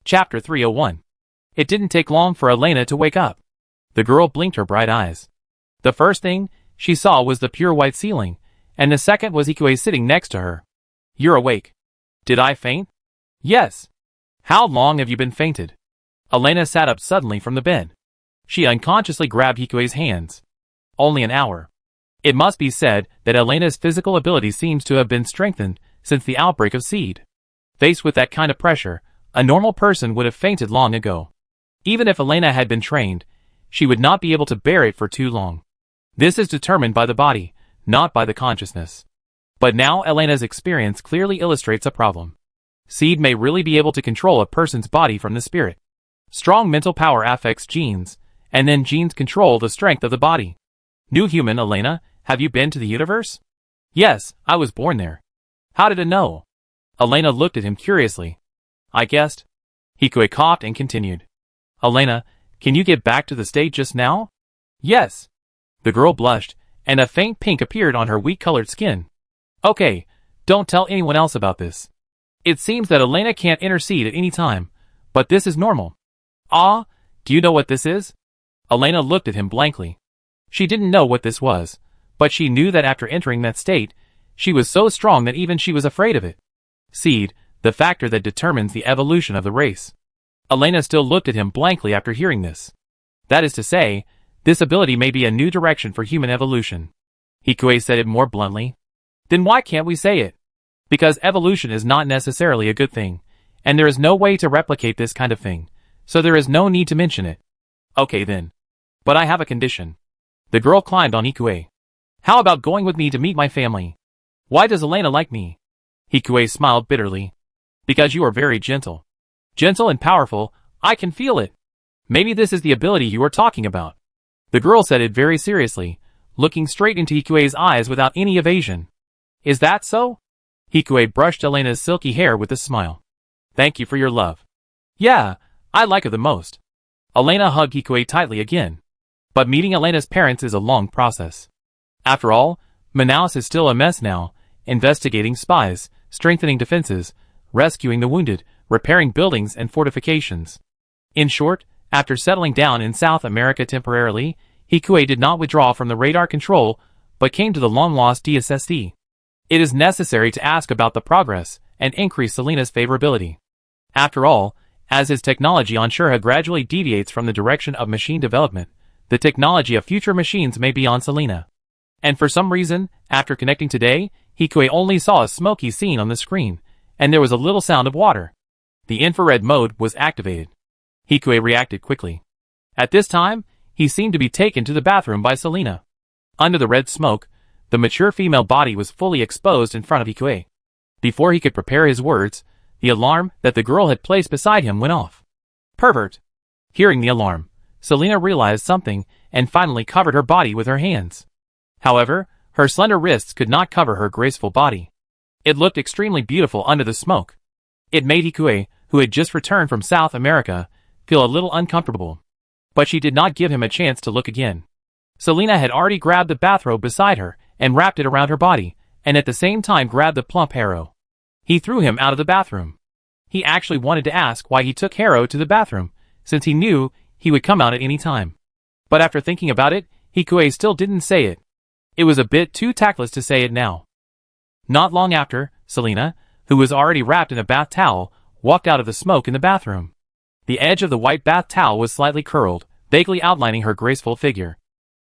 Chapter 301. It didn't take long for Elena to wake up. The girl blinked her bright eyes. The first thing she saw was the pure white ceiling, and the second was Ikue sitting next to her. "You're awake." "Did I faint?" "Yes." "How long have you been fainted?" Elena sat up suddenly from the bed. She unconsciously grabbed Ikue's hands. "Only an hour." It must be said that Elena's physical ability seems to have been strengthened since the outbreak of SEED. Faced with that kind of pressure, a normal person would have fainted long ago. Even if Elena had been trained, she would not be able to bear it for too long. This is determined by the body, not by the consciousness. But now Elena's experience clearly illustrates a problem. SEED may really be able to control a person's body from the spirit. Strong mental power affects genes, and then genes control the strength of the body. "New human, Elena, have you been to the universe?" "Yes, I was born there." "How did it know?" Elena looked at him curiously. "I guessed." Ikue coughed and continued. "Elena, can you get back to the state just now?" "Yes." The girl blushed, and a faint pink appeared on her wheat-colored skin. "Okay, don't tell anyone else about this." It seems that Elena can't intercede at any time, but this is normal. "Ah, do you know what this is?" Elena looked at him blankly. She didn't know what this was, but she knew that after entering that state, she was so strong that even she was afraid of it. SEED, the factor that determines the evolution of the race. Elena still looked at him blankly after hearing this. That is to say, this ability may be a new direction for human evolution. Ikue said it more bluntly. "Then why can't we say it?" "Because evolution is not necessarily a good thing, and there is no way to replicate this kind of thing, so there is no need to mention it." "Okay then. But I have a condition." The girl climbed on Ikue. "How about going with me to meet my family?" "Why does Elena like me?" Ikue smiled bitterly. "Because you are very gentle." "Gentle and powerful, I can feel it." "Maybe this is the ability you are talking about." The girl said it very seriously, looking straight into Ikue's eyes without any evasion. "Is that so?" Ikue brushed Elena's silky hair with a smile. "Thank you for your love." "Yeah, I like her the most." Elena hugged Ikue tightly again. But meeting Elena's parents is a long process. After all, Manaus is still a mess now, investigating spies, strengthening defenses, rescuing the wounded, repairing buildings and fortifications. In short, after settling down in South America temporarily, Ikue did not withdraw from the radar control, but came to the long-lost DSSD. It is necessary to ask about the progress and increase Selena's favorability. After all, as his technology on Shurha gradually deviates from the direction of machine development, the technology of future machines may be on Selena. And for some reason, after connecting today, Ikue only saw a smoky scene on the screen, and there was a little sound of water. The infrared mode was activated. Ikue reacted quickly. At this time, he seemed to be taken to the bathroom by Selena. Under the red smoke, the mature female body was fully exposed in front of Ikue. Before he could prepare his words, the alarm that the girl had placed beside him went off. "Pervert!" Hearing the alarm, Selena realized something and finally covered her body with her hands. However, her slender wrists could not cover her graceful body. It looked extremely beautiful under the smoke. It made Ikue, who had just returned from South America, feel a little uncomfortable. But she did not give him a chance to look again. Selena had already grabbed the bathrobe beside her and wrapped it around her body, and at the same time grabbed the plump Haro. He threw him out of the bathroom. He actually wanted to ask why he took Haro to the bathroom, since he knew he would come out at any time. But after thinking about it, Ikue still didn't say it. It was a bit too tactless to say it now. Not long after, Selena, who was already wrapped in a bath towel, walked out of the smoke in the bathroom. The edge of the white bath towel was slightly curled, vaguely outlining her graceful figure.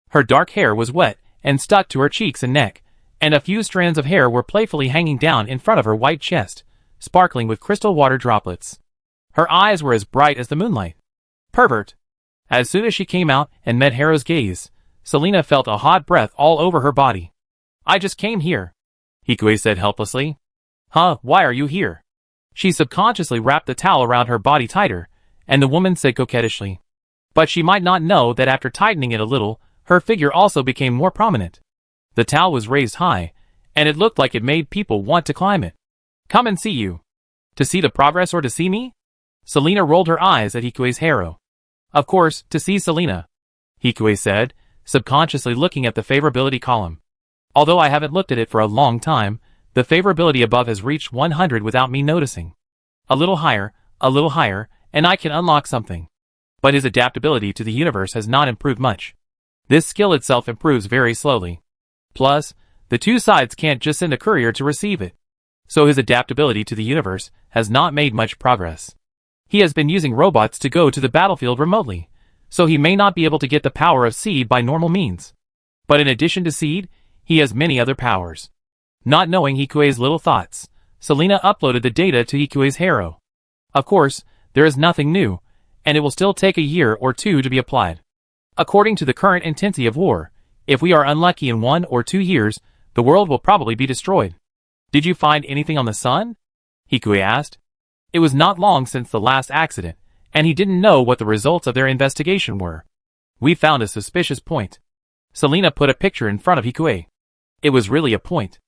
Her dark hair was wet and stuck to her cheeks and neck, and a few strands of hair were playfully hanging down in front of her white chest, sparkling with crystal water droplets. Her eyes were as bright as the moonlight. "Pervert!" As soon as she came out and met Haro's gaze, Selena felt a hot breath all over her body. "I just came here," Ikue said helplessly. "Huh, why are you here?" She subconsciously wrapped the towel around her body tighter, and the woman said coquettishly. But she might not know that after tightening it a little, her figure also became more prominent. The towel was raised high, and it looked like it made people want to climb it. "Come and see you." "To see the progress or to see me?" Selena rolled her eyes at Ikue's Haro. "Of course, to see Selena," Ikue said, subconsciously looking at the favorability column. "Although I haven't looked at it for a long time, the favorability above has reached 100 without me noticing. A little higher, and I can unlock something. But his adaptability to the universe has not improved much. This skill itself improves very slowly. Plus, the two sides can't just send a courier to receive it. So his adaptability to the universe has not made much progress. He has been using robots to go to the battlefield remotely, so he may not be able to get the power of Seed by normal means. But in addition to Seed, he has many other powers. Not knowing Hikue's little thoughts, Selena uploaded the data to Hikue's Harrow. Of course, there is nothing new, and it will still take a year or two to be applied. According to the current intensity of war, if we are unlucky in 1 or 2 years, the world will probably be destroyed. Did you find anything on the sun? Hikue asked. It was not long since the last accident, and he didn't know what the results of their investigation were. We found a suspicious point. Selena put a picture in front of Hikue. It was really a point.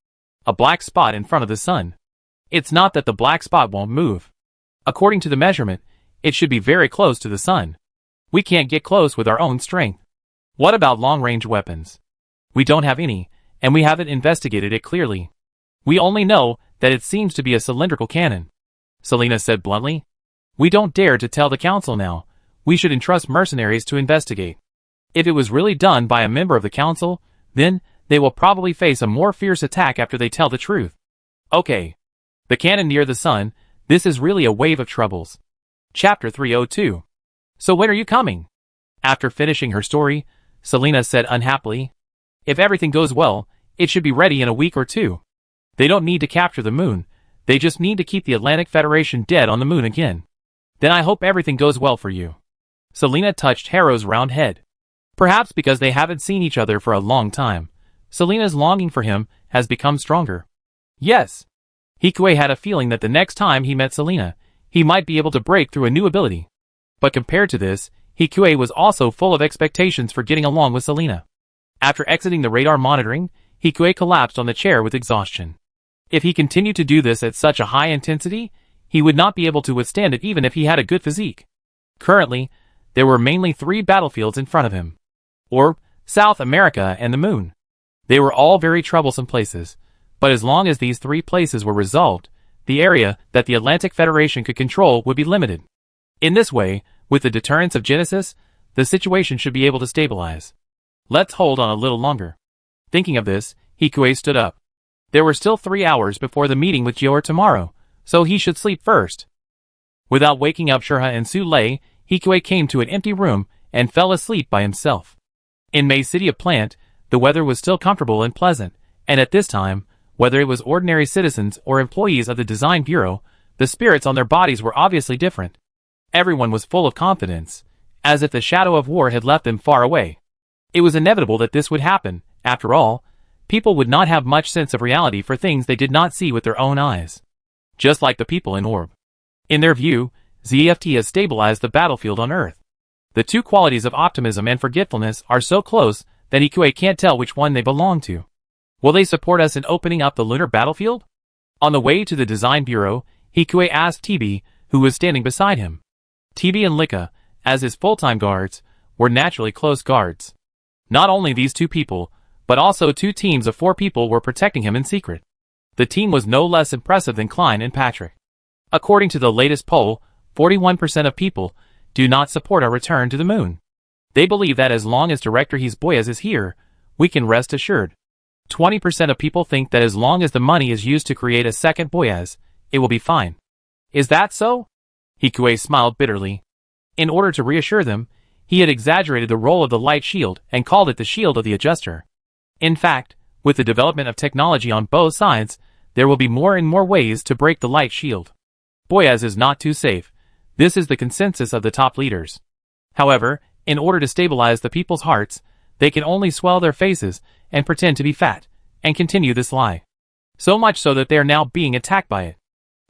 A black spot in front of the sun. It's not that the black spot won't move. According to the measurement, it should be very close to the sun. We can't get close with our own strength. What about long-range weapons? We don't have any, and we haven't investigated it clearly. We only know that it seems to be a cylindrical cannon. Selena said bluntly. We don't dare to tell the council now. We should entrust mercenaries to investigate. If it was really done by a member of the council, then they will probably face a more fierce attack after they tell the truth. Okay. The cannon near the sun, this is really a wave of troubles. Chapter 302. So when are you coming? After finishing her story, Selena said unhappily. If everything goes well, it should be ready in a week or 2. They don't need to capture the moon, they just need to keep the Atlantic Federation dead on the moon again. Then I hope everything goes well for you. Selena touched Harrow's round head. Perhaps because they haven't seen each other for a long time, Selena's longing for him has become stronger. Yes. Hikue had a feeling that the next time he met Selena, he might be able to break through a new ability. But compared to this, Hikue was also full of expectations for getting along with Selena. After exiting the radar monitoring, Hikue collapsed on the chair with exhaustion. If he continued to do this at such a high intensity, he would not be able to withstand it even if he had a good physique. Currently, there were mainly 3 battlefields in front of him. Orb, South America, and the Moon. They were all very troublesome places, but as long as these 3 places were resolved, the area that the Atlantic Federation could control would be limited. In this way, with the deterrence of Genesis, the situation should be able to stabilize. Let's hold on a little longer. Thinking of this, Hikue stood up. There were still 3 hours before the meeting with Jior tomorrow, so he should sleep first. Without waking up Shurha and Su Lei, Hikue came to an empty room and fell asleep by himself. In May City of Plant, the weather was still comfortable and pleasant, and at this time, whether it was ordinary citizens or employees of the Design Bureau, the spirits on their bodies were obviously different. Everyone was full of confidence, as if the shadow of war had left them far away. It was inevitable that this would happen. After all, people would not have much sense of reality for things they did not see with their own eyes. Just like the people in Orb. In their view, ZFT has stabilized the battlefield on Earth. The 2 qualities of optimism and forgetfulness are so close that Hikue can't tell which one they belong to. Will they support us in opening up the lunar battlefield? On the way to the Design Bureau, Hikue asked TB, who was standing beside him. TB and Lika, as his full-time guards, were naturally close guards. Not only these 2 people, but also 2 teams of 4 people were protecting him in secret. The team was no less impressive than Klein and Patrick. According to the latest poll, 41% of people do not support our return to the moon. They believe that as long as Director Boyaz is here, we can rest assured. 20% of people think that as long as the money is used to create a second Boyaz, it will be fine. Is that so? Hikue smiled bitterly. In order to reassure them, he had exaggerated the role of the light shield and called it the shield of the adjuster. In fact, with the development of technology on both sides, there will be more and more ways to break the light shield. Boyaz is not too safe. This is the consensus of the top leaders. However, in order to stabilize the people's hearts, they can only swell their faces and pretend to be fat, and continue this lie. So much so that they are now being attacked by it.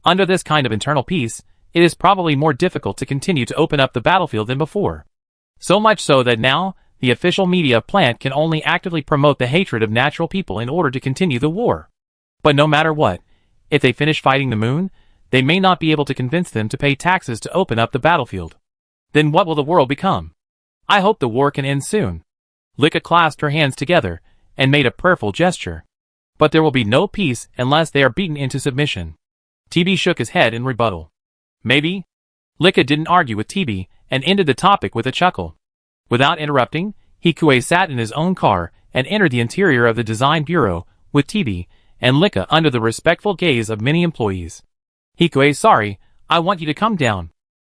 Under this kind of internal peace, it is probably more difficult to continue to open up the battlefield than before. So much so that now, the official media of Plant can only actively promote the hatred of natural people in order to continue the war. But no matter what, if they finish fighting the moon, they may not be able to convince them to pay taxes to open up the battlefield. Then what will the world become? I hope the war can end soon. Lika clasped her hands together and made a prayerful gesture. But there will be no peace unless they are beaten into submission. TB shook his head in rebuttal. Maybe? Lika didn't argue with TB and ended the topic with a chuckle. Without interrupting, Hikue sat in his own car and entered the interior of the design bureau with TB and Lika under the respectful gaze of many employees. Hikue, sorry, I want you to come down.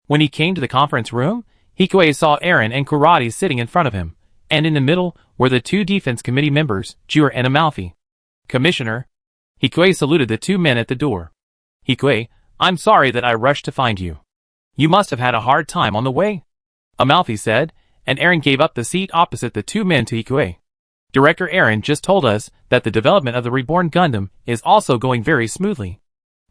When he came to the conference room, Hikue saw Aaron and Kurati sitting in front of him, and in the middle were the two defense committee members, Jure and Amalfi. Commissioner. Hikue saluted the two men at the door. Hikue, I'm sorry that I rushed to find you. You must have had a hard time on the way, Amalfi said, and Aaron gave up the seat opposite the two men to Hikue. Director Aaron just told us that the development of the Reborn Gundam is also going very smoothly.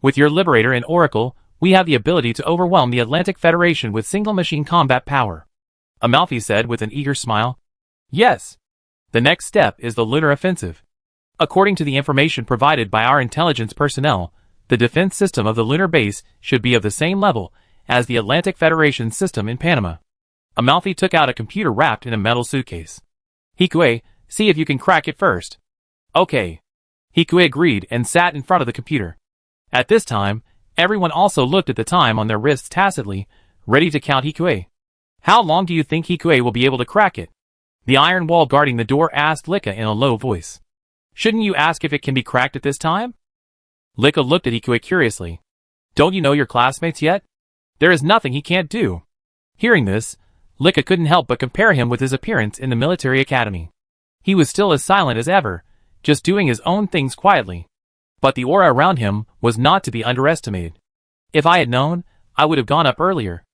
With your Liberator and Oracle, we have the ability to overwhelm the Atlantic Federation with single machine combat power, Amalfi said with an eager smile. Yes. The next step is the lunar offensive. According to the information provided by our intelligence personnel, the defense system of the lunar base should be of the same level as the Atlantic Federation system in Panama. Amalfi took out a computer wrapped in a metal suitcase. Hikue, see if you can crack it first. Okay. Hikue agreed and sat in front of the computer. At this time, everyone also looked at the time on their wrists tacitly, ready to count Hikue. How long do you think Hikue will be able to crack it? The iron wall guarding the door asked Lika in a low voice. Shouldn't you ask if it can be cracked at this time? Lika looked at Hikue curiously. Don't you know your classmates yet? There is nothing he can't do. Hearing this, Lika couldn't help but compare him with his appearance in the military academy. He was still as silent as ever, just doing his own things quietly. But the aura around him was not to be underestimated. If I had known, I would have gone up earlier.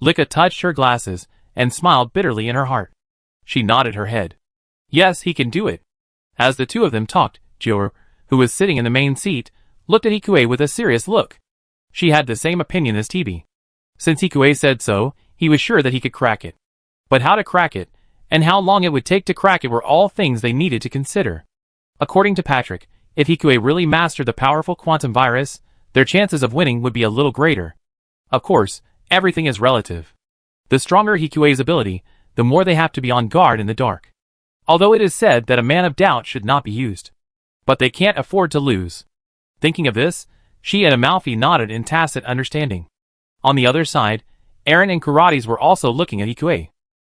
Lika touched her glasses and smiled bitterly in her heart. She nodded her head. Yes, he can do it. As the two of them talked, Jure, who was sitting in the main seat, looked at Hikue with a serious look. She had the same opinion as TB. Since Hikue said so, he was sure that he could crack it. But how to crack it, and how long it would take to crack it were all things they needed to consider. According to Patrick, if Hikue really mastered the powerful quantum virus, their chances of winning would be a little greater. Of course, everything is relative. The stronger Hikue's ability, the more they have to be on guard in the dark. Although it is said that a man of doubt should not be used. But they can't afford to lose. Thinking of this, she and Amalfi nodded in tacit understanding. On the other side, Aaron and Karates were also looking at Hikue.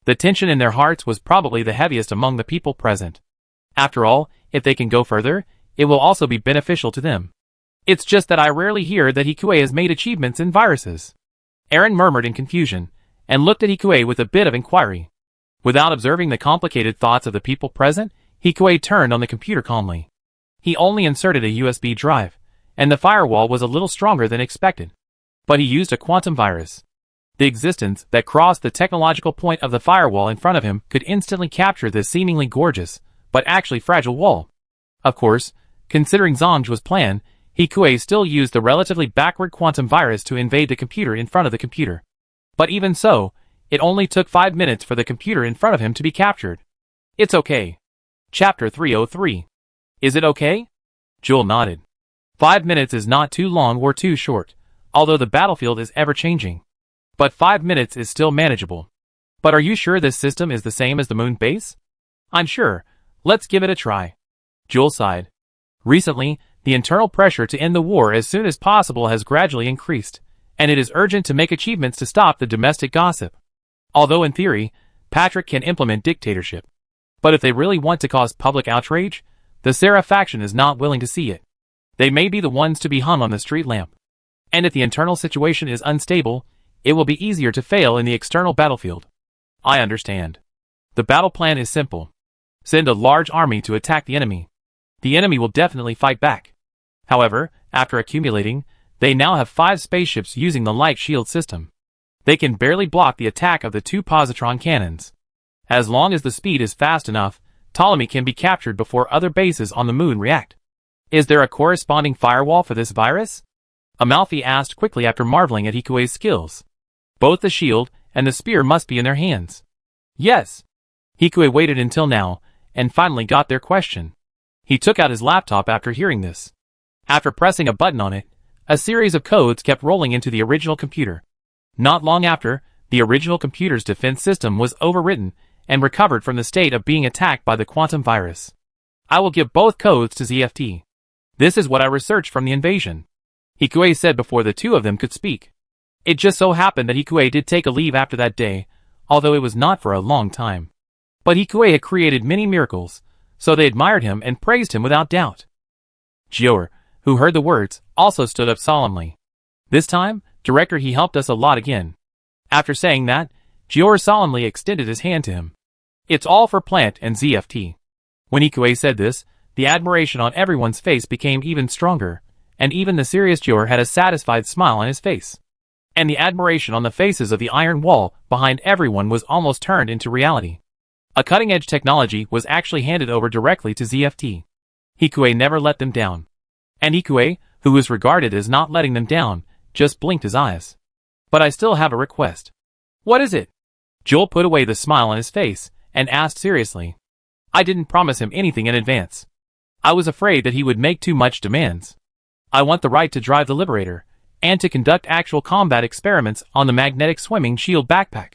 The tension in their hearts was probably the heaviest among the people present. After all, if they can go further, it will also be beneficial to them. It's just that I rarely hear that Hikue has made achievements in viruses. Aaron murmured in confusion, and looked at Hikue with a bit of inquiry. Without observing the complicated thoughts of the people present, Hikue turned on the computer calmly. He only inserted a USB drive, and the firewall was a little stronger than expected. But he used a quantum virus. The existence that crossed the technological point of the firewall in front of him could instantly capture this seemingly gorgeous, but actually fragile wall. Of course, considering Zhang's plan, Hikue still used the relatively backward quantum virus to invade the computer in front of the computer. But even so, it only took 5 minutes for the computer in front of him to be captured. It's okay. Chapter 303. Is it okay? Jewel nodded. 5 minutes is not too long or too short, although the battlefield is ever-changing. But 5 minutes is still manageable. But are you sure this system is the same as the moon base? I'm sure. Let's give it a try. Jewel sighed. Recently, the internal pressure to end the war as soon as possible has gradually increased, and it is urgent to make achievements to stop the domestic gossip. Although in theory, Patrick can implement dictatorship. But if they really want to cause public outrage, the Seraph faction is not willing to see it. They may be the ones to be hung on the street lamp. And if the internal situation is unstable, it will be easier to fail in the external battlefield. I understand. The battle plan is simple. Send a large army to attack the enemy. The enemy will definitely fight back. However, after accumulating, they now have 5 spaceships using the light shield system. They can barely block the attack of the 2 positron cannons. As long as the speed is fast enough, Ptolemy can be captured before other bases on the moon react. Is there a corresponding firewall for this virus? Amalfi asked quickly after marveling at Hikue's skills. Both the shield and the spear must be in their hands. Yes. Hikue waited until now, and finally got their question. He took out his laptop after hearing this. After pressing a button on it, a series of codes kept rolling into the original computer. Not long after, the original computer's defense system was overwritten and recovered from the state of being attacked by the quantum virus. I will give both codes to ZFT. This is what I researched from the invasion. Hikue said before the two of them could speak. It just so happened that Hikue did take a leave after that day, although it was not for a long time. But Hikue had created many miracles, so they admired him and praised him without doubt. Jior, who heard the words, also stood up solemnly. This time, Director, he helped us a lot again. After saying that, Jior solemnly extended his hand to him. It's all for Plant and ZFT. When Hikue said this, the admiration on everyone's face became even stronger, and even the serious Jior had a satisfied smile on his face. And the admiration on the faces of the iron wall behind everyone was almost turned into reality. A cutting-edge technology was actually handed over directly to ZFT. Hikue never let them down. And Hikue, who was regarded as not letting them down, just blinked his eyes. But I still have a request. What is it? Joel put away the smile on his face and asked seriously. I didn't promise him anything in advance. I was afraid that he would make too much demands. I want the right to drive the Liberator, and to conduct actual combat experiments on the magnetic swimming shield backpack.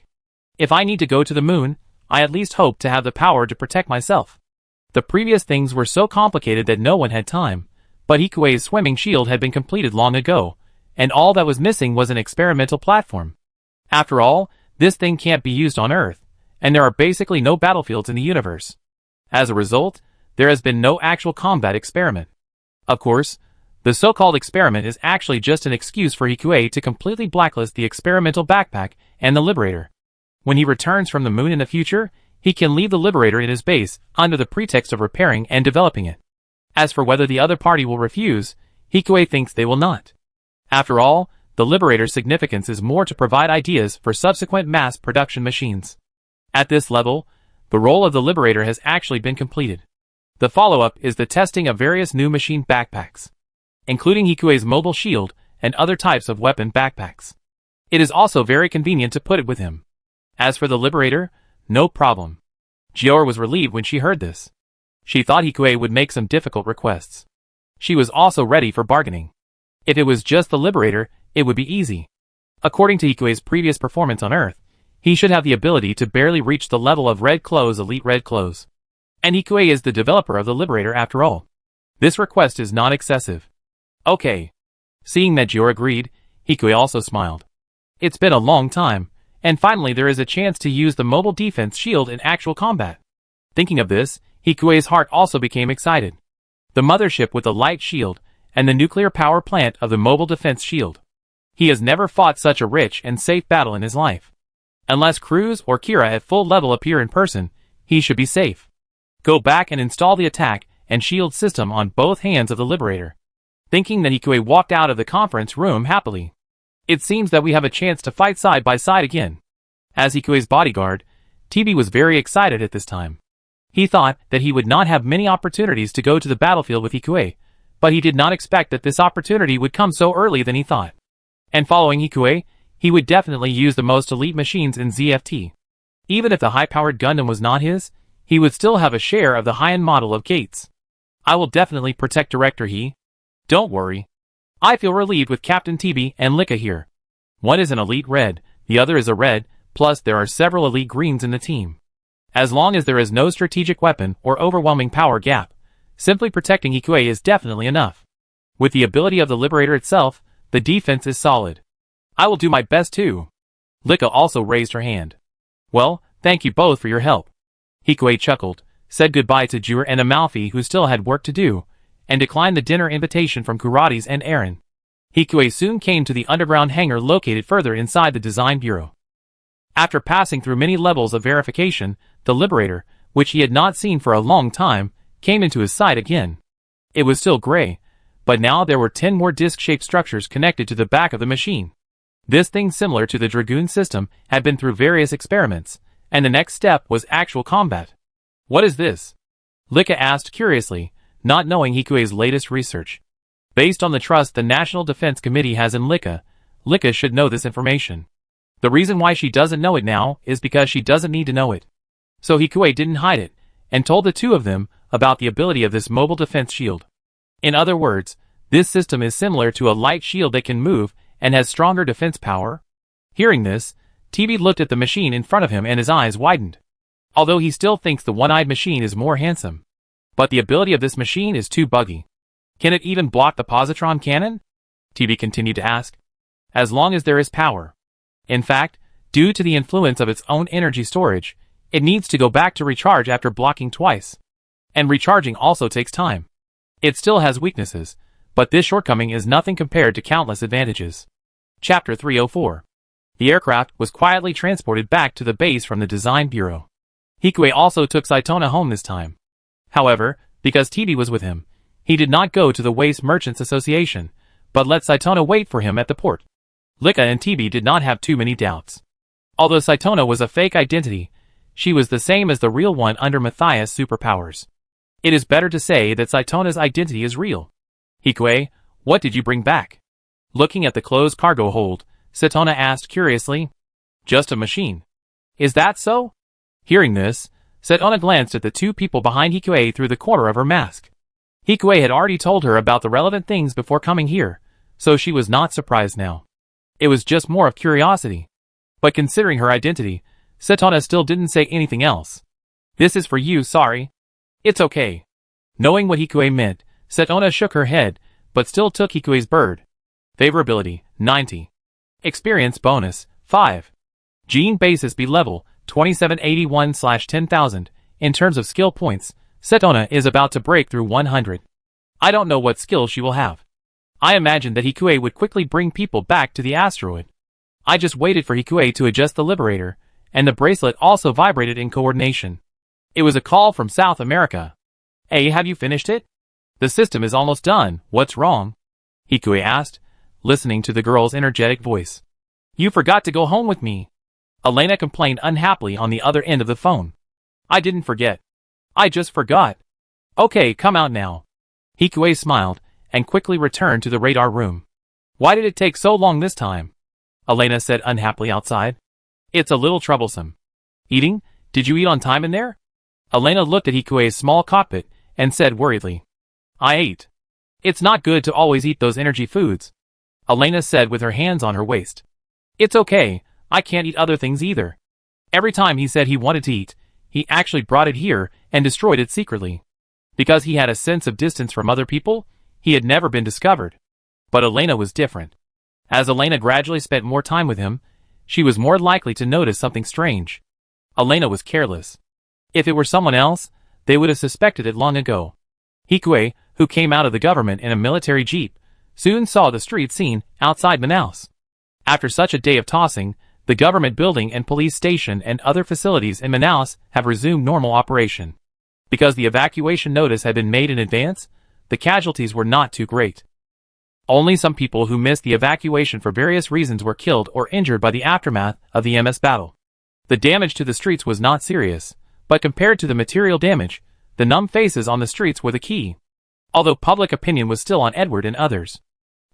If I need to go to the moon, I at least hope to have the power to protect myself. The previous things were so complicated that no one had time, but Hikue's swimming shield had been completed long ago, and all that was missing was an experimental platform. After all, this thing can't be used on Earth, and there are basically no battlefields in the universe. As a result, there has been no actual combat experiment. Of course, the so-called experiment is actually just an excuse for Hikue to completely blacklist the experimental backpack and the Liberator. When he returns from the moon in the future, he can leave the Liberator in his base under the pretext of repairing and developing it. As for whether the other party will refuse, Hikue thinks they will not. After all, the Liberator's significance is more to provide ideas for subsequent mass production machines. At this level, the role of the Liberator has actually been completed. The follow-up is the testing of various new machine backpacks, including Hikue's mobile shield and other types of weapon backpacks. It is also very convenient to put it with him. As for the Liberator, no problem. Jior was relieved when she heard this. She thought Hikue would make some difficult requests. She was also ready for bargaining. If it was just the Liberator, it would be easy. According to Hikue's previous performance on Earth, he should have the ability to barely reach the level of Red Clothes Elite Red Clothes. And Hikue is the developer of the Liberator after all. This request is not excessive. Okay. Seeing that Jior agreed, Hikue also smiled. It's been a long time, and finally there is a chance to use the mobile defense shield in actual combat. Thinking of this, Hikue's heart also became excited. The mothership with the light shield, and the nuclear power plant of the mobile defense shield. He has never fought such a rich and safe battle in his life. Unless Cruz or Kira at full level appear in person, he should be safe. Go back and install the attack and shield system on both hands of the Liberator. Thinking that Hikue walked out of the conference room happily. It seems that we have a chance to fight side by side again. As Hikue's bodyguard, TB was very excited at this time. He thought that he would not have many opportunities to go to the battlefield with Hikue, but he did not expect that this opportunity would come so early than he thought. And following Hikue, he would definitely use the most elite machines in ZFT. Even if the high-powered Gundam was not his, he would still have a share of the high-end model of Gates. I will definitely protect Director He. Don't worry. I feel relieved with Captain TB and Lika here. One is an elite red, the other is a red, plus there are several elite greens in the team. As long as there is no strategic weapon or overwhelming power gap, simply protecting Hikue is definitely enough. With the ability of the Liberator itself, the defense is solid. I will do my best too. Lika also raised her hand. Well, thank you both for your help. Hikue chuckled, said goodbye to Jior and Amalfi who still had work to do, and declined the dinner invitation from Kurates and Aaron. Hikue soon came to the underground hangar located further inside the design bureau. After passing through many levels of verification, the Liberator, which he had not seen for a long time, came into his sight again. It was still gray, but now there were 10 more disc-shaped structures connected to the back of the machine. This thing, similar to the Dragoon system, had been through various experiments, and the next step was actual combat. What is this? Lika asked curiously, not knowing Hikue's latest research. Based on the trust the National Defense Committee has in Lika, Lika should know this information. The reason why she doesn't know it now is because she doesn't need to know it. So Hikue didn't hide it, and told the two of them about the ability of this mobile defense shield. In other words, this system is similar to a light shield that can move and has stronger defense power. Hearing this, TB looked at the machine in front of him and his eyes widened. Although he still thinks the one-eyed machine is more handsome. But the ability of this machine is too buggy. Can it even block the positron cannon? TB continued to ask. as long as there is power. In fact, due to the influence of its own energy storage, it needs to go back to recharge after blocking twice. And recharging also takes time. It still has weaknesses, but this shortcoming is nothing compared to countless advantages. Chapter 304. The aircraft was quietly transported back to the base from the design bureau. Hikue also took Saitona home this time. However, because Tibi was with him, he did not go to the Waste Merchants Association, but let Saitona wait for him at the port. Lika and Tibi did not have too many doubts. Although Saitona was a fake identity, she was the same as the real one under Matthias' superpowers. It is better to say that Saitona's identity is real. Hikue, what did you bring back? Looking at the closed cargo hold, Saitona asked curiously. Just a machine. Is that so? Hearing this, Saitona glanced at the two people behind Hikue through the corner of her mask. Hikue had already told her about the relevant things before coming here, so she was not surprised now. It was just more of curiosity. But considering her identity, Saitona still didn't say anything else. This is for you, sorry. It's okay. Knowing what Hikue meant, Saitona shook her head, but still took Hikue's bird. Favorability, 90. Experience bonus, 5. Gene basis B level, 2781/10,000. In terms of skill points, Saitona is about to break through 100. I don't know what skill she will have. I imagined that Hikue would quickly bring people back to the asteroid. I just waited for Hikue to adjust the Liberator, and the bracelet also vibrated in coordination. It was a call from South America. Hey, have you finished it? The system is almost done, what's wrong? Hikue asked, listening to the girl's energetic voice. You forgot to go home with me. Elena complained unhappily on the other end of the phone. I didn't forget. I just forgot. Okay, come out now. Hikue smiled, and quickly returned to the radar room. Why did it take so long this time? Elena said unhappily outside. It's a little troublesome. Eating? Did you eat on time in there? Elena looked at Hikue's small cockpit, and said worriedly. I ate. It's not good to always eat those energy foods. Elena said with her hands on her waist. It's okay, I can't eat other things either. Every time he said he wanted to eat, he actually brought it here and destroyed it secretly. Because he had a sense of distance from other people, he had never been discovered. But Elena was different. As Elena gradually spent more time with him, she was more likely to notice something strange. Elena was careless. If it were someone else, they would have suspected it long ago. Hikue, who came out of the government in a military jeep, soon saw the street scene outside Manaus. After such a day of tossing, the government building and police station and other facilities in Manaus have resumed normal operation. Because the evacuation notice had been made in advance, the casualties were not too great. Only some people who missed the evacuation for various reasons were killed or injured by the aftermath of the MS battle. The damage to the streets was not serious, but compared to the material damage, the numb faces on the streets were the key. Although public opinion was still on Edward and others.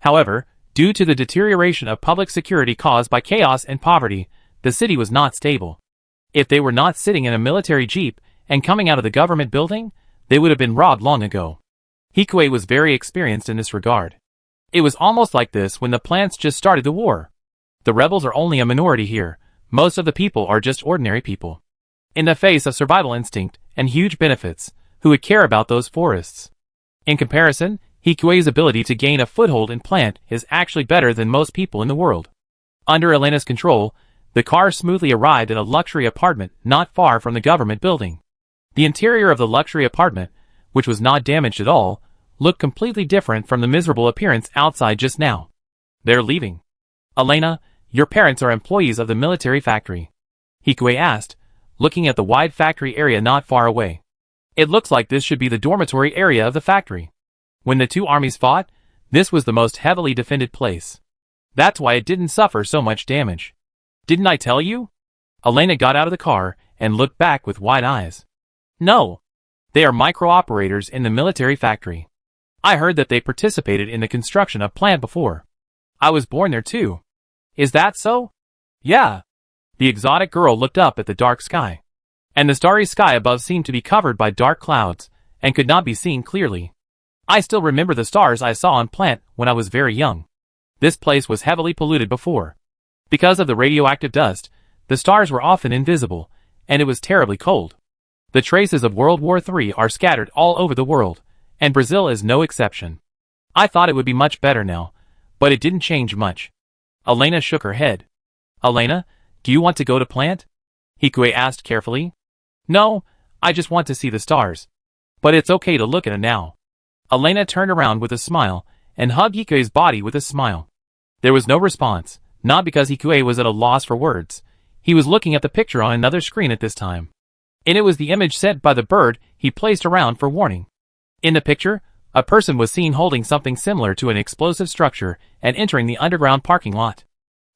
However, due to the deterioration of public security caused by chaos and poverty, the city was not stable. If they were not sitting in a military jeep and coming out of the government building, they would have been robbed long ago. Hikue was very experienced in this regard. It was almost like this when the plants just started the war. The rebels are only a minority here, most of the people are just ordinary people. In the face of survival instinct and huge benefits, who would care about those forests? In comparison, Hikue's ability to gain a foothold in plant is actually better than most people in the world. Under Elena's control, the car smoothly arrived at a luxury apartment not far from the government building. The interior of the luxury apartment, which was not damaged at all, looked completely different from the miserable appearance outside just now. They're leaving. Elena, your parents are employees of the military factory. Hikue asked, looking at the wide factory area not far away. It looks like this should be the dormitory area of the factory. When the two armies fought, this was the most heavily defended place. That's why it didn't suffer so much damage. Didn't I tell you? Elena got out of the car and looked back with wide eyes. No. They are micro-operators in the military factory. I heard that they participated in the construction of plant before. I was born there too. Is that so? Yeah. The exotic girl looked up at the dark sky. And the starry sky above seemed to be covered by dark clouds, and could not be seen clearly. I still remember the stars I saw on plant when I was very young. This place was heavily polluted before. Because of the radioactive dust, the stars were often invisible, and it was terribly cold. The traces of World War III are scattered all over the world, and Brazil is no exception. I thought it would be much better now, but it didn't change much. Elena shook her head. Elena, do you want to go to plant? Hikue asked carefully. No, I just want to see the stars. But it's okay to look at it now. Elena turned around with a smile, and hugged Hikue's body with a smile. There was no response, not because Hikue was at a loss for words. He was looking at the picture on another screen at this time. And it was the image sent by the bird he placed around for warning. In the picture, a person was seen holding something similar to an explosive structure and entering the underground parking lot.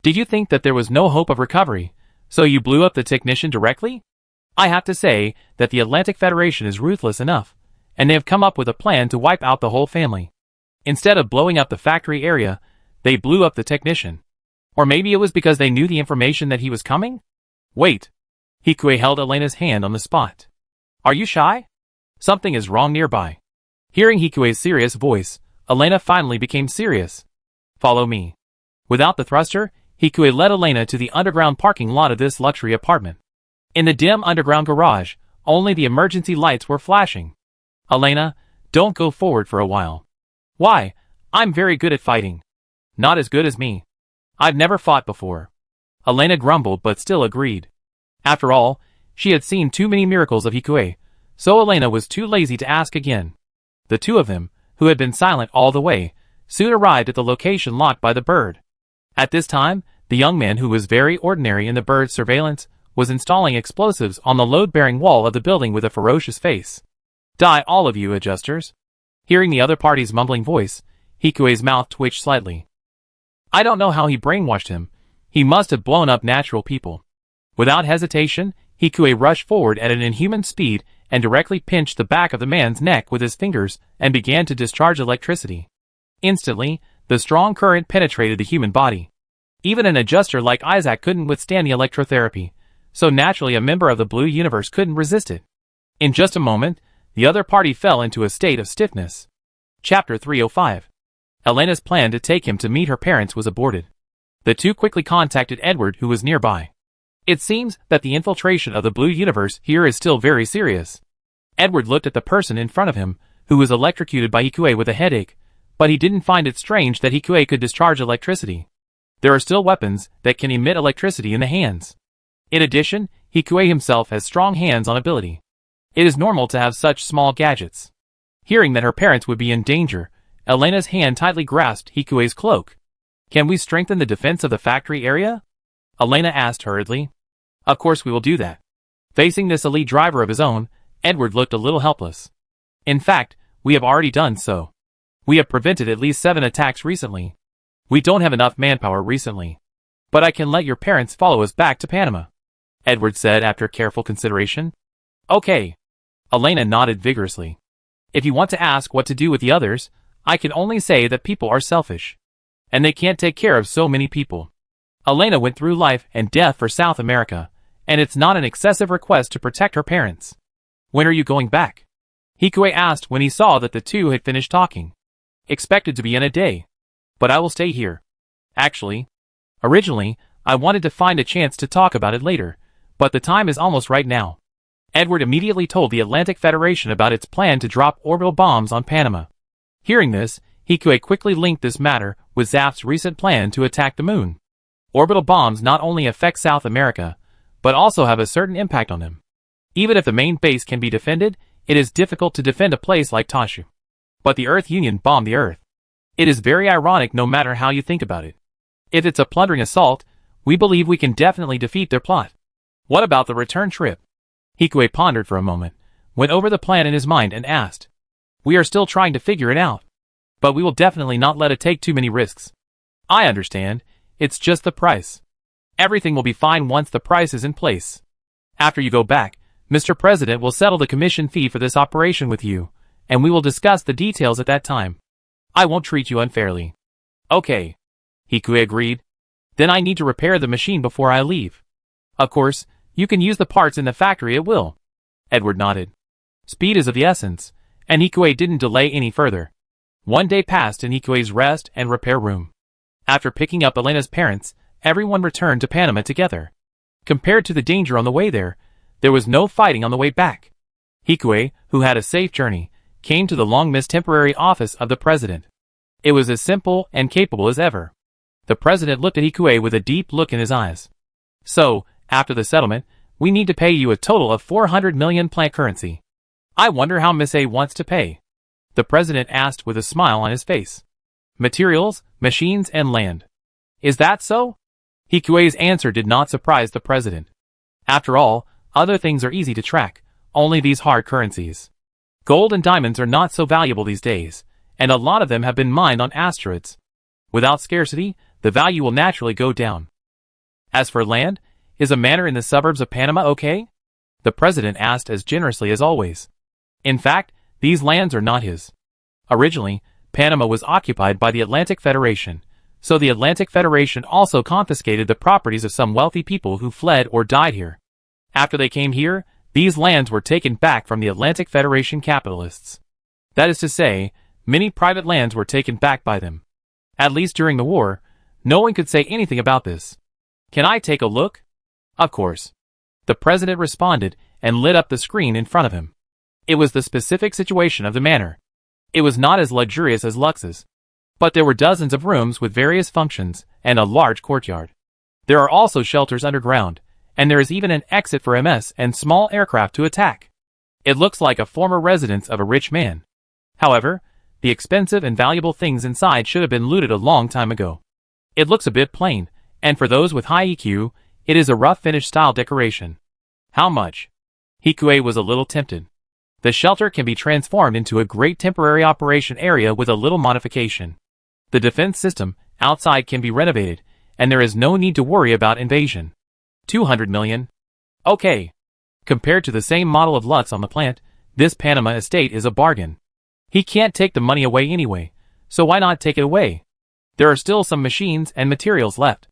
Did you think that there was no hope of recovery, so you blew up the technician directly? I have to say that the Atlantic Federation is ruthless enough, and they have come up with a plan to wipe out the whole family. Instead of blowing up the factory area, they blew up the technician. Or maybe it was because they knew the information that he was coming? Wait. Hikue held Elena's hand on the spot. Are you shy? Something is wrong nearby. Hearing Hikue's serious voice, Elena finally became serious. Follow me. Without the thruster, Hikue led Elena to the underground parking lot of this luxury apartment. In the dim underground garage, only the emergency lights were flashing. Elena, don't go forward for a while. Why? I'm very good at fighting. Not as good as me. I've never fought before. Elena grumbled but still agreed. After all, she had seen too many miracles of Hikue, so Elena was too lazy to ask again. The two of them, who had been silent all the way, soon arrived at the location locked by the bird. At this time, the young man who was very ordinary in the bird's surveillance was installing explosives on the load-bearing wall of the building with a ferocious face. Die all of you, adjusters. Hearing the other party's mumbling voice, Hikue's mouth twitched slightly. I don't know how he brainwashed him. He must have blown up natural people. Without hesitation, Hikue rushed forward at an inhuman speed and directly pinched the back of the man's neck with his fingers and began to discharge electricity. Instantly, the strong current penetrated the human body. Even an adjuster like Isaac couldn't withstand the electrotherapy, so naturally a member of the Blue Universe couldn't resist it. In just a moment, the other party fell into a state of stiffness. Chapter 305. Elena's plan to take him to meet her parents was aborted. The two quickly contacted Edward, who was nearby. It seems that the infiltration of the Blue Universe here is still very serious. Edward looked at the person in front of him, who was electrocuted by Hikue with a headache, but he didn't find it strange that Hikue could discharge electricity. There are still weapons that can emit electricity in the hands. In addition, Hikue himself has strong hands-on ability. It is normal to have such small gadgets. Hearing that her parents would be in danger, Elena's hand tightly grasped Hikue's cloak. Can we strengthen the defense of the factory area? Elena asked hurriedly. Of course we will do that. Facing this elite driver of his own, Edward looked a little helpless. In fact, we have already done so. We have prevented at least 7 attacks recently. We don't have enough manpower recently. But I can let your parents follow us back to Panama, Edward said after careful consideration. Okay. Elena nodded vigorously. If you want to ask what to do with the others, I can only say that people are selfish. And they can't take care of so many people. Elena went through life and death for South America, and it's not an excessive request to protect her parents. When are you going back? Hikue asked when he saw that the two had finished talking. Expected to be in a day. But I will stay here. Actually, originally, I wanted to find a chance to talk about it later, but the time is almost right now. Edward immediately told the Atlantic Federation about its plan to drop orbital bombs on Panama. Hearing this, Hikue quickly linked this matter with Zap's recent plan to attack the moon. Orbital bombs not only affect South America, but also have a certain impact on them. Even if the main base can be defended, it is difficult to defend a place like Tashu. But the Earth Union bombed the Earth. It is very ironic no matter how you think about it. If it's a plundering assault, we believe we can definitely defeat their plot. What about the return trip? Hikue pondered for a moment, went over the plan in his mind and asked. We are still trying to figure it out. But we will definitely not let it take too many risks. I understand. It's just the price. Everything will be fine once the price is in place. After you go back, Mr. President will settle the commission fee for this operation with you, and we will discuss the details at that time. I won't treat you unfairly. Okay. Hikue agreed. Then I need to repair the machine before I leave. Of course, you can use the parts in the factory at will. Edward nodded. Speed is of the essence, and Hikue didn't delay any further. One day passed in Hikue's rest and repair room. After picking up Elena's parents, everyone returned to Panama together. Compared to the danger on the way there was no fighting on the way back. Hikue, who had a safe journey, came to the long-missed temporary office of the president. It was as simple and capable as ever. The president looked at Ikue with a deep look in his eyes. So, after the settlement, we need to pay you a total of 400 million plant currency. I wonder how Miss A wants to pay. The president asked with a smile on his face. Materials, machines, and land. Is that so? Hikue's answer did not surprise the president. After all, other things are easy to track, only these hard currencies. Gold and diamonds are not so valuable these days, and a lot of them have been mined on asteroids. Without scarcity, the value will naturally go down. As for land, is a manor in the suburbs of Panama okay? The president asked as generously as always. In fact, these lands are not his. Originally, Panama was occupied by the Atlantic Federation, so the Atlantic Federation also confiscated the properties of some wealthy people who fled or died here. After they came here, these lands were taken back from the Atlantic Federation capitalists. That is to say, many private lands were taken back by them. At least during the war, no one could say anything about this. Can I take a look? Of course. The president responded and lit up the screen in front of him. It was the specific situation of the manor. It was not as luxurious as Lux's, but there were dozens of rooms with various functions and a large courtyard. There are also shelters underground, and there is even an exit for MS and small aircraft to attack. It looks like a former residence of a rich man. However, the expensive and valuable things inside should have been looted a long time ago. It looks a bit plain, and for those with high EQ, it is a rough finish style decoration. How much? Hikue was a little tempted. The shelter can be transformed into a great temporary operation area with a little modification. The defense system outside can be renovated, and there is no need to worry about invasion. 200 million. Okay. Compared to the same model of Lux on the plant, this Panama estate is a bargain. He can't take the money away anyway, so why not take it away? There are still some machines and materials left.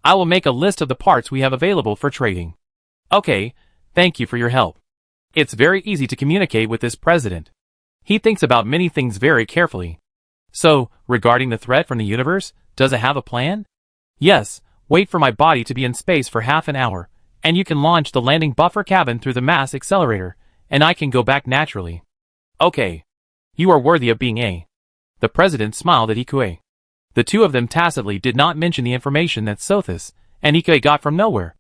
I will make a list of the parts we have available for trading. Okay, thank you for your help. It's very easy to communicate with this president. He thinks about many things very carefully. So, regarding the threat from the universe, does it have a plan? Yes, wait for my body to be in space for half an hour, and you can launch the landing buffer cabin through the mass accelerator, and I can go back naturally. Okay. You are worthy of being A. The president smiled at Ikue. The two of them tacitly did not mention the information that Sothis and Ikue got from nowhere.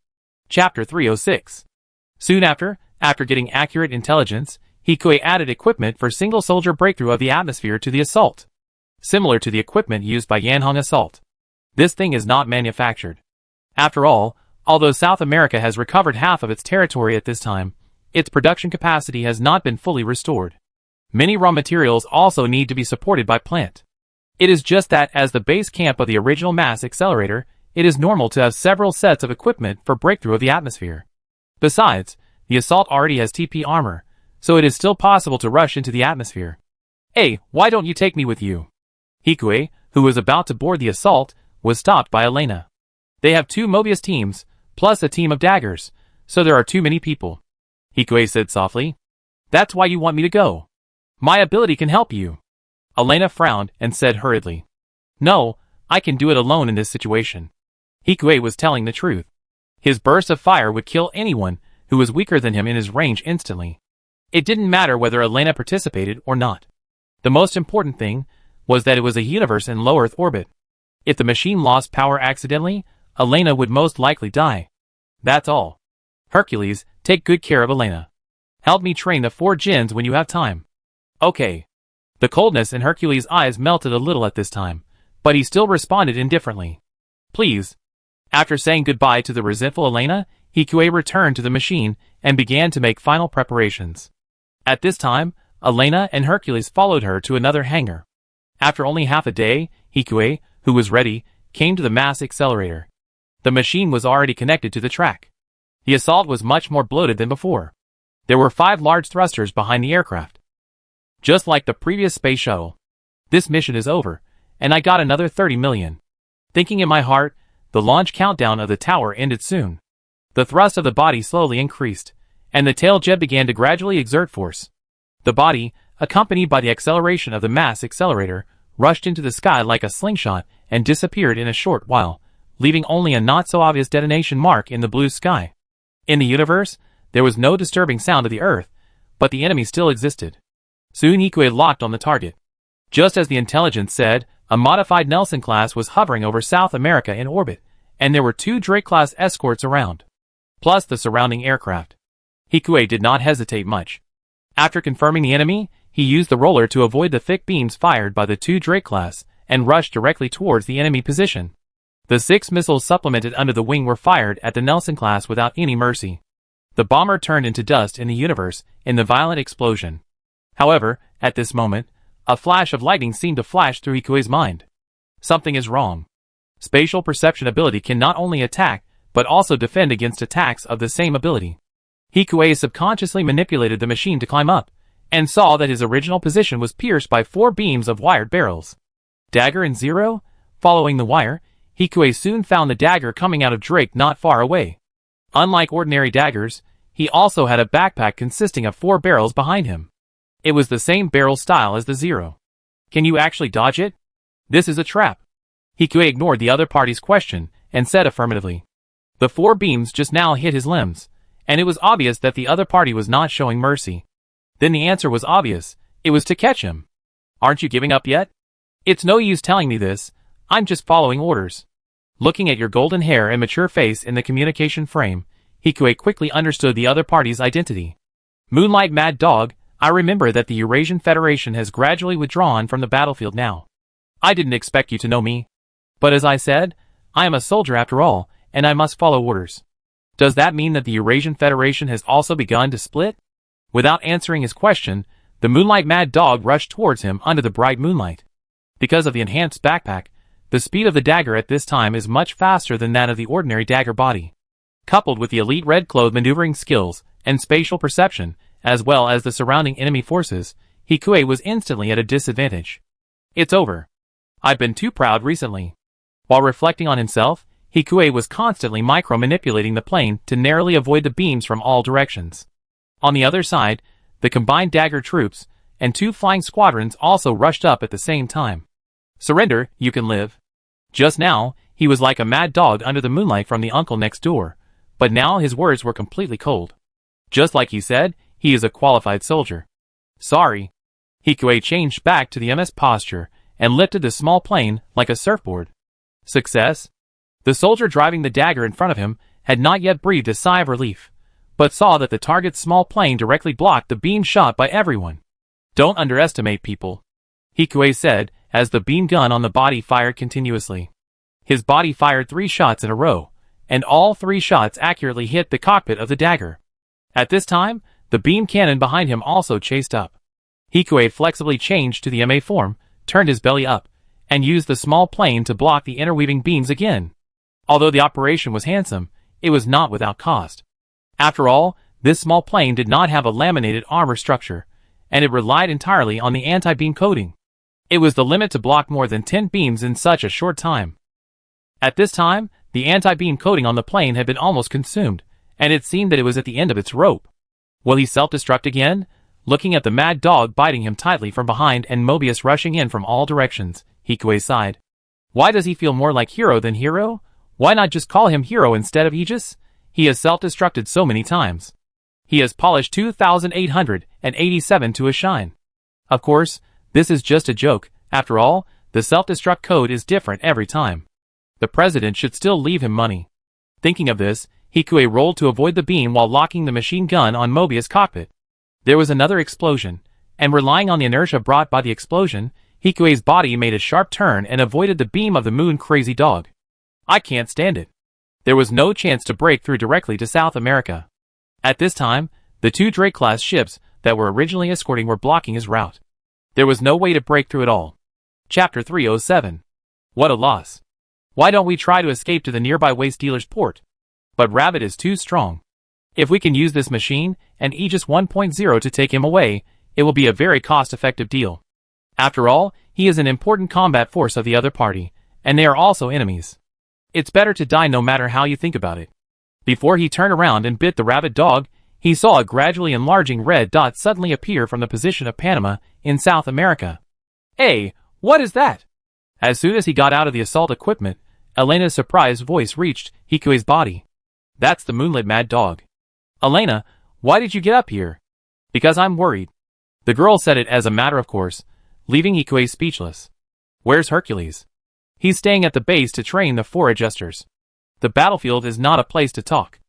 Chapter 306. Soon after getting accurate intelligence, Ikue added equipment for single-soldier breakthrough of the atmosphere to the assault. Similar to the equipment used by Yanhong Assault. This thing is not manufactured. After all, although South America has recovered half of its territory at this time, its production capacity has not been fully restored. Many raw materials also need to be supported by plant. It is just that as the base camp of the original mass accelerator, it is normal to have several sets of equipment for breakthrough of the atmosphere. Besides, the assault already has TP armor, so it is still possible to rush into the atmosphere. Hey, why don't you take me with you? Hikue, who was about to board the assault, was stopped by Elena. They have 2 Mobius teams, plus a team of daggers, so there are too many people. Hikue said softly. That's why you want me to go. My ability can help you. Elena frowned and said hurriedly. No, I can do it alone in this situation. Hikue was telling the truth. His burst of fire would kill anyone who was weaker than him in his range instantly. It didn't matter whether Elena participated or not. The most important thing was that it was a universe in low Earth orbit. If the machine lost power accidentally, Elena would most likely die. That's all. Hercules, take good care of Elena. Help me train the 4 djinns when you have time. Okay. The coldness in Hercules' eyes melted a little at this time, but he still responded indifferently. Please. After saying goodbye to the resentful Elena, Hikue returned to the machine and began to make final preparations. At this time, Elena and Hercules followed her to another hangar. After only half a day, Hikue, who was ready, came to the mass accelerator. The machine was already connected to the track. The assault was much more bloated than before. There were 5 large thrusters behind the aircraft. Just like the previous space shuttle. This mission is over, and I got another 30 million. Thinking in my heart, the launch countdown of the tower ended soon. The thrust of the body slowly increased, and the tail jet began to gradually exert force. The body, accompanied by the acceleration of the mass accelerator, rushed into the sky like a slingshot and disappeared in a short while, leaving only a not-so-obvious detonation mark in the blue sky. In the universe, there was no disturbing sound of the Earth, but the enemy still existed. Soon Ikue locked on the target. Just as the intelligence said, a modified Nelson class was hovering over South America in orbit, and there were 2 Drake-class escorts around, plus the surrounding aircraft. Hikue did not hesitate much. After confirming the enemy, he used the roller to avoid the thick beams fired by the 2 Drake-class and rushed directly towards the enemy position. The 6 missiles supplemented under the wing were fired at the Nelson class without any mercy. The bomber turned into dust in the universe in the violent explosion. However, at this moment, a flash of lightning seemed to flash through Hikue's mind. Something is wrong. Spatial perception ability can not only attack, but also defend against attacks of the same ability. Hikue subconsciously manipulated the machine to climb up, and saw that his original position was pierced by 4 beams of wired barrels. Dagger and Zero? Following the wire, Hikue soon found the dagger coming out of Drake not far away. Unlike ordinary daggers, he also had a backpack consisting of 4 barrels behind him. It was the same barrel style as the Zero. Can you actually dodge it? This is a trap. Hikue ignored the other party's question and said affirmatively. The 4 beams just now hit his limbs, and it was obvious that the other party was not showing mercy. Then the answer was obvious. It was to catch him. Aren't you giving up yet? It's no use telling me this. I'm just following orders. Looking at your golden hair and mature face in the communication frame, Hikue quickly understood the other party's identity. Moonlight Mad Dog, I remember that the Eurasian Federation has gradually withdrawn from the battlefield now. I didn't expect you to know me. But as I said, I am a soldier after all, and I must follow orders. Does that mean that the Eurasian Federation has also begun to split? Without answering his question, the Moonlight Mad Dog rushed towards him under the bright moonlight. Because of the enhanced backpack, the speed of the dagger at this time is much faster than that of the ordinary dagger body. Coupled with the elite red-clothed maneuvering skills and spatial perception, as well as the surrounding enemy forces, Hikue was instantly at a disadvantage. It's over. I've been too proud recently. While reflecting on himself, Hikue was constantly micro-manipulating the plane to narrowly avoid the beams from all directions. On the other side, the combined dagger troops and 2 flying squadrons also rushed up at the same time. Surrender, you can live. Just now, he was like a mad dog under the moonlight from the uncle next door, but now his words were completely cold. Just like he said, he is a qualified soldier. Sorry. Hikue changed back to the MS posture and lifted the small plane like a surfboard. Success? The soldier driving the dagger in front of him had not yet breathed a sigh of relief, but saw that the target's small plane directly blocked the beam shot by everyone. Don't underestimate people, Hikue said as the beam gun on the body fired continuously. His body fired 3 shots in a row, and all 3 shots accurately hit the cockpit of the dagger. At this time, the beam cannon behind him also chased up. Hikue flexibly changed to the MA form, turned his belly up, and used the small plane to block the interweaving beams again. Although the operation was handsome, it was not without cost. After all, this small plane did not have a laminated armor structure, and it relied entirely on the anti-beam coating. It was the limit to block more than 10 beams in such a short time. At this time, the anti-beam coating on the plane had been almost consumed, and it seemed that it was at the end of its rope. Will he self-destruct again? Looking at the mad dog biting him tightly from behind and Mobius rushing in from all directions, Hikue sighed. Why does he feel more like Hero than Hero? Why not just call him Hero instead of Aegis? He has self-destructed so many times. He has polished 2,887 to a shine. Of course, this is just a joke. After all, the self-destruct code is different every time. The president should still leave him money. Thinking of this, Hikue rolled to avoid the beam while locking the machine gun on Mobius' cockpit. There was another explosion, and relying on the inertia brought by the explosion, Hikue's body made a sharp turn and avoided the beam of the moon crazy dog. I can't stand it. There was no chance to break through directly to South America. At this time, the 2 Drake-class ships that were originally escorting were blocking his route. There was no way to break through at all. Chapter 307. What a loss. Why don't we try to escape to the nearby waste dealer's port? But Rabbit is too strong. If we can use this machine and Aegis 1.0 to take him away, it will be a very cost-effective deal. After all, he is an important combat force of the other party, and they are also enemies. It's better to die no matter how you think about it. Before he turned around and bit the rabid dog, he saw a gradually enlarging red dot suddenly appear from the position of Panama in South America. Hey, what is that? As soon as he got out of the assault equipment, Elena's surprised voice reached Hikue's body. That's the moonlit mad dog. Elena, why did you get up here? Because I'm worried. The girl said it as a matter of course, leaving Hikue speechless. Where's Hercules? He's staying at the base to train the 4 adjusters. The battlefield is not a place to talk.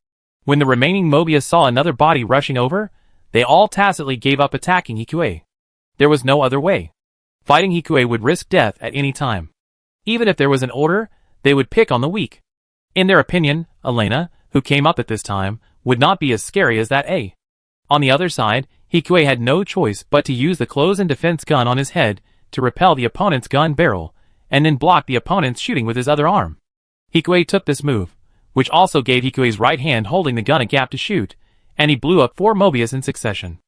When the remaining Mobius saw another body rushing over, they all tacitly gave up attacking Hikue. There was no other way. Fighting Hikue would risk death at any time. Even if there was an order, they would pick on the weak. In their opinion, Elena, who came up at this time, would not be as scary as that A. On the other side, Hikue had no choice but to use the close-in defense gun on his head to repel the opponent's gun barrel, and then block the opponent's shooting with his other arm. Hikue took this move, which also gave Hikue's right hand holding the gun a gap to shoot, and he blew up 4 Mobius in succession.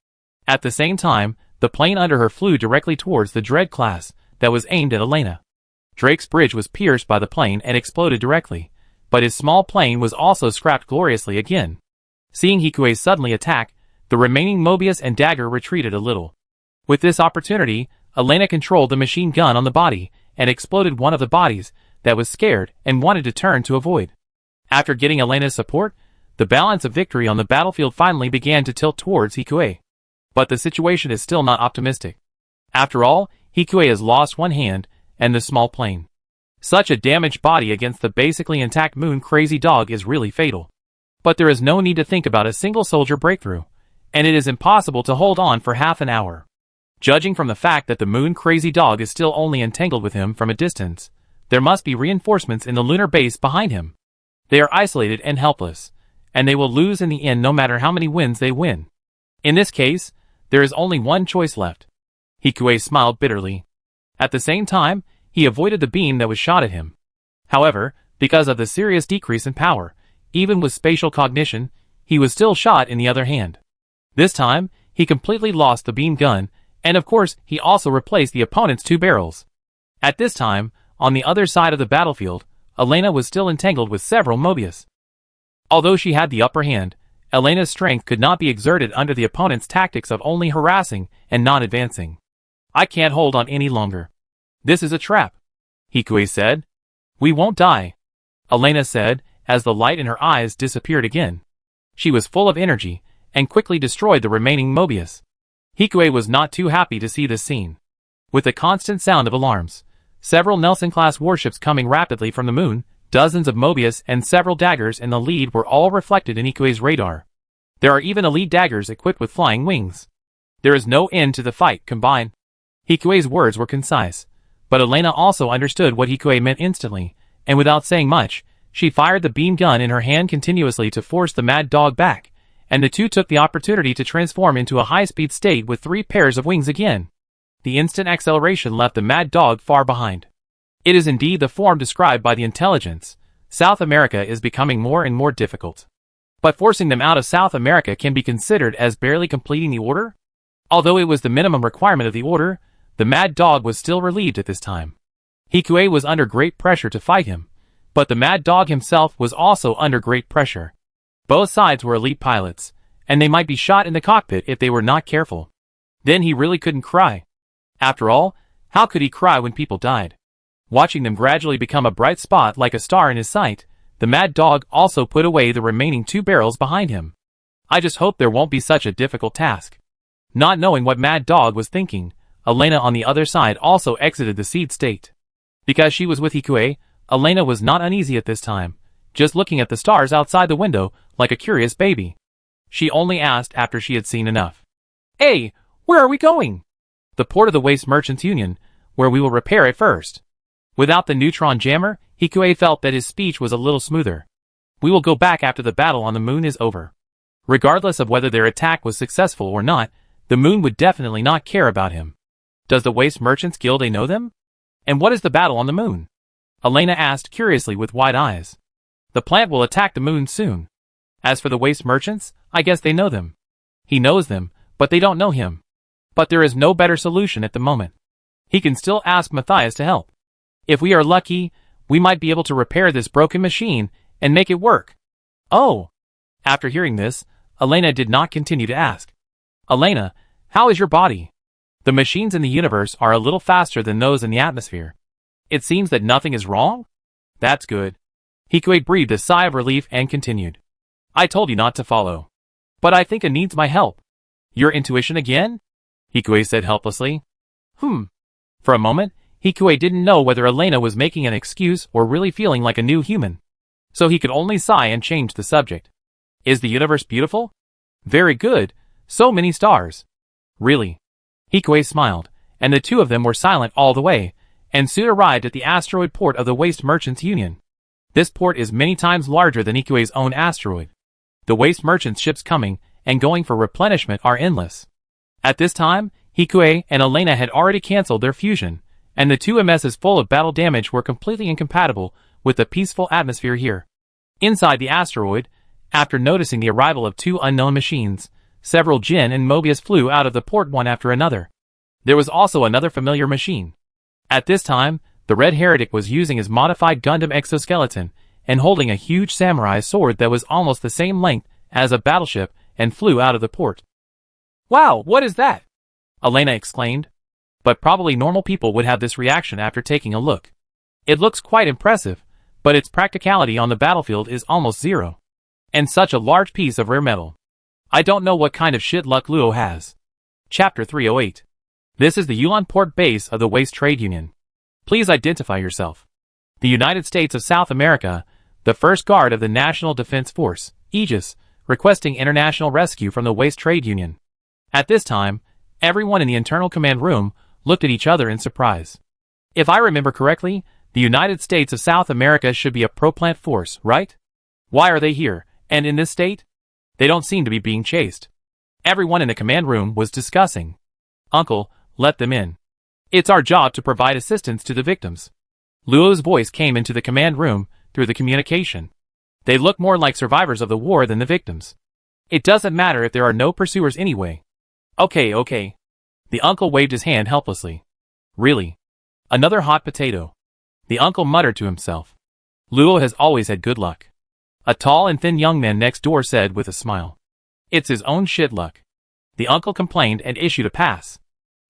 At the same time, the plane under her flew directly towards the Dread class that was aimed at Elena. Drake's bridge was pierced by the plane and exploded directly, but his small plane was also scrapped gloriously again. Seeing Hikue suddenly attack, the remaining Mobius and dagger retreated a little. With this opportunity, Elena controlled the machine gun on the body and exploded one of the bodies that was scared and wanted to turn to avoid. After getting Elena's support, the balance of victory on the battlefield finally began to tilt towards Hikue. But the situation is still not optimistic. After all, Hikue has lost one hand and the small plane. Such a damaged body against the basically intact Moon Crazy Dog is really fatal. But there is no need to think about a single soldier breakthrough, and it is impossible to hold on for half an hour. Judging from the fact that the Moon Crazy Dog is still only entangled with him from a distance, there must be reinforcements in the lunar base behind him. They are isolated and helpless, and they will lose in the end no matter how many wins they win. In this case, there is only one choice left. Hikue smiled bitterly. At the same time, he avoided the beam that was shot at him. However, because of the serious decrease in power, even with spatial cognition, he was still shot in the other hand. This time, he completely lost the beam gun, and of course, he also replaced the opponent's 2 barrels. At this time, on the other side of the battlefield, Elena was still entangled with several Mobius. Although she had the upper hand, Elena's strength could not be exerted under the opponent's tactics of only harassing and not advancing. I can't hold on any longer. This is a trap, Hikue said. We won't die, Elena said, as the light in her eyes disappeared again. She was full of energy, and quickly destroyed the remaining Mobius. Hikue was not too happy to see this scene. With the constant sound of alarms, several Nelson-class warships coming rapidly from the moon, dozens of Mobius and several daggers in the lead were all reflected in Hikue's radar. There are even elite daggers equipped with flying wings. There is no end to the fight, combine. Hikue's words were concise, but Elena also understood what Hikue meant instantly, and without saying much, she fired the beam gun in her hand continuously to force the mad dog back, and the two took the opportunity to transform into a high-speed state with 3 pairs of wings again. The instant acceleration left the mad dog far behind. It is indeed the form described by the intelligence. South America is becoming more and more difficult. But forcing them out of South America can be considered as barely completing the order? Although it was the minimum requirement of the order, the mad dog was still relieved at this time. Hikue was under great pressure to fight him, but the mad dog himself was also under great pressure. Both sides were elite pilots, and they might be shot in the cockpit if they were not careful. Then he really couldn't cry. After all, how could he cry when people died? Watching them gradually become a bright spot like a star in his sight, the mad dog also put away the remaining 2 barrels behind him. I just hope there won't be such a difficult task. Not knowing what mad dog was thinking, Elena on the other side also exited the seed state. Because she was with Hikue, Elena was not uneasy at this time, just looking at the stars outside the window like a curious baby. She only asked after she had seen enough. Hey, where are we going? The port of the Waste Merchants Union, where we will repair it first. Without the neutron jammer, Hikue felt that his speech was a little smoother. We will go back after the battle on the moon is over. Regardless of whether their attack was successful or not, the moon would definitely not care about him. Does the Waste Merchants Guild know them? And what is the battle on the moon? Elena asked curiously with wide eyes. The plant will attack the moon soon. As for the Waste Merchants, I guess they know them. He knows them, but they don't know him. But there is no better solution at the moment. He can still ask Matthias to help. If we are lucky, we might be able to repair this broken machine and make it work. Oh! After hearing this, Elena did not continue to ask. Elena, how is your body? The machines in the universe are a little faster than those in the atmosphere. It seems that nothing is wrong? That's good. Hikue breathed a sigh of relief and continued. I told you not to follow. But I think it needs my help. Your intuition again? Hikue said helplessly. For a moment, Hikue didn't know whether Elena was making an excuse or really feeling like a new human. So he could only sigh and change the subject. Is the universe beautiful? Very good, so many stars. Really? Hikue smiled, and the two of them were silent all the way, and soon arrived at the asteroid port of the Waste Merchants Union. This port is many times larger than Hikue's own asteroid. The Waste Merchants ships coming and going for replenishment are endless. At this time, Hikue and Elena had already cancelled their fusion, and the two MSs full of battle damage were completely incompatible with the peaceful atmosphere here. Inside the asteroid, after noticing the arrival of two unknown machines, several Jin and Mobius flew out of the port one after another. There was also another familiar machine. At this time, the Red Heretic was using his modified Gundam exoskeleton and holding a huge samurai sword that was almost the same length as a battleship and flew out of the port. Wow, what is that? Elena exclaimed. But probably normal people would have this reaction after taking a look. It looks quite impressive, but its practicality on the battlefield is almost zero. And such a large piece of rare metal. I don't know what kind of shit luck Luo has. Chapter 308. This is the Yulon Port base of the Waste Trade Union. Please identify yourself. The United States of South America, the First Guard of the National Defense Force, Aegis, requesting international rescue from the Waste Trade Union. At this time, everyone in the internal command room looked at each other in surprise. If I remember correctly, the United States of South America should be a pro-plant force, right? Why are they here, and in this state? They don't seem to be being chased. Everyone in the command room was discussing. Uncle, let them in. It's our job to provide assistance to the victims. Luo's voice came into the command room through the communication. They look more like survivors of the war than the victims. It doesn't matter if there are no pursuers anyway. Okay. The uncle waved his hand helplessly. Really? Another hot potato. The uncle muttered to himself. Luo has always had good luck. A tall and thin young man next door said with a smile. It's his own shit luck. The uncle complained and issued a pass.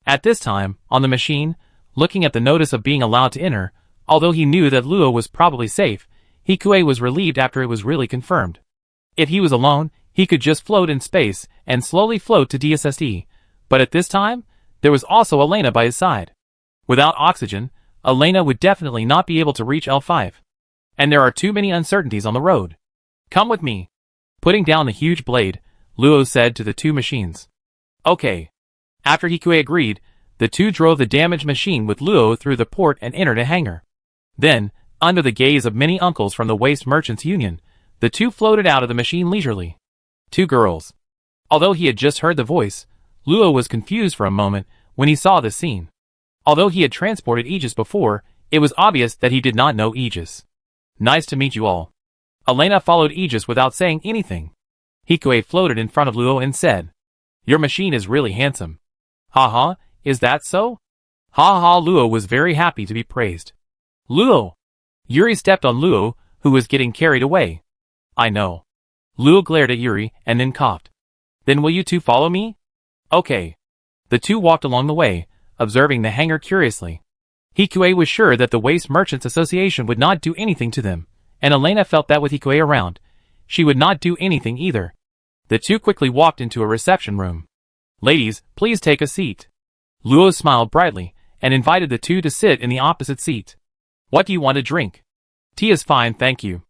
At this time, on the machine, looking at the notice of being allowed to enter, although he knew that Luo was probably safe, Hikue was relieved after it was really confirmed. If he was alone, he could just float in space and slowly float to DSSD, but at this time, there was also Elena by his side. Without oxygen, Elena would definitely not be able to reach L5. And there are too many uncertainties on the road. Come with me. Putting down the huge blade, Luo said to the two machines. Okay. After Hikue agreed, the two drove the damaged machine with Luo through the port and entered a hangar. Then, under the gaze of many uncles from the Waste Merchants Union, the two floated out of the machine leisurely. Two girls. Although he had just heard the voice, Luo was confused for a moment when he saw the scene. Although he had transported Aegis before, it was obvious that he did not know Aegis. Nice to meet you all. Elena followed Aegis without saying anything. Hikue floated in front of Luo and said, Your machine is really handsome. Haha, is that so? Ha, Luo was very happy to be praised. Luo! Yuri stepped on Luo, who was getting carried away. I know. Luo glared at Yuri and then coughed. Then will you two follow me? Okay. The two walked along the way, observing the hangar curiously. Hikue was sure that the Waste Merchants Association would not do anything to them, and Elena felt that with Hikue around, she would not do anything either. The two quickly walked into a reception room. Ladies, please take a seat. Luo smiled brightly and invited the two to sit in the opposite seat. What do you want to drink? Tea is fine, thank you.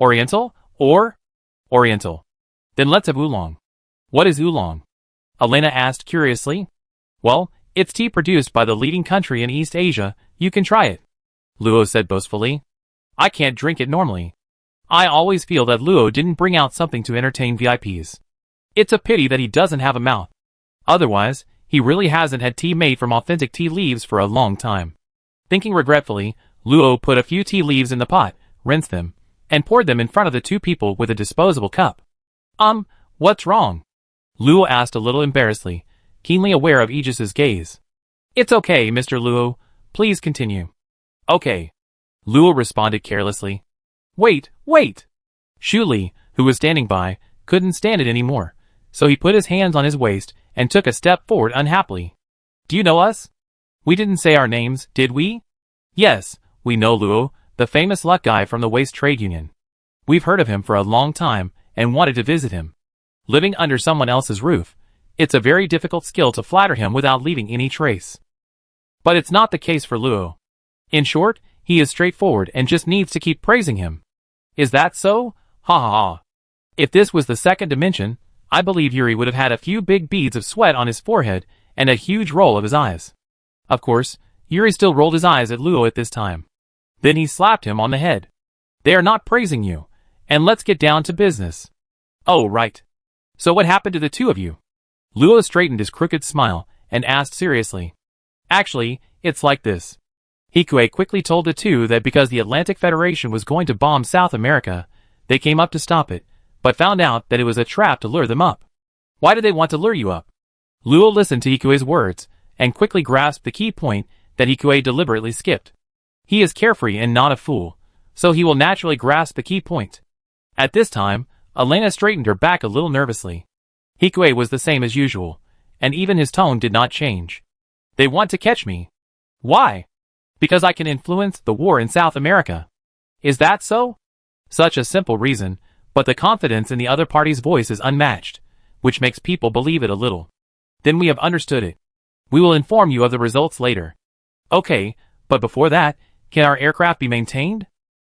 Oriental, or? Oriental. Then let's have oolong. What is oolong? Elena asked curiously. Well, it's tea produced by the leading country in East Asia, you can try it. Luo said boastfully. I can't drink it normally. I always feel that Luo didn't bring out something to entertain VIPs. It's a pity that he doesn't have a mouth. Otherwise, he really hasn't had tea made from authentic tea leaves for a long time. Thinking regretfully, Luo put a few tea leaves in the pot, rinsed them, and poured them in front of the two people with a disposable cup. What's wrong? Luo asked a little embarrassedly, keenly aware of Aegis's gaze. It's okay, Mr. Luo. Please continue. Okay. Luo responded carelessly. Wait! Shu Li, who was standing by, couldn't stand it anymore, so he put his hands on his waist and took a step forward unhappily. Do you know us? We didn't say our names, did we? Yes, we know Luo, the famous luck guy from the Waste Trade Union. We've heard of him for a long time and wanted to visit him. Living under someone else's roof, it's a very difficult skill to flatter him without leaving any trace. But it's not the case for Luo. In short, he is straightforward and just needs to keep praising him. Is that so? Ha ha ha. If this was the second dimension, I believe Yuri would have had a few big beads of sweat on his forehead and a huge roll of his eyes. Of course, Yuri still rolled his eyes at Luo at this time. Then he slapped him on the head. They are not praising you, and let's get down to business. Oh right. So what happened to the two of you? Luo straightened his crooked smile and asked seriously. Actually, it's like this. Hikue quickly told the two that because the Atlantic Federation was going to bomb South America, they came up to stop it, but found out that it was a trap to lure them up. Why did they want to lure you up? Luo listened to Hikue's words and quickly grasped the key point that Hikue deliberately skipped. He is carefree and not a fool, so he will naturally grasp the key point. At this time, Elena straightened her back a little nervously. Hikue was the same as usual, and even his tone did not change. They want to catch me. Why? Because I can influence the war in South America. Is that so? Such a simple reason, but the confidence in the other party's voice is unmatched, which makes people believe it a little. Then we have understood it. We will inform you of the results later. Okay, but before that, can our aircraft be maintained?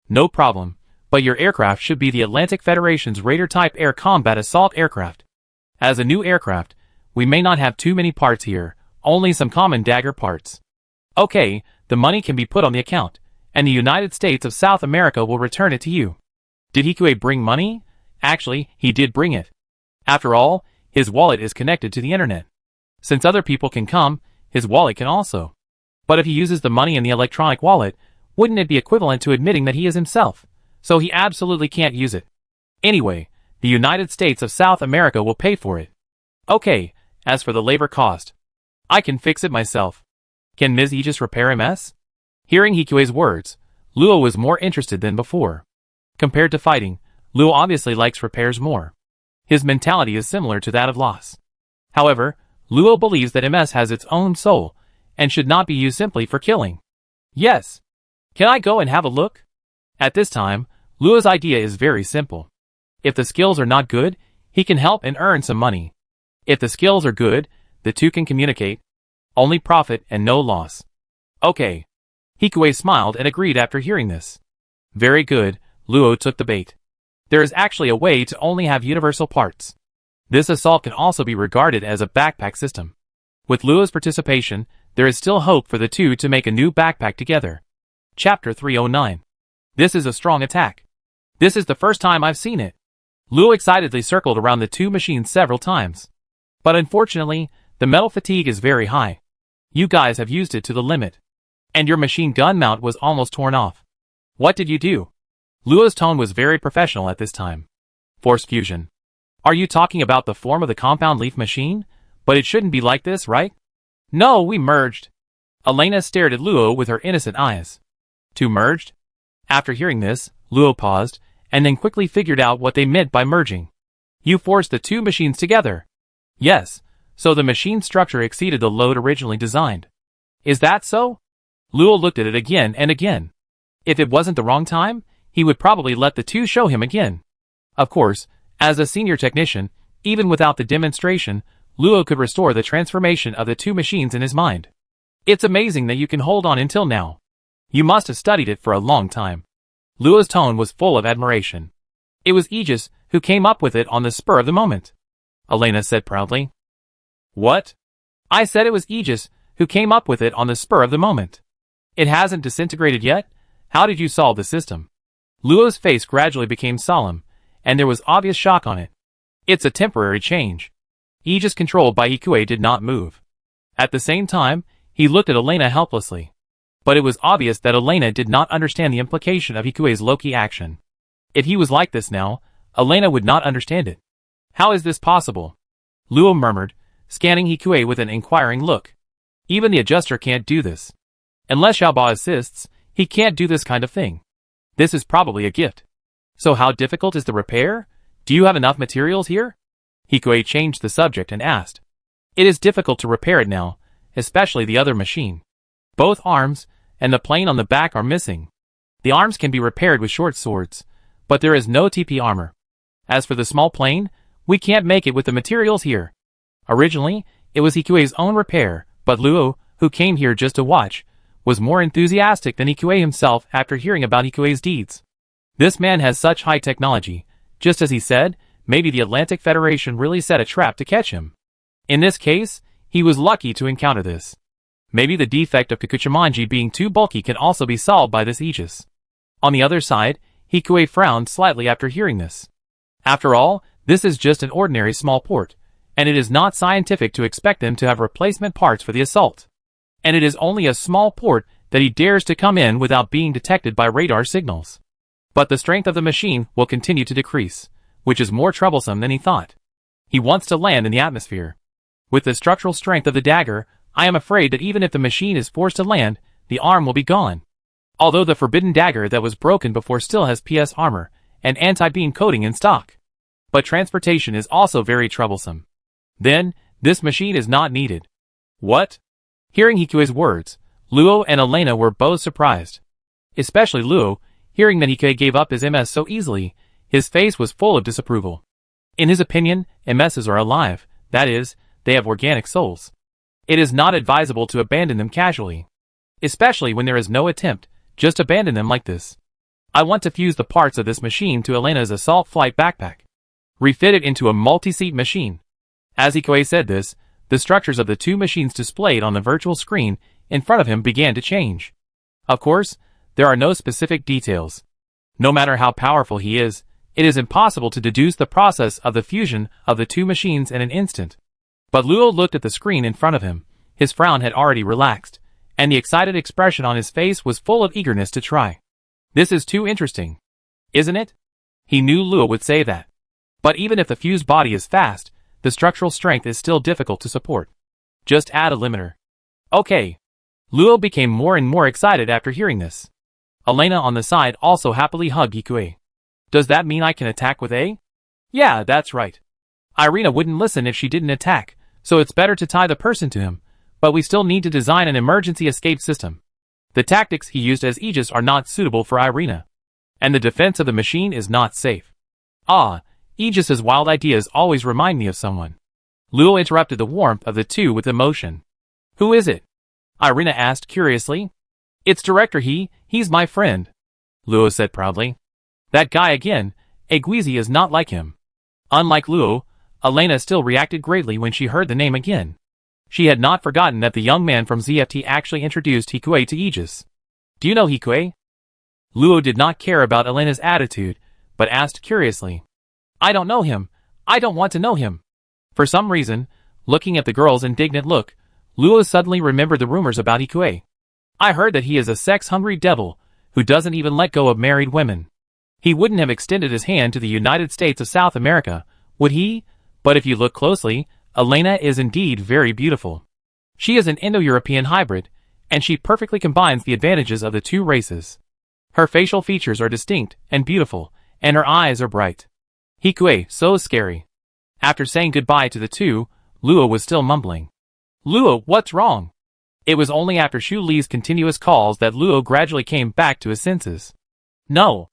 No problem, but your aircraft should be the Atlantic Federation's Raider-type air combat assault aircraft. As a new aircraft, we may not have too many parts here, only some common dagger parts. Okay, the money can be put on the account, and the United States of South America will return it to you. Did Hikue bring money? Actually, he did bring it. After all, his wallet is connected to the internet. Since other people can come, his wallet can also. But if he uses the money in the electronic wallet, wouldn't it be equivalent to admitting that he is himself? So he absolutely can't use it. Anyway, the United States of South America will pay for it. Okay, as for the labor cost, I can fix it myself. Can Ms. Aegis repair MS? Hearing Hikue's words, Luo was more interested than before. Compared to fighting, Luo obviously likes repairs more. His mentality is similar to that of loss. However, Luo believes that MS has its own soul, and should not be used simply for killing. Yes. Can I go and have a look? At this time, Luo's idea is very simple. If the skills are not good, he can help and earn some money. If the skills are good, the two can communicate. Only profit and no loss. Okay. Hikue smiled and agreed after hearing this. Very good, Luo took the bait. There is actually a way to only have universal parts. This assault can also be regarded as a backpack system. With Luo's participation, there is still hope for the two to make a new backpack together. Chapter 309. This is a strong attack. This is the first time I've seen it. Luo excitedly circled around the two machines several times. But unfortunately, the metal fatigue is very high. You guys have used it to the limit. And your machine gun mount was almost torn off. What did you do? Luo's tone was very professional at this time. Force fusion. Are you talking about the form of the compound leaf machine? But it shouldn't be like this, right? No, we merged. Elena stared at Luo with her innocent eyes. Two merged? After hearing this, Luo paused, and then quickly figured out what they meant by merging. You forced the two machines together. Yes, so the machine structure exceeded the load originally designed. Is that so? Luo looked at it again and again. If it wasn't the wrong time, he would probably let the two show him again. Of course, as a senior technician, even without the demonstration, Luo could restore the transformation of the two machines in his mind. It's amazing that you can hold on until now. You must have studied it for a long time. Luo's tone was full of admiration. It was Aegis who came up with it on the spur of the moment. Elena said proudly. What? I said it was Aegis who came up with it on the spur of the moment. It hasn't disintegrated yet? How did you solve the system? Luo's face gradually became solemn, and there was obvious shock on it. It's a temporary change. Aegis controlled by Hikue did not move. At the same time, he looked at Elena helplessly. But it was obvious that Elena did not understand the implication of Hikue's Loki action. If he was like this now, Elena would not understand it. How is this possible? Luo murmured, scanning Hikue with an inquiring look. Even the adjuster can't do this. Unless Xiaoba assists, he can't do this kind of thing. This is probably a gift. So how difficult is the repair? Do you have enough materials here? Hikue changed the subject and asked. It is difficult to repair it now, especially the other machine. Both arms and the plane on the back are missing. The arms can be repaired with short swords, but there is no TP armor. As for the small plane, we can't make it with the materials here. Originally, it was Hikue's own repair, but Luo, who came here just to watch, was more enthusiastic than Ikue himself after hearing about Ikue's deeds. This man has such high technology. Just as he said, maybe the Atlantic Federation really set a trap to catch him. In this case, he was lucky to encounter this. Maybe the defect of Kikuchimanji being too bulky can also be solved by this Aegis. On the other side, Hikue frowned slightly after hearing this. After all, this is just an ordinary small port, and it is not scientific to expect them to have replacement parts for the assault. And it is only a small port that he dares to come in without being detected by radar signals. But the strength of the machine will continue to decrease, which is more troublesome than he thought. He wants to land in the atmosphere. With the structural strength of the dagger, I am afraid that even if the machine is forced to land, the arm will be gone. Although the forbidden dagger that was broken before still has PS armor and anti-beam coating in stock. But transportation is also very troublesome. Then, this machine is not needed. What? Hearing Hikue's words, Luo and Elena were both surprised. Especially Luo, hearing that Hikue gave up his MS so easily, his face was full of disapproval. In his opinion, MSs are alive, that is, they have organic souls. It is not advisable to abandon them casually. Especially when there is no attempt, just abandon them like this. I want to fuse the parts of this machine to Elena's assault flight backpack. Refit it into a multi-seat machine. As Hikue said this, the structures of the two machines displayed on the virtual screen in front of him began to change. Of course, there are no specific details. No matter how powerful he is, it is impossible to deduce the process of the fusion of the two machines in an instant. But Luo looked at the screen in front of him. His frown had already relaxed, and the excited expression on his face was full of eagerness to try. This is too interesting. Isn't it? He knew Luo would say that. But even if the fused body is fast, the structural strength is still difficult to support. Just add a limiter. Okay. Luo became more and more excited after hearing this. Elena on the side also happily hugged Hikue. Does that mean I can attack with A? Yeah, that's right. Irina wouldn't listen if she didn't attack, so it's better to tie the person to him, but we still need to design an emergency escape system. The tactics he used as Aegis are not suitable for Irina, and the defense of the machine is not safe. Ah, Aegis's wild ideas always remind me of someone. Luo interrupted the warmth of the two with emotion. Who is it? Irina asked curiously. It's Director he's my friend. Luo said proudly. That guy again, Aguizi is not like him. Unlike Luo, Elena still reacted greatly when she heard the name again. She had not forgotten that the young man from ZFT actually introduced Hikue to Aegis. Do you know Hikue? Luo did not care about Elena's attitude, but asked curiously. I don't know him. I don't want to know him. For some reason, looking at the girl's indignant look, Luo suddenly remembered the rumors about Hikue. I heard that he is a sex-hungry devil, who doesn't even let go of married women. He wouldn't have extended his hand to the United States of South America, would he? But if you look closely, Elena is indeed very beautiful. She is an Indo-European hybrid, and she perfectly combines the advantages of the two races. Her facial features are distinct and beautiful, and her eyes are bright. Hikue, so scary. After saying goodbye to the two, Luo was still mumbling. Luo, what's wrong? It was only after Shu Li's continuous calls that Luo gradually came back to his senses. No.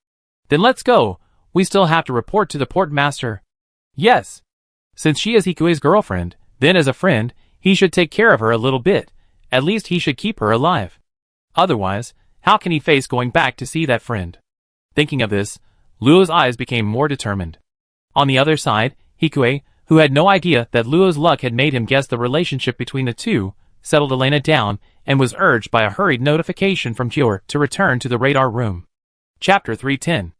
Then let's go. We still have to report to the port master. Yes. Since she is Hikue's girlfriend, then as a friend, he should take care of her a little bit. At least he should keep her alive. Otherwise, how can he face going back to see that friend? Thinking of this, Luo's eyes became more determined. On the other side, Hikue, who had no idea that Luo's luck had made him guess the relationship between the two, settled Elena down and was urged by a hurried notification from Kyor to return to the radar room. Chapter 310.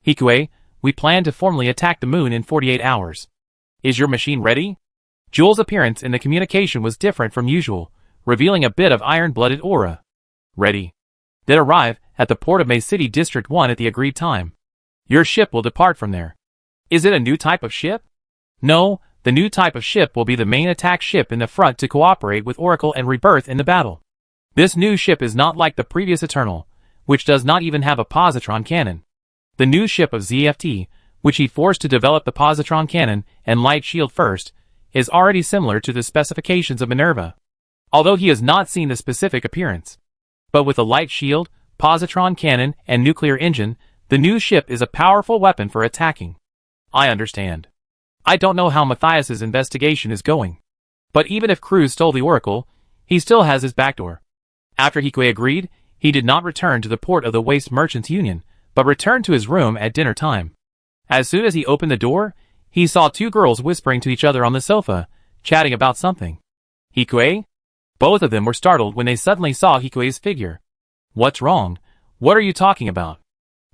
Hikue, we plan to formally attack the moon in 48 hours. Is your machine ready? Jules' appearance in the communication was different from usual, revealing a bit of iron-blooded aura. Ready. Then arrive at the port of May City District 1 at the agreed time. Your ship will depart from there. Is it a new type of ship? No, the new type of ship will be the main attack ship in the front to cooperate with Oracle and Rebirth in the battle. This new ship is not like the previous Eternal, which does not even have a positron cannon. The new ship of ZFT, which he forced to develop the positron cannon and light shield first, is already similar to the specifications of Minerva, although he has not seen the specific appearance. But with a light shield, positron cannon, and nuclear engine, the new ship is a powerful weapon for attacking. I understand. I don't know how Matthias's investigation is going. But even if Cruz stole the Oracle, He still has his backdoor. After Hikue agreed, he did not return to the port of the Waste Merchants Union, but returned to his room at dinner time. As soon as he opened the door, he saw two girls whispering to each other on the sofa, chatting about something. Hikue? Both of them were startled when they suddenly saw Hikue's figure. What's wrong? What are you talking about?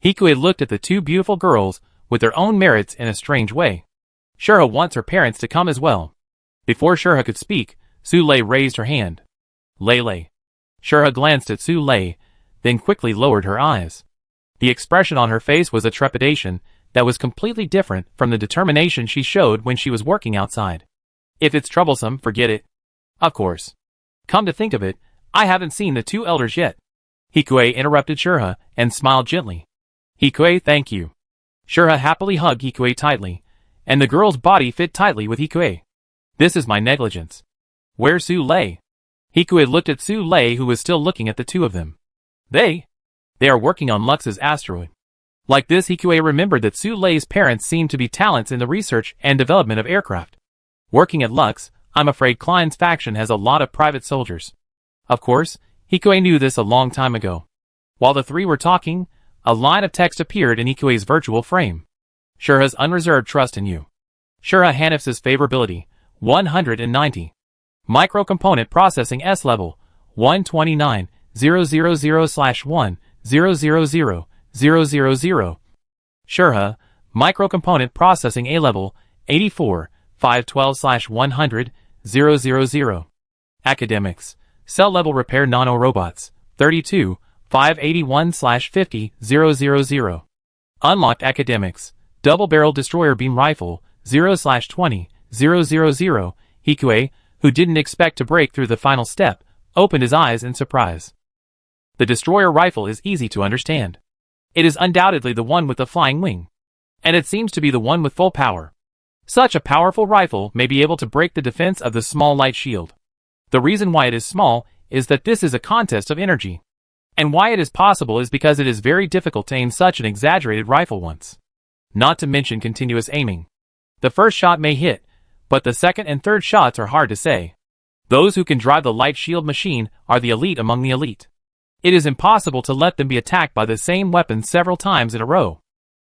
Hikue looked at the two beautiful girls with their own merits in a strange way. Shura wants her parents to come as well. Before Shura could speak, Su-lei raised her hand. Lei. Shura glanced at Su-lei, then quickly lowered her eyes. The expression on her face was a trepidation that was completely different from the determination she showed when she was working outside. If it's troublesome, forget it. Of course. Come to think of it, I haven't seen the two elders yet. Hikue interrupted Shura and smiled gently. Hikue, thank you. Shura happily hugged Hikue tightly, and the girl's body fit tightly with Hikue. This is my negligence. Where's Su-lei? Hikue looked at Su-lei, who was still looking at the two of them. They are working on Lux's asteroid. Like this, Hikue remembered that Su-lei's parents seemed to be talents in the research and development of aircraft. Working at Lux, I'm afraid Klein's faction has a lot of private soldiers. Of course, Hikue knew this a long time ago. While the three were talking, a line of text appeared in Hikue's virtual frame. Shura's unreserved trust in you. Shura Hanif's favorability, 190. Microcomponent processing S level, 129.000/1.000.000. Shura, microcomponent processing A level, 84, 512/100.000. Academics, cell level repair nanorobots, 32, 581/50.000. Unlocked academics, double-barrel destroyer beam rifle, 0/20.000. Hikue, who didn't expect to break through the final step, opened his eyes in surprise. The destroyer rifle is easy to understand. It is undoubtedly the one with the flying wing. And it seems to be the one with full power. Such a powerful rifle may be able to break the defense of the small light shield. The reason why it is small is that this is a contest of energy. And why it is possible is because it is very difficult to aim such an exaggerated rifle once. Not to mention continuous aiming. The first shot may hit, but the second and third shots are hard to say. Those who can drive the light shield machine are the elite among the elite. It is impossible to let them be attacked by the same weapon several times in a row.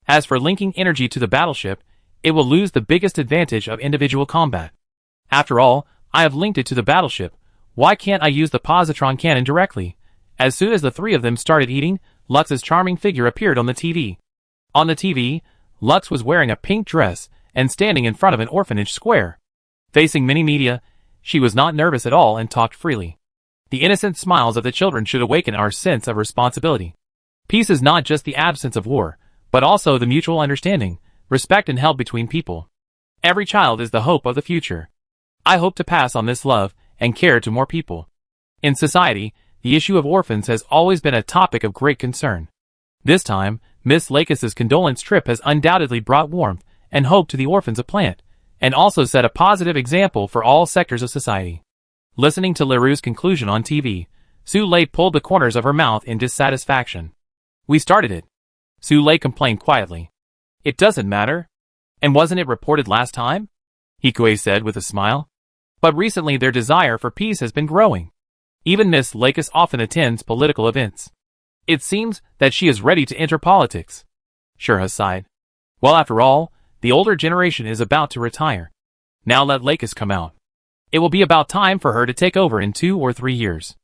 As for linking energy to the battleship, it will lose the biggest advantage of individual combat. After all, I have linked it to the battleship. Why can't I use the positron cannon directly? As soon as the three of them started eating, Lux's charming figure appeared on the TV. On the TV, Lux was wearing a pink dress and standing in front of an orphanage square. Facing many media, she was not nervous at all and talked freely. The innocent smiles of the children should awaken our sense of responsibility. Peace is not just the absence of war, but also the mutual understanding, respect and help between people. Every child is the hope of the future. I hope to pass on this love and care to more people. In society, the issue of orphans has always been a topic of great concern. This time, Miss Lakis's condolence trip has undoubtedly brought warmth and hope to the orphans of Plant, and also set a positive example for all sectors of society. Listening to Leroux's conclusion on TV, Su-lei pulled the corners of her mouth in dissatisfaction. We started it. Su-lei complained quietly. It doesn't matter. And wasn't it reported last time? Hikue said with a smile. But recently their desire for peace has been growing. Even Miss Lakis often attends political events. It seems that she is ready to enter politics. Shura sighed. Well, after all, the older generation is about to retire. Now let Lakis come out. It will be about time for her to take over in 2 or 3 years.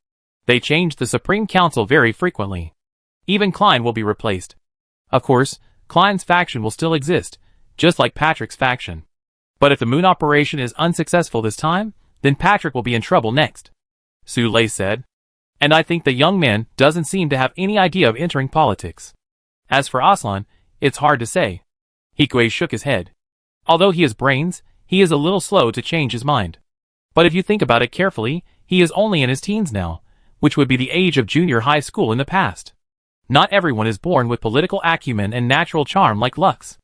They change the Supreme Council very frequently. Even Klein will be replaced. Of course, Klein's faction will still exist, just like Patrick's faction. But if the moon operation is unsuccessful this time, then Patrick will be in trouble next. Su-lei said. And I think the young man doesn't seem to have any idea of entering politics. As for Aslan, it's hard to say. Hikue shook his head. Although he has brains, he is a little slow to change his mind. But if you think about it carefully, he is only in his teens now, which would be the age of junior high school in the past. Not everyone is born with political acumen and natural charm like Lux.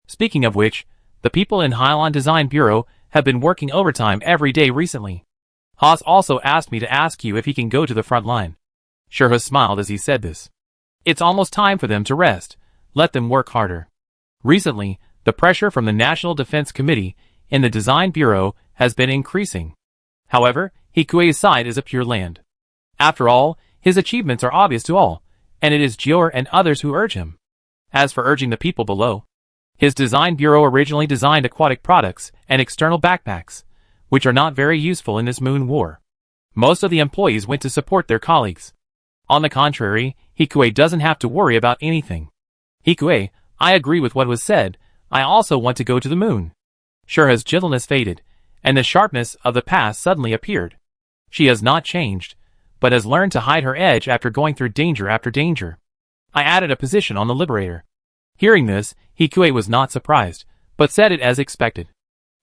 Speaking of which, the people in Hylon Design Bureau have been working overtime every day recently. Haas also asked me to ask you if he can go to the front line. Shura smiled as he said this. It's almost time for them to rest. Let them work harder. Recently, the pressure from the National Defense Committee in the Design Bureau has been increasing. However, Hikuei's side is a pure land. After all, his achievements are obvious to all, and it is Jior and others who urge him. As for urging the people below, his design bureau originally designed aquatic products and external backpacks, which are not very useful in this moon war. Most of the employees went to support their colleagues. On the contrary, Hikuei doesn't have to worry about anything. Hikuei, I agree with what was said. I also want to go to the moon. Shura's gentleness faded, and the sharpness of the past suddenly appeared. She has not changed, but has learned to hide her edge after going through danger after danger. I added a position on the Liberator. Hearing this, Hikuei was not surprised, but said it as expected.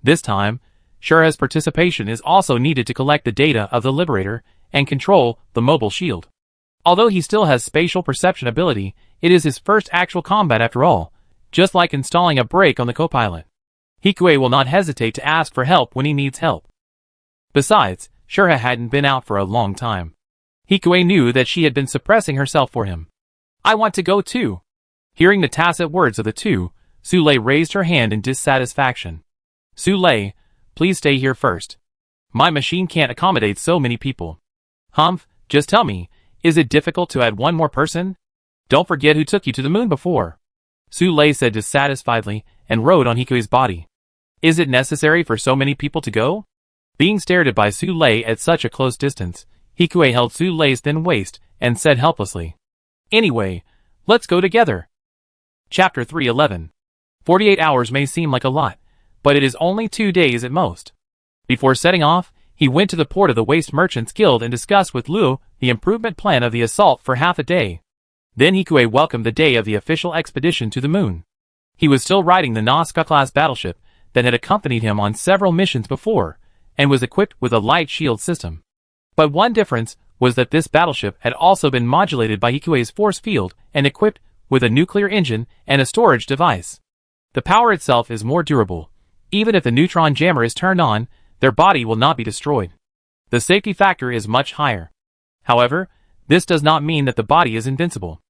This time, Shura's participation is also needed to collect the data of the Liberator and control the mobile shield. Although he still has spatial perception ability, it is his first actual combat after all, just like installing a brake on the co-pilot. Hikuei will not hesitate to ask for help when he needs help. Besides, Shura hadn't been out for a long time. Hikuei knew that she had been suppressing herself for him. I want to go too. Hearing the tacit words of the two, Su-lei raised her hand in dissatisfaction. Su-lei, please stay here first. My machine can't accommodate so many people. Humph, just tell me, is it difficult to add one more person? Don't forget who took you to the moon before. Su-lei said dissatisfiedly and rode on Hikuei's body. Is it necessary for so many people to go? Being stared at by Su-lei at such a close distance, Hikuei held Su-lei's thin waist and said helplessly, Anyway, let's go together. Chapter 311. 48 hours may seem like a lot, but it is only 2 days at most. Before setting off, he went to the port of the Waste Merchants Guild and discussed with Luo the improvement plan of the assault for half a day. Then Hikuei welcomed the day of the official expedition to the moon. He was still riding the Nazca-class battleship that had accompanied him on several missions before, and was equipped with a light shield system. But one difference was that this battleship had also been modulated by Hikuei's force field and equipped with a nuclear engine and a storage device. The power itself is more durable. Even if the neutron jammer is turned on, their body will not be destroyed. The safety factor is much higher. However, this does not mean that the body is invincible.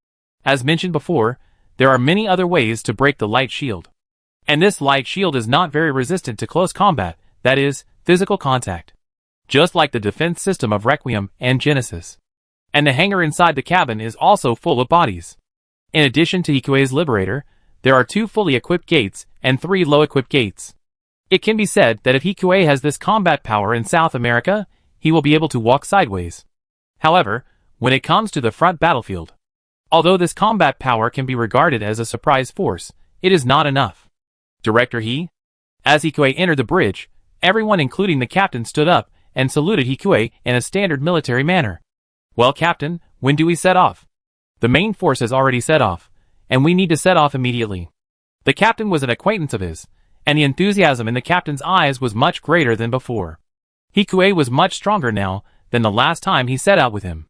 As mentioned before, there are many other ways to break the light shield. And this light shield is not very resistant to close combat, that is, physical contact. Just like the defense system of Requiem and Genesis. And the hangar inside the cabin is also full of bodies. In addition to Hikuei's Liberator, there are 2 fully equipped gates and 3 low-equipped gates. It can be said that if Hikuei has this combat power in South America, he will be able to walk sideways. However, when it comes to the front battlefield, although this combat power can be regarded as a surprise force, it is not enough. Director He? As Hikuei entered the bridge, everyone including the captain stood up and saluted Hikuei in a standard military manner. Well, Captain, when do we set off? The main force has already set off, and we need to set off immediately. The captain was an acquaintance of his, and the enthusiasm in the captain's eyes was much greater than before. Hikuei was much stronger now than the last time he set out with him.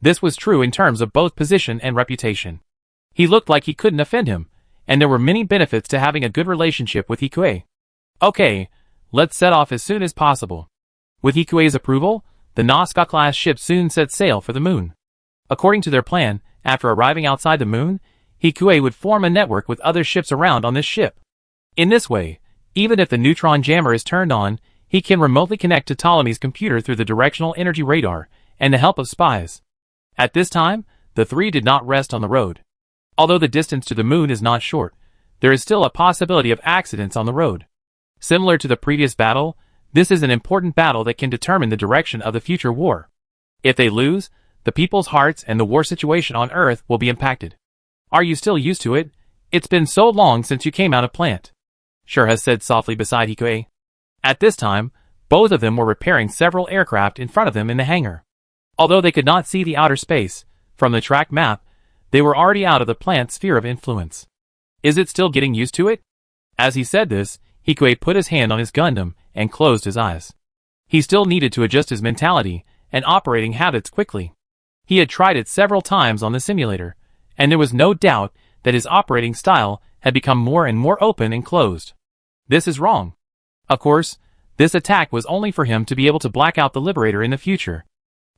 This was true in terms of both position and reputation. He looked like he couldn't offend him, and there were many benefits to having a good relationship with Hikuei. Okay, let's set off as soon as possible. With Hikuei's approval, the Nazca-class ship soon set sail for the moon. According to their plan, after arriving outside the moon, Hikuei would form a network with other ships around on this ship. In this way, even if the neutron jammer is turned on, he can remotely connect to Ptolemy's computer through the directional energy radar and the help of spies. At this time, the 3 did not rest on the road. Although the distance to the moon is not short, there is still a possibility of accidents on the road. Similar to the previous battle, this is an important battle that can determine the direction of the future war. If they lose, the people's hearts and the war situation on Earth will be impacted. Are you still used to it? It's been so long since you came out of plant. Shura said softly beside Hikuei. At this time, both of them were repairing several aircraft in front of them in the hangar. Although they could not see the outer space, from the track map, they were already out of the plant's sphere of influence. Is it still getting used to it? As he said this, Hikuei put his hand on his Gundam and closed his eyes. He still needed to adjust his mentality and operating habits quickly. He had tried it several times on the simulator, and there was no doubt that his operating style had become more and more open and closed. This is wrong. Of course, this attack was only for him to be able to black out the Liberator in the future.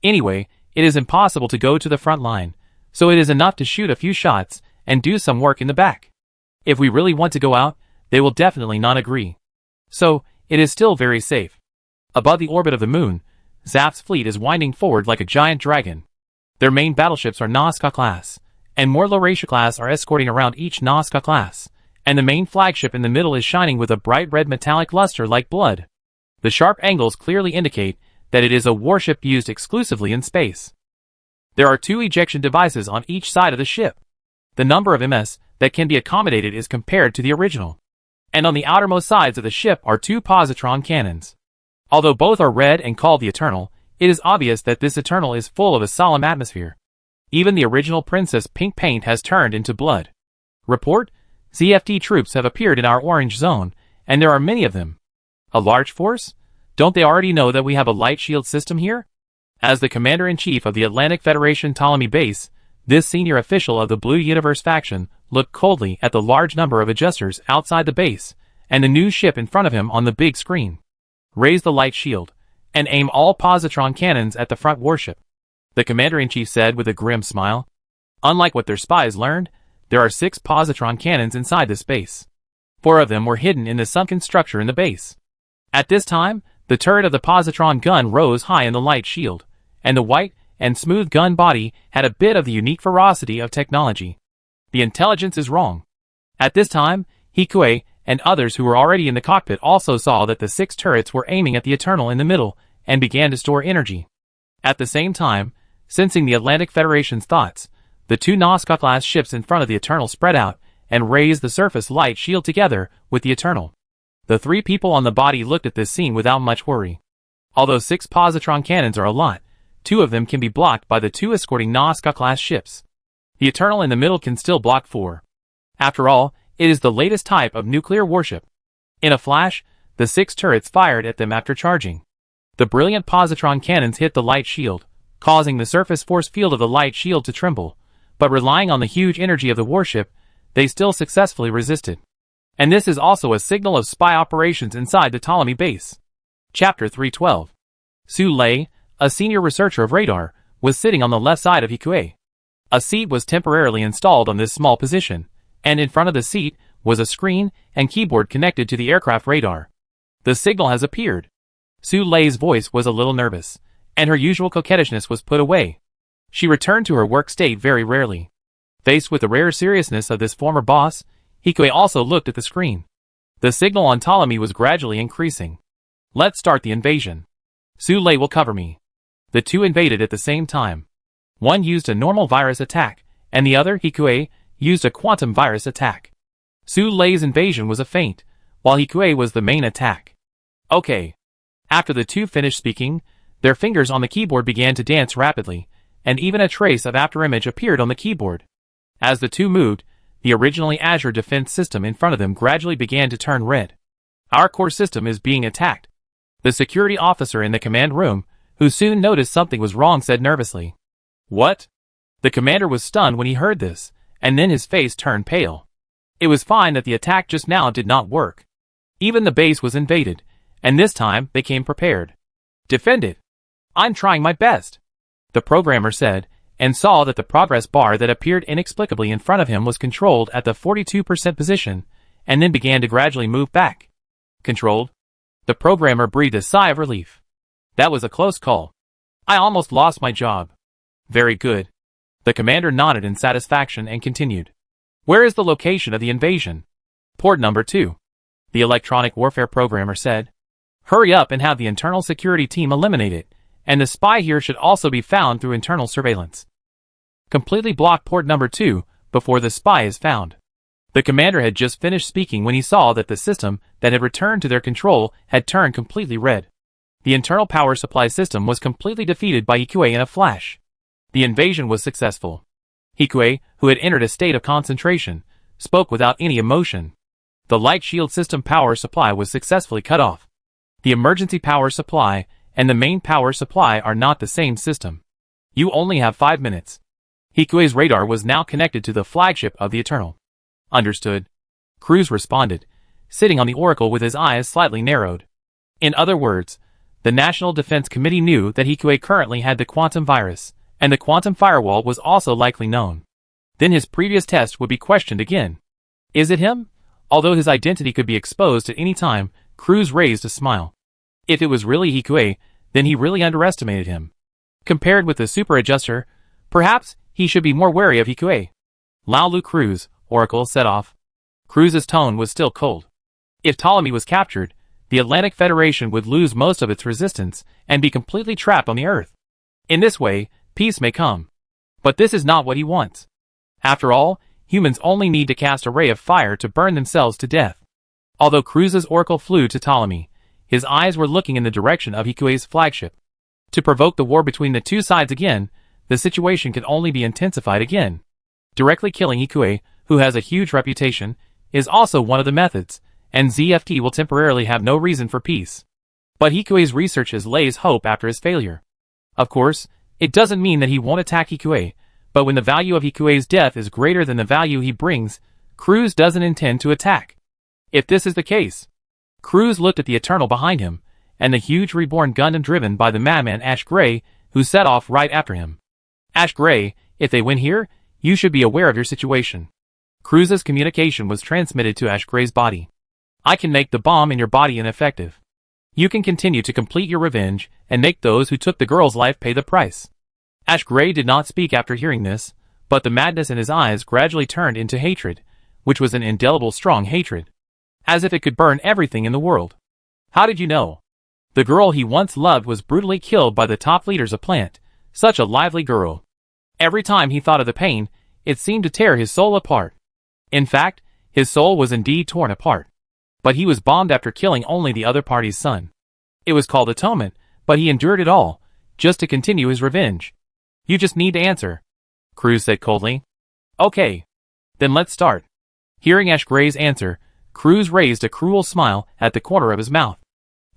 Anyway, it is impossible to go to the front line, so it is enough to shoot a few shots and do some work in the back. If we really want to go out, they will definitely not agree. So, it is still very safe. Above the orbit of the moon, Zaf's fleet is winding forward like a giant dragon. Their main battleships are Nazca class, and more Laurasia class are escorting around each Nazca class, and the main flagship in the middle is shining with a bright red metallic luster like blood. The sharp angles clearly indicate that it is a warship used exclusively in space. There are 2 ejection devices on each side of the ship. The number of MS that can be accommodated is compared to the original. And on the outermost sides of the ship are 2 positron cannons. Although both are red and called the Eternal, it is obvious that this Eternal is full of a solemn atmosphere. Even the original Princess pink paint has turned into blood. Report: ZFT troops have appeared in our orange zone, and there are many of them. A large force? Don't they already know that we have a light shield system here? As the Commander-in-Chief of the Atlantic Federation Ptolemy base, this senior official of the Blue Universe faction looked coldly at the large number of adjusters outside the base, and the new ship in front of him on the big screen. Raise the light shield, and aim all positron cannons at the front warship, the Commander-in-Chief said with a grim smile. Unlike what their spies learned, there are 6 positron cannons inside this base. 4 of them were hidden in the sunken structure in the base. At this time, the turret of the positron gun rose high in the light shield, and the white and smooth gun body had a bit of the unique ferocity of technology. The intelligence is wrong. At this time, Hikue and others who were already in the cockpit also saw that the 6 turrets were aiming at the Eternal in the middle and began to store energy. At the same time, sensing the Atlantic Federation's thoughts, the 2 Nazca-class ships in front of the Eternal spread out and raised the surface light shield together with the Eternal. The 3 people on the body looked at this scene without much worry. Although 6 positron cannons are a lot, 2 of them can be blocked by the 2 escorting Nazca-class ships. The Eternal in the middle can still block 4. After all, it is the latest type of nuclear warship. In a flash, the 6 turrets fired at them after charging. The brilliant positron cannons hit the light shield, causing the surface force field of the light shield to tremble, but relying on the huge energy of the warship, they still successfully resisted. And this is also a signal of spy operations inside the Ptolemy base. Chapter 312. Su Lei, a senior researcher of radar, was sitting on the left side of Hikue. A seat was temporarily installed on this small position, and in front of the seat was a screen and keyboard connected to the aircraft radar. The signal has appeared. Su Lei's voice was a little nervous, and her usual coquettishness was put away. She returned to her work state very rarely. Faced with the rare seriousness of this former boss, Hikue also looked at the screen. The signal on Ptolemy was gradually increasing. Let's start the invasion. Su Lei will cover me. The 2 invaded at the same time. One used a normal virus attack, and the other, Hikue, used a quantum virus attack. Su Lei's invasion was a feint, while Hikue was the main attack. Okay. After the 2 finished speaking, their fingers on the keyboard began to dance rapidly, and even a trace of afterimage appeared on the keyboard. As the 2 moved, the originally Azure defense system in front of them gradually began to turn red. Our core system is being attacked. The security officer in the command room, who soon noticed something was wrong, said nervously. What? The commander was stunned when he heard this, and then his face turned pale. It was fine that the attack just now did not work. Even the base was invaded, and this time they came prepared. Defend it. I'm trying my best, the programmer said, and saw that the progress bar that appeared inexplicably in front of him was controlled at the 42% position, and then began to gradually move back. Controlled? The programmer breathed a sigh of relief. That was a close call. I almost lost my job. Very good. The commander nodded in satisfaction and continued. Where is the location of the invasion? Port number 2. The electronic warfare programmer said. Hurry up and have the internal security team eliminate it, and the spy here should also be found through internal surveillance. Completely block port number 2 before the spy is found. The commander had just finished speaking when he saw that the system that had returned to their control had turned completely red. The internal power supply system was completely defeated by Hikue in a flash. The invasion was successful. Hikue, who had entered a state of concentration, spoke without any emotion. The light shield system power supply was successfully cut off. The emergency power supply and the main power supply are not the same system. You only have 5 minutes. Hikue's radar was now connected to the flagship of the Eternal. Understood. Cruz responded, sitting on the Oracle with his eyes slightly narrowed. In other words, the National Defense Committee knew that Hikue currently had the quantum virus, and the quantum firewall was also likely known. Then his previous test would be questioned again. Is it him? Although his identity could be exposed at any time, Cruz raised a smile. If it was really Hikue, Then he really underestimated him. Compared with the super adjuster, perhaps he should be more wary of Hikue. Lao Lu Cruz, Oracle set off. Cruz's tone was still cold. If Ptolemy was captured, the Atlantic Federation would lose most of its resistance and be completely trapped on the Earth. In this way, peace may come. But this is not what he wants. After all, humans only need to cast a ray of fire to burn themselves to death. Although Cruz's Oracle flew to Ptolemy, his eyes were looking in the direction of Hikue's flagship. To provoke the war between the two sides again, the situation can only be intensified again. Directly killing Hikue, who has a huge reputation, is also one of the methods, and ZFT will temporarily have no reason for peace. But Hikue's researches lays hope after his failure. Of course, it doesn't mean that he won't attack Hikue, but when the value of Hikue's death is greater than the value he brings, Cruz doesn't intend to attack. If this is the case, Cruz looked at the Eternal behind him, and the huge reborn Gundam driven by the madman Ash Gray, who set off right after him. Ash Gray, if they win here, you should be aware of your situation. Cruz's communication was transmitted to Ash Gray's body. I can make the bomb in your body ineffective. You can continue to complete your revenge and make those who took the girl's life pay the price. Ash Gray did not speak after hearing this, but the madness in his eyes gradually turned into hatred, which was an indelible strong hatred. As if it could burn everything in the world. How did you know? The girl he once loved was brutally killed by the top leaders of Plant, such a lively girl. Every time he thought of the pain, it seemed to tear his soul apart. In fact, his soul was indeed torn apart. But he was bombed after killing only the other party's son. It was called atonement, but he endured it all, just to continue his revenge. You just need to answer, Cruz said coldly. Okay. Then let's start. Hearing Ash Gray's answer, Cruz raised a cruel smile at the corner of his mouth.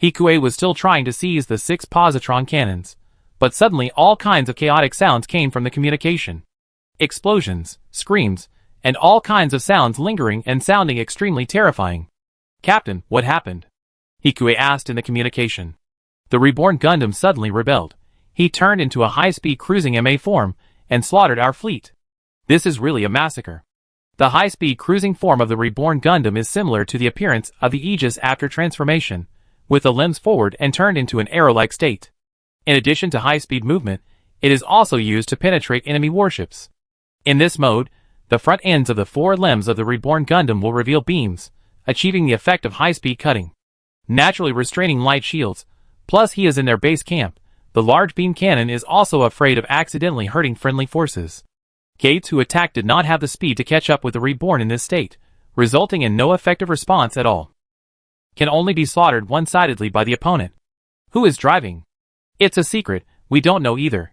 Hikue was still trying to seize the 6 positron cannons, but suddenly all kinds of chaotic sounds came from the communication. Explosions, screams, and all kinds of sounds lingering and sounding extremely terrifying. Captain, what happened? Hikue asked in the communication. The reborn Gundam suddenly rebelled. He turned into a high-speed cruising MA form and slaughtered our fleet. This is really a massacre. The high-speed cruising form of the reborn Gundam is similar to the appearance of the Aegis after transformation, with the limbs forward and turned into an arrow-like state. In addition to high-speed movement, it is also used to penetrate enemy warships. In this mode, the front ends of the 4 limbs of the reborn Gundam will reveal beams, achieving the effect of high-speed cutting, naturally restraining light shields. Plus he is in their base camp. The large beam cannon is also afraid of accidentally hurting friendly forces. Gates who attacked did not have the speed to catch up with the reborn in this state, resulting in no effective response at all. Can only be slaughtered one-sidedly by the opponent. Who is driving? It's a secret, we don't know either.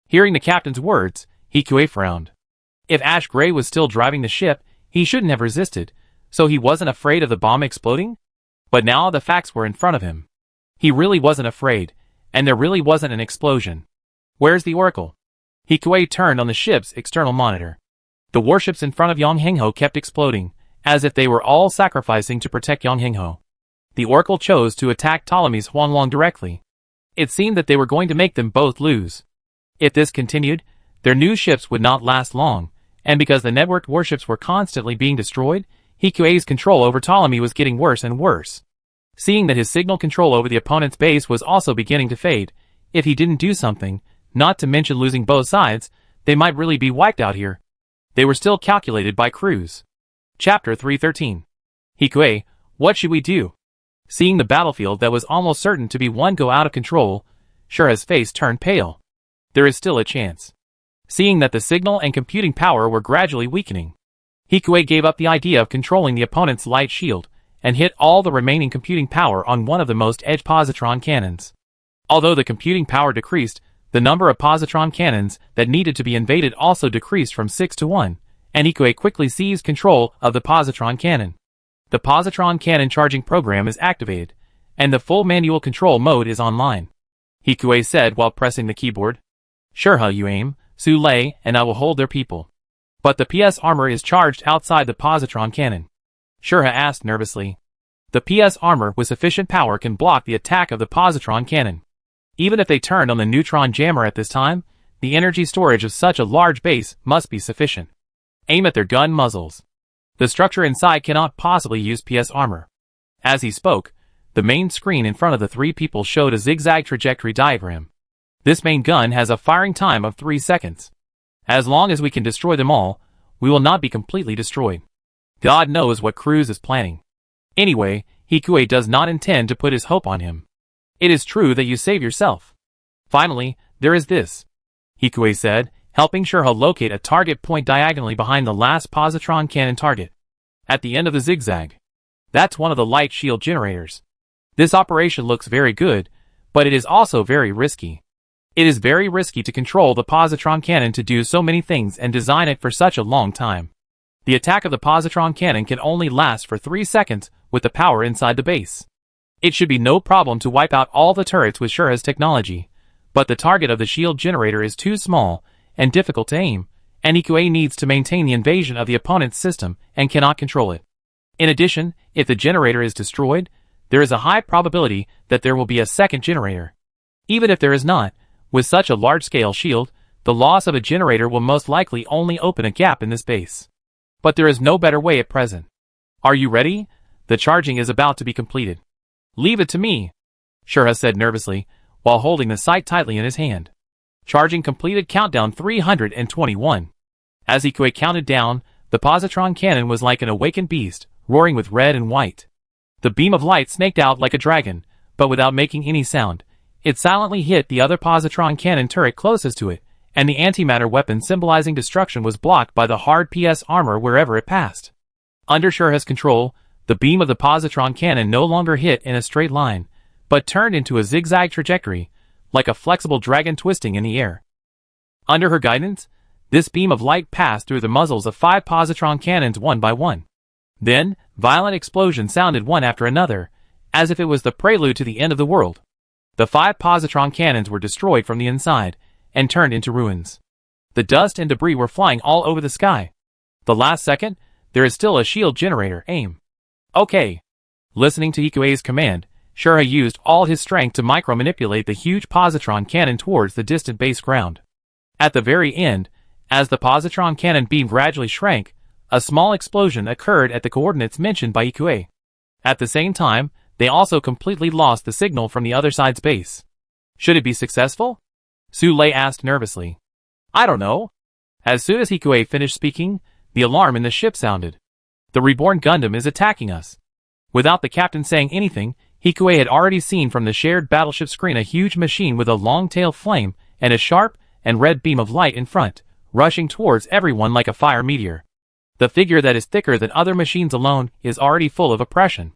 Hearing the captain's words, Hikue frowned. If Ash Gray was still driving the ship, he shouldn't have resisted, so he wasn't afraid of the bomb exploding? But now the facts were in front of him. He really wasn't afraid, and there really wasn't an explosion. Where's the Oracle? Hikue turned on the ship's external monitor. The warships in front of Yonghengho kept exploding, as if they were all sacrificing to protect Yonghengho. The Oracle chose to attack Ptolemy's Huanglong directly. It seemed that they were going to make them both lose. If this continued, their new ships would not last long, and because the networked warships were constantly being destroyed, Hikue's control over Ptolemy was getting worse and worse. Seeing that his signal control over the opponent's base was also beginning to fade, if he didn't do something, not to mention losing both sides, they might really be wiped out here. They were still calculated by Cruz. Chapter 313. Hikue, what should we do? Seeing the battlefield that was almost certain to be won go out of control, Shura's face turned pale. There is still a chance. Seeing that the signal and computing power were gradually weakening, Hikue gave up the idea of controlling the opponent's light shield, and hit all the remaining computing power on one of the most edge positron cannons. Although the computing power decreased, the number of positron cannons that needed to be invaded also decreased from 6 to 1, and Hikue quickly seized control of the positron cannon. The positron cannon charging program is activated, and the full manual control mode is online. Hikue said while pressing the keyboard. Sure, you aim, Su Lei, and I will hold their people. But the PS armor is charged outside the positron cannon. Shurha asked nervously. The PS armor with sufficient power can block the attack of the positron cannon. Even if they turned on the neutron jammer at this time, the energy storage of such a large base must be sufficient. Aim at their gun muzzles. The structure inside cannot possibly use PS armor. As he spoke, The main screen in front of the three people showed a zigzag trajectory diagram. This main gun has a firing time of 3 seconds. As long as we can destroy them all, we will not be completely destroyed. God knows what Cruz is planning. Anyway, Hikue does not intend to put his hope on him. It is true that you save yourself. Finally, there is this, Hikue said, helping Shurha locate a target point diagonally behind the last positron cannon target. At the end of the zigzag. That's one of the light shield generators. This operation looks very good, but it is also very risky. It is very risky to control the positron cannon to do so many things and design it for such a long time. The attack of the positron cannon can only last for 3 seconds with the power inside the base. It should be no problem to wipe out all the turrets with Shurha's technology, but the target of the shield generator is too small and difficult to aim, and Hikue needs to maintain the invasion of the opponent's system and cannot control it. In addition, if the generator is destroyed, there is a high probability that there will be a second generator. Even if there is not, with such a large-scale shield, the loss of a generator will most likely only open a gap in this base. But there is no better way at present. Are you ready? The charging is about to be completed. Leave it to me, Shurha said nervously, while holding the sight tightly in his hand. Charging completed, countdown 321. As Hikue counted down, the positron cannon was like an awakened beast, roaring with red and white. The beam of light snaked out like a dragon, but without making any sound. It silently hit the other positron cannon turret closest to it, and the antimatter weapon symbolizing destruction was blocked by the hard PS armor wherever it passed. Under Shurha's control, the beam of the positron cannon no longer hit in a straight line, but turned into a zigzag trajectory, like a flexible dragon twisting in the air. Under her guidance, this beam of light passed through the muzzles of 5 positron cannons one by one. Then, violent explosions sounded one after another, as if it was the prelude to the end of the world. The 5 positron cannons were destroyed from the inside, and turned into ruins. The dust and debris were flying all over the sky. The last second, there is still a shield generator, aim. Okay. Listening to Hikue's command, Shurha used all his strength to micro-manipulate the huge positron cannon towards the distant base ground. At the very end, as the positron cannon beam gradually shrank, a small explosion occurred at the coordinates mentioned by Hikue. At the same time, they also completely lost the signal from the other side's base. Should it be successful? Su Lei asked nervously. I don't know. As soon as Hikue finished speaking, the alarm in the ship sounded. The reborn Gundam is attacking us. Without the captain saying anything, Hikue had already seen from the shared battleship screen a huge machine with a long tail flame and a sharp and red beam of light in front, rushing towards everyone like a fire meteor. The figure that is thicker than other machines alone is already full of oppression.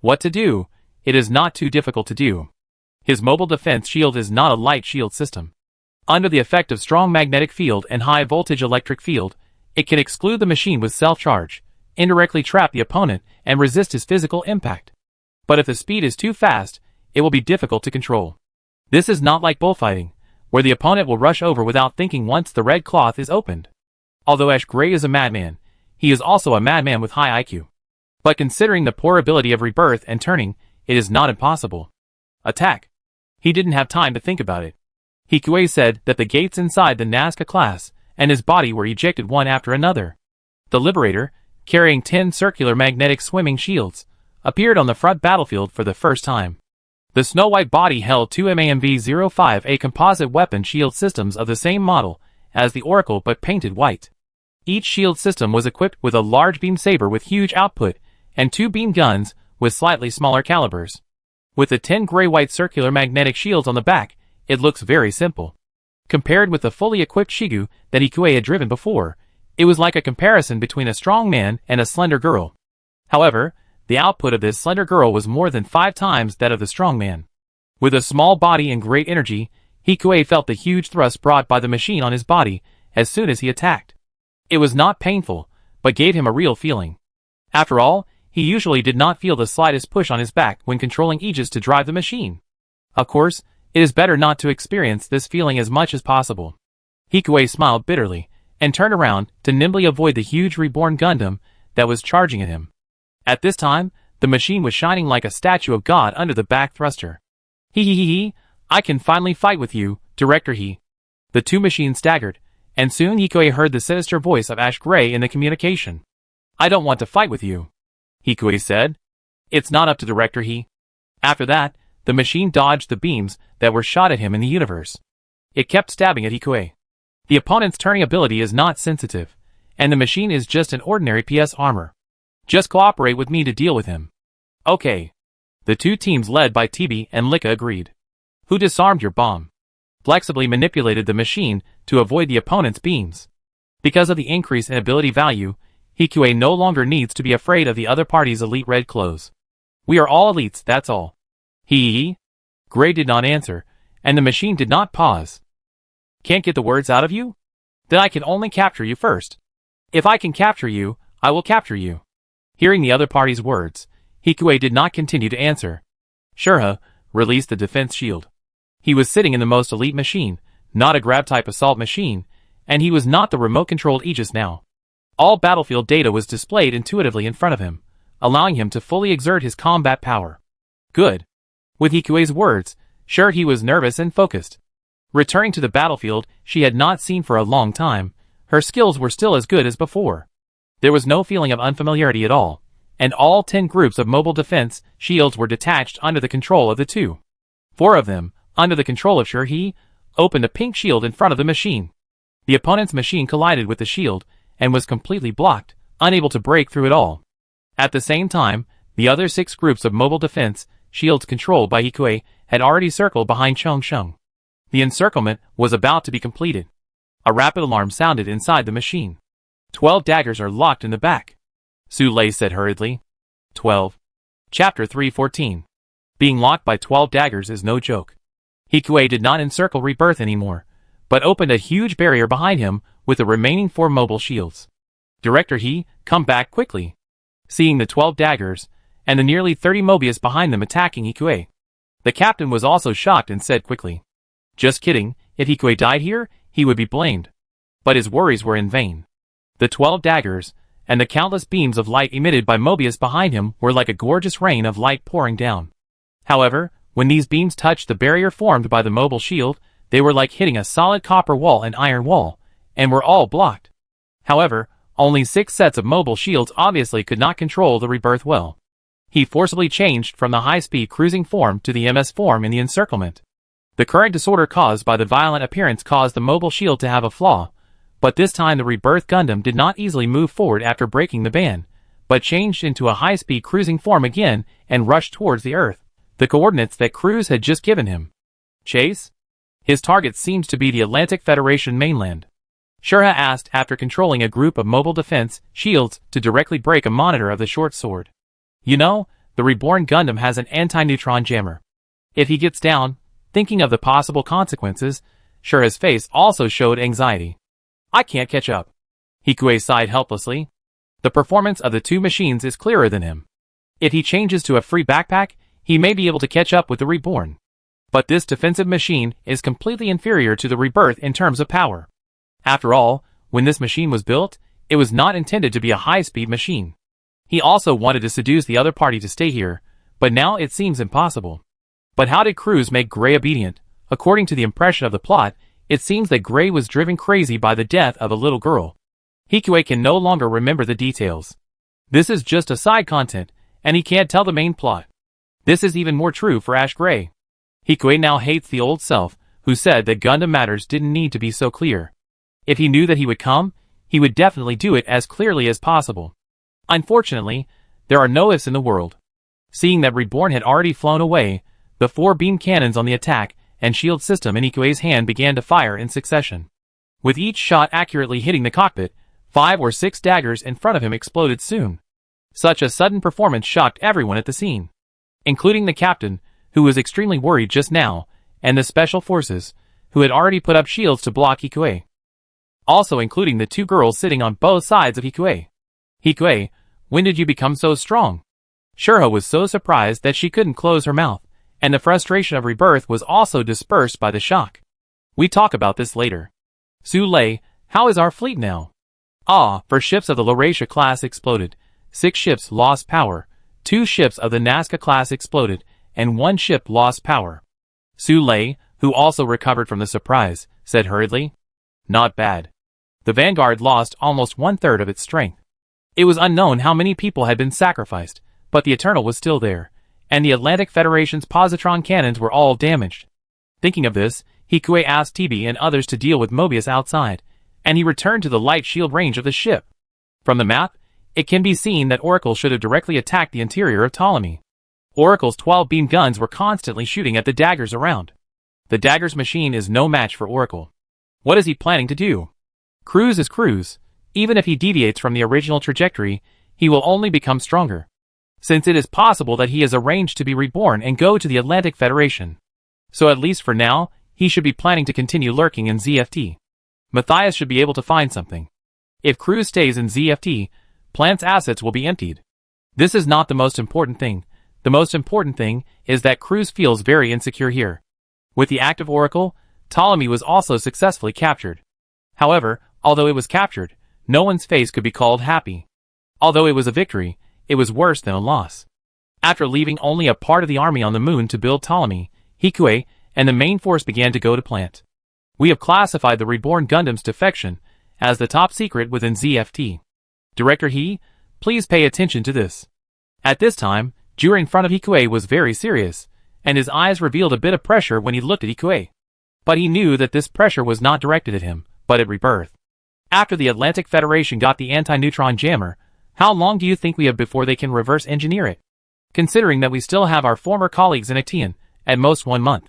What to do? It is not too difficult to do. His mobile defense shield is not a light shield system. Under the effect of strong magnetic field and high voltage electric field, it can exclude the machine with self-charge, indirectly trap the opponent, and resist his physical impact. But if the speed is too fast, it will be difficult to control. This is not like bullfighting, where the opponent will rush over without thinking once the red cloth is opened. Although Ash Gray is a madman, he is also a madman with high IQ. But considering the poor ability of rebirth and turning, it is not impossible. Attack. He didn't have time to think about it. Hikue said that the gates inside the Nazca class and his body were ejected one after another. The Liberator, carrying 10 circular magnetic swimming shields, appeared on the front battlefield for the first time. The Snow White body held 2 MAMV-05A composite weapon shield systems of the same model as the Oracle but painted white. Each shield system was equipped with a large beam saber with huge output and 2 beam guns with slightly smaller calibers. With the 10 gray-white circular magnetic shields on the back, it looks very simple. Compared with the fully equipped Shigu that Hikue had driven before, it was like a comparison between a strong man and a slender girl. However, the output of this slender girl was more than 5 times that of the strong man. With a small body and great energy, Hikue felt the huge thrust brought by the machine on his body as soon as he attacked. It was not painful, but gave him a real feeling. After all, he usually did not feel the slightest push on his back when controlling Aegis to drive the machine. Of course, it is better not to experience this feeling as much as possible. Hikue smiled bitterly, and turned around to nimbly avoid the huge reborn Gundam that was charging at him. At this time, the machine was shining like a statue of God under the back thruster. He, I can finally fight with you, Director He. The 2 machines staggered, and soon Hikue heard the sinister voice of Ash Gray in the communication. I don't want to fight with you, Hikue said. It's not up to Director He. After that, the machine dodged the beams that were shot at him in the universe. It kept stabbing at Hikue. The opponent's turning ability is not sensitive, and the machine is just an ordinary PS armor. Just cooperate with me to deal with him. Okay. The two teams led by Tibi and Lika agreed. Who disarmed your bomb? Flexibly manipulated the machine to avoid the opponent's beams. Because of the increase in ability value, Hikue no longer needs to be afraid of the other party's elite red clothes. We are all elites, that's all. Hee. Gray did not answer, and the machine did not pause. Can't get the words out of you? Then I can only capture you first. If I can capture you, I will capture you. Hearing the other party's words, Hikue did not continue to answer. Shurha released the defense shield. He was sitting in the most elite machine, not a grab-type assault machine, and he was not the remote-controlled Aegis now. All battlefield data was displayed intuitively in front of him, allowing him to fully exert his combat power. Good. With Hikue's words, sure he was nervous and focused. Returning to the battlefield she had not seen for a long time, her skills were still as good as before. There was no feeling of unfamiliarity at all, and all 10 groups of mobile defense shields were detached under the control of the two. 4 of them, under the control of Shurhi, opened a pink shield in front of the machine. The opponent's machine collided with the shield, and was completely blocked, unable to break through it all. At the same time, the other 6 groups of mobile defense shields controlled by Hikue had already circled behind Chong Sheng. The encirclement was about to be completed. A rapid alarm sounded inside the machine. 12 daggers are locked in the back. Su Lei said hurriedly. 12. Chapter 314. Being locked by 12 daggers is no joke. Hikue did not encircle Rebirth anymore, but opened a huge barrier behind him with the remaining 4 mobile shields. Director He, come back quickly. Seeing the 12 daggers, and the nearly 30 Mobius behind them attacking Hikue. The captain was also shocked and said quickly. Just kidding, if Hikue died here, he would be blamed. But his worries were in vain. The 12 daggers, and the countless beams of light emitted by Mobius behind him were like a gorgeous rain of light pouring down. However, when these beams touched the barrier formed by the mobile shield, they were like hitting a solid copper wall and iron wall, and were all blocked. However, only 6 sets of mobile shields obviously could not control the Rebirth well. He forcibly changed from the high-speed cruising form to the MS form in the encirclement. The current disorder caused by the violent appearance caused the mobile shield to have a flaw, but this time the Rebirth Gundam did not easily move forward after breaking the ban, but changed into a high-speed cruising form again and rushed towards the Earth, the coordinates that Cruz had just given him. Chase? His target seems to be the Atlantic Federation mainland. Shurha asked after controlling a group of mobile defense shields to directly break a monitor of the short sword. You know, the reborn Gundam has an anti-neutron jammer. If he gets down, thinking of the possible consequences, Shurha's face also showed anxiety. I can't catch up. Hikue sighed helplessly. The performance of the 2 machines is clearer than him. If he changes to a free backpack, he may be able to catch up with the reborn. But this defensive machine is completely inferior to the Rebirth in terms of power. After all, when this machine was built, it was not intended to be a high-speed machine. He also wanted to seduce the other party to stay here, but now it seems impossible. But how did Cruz make Gray obedient? According to the impression of the plot, it seems that Gray was driven crazy by the death of a little girl. Hikue can no longer remember the details. This is just a side content, and he can't tell the main plot. This is even more true for Ash Gray. Hikue now hates the old self, who said that Gundam matters didn't need to be so clear. If he knew that he would come, he would definitely do it as clearly as possible. Unfortunately, there are no ifs in the world. Seeing that Reborn had already flown away, the 4 beam cannons on the attack and shield system in Hikue's hand began to fire in succession. With each shot accurately hitting the cockpit, 5 or 6 daggers in front of him exploded soon. Such a sudden performance shocked everyone at the scene, including the captain, who was extremely worried just now, and the special forces, who had already put up shields to block Hikue. Also including the 2 girls sitting on both sides of Hikue. Hikue, when did you become so strong? Shurha was so surprised that she couldn't close her mouth, and the frustration of Rebirth was also dispersed by the shock. We talk about this later. Su Lei, how is our fleet now? For ships of the Laurasia class exploded, 6 ships lost power, 2 ships of the Nazca class exploded, and 1 ship lost power. Su Lei, who also recovered from the surprise, said hurriedly. Not bad. The Vanguard lost almost 1/3 of its strength. It was unknown how many people had been sacrificed, but the Eternal was still there, and the Atlantic Federation's positron cannons were all damaged. Thinking of this, Hikue asked TB and others to deal with Mobius outside, and he returned to the light shield range of the ship. From the map, it can be seen that Oracle should have directly attacked the interior of Ptolemy. Oracle's 12-beam guns were constantly shooting at the daggers around. The dagger's machine is no match for Oracle. What is he planning to do? Cruise is Cruise. Even if he deviates from the original trajectory, he will only become stronger. Since it is possible that he is arranged to be reborn and go to the Atlantic Federation. So at least for now, he should be planning to continue lurking in ZFT. Matthias should be able to find something. If Cruise stays in ZFT, Plant's assets will be emptied. This is not the most important thing. The most important thing is that Cruise feels very insecure here. With the active Oracle, Ptolemy was also successfully captured. However, although it was captured, no one's face could be called happy. Although it was a victory, it was worse than a loss. After leaving only a part of the army on the moon to build Ptolemy, Hikue and the main force began to go to Plant. We have classified the reborn Gundam's defection as the top secret within ZFT. Director He, please pay attention to this. At this time, Jure in front of Hikue was very serious, and his eyes revealed a bit of pressure when he looked at Hikue. But he knew that this pressure was not directed at him, but at Rebirth. After the Atlantic Federation got the anti-neutron jammer, how long do you think we have before they can reverse engineer it? Considering that we still have our former colleagues in Acteon, at most 1 month.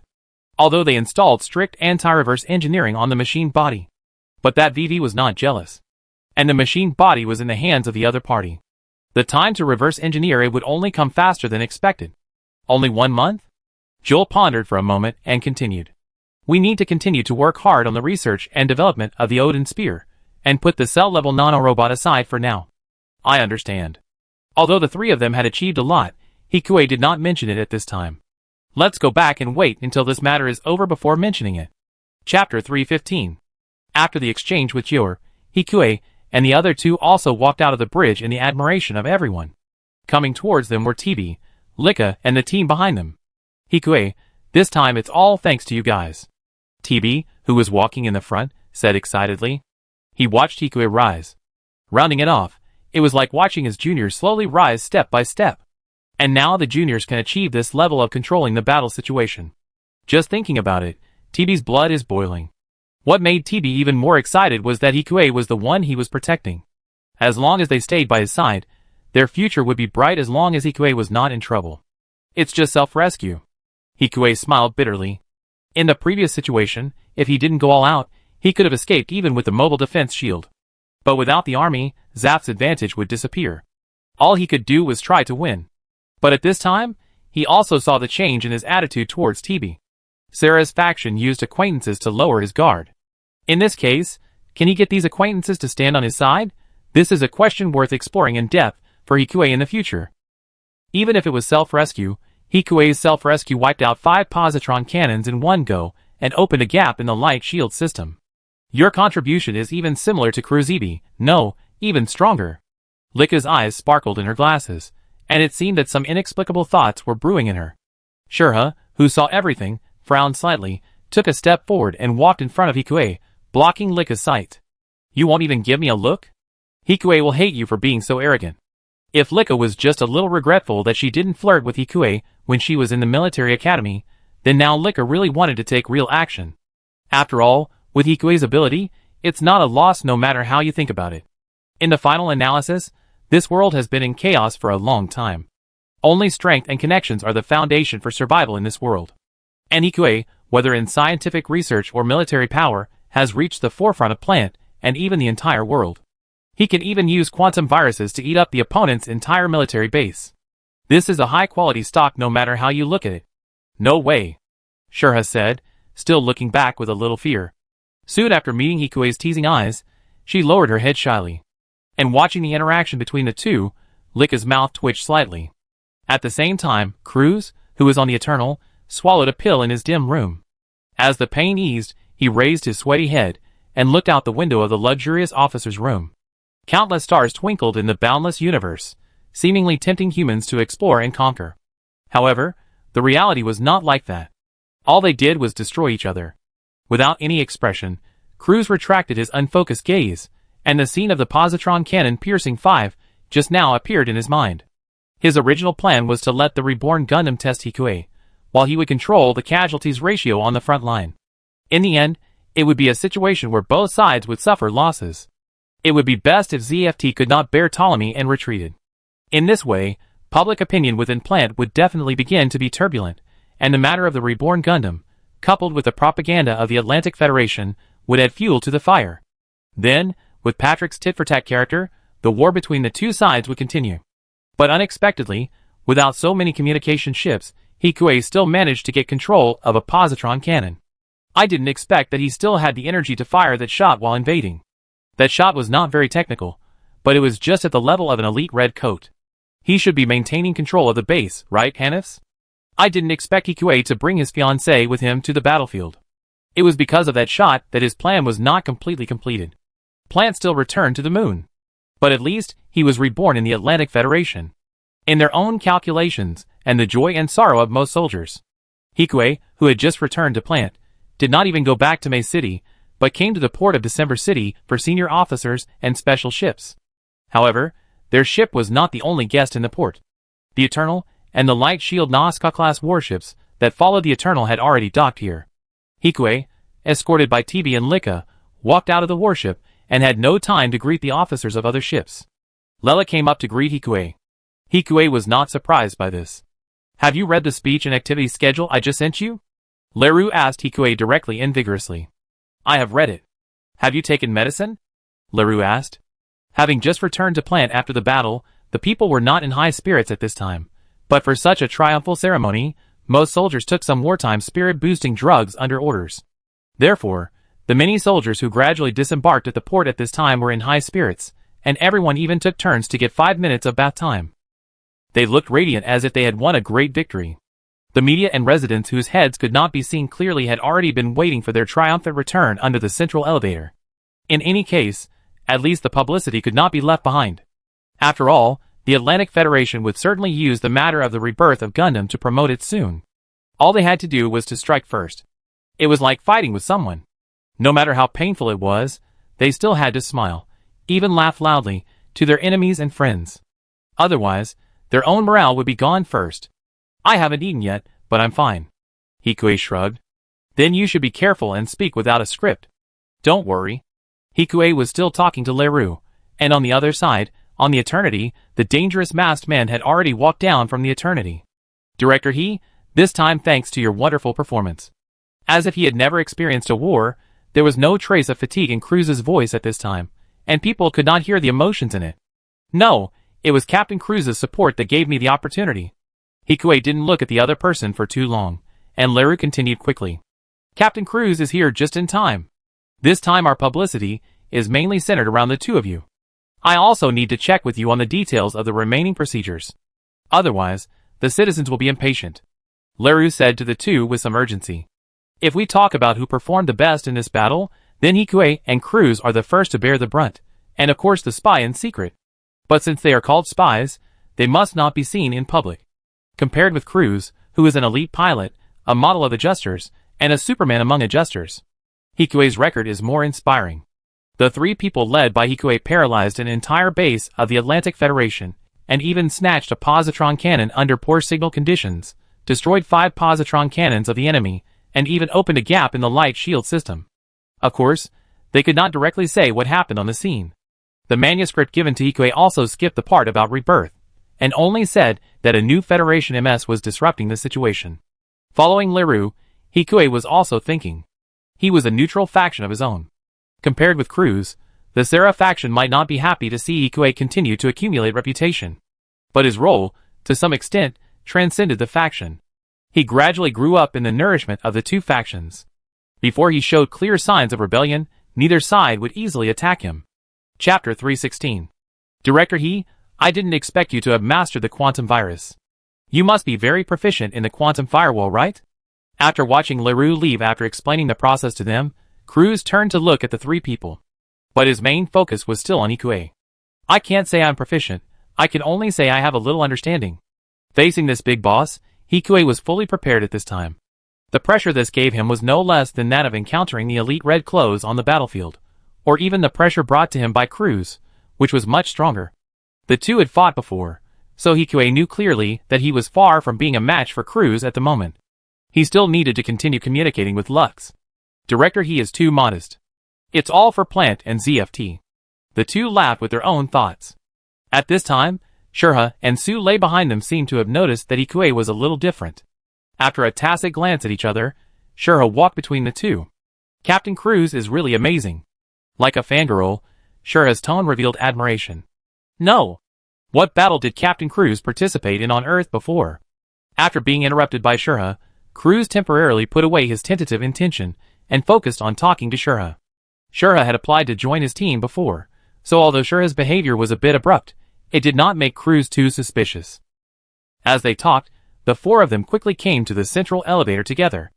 Although they installed strict anti-reverse engineering on the machine body. But that VV was not jealous. And the machine body was in the hands of the other party. The time to reverse engineer it would only come faster than expected. Only 1 month? Joel pondered for a moment and continued. We need to continue to work hard on the research and development of the Odin Spear, and put the cell-level nanorobot aside for now. I understand. Although the three of them had achieved a lot, Hikue did not mention it at this time. Let's go back and wait until this matter is over before mentioning it. Chapter 315. After the exchange with Jure, Hikue and the other two also walked out of the bridge in the admiration of everyone. Coming towards them were TB, Lika, and the team behind them. Hikue, this time it's all thanks to you guys. TB, who was walking in the front, said excitedly. He watched Hikue rise. Rounding it off, it was like watching his juniors slowly rise step by step. And now the juniors can achieve this level of controlling the battle situation. Just thinking about it, TB's blood is boiling. What made TB even more excited was that Hikue was the one he was protecting. As long as they stayed by his side, their future would be bright as long as Hikue was not in trouble. It's just self-rescue. Hikue smiled bitterly. In the previous situation, if he didn't go all out, he could have escaped even with the mobile defense shield. But without the army, Zap's advantage would disappear. All he could do was try to win. But at this time, he also saw the change in his attitude towards TB. Sarah's faction used acquaintances to lower his guard. In this case, can he get these acquaintances to stand on his side? This is a question worth exploring in depth for Hikue in the future. Even if it was self-rescue, Hikue's self-rescue wiped out 5 positron cannons in one go and opened a gap in the light shield system. Your contribution is even similar to Cruzibi, no, even stronger. Lika's eyes sparkled in her glasses, and it seemed that some inexplicable thoughts were brewing in her. Shurha, who saw everything, frowned slightly, took a step forward and walked in front of Hikue, blocking Lika's sight. You won't even give me a look? Hikue will hate you for being so arrogant. If Lika was just a little regretful that she didn't flirt with Hikue when she was in the military academy, then now Lika really wanted to take real action. After all, with Hikue's ability, it's not a loss no matter how you think about it. In the final analysis, this world has been in chaos for a long time. Only strength and connections are the foundation for survival in this world. And Hikue, whether in scientific research or military power, has reached the forefront of Plant and even the entire world. He can even use quantum viruses to eat up the opponent's entire military base. This is a high-quality stock no matter how you look at it. No way, Shurha said, still looking back with a little fear. Soon after meeting Hikue's teasing eyes, she lowered her head shyly. And watching the interaction between the two, Lika's mouth twitched slightly. At the same time, Cruz, who was on the Eternal, swallowed a pill in his dim room. As the pain eased, he raised his sweaty head and looked out the window of the luxurious officer's room. Countless stars twinkled in the boundless universe, seemingly tempting humans to explore and conquer. However, the reality was not like that. All they did was destroy each other. Without any expression, Cruz retracted his unfocused gaze, and the scene of the positron cannon piercing 5 just now appeared in his mind. His original plan was to let the reborn Gundam test Hikui, while he would control the casualties ratio on the front line. In the end, it would be a situation where both sides would suffer losses. It would be best if ZFT could not bear Ptolemy and retreated. In this way, public opinion within Plant would definitely begin to be turbulent, and the matter of the reborn Gundam, coupled with the propaganda of the Atlantic Federation, would add fuel to the fire. Then, with Patrick's tit-for-tat character, the war between the two sides would continue. But unexpectedly, without so many communication ships, Hikui still managed to get control of a positron cannon. I didn't expect that he still had the energy to fire that shot while invading. That shot was not very technical, but it was just at the level of an elite red coat. He should be maintaining control of the base, right, Hannes? I didn't expect Hikui to bring his fiancée with him to the battlefield. It was because of that shot that his plan was not completely completed. Plant still returned to the moon. But at least, he was reborn in the Atlantic Federation. In their own calculations, and the joy and sorrow of most soldiers. Hikui, who had just returned to Plant, did not even go back to May City, but came to the port of December City for senior officers and special ships. However, their ship was not the only guest in the port. The Eternal, and the Light Shield Nazca-class warships that followed the Eternal had already docked here. Hikui, escorted by Tibi and Lika, walked out of the warship, and had no time to greet the officers of other ships. Lela came up to greet Hikui. Hikui was not surprised by this. Have you read the speech and activity schedule I just sent you? Leroux asked Hikui directly and vigorously. I have read it. Have you taken medicine? Leroux asked. Having just returned to Plant after the battle, the people were not in high spirits at this time. But for such a triumphal ceremony, most soldiers took some wartime spirit-boosting drugs under orders. Therefore, the many soldiers who gradually disembarked at the port at this time were in high spirits, and everyone even took turns to get 5 minutes of bath time. They looked radiant as if they had won a great victory. The media and residents whose heads could not be seen clearly had already been waiting for their triumphant return under the central elevator. In any case, at least the publicity could not be left behind. After all, the Atlantic Federation would certainly use the matter of the rebirth of Gundam to promote it soon. All they had to do was to strike first. It was like fighting with someone. No matter how painful it was, they still had to smile, even laugh loudly, to their enemies and friends. Otherwise, their own morale would be gone first. I haven't eaten yet, but I'm fine. Hikui shrugged. Then you should be careful and speak without a script. Don't worry. Hikui was still talking to Leroux, and on the other side, on the Eternity, the dangerous masked man had already walked down from the Eternity. Director He, this time thanks to your wonderful performance. As if he had never experienced a war, there was no trace of fatigue in Cruz's voice at this time, and people could not hear the emotions in it. No, it was Captain Cruz's support that gave me the opportunity. Hikui didn't look at the other person for too long, and Leroux continued quickly. Captain Cruz is here just in time. This time our publicity is mainly centered around the two of you. I also need to check with you on the details of the remaining procedures. Otherwise, the citizens will be impatient. Leroux said to the two with some urgency. If we talk about who performed the best in this battle, then Hikui and Cruz are the first to bear the brunt, and of course the spy in secret. But since they are called spies, they must not be seen in public. Compared with Cruz, who is an elite pilot, a model of adjusters, and a Superman among adjusters, Hikui's record is more inspiring. The three people led by Hikui paralyzed an entire base of the Atlantic Federation, and even snatched a positron cannon under poor signal conditions, destroyed 5 positron cannons of the enemy, and even opened a gap in the light shield system. Of course, they could not directly say what happened on the scene. The manuscript given to Hikui also skipped the part about rebirth, and only said that a new Federation MS was disrupting the situation. Following Leroux, Hikui was also thinking. He was a neutral faction of his own. Compared with Cruz, the Seraph faction might not be happy to see Hikui continue to accumulate reputation. But his role, to some extent, transcended the faction. He gradually grew up in the nourishment of the two factions. Before he showed clear signs of rebellion, neither side would easily attack him. Chapter 316. Director He, I didn't expect you to have mastered the quantum virus. You must be very proficient in the quantum firewall, right? After watching Leroux leave after explaining the process to them, Cruz turned to look at the three people. But his main focus was still on Hikui. I can't say I'm proficient, I can only say I have a little understanding. Facing this big boss, Hikui was fully prepared at this time. The pressure this gave him was no less than that of encountering the elite red clothes on the battlefield, or even the pressure brought to him by Cruz, which was much stronger. The two had fought before, so Hikue knew clearly that he was far from being a match for Cruz at the moment. He still needed to continue communicating with Lux. Director He is too modest. It's all for Plant and ZFT. The two laughed with their own thoughts. At this time, Shurha and Sue lay behind them seemed to have noticed that Hikue was a little different. After a tacit glance at each other, Shurha walked between the two. Captain Cruz is really amazing. Like a fangirl, Shurha's tone revealed admiration. No. What battle did Captain Cruz participate in on Earth before? After being interrupted by Shurha, Cruz temporarily put away his tentative intention and focused on talking to Shurha. Shurha had applied to join his team before, so although Shurha's behavior was a bit abrupt, it did not make Cruz too suspicious. As they talked, the four of them quickly came to the central elevator together.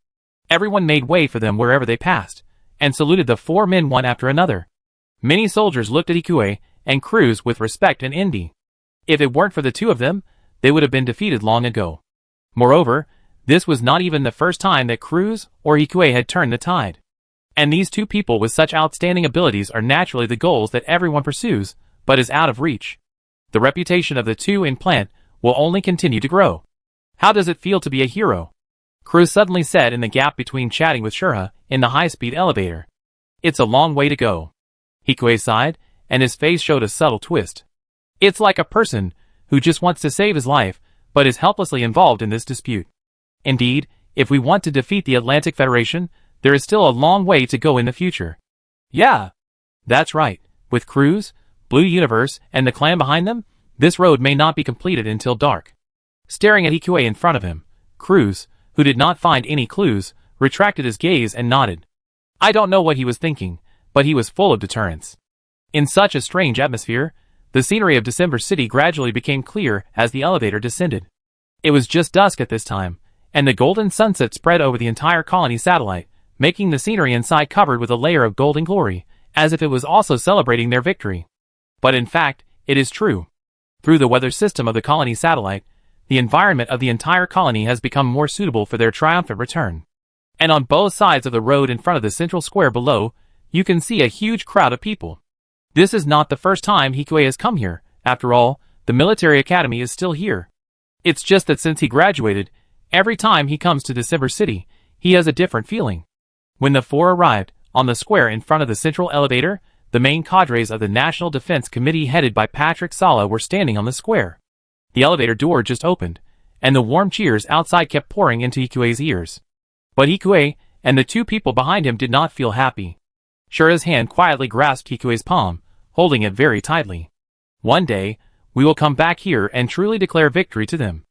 Everyone made way for them wherever they passed, and saluted the four men one after another. Many soldiers looked at Hikue and Cruz with respect and envy. If it weren't for the two of them, they would have been defeated long ago. Moreover, this was not even the first time that Cruz or Hikue had turned the tide. And these two people with such outstanding abilities are naturally the goals that everyone pursues, but is out of reach. The reputation of the two in Plant will only continue to grow. How does it feel to be a hero? Cruz suddenly said in the gap between chatting with Shurha in the high-speed elevator. It's a long way to go. Hikue sighed, and his face showed a subtle twist. It's like a person who just wants to save his life, but is helplessly involved in this dispute. Indeed, if we want to defeat the Atlantic Federation, there is still a long way to go in the future. Yeah. That's right. With Cruz, Blue Universe, and the clan behind them, this road may not be completed until dark. Staring at Hikue in front of him, Cruz, who did not find any clues, retracted his gaze and nodded. I don't know what he was thinking, but he was full of deterrence. In such a strange atmosphere, the scenery of December City gradually became clear as the elevator descended. It was just dusk at this time, and the golden sunset spread over the entire colony satellite, making the scenery inside covered with a layer of golden glory, as if it was also celebrating their victory. But in fact, it is true. Through the weather system of the colony satellite, the environment of the entire colony has become more suitable for their triumphant return. And on both sides of the road in front of the central square below, you can see a huge crowd of people. This is not the first time Hikue has come here. After all, the military academy is still here. It's just that since he graduated, every time he comes to December City, he has a different feeling. When the four arrived, on the square in front of the central elevator, the main cadres of the National Defense Committee headed by Patrick Sala were standing on the square. The elevator door just opened, and the warm cheers outside kept pouring into Hikue's ears. But Hikue and the two people behind him did not feel happy. Shura's hand quietly grasped Hikue's palm, holding it very tightly. One day, we will come back here and truly declare victory to them.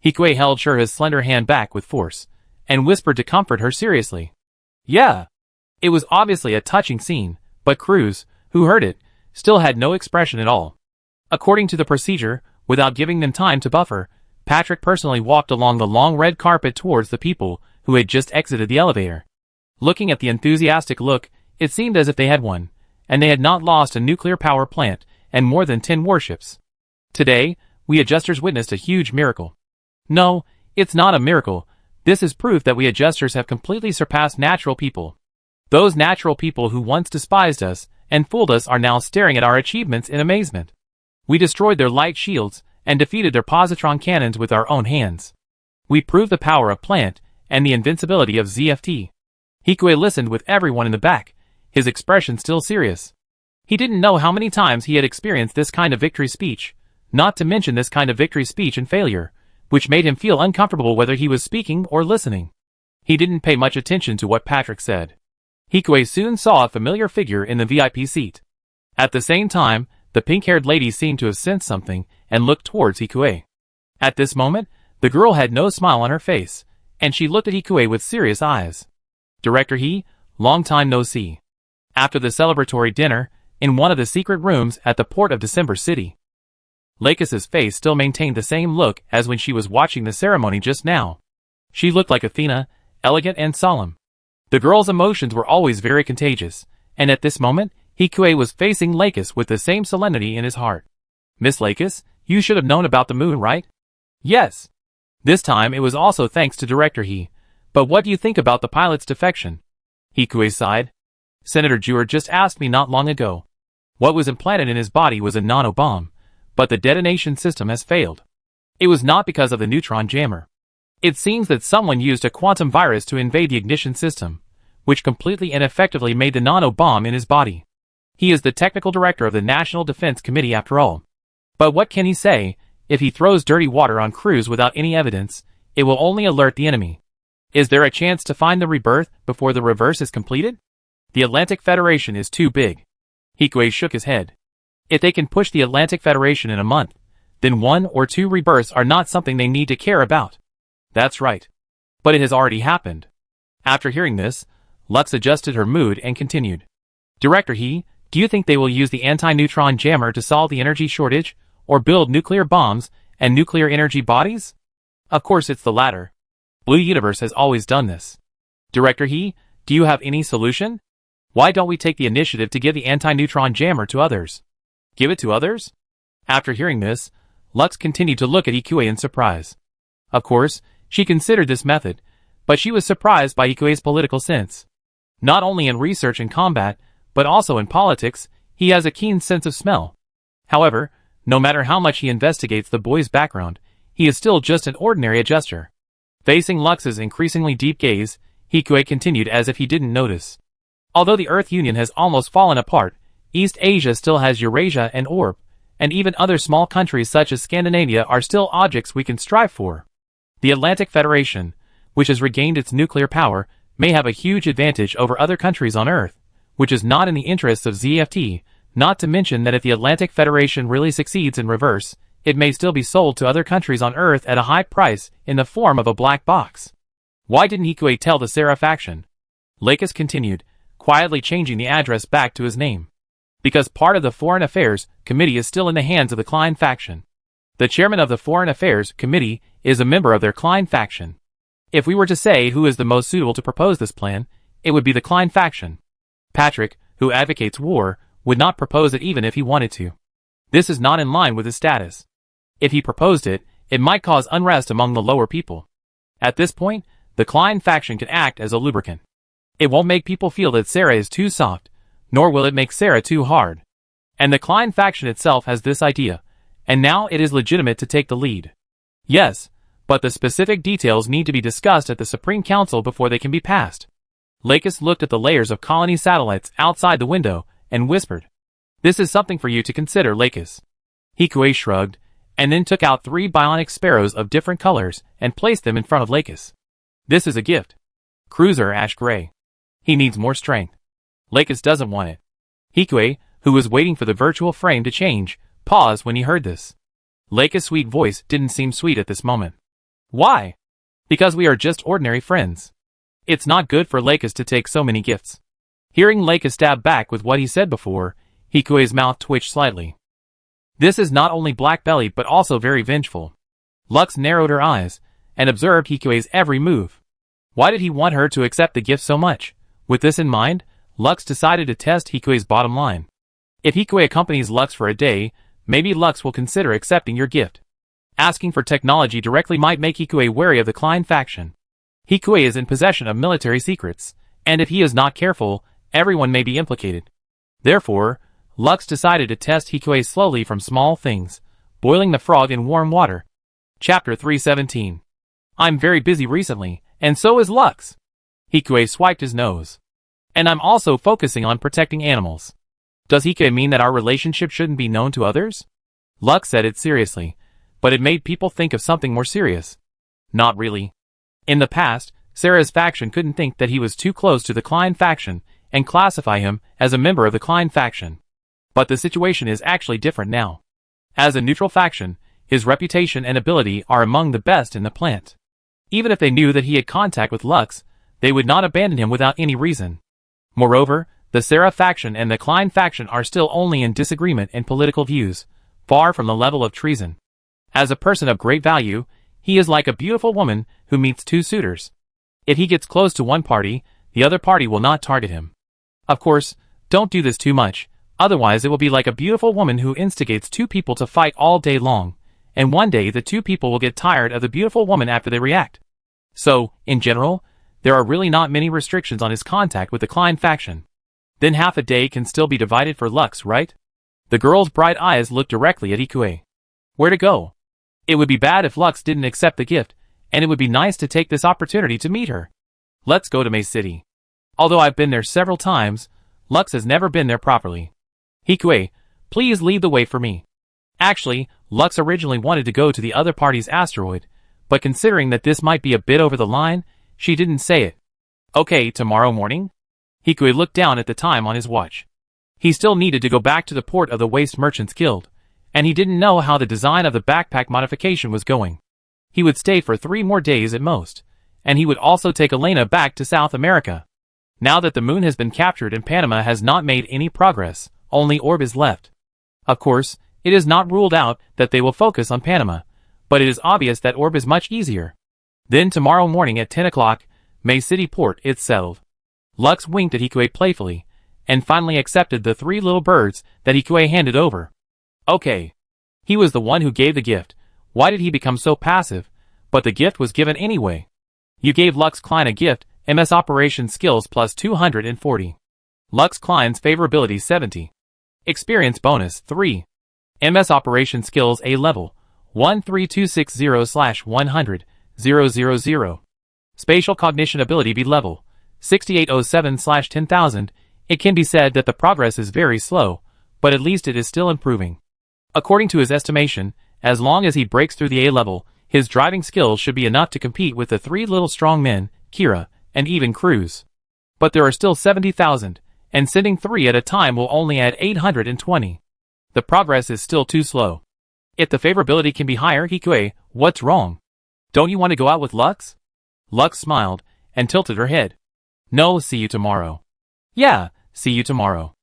Hikue held Shura's slender hand back with force, and whispered to comfort her seriously. Yeah. It was obviously a touching scene, but Cruz, who heard it, still had no expression at all. According to the procedure, without giving them time to buffer, Patrick personally walked along the long red carpet towards the people who had just exited the elevator. Looking at the enthusiastic look, it seemed as if they had won, and they had not lost a nuclear power plant and more than 10 warships. Today, we adjusters witnessed a huge miracle. No, it's not a miracle. This is proof that we adjusters have completely surpassed natural people. Those natural people who once despised us and fooled us are now staring at our achievements in amazement. We destroyed their light shields and defeated their positron cannons with our own hands. We proved the power of Plant and the invincibility of ZFT. Hikue listened with everyone in the back, his expression still serious. He didn't know how many times he had experienced this kind of victory speech, not to mention this kind of victory speech and failure, which made him feel uncomfortable whether he was speaking or listening. He didn't pay much attention to what Patrick said. Hikue soon saw a familiar figure in the VIP seat. At the same time, the pink-haired lady seemed to have sensed something and looked towards Hikue. At this moment, the girl had no smile on her face, and she looked at Hikue with serious eyes. Director He, long time no see. After the celebratory dinner, in one of the secret rooms at the port of December City. Lakis's face still maintained the same look as when she was watching the ceremony just now. She looked like Athena, elegant and solemn. The girl's emotions were always very contagious, and at this moment, Hikue was facing Lakis with the same solemnity in his heart. Miss Lakis, you should have known about the moon, right? Yes. This time it was also thanks to Director He. But what do you think about the pilot's defection? Hikue sighed. Senator Jewar just asked me not long ago. What was implanted in his body was a nano-bomb, but the detonation system has failed. It was not because of the neutron jammer. It seems that someone used a quantum virus to invade the ignition system, which completely and effectively made the nano-bomb in his body. He is the technical director of the National Defense Committee after all. But what can he say? If he throws dirty water on crews without any evidence, it will only alert the enemy. Is there a chance to find the rebirth before the reverse is completed? The Atlantic Federation is too big. Hikue shook his head. If they can push the Atlantic Federation in a month, then 1 or 2 rebirths are not something they need to care about. That's right. But it has already happened. After hearing this, Lux adjusted her mood and continued. Director He, do you think they will use the anti-neutron jammer to solve the energy shortage, or build nuclear bombs and nuclear energy bodies? Of course it's the latter. Blue Universe has always done this. Director He, do you have any solution? Why don't we take the initiative to give the anti-neutron jammer to others? Give it to others? After hearing this, Lux continued to look at Ikue in surprise. Of course, she considered this method, but she was surprised by Ikue's political sense. Not only in research and combat, but also in politics, he has a keen sense of smell. However, no matter how much he investigates the boy's background, he is still just an ordinary adjuster. Facing Lux's increasingly deep gaze, Hikue continued as if he didn't notice. Although the Earth Union has almost fallen apart, East Asia still has Eurasia and Orb, and even other small countries such as Scandinavia are still objects we can strive for. The Atlantic Federation, which has regained its nuclear power, may have a huge advantage over other countries on Earth, which is not in the interests of ZFT, not to mention that if the Atlantic Federation really succeeds in reverse, it may still be sold to other countries on Earth at a high price in the form of a black box. Why didn't Hikue tell the Seraph faction? Lakis continued, quietly changing the address back to his name. Because part of the Foreign Affairs Committee is still in the hands of the Klein faction. The chairman of the Foreign Affairs Committee is a member of their Klein faction. If we were to say who is the most suitable to propose this plan, it would be the Klein faction. Patrick, who advocates war, would not propose it even if he wanted to. This is not in line with his status. If he proposed it, it might cause unrest among the lower people. At this point, the Klein faction can act as a lubricant. It won't make people feel that Sarah is too soft, nor will it make Sarah too hard. And the Klein faction itself has this idea, and now it is legitimate to take the lead. Yes, but the specific details need to be discussed at the Supreme Council before they can be passed. Lakis looked at the layers of colony satellites outside the window and whispered, "This is something for you to consider, Lakis." Hikue shrugged, and then took out 3 bionic sparrows of different colors and placed them in front of Lakis. "This is a gift. Cruiser Ash Gray. He needs more strength." Lakis doesn't want it. Hikue, who was waiting for the virtual frame to change, paused when he heard this. Lakis' sweet voice didn't seem sweet at this moment. "Why?" "Because we are just ordinary friends." It's not good for Lakis to take so many gifts. Hearing Lakis stab back with what he said before, Hikue's mouth twitched slightly. This is not only black-bellied but also very vengeful. Lux narrowed her eyes and observed Hikue's every move. Why did he want her to accept the gift so much? With this in mind, Lux decided to test Hikue's bottom line. If Hikue accompanies Lux for a day, maybe Lux will consider accepting your gift. Asking for technology directly might make Hikue wary of the Klein faction. Hikue is in possession of military secrets, and if he is not careful, everyone may be implicated. Therefore, Lux decided to test Hikue slowly from small things, boiling the frog in warm water. Chapter 317. I'm very busy recently, and so is Lux. Hikue swiped his nose. And I'm also focusing on protecting animals. Does Hikue mean that our relationship shouldn't be known to others? Lux said it seriously, but it made people think of something more serious. Not really. In the past, Sarah's faction couldn't think that he was too close to the Klein faction and classify him as a member of the Klein faction. But the situation is actually different now. As a neutral faction, his reputation and ability are among the best in the plant. Even if they knew that he had contact with Lux, they would not abandon him without any reason. Moreover, the Sarah faction and the Klein faction are still only in disagreement in political views, far from the level of treason. As a person of great value, he is like a beautiful woman who meets 2 suitors. If he gets close to one party, the other party will not target him. Of course, don't do this too much, otherwise it will be like a beautiful woman who instigates 2 people to fight all day long, and one day the 2 people will get tired of the beautiful woman after they react. So, in general, there are really not many restrictions on his contact with the Klein faction. Then half a day can still be divided for Lux, right? The girl's bright eyes looked directly at Hikue. Where to go? It would be bad if Lux didn't accept the gift, and it would be nice to take this opportunity to meet her. Let's go to May City. Although I've been there several times, Lux has never been there properly. Hikue, please lead the way for me. Actually, Lux originally wanted to go to the other party's asteroid, but considering that this might be a bit over the line, she didn't say it. Okay, tomorrow morning? Hikue looked down at the time on his watch. He still needed to go back to the port of the Waste Merchants Guild, and he didn't know how the design of the backpack modification was going. He would stay for 3 more days at most, and he would also take Elena back to South America. Now that the moon has been captured and Panama has not made any progress, only Orb is left. Of course, it is not ruled out that they will focus on Panama, but it is obvious that Orb is much easier. Then tomorrow morning at 10 o'clock, May City Port, it's settled. Lux winked at Hikue playfully, and finally accepted the 3 little birds that Hikue handed over. Okay. He was the one who gave the gift. Why did he become so passive? But the gift was given anyway. You gave Lux Klein a gift, MS Operation Skills plus 240. Lux Klein's Favorability 70. Experience bonus 3. MS Operation Skills A level 13260/100 000. Spatial Cognition Ability B level 6807/10000. It can be said that the progress is very slow, but at least it is still improving. According to his estimation, as long as he breaks through the A level, his driving skills should be enough to compete with the 3 little strong men, Kira, and even Cruz. But there are still 70,000, and sending 3 at a time will only add 820. The progress is still too slow. If the favorability can be higher, Hikue, what's wrong? Don't you want to go out with Lux? Lux smiled, and tilted her head. No, see you tomorrow. Yeah, see you tomorrow.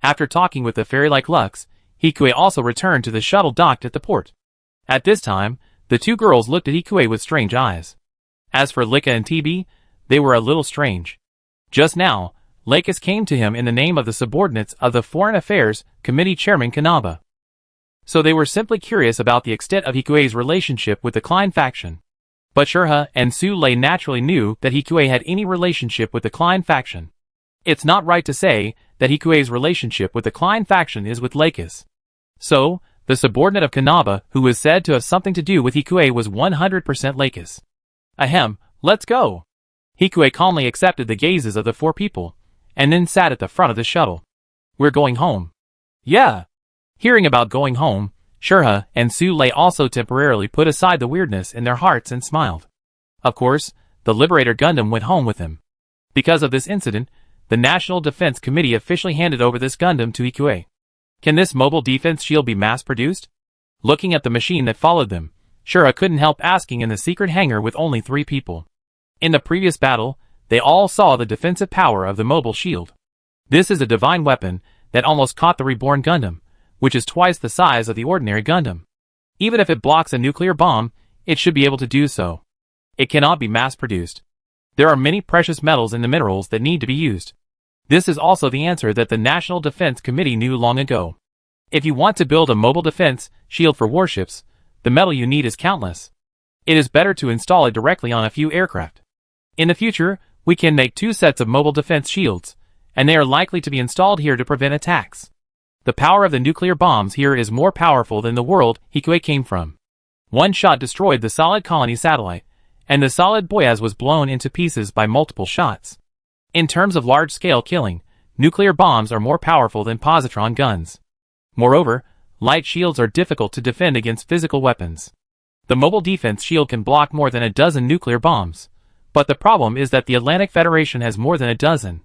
After talking with the fairy-like Lux, Hikue also returned to the shuttle docked at the port. At this time, the 2 girls looked at Hikue with strange eyes. As for Lika and TB, they were a little strange. Just now, Lakis came to him in the name of the subordinates of the Foreign Affairs Committee Chairman Kanaba. So they were simply curious about the extent of Hikue's relationship with the Klein faction. But Shurha and Su Lei naturally knew that Hikue had any relationship with the Klein faction. It's not right to say that Hikue's relationship with the Klein faction is with Lakis. So, the subordinate of Kanaba who was said to have something to do with Hikue was 100% Lakis. Ahem, let's go. Hikue calmly accepted the gazes of the 4 people, and then sat at the front of the shuttle. We're going home. Yeah. Hearing about going home, Shurha and Su Lei also temporarily put aside the weirdness in their hearts and smiled. Of course, the Liberator Gundam went home with him. Because of this incident, the National Defense Committee officially handed over this Gundam to Hikue. Can this mobile defense shield be mass-produced? Looking at the machine that followed them, Shurha couldn't help asking in the secret hangar with only 3 people. In the previous battle, they all saw the defensive power of the mobile shield. This is a divine weapon that almost caught the reborn Gundam, which is twice the size of the ordinary Gundam. Even if it blocks a nuclear bomb, it should be able to do so. It cannot be mass-produced. There are many precious metals in the minerals that need to be used. This is also the answer that the National Defense Committee knew long ago. If you want to build a mobile defense shield for warships, the metal you need is countless. It is better to install it directly on a few aircraft. In the future, we can make 2 sets of mobile defense shields, and they are likely to be installed here to prevent attacks. The power of the nuclear bombs here is more powerful than the world Hikue came from. One shot destroyed the Solid Colony satellite, and the Solid Boyaz was blown into pieces by multiple shots. In terms of large-scale killing, nuclear bombs are more powerful than positron guns. Moreover, light shields are difficult to defend against physical weapons. The mobile defense shield can block more than a dozen nuclear bombs, but the problem is that the Atlantic Federation has more than a dozen.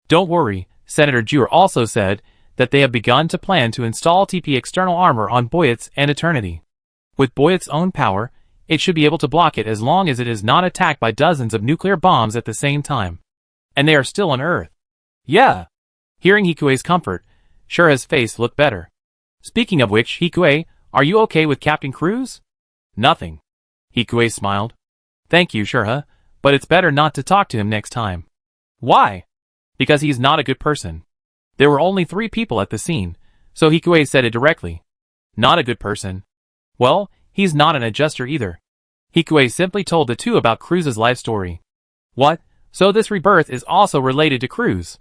Don't worry, Senator Jur also said that they have begun to plan to install TP external armor on Boyet's and Eternity. With Boyet's own power, it should be able to block it as long as it is not attacked by dozens of nuclear bombs at the same time. And they are still on Earth. Yeah. Hearing Hikue's comfort, Shurha's face looked better. Speaking of which, Hikue, are you okay with Captain Cruz? Nothing. Hikue smiled. Thank you, Shurha, but it's better not to talk to him next time. Why? Because he's not a good person. There were only 3 people at the scene, so Hikue said it directly. Not a good person. Well, he's not an adjuster either. Hikue simply told the 2 about Cruz's life story. What? So this rebirth is also related to Cruz?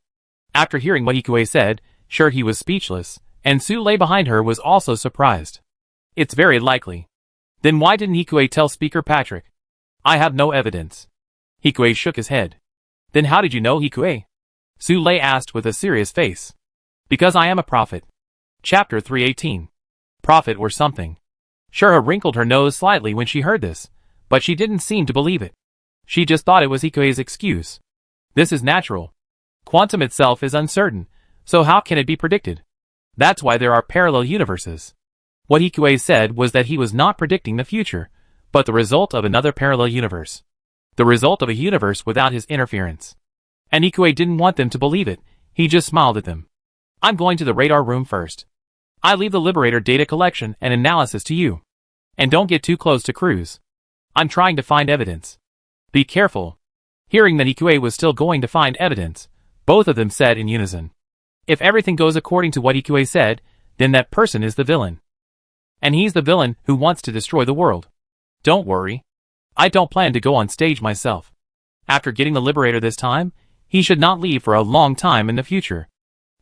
After hearing what Hikue said, sure he was speechless, and Su Lei behind her was also surprised. It's very likely. Then why didn't Hikue tell Speaker Patrick? I have no evidence. Hikue shook his head. Then how did you know, Hikue? Sule asked with a serious face. Because I am a prophet. Chapter 318. Prophet or something. Shura wrinkled her nose slightly when she heard this, but she didn't seem to believe it. She just thought it was Hikue's excuse. This is natural. Quantum itself is uncertain, so how can it be predicted? That's why there are parallel universes. What Hikue said was that he was not predicting the future, but the result of another parallel universe. The result of a universe without his interference. And Hikue didn't want them to believe it, he just smiled at them. I'm going to the radar room first. I leave the Liberator data collection and analysis to you. And don't get too close to Cruz. I'm trying to find evidence. Be careful. Hearing that Hikue was still going to find evidence, both of them said in unison. If everything goes according to what Hikue said, then that person is the villain. And he's the villain who wants to destroy the world. Don't worry. I don't plan to go on stage myself. After getting the Liberator this time, he should not leave for a long time in the future.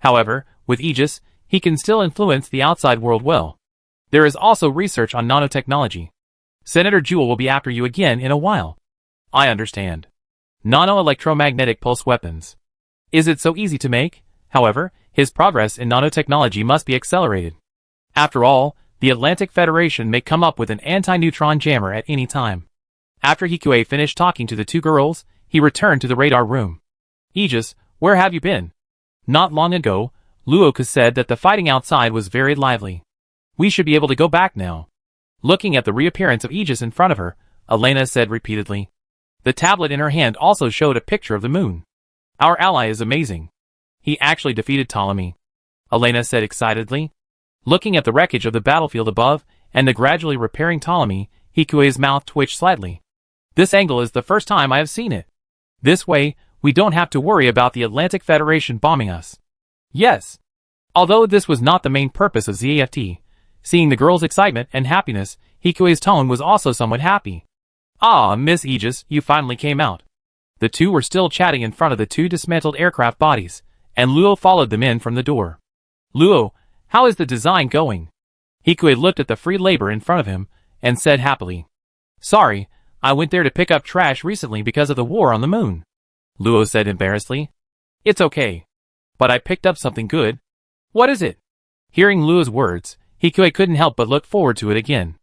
However, with Aegis, he can still influence the outside world well. There is also research on nanotechnology. Senator Jewel will be after you again in a while. I understand. Nano-electromagnetic pulse weapons. Is it so easy to make? However, his progress in nanotechnology must be accelerated. After all, the Atlantic Federation may come up with an anti-neutron jammer at any time. After Hikue finished talking to the two girls, he returned to the radar room. Aegis, where have you been? Not long ago, Luoka said that the fighting outside was very lively. We should be able to go back now. Looking at the reappearance of Aegis in front of her, Elena said repeatedly. The tablet in her hand also showed a picture of the moon. Our ally is amazing. He actually defeated Ptolemy. Elena said excitedly. Looking at the wreckage of the battlefield above, and the gradually repairing Ptolemy, Hikue's mouth twitched slightly. This angle is the first time I have seen it. This way, we don't have to worry about the Atlantic Federation bombing us. Yes. Although this was not the main purpose of ZAFT, seeing the girl's excitement and happiness, Hikue's tone was also somewhat happy. Ah, Miss Aegis, you finally came out. The two were still chatting in front of the two dismantled aircraft bodies, and Luo followed them in from the door. Luo, how is the design going? Hikue looked at the free labor in front of him, and said happily. Sorry, I went there to pick up trash recently because of the war on the moon. Luo said embarrassedly. It's okay. But I picked up something good. What is it? Hearing Luo's words, Hikue couldn't help but look forward to it again.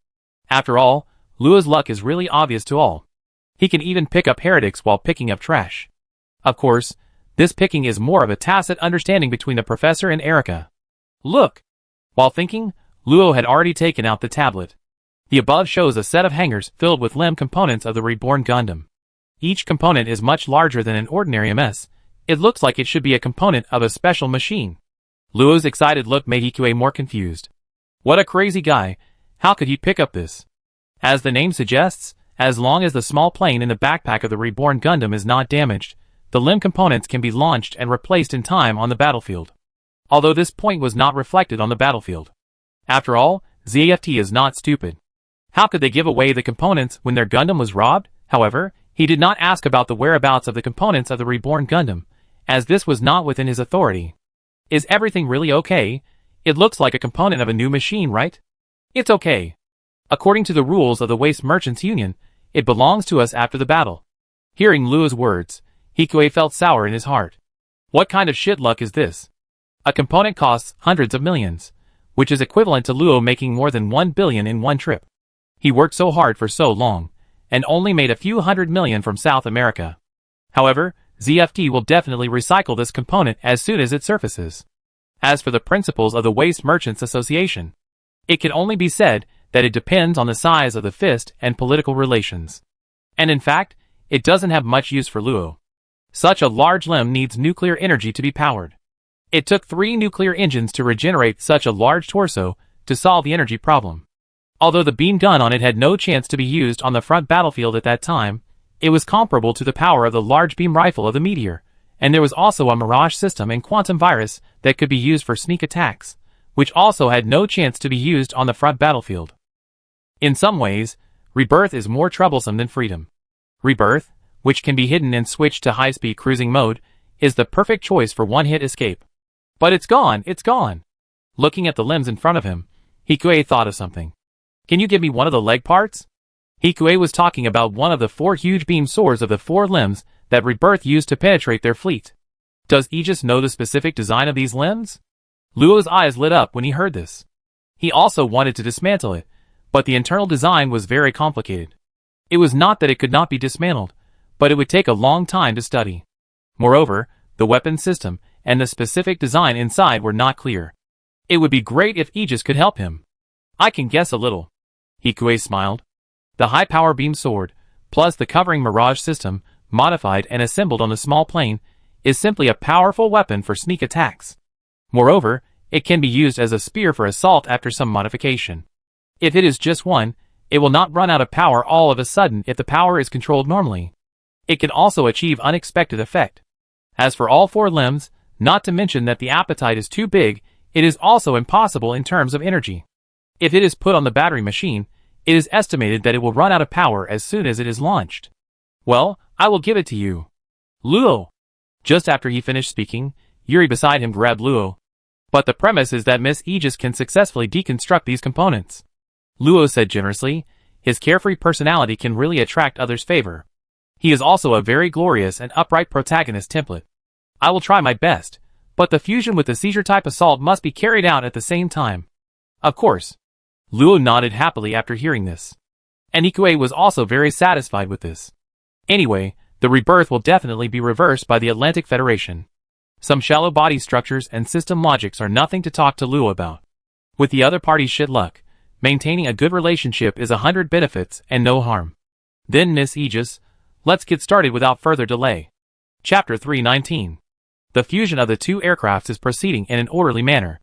After all, Luo's luck is really obvious to all. He can even pick up heretics while picking up trash. Of course, this picking is more of a tacit understanding between the professor and Erika. Look! While thinking, Luo had already taken out the tablet. The above shows a set of hangars filled with limb components of the reborn Gundam. Each component is much larger than an ordinary MS. It looks like it should be a component of a special machine. Luo's excited look made Hikue more confused. What a crazy guy, how could he pick up this? As the name suggests, as long as the small plane in the backpack of the reborn Gundam is not damaged, the limb components can be launched and replaced in time on the battlefield. Although this point was not reflected on the battlefield. After all, ZAFT is not stupid. How could they give away the components when their Gundam was robbed? However, he did not ask about the whereabouts of the components of the reborn Gundam, as this was not within his authority. Is everything really okay? It looks like a component of a new machine, right? It's okay. According to the rules of the Waste Merchants Union, it belongs to us after the battle. Hearing Luo's words, Hikue felt sour in his heart. What kind of shit luck is this? A component costs hundreds of millions, which is equivalent to Luo making more than 1 billion in one trip. He worked so hard for so long, and only made a few hundred million from South America. However, ZFT will definitely recycle this component as soon as it surfaces. As for the principles of the Waste Merchants Association, it can only be said that it depends on the size of the fist and political relations. And in fact, it doesn't have much use for Luo. Such a large limb needs nuclear energy to be powered. It took 3 nuclear engines to regenerate such a large torso to solve the energy problem. Although the beam gun on it had no chance to be used on the front battlefield at that time, it was comparable to the power of the large beam rifle of the Meteor, and there was also a Mirage system and quantum virus that could be used for sneak attacks, which also had no chance to be used on the front battlefield. In some ways, Rebirth is more troublesome than Freedom. Rebirth, which can be hidden and switched to high-speed cruising mode, is the perfect choice for one-hit escape. But it's gone, it's gone! Looking at the limbs in front of him, Hikue thought of something. Can you give me one of the leg parts? Hikue was talking about one of the 4 huge beam swords of the 4 limbs that Rebirth used to penetrate their fleet. Does Aegis know the specific design of these limbs? Luo's eyes lit up when he heard this. He also wanted to dismantle it, but the internal design was very complicated. It was not that it could not be dismantled, but it would take a long time to study. Moreover, the weapon system and the specific design inside were not clear. It would be great if Aegis could help him. I can guess a little. Hikue smiled. The high-power beam sword, plus the covering mirage system, modified and assembled on the small plane, is simply a powerful weapon for sneak attacks. Moreover, it can be used as a spear for assault after some modification. If it is just one, it will not run out of power all of a sudden if the power is controlled normally. It can also achieve unexpected effect. As for all 4 limbs, not to mention that the appetite is too big, it is also impossible in terms of energy. If it is put on the battery machine, it is estimated that it will run out of power as soon as it is launched. Well, I will give it to you. Luo. Just after he finished speaking, Yuri beside him grabbed Luo. But the premise is that Miss Aegis can successfully deconstruct these components. Luo said generously, his carefree personality can really attract others' favor. He is also a very glorious and upright protagonist template. I will try my best, but the fusion with the seizure-type assault must be carried out at the same time. Of course. Luo nodded happily after hearing this. And Hikue was also very satisfied with this. Anyway, the rebirth will definitely be reversed by the Atlantic Federation. Some shallow body structures and system logics are nothing to talk to Luo about. With the other party's shit luck, maintaining a good relationship is 100 benefits and no harm. Then Miss Aegis, let's get started without further delay. Chapter 319. The fusion of the 2 aircrafts is proceeding in an orderly manner.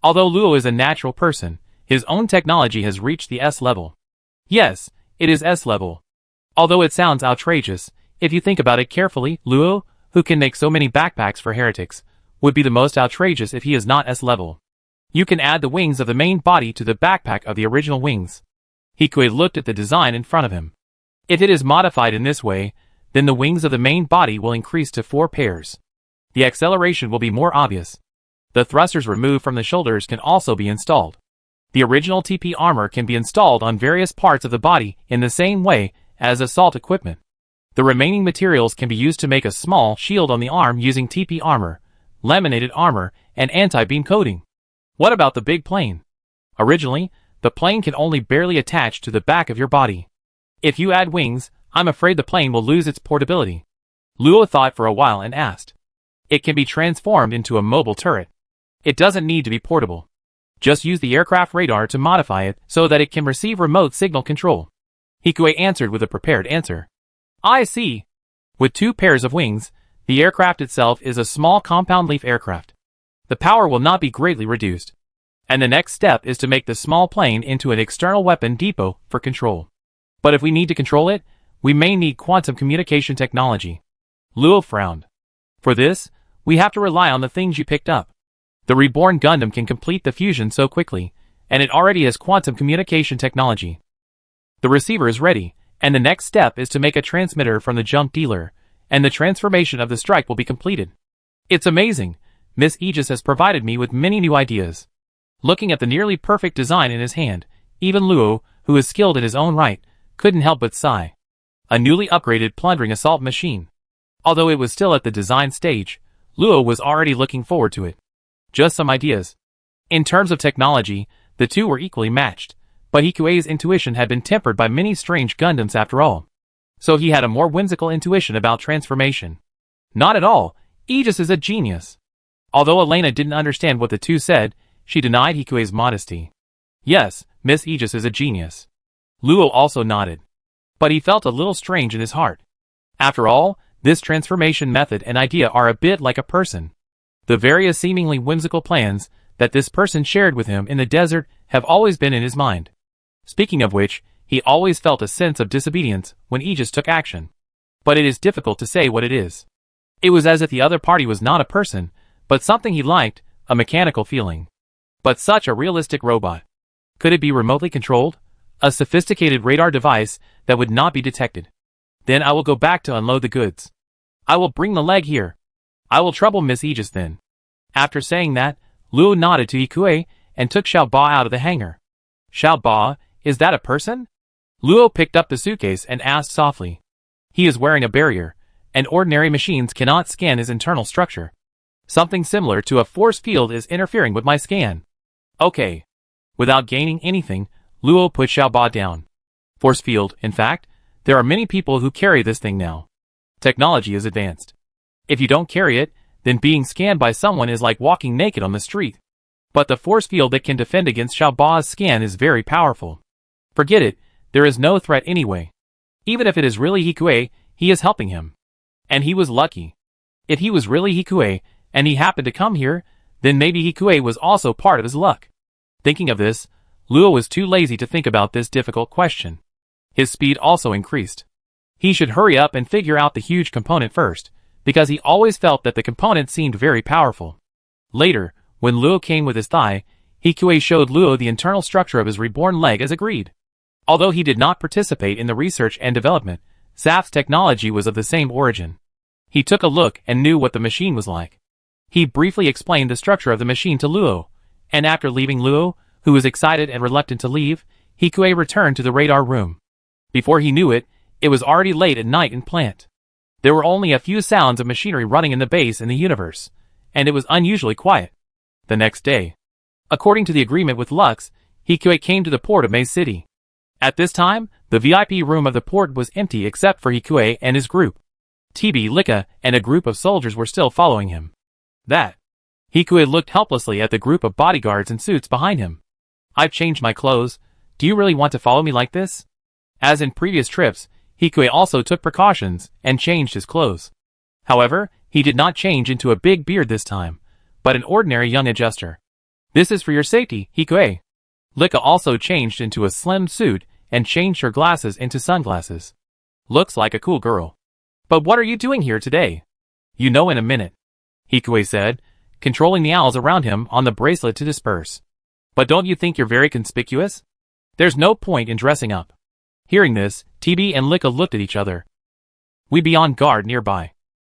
Although Luo is a natural person, his own technology has reached the S level. Yes, it is S level. Although it sounds outrageous, if you think about it carefully, Luo, who can make so many backpacks for heretics, would be the most outrageous if he is not S level. You can add the wings of the main body to the backpack of the original wings. Hikue looked at the design in front of him. If it is modified in this way, then the wings of the main body will increase to 4 pairs. The acceleration will be more obvious. The thrusters removed from the shoulders can also be installed. The original TP armor can be installed on various parts of the body in the same way as assault equipment. The remaining materials can be used to make a small shield on the arm using TP armor, laminated armor, and anti-beam coating. What about the big plane? Originally, the plane can only barely attach to the back of your body. If you add wings, I'm afraid the plane will lose its portability. Luo thought for a while and asked. It can be transformed into a mobile turret. It doesn't need to be portable. Just use the aircraft radar to modify it so that it can receive remote signal control. Hikue answered with a prepared answer. I see. With 2 pairs of wings, the aircraft itself is a small compound leaf aircraft. The power will not be greatly reduced. And the next step is to make the small plane into an external weapon depot for control. But if we need to control it, we may need quantum communication technology. Luo frowned. For this, we have to rely on the things you picked up. The reborn Gundam can complete the fusion so quickly, and it already has quantum communication technology. The receiver is ready, and the next step is to make a transmitter from the junk dealer, and the transformation of the strike will be completed. It's amazing. Miss Aegis has provided me with many new ideas. Looking at the nearly perfect design in his hand, even Luo, who is skilled in his own right, couldn't help but sigh. A newly upgraded plundering assault machine. Although it was still at the design stage, Luo was already looking forward to it. Just some ideas. In terms of technology, the 2 were equally matched, but Hikue's intuition had been tempered by many strange Gundams after all. So he had a more whimsical intuition about transformation. Not at all, Aegis is a genius. Although Elena didn't understand what the 2 said, she denied Hikue's modesty. Yes, Miss Aegis is a genius. Luo also nodded. But he felt a little strange in his heart. After all, this transformation method and idea are a bit like a person. The various seemingly whimsical plans that this person shared with him in the desert have always been in his mind. Speaking of which, he always felt a sense of disobedience when Aegis took action. But it is difficult to say what it is. It was as if the other party was not a person, but something he liked, a mechanical feeling. But such a realistic robot. Could it be remotely controlled? A sophisticated radar device that would not be detected. Then I will go back to unload the goods. I will bring the leg here. I will trouble Miss Aegis then. After saying that, Luo nodded to Hikue and took Xiao Ba out of the hangar. Xiao Ba, Is that a person? Luo picked up the suitcase and asked softly. He is wearing a barrier, and ordinary machines cannot scan his internal structure. Something similar to a force field is interfering with my scan. Okay. Without gaining anything, Luo put Xiaoba down. Force field, in fact, there are many people who carry this thing now. Technology is advanced. If you don't carry it, then being scanned by someone is like walking naked on the street. But the force field that can defend against Xiaoba's scan is very powerful. Forget it, there is no threat anyway. Even if it is really Hikue, he is helping him. And he was lucky. If he was really Hikue, and he happened to come here, then maybe Hikue was also part of his luck. Thinking of this, Luo was too lazy to think about this difficult question. His speed also increased. He should hurry up and figure out the huge component first, because he always felt that the component seemed very powerful. Later, when Luo came with his thigh, Hikue showed Luo the internal structure of his reborn leg as agreed. Although he did not participate in the research and development, Zap's technology was of the same origin. He took a look and knew what the machine was like. He briefly explained the structure of the machine to Luo, and after leaving Luo, who was excited and reluctant to leave, Hikue returned to the radar room. Before he knew it, it was already late at night in plant. There were only a few sounds of machinery running in the base in the universe, and it was unusually quiet. The next day, according to the agreement with Lux, Hikue came to the port of Mei City. At this time, the VIP room of the port was empty except for Hikue and his group. TB, Lika, and a group of soldiers were still following him. Hikue looked helplessly at the group of bodyguards in suits behind him. I've changed my clothes. Do you really want to follow me like this? As in previous trips, Hikue also took precautions and changed his clothes. However, he did not change into a big beard this time, but an ordinary young adjuster. This is for your safety, Hikue. Lika also changed into a slim suit and changed her glasses into sunglasses. Looks like a cool girl. But what are you doing here today? You know in a minute, Hikue said, controlling the owls around him on the bracelet to disperse. But don't you think you're very conspicuous? There's no point in dressing up. Hearing this, TB and Lika looked at each other. We be on guard nearby,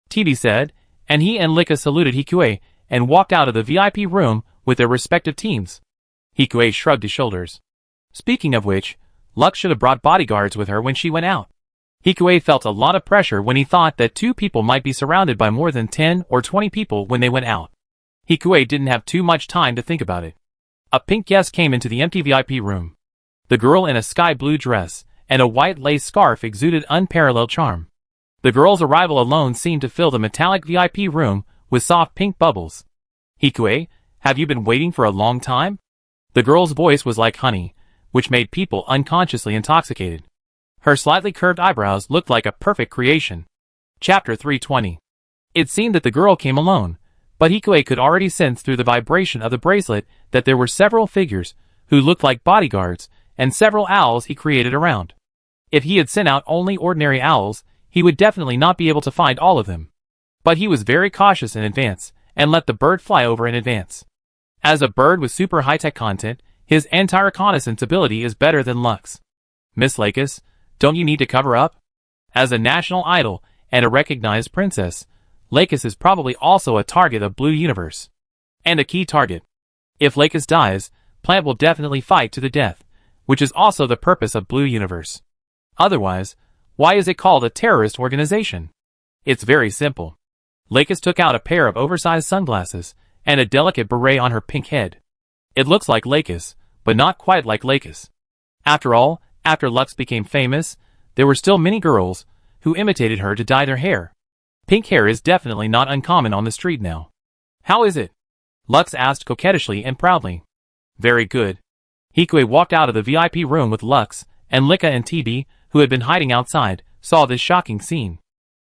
TB said, and he and Lika saluted Hikue and walked out of the VIP room with their respective teams. Hikue shrugged his shoulders. Speaking of which, Lux should have brought bodyguards with her when she went out. Hikue felt a lot of pressure when he thought that 2 people might be surrounded by more than 10 or 20 people when they went out. Hikue didn't have too much time to think about it. A pink guest came into the empty VIP room. The girl in a sky blue dress and a white lace scarf exuded unparalleled charm. The girl's arrival alone seemed to fill the metallic VIP room with soft pink bubbles. Hikue, have you been waiting for a long time? The girl's voice was like honey, which made people unconsciously intoxicated. Her slightly curved eyebrows looked like a perfect creation. Chapter 320. It seemed that the girl came alone, but Hikue could already sense through the vibration of the bracelet that there were several figures who looked like bodyguards and several owls he created around. If he had sent out only ordinary owls, he would definitely not be able to find all of them. But he was very cautious in advance and let the bird fly over in advance. As a bird with super high-tech content, his anti-reconnaissance ability is better than Lux. Miss Lakis, don't you need to cover up? As a national idol and a recognized princess, Lakis is probably also a target of Blue Universe. And a key target. If Lakis dies, Plant will definitely fight to the death, which is also the purpose of Blue Universe. Otherwise, why is it called a terrorist organization? It's very simple. Lakis took out a pair of oversized sunglasses and a delicate beret on her pink head. It looks like Lakis, but not quite like Lakis. After all, after Lux became famous, there were still many girls who imitated her to dye their hair. Pink hair is definitely not uncommon on the street now. How is it? Lux asked coquettishly and proudly. Very good. Hikue walked out of the VIP room with Lux, and Lika and TB, who had been hiding outside, saw this shocking scene.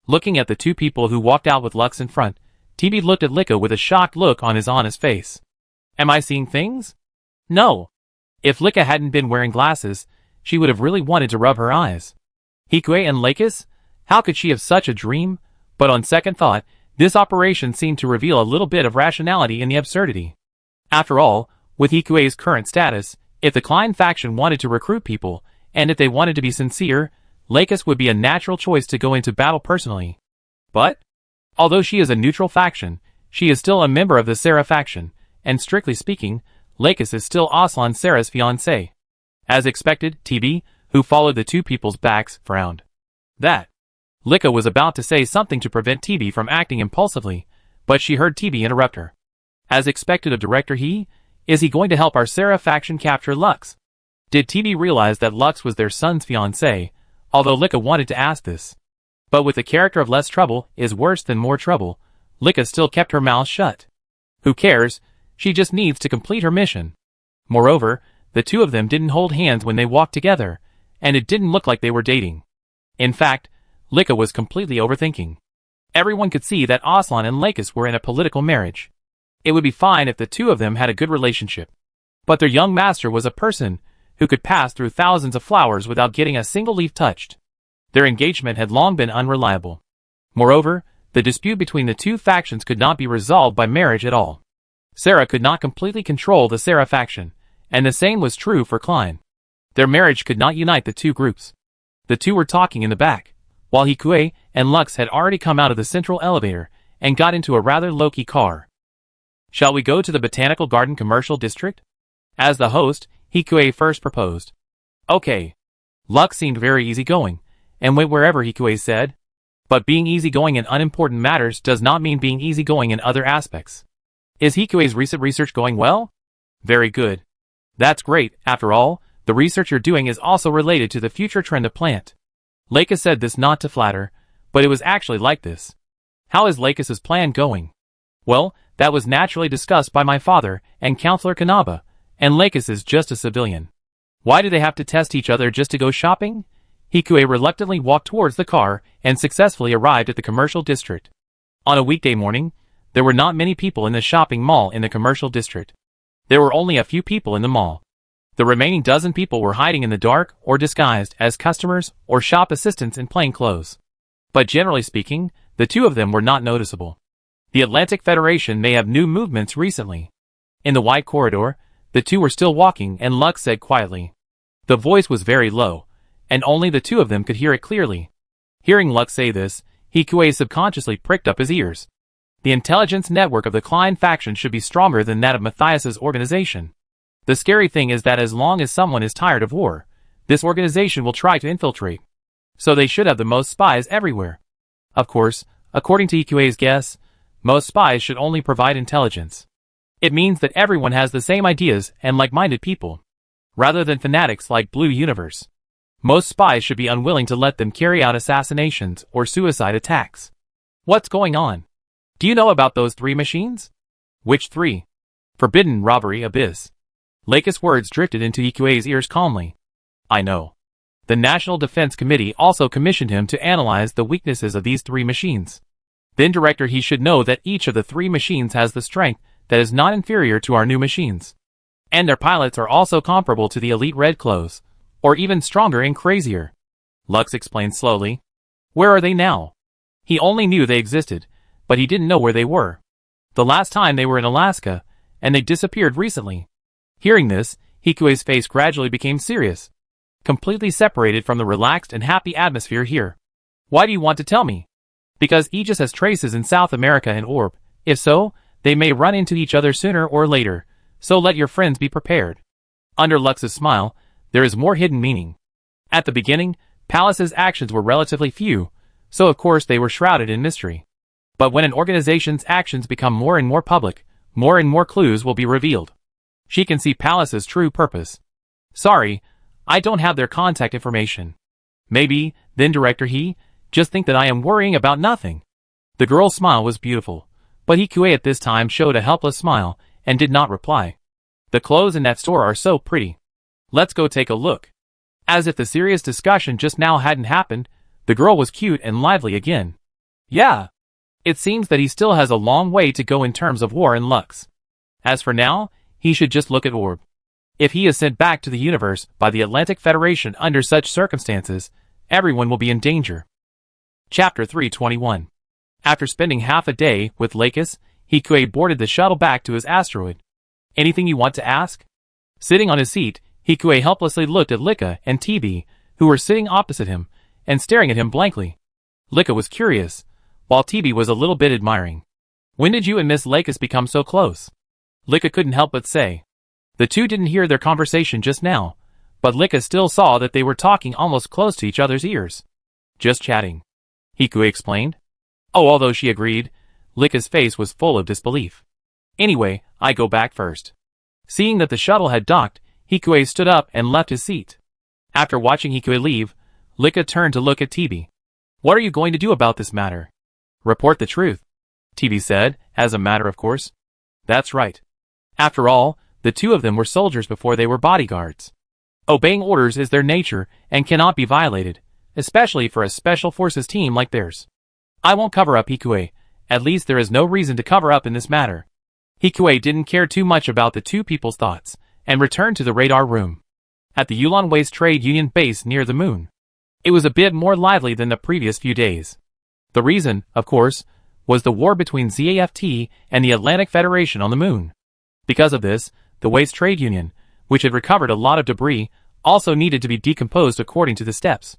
Looking at the 2 people who walked out with Lux in front, TB looked at Lika with a shocked look on his honest face. Am I seeing things? No. If Lika hadn't been wearing glasses, she would have really wanted to rub her eyes. Hikue and Lakis? How could she have such a dream? But on second thought, this operation seemed to reveal a little bit of rationality in the absurdity. After all, with Hikue's current status, if the Klein faction wanted to recruit people, and if they wanted to be sincere, Lakis would be a natural choice to go into battle personally. But, although she is a neutral faction, she is still a member of the Sarah faction, and strictly speaking, Lakis is still Aslan Sarah's fiancé. As expected, TB, who followed the two people's backs, frowned. That. Lika was about to say something to prevent TB from acting impulsively, but she heard TB interrupt her. As expected of Director He, is he going to help our Sarah faction capture Lux? Did TB realize that Lux was their son's fiancée, although Lika wanted to ask this? But with the character of less trouble is worse than more trouble, Lika still kept her mouth shut. Who cares? She just needs to complete her mission. Moreover, the two of them didn't hold hands when they walked together, and it didn't look like they were dating. In fact, Lika was completely overthinking. Everyone could see that Aslan and Lakis were in a political marriage. It would be fine if the two of them had a good relationship. But their young master was a person who could pass through thousands of flowers without getting a single leaf touched. Their engagement had long been unreliable. Moreover, the dispute between the two factions could not be resolved by marriage at all. Sarah could not completely control the Sarah faction, and the same was true for Klein. Their marriage could not unite the two groups. The two were talking in the back, while Hikue and Lux had already come out of the central elevator and got into a rather low-key car. Shall we go to the Botanical Garden Commercial District? As the host, Hikue first proposed. Okay. Lux seemed very easygoing, and went wherever Hikue said. But being easygoing in unimportant matters does not mean being easygoing in other aspects. Is Hikue's recent research going well? Very good. That's great, after all, the research you're doing is also related to the future trend of plant. Lakis said this not to flatter, but it was actually like this. How is Lakis's plan going? Well, that was naturally discussed by my father and Counselor Kanaba, and Lakis is just a civilian. Why do they have to test each other just to go shopping? Hikue reluctantly walked towards the car and successfully arrived at the commercial district. On a weekday morning, there were not many people in the shopping mall in the commercial district. There were only a few people in the mall. The remaining dozen people were hiding in the dark or disguised as customers or shop assistants in plain clothes. But generally speaking, the two of them were not noticeable. The Atlantic Federation may have new movements recently. In the wide corridor, the two were still walking and Lux said quietly. The voice was very low, and only the two of them could hear it clearly. Hearing Lux say this, Hikue subconsciously pricked up his ears. The intelligence network of the Klein faction should be stronger than that of Matthias's organization. The scary thing is that as long as someone is tired of war, this organization will try to infiltrate. So they should have the most spies everywhere. Of course, according to Hikue's guess, most spies should only provide intelligence. It means that everyone has the same ideas and like-minded people, rather than fanatics like Blue Universe. Most spies should be unwilling to let them carry out assassinations or suicide attacks. What's going on? Do you know about those 3 machines? Which 3? Forbidden Robbery Abyss. Lakis' words drifted into Hikue's ears calmly. I know. The National Defense Committee also commissioned him to analyze the weaknesses of these 3 machines. Then Director He should know that each of the 3 machines has the strength that is not inferior to our new machines. And their pilots are also comparable to the elite Red Clothes, or even stronger and crazier. Lux explained slowly. Where are they now? He only knew they existed, but he didn't know where they were. The last time they were in Alaska, and they disappeared recently. Hearing this, Hikue's face gradually became serious, completely separated from the relaxed and happy atmosphere here. Why do you want to tell me? Because Aegis has traces in South America and Orb. If so, they may run into each other sooner or later, so let your friends be prepared. Under Lux's smile, there is more hidden meaning. At the beginning, Palace's actions were relatively few, so of course they were shrouded in mystery. But when an organization's actions become more and more public, more and more clues will be revealed. She can see Palace's true purpose. Sorry, I don't have their contact information. Maybe, then Director He, just think that I am worrying about nothing. The girl's smile was beautiful, but Hikue at this time showed a helpless smile and did not reply. The clothes in that store are so pretty. Let's go take a look. As if the serious discussion just now hadn't happened, the girl was cute and lively again. Yeah. It seems that he still has a long way to go in terms of war and Lux. As for now, he should just look at Orb. If he is sent back to the universe by the Atlantic Federation under such circumstances, everyone will be in danger. Chapter 321. After spending half a day with Lakis, Hikue boarded the shuttle back to his asteroid. Anything you want to ask? Sitting on his seat, Hikue helplessly looked at Lika and TB, who were sitting opposite him, and staring at him blankly. Lika was curious, while TB was a little bit admiring. When did you and Miss Lakis become so close? Lika couldn't help but say. The two didn't hear their conversation just now, But Lika still saw that they were talking almost close to each other's ears. Just chatting, Hikui explained. Oh, although she agreed, Lika's face was full of disbelief. Anyway, I go back first. Seeing that the shuttle had docked, Hikui stood up and left his seat. After watching Hikui leave, Lika turned to look at Tibi. What are you going to do about this matter? Report the truth, Tibi said, as a matter of course. That's right. After all, the two of them were soldiers before they were bodyguards. Obeying orders is their nature and cannot be violated, especially for a special forces team like theirs. I won't cover up Hikui. At least there is no reason to cover up in this matter. Hikui didn't care too much about the two people's thoughts, and returned to the radar room. At the Yulon Waste Trade Union base near the moon. It was a bit more lively than the previous few days. The reason, of course, was the war between ZAFT and the Atlantic Federation on the moon. Because of this, the Waste Trade Union, which had recovered a lot of debris, also needed to be decomposed according to the steps.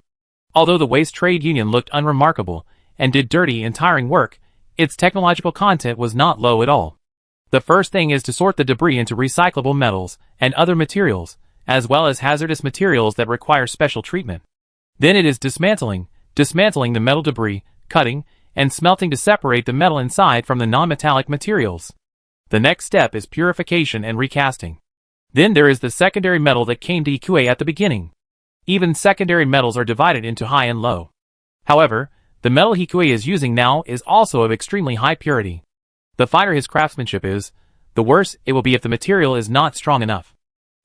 Although the Waste Trade Union looked unremarkable and did dirty and tiring work, its technological content was not low at all. The first thing is to sort the debris into recyclable metals and other materials, as well as hazardous materials that require special treatment. Then it is dismantling the metal debris, cutting, and smelting to separate the metal inside from the non-metallic materials. The next step is purification and recasting. Then there is the secondary metal that came to Ikue at the beginning. Even secondary metals are divided into high and low. However, the metal Hikui is using now is also of extremely high purity. The finer his craftsmanship is, the worse it will be if the material is not strong enough.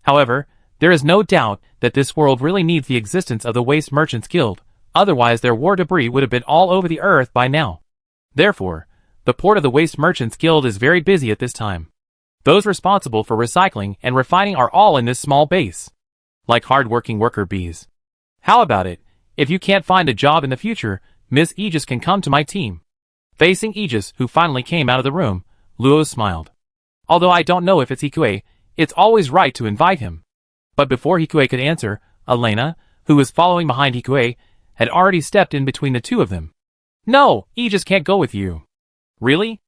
However, there is no doubt that this world really needs the existence of the Waste Merchants Guild, otherwise their war debris would have been all over the earth by now. Therefore, the port of the Waste Merchants Guild is very busy at this time. Those responsible for recycling and refining are all in this small base. Like hard-working worker bees. How about it? If you can't find a job in the future, Miss Aegis can come to my team. Facing Aegis, who finally came out of the room, Luo smiled. Although I don't know if it's Hikui, it's always right to invite him. But before Hikui could answer, Elena, who was following behind Hikui, had already stepped in between the two of them. No, Aegis can't go with you. Really?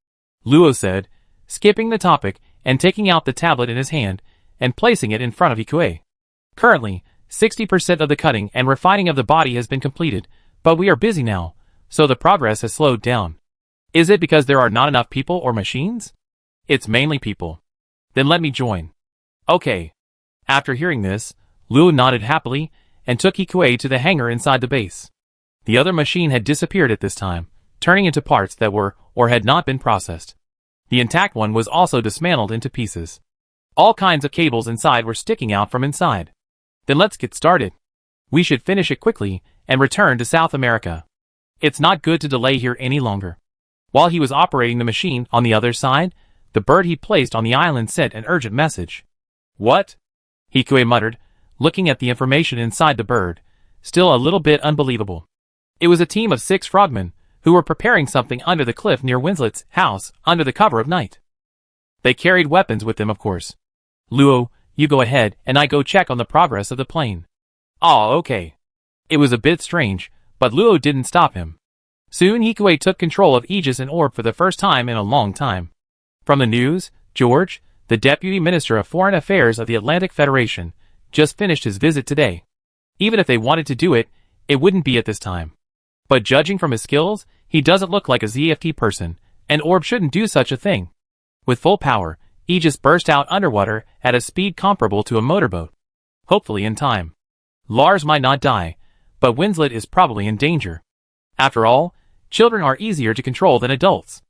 Luo said, skipping the topic and taking out the tablet in his hand and placing it in front of Hikui. Currently, 60% of the cutting and refining of the body has been completed, but we are busy now, so the progress has slowed down. Is it because there are not enough people or machines? It's mainly people. Then let me join. Okay. After hearing this, Luo nodded happily and took Hikui to the hangar inside the base. The other machine had disappeared at this time, turning into parts that were or had not been processed. The intact one was also dismantled into pieces. All kinds of cables inside were sticking out from inside. Then let's get started. We should finish it quickly and return to South America. It's not good to delay here any longer. While he was operating the machine on the other side, the bird he placed on the island sent an urgent message. What? Hikui muttered, looking at the information inside the bird, still a little bit unbelievable. It was a team of 6 frogmen, who were preparing something under the cliff near Winslet's house under the cover of night. They carried weapons with them, of course. Luo, you go ahead and I go check on the progress of the plane. Oh, okay. It was a bit strange, but Luo didn't stop him. Soon Hikui took control of Aegis and Orb for the first time in a long time. From the news, George, the Deputy Minister of Foreign Affairs of the Atlantic Federation, just finished his visit today. Even if they wanted to do it, it wouldn't be at this time. But judging from his skills, he doesn't look like a ZFT person, and Orb shouldn't do such a thing. With full power, Aegis burst out underwater at a speed comparable to a motorboat. Hopefully in time. Lars might not die, but Winslet is probably in danger. After all, children are easier to control than adults.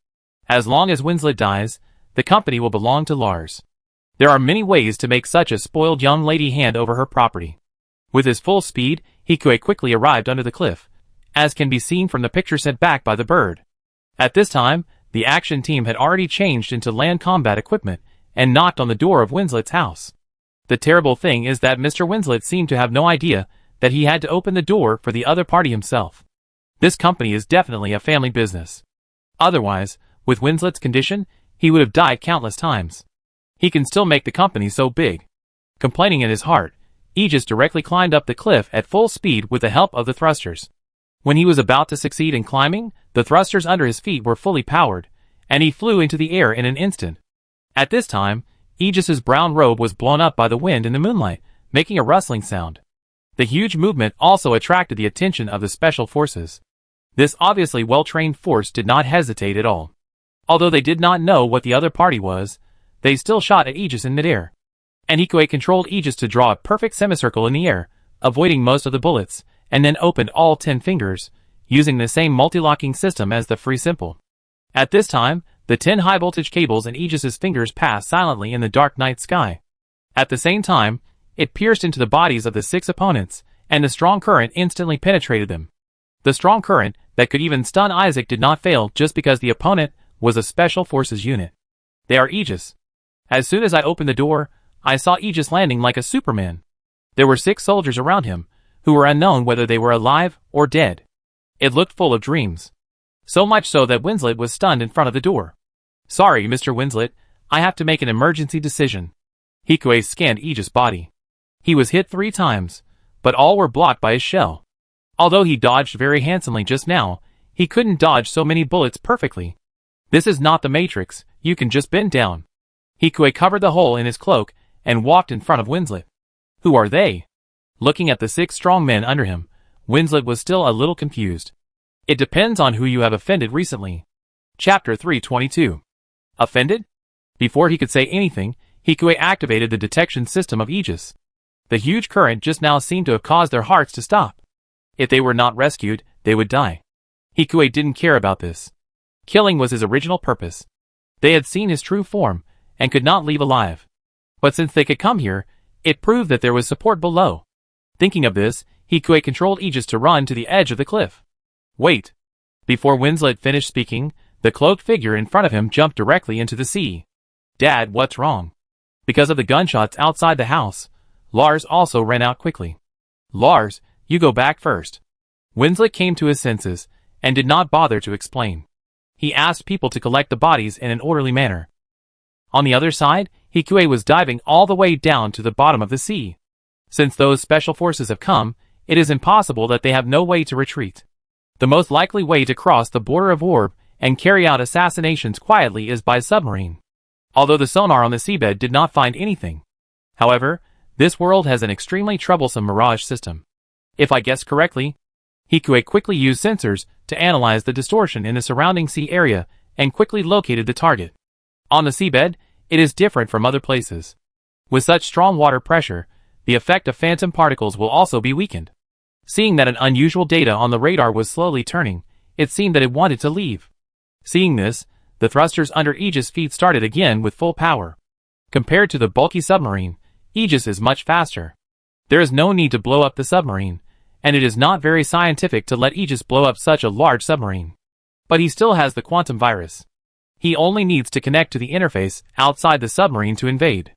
As long as Winslet dies, the company will belong to Lars. There are many ways to make such a spoiled young lady hand over her property. With his full speed, Hikui quickly arrived under the cliff, as can be seen from the picture sent back by the bird. At this time, the action team had already changed into land combat equipment and knocked on the door of Winslet's house. The terrible thing is that Mr. Winslet seemed to have no idea that he had to open the door for the other party himself. This company is definitely a family business. Otherwise, with Winslet's condition, he would have died countless times. He can still make the company so big. Complaining in his heart, Aegis directly climbed up the cliff at full speed with the help of the thrusters. When he was about to succeed in climbing, the thrusters under his feet were fully powered, and he flew into the air in an instant. At this time, Aegis's brown robe was blown up by the wind in the moonlight, making a rustling sound. The huge movement also attracted the attention of the special forces. This obviously well-trained force did not hesitate at all. Although they did not know what the other party was, they still shot at Aegis in midair. And Hikue controlled Aegis to draw a perfect semicircle in the air, avoiding most of the bullets, and then opened all 10 fingers, using the same multi-locking system as the Free Simple. At this time, the 10 high-voltage cables in Aegis's fingers passed silently in the dark night sky. At the same time, it pierced into the bodies of the 6 opponents, and the strong current instantly penetrated them. The strong current that could even stun Isaac did not fail just because the opponent was a special forces unit. They are Aegis. As soon as I opened the door, I saw Aegis landing like a Superman. There were 6 soldiers around him, who were unknown whether they were alive or dead. It looked full of dreams. So much so that Winslet was stunned in front of the door. Sorry, Mr. Winslet, I have to make an emergency decision. Hikue scanned Aegis' body. He was hit 3 times, but all were blocked by his shell. Although he dodged very handsomely just now, he couldn't dodge so many bullets perfectly. This is not the Matrix, you can just bend down. Hikue covered the hole in his cloak and walked in front of Winslet. Who are they? Looking at the 6 strong men under him, Winslet was still a little confused. It depends on who you have offended recently. Chapter 322. Offended? Before he could say anything, Hikue activated the detection system of Aegis. The huge current just now seemed to have caused their hearts to stop. If they were not rescued, they would die. Hikue didn't care about this. Killing was his original purpose. They had seen his true form, and could not leave alive. But since they could come here, it proved that there was support below. Thinking of this, Hikue controlled Aegis to run to the edge of the cliff. Wait. Before Winslet finished speaking, the cloaked figure in front of him jumped directly into the sea. Dad, what's wrong? Because of the gunshots outside the house, Lars also ran out quickly. Lars, you go back first. Winslet came to his senses, and did not bother to explain. He asked people to collect the bodies in an orderly manner. On the other side, Hikue was diving all the way down to the bottom of the sea. Since those special forces have come, it is impossible that they have no way to retreat. The most likely way to cross the border of Orb and carry out assassinations quietly is by submarine. Although the sonar on the seabed did not find anything. However, this world has an extremely troublesome mirage system. If I guessed correctly, Hikue quickly used sensors to analyze the distortion in the surrounding sea area and quickly located the target. On the seabed, it is different from other places. With such strong water pressure, the effect of phantom particles will also be weakened. Seeing that an unusual data on the radar was slowly turning, it seemed that it wanted to leave. Seeing this, the thrusters under Aegis' feet started again with full power. Compared to the bulky submarine, Aegis is much faster. There is no need to blow up the submarine, and it is not very scientific to let Aegis blow up such a large submarine. But he still has the quantum virus. He only needs to connect to the interface outside the submarine to invade.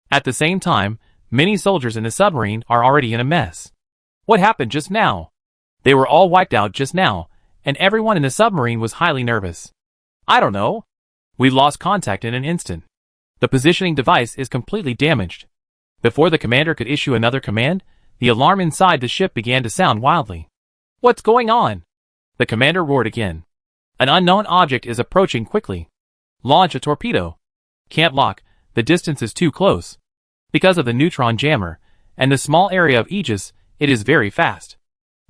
At the same time, many soldiers in the submarine are already in a mess. What happened just now? They were all wiped out just now, and everyone in the submarine was highly nervous. I don't know. We lost contact in an instant. The positioning device is completely damaged. Before the commander could issue another command, the alarm inside the ship began to sound wildly. What's going on? The commander roared again. An unknown object is approaching quickly. Launch a torpedo. Can't lock, the distance is too close. Because of the neutron jammer, and the small area of Aegis, it is very fast.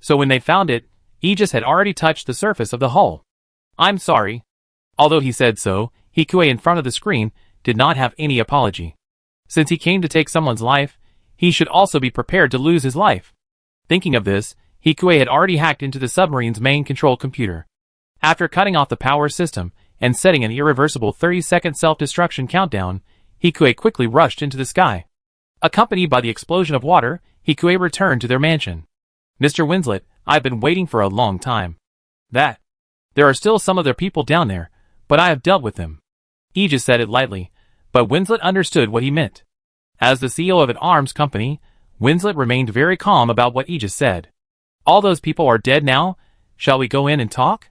So when they found it, Aegis had already touched the surface of the hull. I'm sorry. Although he said so, Hikue in front of the screen did not have any apology. Since he came to take someone's life, he should also be prepared to lose his life. Thinking of this, Hikue had already hacked into the submarine's main control computer. After cutting off the power system and setting an irreversible 30-second self-destruction countdown, Hikue quickly rushed into the sky. Accompanied by the explosion of water, Hikue returned to their mansion. Mr. Winslet, I've been waiting for a long time. There are still some of their people down there, but I have dealt with them. Aegis said it lightly, but Winslet understood what he meant. As the CEO of an arms company, Winslet remained very calm about what Aegis said. All those people are dead now, shall we go in and talk?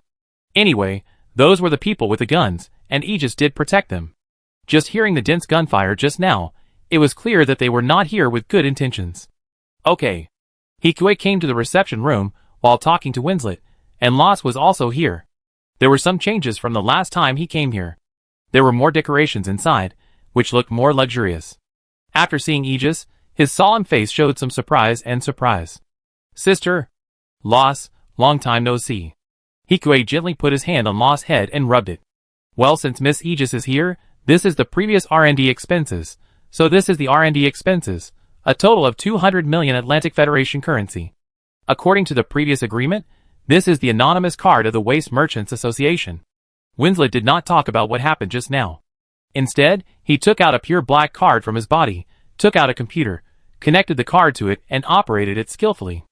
Anyway, those were the people with the guns, and Aegis did protect them. Just hearing the dense gunfire just now, it was clear that they were not here with good intentions. Okay. Hikue came to the reception room while talking to Winslet, and Loss was also here. There were some changes from the last time he came here. There were more decorations inside, which looked more luxurious. After seeing Aegis, His solemn face showed some surprise. Sister. Loss, long time no see. Hikue gently put his hand on Law's head and rubbed it. Well, since Miss Aegis is here, this is the previous R&D expenses, so this is the R&D expenses, a total of 200 million Atlantic Federation currency. According to the previous agreement, this is the anonymous card of the Waste Merchants Association. Winslet did not talk about what happened just now. Instead, he took out a pure black card from his body, took out a computer, connected the card to it, and operated it skillfully.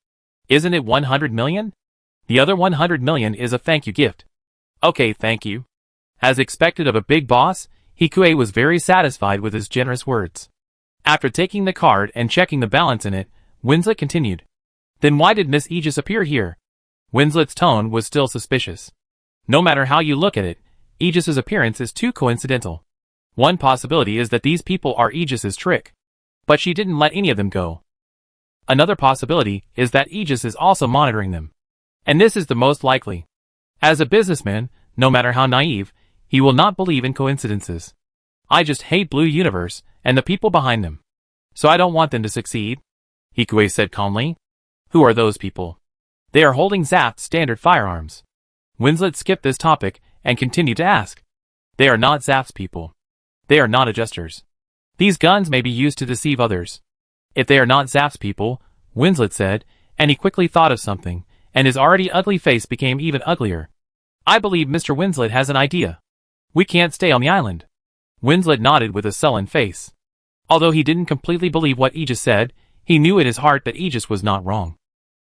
Isn't it 100 million? The other 100 million is a thank you gift. Okay, thank you. As expected of a big boss, Hikue was very satisfied with his generous words. After taking the card and checking the balance in it, Winslet continued. Then why did Miss Aegis appear here? Winslet's tone was still suspicious. No matter how you look at it, Aegis's appearance is too coincidental. One possibility is that these people are Aegis's trick. But she didn't let any of them go. Another possibility is that Aegis is also monitoring them. And this is the most likely. As a businessman, no matter how naive, he will not believe in coincidences. I just hate Blue Universe and the people behind them. So I don't want them to succeed, Hikue said calmly. Who are those people? They are holding Zaft's standard firearms. Winslet skipped this topic and continued to ask. They are not Zaft's people. They are not adjusters. These guns may be used to deceive others. If they are not Zaft's people, Winslet said, and he quickly thought of something, and his already ugly face became even uglier. I believe Mr. Winslet has an idea. We can't stay on the island. Winslet nodded with a sullen face. Although he didn't completely believe what Aegis said, he knew in his heart that Aegis was not wrong.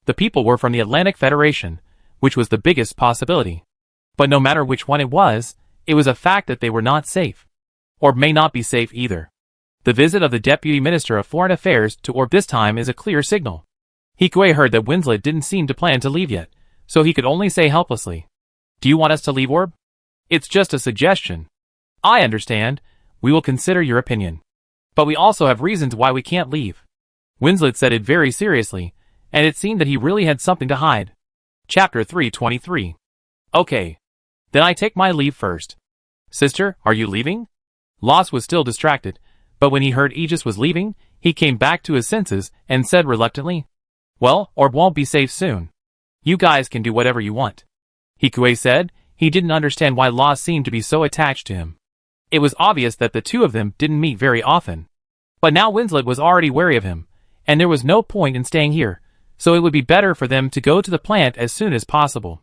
The people were from the Atlantic Federation, which was the biggest possibility. But no matter which one it was a fact that they were not safe. Or may not be safe either. The visit of the Deputy Minister of Foreign Affairs to Orb this time is a clear signal. Hikue heard that Winslet didn't seem to plan to leave yet, so he could only say helplessly, Do you want us to leave Orb? It's just a suggestion. I understand. We will consider your opinion. But we also have reasons why we can't leave. Winslet said it very seriously, and it seemed that he really had something to hide. Chapter 323. Okay. Then I take my leave first. Sister, are you leaving? Loss was still distracted, but when he heard Aegis was leaving, he came back to his senses and said reluctantly, Well, Orb won't be safe soon. You guys can do whatever you want. Hikue said. He didn't understand why Loss seemed to be so attached to him. It was obvious that the two of them didn't meet very often. But now Winslet was already wary of him, and there was no point in staying here, so it would be better for them to go to the plant as soon as possible.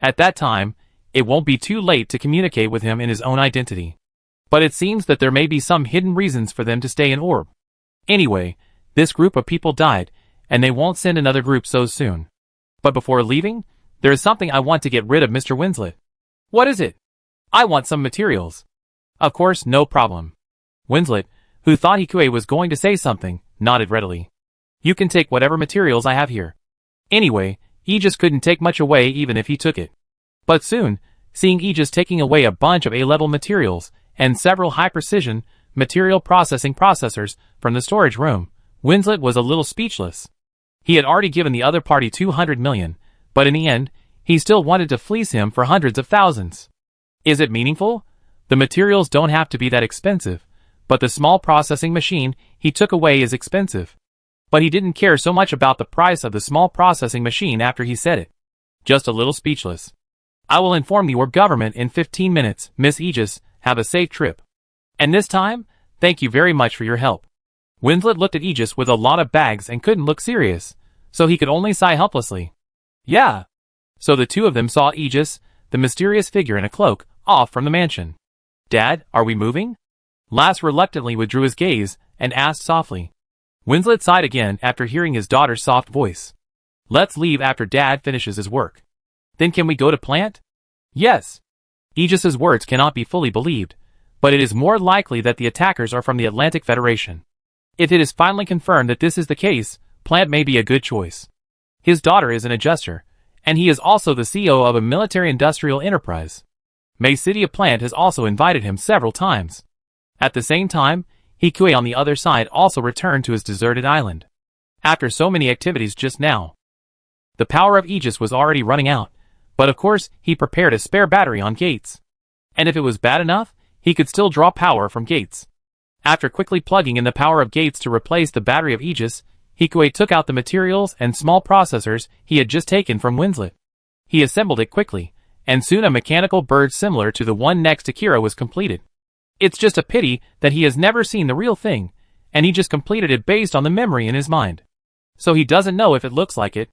At that time, it won't be too late to communicate with him in his own identity. But it seems that there may be some hidden reasons for them to stay in Orb. Anyway, this group of people died, and they won't send another group so soon. But before leaving, there is something I want to get rid of, Mr. Winslet. What is it? I want some materials. Of course, no problem. Winslet, who thought Hikue was going to say something, nodded readily. You can take whatever materials I have here. Anyway, Aegis couldn't take much away even if he took it. But soon, seeing Aegis taking away a bunch of A-level materials and several high-precision material processing processors from the storage room, Winslet was a little speechless. He had already given the other party 200 million, but in the end, he still wanted to fleece him for hundreds of thousands. Is it meaningful? The materials don't have to be that expensive, but the small processing machine he took away is expensive. But he didn't care so much about the price of the small processing machine after he said it. Just a little speechless. I will inform the Orb government in 15 minutes, Miss Aegis. Have a safe trip. And this time, thank you very much for your help. Winslet looked at Aegis with a lot of bags and couldn't look serious, so he could only sigh helplessly. Yeah. So the two of them saw Aegis, the mysterious figure in a cloak, off from the mansion. Dad, are we moving? Lass reluctantly withdrew his gaze and asked softly. Winslet sighed again after hearing his daughter's soft voice. Let's leave after Dad finishes his work. Then can we go to plant? Yes. Aegis's words cannot be fully believed, but it is more likely that the attackers are from the Atlantic Federation. If it is finally confirmed that this is the case, plant may be a good choice. His daughter is an adjuster, and he is also the CEO of a military-industrial enterprise. May City of Plant has also invited him several times. At the same time, Hikue on the other side also returned to his deserted island. After so many activities just now, the power of Aegis was already running out, but of course he prepared a spare battery on Gates. And if it was bad enough, he could still draw power from Gates. After quickly plugging in the power of gates to replace the battery of Aegis, Hikue took out the materials and small processors he had just taken from Winslet. He assembled it quickly, and soon a mechanical bird similar to the one next to Kira was completed. It's just a pity that he has never seen the real thing, and he just completed it based on the memory in his mind. So he doesn't know if it looks like it.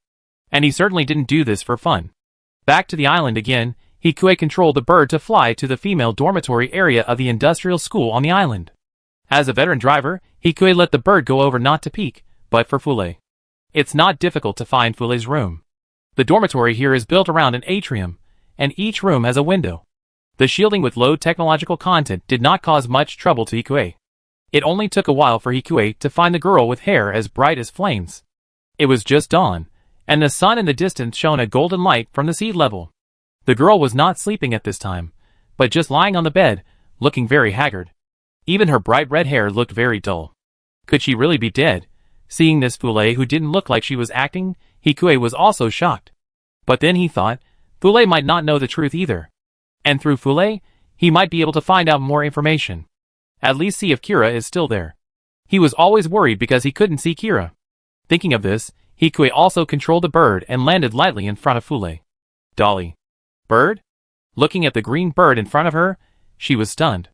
And he certainly didn't do this for fun. Back to the island again, Hikue controlled the bird to fly to the female dormitory area of the industrial school on the island. As a veteran driver, Hikue let the bird go over not to peek, but for Fule. It's not difficult to find Fule's room. The dormitory here is built around an atrium, and each room has a window. The shielding with low technological content did not cause much trouble to Hikue. It only took a while for Hikue to find the girl with hair as bright as flames. It was just dawn, and the sun in the distance shone a golden light from the sea level. The girl was not sleeping at this time, but just lying on the bed, looking very haggard. Even her bright red hair looked very dull. Could she really be dead? Seeing this Fule who didn't look like she was acting, Hikue was also shocked. But then he thought, Fule might not know the truth either. And through Fule, he might be able to find out more information. At least see if Kira is still there. He was always worried because he couldn't see Kira. Thinking of this, Hikue also controlled the bird and landed lightly in front of Fule. Dolly. Bird? Looking at the green bird in front of her, she was stunned.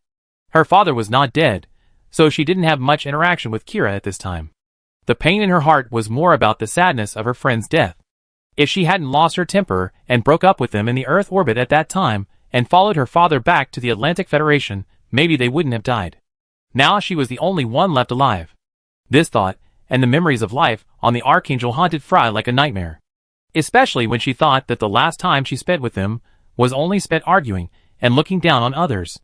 Her father was not dead, so she didn't have much interaction with Kira at this time. The pain in her heart was more about the sadness of her friend's death. If she hadn't lost her temper and broke up with them in the Earth orbit at that time and followed her father back to the Atlantic Federation, maybe they wouldn't have died. Now she was the only one left alive. This thought, and the memories of life on the Archangel haunted Fry like a nightmare. Especially when she thought that the last time she spent with them was only spent arguing and looking down on others.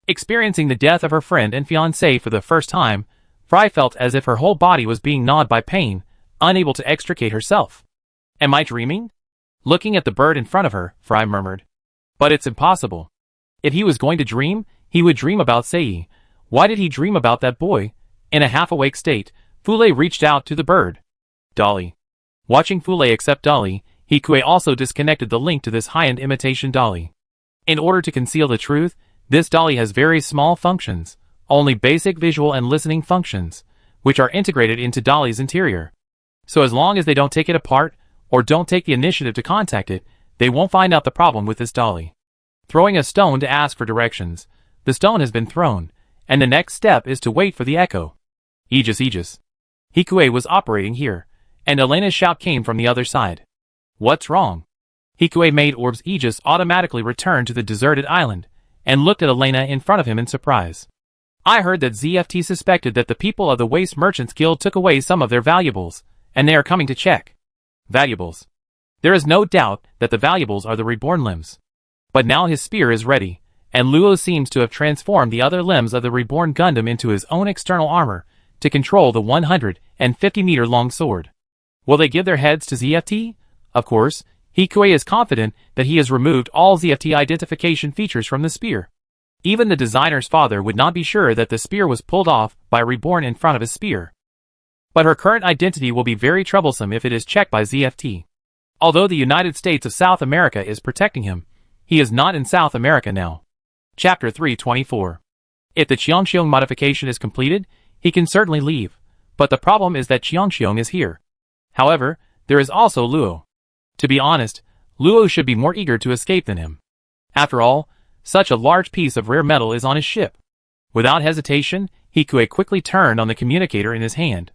Experiencing the death of her friend and fiancé for the first time, Fry felt as if her whole body was being gnawed by pain, unable to extricate herself. Am I dreaming? Looking at the bird in front of her, Fry murmured. But it's impossible. If he was going to dream, he would dream about Sei. Why did he dream about that boy? In a half-awake state, Fule reached out to the bird. Dolly. Watching Fule accept Dolly, Hikue also disconnected the link to this high-end imitation Dolly. In order to conceal the truth, this Dolly has very small functions, only basic visual and listening functions, which are integrated into Dolly's interior. So as long as they don't take it apart, or don't take the initiative to contact it, they won't find out the problem with this Dolly. Throwing a stone to ask for directions, the stone has been thrown, and the next step is to wait for the echo. Aegis. Hikue was operating here, and Elena's shout came from the other side. What's wrong? Hikue made Orb's Aegis automatically return to the deserted island, and looked at Elena in front of him in surprise. I heard that ZFT suspected that the people of the Waste Merchants Guild took away some of their valuables, and they are coming to check. Valuables. There is no doubt that the valuables are the reborn limbs. But now his spear is ready, and Luo seems to have transformed the other limbs of the reborn Gundam into his own external armor, to control the 150-meter-long sword. Will they give their heads to ZFT? Of course, Hikue is confident that he has removed all ZFT identification features from the spear. Even the designer's father would not be sure that the spear was pulled off by Reborn in front of his spear. But her current identity will be very troublesome if it is checked by ZFT. Although the United States of South America is protecting him, he is not in South America now. Chapter 324. If the Qiangxiong modification is completed, he can certainly leave, but the problem is that Qiangxiong is here. However, there is also Luo. To be honest, Luo should be more eager to escape than him. After all, such a large piece of rare metal is on his ship. Without hesitation, Hikue quickly turned on the communicator in his hand.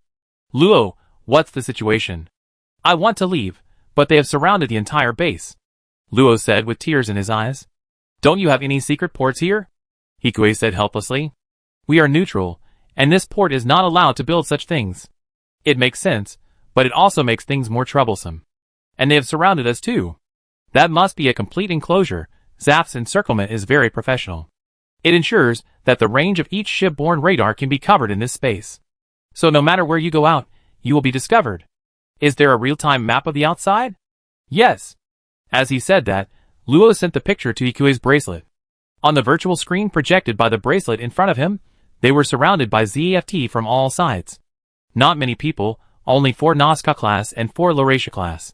Luo, what's the situation? I want to leave, but they have surrounded the entire base. Luo said with tears in his eyes. Don't you have any secret ports here? Hikue said helplessly. We are neutral, and this port is not allowed to build such things. It makes sense, but it also makes things more troublesome. And they have surrounded us too. That must be a complete enclosure. Zaf's encirclement is very professional. It ensures that the range of each shipborne radar can be covered in this space. So no matter where you go out, you will be discovered. Is there a real-time map of the outside? Yes. As he said that, Luo sent the picture to Hikue's bracelet. On the virtual screen projected by the bracelet in front of him, they were surrounded by ZFT from all sides. Not many people, only 4 Nazca class and 4 Laurasia class.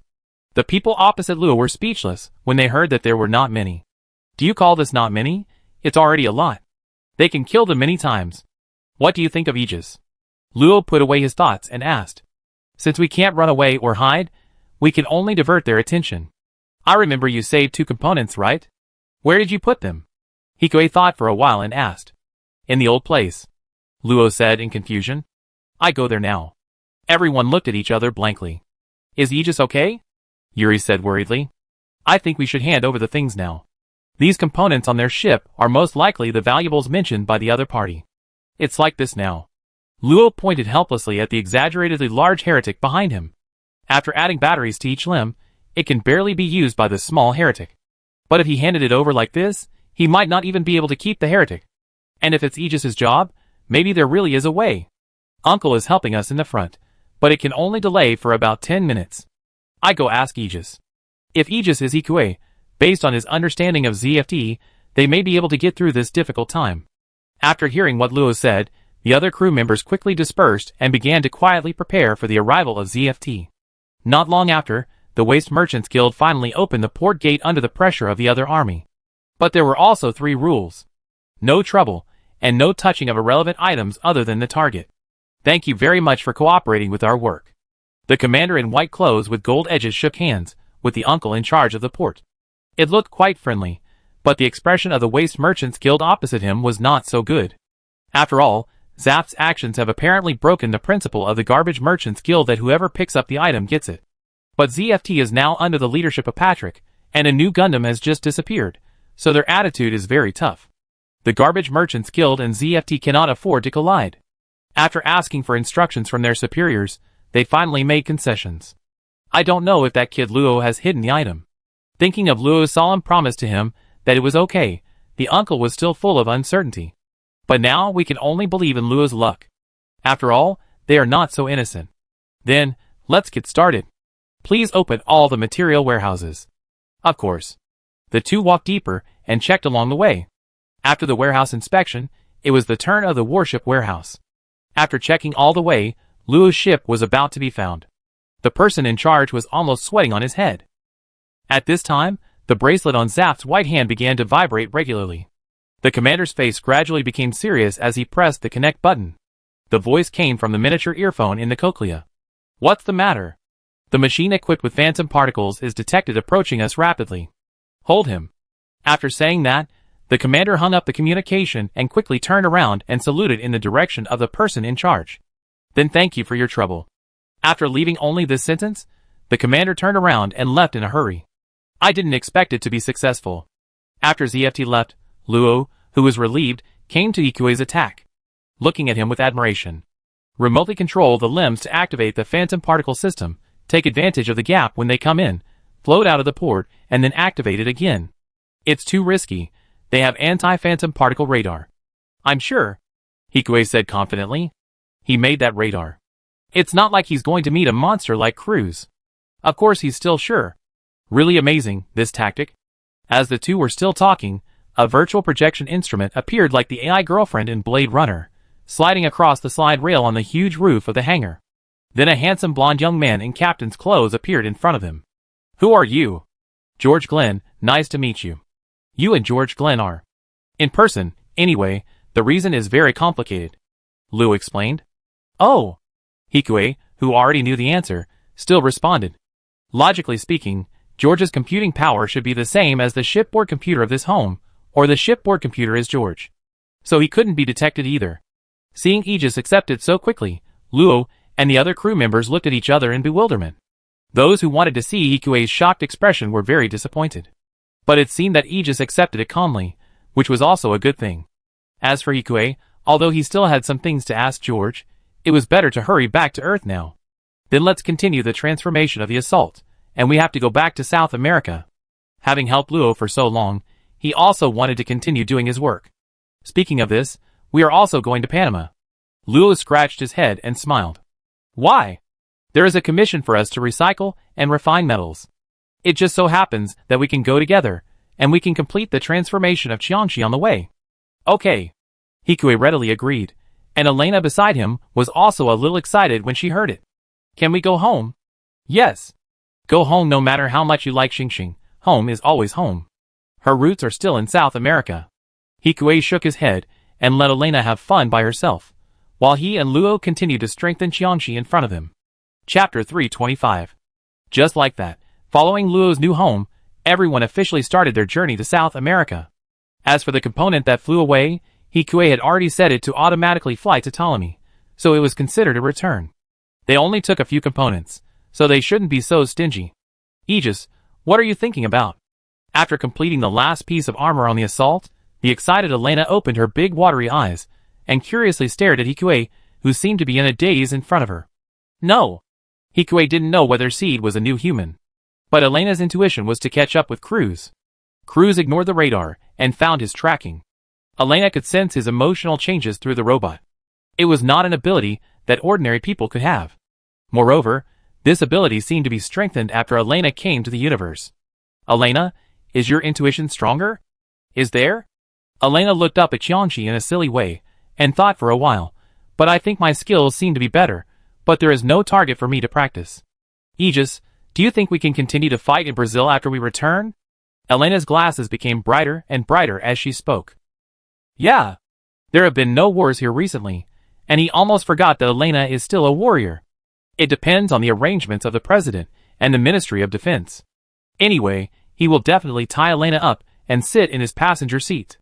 The people opposite Luo were speechless when they heard that there were not many. Do you call this not many? It's already a lot. They can kill them many times. What do you think of Aegis? Luo put away his thoughts and asked. Since we can't run away or hide, we can only divert their attention. I remember you saved 2 components, right? Where did you put them? Hikue thought for a while and asked. In the old place, Luo said in confusion. I go there now. Everyone looked at each other blankly. Is Aegis okay? Yuri said worriedly. I think we should hand over the things now. These components on their ship are most likely the valuables mentioned by the other party. It's like this now. Luo pointed helplessly at the exaggeratedly large heretic behind him. After adding batteries to each limb, it can barely be used by the small heretic. But if he handed it over like this, he might not even be able to keep the heretic. And if it's Aegis's job, maybe there really is a way. Uncle is helping us in the front, but it can only delay for about 10 minutes. I go ask Aegis. If Aegis is Hikue, based on his understanding of ZFT, they may be able to get through this difficult time. After hearing what Luo said, the other crew members quickly dispersed and began to quietly prepare for the arrival of ZFT. Not long after, the Waste Merchants Guild finally opened the port gate under the pressure of the other army. But there were also 3 rules. No trouble, and no touching of irrelevant items other than the target. Thank you very much for cooperating with our work. The commander in white clothes with gold edges shook hands with the uncle in charge of the port. It looked quite friendly, but the expression of the Waste Merchants Guild opposite him was not so good. After all, Zap's actions have apparently broken the principle of the Garbage Merchants Guild that whoever picks up the item gets it. But ZFT is now under the leadership of Patrick, and a new Gundam has just disappeared, so their attitude is very tough. The Garbage Merchants Guild and ZFT cannot afford to collide. After asking for instructions from their superiors, they finally made concessions. I don't know if that kid Luo has hidden the item. Thinking of Luo's solemn promise to him that it was okay, the uncle was still full of uncertainty. But now we can only believe in Luo's luck. After all, they are not so innocent. Then, let's get started. Please open all the material warehouses. Of course. The 2 walked deeper and checked along the way. After the warehouse inspection, it was the turn of the warship warehouse. After checking all the way, Luo's ship was about to be found. The person in charge was almost sweating on his head. At this time, the bracelet on Zap's right hand began to vibrate regularly. The commander's face gradually became serious as he pressed the connect button. The voice came from the miniature earphone in the cochlea. What's the matter? The machine equipped with phantom particles is detected approaching us rapidly. Hold him. After saying that, the commander hung up the communication and quickly turned around and saluted in the direction of the person in charge. Then thank you for your trouble. After leaving only this sentence, the commander turned around and left in a hurry. I didn't expect it to be successful. After ZFT left, Luo, who was relieved, came to Ikue's attack. Looking at him with admiration. Remotely control the limbs to activate the phantom particle system, take advantage of the gap when they come in, float out of the port, and then activate it again. It's too risky. They have anti-phantom particle radar. I'm sure, Hikue said confidently. He made that radar. It's not like he's going to meet a monster like Cruz. Of course he's still sure. Really amazing, this tactic. As the 2 were still talking, a virtual projection instrument appeared like the AI girlfriend in Blade Runner, sliding across the slide rail on the huge roof of the hangar. Then a handsome blonde young man in captain's clothes appeared in front of him. Who are you? George Glenn, nice to meet you. You and George Glenn are. In person, anyway, the reason is very complicated. Luo explained. Oh! Hikue, who already knew the answer, still responded. Logically speaking, George's computing power should be the same as the shipboard computer of this home, or the shipboard computer is George. So he couldn't be detected either. Seeing Aegis accepted so quickly, Luo and the other crew members looked at each other in bewilderment. Those who wanted to see Hikue's shocked expression were very disappointed. But it seemed that Aegis accepted it calmly, which was also a good thing. As for Hikue, although he still had some things to ask George, it was better to hurry back to Earth now. Then let's continue the transformation of the assault, and we have to go back to South America. Having helped Luo for so long, he also wanted to continue doing his work. Speaking of this, we are also going to Panama. Luo scratched his head and smiled. Why? There is a commission for us to recycle and refine metals. It just so happens that we can go together, and we can complete the transformation of Qiangxi on the way. Okay. Hikue readily agreed, and Elena beside him was also a little excited when she heard it. Can we go home? Yes. Go home no matter how much you like Xingxing. Home is always home. Her roots are still in South America. Hikue shook his head and let Elena have fun by herself, while he and Luo continued to strengthen Qianxi in front of him. Chapter 325. Just like that, following Luo's new home, everyone officially started their journey to South America. As for the component that flew away, Hikue had already set it to automatically fly to Ptolemy, so it was considered a return. They only took a few components, so they shouldn't be so stingy. Aegis, what are you thinking about? After completing the last piece of armor on the assault, the excited Elena opened her big watery eyes, and curiously stared at Hikue, who seemed to be in a daze in front of her. No! Hikue didn't know whether Seed was a new human. But Elena's intuition was to catch up with Cruz. Cruz ignored the radar, and found his tracking. Elena could sense his emotional changes through the robot. It was not an ability that ordinary people could have. Moreover, this ability seemed to be strengthened after Elena came to the universe. Elena, is your intuition stronger? Is there? Elena looked up at Qianxi in a silly way, and thought for a while, but I think my skills seem to be better, but there is no target for me to practice. Aegis, do you think we can continue to fight in Brazil after we return? Elena's glasses became brighter and brighter as she spoke. Yeah. There have been no wars here recently, and he almost forgot that Elena is still a warrior. It depends on the arrangements of the President and the Ministry of Defense. Anyway, he will definitely tie Elena up and sit in his passenger seat.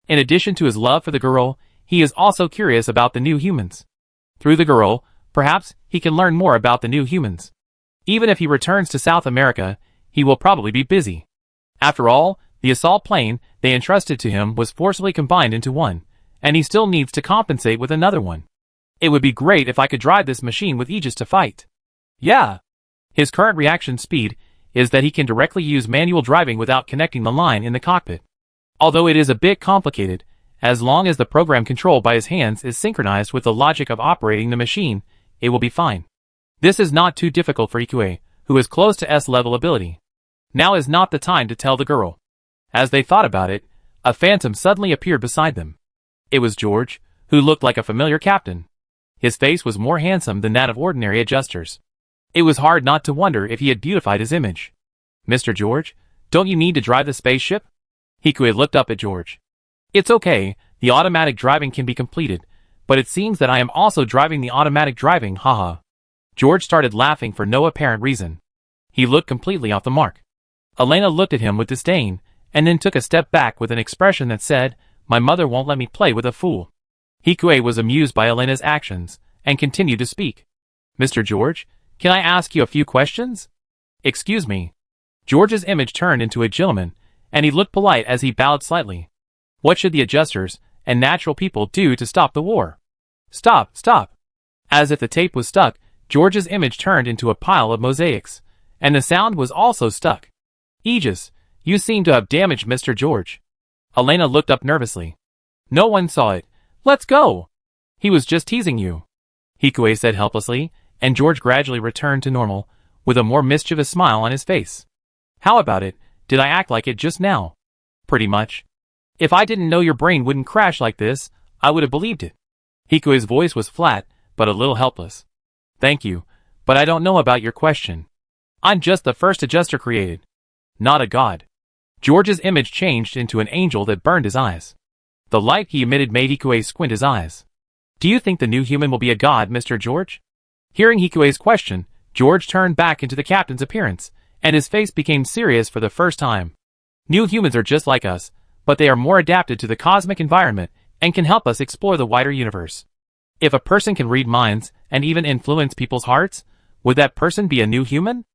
In addition to his love for the girl, he is also curious about the new humans. Through the girl, perhaps he can learn more about the new humans. Even if he returns to South America, he will probably be busy. After all, the assault plane they entrusted to him was forcibly combined into one, and he still needs to compensate with another one. It would be great if I could drive this machine with Aegis to fight. Yeah. His current reaction speed is that he can directly use manual driving without connecting the line in the cockpit. Although it is a bit complicated, as long as the program controlled by his hands is synchronized with the logic of operating the machine, it will be fine. This is not too difficult for Ikue, who is close to S-level ability. Now is not the time to tell the girl. As they thought about it, a phantom suddenly appeared beside them. It was George, who looked like a familiar captain. His face was more handsome than that of ordinary adjusters. It was hard not to wonder if he had beautified his image. Mr. George, don't you need to drive the spaceship? Hikue looked up at George. It's okay, the automatic driving can be completed, but it seems that I am also driving the automatic driving, haha. George started laughing for no apparent reason. He looked completely off the mark. Elena looked at him with disdain, and then took a step back with an expression that said, my mother won't let me play with a fool. Hikue was amused by Elena's actions, and continued to speak. Mr. George, can I ask you a few questions? Excuse me. George's image turned into a gentleman, and he looked polite as he bowed slightly. What should the adjusters and natural people do to stop the war? Stop, stop. As if the tape was stuck, George's image turned into a pile of mosaics, and the sound was also stuck. Aegis, you seem to have damaged Mr. George. Elena looked up nervously. No one saw it. Let's go. He was just teasing you. Hikue said helplessly, and George gradually returned to normal, with a more mischievous smile on his face. How about it? Did I act like it just now? Pretty much. If I didn't know your brain wouldn't crash like this, I would have believed it. Hikue's voice was flat, but a little helpless. Thank you, but I don't know about your question. I'm just the first adjuster created. Not a god. George's image changed into an angel that burned his eyes. The light he emitted made Hikue squint his eyes. Do you think the new human will be a god, Mr. George? Hearing Hikue's question, George turned back into the captain's appearance, and his face became serious for the first time. New humans are just like us, but they are more adapted to the cosmic environment and can help us explore the wider universe. If a person can read minds and even influence people's hearts, would that person be a new human?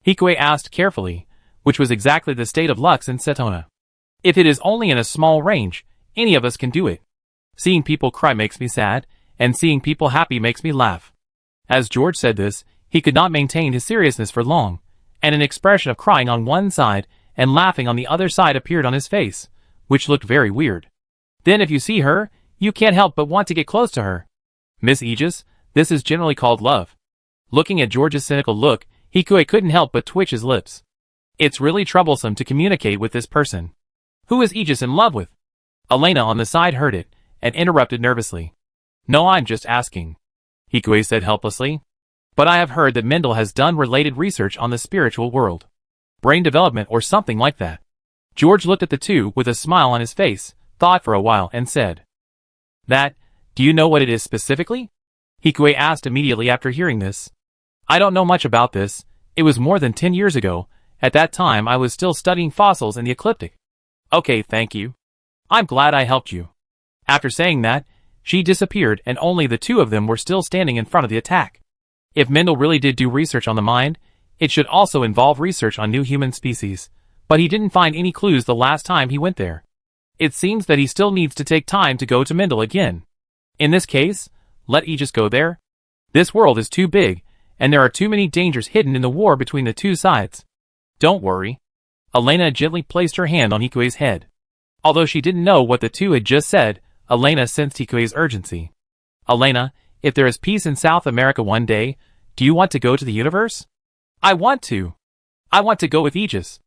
Hikue asked carefully, which was exactly the state of Lux and Setona. If it is only in a small range, any of us can do it. Seeing people cry makes me sad, and seeing people happy makes me laugh. As George said this, he could not maintain his seriousness for long, and an expression of crying on one side and laughing on the other side appeared on his face, which looked very weird. Then if you see her, you can't help but want to get close to her. Miss Aegis, this is generally called love. Looking at George's cynical look, Hikue couldn't help but twitch his lips. It's really troublesome to communicate with this person. Who is Aegis in love with? Elena on the side heard it, and interrupted nervously. No, I'm just asking. Hikue said helplessly. But I have heard that Mendel has done related research on the spiritual world. Brain development or something like that. George looked at the two with a smile on his face, thought for a while and said. That, Do you know what it is specifically? Hikue asked immediately after hearing this. I don't know much about this. It was more than 10 years ago. At that time I was still studying fossils in the ecliptic. Okay, thank you. I'm glad I helped you. After saying that, she disappeared and only the two of them were still standing in front of the attack. If Mendel really did do research on the mind, it should also involve research on new human species, but he didn't find any clues the last time he went there. It seems that he still needs to take time to go to Mendel again. In this case, let Aegis go there. This world is too big, and there are too many dangers hidden in the war between the two sides. Don't worry. Elena gently placed her hand on Hikue's head. Although she didn't know what the two had just said, Elena sensed Hikue's urgency. Elena, if there is peace in South America one day, do you want to go to the universe? I want to. I want to go with Aegis.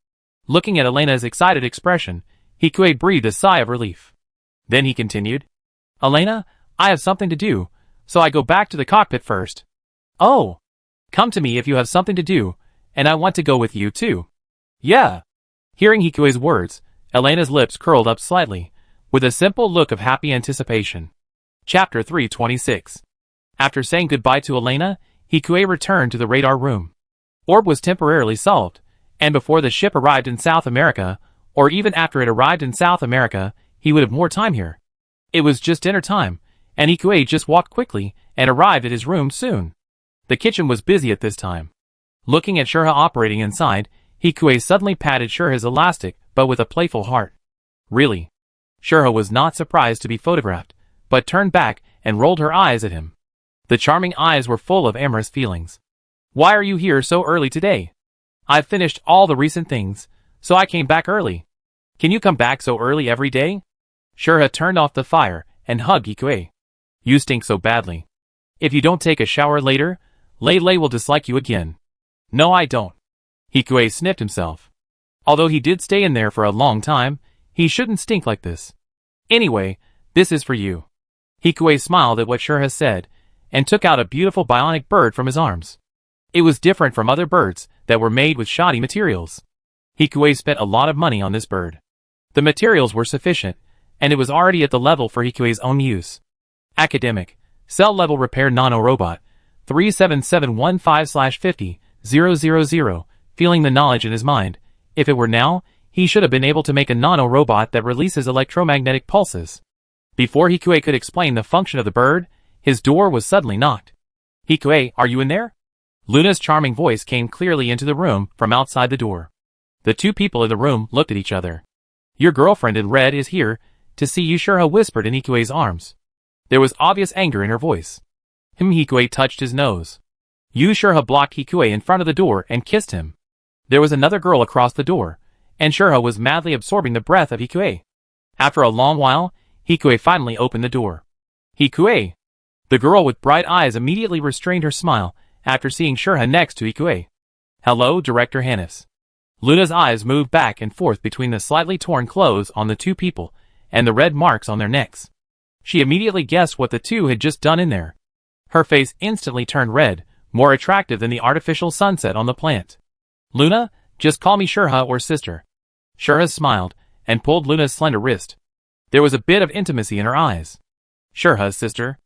Looking at Elena's excited expression, Hikue breathed a sigh of relief. Then he continued. Elena, I have something to do, so I go back to the cockpit first. Oh. Come to me if you have something to do, and I want to go with you too. Yeah. Hearing Hikue's words, Elena's lips curled up slightly, with a simple look of happy anticipation. Chapter 326. After saying goodbye to Elena, Hikue returned to the radar room. Orb was temporarily solved, and before the ship arrived in South America, or even after it arrived in South America, he would have more time here. It was just dinner time, and Hikue just walked quickly and arrived at his room soon. The kitchen was busy at this time. Looking at Shurha operating inside, Hikue suddenly patted Shurha's elastic, but with a playful heart. Really? Shurha was not surprised to be photographed, but turned back and rolled her eyes at him. The charming eyes were full of amorous feelings. Why are you here so early today? I've finished all the recent things, so I came back early. Can you come back so early every day? Shurha turned off the fire and hugged Hikue. You stink so badly. If you don't take a shower later, Lei will dislike you again. No, I don't. Hikue sniffed himself. Although he did stay in there for a long time, he shouldn't stink like this. Anyway, this is for you. Hikue smiled at what Shurha said, and took out a beautiful bionic bird from his arms. It was different from other birds that were made with shoddy materials. Hikue spent a lot of money on this bird. The materials were sufficient, and it was already at the level for Hikue's own use. Academic, Cell Level Repair Nano-Robot, 37715/50-000, feeling the knowledge in his mind. If it were now, he should have been able to make a nano-robot that releases electromagnetic pulses. Before Hikue could explain the function of the bird, his door was suddenly knocked. Hikue, are you in there? Luna's charming voice came clearly into the room from outside the door. The two people in the room looked at each other. Your girlfriend in red is here to see you, Shurha whispered in Hikue's arms. There was obvious anger in her voice. Hikue touched his nose. Yu Shurha blocked Hikue in front of the door and kissed him. There was another girl across the door, and Shurha was madly absorbing the breath of Hikue. After a long while, Hikue finally opened the door. Hikue! The girl with bright eyes immediately restrained her smile after seeing Shurha next to Hikue. Hello, Director Hannes. Luna's eyes moved back and forth between the slightly torn clothes on the two people and the red marks on their necks. She immediately guessed what the two had just done in there. Her face instantly turned red, more attractive than the artificial sunset on the plant. Luna, just call me Shurha or sister. Shurha smiled and pulled Luna's slender wrist. There was a bit of intimacy in her eyes. Shurha, sister.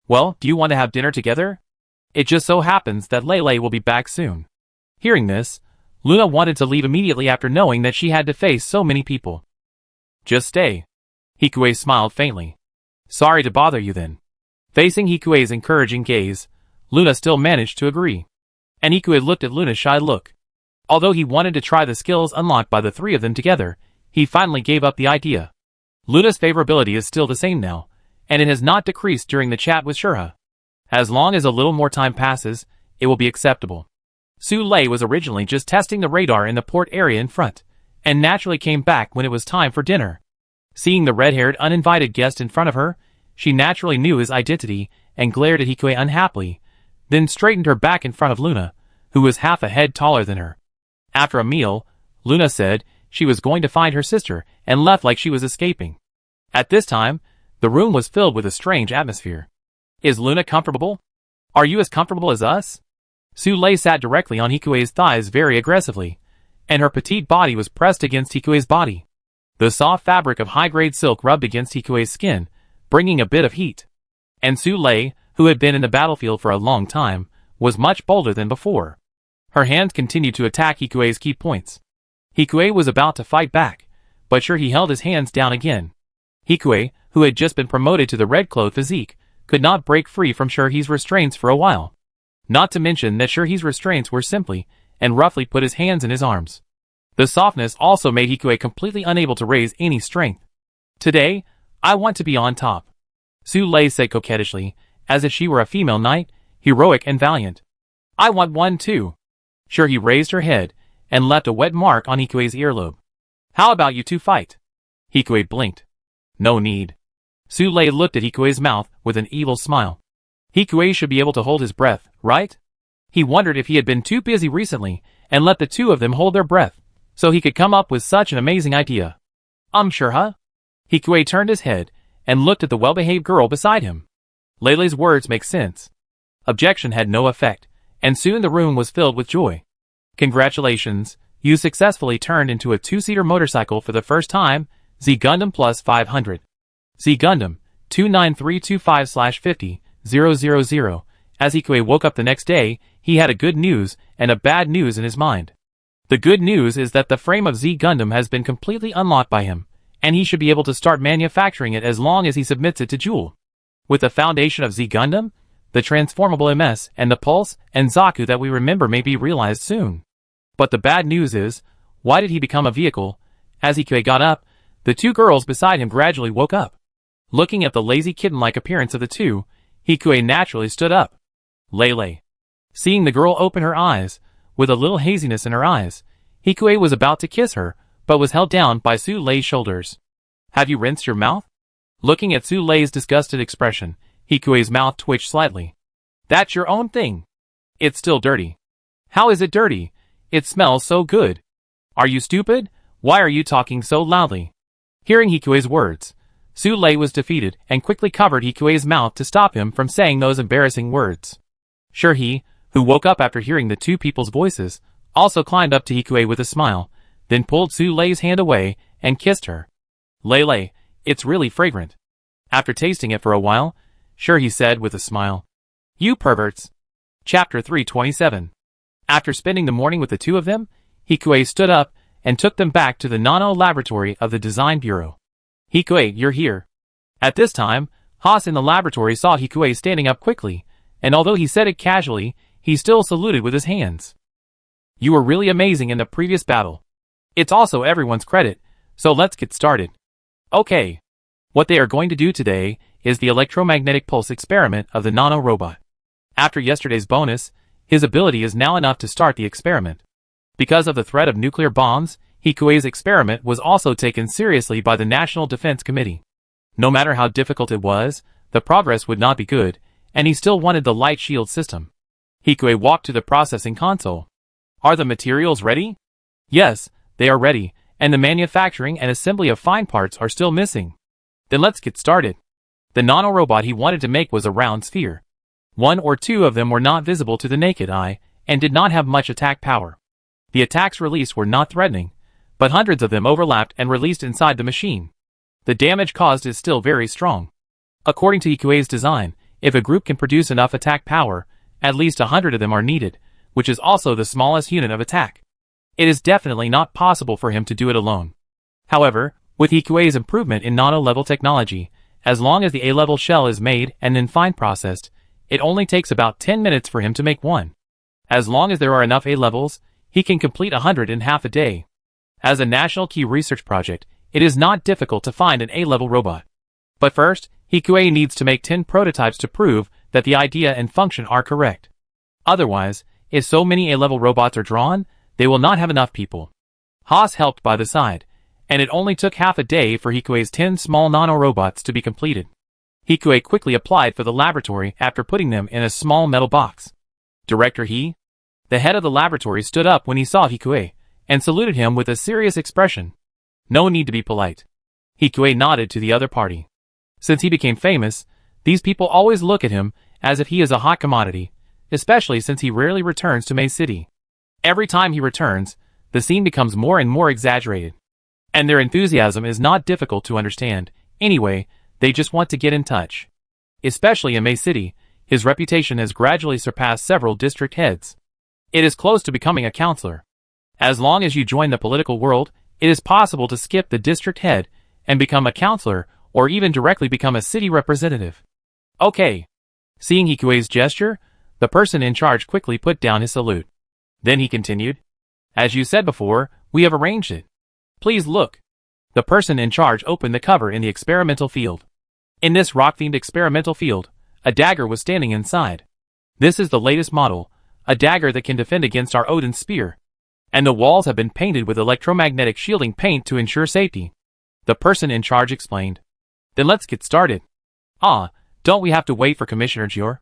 Well, do you want to have dinner together? It just so happens that Lei will be back soon. Hearing this, Luna wanted to leave immediately after knowing that she had to face so many people. Just stay. Hikue smiled faintly. Sorry to bother you then. Facing Hikue's encouraging gaze, Luna still managed to agree. And Hikue looked at Luna's shy look. Although he wanted to try the skills unlocked by the three of them together, he finally gave up the idea. Luna's favorability is still the same now, and it has not decreased during the chat with Shurha. As long as a little more time passes, it will be acceptable. Su Lei was originally just testing the radar in the port area in front, and naturally came back when it was time for dinner. Seeing the red-haired uninvited guest in front of her, she naturally knew his identity and glared at Hikue unhappily, then straightened her back in front of Luna, who was half a head taller than her. After a meal, Luna said she was going to find her sister and left like she was escaping. At this time, the room was filled with a strange atmosphere. Is Luna comfortable? Are you as comfortable as us? Su Lei sat directly on Hikue's thighs very aggressively, and her petite body was pressed against Hikue's body. The soft fabric of high-grade silk rubbed against Hikue's skin, bringing a bit of heat. And Su Lei, who had been in the battlefield for a long time, was much bolder than before. Her hands continued to attack Hikue's key points. Hikue was about to fight back, but sure he held his hands down again. Hikue, who had just been promoted to the red-cloth physique, could not break free from Shuri's restraints for a while. Not to mention that Shuri's restraints were simply and roughly put his hands in his arms. The softness also made Hikue completely unable to raise any strength. Today, I want to be on top, Su Lei said coquettishly, as if she were a female knight, heroic and valiant. I want one too. Shuri raised her head and left a wet mark on Hikue's earlobe. How about you two fight? Hikue blinked. No need. Su Lei looked at Hikue's mouth with an evil smile. Hikue should be able to hold his breath, right? He wondered if he had been too busy recently and let the two of them hold their breath, so he could come up with such an amazing idea. Sure, huh? Hikue turned his head and looked at the well-behaved girl beside him. Leilei's words make sense. Objection had no effect, and soon the room was filled with joy. Congratulations, you successfully turned into a two-seater motorcycle for the first time, Z Gundam Plus 500. Z Gundam, 29325/50-000. As Hikue woke up the next day, he had a good news and a bad news in his mind. The good news is that the frame of Z Gundam has been completely unlocked by him, and he should be able to start manufacturing it as long as he submits it to Joule. With the foundation of Z Gundam, the transformable MS and the Pulse and Zaku that we remember may be realized soon. But the bad news is, why did he become a vehicle? As Hikue got up, the two girls beside him gradually woke up. Looking at the lazy kitten-like appearance of the two, Hikue naturally stood up. Leilei. Seeing the girl open her eyes, with a little haziness in her eyes, Hikue was about to kiss her, but was held down by Su Lei's shoulders. Have you rinsed your mouth? Looking at Su Lei's disgusted expression, Hikue's mouth twitched slightly. That's your own thing. It's still dirty. How is it dirty? It smells so good. Are you stupid? Why are you talking so loudly? Hearing Hikue's words, Su Lei was defeated and quickly covered Hikue's mouth to stop him from saying those embarrassing words. Sure, he, who woke up after hearing the two people's voices, also climbed up to Hikue with a smile, then pulled Su Lei's hand away and kissed her. Leilei, it's really fragrant. After tasting it for a while, sure, he said with a smile. You perverts. Chapter 327. After spending the morning with the two of them, Hikue stood up and took them back to the Nano laboratory of the Design Bureau. Hikue, you're here. At this time, Haas in the laboratory saw Hikue standing up quickly, and although he said it casually, he still saluted with his hands. You were really amazing in the previous battle. It's also everyone's credit, so let's get started. Okay. What they are going to do today is the electromagnetic pulse experiment of the Nano robot. After yesterday's bonus, his ability is now enough to start the experiment. Because of the threat of nuclear bombs, Hikue's experiment was also taken seriously by the National Defense Committee. No matter how difficult it was, the progress would not be good, and he still wanted the light shield system. Hikue walked to the processing console. Are the materials ready? Yes, they are ready, and the manufacturing and assembly of fine parts are still missing. Then let's get started. The nanorobot he wanted to make was a round sphere. One or two of them were not visible to the naked eye, and did not have much attack power. The attacks released were not threatening, but hundreds of them overlapped and released inside the machine. The damage caused is still very strong. According to Hikue's design, if a group can produce enough attack power, at least 100 of them are needed, which is also the smallest unit of attack. It is definitely not possible for him to do it alone. However, with Hikue's improvement in nano-level technology, as long as the A-level shell is made and then fine processed, it only takes about 10 minutes for him to make one. As long as there are enough A-levels, he can complete 100 in half a day. As a national key research project, it is not difficult to find an A-level robot. But first, Hikue needs to make 10 prototypes to prove that the idea and function are correct. Otherwise, if so many A-level robots are drawn, they will not have enough people. Haas helped by the side, and it only took half a day for Hikue's 10 small nano-robots to be completed. Hikue quickly applied for the laboratory after putting them in a small metal box. Director He? The head of the laboratory stood up when he saw Hikue, and saluted him with a serious expression. No need to be polite. Hikue nodded to the other party. Since he became famous, these people always look at him as if he is a hot commodity, especially since he rarely returns to May City. Every time he returns, the scene becomes more and more exaggerated. And their enthusiasm is not difficult to understand. Anyway, they just want to get in touch. Especially in May City, his reputation has gradually surpassed several district heads. It is close to becoming a counselor. As long as you join the political world, it is possible to skip the district head and become a counselor or even directly become a city representative. Okay. Seeing Hikue's gesture, the person in charge quickly put down his salute. Then he continued. As you said before, we have arranged it. Please look. The person in charge opened the cover in the experimental field. In this rock-themed experimental field, a dagger was standing inside. This is the latest model, a dagger that can defend against our Odin spear. And the walls have been painted with electromagnetic shielding paint to ensure safety. The person in charge explained. Then let's get started. Don't we have to wait for Commissioner Jior?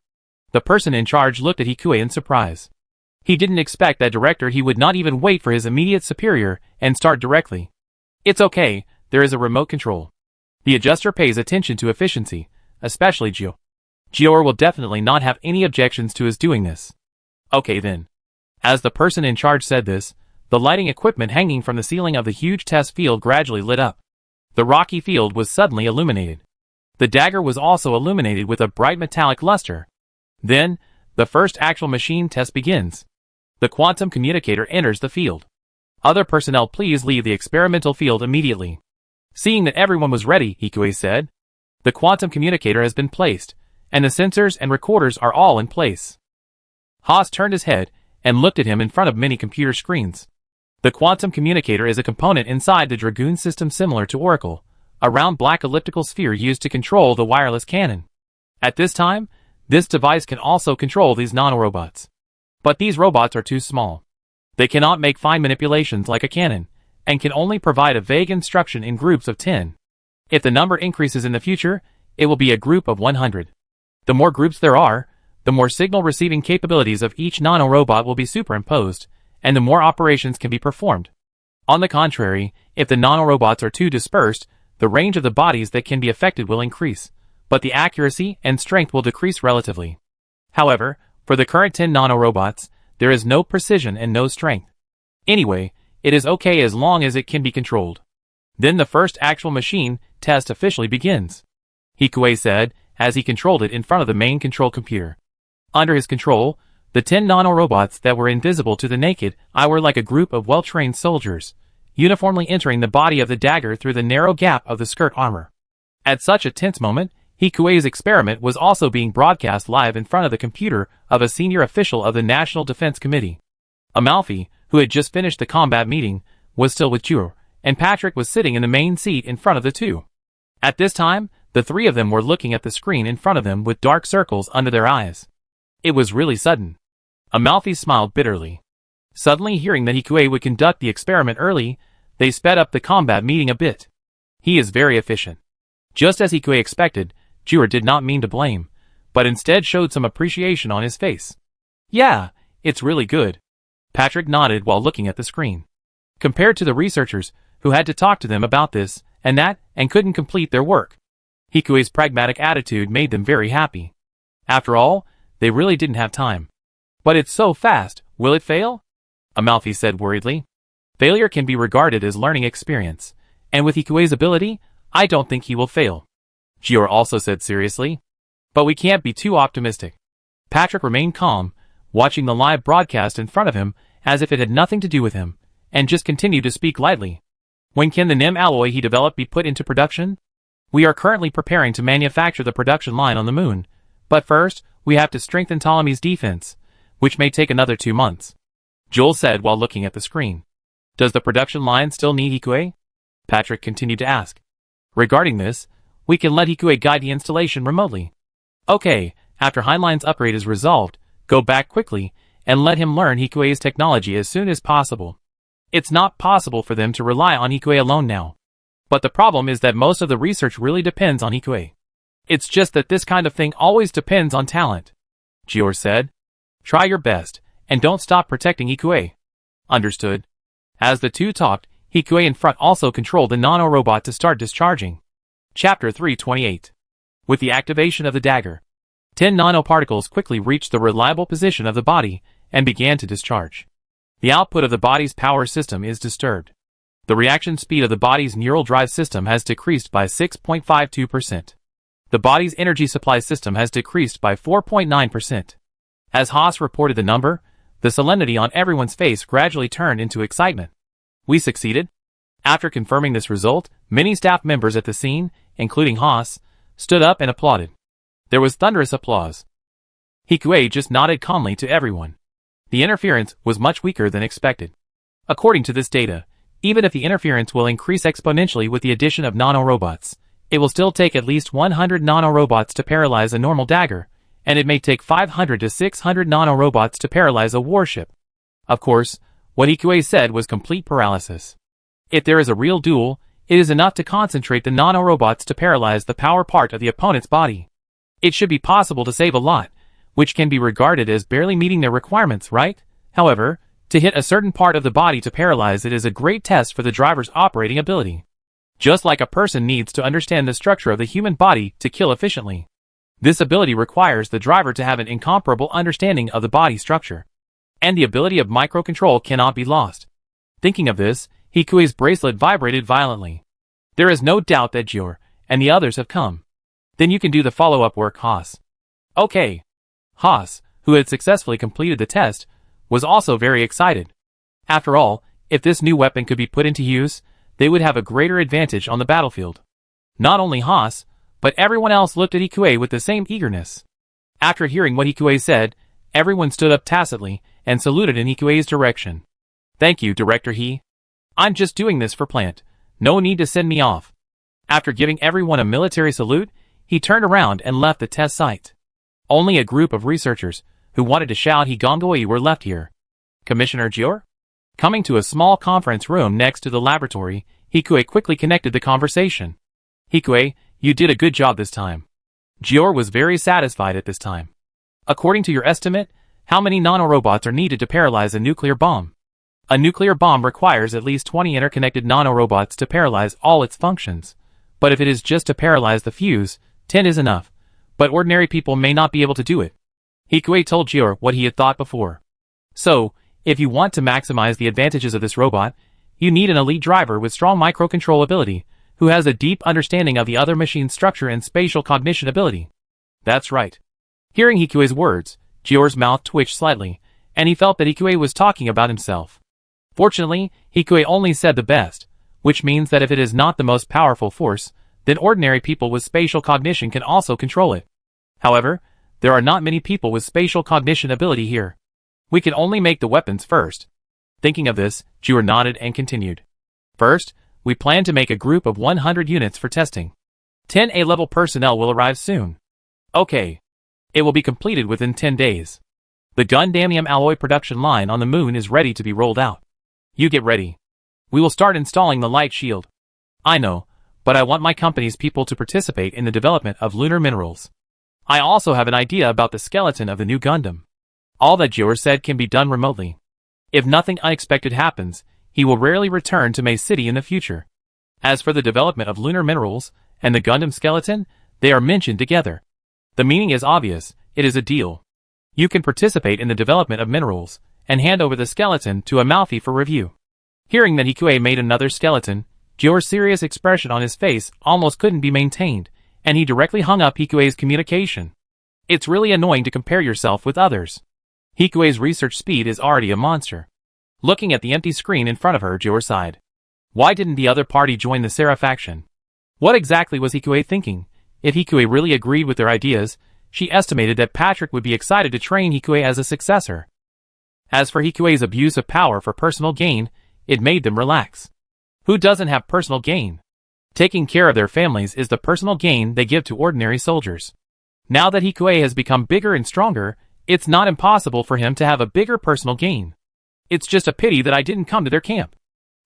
The person in charge looked at Hikue in surprise. He didn't expect that director he would not even wait for his immediate superior and start directly. It's okay, there is a remote control. The adjuster pays attention to efficiency, especially Jior. Jior will definitely not have any objections to his doing this. Okay then. As the person in charge said this, the lighting equipment hanging from the ceiling of the huge test field gradually lit up. The rocky field was suddenly illuminated. The dagger was also illuminated with a bright metallic luster. Then, the first actual machine test begins. The quantum communicator enters the field. Other personnel, please leave the experimental field immediately. Seeing that everyone was ready, Hikue said. The quantum communicator has been placed, and the sensors and recorders are all in place. Haas turned his head and looked at him in front of many computer screens. The quantum communicator is a component inside the Dragoon system similar to Oracle, a round black elliptical sphere used to control the wireless cannon. At this time, this device can also control these nanorobots. But these robots are too small. They cannot make fine manipulations like a cannon, and can only provide a vague instruction in groups of 10. If the number increases in the future, it will be a group of 100. The more groups there are, the more signal receiving capabilities of each nanorobot will be superimposed, and the more operations can be performed. On the contrary, if the nanorobots are too dispersed, the range of the bodies that can be affected will increase, but the accuracy and strength will decrease relatively. However, for the current 10 nanorobots, there is no precision and no strength. Anyway, it is okay as long as it can be controlled. Then the first actual machine test officially begins, Hikue said, as he controlled it in front of the main control computer. Under his control, the 10 nanorobots that were invisible to the naked eye were like a group of well-trained soldiers, uniformly entering the body of the dagger through the narrow gap of the skirt armor. At such a tense moment, Hikue's experiment was also being broadcast live in front of the computer of a senior official of the National Defense Committee. Amalfi, who had just finished the combat meeting, was still with Jior, and Patrick was sitting in the main seat in front of the two. At this time, the three of them were looking at the screen in front of them with dark circles under their eyes. It was really sudden. Amalfi smiled bitterly. Suddenly hearing that Hikue would conduct the experiment early, they sped up the combat meeting a bit. He is very efficient. Just as Hikue expected, Jior did not mean to blame, but instead showed some appreciation on his face. Yeah, it's really good. Patrick nodded while looking at the screen. Compared to the researchers, who had to talk to them about this and that and couldn't complete their work, Hikue's pragmatic attitude made them very happy. After all, they really didn't have time. But it's so fast, will it fail? Amalfi said worriedly. Failure can be regarded as learning experience, and with Hikue's ability, I don't think he will fail. Jior also said seriously. But we can't be too optimistic. Patrick remained calm, watching the live broadcast in front of him as if it had nothing to do with him, and just continued to speak lightly. When can the NIM alloy he developed be put into production? We are currently preparing to manufacture the production line on the moon, but first, we have to strengthen Ptolemy's defense, which may take another 2 months. Joel said while looking at the screen. Does the production line still need Hikue? Patrick continued to ask. Regarding this, we can let Hikue guide the installation remotely. Okay, after Heinlein's upgrade is resolved, go back quickly and let him learn Hikue's technology as soon as possible. It's not possible for them to rely on Hikue alone now. But the problem is that most of the research really depends on Hikue. It's just that this kind of thing always depends on talent. Jior said. Try your best, and don't stop protecting Hikue. Understood. As the two talked, Hikue in front also controlled the nanorobot to start discharging. Chapter 328. With the activation of the dagger, 10 nanoparticles quickly reached the reliable position of the body and began to discharge. The output of the body's power system is disturbed. The reaction speed of the body's neural drive system has decreased by 6.52%. The body's energy supply system has decreased by 4.9%. As Haas reported the number, the solemnity on everyone's face gradually turned into excitement. We succeeded? After confirming this result, many staff members at the scene, including Haas, stood up and applauded. There was thunderous applause. Hikue just nodded calmly to everyone. The interference was much weaker than expected. According to this data, even if the interference will increase exponentially with the addition of nanorobots, it will still take at least 100 nanorobots to paralyze a normal dagger, and it may take 500 to 600 nanorobots to paralyze a warship. Of course, what Hikue said was complete paralysis. If there is a real duel, it is enough to concentrate the nanorobots to paralyze the power part of the opponent's body. It should be possible to save a lot, which can be regarded as barely meeting their requirements, right? However, to hit a certain part of the body to paralyze it is a great test for the driver's operating ability. Just like a person needs to understand the structure of the human body to kill efficiently. This ability requires the driver to have an incomparable understanding of the body structure. And the ability of microcontrol cannot be lost. Thinking of this, Hikue's bracelet vibrated violently. There is no doubt that Jior and the others have come. Then you can do the follow-up work, Haas. Okay. Haas, who had successfully completed the test, was also very excited. After all, if this new weapon could be put into use, they would have a greater advantage on the battlefield. Not only Haas, but everyone else looked at Hikue with the same eagerness. After hearing what Hikue said, everyone stood up tacitly and saluted in Hikue's direction. Thank you, Director He. I'm just doing this for plant. No need to send me off. After giving everyone a military salute, he turned around and left the test site. Only a group of researchers, who wanted to shout Higongoi, were left here. Commissioner Jior? Coming to a small conference room next to the laboratory, Hikue quickly connected the conversation. Hikue, you did a good job this time. Jior was very satisfied at this time. According to your estimate, how many nanorobots are needed to paralyze a nuclear bomb? A nuclear bomb requires at least 20 interconnected nanorobots to paralyze all its functions. But if it is just to paralyze the fuse, 10 is enough. But ordinary people may not be able to do it. Hikue told Jior what he had thought before. So, if you want to maximize the advantages of this robot, you need an elite driver with strong microcontrol ability, who has a deep understanding of the other machine's structure and spatial cognition ability. That's right. Hearing Hikue's words, Jior's mouth twitched slightly, and he felt that Hikue was talking about himself. Fortunately, Hikue only said the best, which means that if it is not the most powerful force, then ordinary people with spatial cognition can also control it. However, there are not many people with spatial cognition ability here. We can only make the weapons first. Thinking of this, Jior nodded and continued. First, we plan to make a group of 100 units for testing. 10 A-level personnel will arrive soon. Okay. It will be completed within 10 days. The Gundamium alloy production line on the moon is ready to be rolled out. You get ready. We will start installing the light shield. I know, but I want my company's people to participate in the development of lunar minerals. I also have an idea about the skeleton of the new Gundam. All that Jior said can be done remotely. If nothing unexpected happens, he will rarely return to May City in the future. As for the development of lunar minerals and the Gundam skeleton, they are mentioned together. The meaning is obvious, it is a deal. You can participate in the development of minerals, and hand over the skeleton to a Malfi for review. Hearing that Hikue made another skeleton, Jior's serious expression on his face almost couldn't be maintained, and he directly hung up Hikue's communication. It's really annoying to compare yourself with others. Hikue's research speed is already a monster. Looking at the empty screen in front of her, Jior sighed. Why didn't the other party join the Seraph faction? What exactly was Hikue thinking? If Hikue really agreed with their ideas, she estimated that Patrick would be excited to train Hikue as a successor. As for Hikue's abuse of power for personal gain, it made them relax. Who doesn't have personal gain? Taking care of their families is the personal gain they give to ordinary soldiers. Now that Hikue has become bigger and stronger, it's not impossible for him to have a bigger personal gain. It's just a pity that I didn't come to their camp.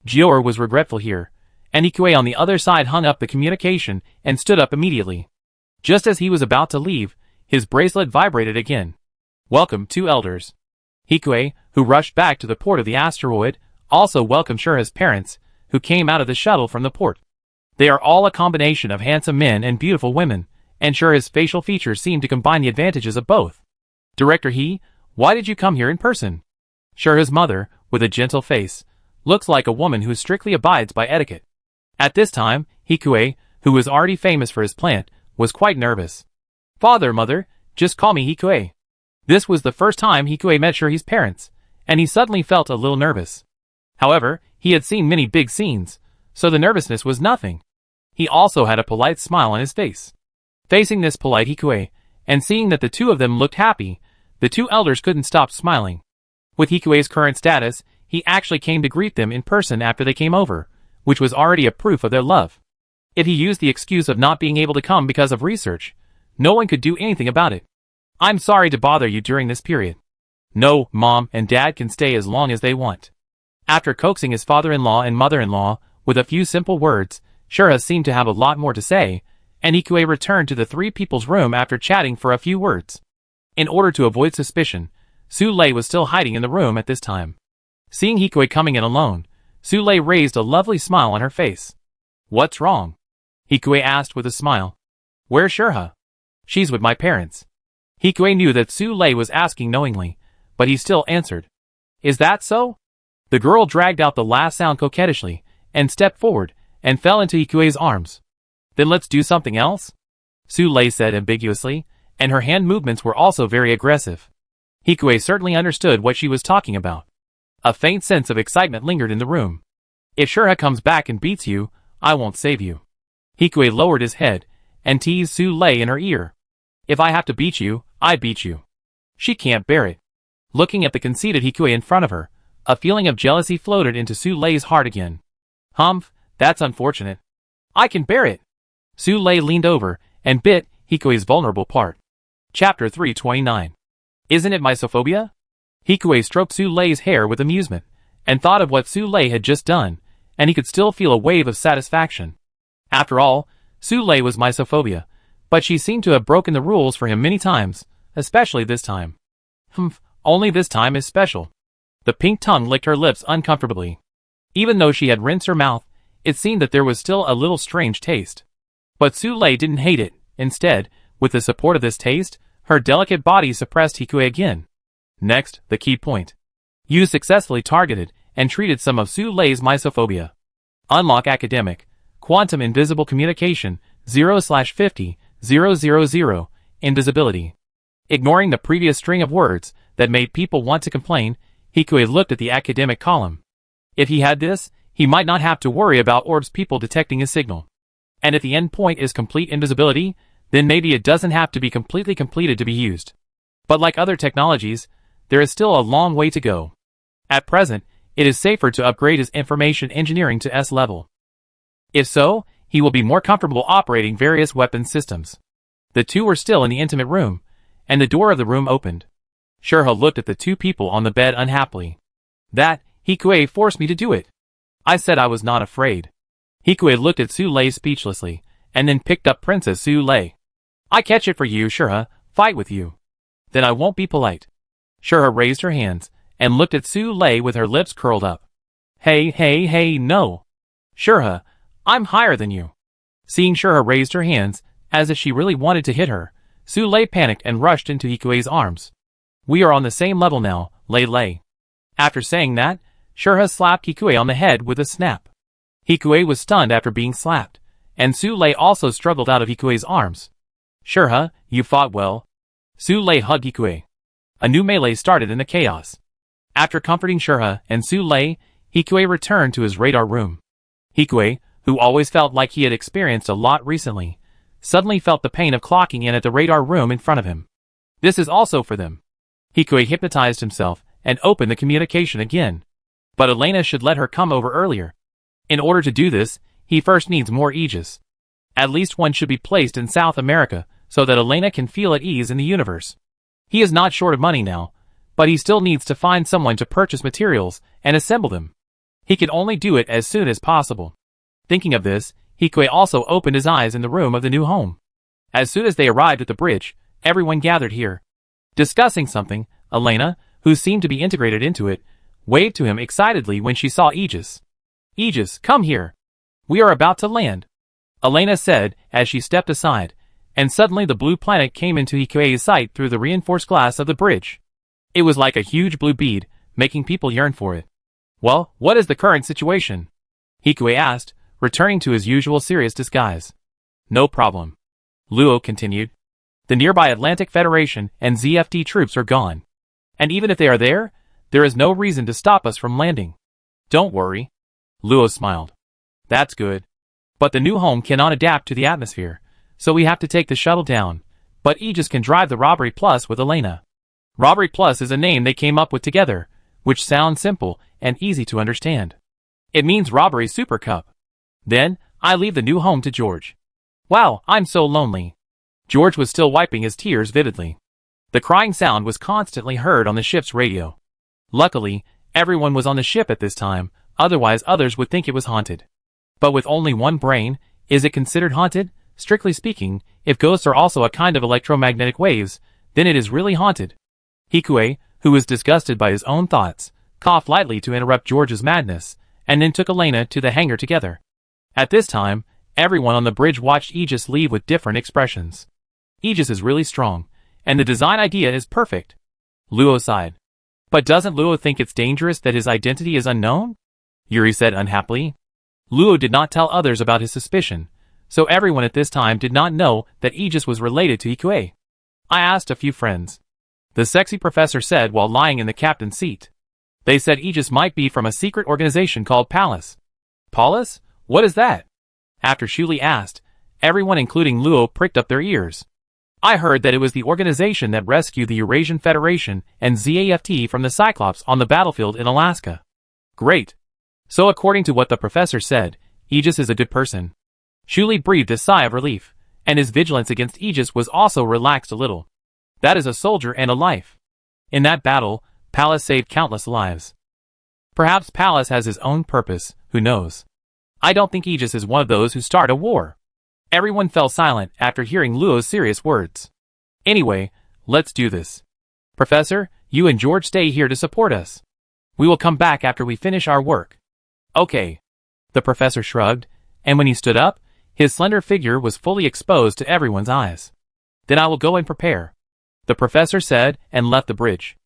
Jior was regretful here, and Hikue on the other side hung up the communication and stood up immediately. Just as he was about to leave, his bracelet vibrated again. Welcome, two elders. Hikue, who rushed back to the port of the asteroid, also welcomed Shura's parents, who came out of the shuttle from the port. They are all a combination of handsome men and beautiful women, and Shura's facial features seem to combine the advantages of both. Director He, why did you come here in person? Shura's mother, with a gentle face, looks like a woman who strictly abides by etiquette. At this time, Hikue, who was already famous for his plant, was quite nervous. Father, mother, just call me Hikue. This was the first time Hikue met Shuri's parents, and he suddenly felt a little nervous. However, he had seen many big scenes, so the nervousness was nothing. He also had a polite smile on his face. Facing this polite Hikue, and seeing that the two of them looked happy, the two elders couldn't stop smiling. With Hikue's current status, he actually came to greet them in person after they came over, which was already a proof of their love. If he used the excuse of not being able to come because of research, no one could do anything about it. I'm sorry to bother you during this period. No, Mom and Dad can stay as long as they want. After coaxing his father-in-law and mother-in-law with a few simple words, Shura seemed to have a lot more to say, and Hikue returned to the three people's room after chatting for a few words. In order to avoid suspicion, Su-lei was still hiding in the room at this time. Seeing Hikue coming in alone, Su-lei raised a lovely smile on her face. What's wrong? Hikue asked with a smile. Where's Shura? She's with my parents. Hikue knew that Su-lei was asking knowingly, but he still answered. Is that so? The girl dragged out the last sound coquettishly, and stepped forward, and fell into Hikue's arms. Then let's do something else? Su-lei said ambiguously, and her hand movements were also very aggressive. Hikue certainly understood what she was talking about. A faint sense of excitement lingered in the room. If Shura comes back and beats you, I won't save you. Hikue lowered his head, and teased Su-lei in her ear. If I have to beat you, I beat you. She can't bear it. Looking at the conceited Hikue in front of her, a feeling of jealousy floated into Su-lei's heart again. Humph, that's unfortunate. I can bear it. Su-lei leaned over, and bit Hikue's vulnerable part. Chapter 329. Isn't it mysophobia? Hikue stroked Su-lei's hair with amusement, and thought of what Su-lei had just done, and he could still feel a wave of satisfaction. After all, Su-lei was mysophobia, but she seemed to have broken the rules for him many times, especially this time. Humph, only this time is special. The pink tongue licked her lips uncomfortably. Even though she had rinsed her mouth, it seemed that there was still a little strange taste. But Su-lei didn't hate it. Instead, with the support of this taste, her delicate body suppressed Hikue again. Next, the key point. You successfully targeted and treated some of Su-lei's mysophobia. Unlock Academic, Quantum Invisible Communication, 0/50,000, Invisibility. Ignoring the previous string of words that made people want to complain, Hikue looked at the academic column. If he had this, he might not have to worry about orbs people detecting his signal. And if the end point is complete invisibility, then maybe it doesn't have to be completely completed to be used. But like other technologies, there is still a long way to go. At present, it is safer to upgrade his information engineering to S level. If so, he will be more comfortable operating various weapons systems. The two were still in the intimate room, and the door of the room opened. Shura looked at the two people on the bed unhappily. That, Hikue forced me to do it. I said I was not afraid. Hikue looked at Su-lei speechlessly, and then picked up Princess Su-lei. I catch it for you, Shura, fight with you. Then I won't be polite. Shura raised her hands, and looked at Su-lei with her lips curled up. Hey, no. Shura, I'm higher than you. Seeing Shura raised her hands, as if she really wanted to hit her, Su-lei panicked and rushed into Hikue's arms. We are on the same level now, Lei. After saying that, Shura slapped Hikue on the head with a snap. Hikue was stunned after being slapped, and Su-lei also struggled out of Hikue's arms. Shura, you fought well. Su-lei hugged Hikue. A new melee started in the chaos. After comforting Shura and Su-lei, Hikue returned to his radar room. Hikue, who always felt like he had experienced a lot recently, suddenly felt the pain of clocking in at the radar room in front of him. This is also for them. Hikue hypnotized himself and opened the communication again. But Elena should let her come over earlier. In order to do this, he first needs more Aegis. At least one should be placed in South America so that Elena can feel at ease in the universe. He is not short of money now, but he still needs to find someone to purchase materials and assemble them. He can only do it as soon as possible. Thinking of this, Hikue also opened his eyes in the room of the new home. As soon as they arrived at the bridge, everyone gathered here. Discussing something, Elena, who seemed to be integrated into it, waved to him excitedly when she saw Aegis. Aegis, come here. We are about to land. Elena said as she stepped aside, and suddenly the blue planet came into Hikue's sight through the reinforced glass of the bridge. It was like a huge blue bead, making people yearn for it. Well, what is the current situation? Hikue asked, returning to his usual serious disguise. No problem. Luo continued. The nearby Atlantic Federation and ZFT troops are gone. And even if they are there is no reason to stop us from landing. Don't worry. Luo smiled. That's good. But the new home cannot adapt to the atmosphere, so we have to take the shuttle down. But Aegis can drive the Robbery Plus with Elena. Robbery Plus is a name they came up with together, which sounds simple and easy to understand. It means Robbery Super Cup. Then, I leave the new home to George. Wow, I'm so lonely. George was still wiping his tears vividly. The crying sound was constantly heard on the ship's radio. Luckily, everyone was on the ship at this time, otherwise others would think it was haunted. But with only one brain, is it considered haunted? Strictly speaking, if ghosts are also a kind of electromagnetic waves, then it is really haunted. Hikue, who was disgusted by his own thoughts, coughed lightly to interrupt George's madness, and then took Elena to the hangar together. At this time, everyone on the bridge watched Aegis leave with different expressions. Aegis is really strong, and the design idea is perfect. Luo sighed. But doesn't Luo think it's dangerous that his identity is unknown? Yuri said unhappily. Luo did not tell others about his suspicion, so everyone at this time did not know that Aegis was related to Hikue. I asked a few friends. The sexy professor said while lying in the captain's seat. They said Aegis might be from a secret organization called Palace. Palace? What is that? After Shuli asked, everyone including Luo pricked up their ears. I heard that it was the organization that rescued the Eurasian Federation and ZAFT from the Cyclops on the battlefield in Alaska. Great. So according to what the professor said, Aegis is a good person. Shuli breathed a sigh of relief, and his vigilance against Aegis was also relaxed a little. That is a soldier and a life. In that battle, Pallas saved countless lives. Perhaps Pallas has his own purpose, who knows. I don't think Aegis is one of those who start a war. Everyone fell silent after hearing Luo's serious words. Anyway, let's do this. Professor, you and George stay here to support us. We will come back after we finish our work. Okay. The professor shrugged, and when he stood up, his slender figure was fully exposed to everyone's eyes. Then I will go and prepare, the professor said and left the bridge.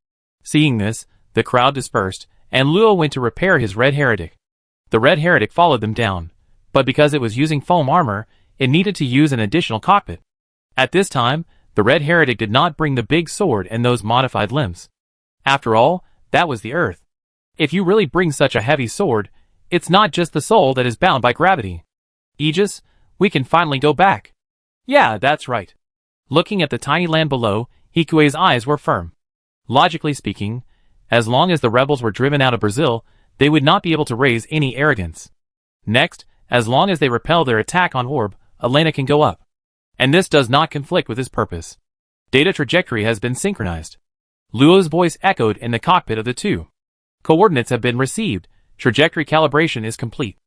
Seeing this, the crowd dispersed, and Luo went to repair his red heretic. The red heretic followed them down, but because it was using foam armor, it needed to use an additional cockpit. At this time, the red heretic did not bring the big sword and those modified limbs. After all, that was the Earth. If you really bring such a heavy sword, it's not just the soul that is bound by gravity. Aegis, we can finally go back. Yeah, that's right. Looking at the tiny land below, Hikue's eyes were firm. Logically speaking, as long as the rebels were driven out of Brazil, they would not be able to raise any arrogance. Next, as long as they repel their attack on Orb, Elena can go up. And this does not conflict with his purpose. Data trajectory has been synchronized. Luo's voice echoed in the cockpit of the two. Coordinates have been received. Trajectory calibration is complete.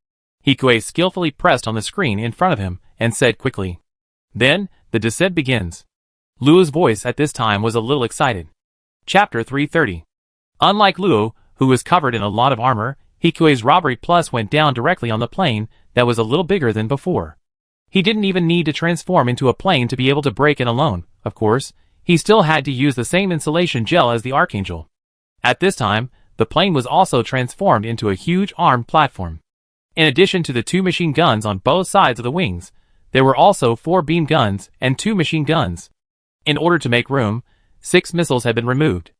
Hikue skillfully pressed on the screen in front of him and said quickly. Then, the descent begins. Luo's voice at this time was a little excited. Chapter 330. Unlike Luo, who was covered in a lot of armor, Hikue's Robbery Plus went down directly on the plane that was a little bigger than before. He didn't even need to transform into a plane to be able to break in alone, of course. He still had to use the same insulation gel as the Archangel. At this time, the plane was also transformed into a huge armed platform. In addition to the 2 machine guns on both sides of the wings, there were also 4 beam guns and 2 machine guns. In order to make room, 6 missiles had been removed.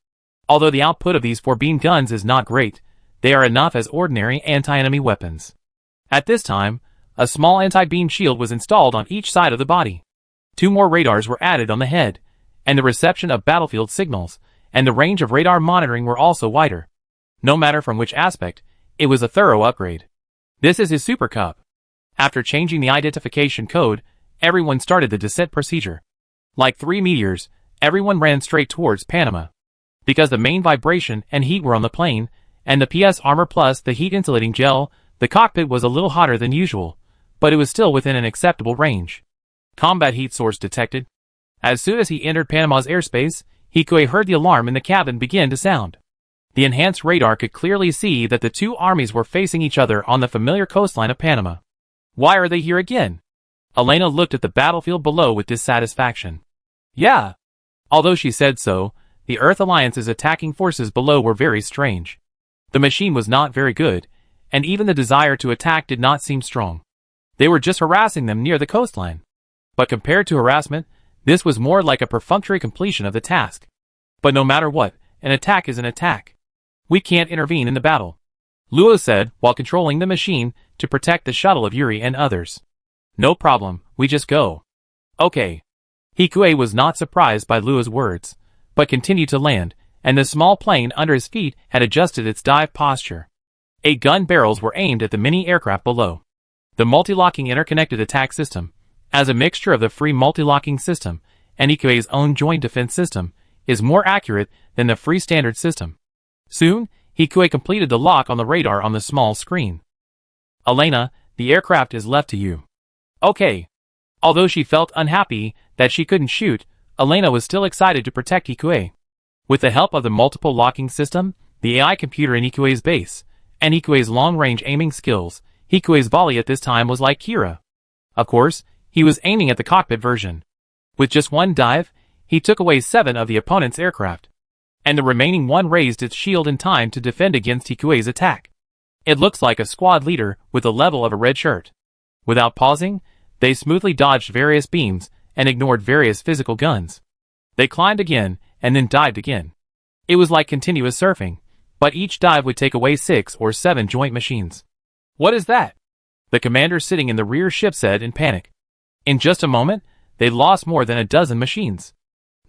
Although the output of these 4 beam guns is not great, they are enough as ordinary anti-enemy weapons. At this time, a small anti-beam shield was installed on each side of the body. 2 more radars were added on the head, and the reception of battlefield signals and the range of radar monitoring were also wider. No matter from which aspect, it was a thorough upgrade. This is his Super Cup. After changing the identification code, everyone started the descent procedure. Like 3 meteors, everyone ran straight towards Panama. Because the main vibration and heat were on the plane, and the PS armor plus the heat insulating gel, the cockpit was a little hotter than usual, but it was still within an acceptable range. Combat heat source detected. As soon as he entered Panama's airspace, Hikue heard the alarm in the cabin begin to sound. The enhanced radar could clearly see that the 2 armies were facing each other on the familiar coastline of Panama. Why are they here again? Elena looked at the battlefield below with dissatisfaction. Yeah. Although she said so, the Earth Alliance's attacking forces below were very strange. The machine was not very good, and even the desire to attack did not seem strong. They were just harassing them near the coastline. But compared to harassment, this was more like a perfunctory completion of the task. But no matter what, an attack is an attack. We can't intervene in the battle, Luo said while controlling the machine to protect the shuttle of Yuri and others. No problem, we just go. Okay. Hikue was not surprised by Luo's words, but continued to land, and the small plane under his feet had adjusted its dive posture. 8 gun barrels were aimed at the mini-aircraft below. The multi-locking interconnected attack system, as a mixture of the free multi-locking system and Ikue's own joint defense system, is more accurate than the free standard system. Soon, Hikue completed the lock on the radar on the small screen. Elena, the aircraft is left to you. Okay. Although she felt unhappy that she couldn't shoot, Elena was still excited to protect Hikue. With the help of the multiple locking system, the AI computer in Hikue's base, and Hikue's long-range aiming skills, Hikue's volley at this time was like Kira. Of course, he was aiming at the cockpit version. With just one dive, he took away 7 of the opponent's aircraft, and the remaining one raised its shield in time to defend against Hikue's attack. It looks like a squad leader with the level of a red shirt. Without pausing, they smoothly dodged various beams and ignored various physical guns. They climbed again and then dived again. It was like continuous surfing, but each dive would take away 6 or 7 joint machines. What is that? The commander sitting in the rear ship said in panic. In just a moment, they lost more than a dozen machines.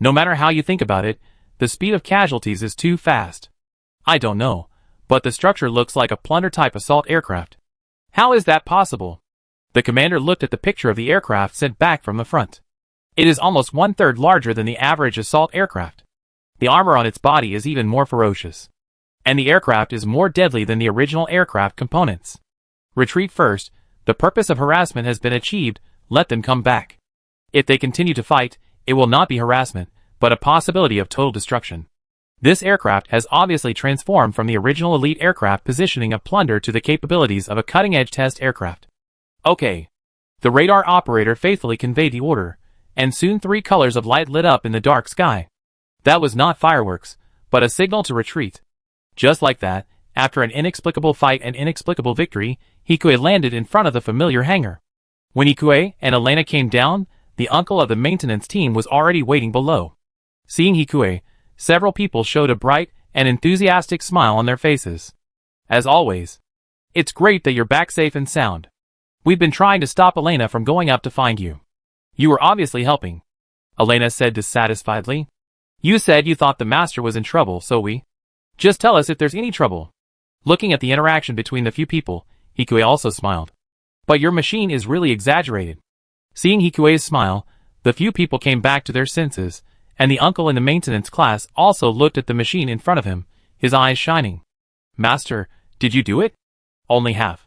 No matter how you think about it, the speed of casualties is too fast. I don't know, but the structure looks like a plunder-type assault aircraft. How is that possible? The commander looked at the picture of the aircraft sent back from the front. It is almost 1/3 larger than the average assault aircraft. The armor on its body is even more ferocious. And the aircraft is more deadly than the original aircraft components. Retreat first, the purpose of harassment has been achieved, let them come back. If they continue to fight, it will not be harassment, but a possibility of total destruction. This aircraft has obviously transformed from the original elite aircraft positioning of plunder to the capabilities of a cutting-edge test aircraft. Okay. The radar operator faithfully conveyed the order, and soon 3 colors of light lit up in the dark sky. That was not fireworks, but a signal to retreat. Just like that, after an inexplicable fight and inexplicable victory, Hikue landed in front of the familiar hangar. When Hikue and Elena came down, the uncle of the maintenance team was already waiting below. Seeing Hikue, several people showed a bright and enthusiastic smile on their faces. As always, it's great that you're back safe and sound. We've been trying to stop Elena from going up to find you. You were obviously helping, Elena said dissatisfiedly. You said you thought the master was in trouble, so we... Just tell us if there's any trouble. Looking at the interaction between the few people, Hikue also smiled. But your machine is really exaggerated. Seeing Hikue's smile, the few people came back to their senses, and the uncle in the maintenance class also looked at the machine in front of him, his eyes shining. Master, did you do it? Only half.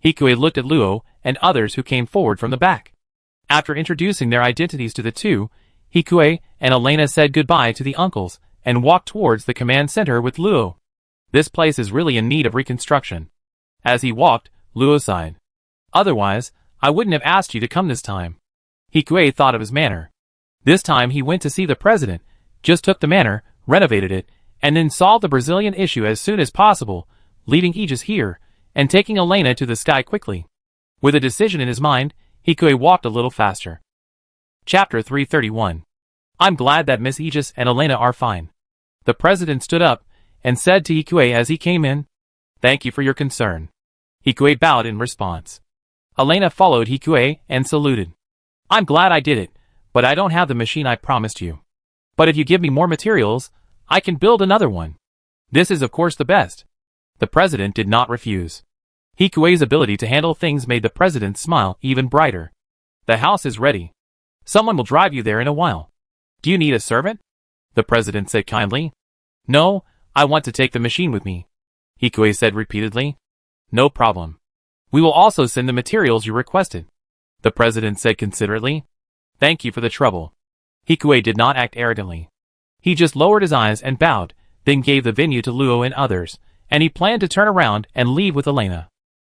Hikue looked at Luo and others who came forward from the back. After introducing their identities to the two, Hikue and Elena said goodbye to the uncles and walked towards the command center with Luo. This place is really in need of reconstruction. As he walked, Luo sighed. Otherwise, I wouldn't have asked you to come this time. Hikue thought of his manor. This time he went to see the president, just took the manor, renovated it, and then solved the Brazilian issue as soon as possible, leaving Aegis here, and taking Elena to the sky quickly. With a decision in his mind, Hikue walked a little faster. Chapter 331. I'm glad that Miss Aegis and Elena are fine. The president stood up, and said to Hikue as he came in, Thank you for your concern. Hikue bowed in response. Elena followed Hikue and saluted. I'm glad I did it, but I don't have the machine I promised you. But if you give me more materials, I can build another one. This is of course the best. The president did not refuse. Hikue's ability to handle things made the president's smile even brighter. The house is ready. Someone will drive you there in a while. Do you need a servant? The president said kindly. No, I want to take the machine with me. Hikue said repeatedly. No problem. We will also send the materials you requested. The president said considerately. Thank you for the trouble. Hikue did not act arrogantly. He just lowered his eyes and bowed, then gave the venue to Luo and others, and he planned to turn around and leave with Elena.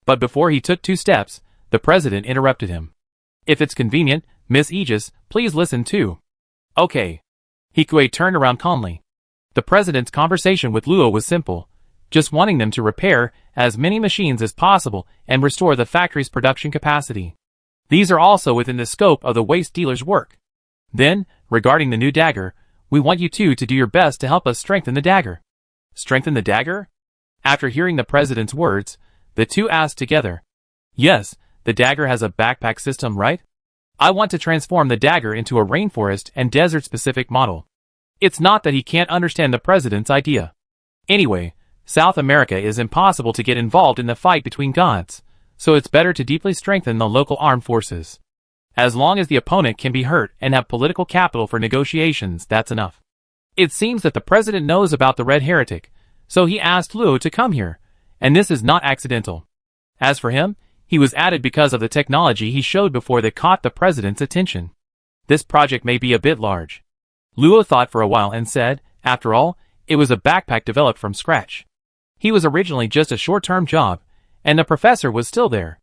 But before he took 2 steps, the president interrupted him. If it's convenient, Miss Aegis, please listen too. Okay. Hikue turned around calmly. The president's conversation with Luo was simple, just wanting them to repair as many machines as possible and restore the factory's production capacity. These are also within the scope of the waste dealer's work. Then, regarding the new dagger, we want you two to do your best to help us strengthen the dagger. Strengthen the dagger? After hearing the president's words, the two asked together. Yes, the dagger has a backpack system, right? I want to transform the dagger into a rainforest and desert-specific model. It's not that he can't understand the president's idea. Anyway, South America is impossible to get involved in the fight between gods, so it's better to deeply strengthen the local armed forces. As long as the opponent can be hurt and have political capital for negotiations, that's enough. It seems that the president knows about the Red Heretic, so he asked Luo to come here, and this is not accidental. As for him, he was added because of the technology he showed before that caught the president's attention. This project may be a bit large. Luo thought for a while and said, after all, it was a backpack developed from scratch. He was originally just a short-term job, and the professor was still there.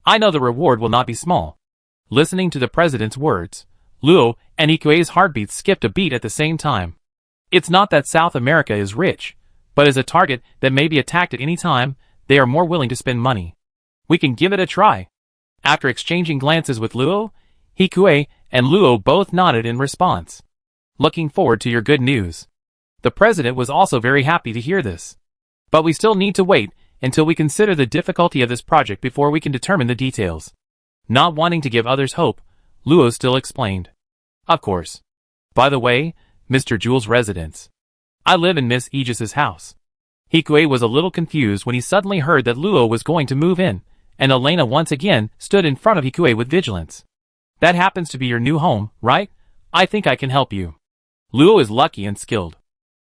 I know the reward will not be small. Listening to the president's words, Luo and Ikue's heartbeats skipped a beat at the same time. It's not that South America is rich, but as a target that may be attacked at any time, they are more willing to spend money. We can give it a try. After exchanging glances with Luo, Ikue and Luo both nodded in response. Looking forward to your good news. The president was also very happy to hear this. But we still need to wait until we consider the difficulty of this project before we can determine the details. Not wanting to give others hope, Luo still explained. Of course. By the way, Mr. Jules' residence. I live in Miss Aegis's house. Ikue was a little confused when he suddenly heard that Luo was going to move in, and Elena once again stood in front of Ikue with vigilance. That happens to be your new home, right? I think I can help you. Luo is lucky and skilled.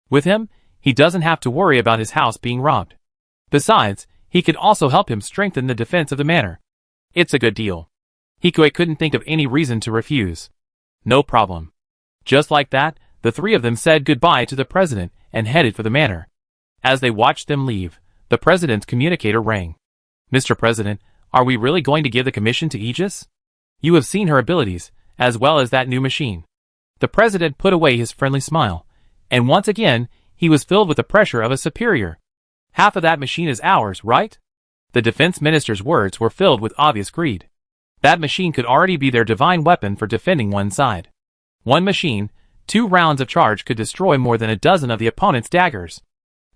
With him, he doesn't have to worry about his house being robbed. Besides, he could also help him strengthen the defense of the manor. It's a good deal. Ikue couldn't think of any reason to refuse. No problem. Just like that, the three of them said goodbye to the president and headed for the manor. As they watched them leave, the president's communicator rang. Mr. President, are we really going to give the commission to Aegis? You have seen her abilities, as well as that new machine. The president put away his friendly smile, and once again, he was filled with the pressure of a superior. Half of that machine is ours, right? The defense minister's words were filled with obvious greed. That machine could already be their divine weapon for defending one side. One machine, 2 rounds of charge could destroy more than a dozen of the opponent's daggers.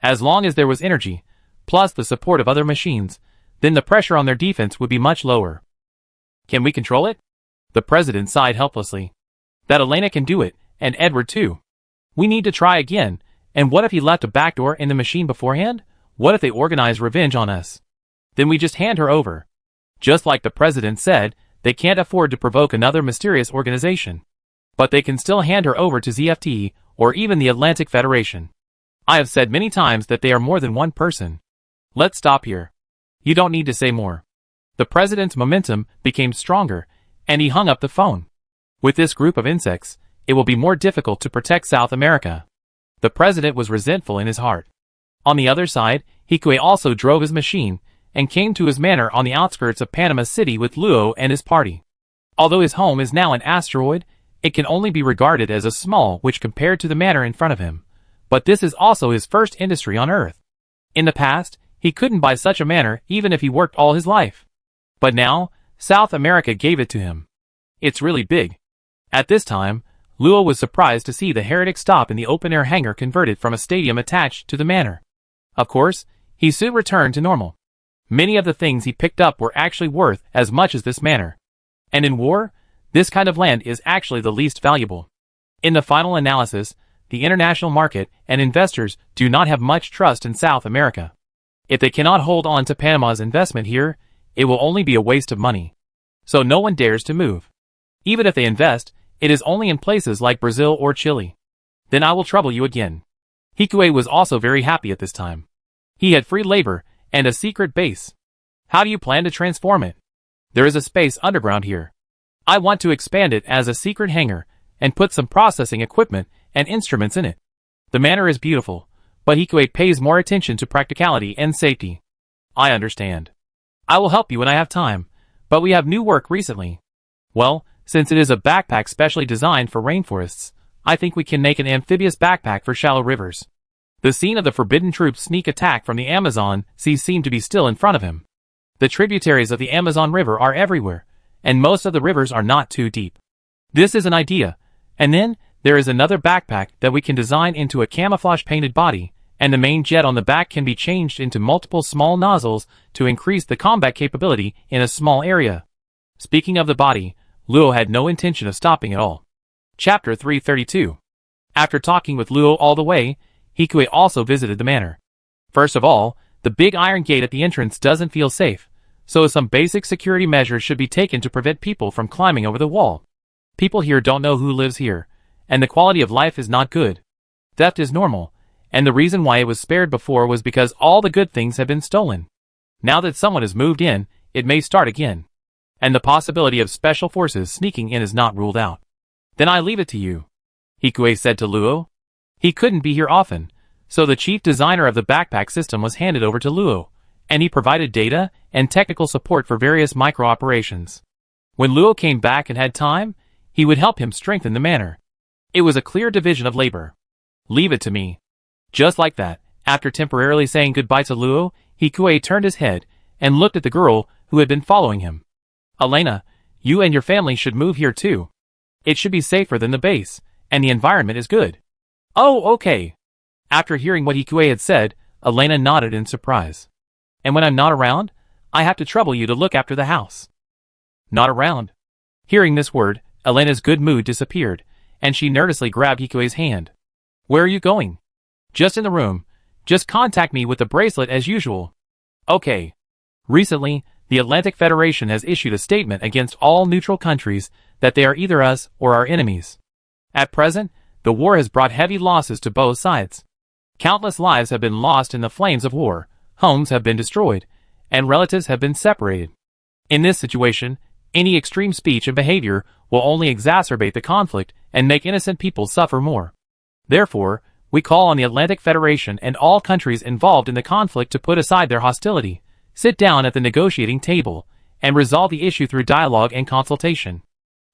As long as there was energy, plus the support of other machines, then the pressure on their defense would be much lower. Can we control it? The president sighed helplessly. That Elena can do it, and Edward too. We need to try again, and what if he left a backdoor in the machine beforehand? What if they organize revenge on us? Then we just hand her over. Just like the president said, they can't afford to provoke another mysterious organization. But they can still hand her over to ZFT, or even the Atlantic Federation. I have said many times that they are more than one person. Let's stop here. You don't need to say more. The president's momentum became stronger, and he hung up the phone. With this group of insects, it will be more difficult to protect South America. The president was resentful in his heart. On the other side, Ikue also drove his machine, and came to his manor on the outskirts of Panama City with Luo and his party. Although his home is now an asteroid, it can only be regarded as a small which compared to the manor in front of him. But this is also his first industry on Earth. In the past, he couldn't buy such a manor even if he worked all his life. But now, South America gave it to him. It's really big. At this time, Luo was surprised to see the Heretic stop in the open-air hangar converted from a stadium attached to the manor. Of course, he soon returned to normal. Many of the things he picked up were actually worth as much as this manor. And in war, this kind of land is actually the least valuable. In the final analysis, the international market and investors do not have much trust in South America. If they cannot hold on to Panama's investment here, it will only be a waste of money. So no one dares to move. Even if they invest, it is only in places like Brazil or Chile. Then I will trouble you again. Ikue was also very happy at this time. He had free labor and a secret base. How do you plan to transform it? There is a space underground here. I want to expand it as a secret hangar and put some processing equipment and instruments in it. The manor is beautiful, but Ikue pays more attention to practicality and safety. I understand. I will help you when I have time, but we have new work recently. Well, since it is a backpack specially designed for rainforests, I think we can make an amphibious backpack for shallow rivers. The scene of the Forbidden Troops' sneak attack from the Amazon sea seemed to be still in front of him. The tributaries of the Amazon River are everywhere, and most of the rivers are not too deep. This is an idea. And then, there is another backpack that we can design into a camouflage painted body, and the main jet on the back can be changed into multiple small nozzles to increase the combat capability in a small area. Speaking of the body, Luo had no intention of stopping at all. Chapter 332. After talking with Luo all the way, Hikui also visited the manor. First of all, the big iron gate at the entrance doesn't feel safe, so some basic security measures should be taken to prevent people from climbing over the wall. People here don't know who lives here, and the quality of life is not good. Theft is normal, and the reason why it was spared before was because all the good things have been stolen. Now that someone has moved in, it may start again. And the possibility of special forces sneaking in is not ruled out. Then I leave it to you, Hikui said to Luo. He couldn't be here often, so the chief designer of the backpack system was handed over to Luo, and he provided data and technical support for various micro-operations. When Luo came back and had time, he would help him strengthen the manor. It was a clear division of labor. Leave it to me. Just like that, after temporarily saying goodbye to Luo, Hikui turned his head and looked at the girl who had been following him. Elena, you and your family should move here too. It should be safer than the base, and the environment is good. Oh, okay. After hearing what Hikui had said, Elena nodded in surprise. And when I'm not around, I have to trouble you to look after the house. Not around. Hearing this word, Elena's good mood disappeared, and she nervously grabbed Hikui's hand. Where are you going? Just in the room. Just contact me with the bracelet as usual. Okay. Recently, the Atlantic Federation has issued a statement against all neutral countries that they are either us or our enemies. At present, the war has brought heavy losses to both sides. Countless lives have been lost in the flames of war, homes have been destroyed, and relatives have been separated. In this situation, any extreme speech and behavior will only exacerbate the conflict and make innocent people suffer more. Therefore, we call on the Atlantic Federation and all countries involved in the conflict to put aside their hostility, sit down at the negotiating table, and resolve the issue through dialogue and consultation.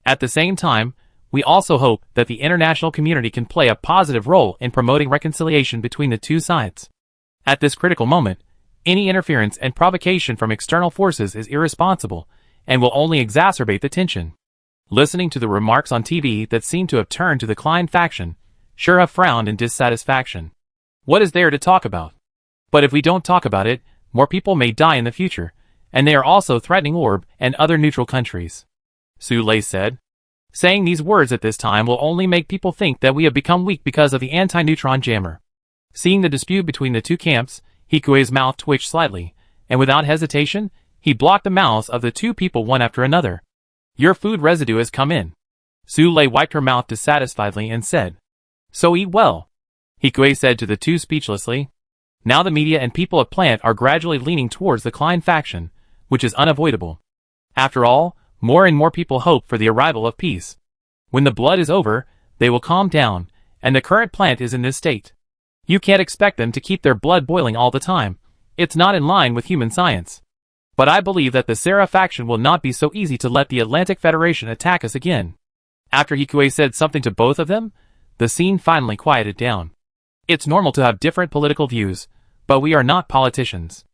At the same time, we also hope that the international community can play a positive role in promoting reconciliation between the two sides. At this critical moment, any interference and provocation from external forces is irresponsible and will only exacerbate the tension. Listening to the remarks on TV that seemed to have turned to the Klein faction, Shura frowned in dissatisfaction. What is there to talk about? But if we don't talk about it, more people may die in the future, and they are also threatening Orb and other neutral countries. Su Lei said. Saying these words at this time will only make people think that we have become weak because of the anti-neutron jammer. Seeing the dispute between the two camps, Hikui's mouth twitched slightly, and without hesitation, he blocked the mouths of the two people one after another. Your food residue has come in. Su Lei wiped her mouth dissatisfiedly and said. So eat well, Hikui said to the two speechlessly. Now the media and people of Plant are gradually leaning towards the Klein faction, which is unavoidable. After all, more and more people hope for the arrival of peace. When the blood is over, they will calm down, and the current Plant is in this state. You can't expect them to keep their blood boiling all the time. It's not in line with human science. But I believe that the Serra faction will not be so easy to let the Atlantic Federation attack us again. After Hikui said something to both of them, the scene finally quieted down. It's normal to have different political views, but we are not politicians.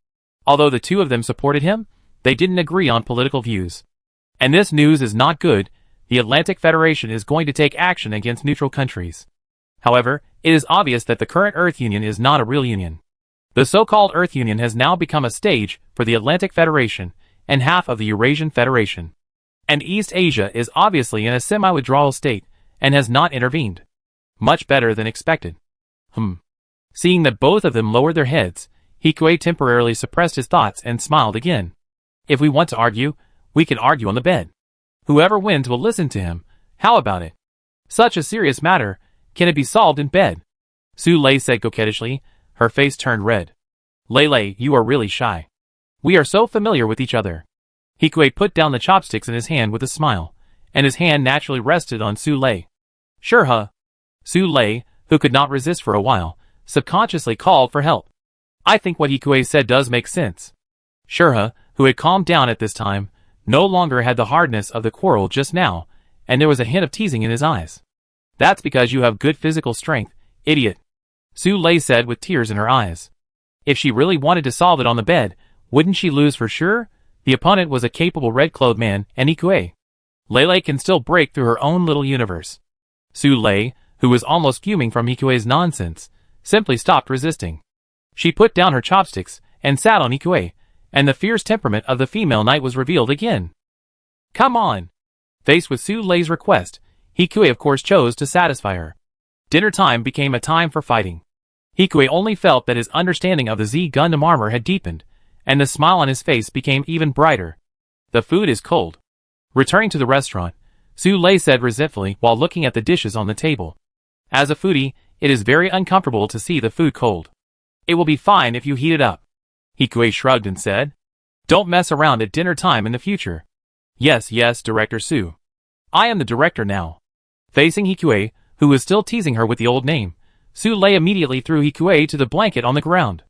Although the two of them supported him, they didn't agree on political views. And this news is not good. The Atlantic Federation is going to take action against neutral countries. However, it is obvious that the current Earth Union is not a real union. The so-called Earth Union has now become a stage for the Atlantic Federation and half of the Eurasian Federation. And East Asia is obviously in a semi-withdrawal state and has not intervened. Much better than expected. Seeing that both of them lowered their heads, Hikui temporarily suppressed his thoughts and smiled again. If we want to argue, we can argue on the bed. Whoever wins will listen to him. How about it? Such a serious matter, can it be solved in bed? Su Lei said coquettishly, her face turned red. Lei, you are really shy. We are so familiar with each other. Hikui put down the chopsticks in his hand with a smile, and his hand naturally rested on Su Lei. Sure, huh? Su Lei, who could not resist for a while, subconsciously called for help. I think what Hikui said does make sense. Shurha, who had calmed down at this time, no longer had the hardness of the quarrel just now, and there was a hint of teasing in his eyes. That's because you have good physical strength, idiot. Su Lei said with tears in her eyes. If she really wanted to solve it on the bed, wouldn't she lose for sure? The opponent was a capable red-clothed man, and Ikue. Lele can still break through her own little universe. Su Lei, who was almost fuming from Ikue's nonsense, simply stopped resisting. She put down her chopsticks and sat on Ikue, and the fierce temperament of the female knight was revealed again. Come on! Faced with Su Lei's request, Ikue of course chose to satisfy her. Dinner time became a time for fighting. Ikue only felt that his understanding of the Z Gundam armor had deepened, and the smile on his face became even brighter. The food is cold. Returning to the restaurant, Su Lei said resentfully while looking at the dishes on the table. As a foodie, it is very uncomfortable to see the food cold. It will be fine if you heat it up. Ikue shrugged and said, Don't mess around at dinner time in the future. Yes, Director Su. I am the director now. Facing Ikue, who was still teasing her with the old name, Su Lei immediately threw Ikue to the blanket on the ground.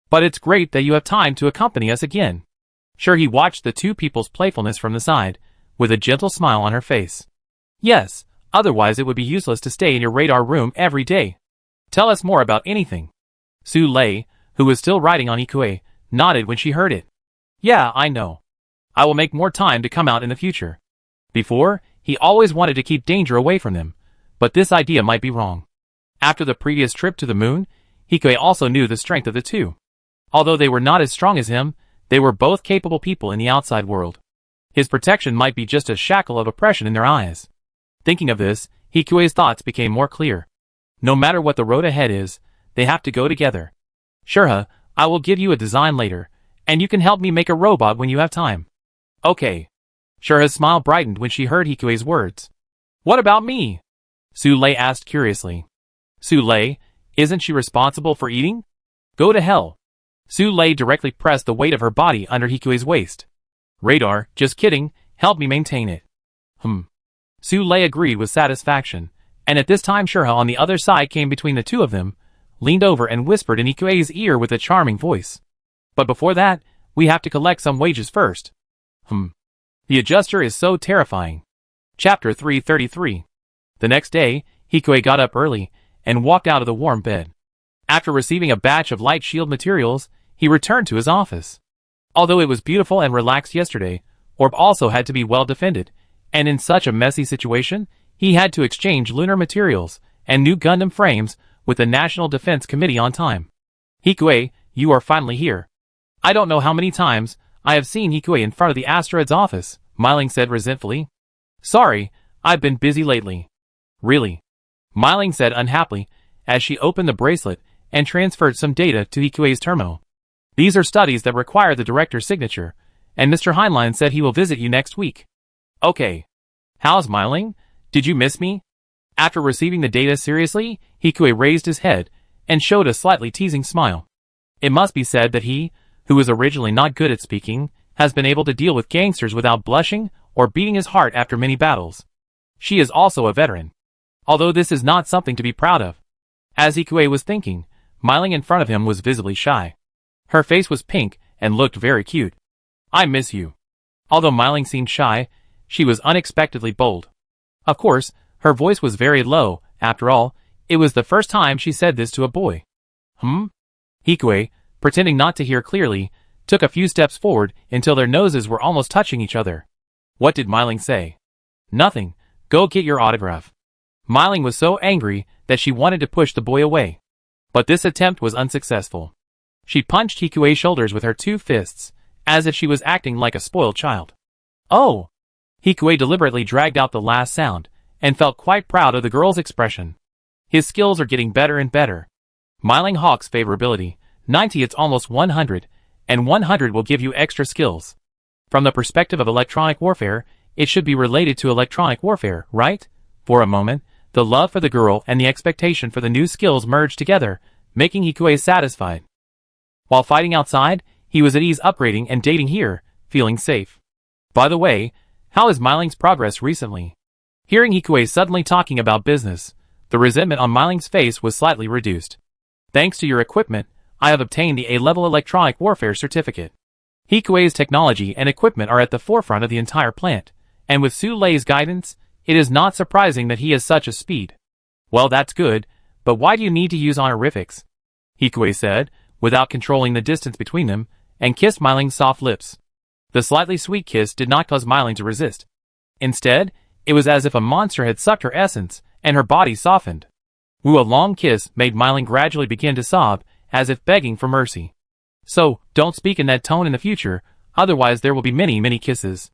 But it's great that you have time to accompany us again. Sure, he watched the two people's playfulness from the side, with a gentle smile on her face. Yes, otherwise it would be useless to stay in your radar room every day. Tell us more about anything. Su Lei, who was still riding on Ikue, nodded when she heard it. Yeah, I know. I will make more time to come out in the future. Before, he always wanted to keep danger away from them, but this idea might be wrong. After the previous trip to the moon, Ikue also knew the strength of the two. Although they were not as strong as him, they were both capable people in the outside world. His protection might be just a shackle of oppression in their eyes. Thinking of this, Ikue's thoughts became more clear. No matter what the road ahead is, they have to go together. Sure, I will give you a design later, and you can help me make a robot when you have time. Okay. Shura's smile brightened when she heard Ikue's words. What about me? Su Lei asked curiously. Su Lei, isn't she responsible for eating? Go to hell. Su Lei directly pressed the weight of her body under Ikue's waist. Radar, just kidding, help me maintain it. Su Lei agreed with satisfaction, and at this time Shura on the other side came between the two of them, leaned over and whispered in Ikue's ear with a charming voice. But before that, we have to collect some wages first. The adjuster is so terrifying. Chapter 333. The next day, Ikue got up early and walked out of the warm bed. After receiving a batch of light shield materials, he returned to his office. Although it was beautiful and relaxed yesterday, Orb also had to be well defended, and in such a messy situation, he had to exchange lunar materials and new Gundam frames with the National Defense Committee on time. Ikue, you are finally here. I don't know how many times I have seen Ikue in front of the asteroid's office, Myling said resentfully. Sorry, I've been busy lately. Really? Myling said unhappily, as she opened the bracelet and transferred some data to Ikue's terminal. These are studies that require the director's signature, and Mr. Heinlein said he will visit you next week. Okay. How's Myling? Did you miss me? After receiving the data seriously, Ikue raised his head and showed a slightly teasing smile. It must be said that he, who was originally not good at speaking, has been able to deal with gangsters without blushing or beating his heart after many battles. She is also a veteran. Although this is not something to be proud of. As Ikue was thinking, Myling in front of him was visibly shy. Her face was pink and looked very cute. I miss you. Although Myling seemed shy, she was unexpectedly bold. Of course, her voice was very low, after all, it was the first time she said this to a boy. Ikue, pretending not to hear clearly, took a few steps forward until their noses were almost touching each other. What did Myling say? Nothing, go get your autograph. Myling was so angry that she wanted to push the boy away. But this attempt was unsuccessful. She punched Ikue's shoulders with her two fists, as if she was acting like a spoiled child. Oh! Ikue deliberately dragged out the last sound, and felt quite proud of the girl's expression. His skills are getting better and better. Myling Hawk's favorability, 90 it's almost 100, and 100 will give you extra skills. From the perspective of electronic warfare, it should be related to electronic warfare, right? For a moment, the love for the girl and the expectation for the new skills merged together, making Ikue satisfied. While fighting outside, he was at ease upgrading and dating here, feeling safe. By the way, how is Myling's progress recently? Hearing Ikue suddenly talking about business, the resentment on Myling's face was slightly reduced. Thanks to your equipment, I have obtained the A-level electronic warfare certificate. Ikue's technology and equipment are at the forefront of the entire plant, and with Su Lei's guidance, it is not surprising that he has such a speed. Well, that's good, but why do you need to use honorifics? Ikue said, without controlling the distance between them, and kissed Myling's soft lips. The slightly sweet kiss did not cause Myling to resist. Instead, it was as if a monster had sucked her essence, and her body softened. A long kiss made Myling gradually begin to sob, as if begging for mercy. So, don't speak in that tone in the future, otherwise there will be many, many kisses.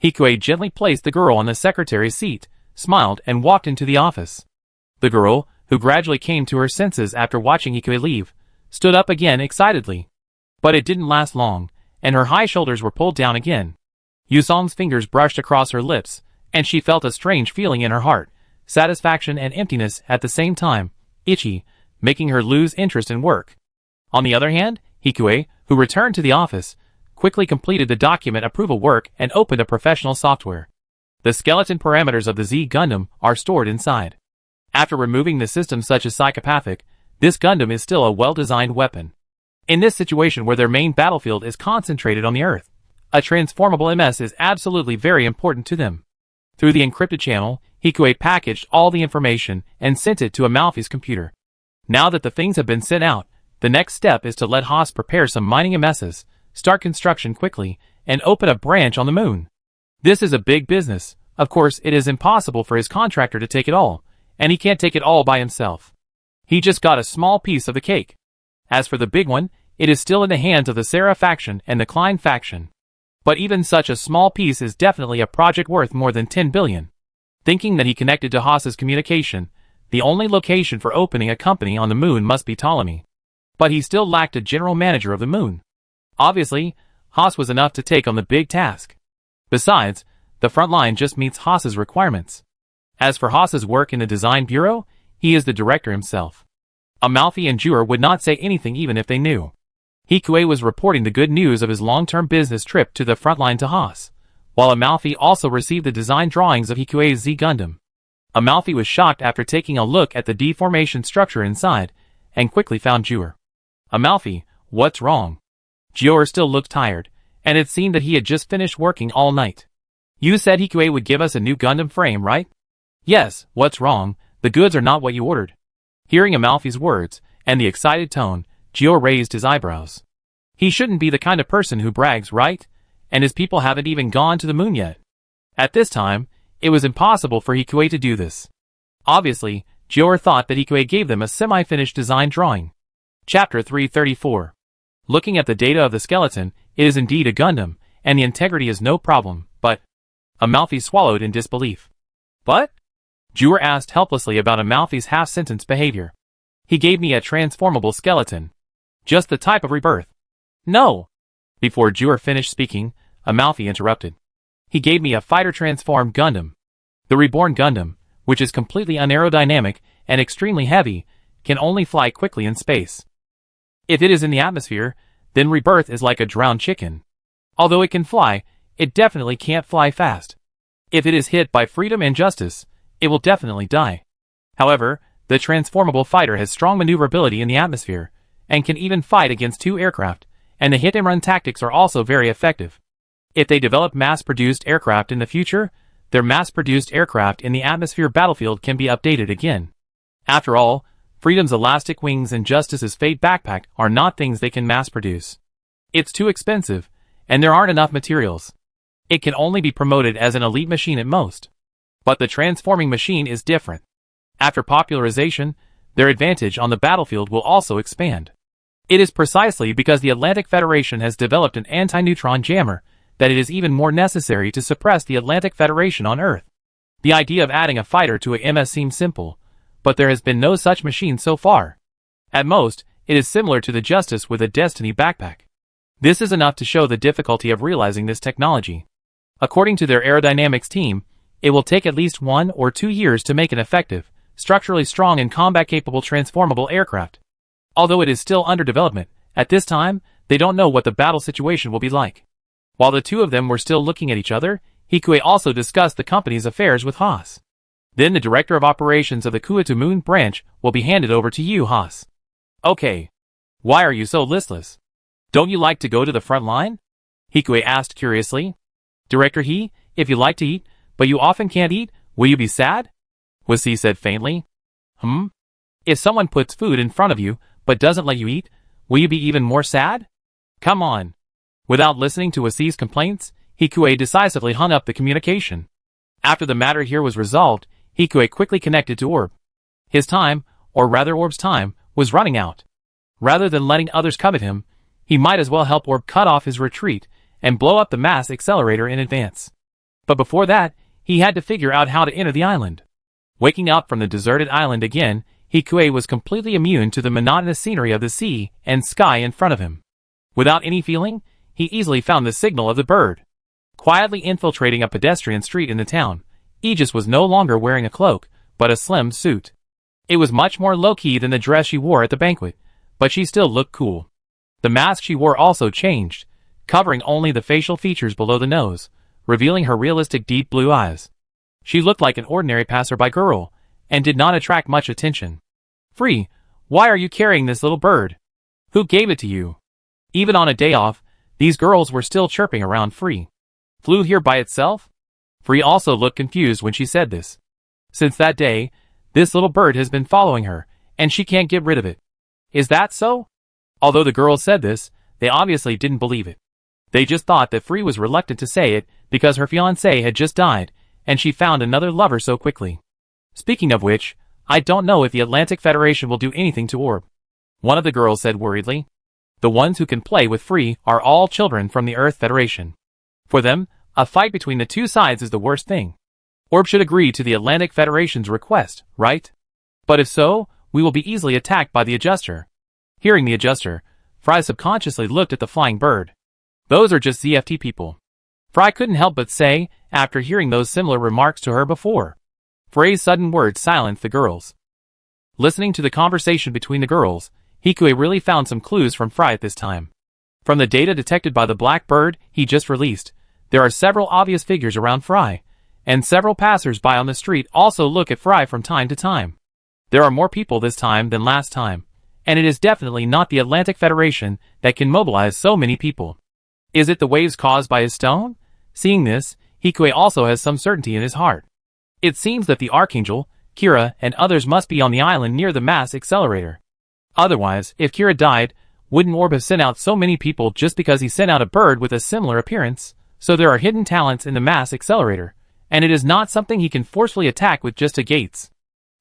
Hikue gently placed the girl on the secretary's seat, smiled, and walked into the office. The girl, who gradually came to her senses after watching Hikue leave, stood up again excitedly. But it didn't last long, and her high shoulders were pulled down again. Yusong's fingers brushed across her lips, and she felt a strange feeling in her heart, satisfaction and emptiness at the same time, itchy, making her lose interest in work. On the other hand, Hikue, who returned to the office, quickly completed the document approval work and opened a professional software. The skeleton parameters of the Z Gundam are stored inside. After removing the systems such as psychopathic, this Gundam is still a well-designed weapon. In this situation where their main battlefield is concentrated on the Earth, a transformable MS is absolutely very important to them. Through the encrypted channel, Hikue packaged all the information and sent it to Amalfi's computer. Now that the things have been sent out, the next step is to let Haas prepare some mining MSs, start construction quickly, and open a branch on the moon. This is a big business. Of course, it is impossible for his contractor to take it all, and he can't take it all by himself. He just got a small piece of the cake. As for the big one, it is still in the hands of the Sarah faction and the Klein faction. But even such a small piece is definitely a project worth more than 10 billion. Thinking that he connected to Haas's communication, the only location for opening a company on the moon must be Ptolemy. But he still lacked a general manager of the moon. Obviously, Haas was enough to take on the big task. Besides, the front line just meets Haas's requirements. As for Haas's work in the design bureau, he is the director himself. Amalfi and Jur would not say anything even if they knew. Hikue was reporting the good news of his long-term business trip to the front line to Haas, while Amalfi also received the design drawings of Hikue's Z Gundam. Amalfi was shocked after taking a look at the deformation structure inside, and quickly found Jur. Amalfi, what's wrong? Jur still looked tired, and it seemed that he had just finished working all night. You said Hikue would give us a new Gundam frame, right? Yes, what's wrong? The goods are not what you ordered. Hearing Amalfi's words, and the excited tone, Jur raised his eyebrows. He shouldn't be the kind of person who brags, right? And his people haven't even gone to the moon yet. At this time, it was impossible for Hikue to do this. Obviously, Jur thought that Hikue gave them a semi-finished design drawing. Chapter 334. Looking at the data of the skeleton, it is indeed a Gundam, and the integrity is no problem, but... Amalfi swallowed in disbelief. But? Jur asked helplessly about Amalfi's half-sentence behavior. He gave me a transformable skeleton. Just the type of rebirth. No! Before Jur finished speaking, Amalfi interrupted. He gave me a fighter-transformed Gundam. The reborn Gundam, which is completely unaerodynamic and extremely heavy, can only fly quickly in space. If it is in the atmosphere, then rebirth is like a drowned chicken. Although it can fly, it definitely can't fly fast. If it is hit by freedom and justice, it will definitely die. However, the transformable fighter has strong maneuverability in the atmosphere, and can even fight against 2 aircraft, and the hit-and-run tactics are also very effective. If they develop mass-produced aircraft in the future, their mass-produced aircraft in the atmosphere battlefield can be updated again. After all, Freedom's elastic wings and Justice's Fate backpack are not things they can mass-produce. It's too expensive, and there aren't enough materials. It can only be promoted as an elite machine at most. But the transforming machine is different. After popularization, their advantage on the battlefield will also expand. It is precisely because the Atlantic Federation has developed an anti-neutron jammer that it is even more necessary to suppress the Atlantic Federation on Earth. The idea of adding a fighter to a MS seems simple, but there has been no such machine so far. At most, it is similar to the Justice with a Destiny backpack. This is enough to show the difficulty of realizing this technology. According to their aerodynamics team, it will take at least 1 or 2 years to make an effective, structurally strong and combat-capable transformable aircraft. Although it is still under development, at this time, they don't know what the battle situation will be like. While the two of them were still looking at each other, Hikue also discussed the company's affairs with Haas. Then the director of operations of the Kuatu Moon branch will be handed over to you, Haas. Okay. Why are you so listless? Don't you like to go to the front line? Hikue asked curiously. Director He, if you like to eat, but you often can't eat, will you be sad? Wasi said faintly. If someone puts food in front of you, but doesn't let you eat, will you be even more sad? Come on. Without listening to Wasi's complaints, Hikue decisively hung up the communication. After the matter here was resolved, Hikue quickly connected to Orb. His time, or rather Orb's time, was running out. Rather than letting others come at him, he might as well help Orb cut off his retreat and blow up the mass accelerator in advance. But before that, he had to figure out how to enter the island. Waking up from the deserted island again, Hikue was completely immune to the monotonous scenery of the sea and sky in front of him. Without any feeling, he easily found the signal of the bird. Quietly infiltrating a pedestrian street in the town, Aegis was no longer wearing a cloak, but a slim suit. It was much more low-key than the dress she wore at the banquet, but she still looked cool. The mask she wore also changed, covering only the facial features below the nose, revealing her realistic deep blue eyes. She looked like an ordinary passerby girl, and did not attract much attention. "Free, why are you carrying this little bird? Who gave it to you?" Even on a day off, these girls were still chirping around Free. "Flew here by itself?" Free also looked confused when she said this. Since that day, this little bird has been following her, and she can't get rid of it. Is that so? Although the girls said this, they obviously didn't believe it. They just thought that Free was reluctant to say it because her fiancé had just died, and she found another lover so quickly. Speaking of which, I don't know if the Atlantic Federation will do anything to Orb. One of the girls said worriedly. The ones who can play with Free are all children from the Earth Federation. For them, a fight between the two sides is the worst thing. Orb should agree to the Atlantic Federation's request, right? But if so, we will be easily attacked by the Adjuster. Hearing the Adjuster, Fry subconsciously looked at the flying bird. Those are just ZFT people. Fry couldn't help but say, after hearing those similar remarks to her before. Frey's sudden words silenced the girls. Listening to the conversation between the girls, Hikue really found some clues from Fry at this time. From the data detected by the black bird he just released, there are several obvious figures around Fry, and several passers-by on the street also look at Fry from time to time. There are more people this time than last time, and it is definitely not the Atlantic Federation that can mobilize so many people. Is it the waves caused by his stone? Seeing this, Hikue also has some certainty in his heart. It seems that the Archangel, Kira, and others must be on the island near the mass accelerator. Otherwise, if Kira died, wouldn't Orb have sent out so many people just because he sent out a bird with a similar appearance? So there are hidden talents in the mass accelerator, and it is not something he can forcefully attack with just a gates.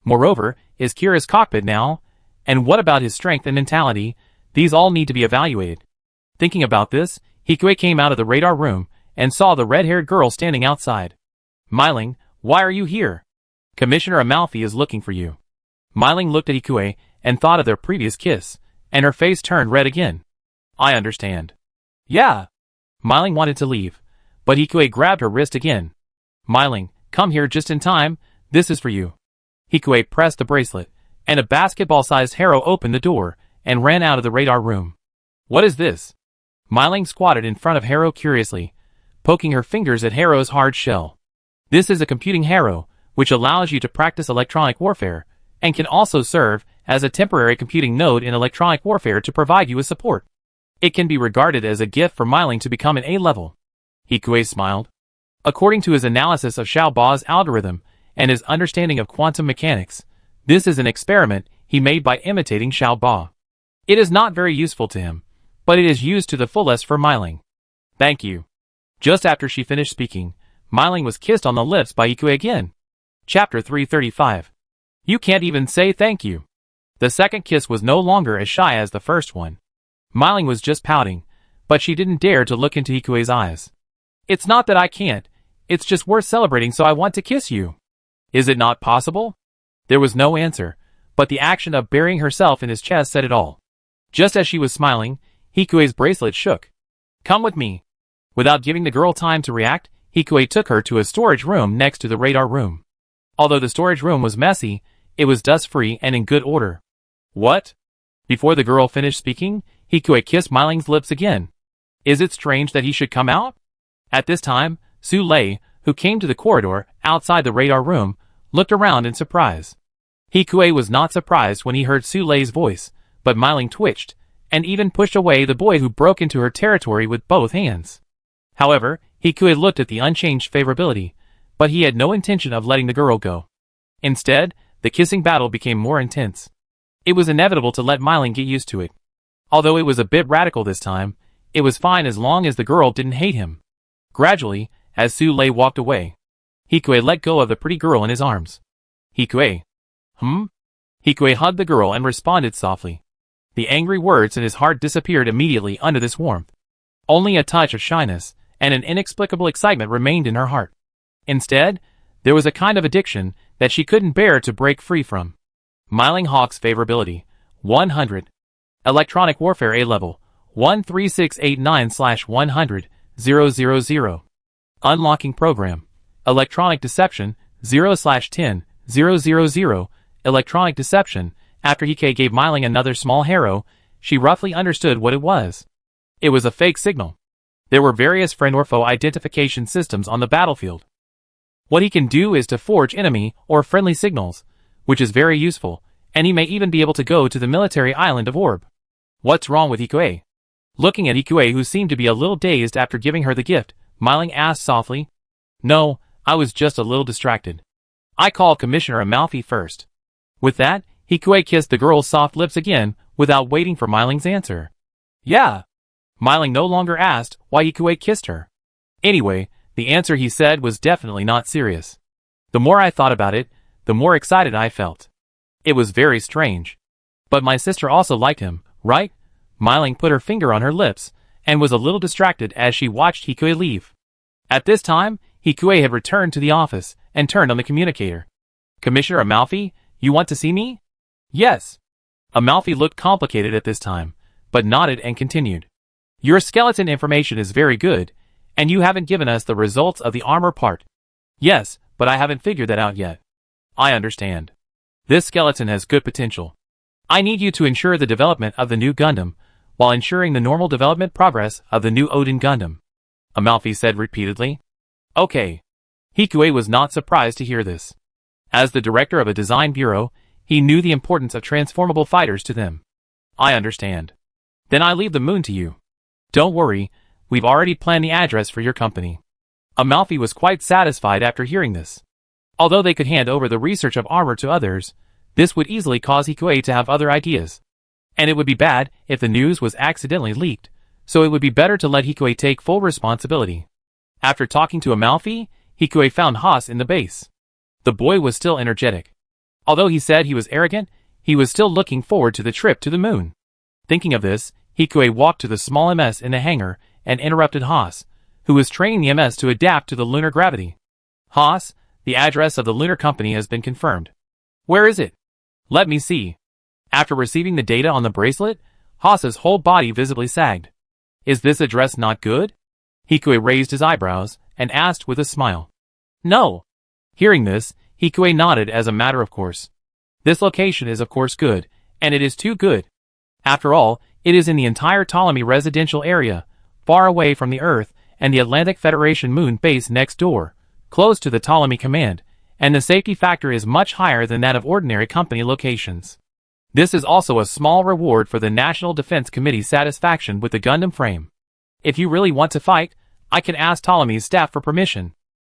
Moreover, is Kira's cockpit now? And what about his strength and mentality? These all need to be evaluated. Thinking about this, Hikue came out of the radar room and saw the red-haired girl standing outside. "Myling, why are you here? Commissioner Amalfi is looking for you." Myling looked at Hikue and thought of their previous kiss, and her face turned red again. "I understand." "Yeah." Myling wanted to leave, but Hikue grabbed her wrist again. "Myling, come here just in time, this is for you." Hikue pressed the bracelet, and a basketball-sized Harrow opened the door and ran out of the radar room. "What is this?" Myling squatted in front of Harrow curiously, poking her fingers at Harrow's hard shell. This is a computing Harrow, which allows you to practice electronic warfare, and can also serve as a temporary computing node in electronic warfare to provide you with support. It can be regarded as a gift for Myling to become an A-level. Hikue smiled. According to his analysis of Xiao Ba's algorithm and his understanding of quantum mechanics, this is an experiment he made by imitating Xiao Ba. It is not very useful to him, but it is used to the fullest for Myling. "Thank you." Just after she finished speaking, Myling was kissed on the lips by Hikue again. Chapter 335. You can't even say thank you. The second kiss was no longer as shy as the first one. Myling was just pouting, but she didn't dare to look into Hikue's eyes. "It's not that I can't, it's just worth celebrating, so I want to kiss you." "Is it not possible?" There was no answer, but the action of burying herself in his chest said it all. Just as she was smiling, Hikue's bracelet shook. "Come with me." Without giving the girl time to react, Hikue took her to a storage room next to the radar room. Although the storage room was messy, it was dust-free and in good order. "What?" Before the girl finished speaking, Hikue kissed Myling's lips again. "Is it strange that he should come out?" At this time, Su Lei, who came to the corridor outside the radar room, looked around in surprise. Hikue was not surprised when he heard Su Lei's voice, but Myling twitched, and even pushed away the boy who broke into her territory with both hands. However, Hikue looked at the unchanged favorability, but he had no intention of letting the girl go. Instead, the kissing battle became more intense. It was inevitable to let Myling get used to it. Although it was a bit radical this time, It was fine as long as the girl didn't hate him. Gradually, as Su-lei walked away, Hikue let go of the pretty girl in his arms. Hikue. Hikue hugged the girl and responded softly. The angry words in his heart disappeared immediately under this warmth. Only a touch of shyness and an inexplicable excitement remained in her heart. Instead, there was a kind of addiction that she couldn't bear to break free from. Miling Hawk's favorability, 100. Electronic Warfare A level, 13689/100, 000. Unlocking Program. Electronic Deception, 0/10, 000. Electronic Deception. After Hikue gave Miling another small arrow, she roughly understood what it was. It was a fake signal. There were various friend or foe identification systems on the battlefield. What he can do is to forge enemy or friendly signals, which is very useful, and he may even be able to go to the military island of Orb. What's wrong with Hikue? Looking at Hikue, who seemed to be a little dazed after giving her the gift, Miling asked softly. No, I was just a little distracted. I call Commissioner Amalfi first. With that, Hikue kissed the girl's soft lips again, without waiting for Miling's answer. Yeah. Miling no longer asked why Hikue kissed her. Anyway, the answer he said was definitely not serious. The more I thought about it, the more excited I felt. It was very strange. But my sister also liked him, right? Miling put her finger on her lips, and was a little distracted as she watched Hikue leave. At this time, Hikue had returned to the office, and turned on the communicator. Commissioner Amalfi, you want to see me? Yes. Amalfi looked complicated at this time, but nodded and continued. Your skeleton information is very good, and you haven't given us the results of the armor part. Yes, but I haven't figured that out yet. I understand. This skeleton has good potential. I need you to ensure the development of the new Gundam, while ensuring the normal development progress of the new Odin Gundam. Amalfi said repeatedly. Okay. Hikue was not surprised to hear this. As the director of a design bureau, he knew the importance of transformable fighters to them. I understand. Then I leave the moon to you. Don't worry, we've already planned the address for your company. Amalfi was quite satisfied after hearing this. Although they could hand over the research of armor to others, this would easily cause Hikue to have other ideas. And it would be bad if the news was accidentally leaked, so it would be better to let Hikue take full responsibility. After talking to Amalfi, Hikue found Haas in the base. The boy was still energetic. Although he said he was arrogant, he was still looking forward to the trip to the moon. Thinking of this, Hikue walked to the small MS in the hangar and interrupted Haas, who was training the MS to adapt to the lunar gravity. Haas, the address of the lunar company has been confirmed. Where is it? Let me see. After receiving the data on the bracelet, Haas's whole body visibly sagged. Is this address not good? Hikue raised his eyebrows and asked with a smile. No. Hearing this, Hikue nodded as a matter of course. This location is of course good, and it is too good. After all, it is in the entire Ptolemy residential area, far away from the Earth and the Atlantic Federation moon base next door, close to the Ptolemy command, and the safety factor is much higher than that of ordinary company locations. This is also a small reward for the National Defense Committee's satisfaction with the Gundam frame. If you really want to fight, I can ask Ptolemy's staff for permission.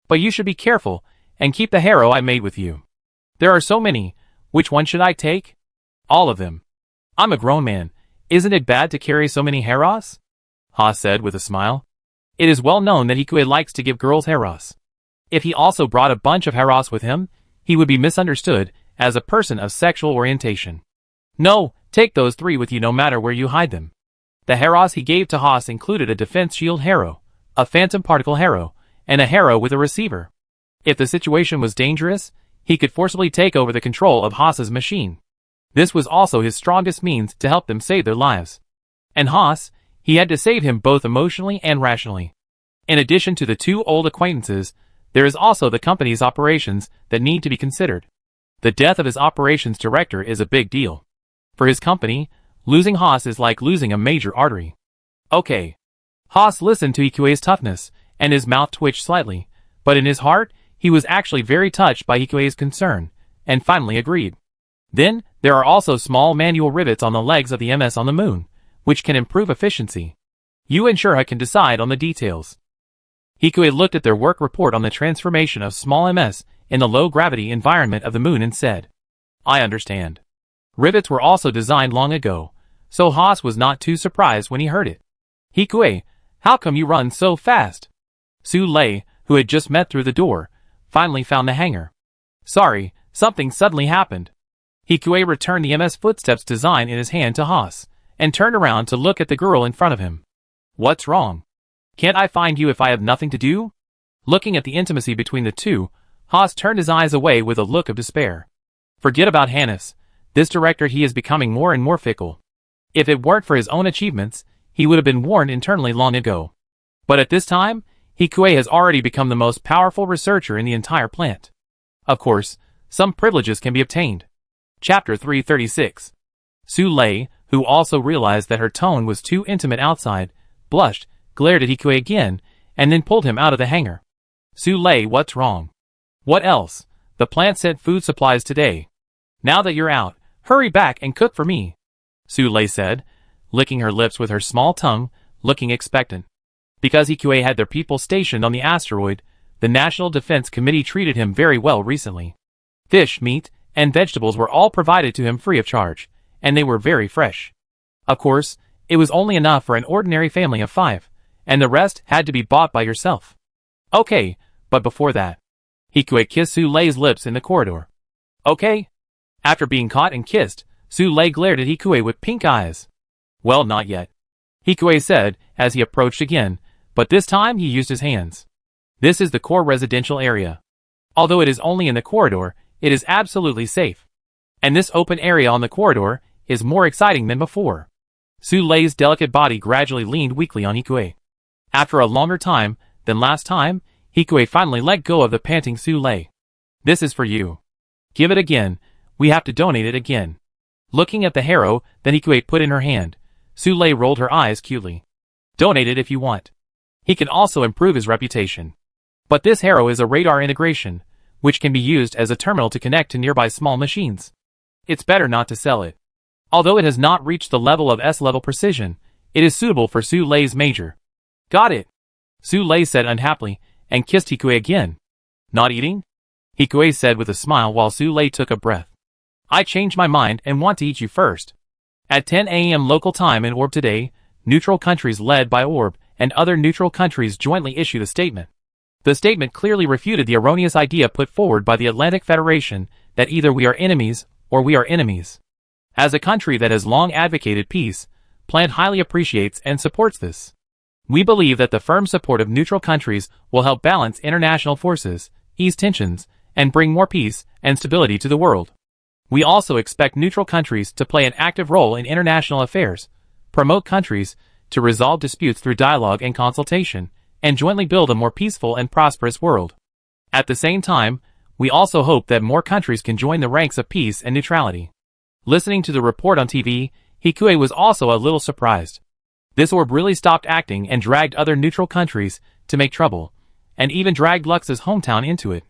But you should be careful, and keep the harrow I made with you. There are so many, which one should I take? All of them. I'm a grown man. Isn't it bad to carry so many harrows? Haas said with a smile. It is well known that Hikue likes to give girls harrows. If he also brought a bunch of harrows with him, he would be misunderstood as a person of sexual orientation. No, take those 3 with you no matter where you hide them. The harrows he gave to Haas included a defense shield harrow, a phantom particle harrow, and a harrow with a receiver. If the situation was dangerous, he could forcibly take over the control of Haas's machine. This was also his strongest means to help them save their lives. And Haas, he had to save him both emotionally and rationally. In addition to the 2 old acquaintances, there is also the company's operations that need to be considered. The death of his operations director is a big deal. For his company, losing Haas is like losing a major artery. Okay. Haas listened to Hikue's toughness, and his mouth twitched slightly, but in his heart, he was actually very touched by Hikue's concern, and finally agreed. Then, there are also small manual rivets on the legs of the MS on the moon, which can improve efficiency. You and Shura can decide on the details. Hikue looked at their work report on the transformation of small MS in the low-gravity environment of the moon and said, I understand. Rivets were also designed long ago, so Haas was not too surprised when he heard it. Hikue, how come you run so fast? Su Lei, who had just met through the door, finally found the hangar. Sorry, something suddenly happened. Hikue returned the MS Footsteps design in his hand to Haas, and turned around to look at the girl in front of him. What's wrong? Can't I find you if I have nothing to do? Looking at the intimacy between the two, Haas turned his eyes away with a look of despair. Forget about Hannes. This director he is becoming more and more fickle. If it weren't for his own achievements, he would have been warned internally long ago. But at this time, Hikue has already become the most powerful researcher in the entire plant. Of course, some privileges can be obtained. Chapter 336. Su Lei, who also realized that her tone was too intimate outside, blushed, glared at Hikue again, and then pulled him out of the hangar. Su Lei, what's wrong? What else? The plant sent food supplies today. Now that you're out, hurry back and cook for me, Su Lei said, licking her lips with her small tongue, looking expectant. Because Hikue had their people stationed on the asteroid, the National Defense Committee treated him very well recently. Fish, meat, and vegetables were all provided to him free of charge, and they were very fresh. Of course, it was only enough for an ordinary family of 5, and the rest had to be bought by yourself. Okay, but before that, Hikue kissed Su Lei's lips in the corridor. Okay? After being caught and kissed, Su Lei glared at Hikue with pink eyes. Well, not yet, Hikue said as he approached again, but this time he used his hands. This is the core residential area. Although it is only in the corridor, it is absolutely safe. And this open area on the corridor is more exciting than before. Su Lei's delicate body gradually leaned weakly on Hikue. After a longer time than last time, Hikue finally let go of the panting Su Lei. This is for you. Give it again. We have to donate it again. Looking at the harrow that Hikue put in her hand, Su Lei rolled her eyes cutely. Donate it if you want. He can also improve his reputation. But this harrow is a radar integration, which can be used as a terminal to connect to nearby small machines. It's better not to sell it. Although it has not reached the level of S-level precision, it is suitable for Su Lei's major. Got it, Su Lei said unhappily, and kissed Hikue again. Not eating? Hikue said with a smile while Su Lei took a breath. I changed my mind and want to eat you first. At 10 a.m. local time in Orb today, neutral countries led by Orb and other neutral countries jointly issued a statement. The statement clearly refuted the erroneous idea put forward by the Atlantic Federation that either we are enemies or we are enemies. As a country that has long advocated peace, Plant highly appreciates and supports this. We believe that the firm support of neutral countries will help balance international forces, ease tensions, and bring more peace and stability to the world. We also expect neutral countries to play an active role in international affairs, promote countries to resolve disputes through dialogue and consultation, and jointly build a more peaceful and prosperous world. At the same time, we also hope that more countries can join the ranks of peace and neutrality. Listening to the report on TV, Hikue was also a little surprised. This orb really stopped acting and dragged other neutral countries to make trouble, and even dragged Lux's hometown into it.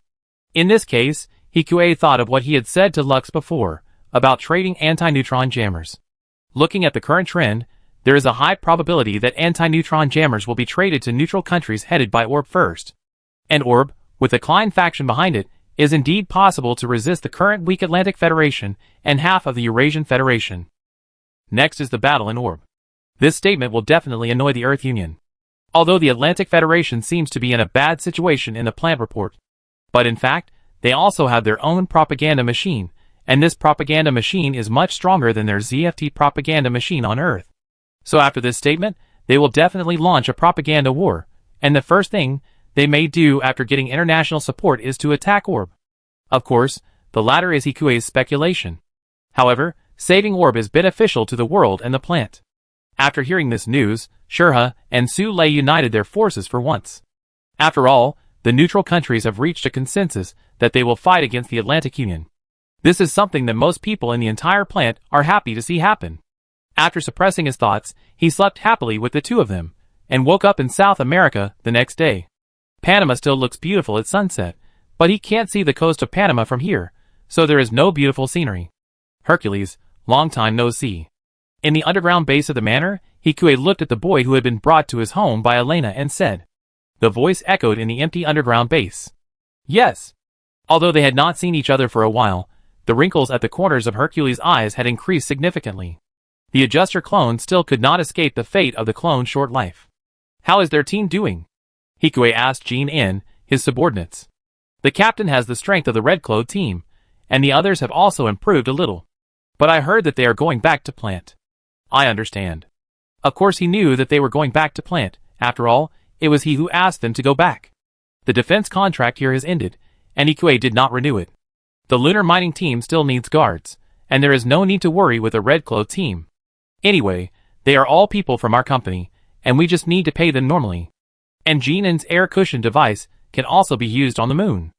In this case, Hikue thought of what he had said to Lux before, about trading anti-neutron jammers. Looking at the current trend, there is a high probability that anti-neutron jammers will be traded to neutral countries headed by Orb first. And Orb, with the Klein faction behind it, is indeed possible to resist the current weak Atlantic Federation and half of the Eurasian Federation. Next is the battle in Orb. This statement will definitely annoy the Earth Union. Although the Atlantic Federation seems to be in a bad situation in the plant report. But in fact, they also have their own propaganda machine, and this propaganda machine is much stronger than their ZFT propaganda machine on Earth. So after this statement, they will definitely launch a propaganda war, and the first thing they may do after getting international support is to attack Orb. Of course, the latter is Hikue's speculation. However, saving Orb is beneficial to the world and the plant. After hearing this news, Shurha and Su Lei united their forces for once. After all, the neutral countries have reached a consensus that they will fight against the Atlantic Union. This is something that most people in the entire plant are happy to see happen. After suppressing his thoughts, he slept happily with the two of them, and woke up in South America the next day. Panama still looks beautiful at sunset, but he can't see the coast of Panama from here, so there is no beautiful scenery. Hercules, long time no see. In the underground base of the manor, Hikue looked at the boy who had been brought to his home by Elena and said. The voice echoed in the empty underground base. Yes. Although they had not seen each other for a while, the wrinkles at the corners of Hercules' eyes had increased significantly. The adjuster clone still could not escape the fate of the clone's short life. How is their team doing? Hikue asked Jean In, his subordinates. The captain has the strength of the Red Cloud team, and the others have also improved a little. But I heard that they are going back to plant. I understand. Of course he knew that they were going back to plant. After all, it was he who asked them to go back. The defense contract here has ended, and Hikue did not renew it. The lunar mining team still needs guards, and there is no need to worry with the Red Cloud team. Anyway, they are all people from our company, and we just need to pay them normally. And Jinan's air cushion device can also be used on the moon.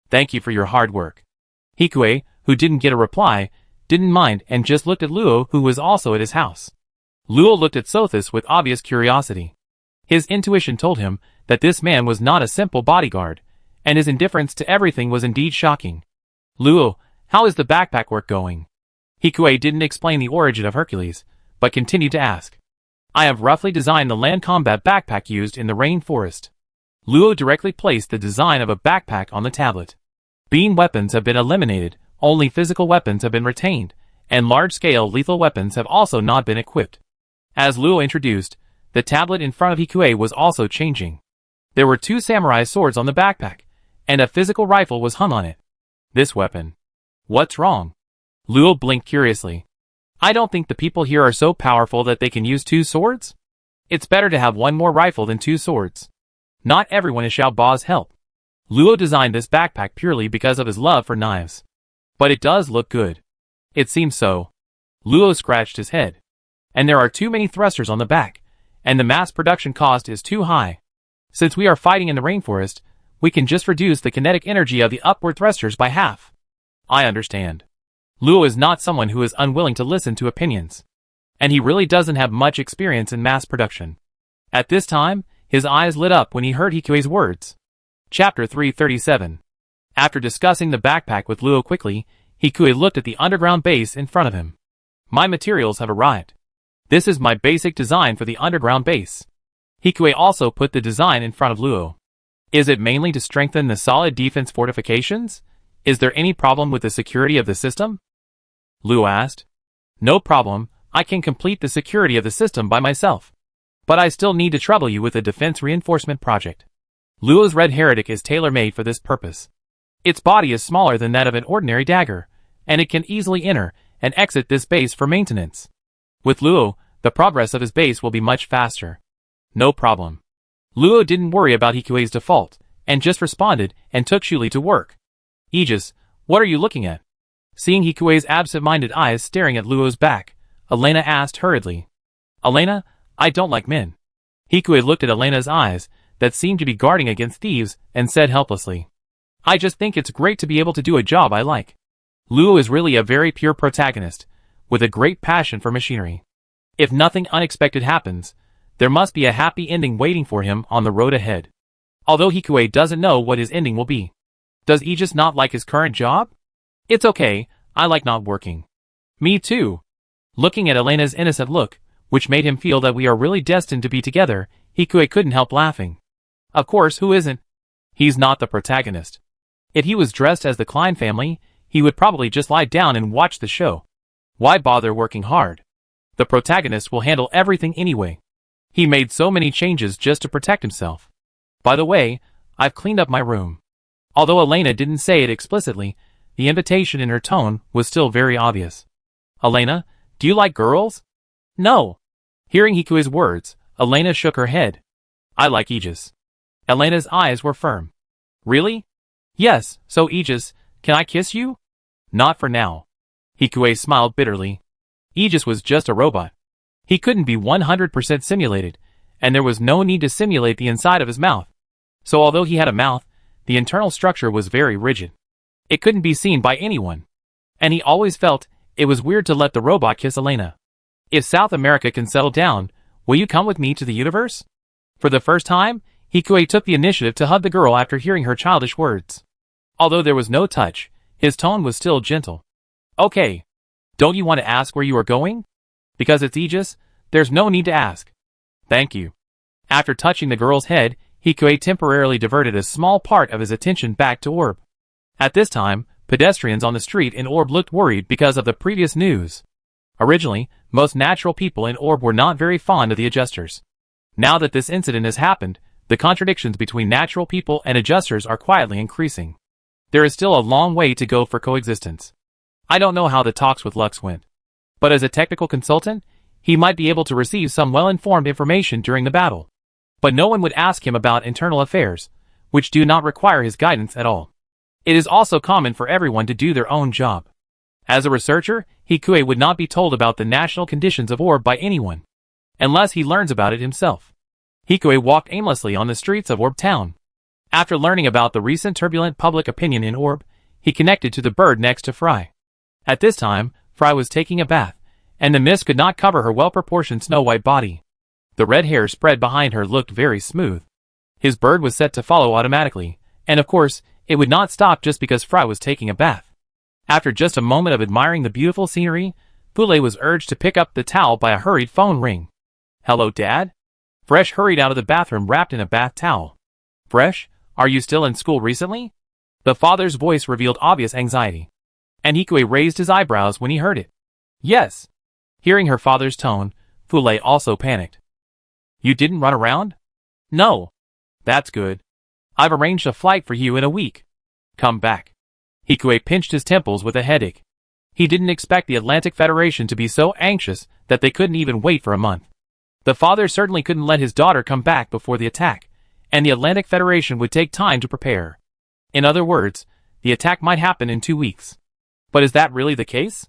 Thank you for your hard work. Hikue, who didn't get a reply, didn't mind and just looked at Luo, who was also at his house. Luo looked at Sothis with obvious curiosity. His intuition told him that this man was not a simple bodyguard, and his indifference to everything was indeed shocking. Luo, how is the backpack work going? Hikue didn't explain the origin of Hercules, but continued to ask. I have roughly designed the land combat backpack used in the rainforest. Luo directly placed the design of a backpack on the tablet. Beam weapons have been eliminated, only physical weapons have been retained, and large-scale lethal weapons have also not been equipped. As Luo introduced, the tablet in front of Hikue was also changing. There were 2 samurai swords on the backpack, and a physical rifle was hung on it. This weapon. What's wrong? Luo blinked curiously. I don't think the people here are so powerful that they can use 2 swords. It's better to have 1 more rifle than 2 swords. Not everyone is Xiao Ba's help. Luo designed this backpack purely because of his love for knives. But it does look good. It seems so. Luo scratched his head. And there are too many thrusters on the back, and the mass production cost is too high. Since we are fighting in the rainforest, we can just reduce the kinetic energy of the upward thrusters by half. I understand. Luo is not someone who is unwilling to listen to opinions. And he really doesn't have much experience in mass production. At this time, his eyes lit up when he heard Hikue's words. Chapter 337. After discussing the backpack with Luo quickly, Hikue looked at the underground base in front of him. My materials have arrived. This is my basic design for the underground base. Hikue also put the design in front of Luo. Is it mainly to strengthen the solid defense fortifications? Is there any problem with the security of the system? Luo asked. No problem, I can complete the security of the system by myself. But I still need to trouble you with the defense reinforcement project. Luo's red heretic is tailor-made for this purpose. Its body is smaller than that of an ordinary dagger, and it can easily enter and exit this base for maintenance. With Luo, the progress of his base will be much faster. No problem. Luo didn't worry about Hikue's default, and just responded and took Shuli to work. Aegis, what are you looking at? Seeing Hikue's absent-minded eyes staring at Luo's back, Elena asked hurriedly. Elena, I don't like men. Hikue looked at Elena's eyes, that seemed to be guarding against thieves, and said helplessly. I just think it's great to be able to do a job I like. Luo is really a very pure protagonist, with a great passion for machinery. If nothing unexpected happens, there must be a happy ending waiting for him on the road ahead. Although Hikue doesn't know what his ending will be. Does Aegis not like his current job? It's okay, I like not working. Me too. Looking at Elena's innocent look, which made him feel that we are really destined to be together, Hikue couldn't help laughing. Of course, who isn't? He's not the protagonist. If he was dressed as the Klein family, he would probably just lie down and watch the show. Why bother working hard? The protagonist will handle everything anyway. He made so many changes just to protect himself. By the way, I've cleaned up my room. Although Elena didn't say it explicitly, the invitation in her tone was still very obvious. Elena, do you like girls? No. Hearing Hikue's words, Elena shook her head. I like Aegis. Elena's eyes were firm. Really? Yes, so Aegis, can I kiss you? Not for now. Hikue smiled bitterly. Aegis was just a robot. He couldn't be 100% simulated, and there was no need to simulate the inside of his mouth. So although he had a mouth, the internal structure was very rigid. It couldn't be seen by anyone. And he always felt it was weird to let the robot kiss Elena. If South America can settle down, will you come with me to the universe? For the first time, Hikue took the initiative to hug the girl after hearing her childish words. Although there was no touch, his tone was still gentle. Okay. Don't you want to ask where you are going? Because it's Aegis, there's no need to ask. Thank you. After touching the girl's head, Hikue temporarily diverted a small part of his attention back to Orb. At this time, pedestrians on the street in Orb looked worried because of the previous news. Originally, Most natural people in Orb were not very fond of the adjusters. Now that this incident has happened, the contradictions between natural people and adjusters are quietly increasing. There is still a long way to go for coexistence. I don't know how the talks with Lux went, but as a technical consultant, he might be able to receive some well-informed information during the battle. But no one would ask him about internal affairs, which do not require his guidance at all. It is also common for everyone to do their own job. As a researcher, Hikue would not be told about the national conditions of Orb by anyone, unless he learns about it himself. Hikue walked aimlessly on the streets of Orb Town. After learning about the recent turbulent public opinion in Orb, he connected to the bird next to Fry. At this time, Fry was taking a bath, and the mist could not cover her well-proportioned snow-white body. The red hair spread behind her looked very smooth. His bird was set to follow automatically, and of course, it would not stop just because Fry was taking a bath. After just a moment of admiring the beautiful scenery, Fule was urged to pick up the towel by a hurried phone ring. "Hello, Dad?" Fresh hurried out of the bathroom wrapped in a bath towel. "Fresh, are you still in school recently?" The father's voice revealed obvious anxiety, and Hikue raised his eyebrows when he heard it. "Yes." Hearing her father's tone, Fule also panicked. "You didn't run around?" "No." "That's good. I've arranged a flight for you in a week. Come back." Hikue pinched his temples with a headache. He didn't expect the Atlantic Federation to be so anxious that they couldn't even wait for a month. The father certainly couldn't let his daughter come back before the attack, and the Atlantic Federation would take time to prepare. In other words, the attack might happen in 2 weeks. But is that really the case?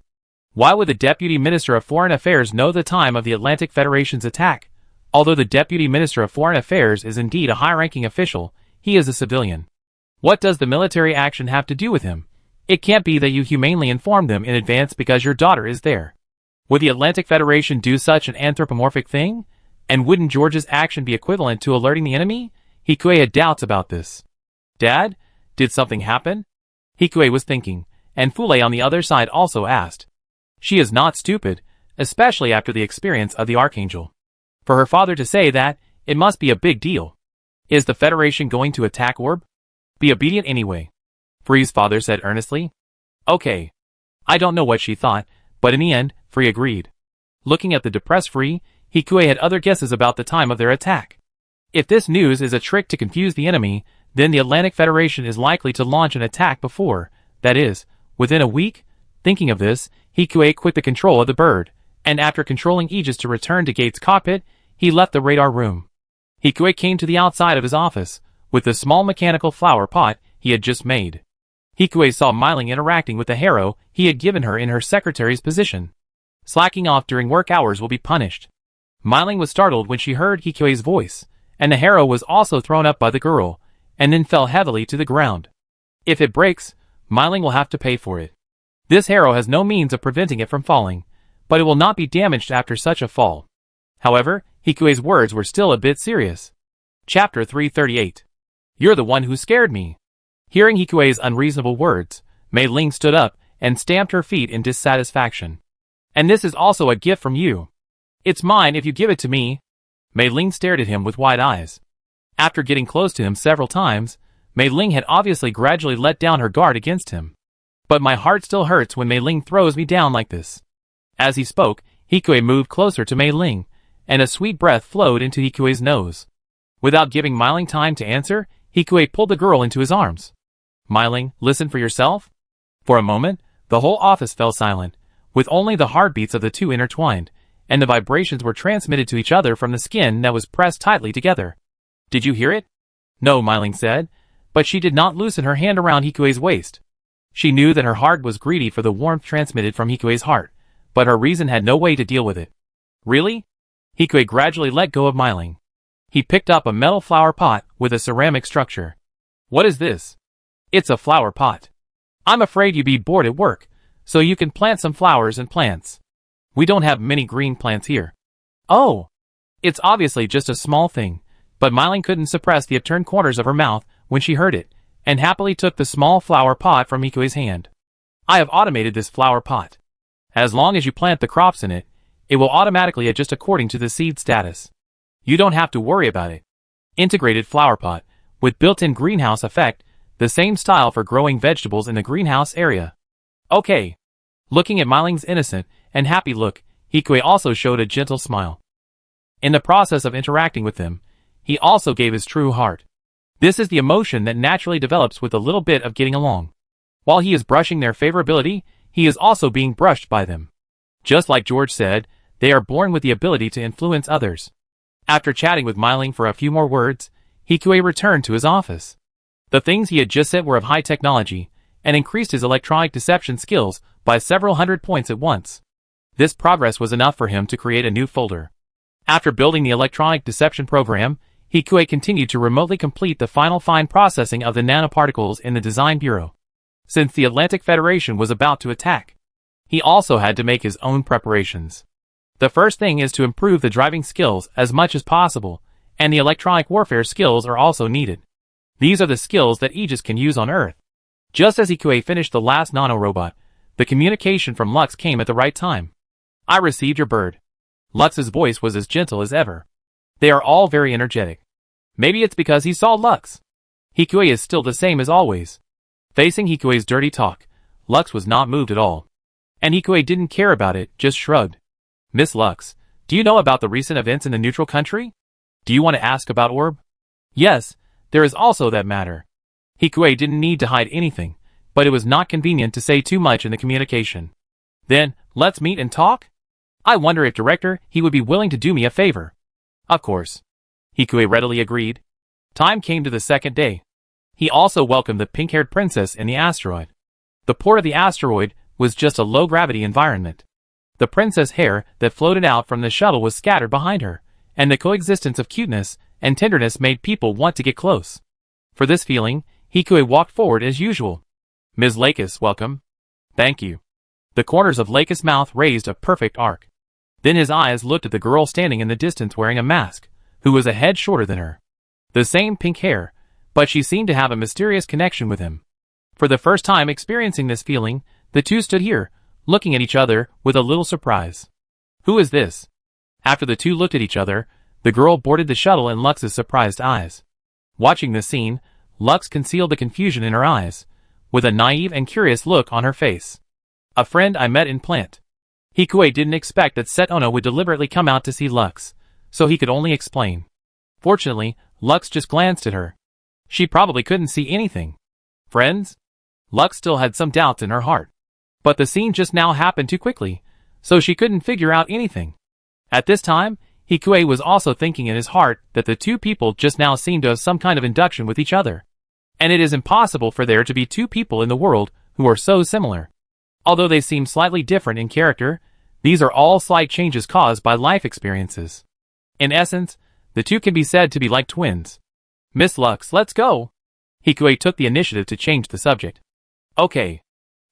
Why would the Deputy Minister of Foreign Affairs know the time of the Atlantic Federation's attack? Although the Deputy Minister of Foreign Affairs is indeed a high-ranking official, he is a civilian. What does the military action have to do with him? It can't be that you humanely informed them in advance because your daughter is there. Would the Atlantic Federation do such an anthropomorphic thing? And wouldn't George's action be equivalent to alerting the enemy? Hikue had doubts about this. "Dad, did something happen?" Hikue was thinking, and Fule on the other side also asked. She is not stupid, especially after the experience of the Archangel. For her father to say that, it must be a big deal. Is the Federation going to attack Orb? Be obedient anyway. Free's father said earnestly. Okay. I don't know what she thought, but in the end, Free agreed. Looking at the depressed Free, Hikue had other guesses about the time of their attack. If this news is a trick to confuse the enemy, then the Atlantic Federation is likely to launch an attack before, that is, within a week. Thinking of this, Hikue quit the control of the bird, and after controlling Aegis to return to Gates' cockpit, he left the radar room. Hikue came to the outside of his office, with the small mechanical flower pot he had just made. Hikue saw Myling interacting with the harrow he had given her in her secretary's position. Slacking off during work hours will be punished. Myling was startled when she heard Hikue's voice, and the harrow was also thrown up by the girl, and then fell heavily to the ground. If it breaks, Myling will have to pay for it. This harrow has no means of preventing it from falling, but it will not be damaged after such a fall. However, Hikue's words were still a bit serious. Chapter 338. You're the one who scared me. Hearing Hikue's unreasonable words, Mei Ling stood up and stamped her feet in dissatisfaction. And this is also a gift from you. It's mine if you give it to me. Mei Ling stared at him with wide eyes. After getting close to him several times, Mei Ling had obviously gradually let down her guard against him. But my heart still hurts when Mei Ling throws me down like this. As he spoke, Hikue moved closer to Mei Ling, and a sweet breath flowed into Hikue's nose. Without giving Myling time to answer, Hikue pulled the girl into his arms. Myling, listen for yourself? For a moment, the whole office fell silent, with only the heartbeats of the two intertwined, and the vibrations were transmitted to each other from the skin that was pressed tightly together. Did you hear it? No, Myling said, but she did not loosen her hand around Hikue's waist. She knew that her heart was greedy for the warmth transmitted from Hikue's heart, but her reason had no way to deal with it. Really? Hikue gradually let go of Myling. He picked up a metal flower pot with a ceramic structure. What is this? It's a flower pot. I'm afraid you'd be bored at work, so you can plant some flowers and plants. We don't have many green plants here. Oh! It's obviously just a small thing, but Myling couldn't suppress the upturned corners of her mouth when she heard it, and happily took the small flower pot from Hikue's hand. I have automated this flower pot. As long as you plant the crops in it, it will automatically adjust according to the seed status. You don't have to worry about it. Integrated flower pot, with built-in greenhouse effect, the same style for growing vegetables in the greenhouse area. Okay. Looking at Myling's innocent and happy look, Hikue also showed a gentle smile. In the process of interacting with them, he also gave his true heart. This is the emotion that naturally develops with a little bit of getting along. While he is brushing their favorability, he is also being brushed by them. Just like George said, they are born with the ability to influence others. After chatting with Myling for a few more words, Hikue returned to his office. The things he had just said were of high technology, and increased his electronic deception skills by several hundred points at once. This progress was enough for him to create a new folder. After building the electronic deception program, Hikue continued to remotely complete the final fine processing of the nanoparticles in the design bureau. Since the Atlantic Federation was about to attack, he also had to make his own preparations. The first thing is to improve the driving skills as much as possible, and the electronic warfare skills are also needed. These are the skills that Aegis can use on Earth. Just as Hikue finished the last nanorobot, the communication from Lux came at the right time. I received your bird. Lux's voice was as gentle as ever. They are all very energetic. Maybe it's because he saw Lux. Hikue is still the same as always. Facing Hikue's dirty talk, Lux was not moved at all. And Hikue didn't care about it, just shrugged. Miss Lux, do you know about the recent events in the neutral country? Do you want to ask about Orb? Yes, there is also that matter. Hikue didn't need to hide anything, but it was not convenient to say too much in the communication. Then, let's meet and talk? I wonder if Director, he would be willing to do me a favor. Of course. Hikue readily agreed. Time came to the second day. He also welcomed the pink-haired princess in the asteroid. The port of the asteroid was just a low-gravity environment. The princess' hair that floated out from the shuttle was scattered behind her, and the coexistence of cuteness and tenderness made people want to get close. For this feeling, Hikue walked forward as usual. Ms. Lakis, welcome. Thank you. The corners of Lakis' mouth raised a perfect arc. Then his eyes looked at the girl standing in the distance wearing a mask, who was a head shorter than her. The same pink hair, but she seemed to have a mysterious connection with him. For the first time experiencing this feeling, the two stood here, looking at each other with a little surprise. Who is this? After the two looked at each other, the girl boarded the shuttle in Lux's surprised eyes. Watching this scene, Lux concealed the confusion in her eyes, with a naive and curious look on her face. A friend I met in plant. Hikue didn't expect that Setono would deliberately come out to see Lux, so he could only explain. Fortunately, Lux just glanced at her. She probably couldn't see anything. Friends? Lux still had some doubts in her heart. But the scene just now happened too quickly, so she couldn't figure out anything. At this time, Hikue was also thinking in his heart that the two people just now seemed to have some kind of induction with each other. And it is impossible for there to be two people in the world who are so similar. Although they seem slightly different in character, these are all slight changes caused by life experiences. In essence, the two can be said to be like twins. Miss Lux, let's go. Hikue took the initiative to change the subject. Okay.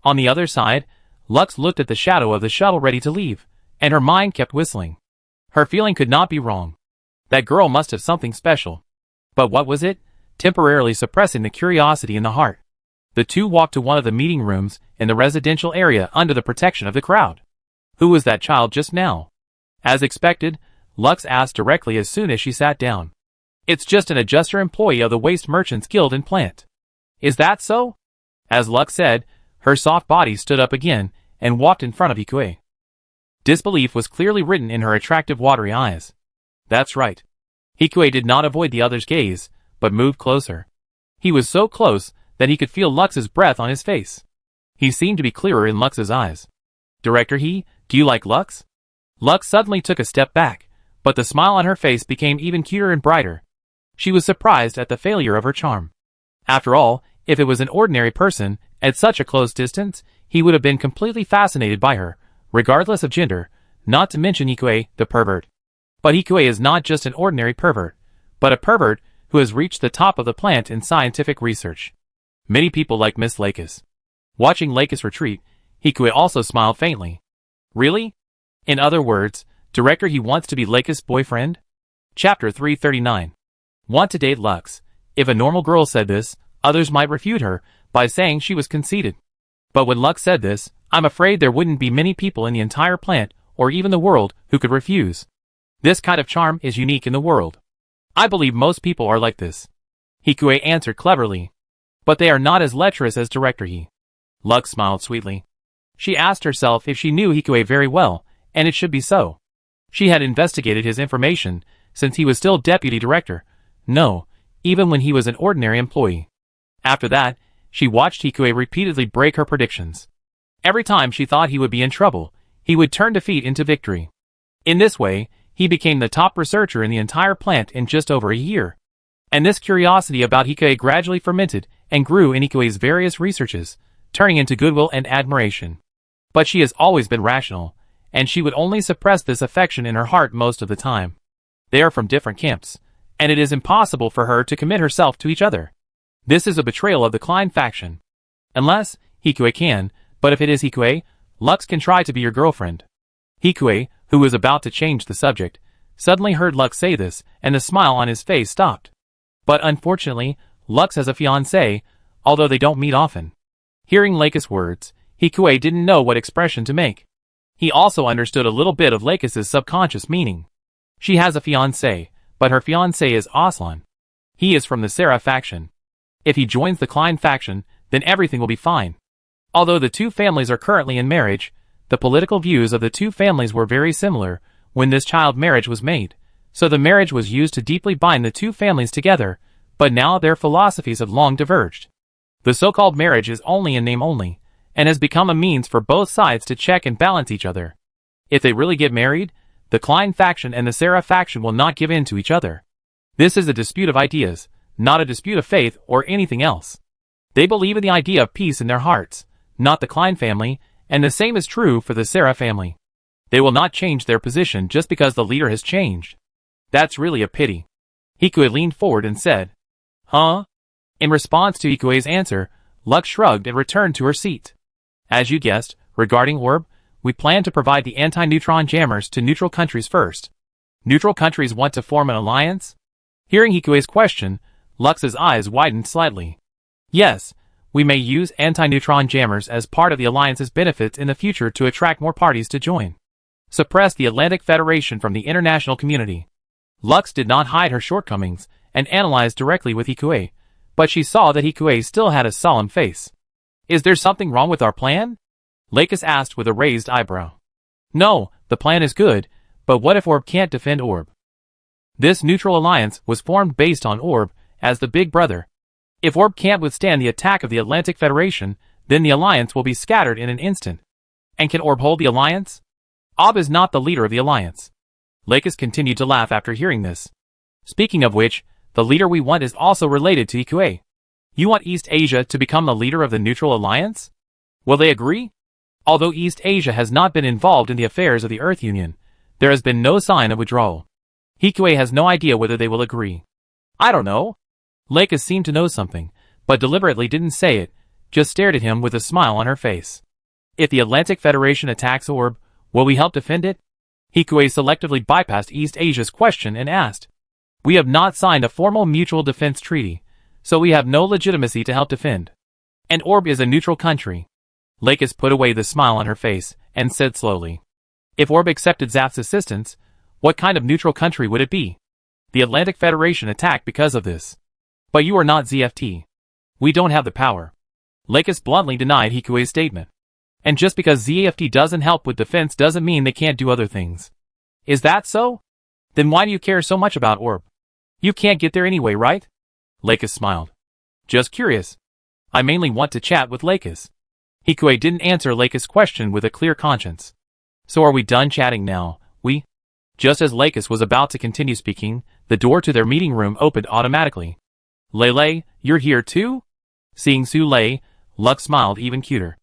On the other side, Lux looked at the shadow of the shuttle ready to leave, and her mind kept whistling. Her feeling could not be wrong. That girl must have something special. But what was it? Temporarily suppressing the curiosity in the heart. The two walked to one of the meeting rooms in the residential area under the protection of the crowd. Who was that child just now? As expected, Lux asked directly as soon as she sat down. It's just an adjuster employee of the Waste Merchants Guild in Plant. Is that so? As Lux said, her soft body stood up again and walked in front of Hikue. Disbelief was clearly written in her attractive watery eyes. That's right. Hikue did not avoid the other's gaze, but moved closer. He was so close that he could feel Lux's breath on his face. He seemed to be clearer in Lux's eyes. Director do you like Lux? Lux suddenly took a step back, but the smile on her face became even cuter and brighter. She was surprised at the failure of her charm. After all, if it was an ordinary person, at such a close distance, he would have been completely fascinated by her, regardless of gender, not to mention Hikue, the pervert. But Hikue is not just an ordinary pervert, but a pervert who has reached the top of the plant in scientific research. Many people like Miss Lakis. Watching Lakis retreat, Hikue also smiled faintly. Really? In other words, Director he wants to be Lakis' boyfriend? Chapter 339. Want to date Lux. If a normal girl said this, others might refute her by saying she was conceited. But when Lux said this, I'm afraid there wouldn't be many people in the entire plant, or even the world, who could refuse. This kind of charm is unique in the world. I believe most people are like this. Hikue answered cleverly. But they are not as lecherous as Director he. Lux smiled sweetly. She asked herself if she knew Hikue very well, and it should be so. She had investigated his information since he was still deputy director. No, even when he was an ordinary employee. After that, she watched Hikue repeatedly break her predictions. Every time she thought he would be in trouble, he would turn defeat into victory. In this way, he became the top researcher in the entire plant in just over a year. And this curiosity about Hikue gradually fermented and grew in Hikue's various researches, turning into goodwill and admiration. But she has always been rational, and she would only suppress this affection in her heart most of the time. They are from different camps, and it is impossible for her to commit herself to each other. This is a betrayal of the Klein faction. Unless, Hikue can, but if it is Hikue, Lux can try to be your girlfriend. Hikue, who was about to change the subject, suddenly heard Lux say this, and the smile on his face stopped. But unfortunately, Lux has a fiancé, although they don't meet often. Hearing Leika's words, Hikue didn't know what expression to make. He also understood a little bit of Leika's subconscious meaning. She has a fiancé, but her fiancé is Aslan. He is from the Seraph faction. If he joins the Klein faction, then everything will be fine. Although the two families are currently in marriage, the political views of the two families were very similar when this child marriage was made, so the marriage was used to deeply bind the two families together, but now their philosophies have long diverged. The so-called marriage is only in name only, and has become a means for both sides to check and balance each other. If they really get married, the Klein faction and the Seraph faction will not give in to each other. This is a dispute of ideas, not a dispute of faith or anything else. They believe in the idea of peace in their hearts, not the Klein family, and the same is true for the Seraph family. They will not change their position just because the leader has changed. That's really a pity. Hikue leaned forward and said, "Huh?" In response to Hikue's answer, Lux shrugged and returned to her seat. As you guessed, regarding Orb, we plan to provide the anti-neutron jammers to neutral countries first. Neutral countries want to form an alliance? Hearing Hikue's question, Lux's eyes widened slightly. Yes, we may use anti-neutron jammers as part of the alliance's benefits in the future to attract more parties to join. Suppress the Atlantic Federation from the international community. Lux did not hide her shortcomings and analyzed directly with Hikue, but she saw that Hikue still had a solemn face. Is there something wrong with our plan? Leika asked with a raised eyebrow. No, the plan is good, but what if Orb can't defend Orb? This neutral alliance was formed based on Orb as the big brother. If Orb can't withstand the attack of the Atlantic Federation, then the alliance will be scattered in an instant. And can Orb hold the alliance? Orb is not the leader of the alliance. Leika continued to laugh after hearing this. Speaking of which, the leader we want is also related to Hikue. You want East Asia to become the leader of the neutral alliance? Will they agree? Although East Asia has not been involved in the affairs of the Earth Union, there has been no sign of withdrawal. Hikue has no idea whether they will agree. I don't know. Leika seemed to know something, but deliberately didn't say it, just stared at him with a smile on her face. If the Atlantic Federation attacks Orb, will we help defend it? Hikue selectively bypassed East Asia's question and asked. We have not signed a formal mutual defense treaty, so we have no legitimacy to help defend. And Orb is a neutral country. Leika put away the smile on her face and said slowly. If Orb accepted Zaf's assistance, what kind of neutral country would it be? The Atlantic Federation attacked because of this. But you are not ZFT. We don't have the power. Leika bluntly denied Hikue's statement. And just because ZFT doesn't help with defense doesn't mean they can't do other things. Is that so? Then why do you care so much about Orb? You can't get there anyway, right? Leika smiled. Just curious. I mainly want to chat with Leika. Hikue didn't answer Leika's question with a clear conscience. So are we done chatting now? Just as Leika was about to continue speaking, the door to their meeting room opened automatically. Lele, you're here too? Seeing Su Lei, Lux smiled even cuter.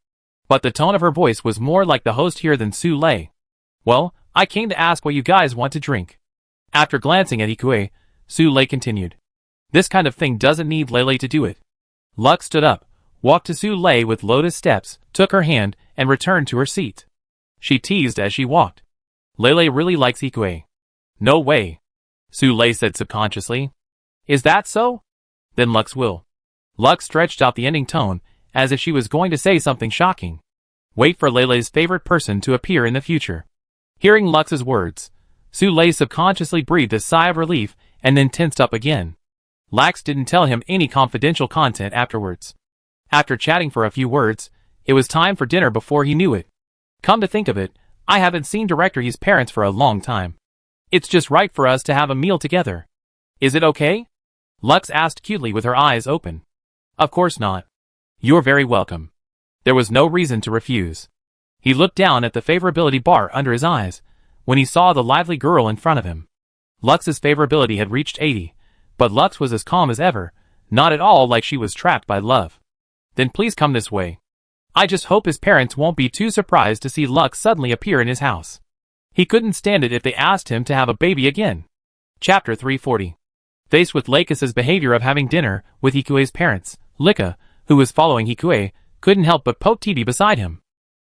But the tone of her voice was more like the host here than Su Lei. Well, I came to ask what you guys want to drink. After glancing at Hikue, Su Lei continued. This kind of thing doesn't need Lele to do it. Lux stood up, walked to Su Lei with lotus steps, took her hand, and returned to her seat. She teased as she walked. Lele really likes Hikue. No way. Su Lei said subconsciously. Is that so? Then Lux will. Lux stretched out the ending tone, as if she was going to say something shocking. Wait for Lele's favorite person to appear in the future. Hearing Lux's words, Su Lei subconsciously breathed a sigh of relief and then tensed up again. Lux didn't tell him any confidential content afterwards. After chatting for a few words, it was time for dinner before he knew it. Come to think of it, I haven't seen Director He's parents for a long time. It's just right for us to have a meal together. Is it okay? Lux asked cutely with her eyes open. Of course not. You're very welcome. There was no reason to refuse. He looked down at the favorability bar under his eyes when he saw the lively girl in front of him. Lux's favorability had reached 80, but Lux was as calm as ever, not at all like she was trapped by love. Then please come this way. I just hope his parents won't be too surprised to see Lux suddenly appear in his house. He couldn't stand it if they asked him to have a baby again. Chapter 340. Faced with Lakis's behavior of having dinner with Hikue's parents, Lika, who was following Hikue, couldn't help but poke TB beside him.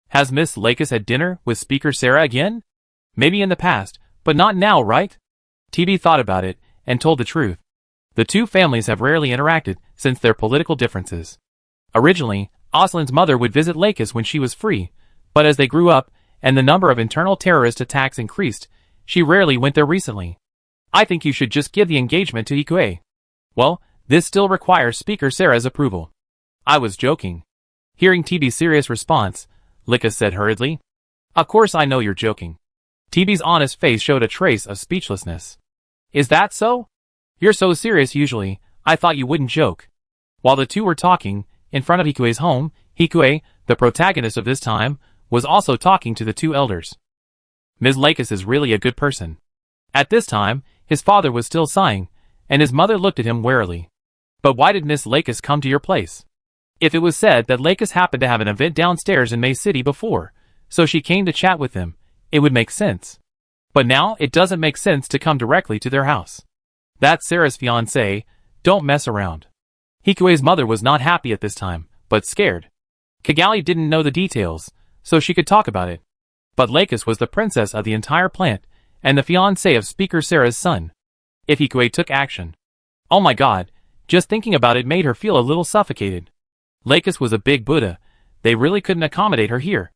Has Miss Lakis had dinner with Speaker Sarah again? Maybe in the past, but not now, right? TB thought about it and told the truth. The two families have rarely interacted since their political differences. Originally, Oslin's mother would visit Lakis when she was free, but as they grew up and the number of internal terrorist attacks increased, she rarely went there recently. I think you should just give the engagement to Hikue. Well, this still requires Speaker Sarah's approval. I was joking. Hearing TB's serious response, Lika said hurriedly. Of course I know you're joking. TB's honest face showed a trace of speechlessness. Is that so? You're so serious usually, I thought you wouldn't joke. While the two were talking, in front of Hikue's home, Hikue, the protagonist of this time, was also talking to the two elders. Ms. Lakis is really a good person. At this time, his father was still sighing, and his mother looked at him warily. But why did Miss Lakis come to your place? If it was said that Lakis happened to have an event downstairs in May City before, so she came to chat with them, it would make sense. But now it doesn't make sense to come directly to their house. That's Sarah's fiancé, don't mess around. Hikue's mother was not happy at this time, but scared. Kigali didn't know the details, so she could talk about it. But Lakis was the princess of the entire plant, and the fiancé of Speaker Sarah's son. If Hikue took action. Oh my god, just thinking about it made her feel a little suffocated. Lakis was a big Buddha, they really couldn't accommodate her here.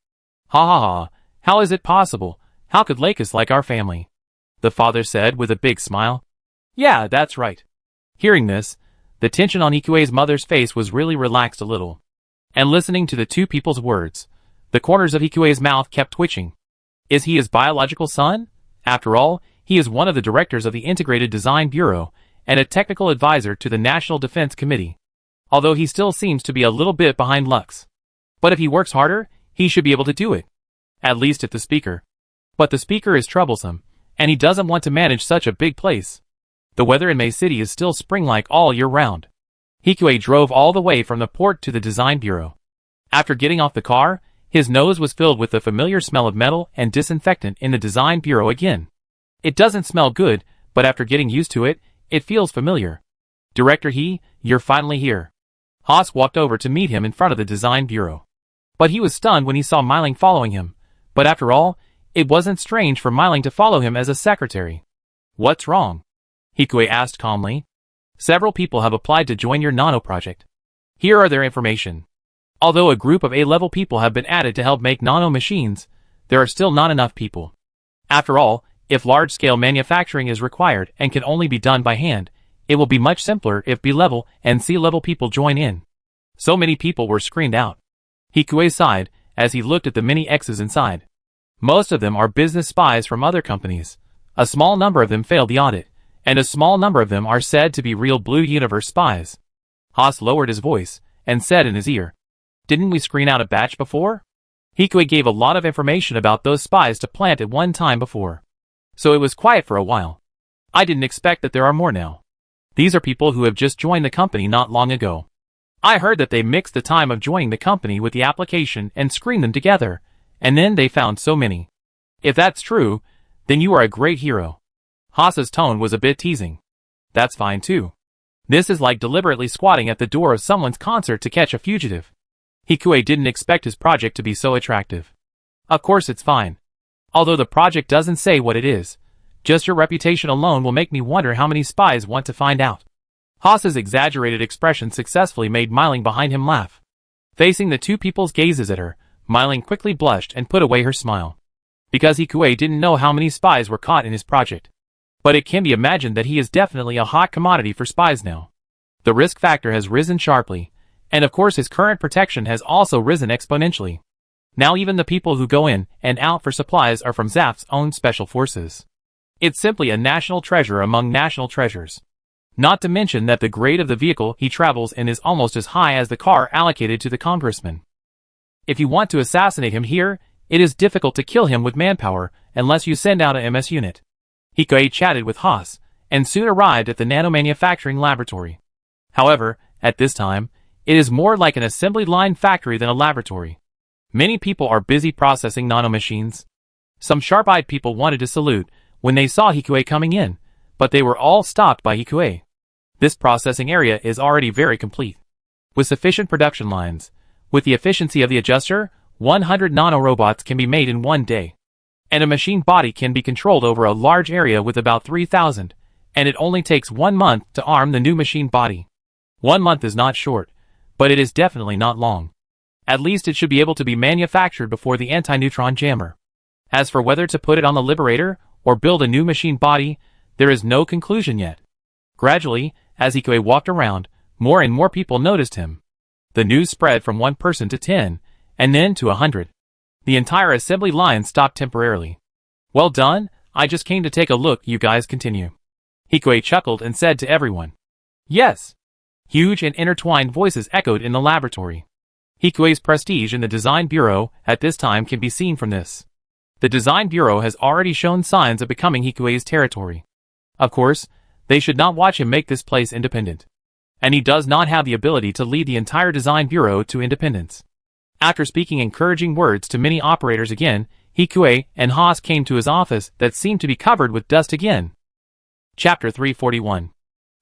Ha ha ha, how is it possible? How could Lakis like our family? The father said with a big smile. Yeah, that's right. Hearing this, the tension on Hikue's mother's face was really relaxed a little. And listening to the two people's words, the corners of Hikue's mouth kept twitching. Is he his biological son? After all, he is one of the directors of the Integrated Design Bureau and a technical advisor to the National Defense Committee. Although he still seems to be a little bit behind Lux. But if he works harder, he should be able to do it. At least if the speaker. But the speaker is troublesome, and he doesn't want to manage such a big place. The weather in May City is still spring-like all year round. Hikue drove all the way from the port to the design bureau. After getting off the car, his nose was filled with the familiar smell of metal and disinfectant in the design bureau again. It doesn't smell good, but after getting used to it, it feels familiar. Director you're finally here. Haas walked over to meet him in front of the design bureau. But he was stunned when he saw Myling following him. But after all, it wasn't strange for Myling to follow him as a secretary. What's wrong? Hikue asked calmly. Several people have applied to join your nano project. Here are their information. Although a group of A-level people have been added to help make nano machines, there are still not enough people. After all, if large-scale manufacturing is required and can only be done by hand, it will be much simpler if B-level and C-level people join in. So many people were screened out. Hikue sighed as he looked at the many X's inside. Most of them are business spies from other companies. A small number of them failed the audit, and a small number of them are said to be real Blue Universe spies. Haas lowered his voice and said in his ear, Didn't we screen out a batch before? Hikue gave a lot of information about those spies to plant at one time before. So it was quiet for a while. I didn't expect that there are more now. These are people who have just joined the company not long ago. I heard that they mixed the time of joining the company with the application and screened them together, and then they found so many. If that's true, then you are a great hero. Haas's tone was a bit teasing. That's fine too. This is like deliberately squatting at the door of someone's concert to catch a fugitive. Hikue didn't expect his project to be so attractive. Of course it's fine. Although the project doesn't say what it is, just your reputation alone will make me wonder how many spies want to find out. Haas's exaggerated expression successfully made Myling behind him laugh. Facing the two people's gazes at her, Myling quickly blushed and put away her smile. Because Hikue didn't know how many spies were caught in his project. But it can be imagined that he is definitely a hot commodity for spies now. The risk factor has risen sharply, and of course his current protection has also risen exponentially. Now even the people who go in and out for supplies are from Zaft's own special forces. It's simply a national treasure among national treasures. Not to mention that the grade of the vehicle he travels in is almost as high as the car allocated to the congressman. If you want to assassinate him here, it is difficult to kill him with manpower unless you send out a MS unit. Hikoe chatted with Haas, and soon arrived at the nanomanufacturing laboratory. However, at this time, it is more like an assembly line factory than a laboratory. Many people are busy processing nanomachines. Some sharp-eyed people wanted to salute when they saw Hikoe coming in, but they were all stopped by Hikoe. This processing area is already very complete. With sufficient production lines, with the efficiency of the adjuster, 100 nanorobots can be made in one day. And a machine body can be controlled over a large area with about 3,000, and it only takes 1 month to arm the new machine body. 1 month is not short, but it is definitely not long. At least it should be able to be manufactured before the anti-neutron jammer. As for whether to put it on the Liberator or build a new machine body, there is no conclusion yet. Gradually, as Hikoe walked around, more and more people noticed him. The news spread from 1 person to 10, and then to 100. The entire assembly line stopped temporarily. Well done, I just came to take a look, you guys continue. Hikoe chuckled and said to everyone. Yes. Huge and intertwined voices echoed in the laboratory. Hikoe's prestige in the design bureau at this time can be seen from this. The design bureau has already shown signs of becoming Hikoe's territory. Of course, they should not watch him make this place independent. And he does not have the ability to lead the entire design bureau to independence. After speaking encouraging words to many operators again, Hikoe and Haas came to his office that seemed to be covered with dust again. Chapter 341.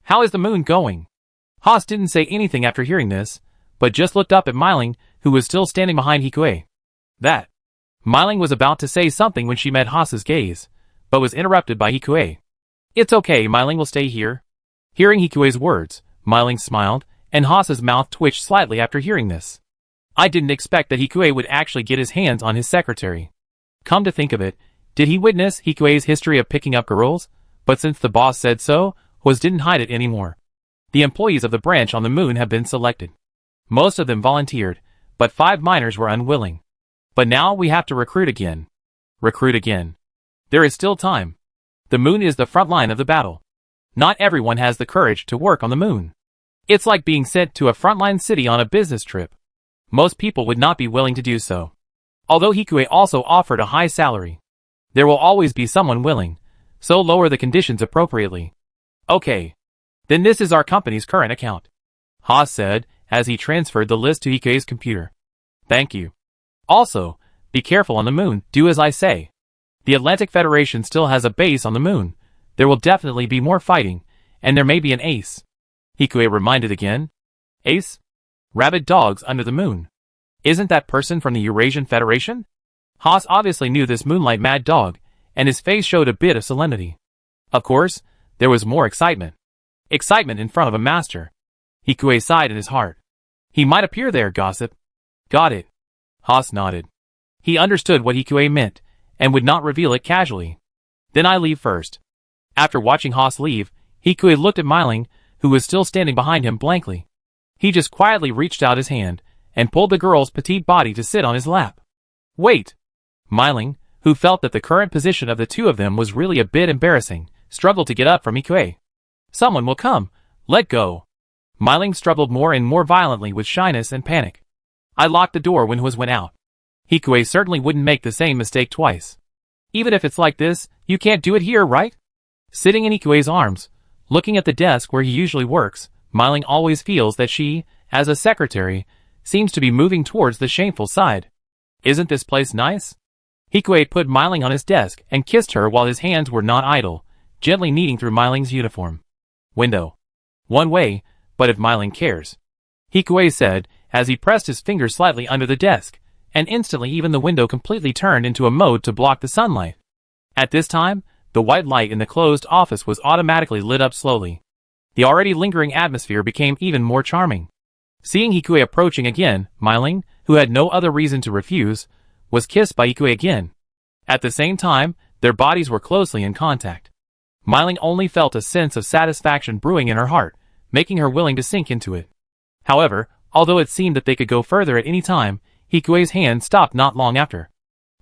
How is the moon going? Haas didn't say anything after hearing this, but just looked up at Myling, who was still standing behind Hikoe. Myling was about to say something when she met Haas's gaze, but was interrupted by Hikoe. It's okay, Myling will stay here. Hearing Hikoe's words, Myling smiled, and Haas's mouth twitched slightly after hearing this. I didn't expect that Hikoe would actually get his hands on his secretary. Come to think of it, did he witness Hikoe's history of picking up girls? But since the boss said so, didn't hide it anymore. The employees of the branch on the moon have been selected. Most of them volunteered, but 5 miners were unwilling. But now we have to recruit again. Recruit again. There is still time. The moon is the front line of the battle. Not everyone has the courage to work on the moon. It's like being sent to a frontline city on a business trip. Most people would not be willing to do so. Although Hikoe also offered a high salary. There will always be someone willing, so lower the conditions appropriately. Okay. Then this is our company's current account. Haas said, as he transferred the list to Hikoe's computer. Thank you. Also, be careful on the moon, do as I say. The Atlantic Federation still has a base on the moon. There will definitely be more fighting, and there may be an ace. Hikoe reminded again. Ace? Rabid dogs under the moon. Isn't that person from the Eurasian Federation? Haas obviously knew this moonlight mad dog, and his face showed a bit of solemnity. Of course, there was more excitement. Excitement in front of a master. Hikoe sighed in his heart. He might appear there, gossip. Got it. Haas nodded. He understood what Hikoe meant, and would not reveal it casually. Then I leave first. After watching Haas leave, Hikoe looked at Myling, who was still standing behind him blankly. He just quietly reached out his hand, and pulled the girl's petite body to sit on his lap. Wait! Myling, who felt that the current position of the two of them was really a bit embarrassing, struggled to get up from Hikoe. Someone will come. Let go. Myling struggled more and more violently with shyness and panic. I locked the door when Hwas went out. Hikoe certainly wouldn't make the same mistake twice. Even if it's like this, you can't do it here, right? Sitting in Hikoe's arms, looking at the desk where he usually works, Myling always feels that she, as a secretary, seems to be moving towards the shameful side. Isn't this place nice? Hikoe put Myling on his desk and kissed her while his hands were not idle, gently kneading through Myling's uniform. Window. One way, but if Myling cares. Hikoe said, as he pressed his fingers slightly under the desk, and instantly even the window completely turned into a mode to block the sunlight. At this time, the white light in the closed office was automatically lit up slowly. The already lingering atmosphere became even more charming. Seeing Hikoe approaching again, Myling, who had no other reason to refuse, was kissed by Hikoe again. At the same time, their bodies were closely in contact. Myling only felt a sense of satisfaction brewing in her heart, making her willing to sink into it. However, although it seemed that they could go further at any time, Hikue's hand stopped not long after.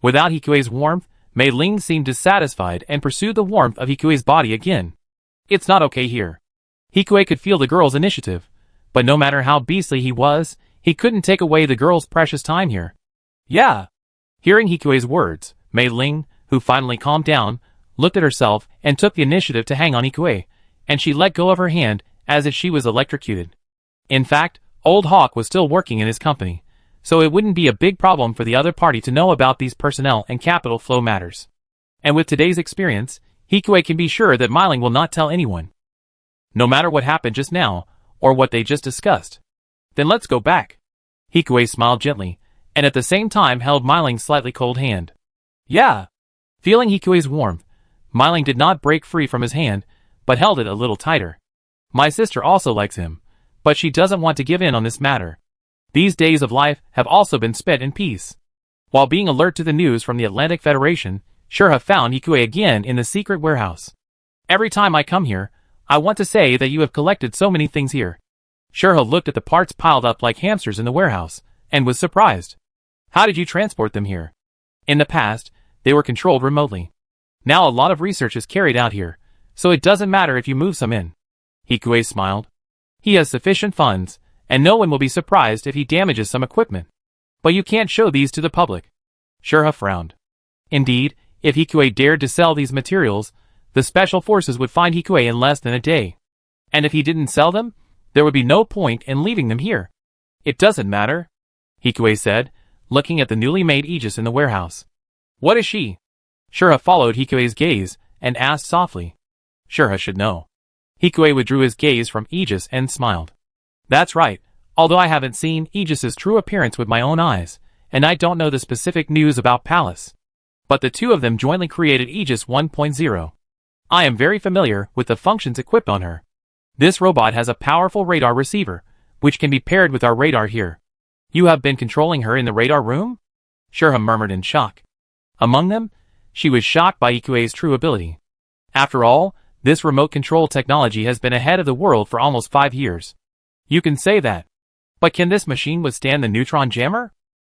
Without Hikue's warmth, Mei Ling seemed dissatisfied and pursued the warmth of Hikue's body again. It's not okay here. Hikue could feel the girl's initiative, but no matter how beastly he was, he couldn't take away the girl's precious time here. Yeah. Hearing Hikue's words, Mei Ling, who finally calmed down, looked at herself and took the initiative to hang on Hikue, and she let go of her hand as if she was electrocuted. In fact, Old Hawk was still working in his company, so it wouldn't be a big problem for the other party to know about these personnel and capital flow matters. And with today's experience, Hikue can be sure that Mei Ling will not tell anyone. No matter what happened just now, or what they just discussed. Then let's go back. Hikue smiled gently, and at the same time held Mei Ling's slightly cold hand. Yeah. Feeling Hikue's warmth, Mei Ling did not break free from his hand, but held it a little tighter. My sister also likes him, but she doesn't want to give in on this matter. These days of life have also been spent in peace. While being alert to the news from the Atlantic Federation, Shurha found Hikue again in the secret warehouse. Every time I come here, I want to say that you have collected so many things here. Shurha looked at the parts piled up like hamsters in the warehouse, and was surprised. How did you transport them here? In the past, they were controlled remotely. Now a lot of research is carried out here, so it doesn't matter if you move some in. Hikue smiled. He has sufficient funds, and no one will be surprised if he damages some equipment. But you can't show these to the public. Shurha frowned. Indeed, if Hikue dared to sell these materials, the special forces would find Hikue in less than a day. And if he didn't sell them, there would be no point in leaving them here. It doesn't matter, Hikue said, looking at the newly made Aegis in the warehouse. What is she? Shurha followed Hikue's gaze and asked softly. Shurha should know. Hikue withdrew his gaze from Aegis and smiled. That's right, although I haven't seen Aegis's true appearance with my own eyes, and I don't know the specific news about Palace. But the two of them jointly created Aegis 1.0. I am very familiar with the functions equipped on her. This robot has a powerful radar receiver, which can be paired with our radar here. You have been controlling her in the radar room? Shurha murmured in shock. Among them, she was shocked by Hikue's true ability. After all, this remote control technology has been ahead of the world for almost 5 years. You can say that. But can this machine withstand the neutron jammer?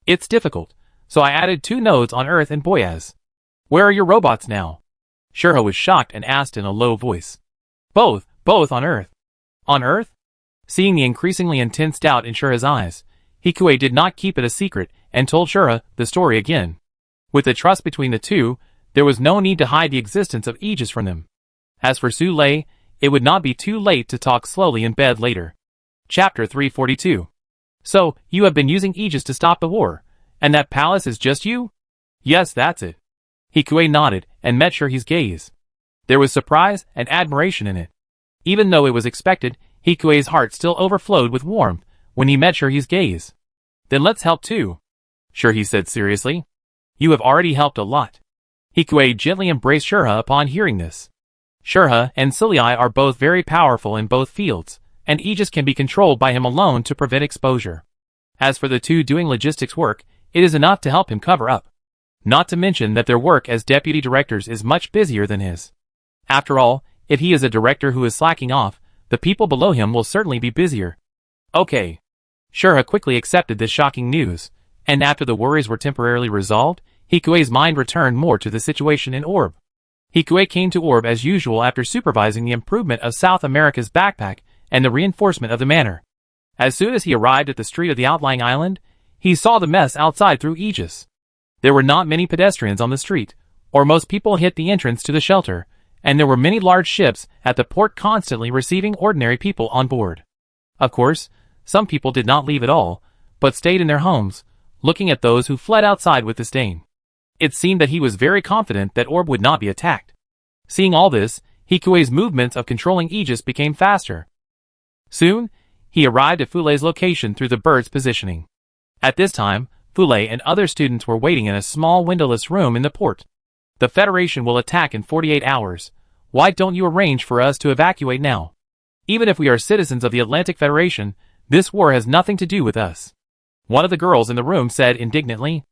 It's difficult, so I added 2 nodes on Earth and Boyaz. Where are your robots now? Shurha was shocked and asked in a low voice. Both on Earth. On Earth? Seeing the increasingly intense doubt in Shurha's eyes, Hikue did not keep it a secret and told Shurha the story again. With the trust between the two, there was no need to hide the existence of Aegis from them. As for Su Lei, it would not be too late to talk slowly in bed later. Chapter 342. So, you have been using Aegis to stop the war, and that palace is just you? Yes, that's it. Hikue nodded and met Shurha's gaze. There was surprise and admiration in it. Even though it was expected, Hikue's heart still overflowed with warmth when he met Shurha's gaze. Then let's help too, Shurha said seriously. You have already helped a lot. Hikue gently embraced Shurha upon hearing this. Shurha and Sulei are both very powerful in both fields, and Aegis can be controlled by him alone to prevent exposure. As for the two doing logistics work, it is enough to help him cover up. Not to mention that their work as deputy directors is much busier than his. After all, if he is a director who is slacking off, the people below him will certainly be busier. Okay. Shurha quickly accepted this shocking news, and after the worries were temporarily resolved, Hikue's mind returned more to the situation in Orb. Hikue came to Orb as usual after supervising the improvement of South America's backpack and the reinforcement of the manor. As soon as he arrived at the street of the outlying island, he saw the mess outside through Aegis. There were not many pedestrians on the street, or most people hit the entrance to the shelter, and there were many large ships at the port constantly receiving ordinary people on board. Of course, some people did not leave at all, but stayed in their homes, looking at those who fled outside with disdain. It seemed that he was very confident that Orb would not be attacked. Seeing all this, Hikue's movements of controlling Aegis became faster. Soon, he arrived at Fulei's location through the bird's positioning. At this time, Fulei and other students were waiting in a small windowless room in the port. The Federation will attack in 48 hours. Why don't you arrange for us to evacuate now? Even if we are citizens of the Atlantic Federation, this war has nothing to do with us. One of the girls in the room said indignantly.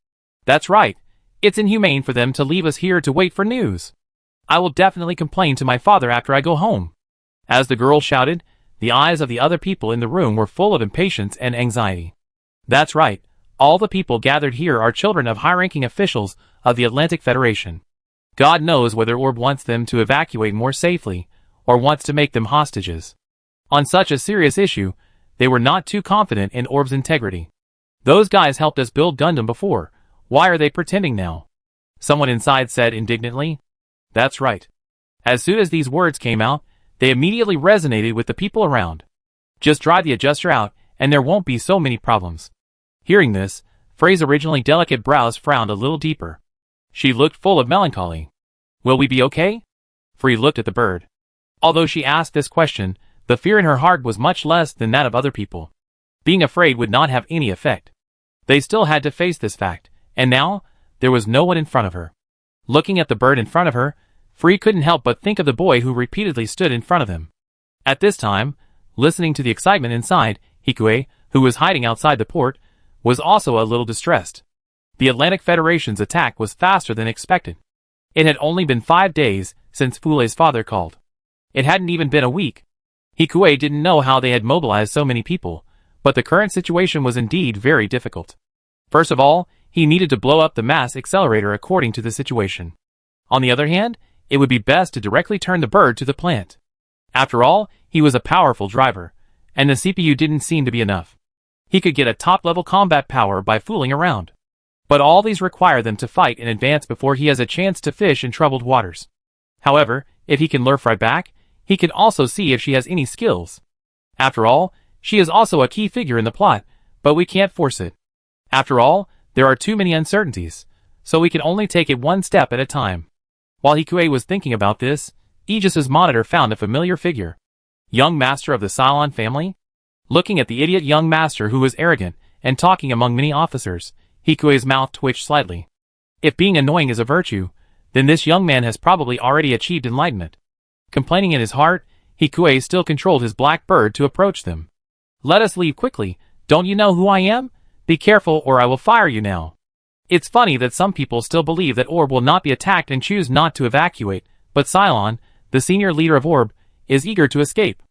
That's right. It's inhumane for them to leave us here to wait for news. I will definitely complain to my father after I go home. As the girl shouted, the eyes of the other people in the room were full of impatience and anxiety. That's right. All the people gathered here are children of high-ranking officials of the Atlantic Federation. God knows whether Orb wants them to evacuate more safely, or wants to make them hostages. On such a serious issue, they were not too confident in Orb's integrity. Those guys helped us build Gundam before. Why are they pretending now? Someone inside said indignantly. That's right. As soon as these words came out, they immediately resonated with the people around. Just drive the adjuster out, and there won't be so many problems. Hearing this, Frey's originally delicate brows frowned a little deeper. She looked full of melancholy. Will we be okay? Frey looked at the bird. Although she asked this question, the fear in her heart was much less than that of other people. Being afraid would not have any effect. They still had to face this fact, and now, there was no one in front of her. Looking at the bird in front of her, Frey couldn't help but think of the boy who repeatedly stood in front of them. At this time, listening to the excitement inside, Hikue, who was hiding outside the port, was also a little distressed. The Atlantic Federation's attack was faster than expected. It had only been 5 days since Fule's father called. It hadn't even been a week. Hikue didn't know how they had mobilized so many people, but the current situation was indeed very difficult. First of all, he needed to blow up the mass accelerator according to the situation. On the other hand, it would be best to directly turn the bird to the plant. After all, he was a powerful driver, and the CPU didn't seem to be enough. He could get a top-level combat power by fooling around. But all these require them to fight in advance before he has a chance to fish in troubled waters. However, if he can lure Frey back, he can also see if she has any skills. After all, she is also a key figure in the plot, but we can't force it. After all, there are too many uncertainties, so we can only take it one step at a time. While Hikue was thinking about this, Aegis's monitor found a familiar figure. Young master of the Cylon family? Looking at the idiot young master who was arrogant and talking among many officers, Hikue's mouth twitched slightly. If being annoying is a virtue, then this young man has probably already achieved enlightenment. Complaining in his heart, Hikue still controlled his black bird to approach them. Let us leave quickly. Don't you know who I am? Be careful or I will fire you now. It's funny that some people still believe that Orb will not be attacked and choose not to evacuate, but Cylon, the senior leader of Orb, is eager to escape.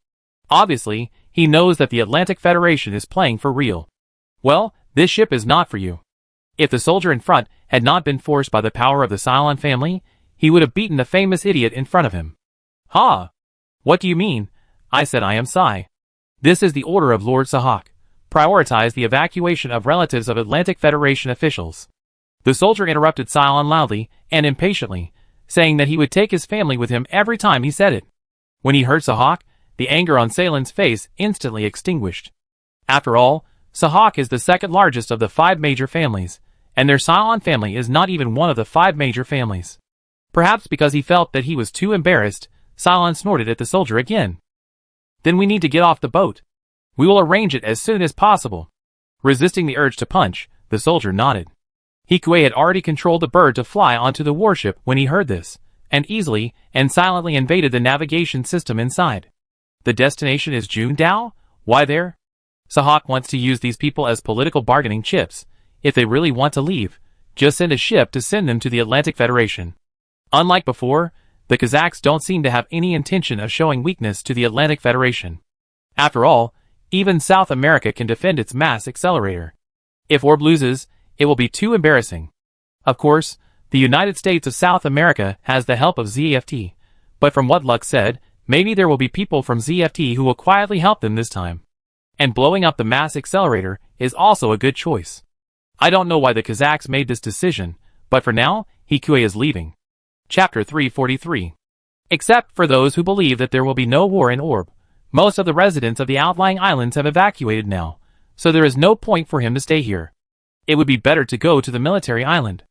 Obviously, he knows that the Atlantic Federation is playing for real. Well, this ship is not for you. If the soldier in front had not been forced by the power of the Cylon family, he would have beaten the famous idiot in front of him. Ha! What do you mean? I said I am Sai. This is the order of Lord Sahak. Prioritize the evacuation of relatives of Atlantic Federation officials. The soldier interrupted Cylon loudly and impatiently, saying that he would take his family with him every time he said it. When he heard Sahak, the anger on Cylon's face instantly extinguished. After all, Sahak is the second largest of the 5 major families, and their Cylon family is not even one of the 5 major families. Perhaps because he felt that he was too embarrassed, Cylon snorted at the soldier again. Then we need to get off the boat. We will arrange it as soon as possible. Resisting the urge to punch, the soldier nodded. Hikue had already controlled the bird to fly onto the warship when he heard this, and easily and silently invaded the navigation system inside. The destination is Junedao? Why there? Sahak wants to use these people as political bargaining chips. If they really want to leave, just send a ship to send them to the Atlantic Federation. Unlike before, the Kazakhs don't seem to have any intention of showing weakness to the Atlantic Federation. After all, even South America can defend its mass accelerator. If Orb loses, it will be too embarrassing. Of course, the United States of South America has the help of ZFT, but from what Luck said, maybe there will be people from ZFT who will quietly help them this time. And blowing up the mass accelerator is also a good choice. I don't know why the Kazakhs made this decision, but for now, Hikue is leaving. Chapter 343. Except for those who believe that there will be no war in Orb, most of the residents of the outlying islands have evacuated now, so there is no point for him to stay here. It would be better to go to the military island.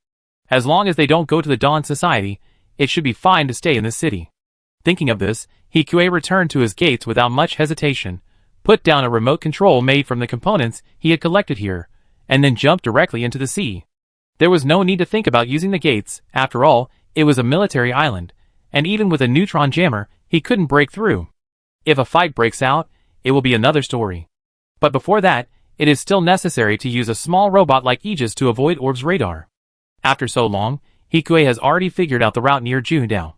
As long as they don't go to the Dawn Society, it should be fine to stay in the city. Thinking of this, Hikue returned to his gates without much hesitation, put down a remote control made from the components he had collected here, and then jumped directly into the sea. There was no need to think about using the gates. After all, it was a military island, and even with a neutron jammer, he couldn't break through. If a fight breaks out, it will be another story. But before that, it is still necessary to use a small robot like Aegis to avoid Orb's radar. After so long, Hikue has already figured out the route near Junedao.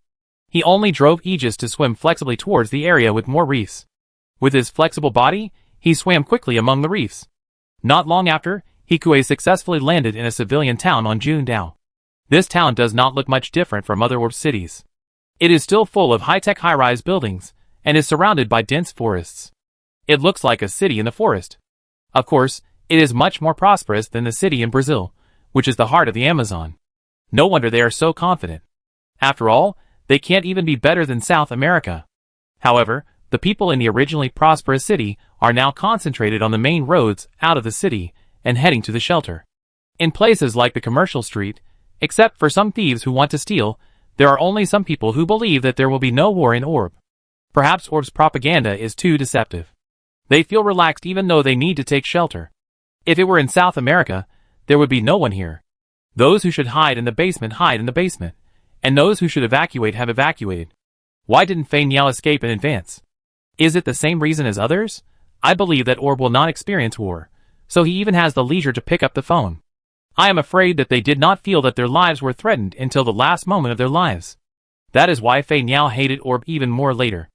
He only drove Aegis to swim flexibly towards the area with more reefs. With his flexible body, he swam quickly among the reefs. Not long after, Hikue successfully landed in a civilian town on Junedao. This town does not look much different from other orb cities. It is still full of high-tech high-rise buildings, and is surrounded by dense forests. It looks like a city in the forest. Of course, it is much more prosperous than the city in Brazil, which is the heart of the Amazon. No wonder they are so confident. After all, they can't even be better than South America. However, the people in the originally prosperous city are now concentrated on the main roads out of the city and heading to the shelter. In places like the commercial street, except for some thieves who want to steal, there are only some people who believe that there will be no war in Orb. Perhaps Orb's propaganda is too deceptive. They feel relaxed even though they need to take shelter. If it were in South America, there would be no one here. Those who should hide in the basement hide in the basement, and those who should evacuate have evacuated. Why didn't Fei Niao escape in advance? Is it the same reason as others? I believe that Orb will not experience war, so he even has the leisure to pick up the phone. I am afraid that they did not feel that their lives were threatened until the last moment of their lives. That is why Fei Niao hated Orb even more later.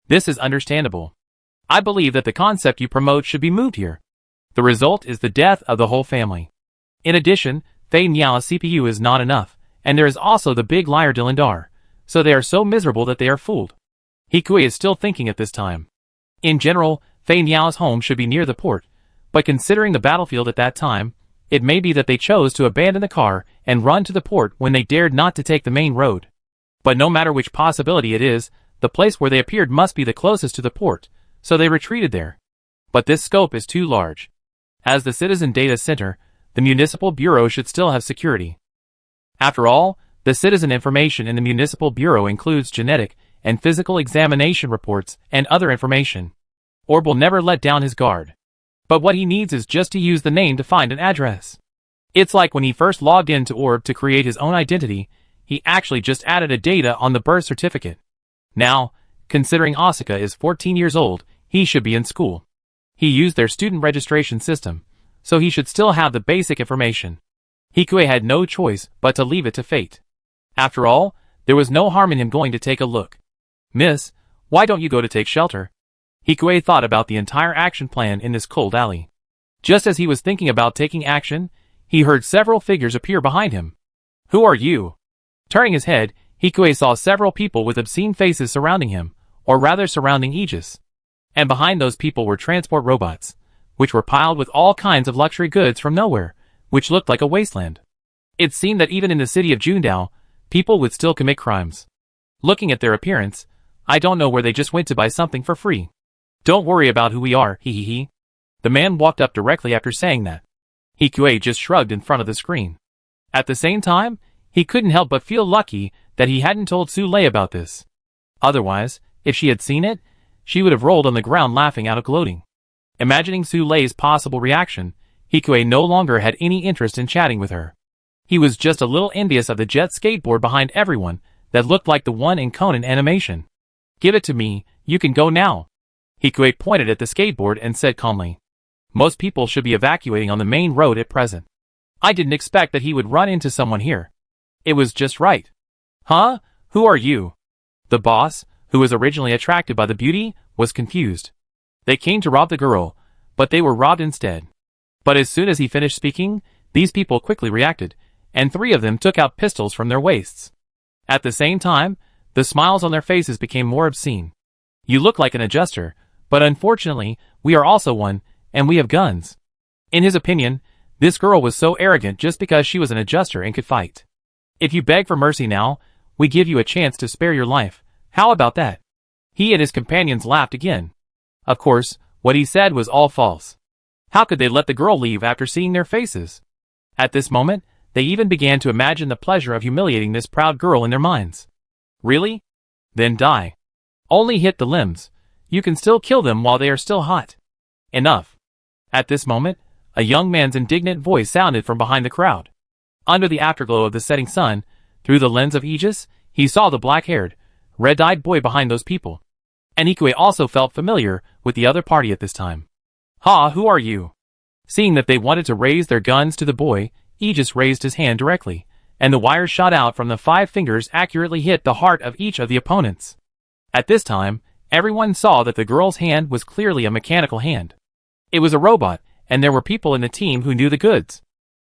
This is understandable. I believe that the concept you promote should be moved here. The result is the death of the whole family. In addition, Fei Niao's CPU is not enough, and there is also the big liar Dilindar, so they are so miserable that they are fooled. Hikue is still thinking at this time. In general, Fei Niao's home should be near the port, but considering the battlefield at that time, it may be that they chose to abandon the car and run to the port when they dared not to take the main road. But no matter which possibility it is, the place where they appeared must be the closest to the port, so they retreated there. But this scope is too large. As the Citizen Data Center, the Municipal Bureau should still have security. After all, the citizen information in the Municipal Bureau includes genetic and physical examination reports and other information. Orb will never let down his guard. But what he needs is just to use the name to find an address. It's like when he first logged into Orb to create his own identity, he actually just added a data on the birth certificate. Now, considering Asuka is 14 years old, he should be in school. He used their student registration system, so he should still have the basic information. Hikue had no choice but to leave it to fate. After all, there was no harm in him going to take a look. "Miss, why don't you go to take shelter?" Hikue thought about the entire action plan in this cold alley. Just as he was thinking about taking action, he heard several figures appear behind him. "Who are you?" Turning his head, Hikue saw several people with obscene faces surrounding him, or rather surrounding Aegis. And behind those people were transport robots, which were piled with all kinds of luxury goods from nowhere, which looked like a wasteland. It seemed that even in the city of Junedao, people would still commit crimes. Looking at their appearance, I don't know where they just went to buy something for free. "Don't worry about who we are, he. The man walked up directly after saying that. Hikue just shrugged in front of the screen. At the same time, he couldn't help but feel lucky that he hadn't told Su Lei about this. Otherwise, if she had seen it, she would have rolled on the ground laughing out of gloating. Imagining Su Lei's possible reaction, Hikue no longer had any interest in chatting with her. He was just a little envious of the jet skateboard behind everyone that looked like the one in Conan animation. "Give it to me, you can go now." Hikue pointed at the skateboard and said calmly. "Most people should be evacuating on the main road at present. I didn't expect that he would run into someone here. It was just right." "Huh? Who are you?" The boss, who was originally attracted by the beauty, was confused. They came to rob the girl, but they were robbed instead. But as soon as he finished speaking, these people quickly reacted, and 3 of them took out pistols from their waists. At the same time, the smiles on their faces became more obscene. "You look like an adjuster, but unfortunately, we are also one, and we have guns." In his opinion, this girl was so arrogant just because she was an adjuster and could fight. "If you beg for mercy now, we give you a chance to spare your life. How about that?" He and his companions laughed again. Of course, what he said was all false. How could they let the girl leave after seeing their faces? At this moment, they even began to imagine the pleasure of humiliating this proud girl in their minds. "Really? Then die. Only hit the limbs. You can still kill them while they are still hot." "Enough." At this moment, a young man's indignant voice sounded from behind the crowd. Under the afterglow of the setting sun, through the lens of Aegis, he saw the black-haired, red-eyed boy behind those people. And Hikue also felt familiar with the other party at this time. "Ha, who are you?" Seeing that they wanted to raise their guns to the boy, Aegis raised his hand directly, and the wires shot out from the 5 fingers accurately hit the heart of each of the opponents. At this time, everyone saw that the girl's hand was clearly a mechanical hand. It was a robot, and there were people in the team who knew the goods.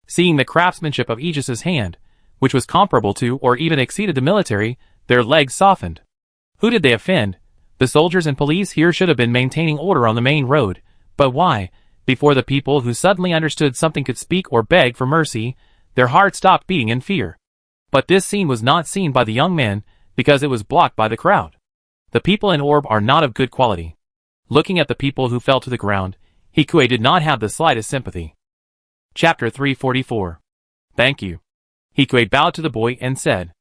Seeing the craftsmanship of Aegis's hand, which was comparable to or even exceeded the military, their legs softened. Who did they offend? The soldiers and police here should have been maintaining order on the main road, but why? Before the people who suddenly understood something could speak or beg for mercy, their hearts stopped beating in fear. But this scene was not seen by the young men, because it was blocked by the crowd. The people in Orb are not of good quality. Looking at the people who fell to the ground, Hikue did not have the slightest sympathy. Chapter 344. Thank you. Hikue bowed to the boy and said,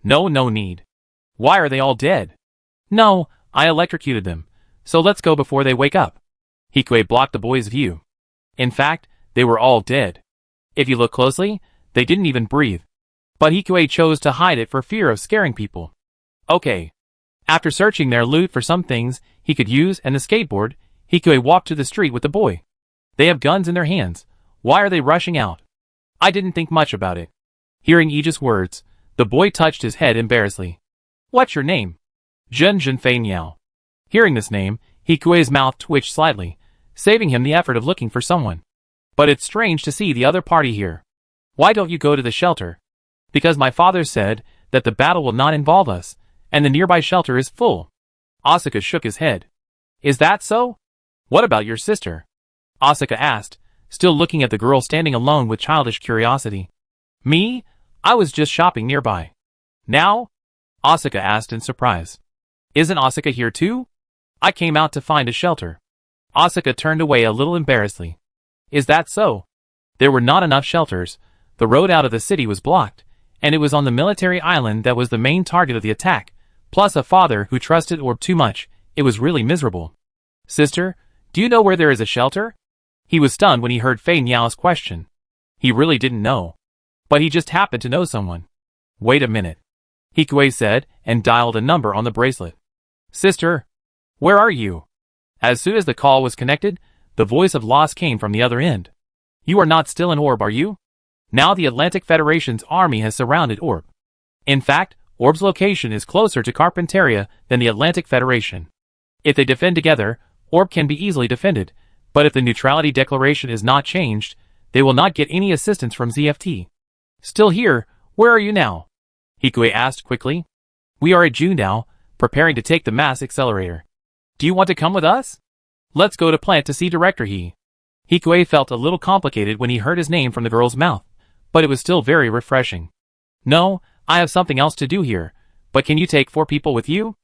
No need. Why are they all dead? No, I electrocuted them, so let's go before they wake up. Hikue blocked the boy's view. In fact, they were all dead. If you look closely, they didn't even breathe. But Hikue chose to hide it for fear of scaring people. Okay. After searching their loot for some things he could use and the skateboard, Hikue walked to the street with the boy. They have guns in their hands. Why are they rushing out? I didn't think much about it. Hearing Aegis' words, the boy touched his head embarrassedly. What's your name? Jun Fei Niao. Hearing this name, Hikue's mouth twitched slightly, saving him the effort of looking for someone. But it's strange to see the other party here. Why don't you go to the shelter? Because my father said that the battle will not involve us, and the nearby shelter is full. Asuka shook his head. Is that so? What about your sister? Asuka asked, still looking at the girl standing alone with childish curiosity. Me? I was just shopping nearby. Now? Asuka asked in surprise. Isn't Asuka here too? I came out to find a shelter. Asuka turned away a little embarrassedly. Is that so? There were not enough shelters. The road out of the city was blocked, and it was on the military island that was the main target of the attack, plus a father who trusted Orb too much. It was really miserable. Sister, do you know where there is a shelter? He was stunned when he heard Fei Niao's question. He really didn't know. But he just happened to know someone. Wait a minute. Hikue said, and dialed a number on the bracelet. Sister, where are you? As soon as the call was connected, the voice of Loss came from the other end. You are not still in Orb, are you? Now the Atlantic Federation's army has surrounded Orb. In fact, Orb's location is closer to Carpentaria than the Atlantic Federation. If they defend together, Orb can be easily defended, but if the neutrality declaration is not changed, they will not get any assistance from ZFT. Still here, where are you now? Hikue asked quickly. We are at Junedao, preparing to take the mass accelerator. Do you want to come with us? Let's go to plant to see Director He. Hikue felt a little complicated when he heard his name from the girl's mouth, but it was still very refreshing. No, I have something else to do here, but can you take 4 people with you?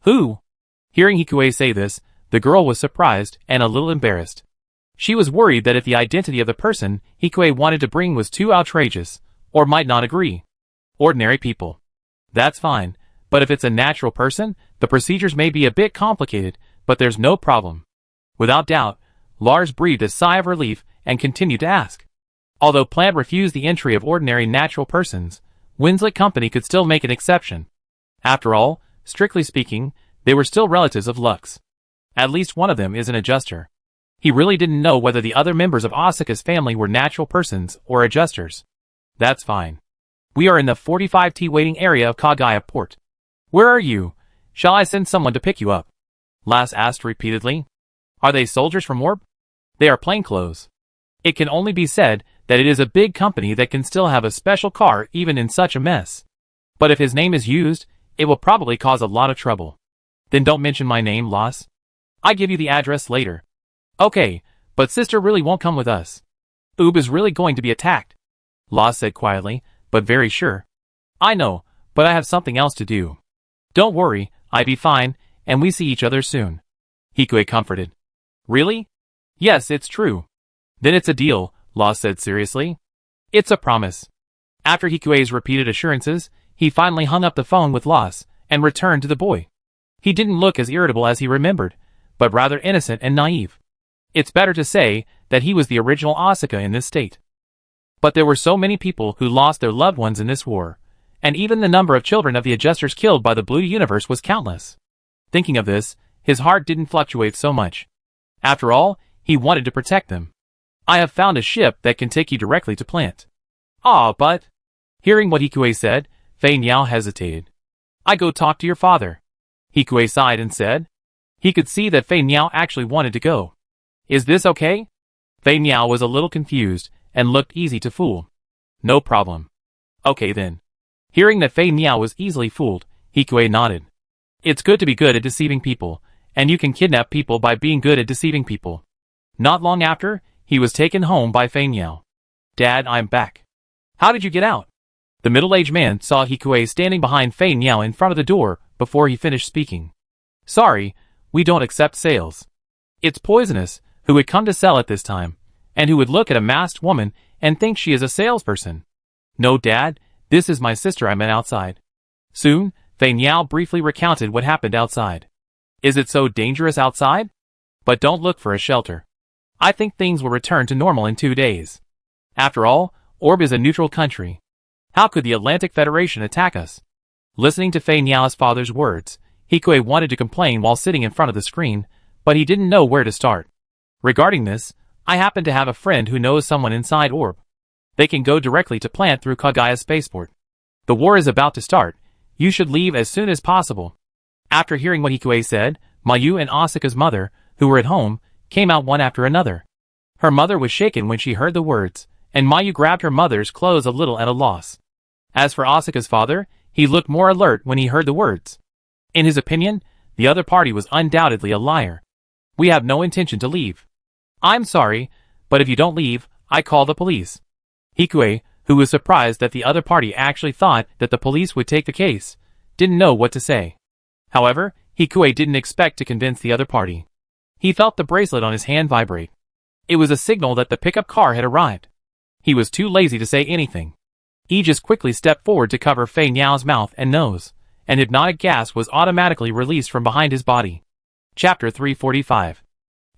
Who? Hearing Hikue say this, the girl was surprised and a little embarrassed. She was worried that if the identity of the person Hikue wanted to bring was too outrageous, or might not agree. Ordinary people. That's fine, but if it's a natural person, the procedures may be a bit complicated, but there's no problem. Without doubt, Lars breathed a sigh of relief and continued to ask. Although Plant refused the entry of ordinary natural persons, Winslet Company could still make an exception. After all, strictly speaking, they were still relatives of Lux. At least one of them is an adjuster. He really didn't know whether the other members of Asuka's family were natural persons or adjusters. That's fine. We are in the 45T waiting area of Kagaya Port. Where are you? Shall I send someone to pick you up? Lass asked repeatedly. Are they soldiers from Orb? They are plainclothes. It can only be said that it is a big company that can still have a special car even in such a mess. But if his name is used, it will probably cause a lot of trouble. Then don't mention my name, Lass. I give you the address later. Okay, but sister really won't come with us. Oob is really going to be attacked. Lass said quietly, but very sure. I know, but I have something else to do. Don't worry, I be fine, and we see each other soon. Hikue comforted. Really? Yes, it's true. Then it's a deal, Lass said seriously. It's a promise. After Hikue's repeated assurances, he finally hung up the phone with Lass and returned to the boy. He didn't look as irritable as he remembered, but rather innocent and naive. It's better to say that he was the original Asuka in this state. But there were so many people who lost their loved ones in this war, and even the number of children of the adjusters killed by the Blue Universe was countless. Thinking of this, his heart didn't fluctuate so much. After all, he wanted to protect them. I have found a ship that can take you directly to Plant. Ah, but... Hearing what Hikue said, Fei Niao hesitated. I go talk to your father. Hikue sighed and said. He could see that Fei Niao actually wanted to go. Is this okay? Fei Niao was a little confused and looked easy to fool. No problem. Okay then. Hearing that Fei Niao was easily fooled, Hikui nodded. It's good to be good at deceiving people, and you can kidnap people by being good at deceiving people. Not long after, he was taken home by Fei Niao. Dad, I'm back. How did you get out? The middle-aged man saw Hikui standing behind Fei Niao in front of the door before he finished speaking. Sorry, we don't accept sales. It's poisonous, who would come to sell at this time, and who would look at a masked woman and think she is a salesperson. No, Dad, this is my sister I met outside. Soon, Fei Niao briefly recounted what happened outside. Is it so dangerous outside? But don't look for a shelter. I think things will return to normal in 2 days. After all, Orb is a neutral country. How could the Atlantic Federation attack us? Listening to Fei Niao's father's words, Hikui wanted to complain while sitting in front of the screen, but he didn't know where to start. Regarding this, I happen to have a friend who knows someone inside Orb. They can go directly to plant through Kagaya's spaceport. The war is about to start. You should leave as soon as possible. After hearing what Hikui said, Mayu and Asuka's mother, who were at home, came out one after another. Her mother was shaken when she heard the words, and Mayu grabbed her mother's clothes a little at a loss. As for Asuka's father, he looked more alert when he heard the words. In his opinion, the other party was undoubtedly a liar. We have no intention to leave. I'm sorry, but if you don't leave, I call the police. Hikui, who was surprised that the other party actually thought that the police would take the case, didn't know what to say. However, Hikui didn't expect to convince the other party. He felt the bracelet on his hand vibrate. It was a signal that the pickup car had arrived. He was too lazy to say anything. He just quickly stepped forward to cover Fei Niao's mouth and nose, and hypnotic gas was automatically released from behind his body. Chapter 345.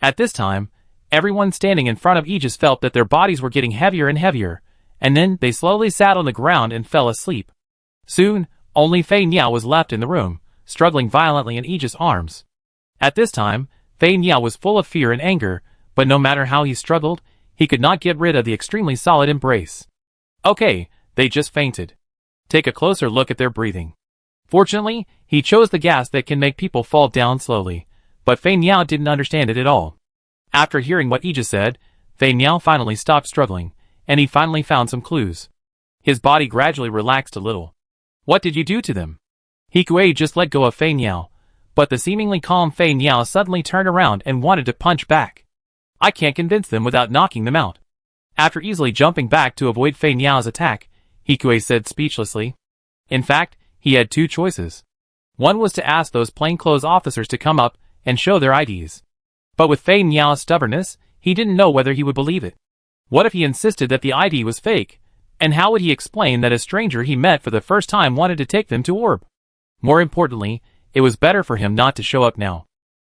At this time, everyone standing in front of Aegis felt that their bodies were getting heavier and heavier, and then they slowly sat on the ground and fell asleep. Soon, only Fei Niao was left in the room, struggling violently in Aegis' arms. At this time, Fei Niao was full of fear and anger, but no matter how he struggled, he could not get rid of the extremely solid embrace. Okay, they just fainted. Take a closer look at their breathing. Fortunately, he chose the gas that can make people fall down slowly, but Fei Niao didn't understand it at all. After hearing what Aegis said, Fei Niao finally stopped struggling, and he finally found some clues. His body gradually relaxed a little. What did you do to them? Hikui just let go of Fei Niao, but the seemingly calm Fei Niao suddenly turned around and wanted to punch back. I can't convince them without knocking them out. After easily jumping back to avoid Fei Niao's attack, Hikui said speechlessly. In fact, he had two choices. One was to ask those plainclothes officers to come up and show their IDs. But with Fei Niao's stubbornness, he didn't know whether he would believe it. What if he insisted that the ID was fake? And how would he explain that a stranger he met for the first time wanted to take them to Orb? More importantly, it was better for him not to show up now.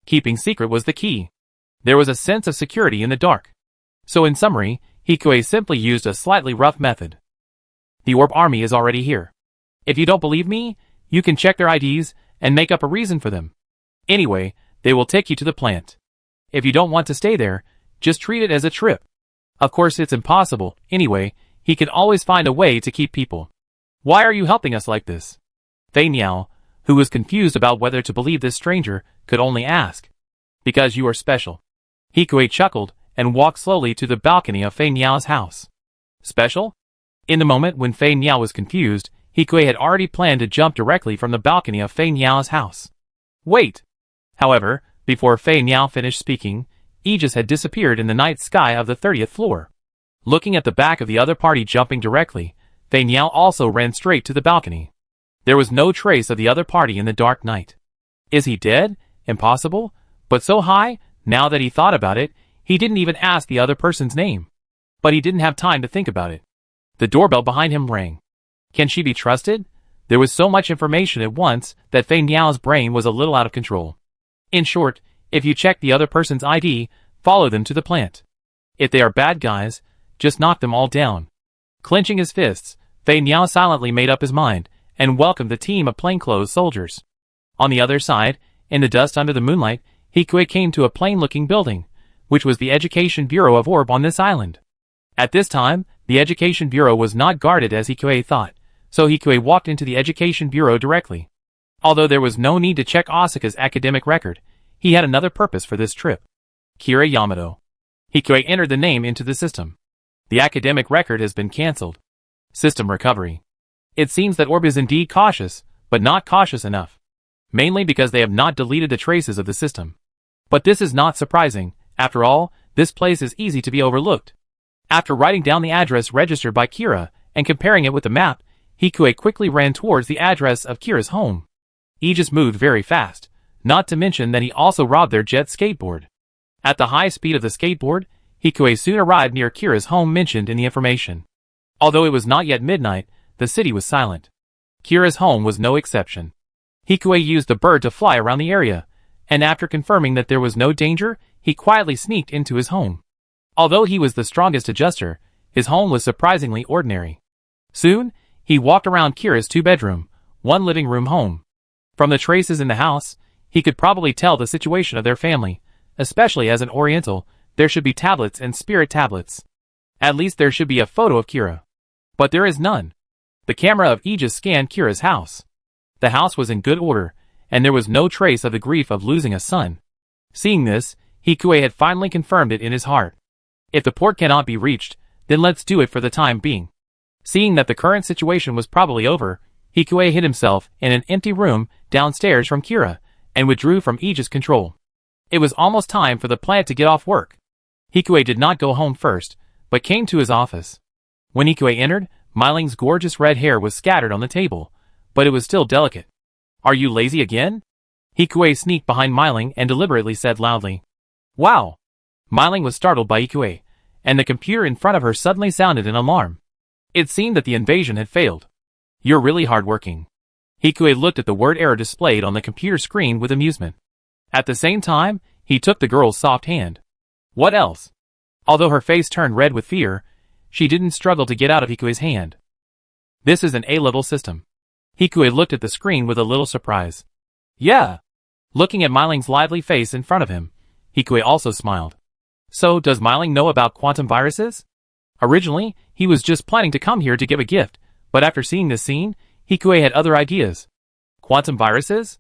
Keeping secret was the key. There was a sense of security in the dark. So in summary, Hikui simply used a slightly rough method. The Orb army is already here. If you don't believe me, you can check their IDs and make up a reason for them. Anyway, they will take you to the plant. If you don't want to stay there, just treat it as a trip. Of course it's impossible, anyway, he can always find a way to keep people. Why are you helping us like this? Fei Niao, who was confused about whether to believe this stranger, could only ask. Because you are special. Hikui chuckled and walked slowly to the balcony of Fei Niao's house. Special? In the moment when Fei Niao was confused, Hikui had already planned to jump directly from the balcony of Fei Niao's house. Wait! However, before Fei Niao finished speaking, Aegis had disappeared in the night sky of the 30th floor. Looking at the back of the other party jumping directly, Fei Niao also ran straight to the balcony. There was no trace of the other party in the dark night. Is he dead? Impossible? But so high, now that he thought about it, he didn't even ask the other person's name. But he didn't have time to think about it. The doorbell behind him rang. Can she be trusted? There was so much information at once that Fei Niao's brain was a little out of control. In short, if you check the other person's ID, follow them to the plant. If they are bad guys, just knock them all down. Clenching his fists, Fei Niao silently made up his mind and welcomed the team of plainclothes soldiers. On the other side, in the dust under the moonlight, Hikui came to a plain-looking building, which was the Education Bureau of Orb on this island. At this time, the Education Bureau was not guarded as Hikui thought, so Hikui walked into the Education Bureau directly. Although there was no need to check Asuka's academic record, he had another purpose for this trip. Kira Yamato. Hikue entered the name into the system. The academic record has been cancelled. System recovery. It seems that Orb is indeed cautious, but not cautious enough. Mainly because they have not deleted the traces of the system. But this is not surprising. After all, this place is easy to be overlooked. After writing down the address registered by Kira and comparing it with the map, Hikue quickly ran towards the address of Kira's home. He just moved very fast, not to mention that he also robbed their jet skateboard. At the high speed of the skateboard, Hikue soon arrived near Kira's home mentioned in the information. Although it was not yet midnight, the city was silent. Kira's home was no exception. Hikue used the bird to fly around the area, and after confirming that there was no danger, he quietly sneaked into his home. Although he was the strongest adjuster, his home was surprisingly ordinary. Soon, he walked around Kira's two-bedroom, one living room home. From the traces in the house, he could probably tell the situation of their family, especially as an Oriental. There should be tablets and spirit tablets. At least there should be a photo of Kira. But there is none. The camera of Aegis scanned Kira's house. The house was in good order, and there was no trace of the grief of losing a son. Seeing this, Hikue had finally confirmed it in his heart. If the port cannot be reached, then let's do it for the time being. Seeing that the current situation was probably over, Hikue hid himself in an empty room downstairs from Kira, and withdrew from Aegis control. It was almost time for the plant to get off work. Hikue did not go home first, but came to his office. When Hikue entered, Miling's gorgeous red hair was scattered on the table, but it was still delicate. "Are you lazy again?" Hikue sneaked behind Miling and deliberately said loudly. "Wow!" Miling was startled by Hikue, and the computer in front of her suddenly sounded an alarm. It seemed that the invasion had failed. "You're really hardworking." Hikue looked at the word error displayed on the computer screen with amusement. At the same time, he took the girl's soft hand. "What else?" Although her face turned red with fear, she didn't struggle to get out of Hikue's hand. "This is an A-level system." Hikue looked at the screen with a little surprise. "Yeah." Looking at Miling's lively face in front of him, Hikue also smiled. "So, does Miling know about quantum viruses?" Originally, he was just planning to come here to give a gift, but after seeing this scene, Hikue had other ideas. Quantum viruses?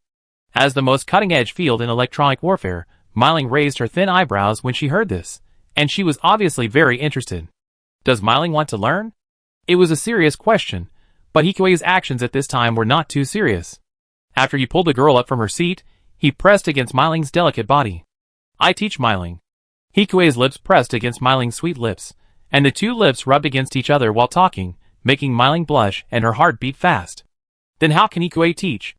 As the most cutting-edge field in electronic warfare, Miling raised her thin eyebrows when she heard this, and she was obviously very interested. Does Miling want to learn? It was a serious question, but Hikue's actions at this time were not too serious. After he pulled the girl up from her seat, he pressed against Miling's delicate body. "I teach Miling." Hikue's lips pressed against Miling's sweet lips, and the two lips rubbed against each other while talking, making Miling blush and her heart beat fast. Then how can Hikue teach?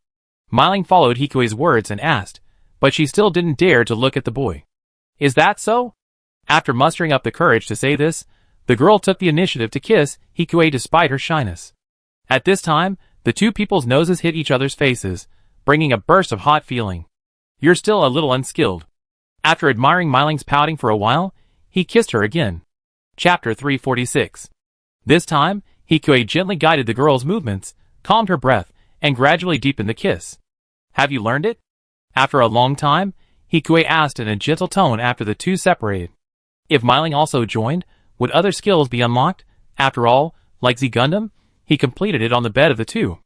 Miling followed Hikue's words and asked, but she still didn't dare to look at the boy. "Is that so?" After mustering up the courage to say this, the girl took the initiative to kiss Hikue despite her shyness. At this time, the two people's noses hit each other's faces, bringing a burst of hot feeling. "You're still a little unskilled." After admiring Miling's pouting for a while, he kissed her again. Chapter 346. This time, Hikue gently guided the girl's movements, calmed her breath, and gradually deepened the kiss. "Have you learned it?" After a long time, Hikue asked in a gentle tone after the two separated. If Miling also joined, would other skills be unlocked? After all, like Z Gundam, he completed it on the bed of the two.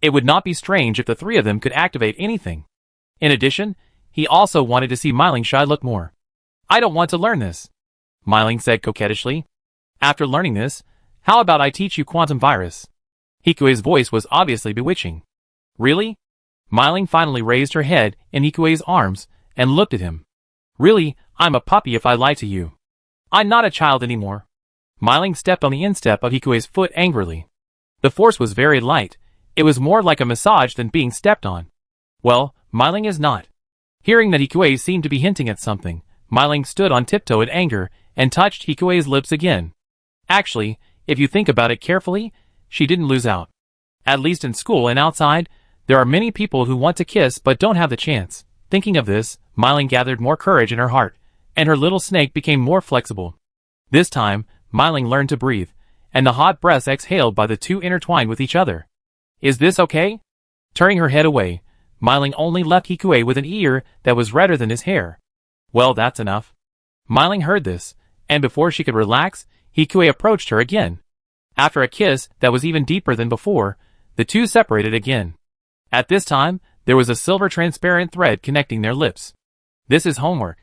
It would not be strange if the three of them could activate anything. In addition, he also wanted to see Miling shy look more. "I don't want to learn this," Miling said coquettishly. "After learning this, how about I teach you quantum virus?" Hikue's voice was obviously bewitching. "Really?" Miling finally raised her head in Hikue's arms and looked at him. "Really, I'm a puppy if I lie to you. I'm not a child anymore." Miling stepped on the instep of Hikue's foot angrily. The force was very light. It was more like a massage than being stepped on. Well, Miling is not. Hearing that Hikue seemed to be hinting at something, Miling stood on tiptoe in anger and touched Hikue's lips again. Actually, if you think about it carefully, she didn't lose out. At least in school and outside, there are many people who want to kiss but don't have the chance. Thinking of this, Miling gathered more courage in her heart, and her little snake became more flexible. This time, Miling learned to breathe, and the hot breaths exhaled by the two intertwined with each other. "Is this okay?" Turning her head away, Miling only left Hikue with an ear that was redder than his hair. "Well, that's enough." Miling heard this, and before she could relax, Hikue approached her again. After a kiss that was even deeper than before, the two separated again. At this time, there was a silver transparent thread connecting their lips. "This is homework."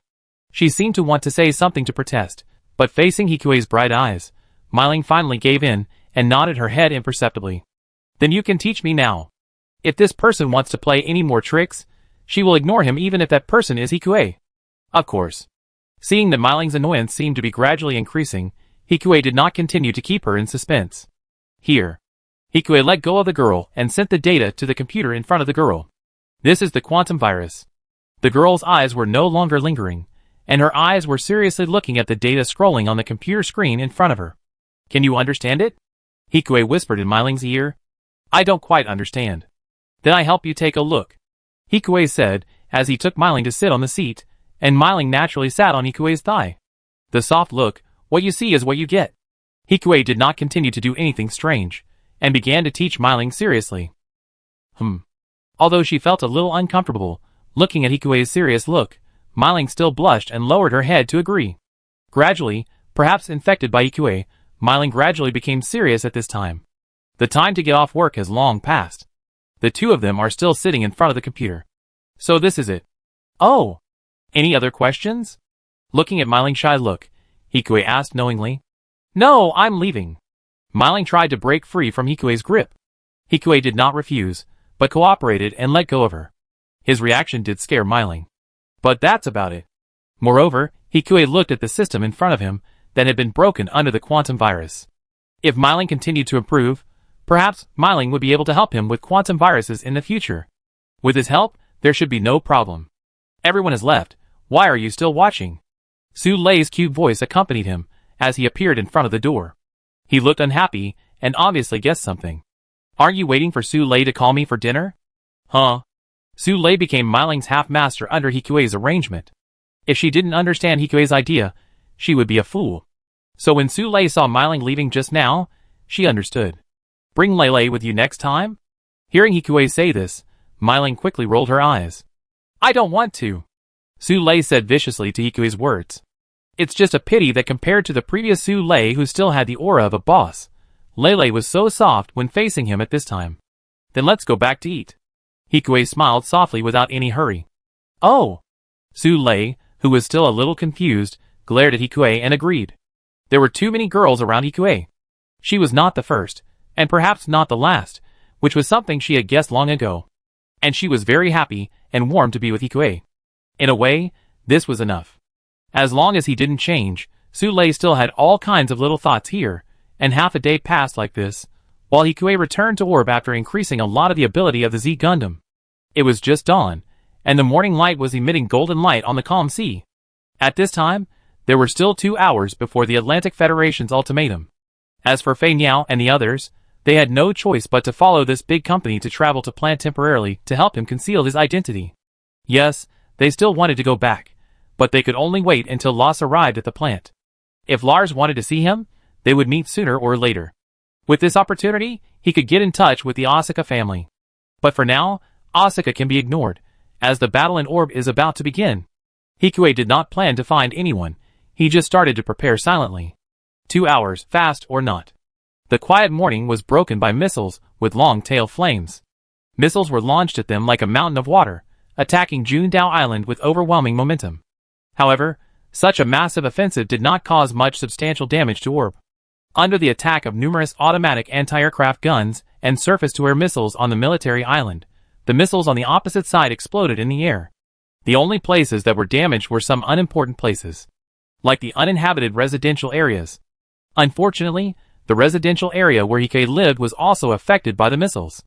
She seemed to want to say something to protest, but facing Hikue's bright eyes, Myling finally gave in and nodded her head imperceptibly. Then you can teach me now. If this person wants to play any more tricks, she will ignore him even if that person is Hikue. Of course. Seeing that Myling's annoyance seemed to be gradually increasing, Hikue did not continue to keep her in suspense. Here. Hikue let go of the girl and sent the data to the computer in front of the girl. This is the quantum virus. The girl's eyes were no longer lingering, and her eyes were seriously looking at the data scrolling on the computer screen in front of her. Can you understand it? Hikue whispered in Myling's ear. I don't quite understand. Then I help you take a look. Hikue said, as he took Myling to sit on the seat, and Myling naturally sat on Hikue's thigh. The soft look, what you see is what you get. Hikue did not continue to do anything strange, and began to teach Myling seriously. Although she felt a little uncomfortable, looking at Hikue's serious look, Myling still blushed and lowered her head to agree. Gradually, perhaps infected by Hikue, Myling gradually became serious at this time. The time to get off work has long passed. The two of them are still sitting in front of the computer. So this is it. Oh! Any other questions? Looking at Myling's shy look, Hikue asked knowingly. No, I'm leaving. Myling tried to break free from Hikue's grip. Hikue did not refuse, but cooperated and let go of her. His reaction did scare Myling. But that's about it. Moreover, Hikue looked at the system in front of him that had been broken under the quantum virus. If Myling continued to improve, perhaps Myling would be able to help him with quantum viruses in the future. With his help, there should be no problem. Everyone has left. Why are you still watching? Su Lei's cute voice accompanied him as he appeared in front of the door. He looked unhappy and obviously guessed something. Aren't you waiting for Su Lei to call me for dinner? Huh? Su Lei became Myling's half-master under Hikue's arrangement. If she didn't understand Hikue's idea, she would be a fool. So when Su Lei saw Myling leaving just now, she understood. Bring Lei with you next time? Hearing Hikue say this, Myling quickly rolled her eyes. I don't want to. Su Lei said viciously to Hikue's words. It's just a pity that compared to the previous Su Lei who still had the aura of a boss, Lei was so soft when facing him at this time. Then let's go back to eat. Hikue smiled softly without any hurry. Oh! Su Lei, who was still a little confused, glared at Hikue and agreed. There were too many girls around Hikue. She was not the first, and perhaps not the last, which was something she had guessed long ago. And she was very happy and warm to be with Hikue. In a way, this was enough. As long as he didn't change, Su Lei still had all kinds of little thoughts here, and half a day passed like this, while Hikue returned to Orb after increasing a lot of the ability of the Z Gundam. It was just dawn, and the morning light was emitting golden light on the calm sea. At this time, there were still 2 hours before the Atlantic Federation's ultimatum. As for Fei Niao and the others, they had no choice but to follow this big company to travel to plant temporarily to help him conceal his identity. Yes, they still wanted to go back, but they could only wait until Lars arrived at the plant. If Lars wanted to see him, they would meet sooner or later. With this opportunity, he could get in touch with the Asuka family. But for now, Asuka can be ignored, as the battle in Orb is about to begin. Hikue did not plan to find anyone, he just started to prepare silently. 2 hours, fast or not. The quiet morning was broken by missiles with long tail flames. Missiles were launched at them like a mountain of water, attacking Junedao Island with overwhelming momentum. However, such a massive offensive did not cause much substantial damage to Orb. Under the attack of numerous automatic anti-aircraft guns and surface-to-air missiles on the military island, the missiles on the opposite side exploded in the air. The only places that were damaged were some unimportant places, like the uninhabited residential areas. Unfortunately, the residential area where Hikue lived was also affected by the missiles.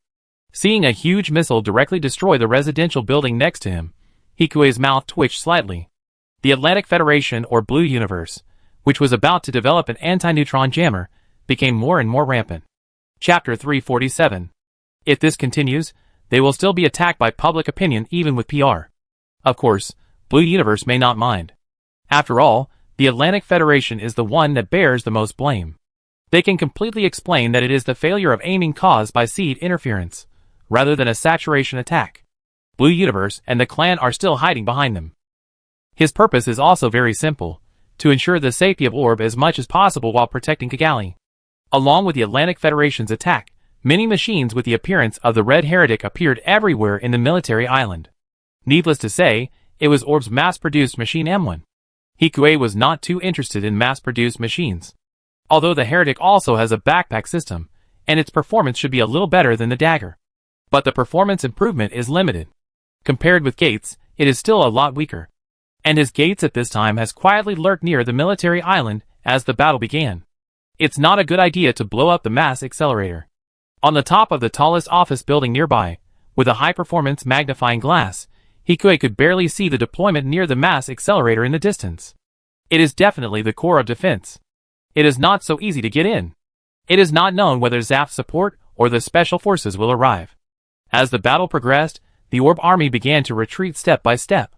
Seeing a huge missile directly destroy the residential building next to him, Hikue's mouth twitched slightly. The Atlantic Federation or Blue Universe, which was about to develop an anti-neutron jammer, became more and more rampant. Chapter 347. If this continues, they will still be attacked by public opinion even with PR. Of course, Blue Universe may not mind. After all, the Atlantic Federation is the one that bears the most blame. They can completely explain that it is the failure of aiming caused by seed interference, rather than a saturation attack. Blue Universe and the clan are still hiding behind them. His purpose is also very simple, to ensure the safety of Orb as much as possible while protecting Kigali. Along with the Atlantic Federation's attack, many machines with the appearance of the Red Heretic appeared everywhere in the military island. Needless to say, it was Orb's mass-produced machine M1. Hikue was not too interested in mass-produced machines. Although the Heretic also has a backpack system, and its performance should be a little better than the dagger. But the performance improvement is limited. Compared with Gates, it is still a lot weaker. And as Gates at this time has quietly lurked near the military island as the battle began. It's not a good idea to blow up the mass accelerator. On the top of the tallest office building nearby, with a high-performance magnifying glass, Hikue could barely see the deployment near the mass accelerator in the distance. It is definitely the core of defense. It is not so easy to get in. It is not known whether Zap's support or the special forces will arrive. As the battle progressed, the Orb army began to retreat step by step.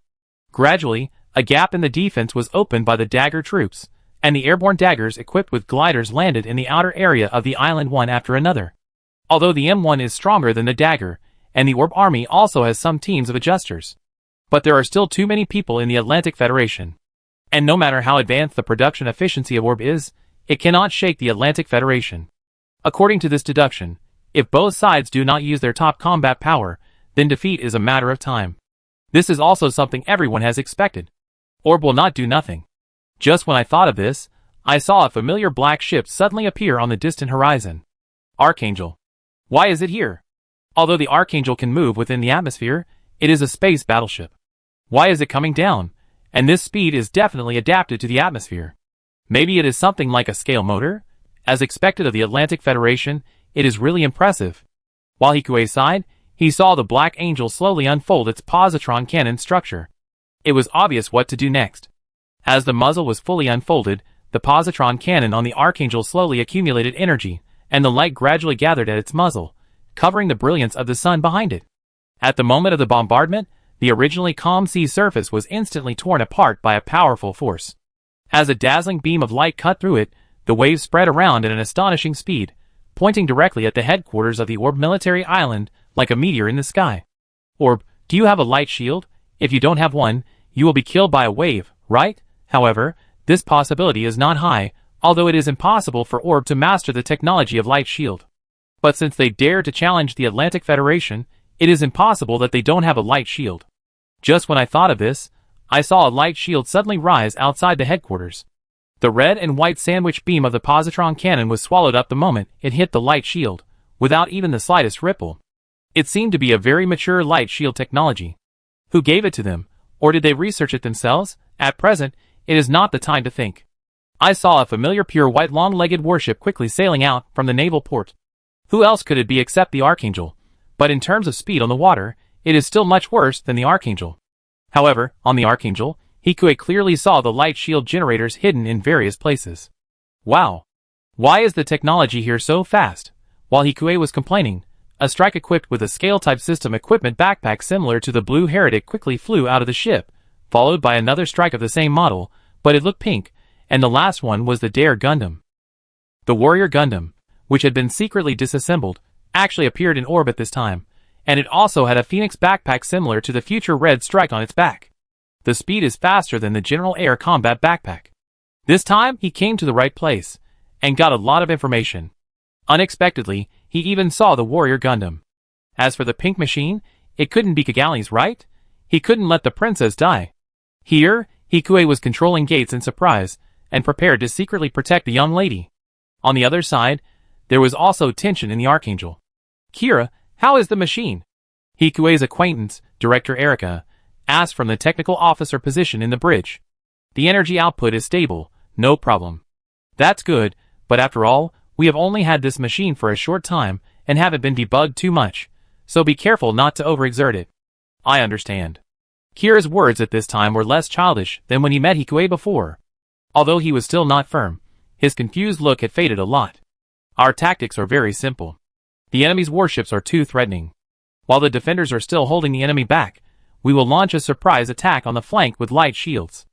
Gradually, a gap in the defense was opened by the dagger troops, and the airborne daggers equipped with gliders landed in the outer area of the island one after another. Although the M1 is stronger than the dagger, and the Orb army also has some teams of adjusters. But there are still too many people in the Atlantic Federation. And no matter how advanced the production efficiency of Orb is, it cannot shake the Atlantic Federation. According to this deduction, if both sides do not use their top combat power, then defeat is a matter of time. This is also something everyone has expected. Orb will not do nothing. Just when I thought of this, I saw a familiar black ship suddenly appear on the distant horizon. Archangel. Why is it here? Although the Archangel can move within the atmosphere, it is a space battleship. Why is it coming down? And this speed is definitely adapted to the atmosphere. Maybe it is something like a scale motor? As expected of the Atlantic Federation, it is really impressive. While Hikue sighed, he saw the Black Angel slowly unfold its positron cannon structure. It was obvious what to do next. As the muzzle was fully unfolded, the positron cannon on the Archangel slowly accumulated energy, and the light gradually gathered at its muzzle, covering the brilliance of the sun behind it. At the moment of the bombardment, the originally calm sea surface was instantly torn apart by a powerful force. As a dazzling beam of light cut through it, the waves spread around at an astonishing speed, pointing directly at the headquarters of the Orb military island like a meteor in the sky. Orb, do you have a light shield? If you don't have one, you will be killed by a wave, right? However, this possibility is not high, although it is impossible for Orb to master the technology of light shield. But since they dare to challenge the Atlantic Federation, it is impossible that they don't have a light shield. Just when I thought of this, I saw a light shield suddenly rise outside the headquarters. The red and white sandwich beam of the positron cannon was swallowed up the moment it hit the light shield, without even the slightest ripple. It seemed to be a very mature light shield technology. Who gave it to them, or did they research it themselves? At present, it is not the time to think. I saw a familiar pure white long-legged warship quickly sailing out from the naval port. Who else could it be except the Archangel? But in terms of speed on the water, it is still much worse than the Archangel. However, on the Archangel, Hikue clearly saw the light shield generators hidden in various places. Wow! Why is the technology here so fast? While Hikue was complaining, a strike equipped with a scale-type system equipment backpack similar to the blue Heretic quickly flew out of the ship, followed by another strike of the same model, but it looked pink, and the last one was the Dare Gundam. The Warrior Gundam, which had been secretly disassembled, actually appeared in Orb at this time, and it also had a Phoenix backpack similar to the future Red Strike on its back. The speed is faster than the General Air Combat backpack. This time, he came to the right place, and got a lot of information. Unexpectedly, he even saw the Warrior Gundam. As for the pink machine, it couldn't be Kigali's, right? He couldn't let the princess die. Here, Hikue was controlling Gates in surprise, and prepared to secretly protect the young lady. On the other side, there was also tension in the Archangel. Kira, how is the machine? Hikue's acquaintance, Director Erica, asked from the technical officer position in the bridge. The energy output is stable, no problem. That's good, but after all, we have only had this machine for a short time, and haven't been debugged too much, so be careful not to overexert it. I understand. Kira's words at this time were less childish than when he met Hikue before. Although he was still not firm, his confused look had faded a lot. Our tactics are very simple. The enemy's warships are too threatening. While the defenders are still holding the enemy back, we will launch a surprise attack on the flank with light shields.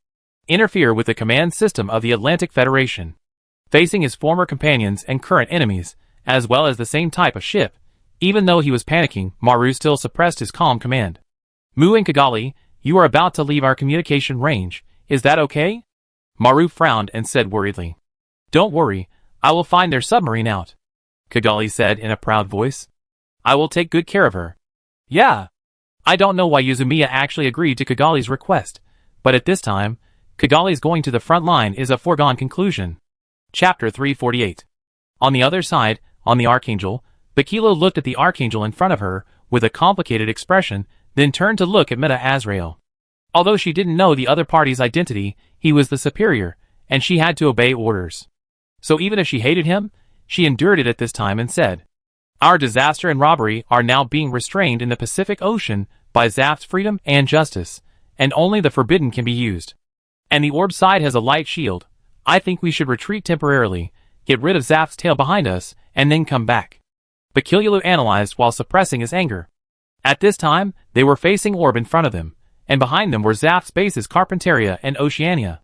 Interfere with the command system of the Atlantic Federation. Facing his former companions and current enemies, as well as the same type of ship, even though he was panicking, Maru still suppressed his calm command. Mu and Kigali, you are about to leave our communication range, is that okay? Maru frowned and said worriedly. Don't worry, I will find their submarine out. Kigali said in a proud voice. I will take good care of her. Yeah. I don't know why Yuzumiya actually agreed to Kigali's request, but at this time, Kigali's going to the front line is a foregone conclusion. Chapter 348. On the other side, on the Archangel, Bakilo looked at the Archangel in front of her with a complicated expression, then turned to look at Meta Azrael. Although she didn't know the other party's identity, he was the superior, and she had to obey orders. So even if she hated him, she endured it at this time and said, "Our disaster and robbery are now being restrained in the Pacific Ocean by Zaft's freedom and justice, and only the forbidden can be used. And the orb side has a light shield. I think we should retreat temporarily, get rid of Zaft's tail behind us, and then come back." Bakilo analyzed while suppressing his anger. At this time, they were facing orb in front of them, and behind them were Zaft's bases Carpentaria and Oceania.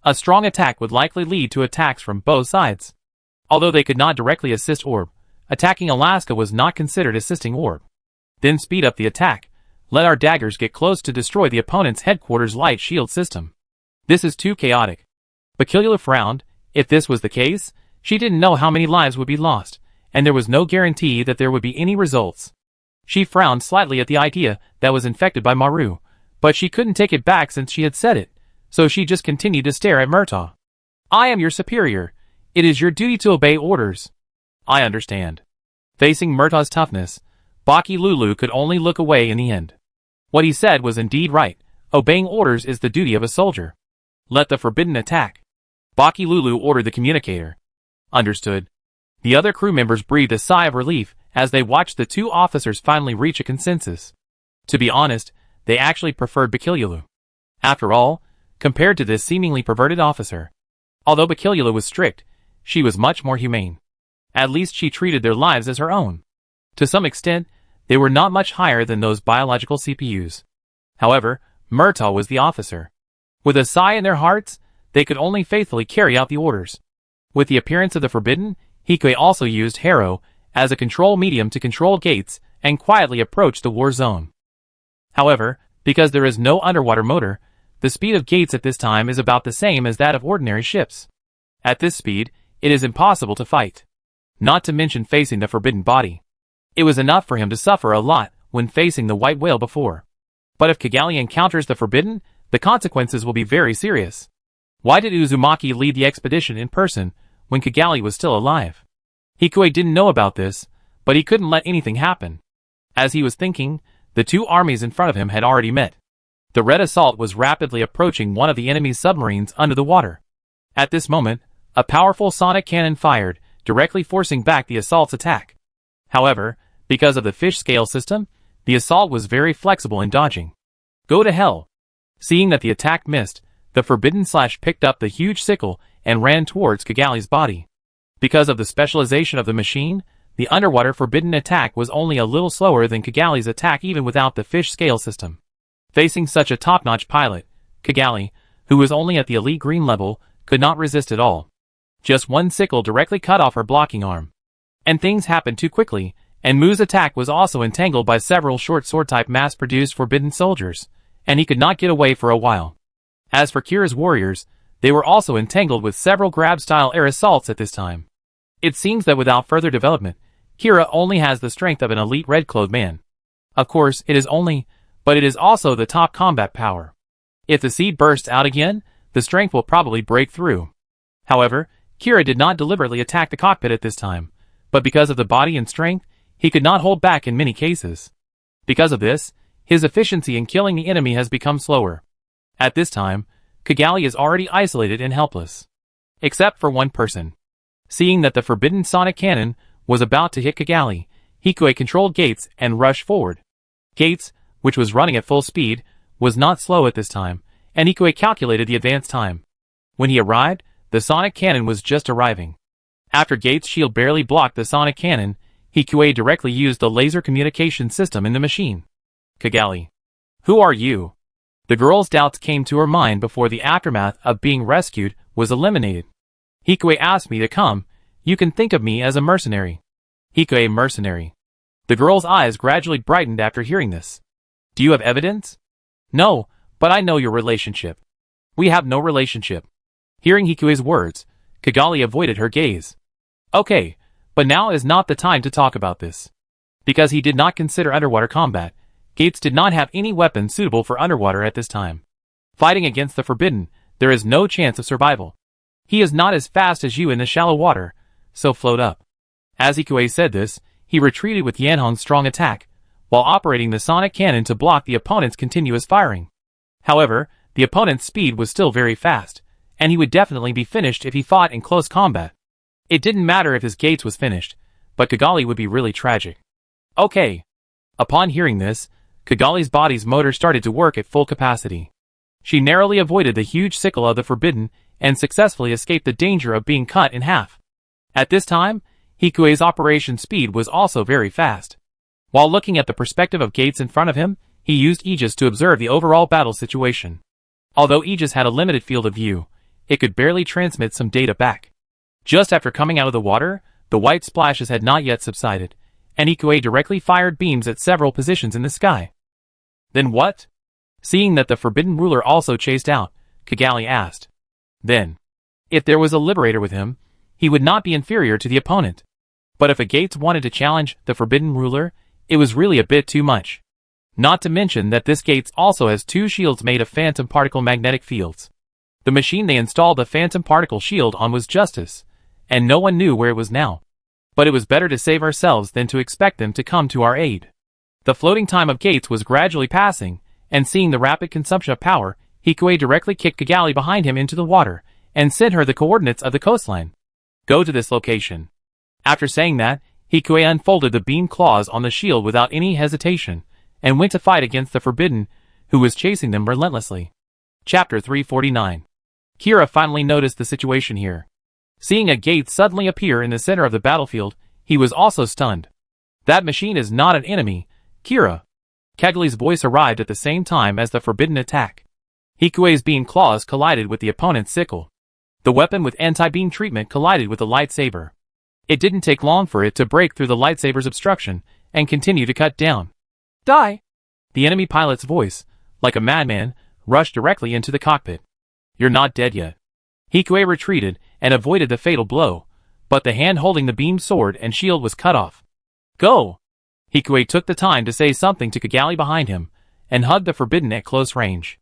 A strong attack would likely lead to attacks from both sides. Although they could not directly assist orb, attacking Alaska was not considered assisting orb. Then speed up the attack. Let our daggers get close to destroy the opponent's headquarters light shield system. This is too chaotic. Bakilo frowned. If this was the case, she didn't know how many lives would be lost, and there was no guarantee that there would be any results. She frowned slightly at the idea that was infected by Maru, but she couldn't take it back since she had said it, so she just continued to stare at Murtaugh. "I am your superior. It is your duty to obey orders." "I understand." Facing Murtaugh's toughness, Baki Lulu could only look away in the end. What he said was indeed right. Obeying orders is the duty of a soldier. "Let the forbidden attack." Baki Lulu ordered the communicator. "Understood." The other crew members breathed a sigh of relief as they watched the two officers finally reach a consensus. To be honest, they actually preferred Bakilo. After all, compared to this seemingly perverted officer. Although Bakilo was strict, she was much more humane. At least she treated their lives as her own. To some extent, they were not much higher than those biological CPUs. However, Murtaugh was the officer. With a sigh in their hearts, they could only faithfully carry out the orders. With the appearance of the forbidden, Hikui also used Harrow as a control medium to control gates and quietly approach the war zone. However, because there is no underwater motor, the speed of gates at this time is about the same as that of ordinary ships. At this speed, it is impossible to fight. Not to mention facing the forbidden body. It was enough for him to suffer a lot when facing the white whale before. But if Kigali encounters the forbidden, the consequences will be very serious. Why did Uzumaki lead the expedition in person when Kigali was still alive? Hikui didn't know about this, but he couldn't let anything happen. As he was thinking, the two armies in front of him had already met. The Red Assault was rapidly approaching one of the enemy's submarines under the water. At this moment, a powerful sonic cannon fired, directly forcing back the Assault's attack. However, because of the fish scale system, the Assault was very flexible in dodging. Go to hell! Seeing that the attack missed, the Forbidden Slash picked up the huge sickle and ran towards Kigali's body. Because of the specialization of the machine, the underwater Forbidden attack was only a little slower than Kigali's attack even without the fish scale system. Facing such a top-notch pilot, Kigali, who was only at the elite green level, could not resist at all. Just one sickle directly cut off her blocking arm. And things happened too quickly, and Mu's attack was also entangled by several short sword-type mass-produced Forbidden soldiers, and he could not get away for a while. As for Kira's warriors, they were also entangled with several grab-style air assaults at this time. It seems that without further development, Kira only has the strength of an elite red-clothed man. Of course, it is only, but it is also the top combat power. If the seed bursts out again, the strength will probably break through. However, Kira did not deliberately attack the cockpit at this time, but because of the body and strength, he could not hold back in many cases. Because of this, his efficiency in killing the enemy has become slower. At this time, Kigali is already isolated and helpless. Except for one person. Seeing that the Forbidden Sonic Cannon was about to hit Kigali, Hikui controlled Gates and rushed forward. Gates, which was running at full speed, was not slow at this time, and Hikui calculated the advance time. When he arrived, the Sonic Cannon was just arriving. After Gates' shield barely blocked the Sonic Cannon, Hikui directly used the laser communication system in the machine. Kigali. Who are you? The girl's doubts came to her mind before the aftermath of being rescued was eliminated. Hikui asked me to come. You can think of me as a mercenary. Hikui mercenary. The girl's eyes gradually brightened after hearing this. Do you have evidence? No, but I know your relationship. We have no relationship. Hearing Hikui's words, Kigali avoided her gaze. Okay, but now is not the time to talk about this. Because he did not consider underwater combat, Gates did not have any weapon suitable for underwater at this time. Fighting against the Forbidden, There is no chance of survival. He is not as fast as you in the shallow water, so float up. As Ikue said this, he retreated with Yanhong's strong attack, while operating the sonic cannon to block the opponent's continuous firing. However, the opponent's speed was still very fast, and he would definitely be finished if he fought in close combat. It didn't matter if his gates was finished, but Kigali would be really tragic. Okay. Upon hearing this, Kigali's body's motor started to work at full capacity. She narrowly avoided the huge sickle of the forbidden and successfully escaped the danger of being cut in half. At this time, Hikue's operation speed was also very fast. While looking at the perspective of gates in front of him, he used Aegis to observe the overall battle situation. Although Aegis had a limited field of view, it could barely transmit some data back. Just after coming out of the water, the white splashes had not yet subsided, and Ikue directly fired beams at several positions in the sky. Then what? Seeing that the forbidden ruler also chased out, Kigali asked. Then, if there was a liberator with him, he would not be inferior to the opponent. But if a Gates wanted to challenge the forbidden ruler, it was really a bit too much. Not to mention that this Gates also has 2 shields made of phantom particle magnetic fields. The machine they installed the phantom particle shield on was Justice, and no one knew where it was now. But it was better to save ourselves than to expect them to come to our aid. The floating time of Gates was gradually passing, and seeing the rapid consumption of power, Hikue directly kicked Kigali behind him into the water, and sent her the coordinates of the coastline. Go to this location. After saying that, Hikue unfolded the beam claws on the shield without any hesitation, and went to fight against the Forbidden, who was chasing them relentlessly. Chapter 349. Kira finally noticed the situation here. Seeing a gate suddenly appear in the center of the battlefield, he was also stunned. That machine is not an enemy, Kira. Kigali's voice arrived at the same time as the forbidden attack. Hikue's beam claws collided with the opponent's sickle. The weapon with anti-beam treatment collided with the lightsaber. It didn't take long for it to break through the lightsaber's obstruction and continue to cut down. Die! The enemy pilot's voice, like a madman, rushed directly into the cockpit. You're not dead yet. Hikue retreated and avoided the fatal blow, but the hand holding the beam sword and shield was cut off. Go! Hikue took the time to say something to Kigali behind him, and hugged the forbidden at close range.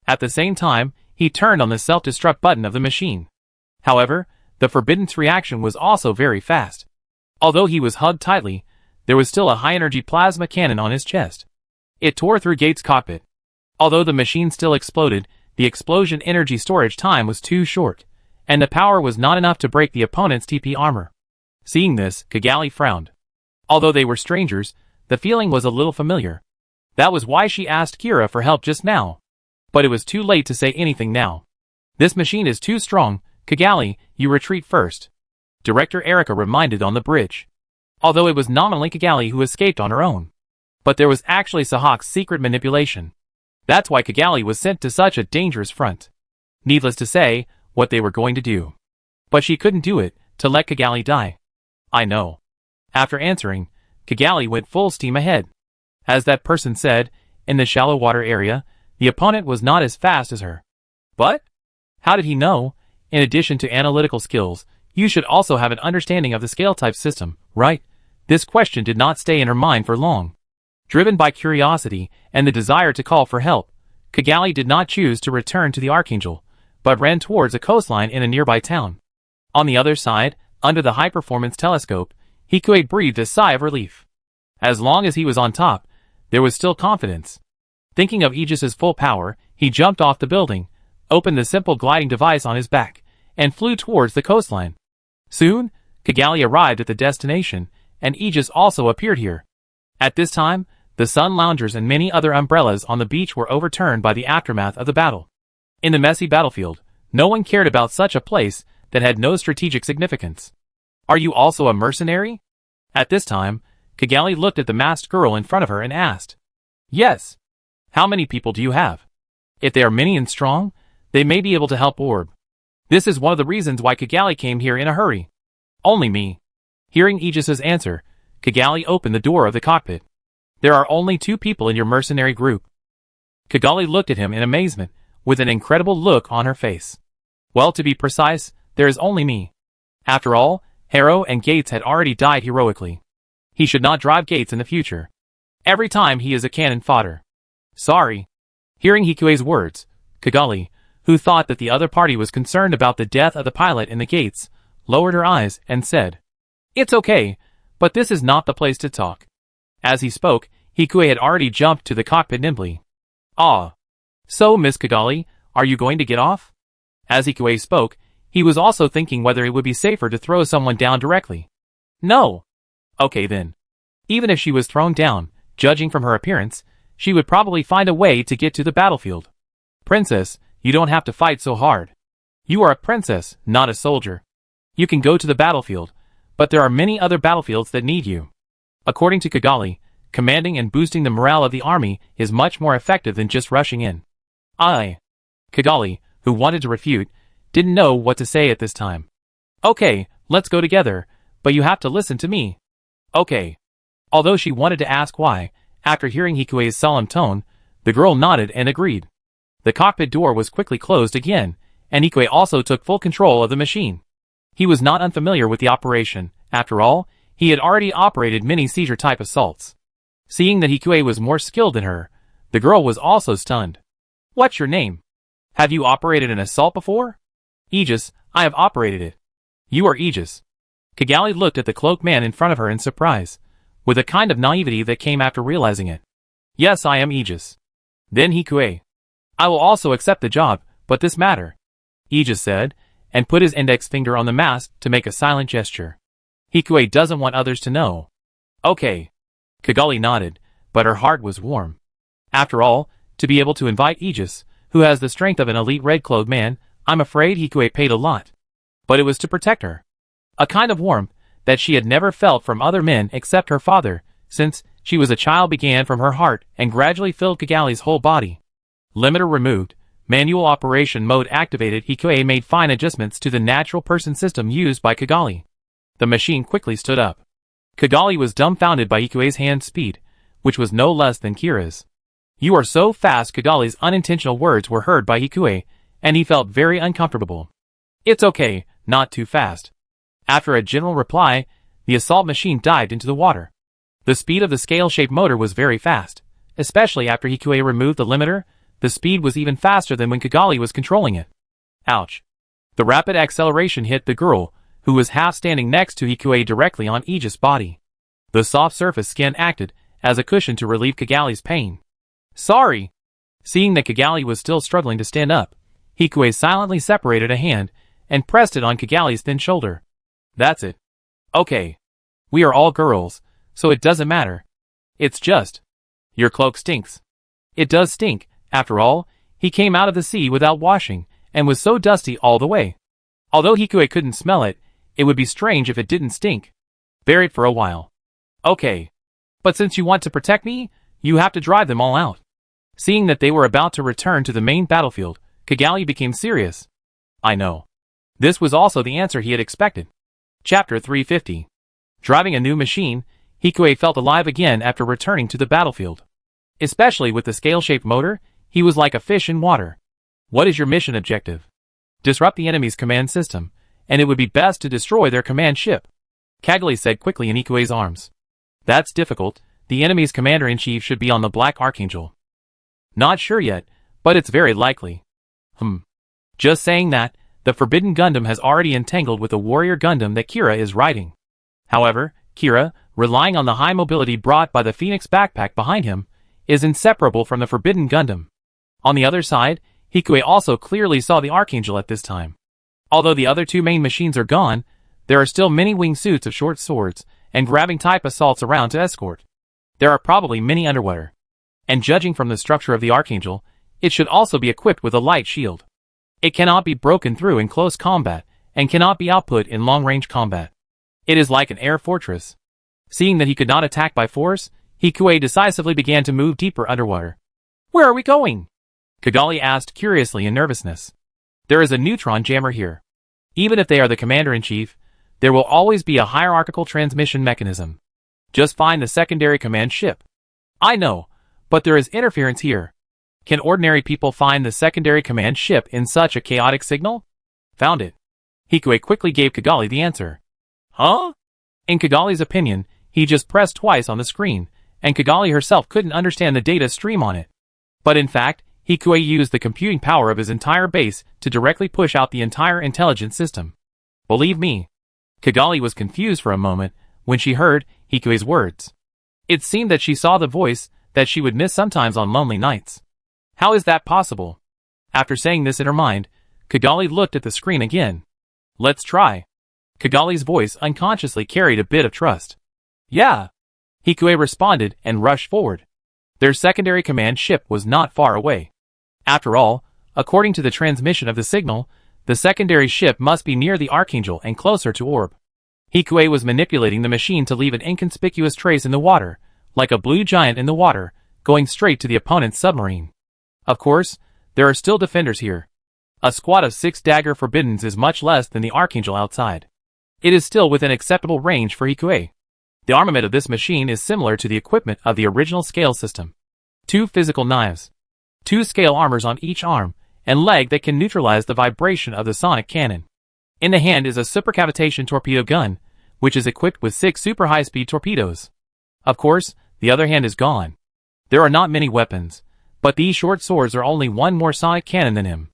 At the same time, he turned on the self-destruct button of the machine. However, the forbidden's reaction was also very fast. Although he was hugged tightly, there was still a high-energy plasma cannon on his chest. It tore through Gates' cockpit. Although the machine still exploded, the explosion energy storage time was too short, and the power was not enough to break the opponent's TP armor. Seeing this, Kigali frowned. Although they were strangers, the feeling was a little familiar. That was why she asked Kira for help just now. But it was too late to say anything now. This machine is too strong, Kigali, you retreat first. Director Erika reminded on the bridge. Although it was nominally Kigali who escaped on her own. But there was actually Sahak's secret manipulation. That's why Kigali was sent to such a dangerous front. Needless to say, what they were going to do. But she couldn't do it, to let Kigali die. I know. After answering, Kigali went full steam ahead. As that person said, in the shallow water area, the opponent was not as fast as her. But? How did he know? In addition to analytical skills, you should also have an understanding of the scale-type system, right? This question did not stay in her mind for long. Driven by curiosity and the desire to call for help, Kigali did not choose to return to the Archangel, but ran towards a coastline in a nearby town. On the other side, under the high-performance telescope, Hikue breathed a sigh of relief. As long as he was on top, there was still confidence. Thinking of Aegis's full power, he jumped off the building, opened the simple gliding device on his back, and flew towards the coastline. Soon, Kigali arrived at the destination, and Aegis also appeared here. At this time, the sun loungers and many other umbrellas on the beach were overturned by the aftermath of the battle. In the messy battlefield, no one cared about such a place that had no strategic significance. Are you also a mercenary? At this time, Kigali looked at the masked girl in front of her and asked. Yes. How many people do you have? If they are many and strong, they may be able to help Orb. This is one of the reasons why Kigali came here in a hurry. Only me. Hearing Aegis's answer, Kigali opened the door of the cockpit. There are only 2 people in your mercenary group. Kigali looked at him in amazement, with an incredible look on her face. Well, to be precise, there is only me. After all, Harrow and Gates had already died heroically. He should not drive Gates in the future. Every time he is a cannon fodder. Sorry. Hearing Hikue's words, Kigali, who thought that the other party was concerned about the death of the pilot in the gates, lowered her eyes and said, "It's okay, but this is not the place to talk." As he spoke, Hikue had already jumped to the cockpit nimbly. "Ah. So, Miss Kigali, are you going to get off?" As Hikue spoke, he was also thinking whether it would be safer to throw someone down directly. No. Okay then. Even if she was thrown down, judging from her appearance, she would probably find a way to get to the battlefield. "Princess, you don't have to fight so hard. You are a princess, not a soldier. You can go to the battlefield, but there are many other battlefields that need you." According to Kigali, commanding and boosting the morale of the army is much more effective than just rushing in. Kigali, who wanted to refute, didn't know what to say at this time. "Okay, let's go together, but you have to listen to me." "Okay." Although she wanted to ask why, after hearing Hikue's solemn tone, the girl nodded and agreed. The cockpit door was quickly closed again, and Hikue also took full control of the machine. He was not unfamiliar with the operation. After all, he had already operated many seizure-type assaults. Seeing that Hikue was more skilled than her, the girl was also stunned. "What's your name? Have you operated an assault before?" "Aegis, I have operated it." "You are Aegis." Kigali looked at the cloaked man in front of her in surprise, with a kind of naivety that came after realizing it. "Yes, I am Aegis." Then Hikue. "I will also accept the job, but this matter," Aegis said, and put his index finger on the mask to make a silent gesture. "Hikue doesn't want others to know." "Okay." Kigali nodded, but her heart was warm. After all, to be able to invite Aegis, who has the strength of an elite red-clothed man, I'm afraid Hikue paid a lot. But it was to protect her. A kind of warmth that she had never felt from other men except her father, since she was a child, began from her heart and gradually filled Kigali's whole body. Limiter removed, manual operation mode activated. Hikue made fine adjustments to the natural person system used by Kigali. The machine quickly stood up. Kigali was dumbfounded by Hikue's hand speed, which was no less than Kira's. "You are so fast." Kigali's unintentional words were heard by Hikue, and he felt very uncomfortable. "It's okay, not too fast." After a general reply, the assault machine dived into the water. The speed of the scale-shaped motor was very fast, especially after Hikue removed the limiter. The speed was even faster than when Kigali was controlling it. Ouch. The rapid acceleration hit the girl, who was half standing next to Hikue, directly on Aegis' body. The soft surface skin acted as a cushion to relieve Kigali's pain. "Sorry." Seeing that Kigali was still struggling to stand up, Hikue silently separated a hand and pressed it on Kigali's thin shoulder. "That's it. Okay. We are all girls, so it doesn't matter. It's just, your cloak stinks." It does stink. After all, he came out of the sea without washing, and was so dusty all the way. Although Hikue couldn't smell it, it would be strange if it didn't stink. "Bear it for a while." "Okay. But since you want to protect me, you have to drive them all out." Seeing that they were about to return to the main battlefield, Kigali became serious. "I know." This was also the answer he had expected. Chapter 350. Driving a new machine, Hikue felt alive again after returning to the battlefield. Especially with the scale-shaped motor, he was like a fish in water. "What is your mission objective?" "Disrupt the enemy's command system, and it would be best to destroy their command ship," Kigali said quickly in Ikue's arms. "That's difficult. The enemy's commander-in-chief should be on the Black Archangel." "Not sure yet, but it's very likely." Just saying that, the Forbidden Gundam has already entangled with the warrior Gundam that Kira is riding. However, Kira, relying on the high mobility brought by the Phoenix backpack behind him, is inseparable from the Forbidden Gundam. On the other side, Hikue also clearly saw the Archangel at this time. Although the other two main machines are gone, there are still many wingsuits of short swords and grabbing-type assaults around to escort. There are probably many underwater. And judging from the structure of the Archangel, it should also be equipped with a light shield. It cannot be broken through in close combat, and cannot be output in long-range combat. It is like an air fortress. Seeing that he could not attack by force, Hikue decisively began to move deeper underwater. "Where are we going?" Kigali asked curiously in nervousness. "There is a neutron jammer here. Even if they are the commander-in-chief, there will always be a hierarchical transmission mechanism. Just find the secondary command ship." "I know, but there is interference here. Can ordinary people find the secondary command ship in such a chaotic signal?" "Found it." Hikue quickly gave Kigali the answer. "Huh?" In Kigali's opinion, he just pressed twice on the screen, and Kigali herself couldn't understand the data stream on it. But in fact, Hikue used the computing power of his entire base to directly push out the entire intelligence system. Believe me. Kigali was confused for a moment when she heard Hikue's words. It seemed that she saw the voice that she would miss sometimes on lonely nights. How is that possible? After saying this in her mind, Kigali looked at the screen again. Let's try. Kigali's voice unconsciously carried a bit of trust. Yeah. Hikue responded and rushed forward. Their secondary command ship was not far away. After all, according to the transmission of the signal, the secondary ship must be near the Archangel and closer to Orb. Hikue was manipulating the machine to leave an inconspicuous trace in the water, like a blue giant in the water, going straight to the opponent's submarine. Of course, there are still defenders here. A squad of 6 dagger forbiddens is much less than the Archangel outside. It is still within acceptable range for Hikue. The armament of this machine is similar to the equipment of the original scale system. 2 physical knives. 2 scale armors on each arm and leg that can neutralize the vibration of the sonic cannon. In the hand is a supercavitation torpedo gun, which is equipped with 6 super high-speed torpedoes. Of course, the other hand is gone. There are not many weapons, but these short swords are only 1 more sonic cannon than him.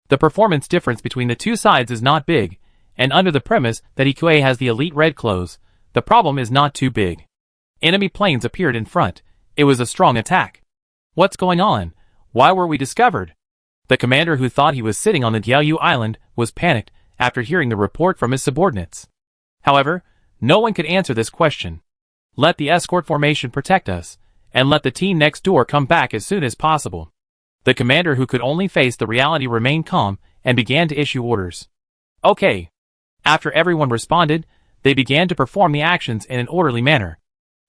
The performance difference between the 2 sides is not big, and under the premise that Hikue has the elite red clothes, the problem is not too big. Enemy planes appeared in front. It was a strong attack. What's going on? Why were we discovered? The commander, who thought he was sitting on the Diaoyu Island, was panicked after hearing the report from his subordinates. However, no one could answer this question. Let the escort formation protect us, and let the team next door come back as soon as possible. The commander, who could only face the reality, remained calm and began to issue orders. Okay. After everyone responded, they began to perform the actions in an orderly manner.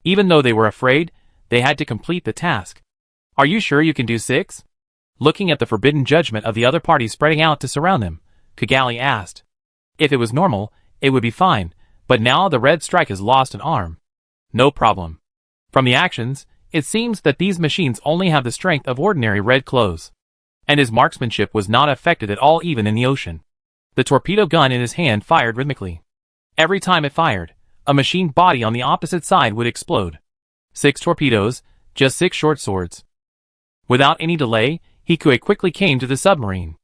Even though they were afraid, they had to complete the task. Are you sure you can do 6? Looking at the forbidden judgment of the other party spreading out to surround them, Kigali asked. If it was normal, it would be fine, but now the Red Strike has lost an arm. No problem. From the actions, it seems that these machines only have the strength of ordinary red clothes. And his marksmanship was not affected at all, even in the ocean. The torpedo gun in his hand fired rhythmically. Every time it fired, a machine body on the opposite side would explode. 6 torpedoes, just 6 short swords. Without any delay, Hikue quickly came to the submarine.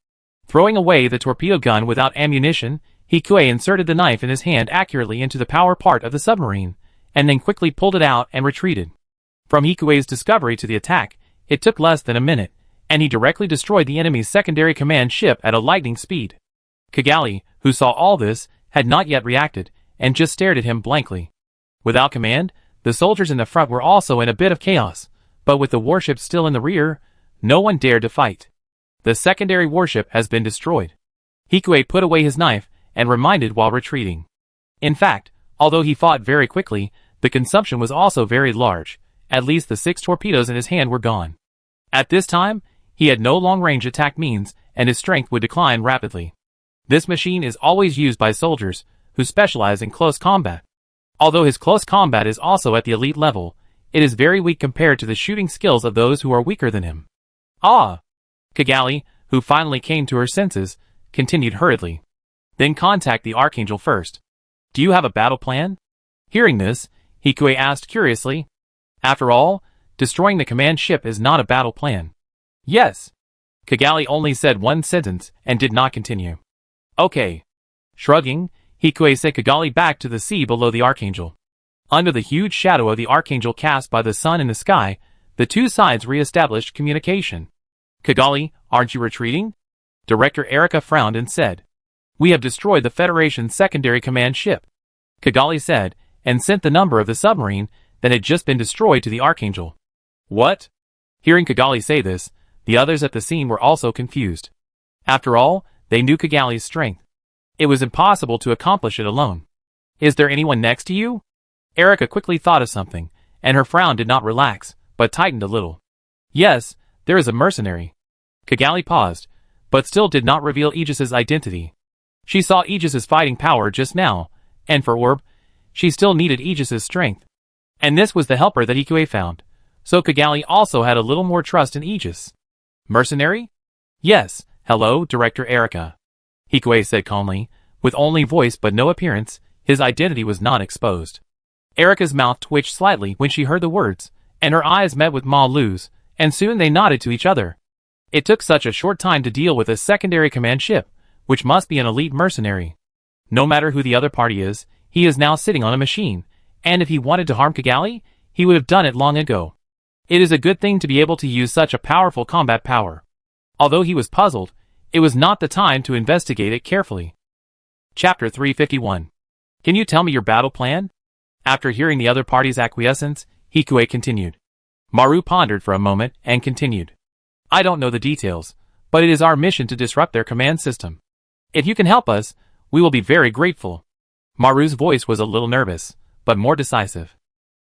Throwing away the torpedo gun without ammunition, Hikue inserted the knife in his hand accurately into the power part of the submarine, and then quickly pulled it out and retreated. From Hikue's discovery to the attack, it took less than a minute, and he directly destroyed the enemy's secondary command ship at a lightning speed. Kigali, who saw all this, had not yet reacted, and just stared at him blankly. Without command, the soldiers in the front were also in a bit of chaos, but with the warship still in the rear, no one dared to fight. The secondary warship has been destroyed. Hikue put away his knife and reminded while retreating. In fact, although he fought very quickly, the consumption was also very large. At least the 6 torpedoes in his hand were gone. At this time, he had no long-range attack means, and his strength would decline rapidly. This machine is always used by soldiers who specialize in close combat. Although his close combat is also at the elite level, it is very weak compared to the shooting skills of those who are weaker than him. Ah! Kigali, who finally came to her senses, continued hurriedly. Then contact the Archangel first. Do you have a battle plan? Hearing this, Hikue asked curiously. After all, destroying the command ship is not a battle plan. Yes. Kigali only said one sentence and did not continue. Okay. Shrugging, Hikue sent Kigali back to the sea below the Archangel. Under the huge shadow of the Archangel cast by the sun in the sky, the 2 sides re-established communication. Kigali, aren't you retreating? Director Erica frowned and said. We have destroyed the Federation's secondary command ship. Kigali said, and sent the number of the submarine that had just been destroyed to the Archangel. What? Hearing Kigali say this, the others at the scene were also confused. After all, they knew Kigali's strength. It was impossible to accomplish it alone. Is there anyone next to you? Erica quickly thought of something, and her frown did not relax, but tightened a little. Yes, there is a mercenary. Kigali paused, but still did not reveal Aegis's identity. She saw Aegis's fighting power just now, and for Orb, she still needed Aegis's strength. And this was the helper that Hikue found, so Kigali also had a little more trust in Aegis. Mercenary? Yes, hello, Director Erica. Hikue said calmly, with only voice but no appearance. His identity was not exposed. Erica's mouth twitched slightly when she heard the words, and her eyes met with Ma Lu's, and soon they nodded to each other. It took such a short time to deal with a secondary command ship, which must be an elite mercenary. No matter who the other party is, he is now sitting on a machine, and if he wanted to harm Kigali, he would have done it long ago. It is a good thing to be able to use such a powerful combat power. Although he was puzzled, it was not the time to investigate it carefully. Chapter 351. Can you tell me your battle plan? After hearing the other party's acquiescence, Hikue continued. Maru pondered for a moment and continued. I don't know the details, but it is our mission to disrupt their command system. If you can help us, we will be very grateful. Maru's voice was a little nervous, but more decisive.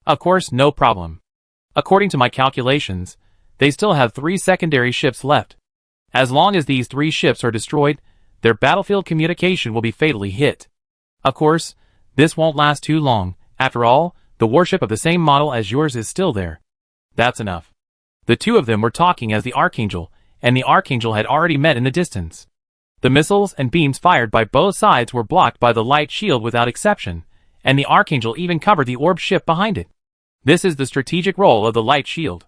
Of course, no problem. According to my calculations, they still have 3 secondary ships left. As long as these 3 ships are destroyed, their battlefield communication will be fatally hit. Of course, this won't last too long. After all, the warship of the same model as yours is still there. That's enough. The two of them were talking as the Archangel, and the Archangel had already met in the distance. The missiles and beams fired by both sides were blocked by the light shield without exception, and the Archangel even covered the orb ship behind it. This is the strategic role of the light shield.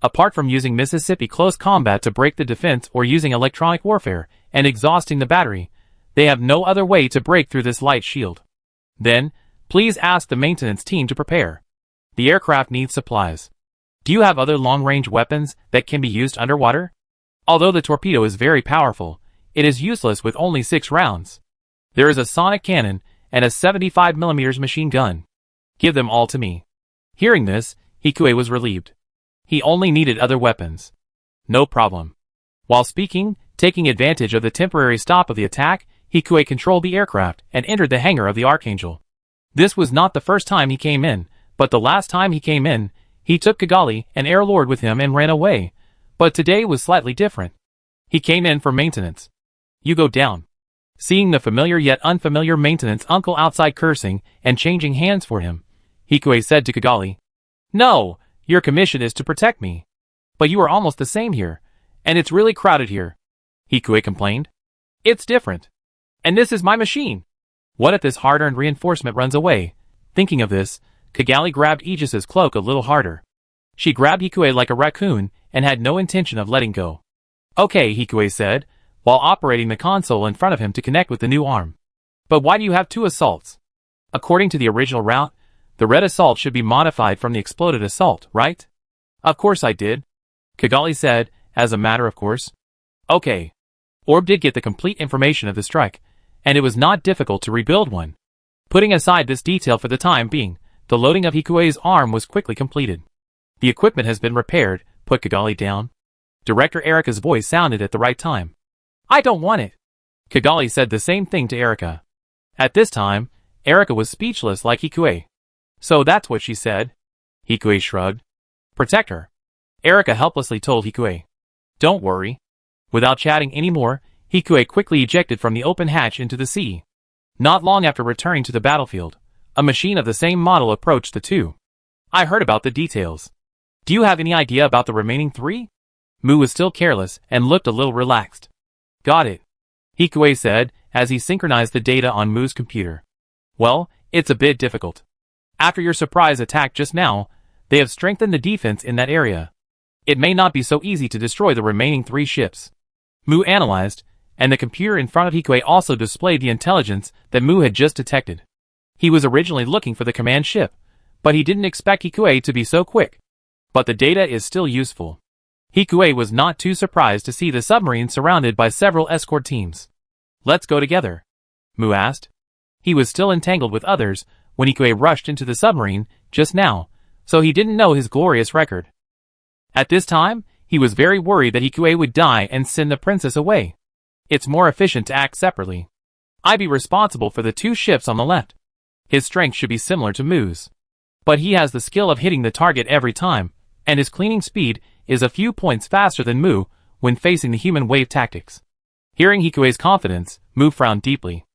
Apart from using Mississippi close combat to break the defense or using electronic warfare and exhausting the battery, they have no other way to break through this light shield. Then, please ask the maintenance team to prepare. The aircraft needs supplies. Do you have other long-range weapons that can be used underwater? Although the torpedo is very powerful, it is useless with only 6 rounds. There is a sonic cannon and a 75mm machine gun. Give them all to me. Hearing this, Hikue was relieved. He only needed other weapons. No problem. While speaking, taking advantage of the temporary stop of the attack, Hikue controlled the aircraft and entered the hangar of the Archangel. This was not the first time he came in, but the last time he came in, he took Kigali and Air Lord with him and ran away. But today was slightly different. He came in for maintenance. You go down. Seeing the familiar yet unfamiliar maintenance uncle outside cursing and changing hands for him, Hikue said to Kigali, No, your commission is to protect me. But you are almost the same here, and it's really crowded here. Hikue complained. It's different. And this is my machine. What if this hard-earned reinforcement runs away? Thinking of this, Kigali grabbed Aegis's cloak a little harder. She grabbed Hikue like a raccoon and had no intention of letting go. Okay, Hikue said, while operating the console in front of him to connect with the new arm. But why do you have 2 assaults? According to the original route, the red assault should be modified from the exploded assault, right? Of course I did. Kigali said, as a matter of course. Okay. Orb did get the complete information of the strike, and it was not difficult to rebuild one. Putting aside this detail for the time being, the loading of Hikue's arm was quickly completed. The equipment has been repaired. Put Kigali down. Director Erika's voice sounded at the right time. I don't want it. Kigali said the same thing to Erika. At this time, Erika was speechless like Hikue. So that's what she said. Hikue shrugged. Protect her. Erika helplessly told Hikue. Don't worry. Without chatting anymore, Hikue quickly ejected from the open hatch into the sea. Not long after returning to the battlefield, a machine of the same model approached the two. I heard about the details. Do you have any idea about the remaining 3? Mu was still careless and looked a little relaxed. Got it. Hikue said, as he synchronized the data on Mu's computer. Well, it's a bit difficult. After your surprise attack just now, they have strengthened the defense in that area. It may not be so easy to destroy the remaining 3 ships. Mu analyzed, and the computer in front of Hikue also displayed the intelligence that Mu had just detected. He was originally looking for the command ship, but he didn't expect Hikue to be so quick. But the data is still useful. Hikue was not too surprised to see the submarine surrounded by several escort teams. Let's go together, Mu asked. He was still entangled with others when Hikue rushed into the submarine just now, so he didn't know his glorious record. At this time, he was very worried that Hikue would die and send the princess away. It's more efficient to act separately. I'd be responsible for the 2 ships on the left. His strength should be similar to Mu's. But he has the skill of hitting the target every time, and his cleaning speed is a few points faster than Mu when facing the human wave tactics. Hearing Hikue's confidence, Mu frowned deeply.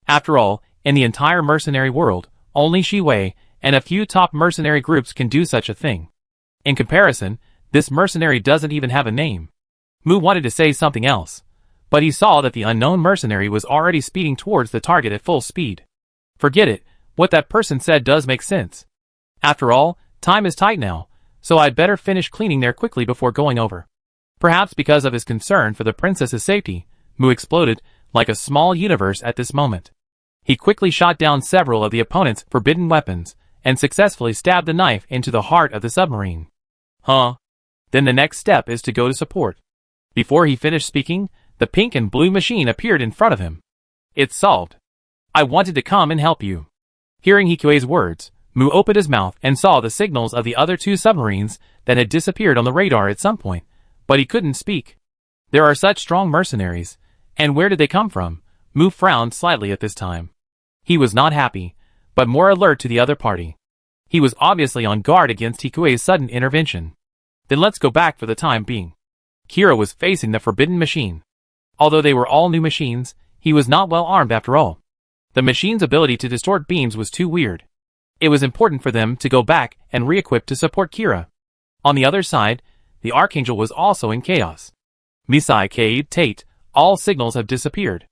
After all, in the entire mercenary world, only Shiwei and a few top mercenary groups can do such a thing. In comparison, this mercenary doesn't even have a name. Mu wanted to say something else, but he saw that the unknown mercenary was already speeding towards the target at full speed. Forget it, what that person said does make sense. After all, time is tight now, so I'd better finish cleaning there quickly before going over. Perhaps because of his concern for the princess's safety, Mu exploded like a small universe at this moment. He quickly shot down several of the opponent's forbidden weapons and successfully stabbed the knife into the heart of the submarine. Huh? Then the next step is to go to support. Before he finished speaking, the pink and blue machine appeared in front of him. It's solved. I wanted to come and help you. Hearing Hikuei's words, Mu opened his mouth and saw the signals of the other two submarines that had disappeared on the radar at some point, but he couldn't speak. There are such strong mercenaries, and where did they come from? Mu frowned slightly at this time. He was not happy, but more alert to the other party. He was obviously on guard against Hikuei's sudden intervention. Then let's go back for the time being. Kira was facing the forbidden machine. Although they were all new machines, he was not well armed after all. The machine's ability to distort beams was too weird. It was important for them to go back and re-equip to support Kira. On the other side, the Archangel was also in chaos. Misai Cade Tate, all signals have disappeared.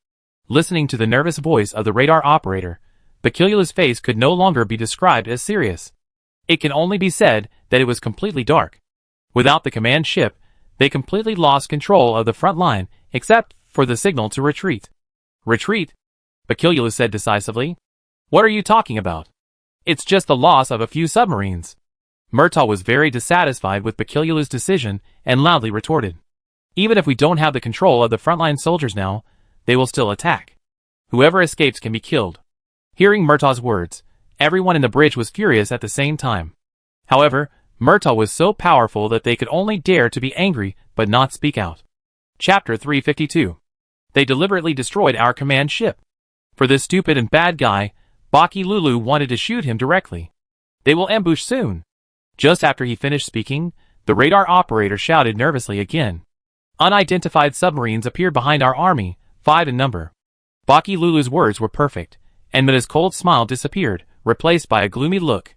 Listening to the nervous voice of the radar operator, Bakula's face could no longer be described as serious. It can only be said that it was completely dark. Without the command ship, they completely lost control of the front line, except for the signal to retreat. Retreat? Bakula said decisively. What are you talking about? It's just the loss of a few submarines. Murtaugh was very dissatisfied with Bakula's decision and loudly retorted. Even if we don't have the control of the frontline soldiers now, they will still attack. Whoever escapes can be killed. Hearing Murtaugh's words, everyone in the bridge was furious at the same time. However, Murtaugh was so powerful that they could only dare to be angry but not speak out. Chapter 352. They deliberately destroyed our command ship. For this stupid and bad guy, Baki Lulu wanted to shoot him directly. They will ambush soon. Just after he finished speaking, the radar operator shouted nervously again. Unidentified submarines appeared behind our army, 5 in number. Baki Lulu's words were perfect, and Muta's cold smile disappeared, replaced by a gloomy look.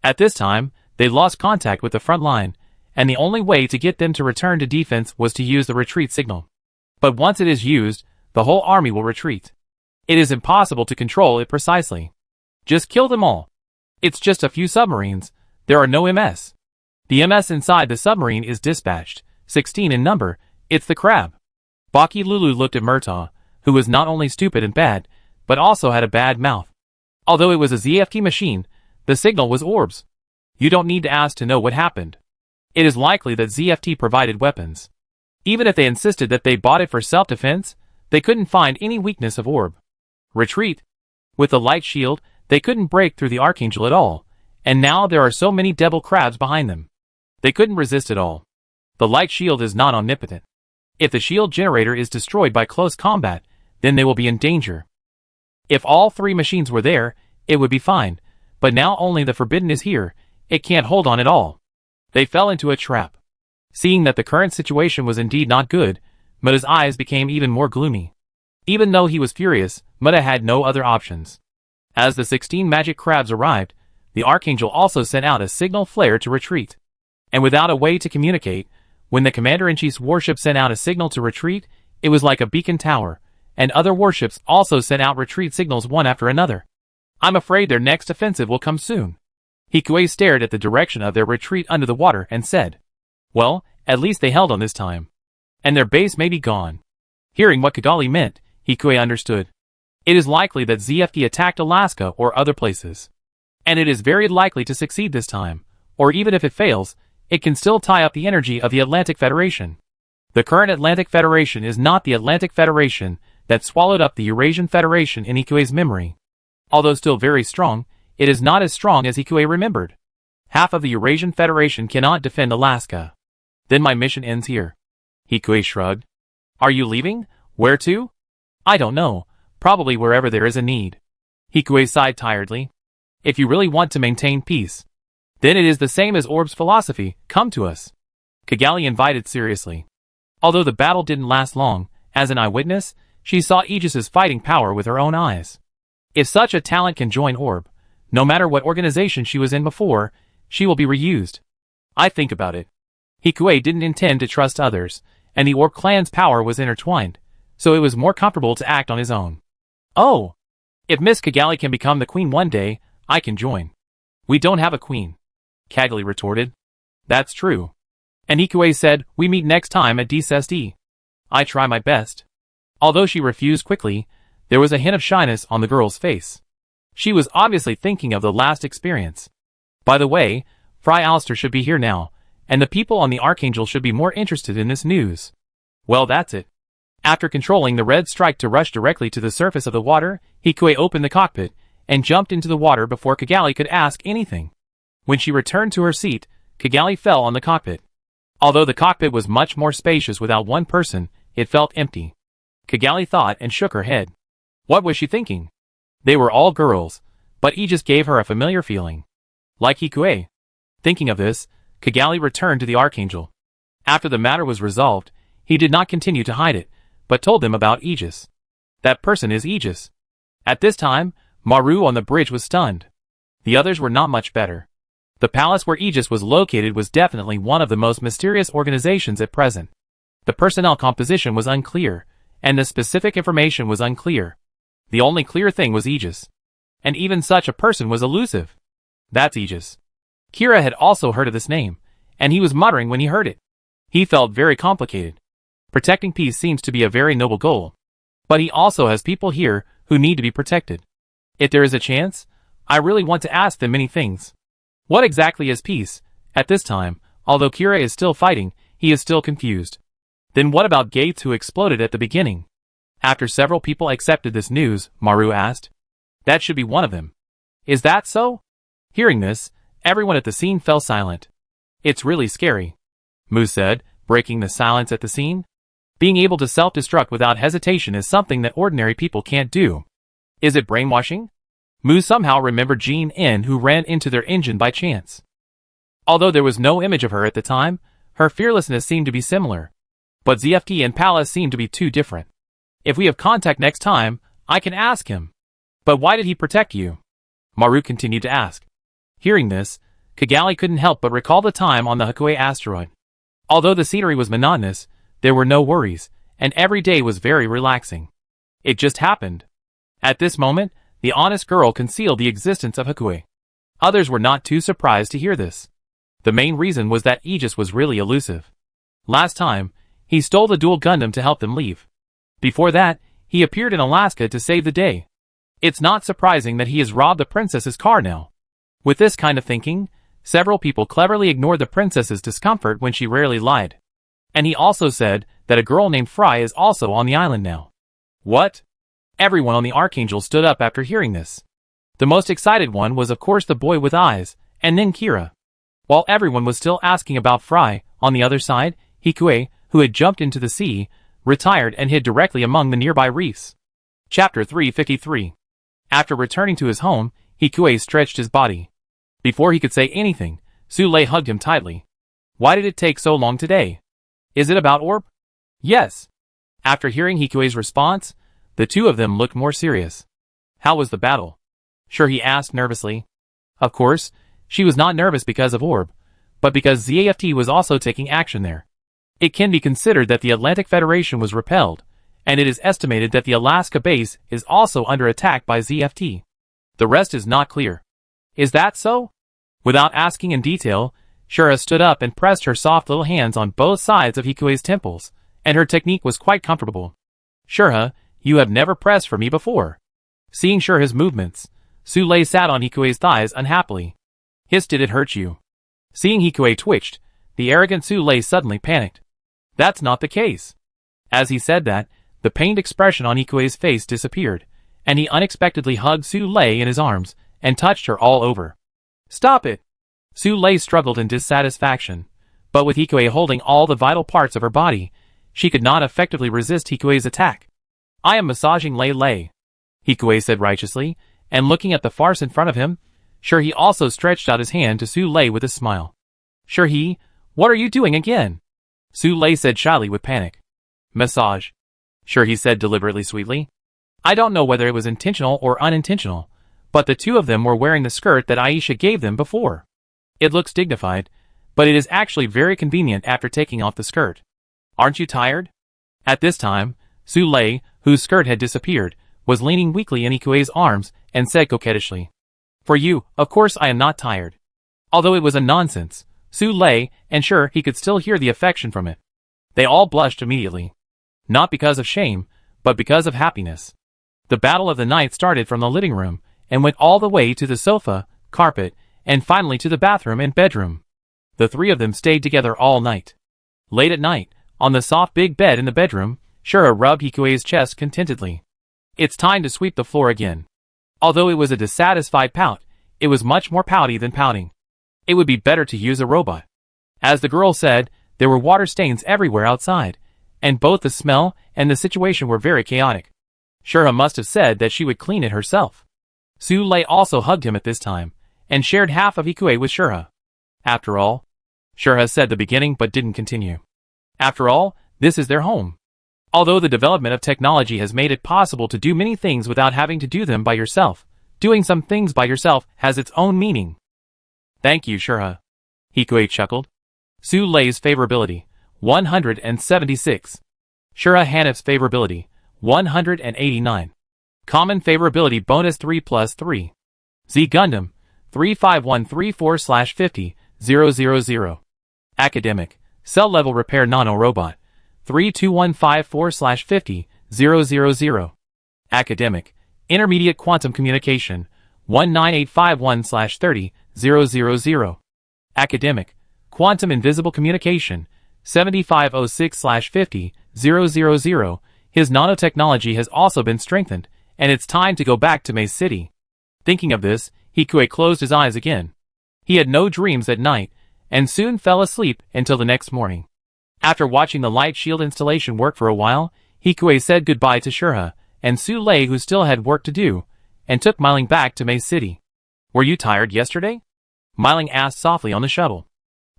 At this time, they lost contact with the front line, and the only way to get them to return to defense was to use the retreat signal. But once it is used, the whole army will retreat. It is impossible to control it precisely. Just kill them all. It's just a few submarines. There are no MS. The MS inside the submarine is dispatched, 16 in number. It's the crab. Baki Lulu looked at Murtaugh, who was not only stupid and bad, but also had a bad mouth. Although it was a ZFT machine, the signal was orbs. You don't need to ask to know what happened. It is likely that ZFT provided weapons. Even if they insisted that they bought it for self-defense, they couldn't find any weakness of orb. Retreat. With the light shield, they couldn't break through the Archangel at all, and now there are so many devil crabs behind them. They couldn't resist at all. The light shield is not omnipotent. If the shield generator is destroyed by close combat, then they will be in danger. If all 3 machines were there, it would be fine, but now only the Forbidden is here, it can't hold on at all. They fell into a trap. Seeing that the current situation was indeed not good, Muta's eyes became even more gloomy. Even though he was furious, Muta had no other options. As the 16 magic crabs arrived, the Archangel also sent out a signal flare to retreat. And without a way to communicate, when the Commander-in-Chief's warship sent out a signal to retreat, it was like a beacon tower, and other warships also sent out retreat signals one after another. I'm afraid their next offensive will come soon. Hikuei stared at the direction of their retreat under the water and said, well, at least they held on this time. And their base may be gone. Hearing what Kigali meant, Hikuei understood. It is likely that ZFT attacked Alaska or other places. And it is very likely to succeed this time, or even if it fails, it can still tie up the energy of the Atlantic Federation. The current Atlantic Federation is not the Atlantic Federation that swallowed up the Eurasian Federation in Hikuei's memory. Although still very strong, it is not as strong as Hikuei remembered. Half of the Eurasian Federation cannot defend Alaska. Then my mission ends here. Hikuei shrugged. Are you leaving? Where to? I don't know. Probably wherever there is a need. Hikuei sighed tiredly. If you really want to maintain peace, then it is the same as Orb's philosophy, come to us. Kigali invited seriously. Although the battle didn't last long, as an eyewitness, she saw Aegis's fighting power with her own eyes. If such a talent can join Orb, no matter what organization she was in before, she will be reused. I think about it. Hikuei didn't intend to trust others, and the Orb clan's power was intertwined, so it was more comfortable to act on his own. Oh! If Miss Kigali can become the queen one day, I can join. We don't have a queen. Kigali retorted. That's true. And Ikue said, "We meet next time at DSSD. I try my best." Although she refused quickly, there was a hint of shyness on the girl's face. She was obviously thinking of the last experience. By the way, Fry Alistair should be here now, and the people on the Archangel should be more interested in this news. Well, that's it. After controlling the red strike to rush directly to the surface of the water, Hikue opened the cockpit and jumped into the water before Kigali could ask anything. When she returned to her seat, Kigali fell on the cockpit. Although the cockpit was much more spacious without one person, it felt empty. Kigali thought and shook her head. What was she thinking? They were all girls, but Aegis gave her a familiar feeling. Like Hikue. Thinking of this, Kigali returned to the Archangel. After the matter was resolved, he did not continue to hide it, but told them about Aegis. That person is Aegis. At this time, Maru on the bridge was stunned. The others were not much better. The palace where Aegis was located was definitely one of the most mysterious organizations at present. The personnel composition was unclear, and the specific information was unclear. The only clear thing was Aegis. And even such a person was elusive. That's Aegis. Kira had also heard of this name, and he was muttering when he heard it. He felt very complicated. Protecting peace seems to be a very noble goal. But he also has people here who need to be protected. If there is a chance, I really want to ask them many things. What exactly is peace? At this time, although Kira is still fighting, he is still confused. Then what about Gates who exploded at the beginning? After several people accepted this news, Maru asked. That should be one of them. Is that so? Hearing this, everyone at the scene fell silent. It's really scary, Mu said, breaking the silence at the scene. Being able to self-destruct without hesitation is something that ordinary people can't do. Is it brainwashing? Mu somehow remembered Jean In, who ran into their engine by chance. Although there was no image of her at the time, her fearlessness seemed to be similar. But ZFT and Palace seemed to be too different. If we have contact next time, I can ask him. But why did he protect you? Maru continued to ask. Hearing this, Kigali couldn't help but recall the time on the Hikue asteroid. Although the scenery was monotonous, there were no worries, and every day was very relaxing. It just happened. At this moment, the honest girl concealed the existence of Hikue. Others were not too surprised to hear this. The main reason was that Aegis was really elusive. Last time, he stole the dual Gundam to help them leave. Before that, he appeared in Alaska to save the day. It's not surprising that he has robbed the princess's car now. With this kind of thinking, several people cleverly ignored the princess's discomfort when she rarely lied. And he also said that a girl named Fry is also on the island now. What? Everyone on the Archangel stood up after hearing this. The most excited one was of course the boy with eyes, and then Kira. While everyone was still asking about Fry, on the other side, Hikue, who had jumped into the sea, retired and hid directly among the nearby reefs. Chapter 353. After returning to his home, Hikue stretched his body. Before he could say anything, Sule hugged him tightly. Why did it take so long today? Is it about Orb? Yes. After hearing Hikue's response, the two of them looked more serious. How was the battle? Sure, he asked nervously. Of course, she was not nervous because of Orb, but because ZAFT was also taking action there. It can be considered that the Atlantic Federation was repelled, and it is estimated that the Alaska base is also under attack by ZFT. The rest is not clear. Is that so? Without asking in detail, Shura stood up and pressed her soft little hands on both sides of Hikue's temples, and her technique was quite comfortable. Shura, you have never pressed for me before. Seeing Shura's movements, Sule sat on Hikue's thighs unhappily. Hiss, did it hurt you? Seeing Hikue twitched, the arrogant Sule suddenly panicked. That's not the case. As he said that, the pained expression on Hikue's face disappeared, and he unexpectedly hugged Sule in his arms and touched her all over. Stop it! Sule struggled in dissatisfaction, but with Hikue holding all the vital parts of her body, she could not effectively resist Hikue's attack. I am massaging Lei, Hikue said righteously, and looking at the farce in front of him, sure he also stretched out his hand to Sule with a smile. Sure he, what are you doing again? Sule said shyly with panic. Massage. Sure he said deliberately sweetly. I don't know whether it was intentional or unintentional, but the two of them were wearing the skirt that Aisha gave them before. It looks dignified, but it is actually very convenient after taking off the skirt. Aren't you tired? At this time, Sule, whose skirt had disappeared, was leaning weakly in Hikue's arms and said coquettishly. For you, of course I am not tired. Although it was a nonsense, Su Lei, and sure, he could still hear the affection from it. They all blushed immediately. Not because of shame, but because of happiness. The battle of the night started from the living room, and went all the way to the sofa, carpet, and finally to the bathroom and bedroom. The three of them stayed together all night. Late at night, on the soft big bed in the bedroom, Shura rubbed Hikue's chest contentedly. It's time to sweep the floor again. Although it was a dissatisfied pout, it was much more pouty than pouting. It would be better to use a robot. As the girl said, there were water stains everywhere outside, and both the smell and the situation were very chaotic. Shura must have said that she would clean it herself. Su Lei also hugged him at this time, and shared half of Hikue with Shura. After all, Shura said the beginning but didn't continue. After all, this is their home. Although the development of technology has made it possible to do many things without having to do them by yourself, doing some things by yourself has its own meaning. Thank you, Shura. Hikue chuckled. Su Lei's favorability, 176. Shura Hanif's favorability, 189. Common favorability bonus 3+3. Z Gundam, 35134/50-000. Academic, Cell Level Repair Nano-Robot, 32154/50-000. Academic, Intermediate Quantum Communication, 19851/30-000. Academic, Quantum Invisible Communication, 7506/50-000. His nanotechnology has also been strengthened, and it's time to go back to Maze City. Thinking of this, Hikue closed his eyes again. He had no dreams at night, and soon fell asleep until the next morning. After watching the light shield installation work for a while, Hikue said goodbye to Shura and Su Lei, who still had work to do, and took Myling back to Maze City. Were you tired yesterday? Myling asked softly on the shuttle.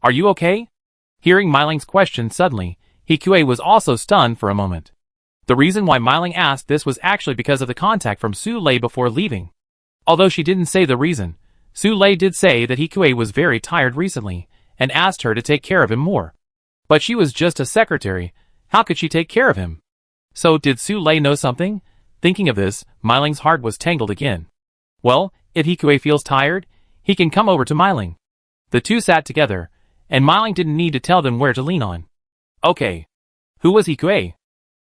Are you okay? Hearing Myling's question suddenly, Hikue was also stunned for a moment. The reason why Myling asked this was actually because of the contact from Su Lei before leaving. Although she didn't say the reason, Su Lei did say that Hikue was very tired recently, and asked her to take care of him more. But she was just a secretary, how could she take care of him? So did Su Lei know something? Thinking of this, Myling's heart was tangled again. Well, if Hikue feels tired, he can come over to Myling. The two sat together, and Myling didn't need to tell them where to lean on. Okay. Who was Hikue?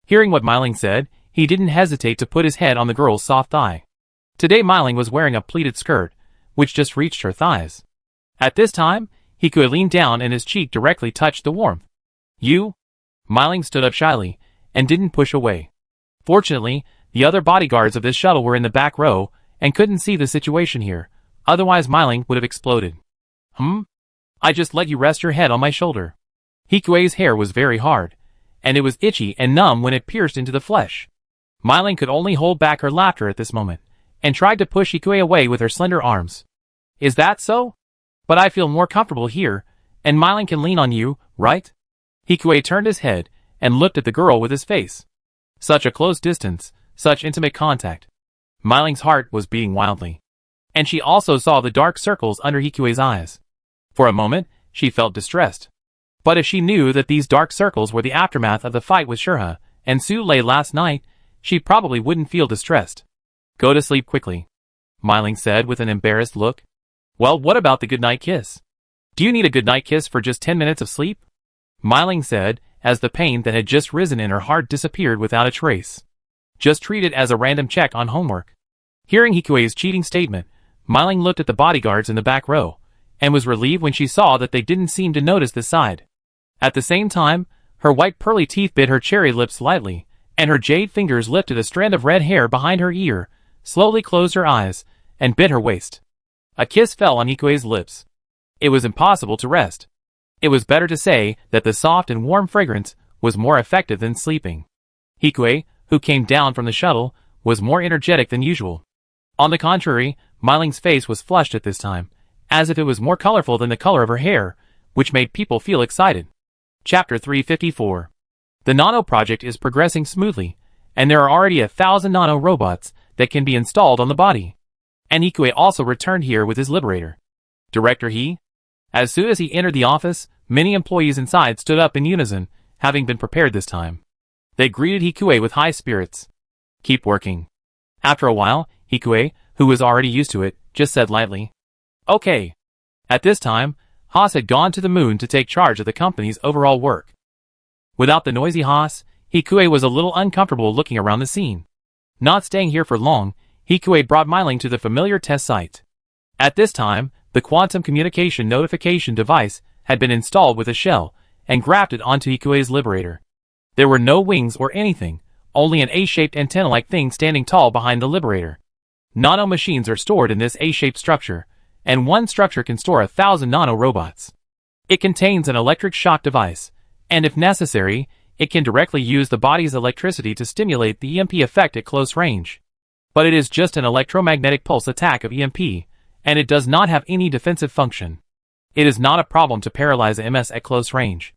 Hearing what Myling said, he didn't hesitate to put his head on the girl's soft thigh. Today Myling was wearing a pleated skirt, which just reached her thighs. At this time, Hikue leaned down and his cheek directly touched the warmth. You? Myling stood up shyly, and didn't push away. Fortunately, the other bodyguards of this shuttle were in the back row, and couldn't see the situation here, otherwise Myling would have exploded. I just let you rest your head on my shoulder. Hikue's hair was very hard, and it was itchy and numb when it pierced into the flesh. Myling could only hold back her laughter at this moment, and tried to push Hikue away with her slender arms. Is that so? But I feel more comfortable here, and Myling can lean on you, right? Hikue turned his head, and looked at the girl with his face. Such a close distance, such intimate contact. Myling's heart was beating wildly. And she also saw the dark circles under Hikue's eyes. For a moment, she felt distressed. But if she knew that these dark circles were the aftermath of the fight with Shura and Su Lei last night, she probably wouldn't feel distressed. Go to sleep quickly, Myling said with an embarrassed look. Well, what about the goodnight kiss? Do you need a goodnight kiss for just 10 minutes of sleep? Myling said, as the pain that had just risen in her heart disappeared without a trace. Just treat it as a random check on homework. Hearing Hikue's cheating statement, Myling looked at the bodyguards in the back row, and was relieved when she saw that they didn't seem to notice this side. At the same time, her white pearly teeth bit her cherry lips lightly, and her jade fingers lifted a strand of red hair behind her ear, slowly closed her eyes, and bit her waist. A kiss fell on Hikue's lips. It was impossible to rest. It was better to say that the soft and warm fragrance was more effective than sleeping. Hikue, who came down from the shuttle, was more energetic than usual. On the contrary, Myling's face was flushed at this time, as if it was more colorful than the color of her hair, which made people feel excited. Chapter 354. The Nano project is progressing smoothly, and there are already 1,000 Nano robots that can be installed on the body. And Hikue also returned here with his Liberator. Director He? As soon as he entered the office, many employees inside stood up in unison, having been prepared this time. They greeted Hikue with high spirits. Keep working. After a while, Hikue, who was already used to it, just said lightly, Okay. At this time, Haas had gone to the moon to take charge of the company's overall work. Without the noisy Haas, Hikue was a little uncomfortable looking around the scene. Not staying here for long, Hikue brought Myling to the familiar test site. At this time, the quantum communication notification device had been installed with a shell and grafted onto Hikue's liberator. There were no wings or anything, only an A-shaped antenna-like thing standing tall behind the liberator. Nano-machines are stored in this A-shaped structure, and one structure can store 1,000 nano-robots. It contains an electric shock device, and if necessary, it can directly use the body's electricity to stimulate the EMP effect at close range. But it is just an electromagnetic pulse attack of EMP, and it does not have any defensive function. It is not a problem to paralyze a MS at close range.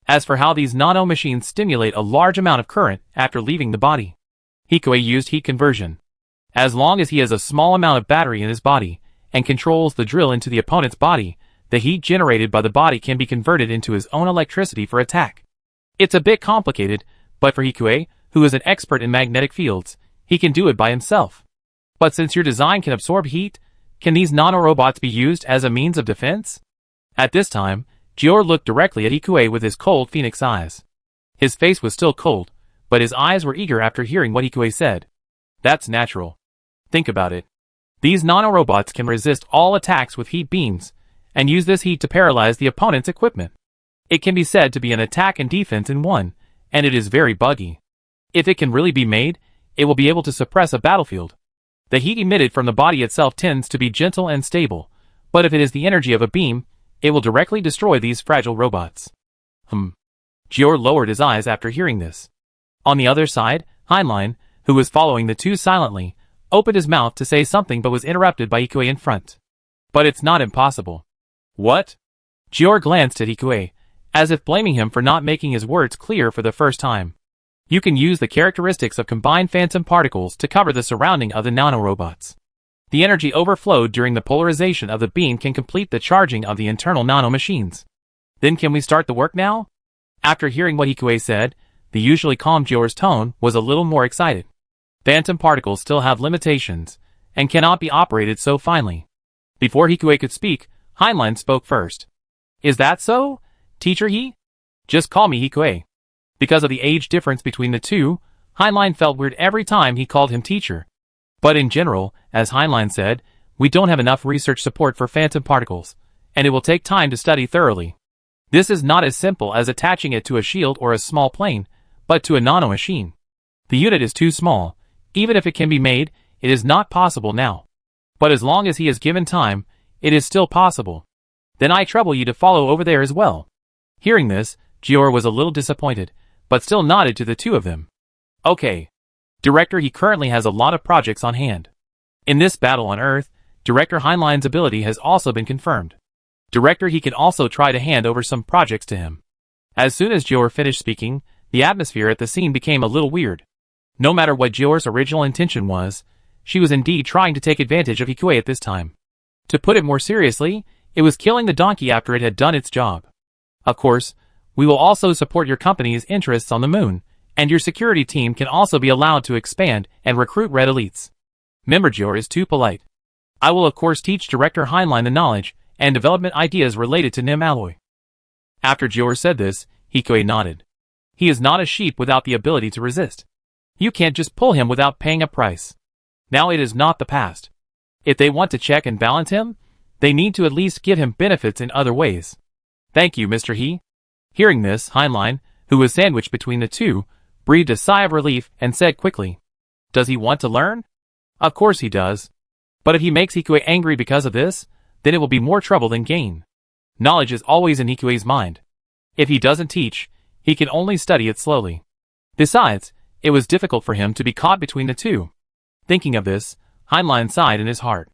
As for how these nano-machines stimulate a large amount of current after leaving the body, Hikue used heat conversion. As long as he has a small amount of battery in his body, and controls the drill into the opponent's body, the heat generated by the body can be converted into his own electricity for attack. It's a bit complicated, but for Hikue, who is an expert in magnetic fields, he can do it by himself. But since your design can absorb heat, can these nanorobots be used as a means of defense? At this time, Gior looked directly at Hikue with his cold phoenix eyes. His face was still cold, but his eyes were eager after hearing what Hikue said. That's natural. Think about it. These nanorobots can resist all attacks with heat beams, and use this heat to paralyze the opponent's equipment. It can be said to be an attack and defense in one, and it is very buggy. If it can really be made, it will be able to suppress a battlefield. The heat emitted from the body itself tends to be gentle and stable, but if it is the energy of a beam, it will directly destroy these fragile robots. Gior lowered his eyes after hearing this. On the other side, Heinlein, who was following the two silently, opened his mouth to say something but was interrupted by Hikue in front. But it's not impossible. What? Gior glanced at Hikue, as if blaming him for not making his words clear for the first time. You can use the characteristics of combined phantom particles to cover the surrounding of the nanorobots. The energy overflowed during the polarization of the beam can complete the charging of the internal nanomachines. Then can we start the work now? After hearing what Hikue said, the usually calm Gior's tone was a little more excited. Phantom particles still have limitations, and cannot be operated so finely. Before Hikue could speak, Heinlein spoke first. Is that so, Teacher He? Just call me Hikue. Because of the age difference between the two, Heinlein felt weird every time he called him teacher. But in general, as Heinlein said, we don't have enough research support for phantom particles, and it will take time to study thoroughly. This is not as simple as attaching it to a shield or a small plane, but to a nanomachine. The unit is too small. Even if it can be made, it is not possible now. But as long as he is given time, it is still possible. Then I trouble you to follow over there as well. Hearing this, Gior was a little disappointed, but still nodded to the two of them. Okay. Director, he currently has a lot of projects on hand. In this battle on Earth, Director Heinlein's ability has also been confirmed. Director, he can also try to hand over some projects to him. As soon as Gior finished speaking, the atmosphere at the scene became a little weird. No matter what Gior's original intention was, she was indeed trying to take advantage of Hikue at this time. To put it more seriously, it was killing the donkey after it had done its job. Of course, we will also support your company's interests on the moon, and your security team can also be allowed to expand and recruit red elites. Member Gior is too polite. I will of course teach Director Heinlein the knowledge and development ideas related to NIM alloy. After Gior said this, Hikue nodded. He is not a sheep without the ability to resist. You can't just pull him without paying a price. Now it is not the past. If they want to check and balance him, they need to at least give him benefits in other ways. Thank you, Mr. He. Hearing this, Heinlein, who was sandwiched between the two, breathed a sigh of relief and said quickly, Does he want to learn? Of course he does. But if he makes Hikue angry because of this, then it will be more trouble than gain. Knowledge is always in Hikue's mind. If he doesn't teach, he can only study it slowly. Besides, it was difficult for him to be caught between the two. Thinking of this, Heinlein sighed in his heart.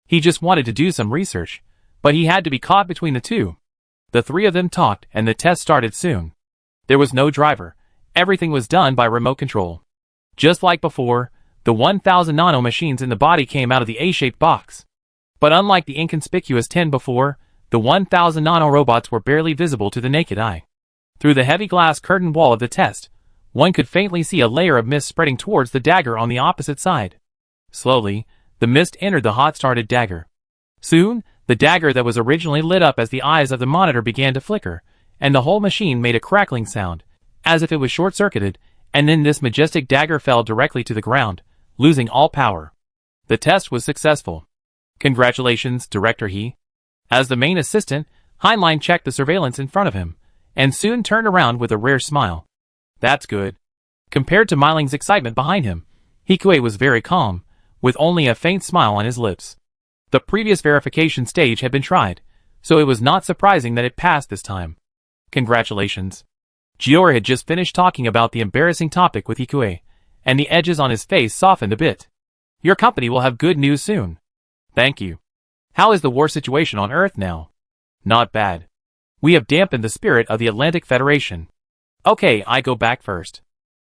He just wanted to do some research, but he had to be caught between the two. The three of them talked and the test started soon. There was no driver. Everything was done by remote control. Just like before, the 1,000 nano-machines in the body came out of the A-shaped box. But unlike the inconspicuous 10 before, the 1,000 nano-robots were barely visible to the naked eye. Through the heavy glass curtain wall of the test, one could faintly see a layer of mist spreading towards the dagger on the opposite side. Slowly, the mist entered the hot-started dagger. Soon, The dagger that was originally lit up as the eyes of the monitor began to flicker, and the whole machine made a crackling sound, as if it was short-circuited, and then this majestic dagger fell directly to the ground, losing all power. The test was successful. Congratulations, Director He. As the main assistant, Heinlein checked the surveillance in front of him, and soon turned around with a rare smile. That's good. Compared to Meiling's excitement behind him, Hikue was very calm, with only a faint smile on his lips. The previous verification stage had been tried, so it was not surprising that it passed this time. Congratulations. Gior had just finished talking about the embarrassing topic with Hikue, and the edges on his face softened a bit. Your company will have good news soon. Thank you. How is the war situation on Earth now? Not bad. We have dampened the spirit of the Atlantic Federation. Okay, I go back first.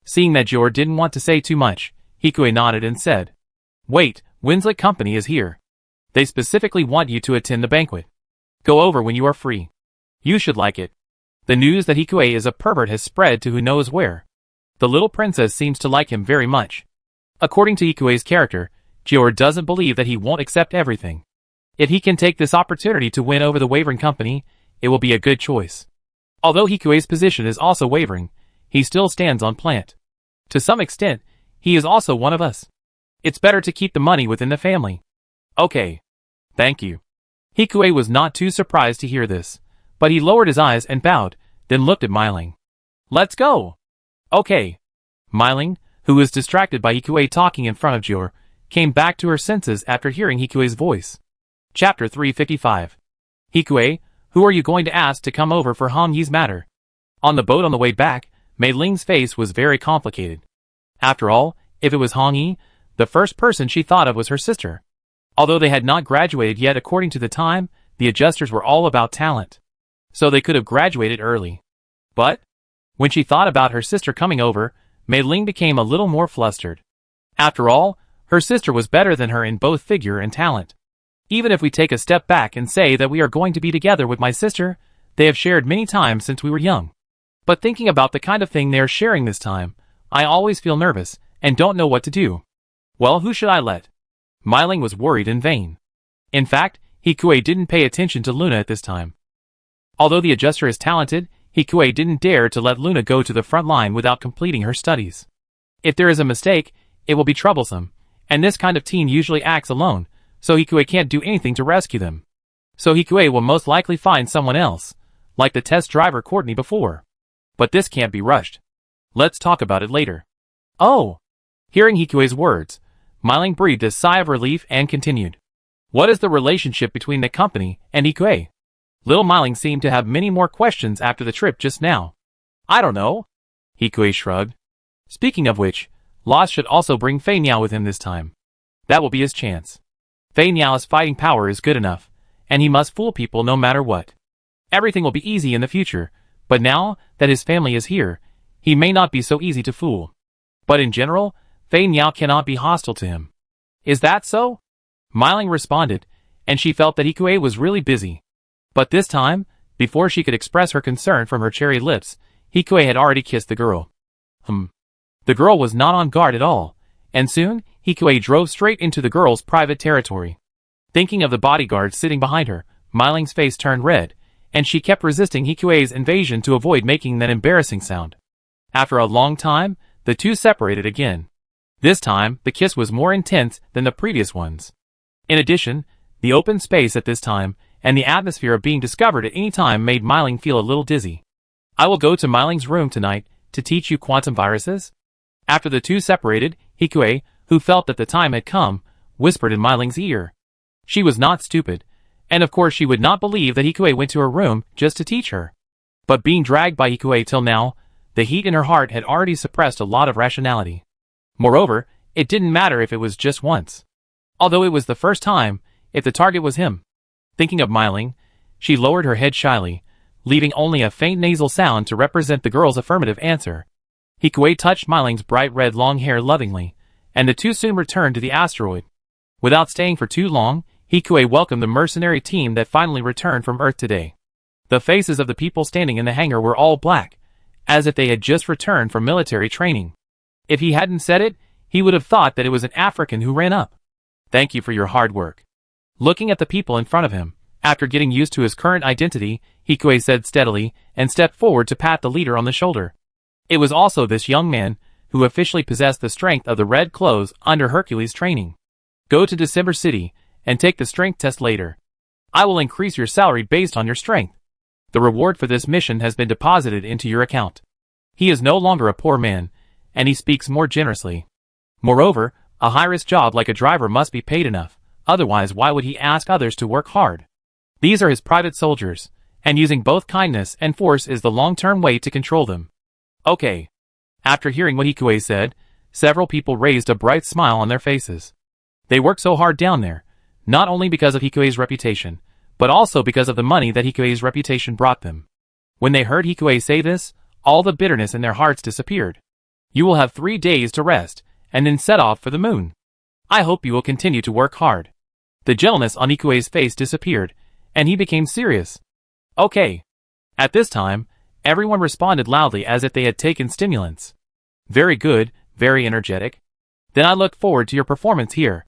Seeing that Gior didn't want to say too much, Hikue nodded and said, Wait, Winslet Company is here. They specifically want you to attend the banquet. Go over when you are free. You should like it. The news that Hikue is a pervert has spread to who knows where. The little princess seems to like him very much. According to Hikue's character, Gior doesn't believe that he won't accept everything. If he can take this opportunity to win over the Wavering Company, it will be a good choice. Although Hikue's position is also wavering, he still stands on plant. To some extent, he is also one of us. It's better to keep the money within the family. Okay. Thank you. Hikue was not too surprised to hear this, but he lowered his eyes and bowed, then looked at Meiling. Let's go. Okay. Meiling, who was distracted by Hikue talking in front of Gior, came back to her senses after hearing Hikue's voice. Chapter 355. Hikue, who are you going to ask to come over for Hong Yi's matter? On the boat on the way back, Mei Ling's face was very complicated. After all, if it was Hong Yi, the first person she thought of was her sister. Although they had not graduated yet according to the time, the adjusters were all about talent. So they could have graduated early. But, when she thought about her sister coming over, Mei Ling became a little more flustered. After all, her sister was better than her in both figure and talent. Even if we take a step back and say that we are going to be together with my sister, they have shared many times since we were young. But thinking about the kind of thing they are sharing this time, I always feel nervous and don't know what to do. Well, who should I let? Meiling was worried in vain. In fact, Hikue didn't pay attention to Luna at this time. Although the adjuster is talented, Hikue didn't dare to let Luna go to the front line without completing her studies. If there is a mistake, it will be troublesome, and this kind of teen usually acts alone, so Hikue can't do anything to rescue them. So Hikue will most likely find someone else, like the test driver Courtney before. But this can't be rushed. Let's talk about it later. Oh! Hearing Hikue's words, Meiling breathed a sigh of relief and continued. What is the relationship between the company and Hikue? Little Meiling seemed to have many more questions after the trip just now. I don't know. Hikue shrugged. Speaking of which, Loss should also bring Fei Niao with him this time. That will be his chance. Fei Niao's fighting power is good enough, and he must fool people no matter what. Everything will be easy in the future, but now that his family is here, he may not be so easy to fool. But in general, Fei Niao cannot be hostile to him. Is that so? Meiling responded, and she felt that Hikue was really busy. But this time, before she could express her concern from her cherry lips, Hikue had already kissed the girl. The girl was not on guard at all, and soon, Hikue drove straight into the girl's private territory. Thinking of the bodyguard sitting behind her, Meiling's face turned red, and she kept resisting Hikue's invasion to avoid making that embarrassing sound. After a long time, the two separated again. This time, the kiss was more intense than the previous ones. In addition, the open space at this time, and the atmosphere of being discovered at any time made Meiling feel a little dizzy. I will go to Meiling's room tonight to teach you quantum viruses. After the two separated, Hikue, who felt that the time had come, whispered in Meiling's ear. She was not stupid, and of course she would not believe that Hikue went to her room just to teach her. But being dragged by Hikue till now, the heat in her heart had already suppressed a lot of rationality. Moreover, it didn't matter if it was just once. Although it was the first time, if the target was him. Thinking of Meiling, she lowered her head shyly, leaving only a faint nasal sound to represent the girl's affirmative answer. Hikue touched Meiling's bright red long hair lovingly, and the two soon returned to the asteroid. Without staying for too long, Hikue welcomed the mercenary team that finally returned from Earth today. The faces of the people standing in the hangar were all black, as if they had just returned from military training. If he hadn't said it, he would have thought that it was an African who ran up. Thank you for your hard work. Looking at the people in front of him, After getting used to his current identity, Hikue said steadily and stepped forward to pat the leader on the shoulder. It was also this young man who officially possessed the strength of the Red Clothes under Hercules' training. Go to December City and take the strength test later. I will increase your salary based on your strength. The reward for this mission has been deposited into your account. He is no longer a poor man, and he speaks more generously. Moreover, a high-risk job like a driver must be paid enough, otherwise why would he ask others to work hard? These are his private soldiers, and using both kindness and force is the long-term way to control them. Okay. After hearing what Hikue said, several people raised a bright smile on their faces. They worked so hard down there, not only because of Hikue's reputation, but also because of the money that Hikue's reputation brought them. When they heard Hikue say this, all the bitterness in their hearts disappeared. You will have 3 days to rest, and then set off for the moon. I hope you will continue to work hard. The gentleness on Hikue's face disappeared, and he became serious. Okay. At this time, everyone responded loudly as if they had taken stimulants. Very good, very energetic. Then I look forward to your performance here.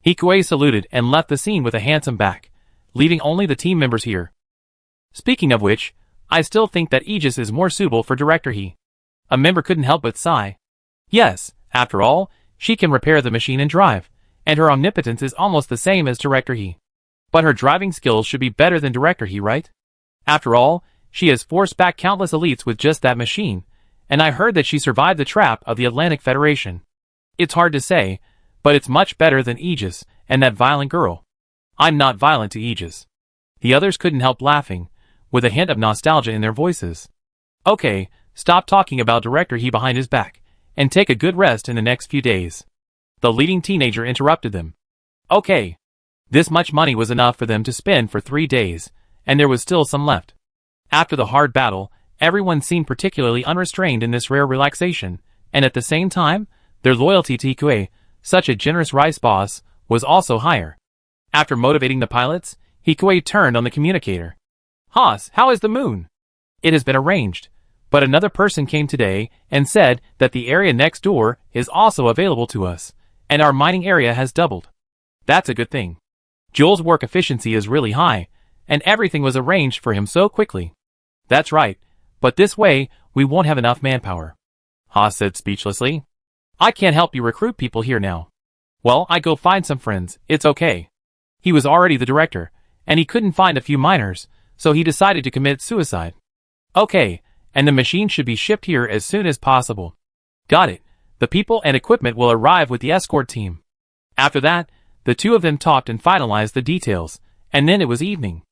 Hikue saluted and left the scene with a handsome back, leaving only the team members here. Speaking of which, I still think that Aegis is more suitable for Director He. A member couldn't help but sigh. Yes, after all, she can repair the machine and drive, and her omnipotence is almost the same as Director He. But her driving skills should be better than Director He, right? After all, she has forced back countless elites with just that machine, and I heard that she survived the trap of the Atlantic Federation. It's hard to say, but it's much better than Aegis and that violent girl. I'm not violent to Aegis. The others couldn't help laughing, with a hint of nostalgia in their voices. Okay, stop talking about Director He behind his back, and take a good rest in the next few days. The leading teenager interrupted them. Okay. This much money was enough for them to spend for 3 days, and there was still some left. After the hard battle, everyone seemed particularly unrestrained in this rare relaxation, and at the same time, their loyalty to Hikue, such a generous rice boss, was also higher. After motivating the pilots, Hikue turned on the communicator. Haas, how is the moon? It has been arranged, but another person came today and said that the area next door is also available to us, and our mining area has doubled. That's a good thing. Joel's work efficiency is really high, and everything was arranged for him so quickly. That's right, but this way, we won't have enough manpower. Haas said speechlessly. I can't help you recruit people here now. Well, I go find some friends, it's okay. He was already the director, and he couldn't find a few miners, so he decided to commit suicide. Okay, and the machine should be shipped here as soon as possible. Got it. The people and equipment will arrive with the escort team. After that, the two of them talked and finalized the details, and then it was evening.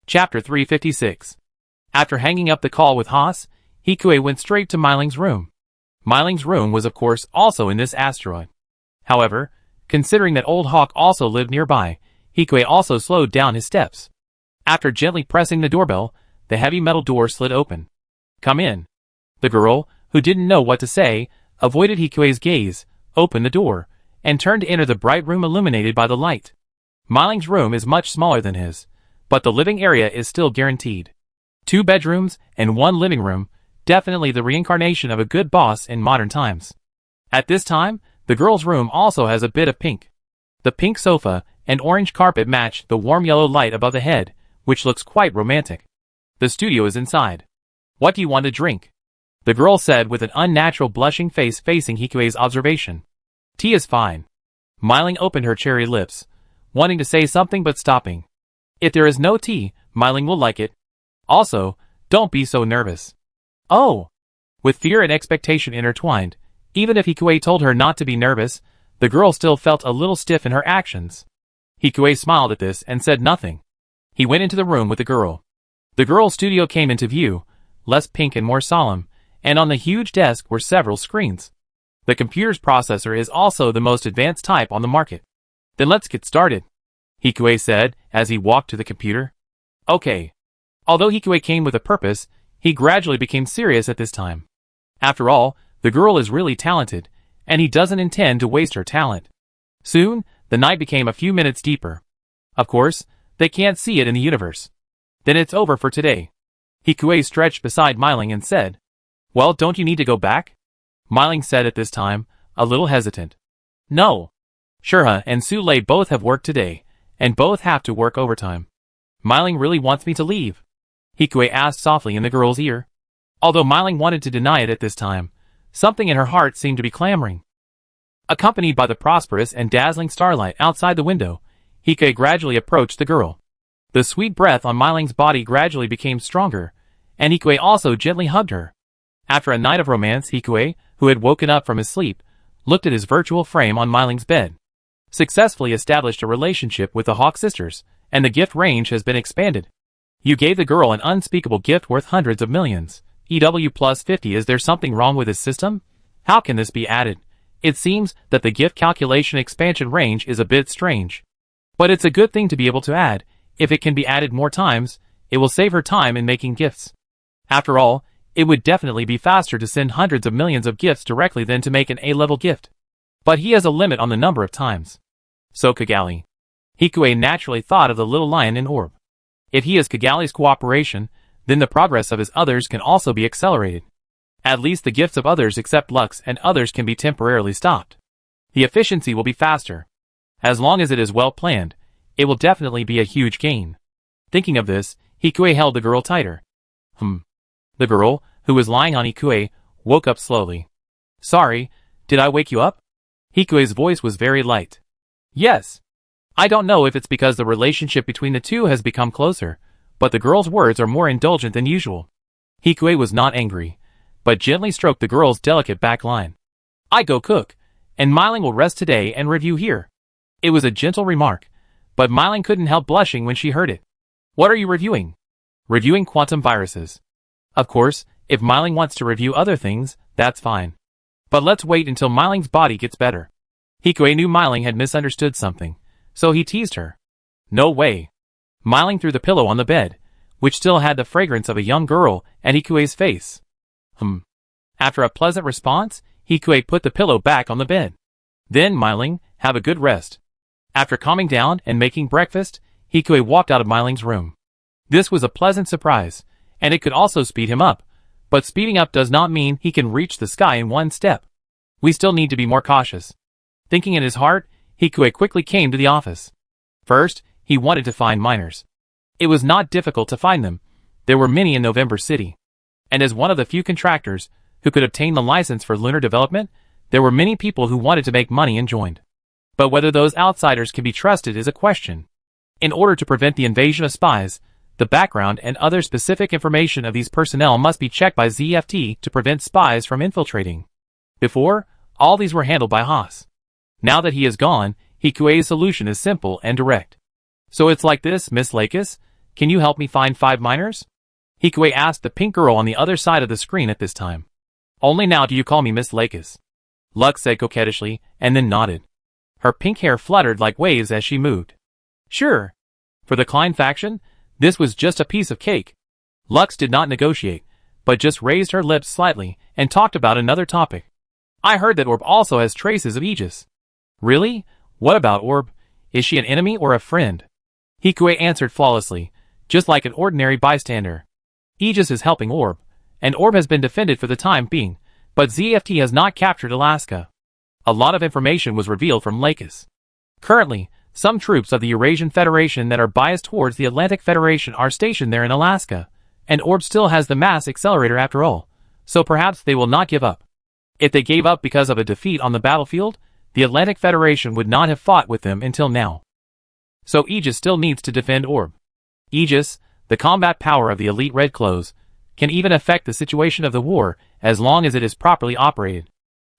Chapter 356. After hanging up the call with Haas, Hikue went straight to Meiling's room. Meiling's room was of course also in this asteroid. However, considering that Old Hawk also lived nearby, Hikue also slowed down his steps. After gently pressing the doorbell, the heavy metal door slid open. Come in. The girl, who didn't know what to say, avoided Hikue's gaze, opened the door, and turned to enter the bright room illuminated by the light. Meiling's room is much smaller than his, but the living area is still guaranteed. 2 bedrooms and 1 living room, definitely the reincarnation of a good boss in modern times. At this time, the girl's room also has a bit of pink. The pink sofa and orange carpet match the warm yellow light above the head, which looks quite romantic. The studio is inside. What do you want to drink? The girl said with an unnatural blushing face facing Hikue's observation. Tea is fine. Meiling opened her cherry lips, wanting to say something but stopping. If there is no tea, Meiling will like it. Also, don't be so nervous. Oh! With fear and expectation intertwined, even if Hikue told her not to be nervous, the girl still felt a little stiff in her actions. Hikue smiled at this and said nothing. He went into the room with the girl. The girl's studio came into view, less pink and more solemn, and on the huge desk were several screens. The computer's processor is also the most advanced type on the market. Then let's get started, Hikue said as he walked to the computer. Okay. Although Hikue came with a purpose, he gradually became serious at this time. After all, the girl is really talented, and he doesn't intend to waste her talent. Soon, the night became a few minutes deeper. Of course, they can't see it in the universe. Then it's over for today. Hikue stretched beside Meiling and said, Well, don't you need to go back? Meiling said at this time, a little hesitant. No. Shurha and Sule both have work today, and both have to work overtime. Myling really wants me to leave? Hikue asked softly in the girl's ear. Although Myling wanted to deny it at this time, something in her heart seemed to be clamoring. Accompanied by the prosperous and dazzling starlight outside the window, Hikue gradually approached the girl. The sweet breath on Myling's body gradually became stronger, and Hikue also gently hugged her. After a night of romance, Hikue, who had woken up from his sleep, looked at his virtual frame on Myling's bed. Successfully established a relationship with the Hawk sisters, and the gift range has been expanded. You gave the girl an unspeakable gift worth hundreds of millions. EW plus 50. Is there something wrong with this system? How can this be added? It seems that the gift calculation expansion range is a bit strange. But it's a good thing to be able to add. If it can be added more times, it will save her time in making gifts. After all, it would definitely be faster to send hundreds of millions of gifts directly than to make an A-level gift. But he has a limit on the number of times. So Kigali. Hikue naturally thought of the little lion in Orb. If he has Kigali's cooperation, then the progress of his others can also be accelerated. At least the gifts of others except Lux and others can be temporarily stopped. The efficiency will be faster. As long as it is well planned, it will definitely be a huge gain. Thinking of this, Hikue held the girl tighter. The girl, who was lying on Hikue, woke up slowly. Sorry, did I wake you up? Hikue's voice was very light. Yes. I don't know if it's because the relationship between the two has become closer, but the girl's words are more indulgent than usual. Hikue was not angry, but gently stroked the girl's delicate back line. I go cook, and Myling will rest today and review here. It was a gentle remark, but Myling couldn't help blushing when she heard it. What are you reviewing? Reviewing quantum viruses. Of course, if Myling wants to review other things, that's fine. But let's wait until Myling's body gets better. Hikue knew Myling had misunderstood something, so he teased her. No way. Myling threw the pillow on the bed, which still had the fragrance of a young girl, and Hikue's face. After a pleasant response, Hikue put the pillow back on the bed. Then, Myling, have a good rest. After calming down and making breakfast, Hikue walked out of Myling's room. This was a pleasant surprise, and it could also speed him up, but speeding up does not mean he can reach the sky in one step. We still need to be more cautious. Thinking in his heart, Hikue quickly came to the office. First, he wanted to find miners. It was not difficult to find them. There were many in November City. And as one of the few contractors who could obtain the license for lunar development, there were many people who wanted to make money and joined. But whether those outsiders can be trusted is a question. In order to prevent the invasion of spies, the background and other specific information of these personnel must be checked by ZFT to prevent spies from infiltrating. Before, all these were handled by Haas. Now that he is gone, Hikue's solution is simple and direct. So it's like this, Miss Lakis, can you help me find 5 miners? Hikue asked the pink girl on the other side of the screen at this time. Only now do you call me Miss Lakis. Lux said coquettishly, and then nodded. Her pink hair fluttered like waves as she moved. Sure. For the Klein faction, this was just a piece of cake. Lux did not negotiate, but just raised her lips slightly and talked about another topic. I heard that Orb also has traces of Aegis. Really? What about Orb? Is she an enemy or a friend? Hikue answered flawlessly, just like an ordinary bystander. Aegis is helping Orb, and Orb has been defended for the time being, but ZFT has not captured Alaska. A lot of information was revealed from Lakis. Currently, some troops of the Eurasian Federation that are biased towards the Atlantic Federation are stationed there in Alaska, and Orb still has the mass accelerator after all, so perhaps they will not give up. If they gave up because of a defeat on the battlefield, the Atlantic Federation would not have fought with them until now. So Aegis still needs to defend Orb. Aegis, the combat power of the elite Red Clothes, can even affect the situation of the war as long as it is properly operated.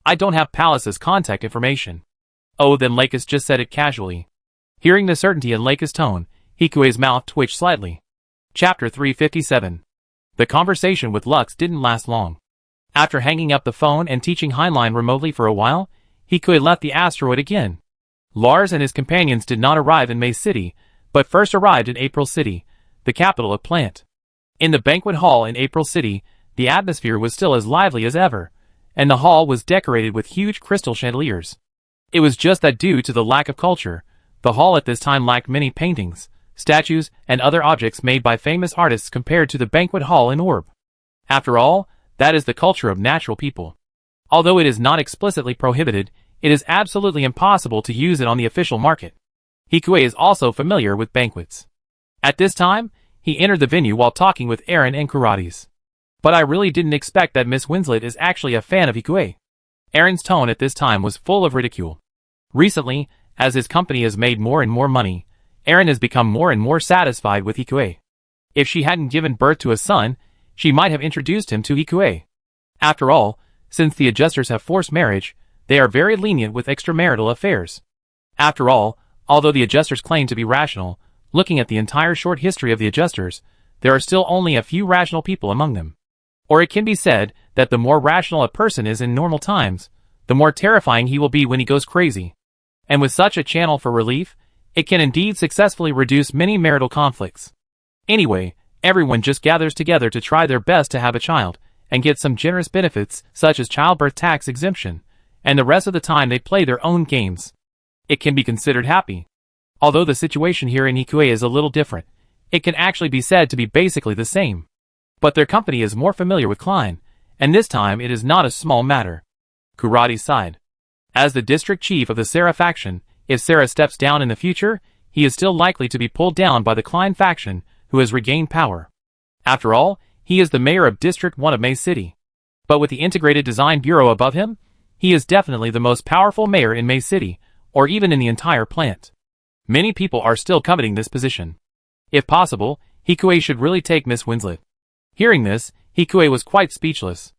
I don't have Palace's contact information. Oh, then Lakis just said it casually. Hearing the certainty in Lakis' tone, Hikue's mouth twitched slightly. Chapter 357. The conversation with Lux didn't last long. After hanging up the phone and teaching Heinlein remotely for a while, Hikue left the asteroid again. Lars and his companions did not arrive in May City, but first arrived in April City, the capital of Plant. In the banquet hall in April City, the atmosphere was still as lively as ever, and the hall was decorated with huge crystal chandeliers. It was just that due to the lack of culture, the hall at this time lacked many paintings, statues, and other objects made by famous artists compared to the banquet hall in Orb. After all, that is the culture of natural people. Although it is not explicitly prohibited, it is absolutely impossible to use it on the official market. Hikue is also familiar with banquets. At this time, he entered the venue while talking with Aaron and Karates. But I really didn't expect that Miss Winslet is actually a fan of Ikue. Aaron's tone at this time was full of ridicule. Recently, as his company has made more and more money, Aaron has become more and more satisfied with Ikue. If she hadn't given birth to a son, she might have introduced him to Ikue. After all, since the adjusters have forced marriage, they are very lenient with extramarital affairs. After all, although the adjusters claim to be rational, looking at the entire short history of the adjusters, there are still only a few rational people among them. Or it can be said that the more rational a person is in normal times, the more terrifying he will be when he goes crazy. And with such a channel for relief, it can indeed successfully reduce many marital conflicts. Anyway, everyone just gathers together to try their best to have a child, and get some generous benefits such as childbirth tax exemption, and the rest of the time they play their own games. It can be considered happy. Although the situation here in Ikue is a little different, it can actually be said to be basically the same. But their company is more familiar with Klein, and this time it is not a small matter. Kurati sighed. As the district chief of the Sarah faction, if Sarah steps down in the future, he is still likely to be pulled down by the Klein faction, who has regained power. After all, he is the mayor of District 1 of May City. But with the Integrated Design Bureau above him, he is definitely the most powerful mayor in May City, or even in the entire plant. Many people are still coveting this position. If possible, Hikue should really take Miss Winslet. Hearing this, Hikue was quite speechless.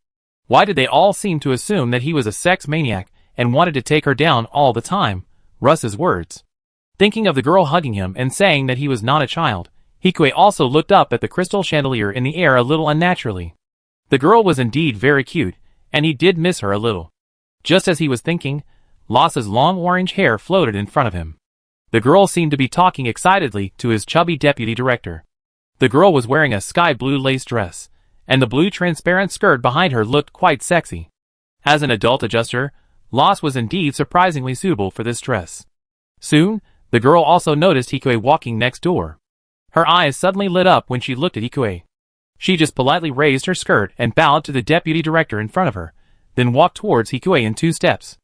Why did they all seem to assume that he was a sex maniac and wanted to take her down all the time? Russ's words. Thinking of the girl hugging him and saying that he was not a child, Hikue also looked up at the crystal chandelier in the air a little unnaturally. The girl was indeed very cute, and he did miss her a little. Just as he was thinking, Lass's long orange hair floated in front of him. The girl seemed to be talking excitedly to his chubby deputy director. The girl was wearing a sky blue lace dress, and the blue transparent skirt behind her looked quite sexy. As an adult adjuster, Lass was indeed surprisingly suitable for this dress. Soon, the girl also noticed Hikue walking next door. Her eyes suddenly lit up when she looked at Hikue. She just politely raised her skirt and bowed to the deputy director in front of her, then walked towards Hikue in 2 steps.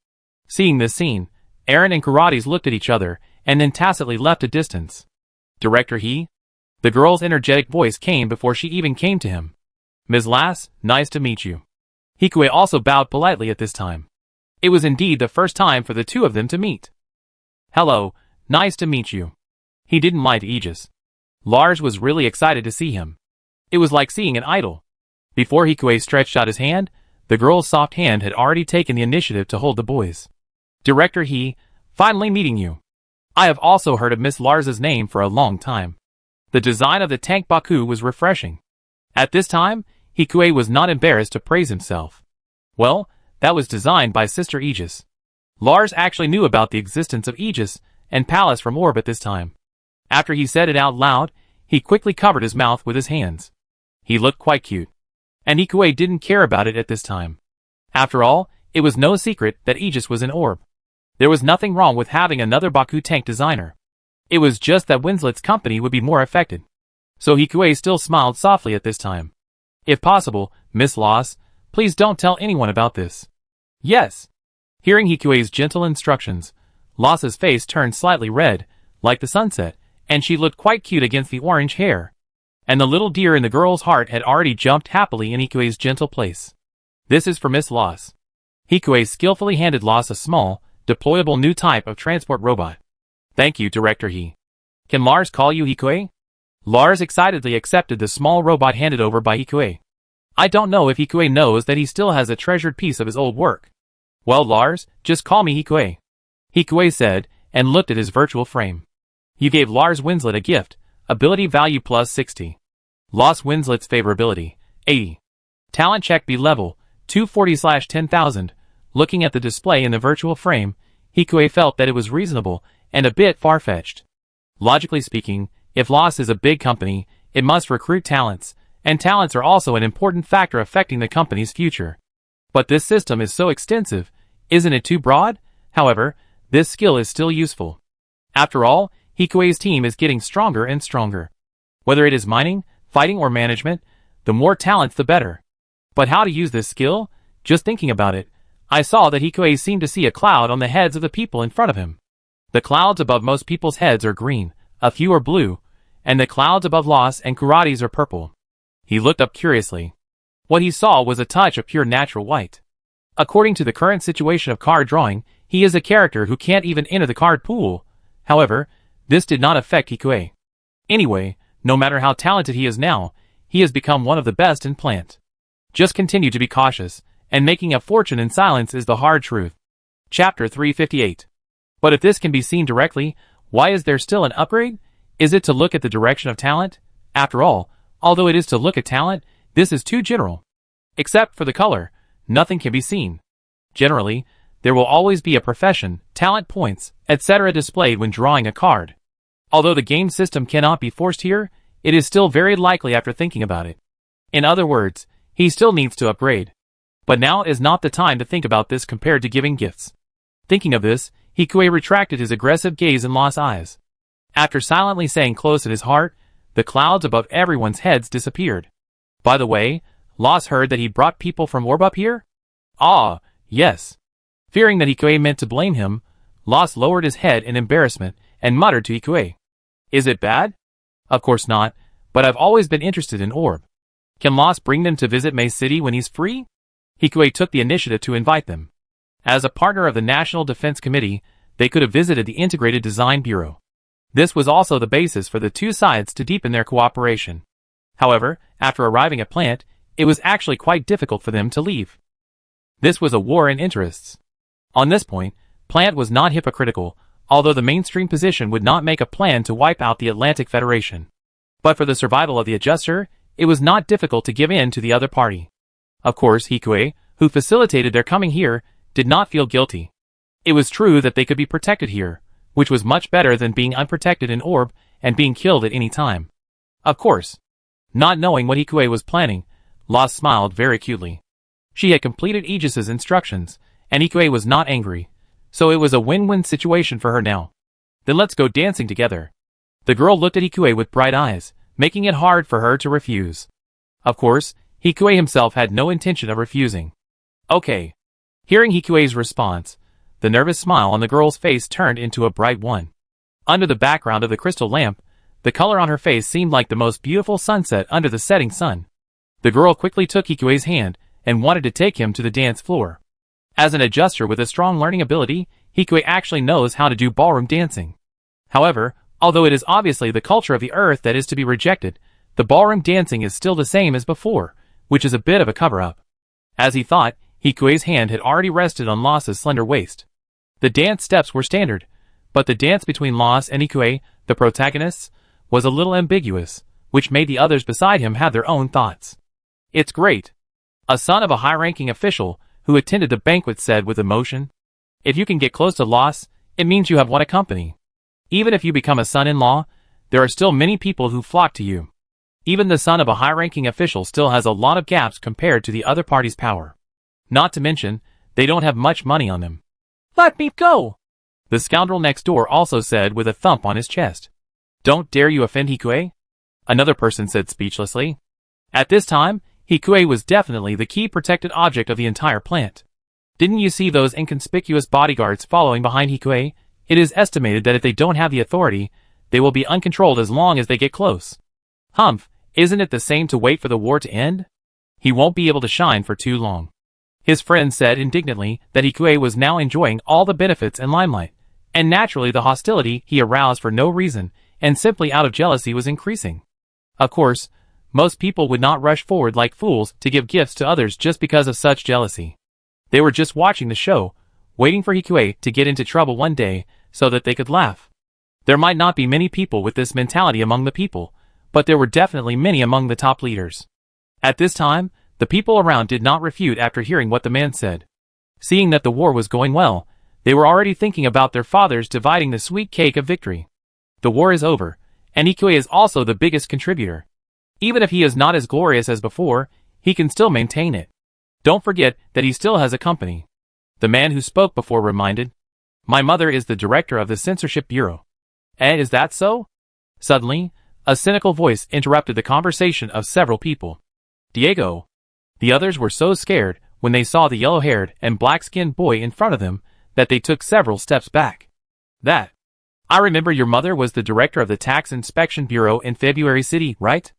Seeing this scene, Aaron and Karates looked at each other and then tacitly left a distance. Director He? The girl's energetic voice came before she even came to him. Ms. Lass, nice to meet you. Hikue also bowed politely at this time. It was indeed the first time for the two of them to meet. Hello, nice to meet you. He didn't lie to Aegis. Lars was really excited to see him. It was like seeing an idol. Before Hikue stretched out his hand, the girl's soft hand had already taken the initiative to hold the boys. Director He, finally meeting you. I have also heard of Miss Lars's name for a long time. The design of the tank Baku was refreshing. At this time, Hikue was not embarrassed to praise himself. Well, that was designed by Sister Aegis. Lars actually knew about the existence of Aegis and Palace from Orb at this time. After he said it out loud, he quickly covered his mouth with his hands. He looked quite cute. And Hikue didn't care about it at this time. After all, it was no secret that Aegis was in Orb. There was nothing wrong with having another Baku tank designer. It was just that Winslet's company would be more affected. So Hikue still smiled softly at this time. If possible, Miss Lass, please don't tell anyone about this. Yes. Hearing Hikue's gentle instructions, Lass's face turned slightly red, like the sunset, and she looked quite cute against the orange hair. And the little deer in the girl's heart had already jumped happily in Hikue's gentle place. This is for Miss Lass. Hikue skillfully handed Lass a small, deployable new type of transport robot. Thank you, Director He. Can Lars call you Hikue? Lars excitedly accepted the small robot handed over by Hikue. I don't know if Hikue knows that he still has a treasured piece of his old work. Well, Lars, just call me Hikue. Hikue said, and looked at his virtual frame. You gave Lars Winslet a gift, ability value plus 60. Lost Winslet's favorability, 80. Talent check B level, 240/10,000. Looking at the display in the virtual frame, Hikue felt that it was reasonable and a bit far-fetched. Logically speaking, if Lost is a big company, it must recruit talents, and talents are also an important factor affecting the company's future. But this system is so extensive, isn't it too broad? However, this skill is still useful. After all, Hikue's team is getting stronger and stronger. Whether it is mining, fighting or management, the more talents the better. But how to use this skill? Just thinking about it, I saw that Hikue seemed to see a cloud on the heads of the people in front of him. The clouds above most people's heads are green, a few are blue, and the clouds above Los and Karates are purple. He looked up curiously. What he saw was a touch of pure natural white. According to the current situation of card drawing, he is a character who can't even enter the card pool. However, this did not affect Hikue. Anyway, no matter how talented he is now, he has become one of the best in plant. Just continue to be cautious, and making a fortune in silence is the hard truth. Chapter 358. But if this can be seen directly, why is there still an upgrade? Is it to look at the direction of talent? After all, although it is to look at talent, this is too general. Except for the color, nothing can be seen. Generally, there will always be a profession, talent points, etc. displayed when drawing a card. Although the game system cannot be forced here, it is still very likely after thinking about it. In other words, he still needs to upgrade. But now is not the time to think about this compared to giving gifts. Thinking of this, Hikue retracted his aggressive gaze in Lost eyes. After silently saying close at his heart, the clouds above everyone's heads disappeared. By the way, Lost heard that he brought people from Orb up here? Ah, yes. Fearing that Hikue meant to blame him, Lost lowered his head in embarrassment and muttered to Hikue. Is it bad? Of course not, but I've always been interested in Orb. Can Lost bring them to visit May City when he's free? Hikue took the initiative to invite them. As a partner of the National Defense Committee, they could have visited the Integrated Design Bureau. This was also the basis for the two sides to deepen their cooperation. However, after arriving at Plant, it was actually quite difficult for them to leave. This was a war in interests. On this point, Plant was not hypocritical, although the mainstream position would not make a plan to wipe out the Atlantic Federation. But for the survival of the adjuster, it was not difficult to give in to the other party. Of course, Hikue, who facilitated their coming here, did not feel guilty. It was true that they could be protected here, which was much better than being unprotected in Orb and being killed at any time. Of course. Not knowing what Hikue was planning, Lost smiled very cutely. She had completed Aegis's instructions, and Hikue was not angry, so it was a win-win situation for her now. Then let's go dancing together. The girl looked at Hikue with bright eyes, making it hard for her to refuse. Of course, Hikue himself had no intention of refusing. Okay. Hearing Hikue's response, the nervous smile on the girl's face turned into a bright one. Under the background of the crystal lamp, the color on her face seemed like the most beautiful sunset under the setting sun. The girl quickly took Hikue's hand and wanted to take him to the dance floor. As an adjuster with a strong learning ability, Hikue actually knows how to do ballroom dancing. However, although it is obviously the culture of the earth that is to be rejected, the ballroom dancing is still the same as before, which is a bit of a cover-up. As he thought, Hikue's hand had already rested on Los's slender waist. The dance steps were standard, but the dance between Los and Hikue, the protagonists, was a little ambiguous, which made the others beside him have their own thoughts. It's great. A son of a high-ranking official who attended the banquet said with emotion. If you can get close to Los, it means you have won a company. Even if you become a son-in-law, there are still many people who flock to you. Even the son of a high-ranking official still has a lot of gaps compared to the other party's power. Not to mention, they don't have much money on them. Let me go! The scoundrel next door also said with a thump on his chest. Don't dare you offend Hikue? Another person said speechlessly. At this time, Hikue was definitely the key protected object of the entire plant. Didn't you see those inconspicuous bodyguards following behind Hikue? It is estimated that if they don't have the authority, they will be uncontrolled as long as they get close. Humph, isn't it the same to wait for the war to end? He won't be able to shine for too long. His friend said indignantly that Hikue was now enjoying all the benefits and limelight, and naturally the hostility he aroused for no reason and simply out of jealousy was increasing. Of course, most people would not rush forward like fools to give gifts to others just because of such jealousy. They were just watching the show, waiting for Hikue to get into trouble one day so that they could laugh. There might not be many people with this mentality among the people, but there were definitely many among the top leaders. At this time, the people around did not refute after hearing what the man said. Seeing that the war was going well, they were already thinking about their fathers dividing the sweet cake of victory. The war is over, and Hikue is also the biggest contributor. Even if he is not as glorious as before, he can still maintain it. Don't forget that he still has a company. The man who spoke before reminded. My mother is the director of the censorship bureau. Is that so? Suddenly, a cynical voice interrupted the conversation of several people. Diego. The others were so scared when they saw the yellow-haired and black-skinned boy in front of them that they took several steps back. That. I remember your mother was the director of the Tax Inspection Bureau in February City, right?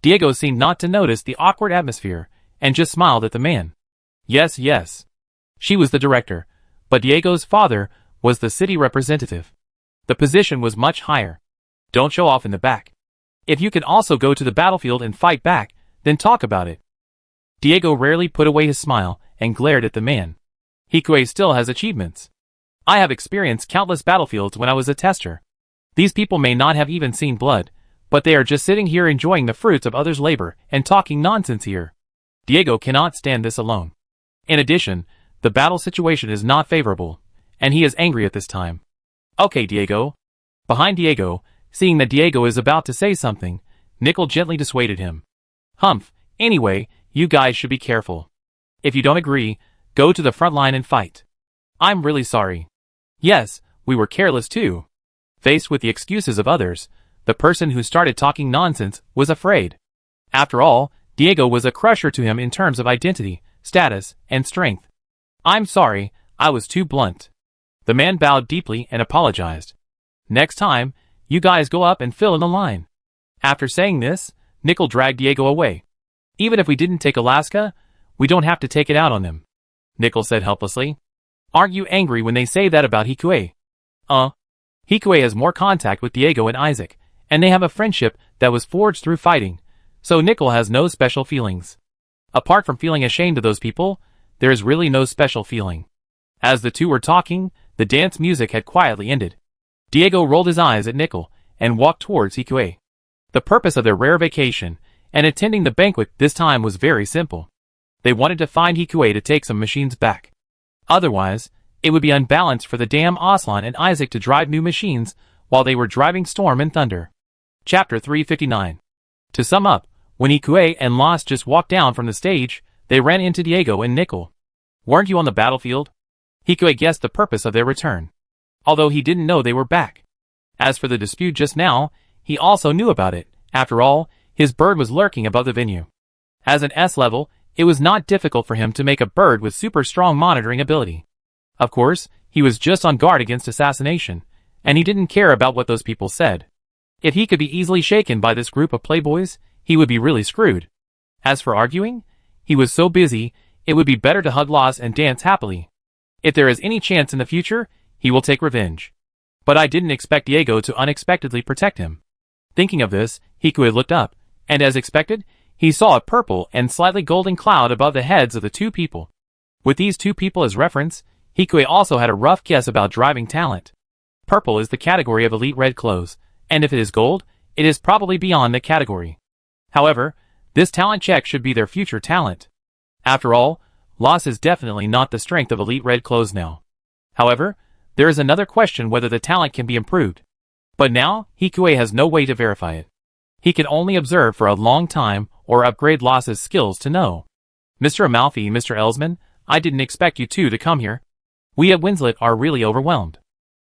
Diego seemed not to notice the awkward atmosphere, and just smiled at the man. Yes, yes. She was the director, but Diego's father was the city representative. The position was much higher. Don't show off in the back. If you can also go to the battlefield and fight back, then talk about it. Diego rarely put away his smile and glared at the man. Hikue still has achievements. I have experienced countless battlefields when I was a tester. These people may not have even seen blood, but they are just sitting here enjoying the fruits of others' labor and talking nonsense here. Diego cannot stand this alone. In addition, the battle situation is not favorable, and he is angry at this time. Okay, Diego. Behind Diego, seeing that Diego is about to say something, Nickel gently dissuaded him. Humph, anyway, you guys should be careful. If you don't agree, go to the front line and fight. I'm really sorry. Yes, we were careless too. Faced with the excuses of others, the person who started talking nonsense was afraid. After all, Diego was a crusher to him in terms of identity, status, and strength. I'm sorry, I was too blunt. The man bowed deeply and apologized. Next time, you guys go up and fill in the line. After saying this, Nickel dragged Diego away. Even if we didn't take Alaska, we don't have to take it out on them. Nickel said helplessly. Aren't you angry when they say that about Hikue? Hikue has more contact with Diego and Isaac, and they have a friendship that was forged through fighting, so Nickel has no special feelings. Apart from feeling ashamed of those people, there is really no special feeling. As the two were talking, the dance music had quietly ended. Diego rolled his eyes at Nickel and walked towards Hikue. The purpose of their rare vacation and attending the banquet this time was very simple. They wanted to find Hikue to take some machines back. Otherwise, it would be unbalanced for the damn Aslan and Isaac to drive new machines while they were driving Storm and Thunder. Chapter 359. To sum up, when Hikue and Lost just walked down from the stage, they ran into Diego and Nickel. Weren't you on the battlefield? Hikue guessed the purpose of their return, although he didn't know they were back. As for the dispute just now, he also knew about it. After all, his bird was lurking above the venue. As an S level, it was not difficult for him to make a bird with super strong monitoring ability. Of course, he was just on guard against assassination, and he didn't care about what those people said. If he could be easily shaken by this group of playboys, he would be really screwed. As for arguing, he was so busy, it would be better to hug Loss and dance happily. If there is any chance in the future, he will take revenge. But I didn't expect Diego to unexpectedly protect him. Thinking of this, Hikue looked up, and as expected, he saw a purple and slightly golden cloud above the heads of the two people. With these two people as reference, Hikue also had a rough guess about driving talent. Purple is the category of elite red clothes, and if it is gold, it is probably beyond that category. However, this talent check should be their future talent. After all, Loss is definitely not the strength of elite red clothes now. However, there is another question whether the talent can be improved. But now, Hikue has no way to verify it. He can only observe for a long time or upgrade Loss's skills to know. Mr. Amalfi, Mr. Elsman, I didn't expect you two to come here. We at Winslet are really overwhelmed.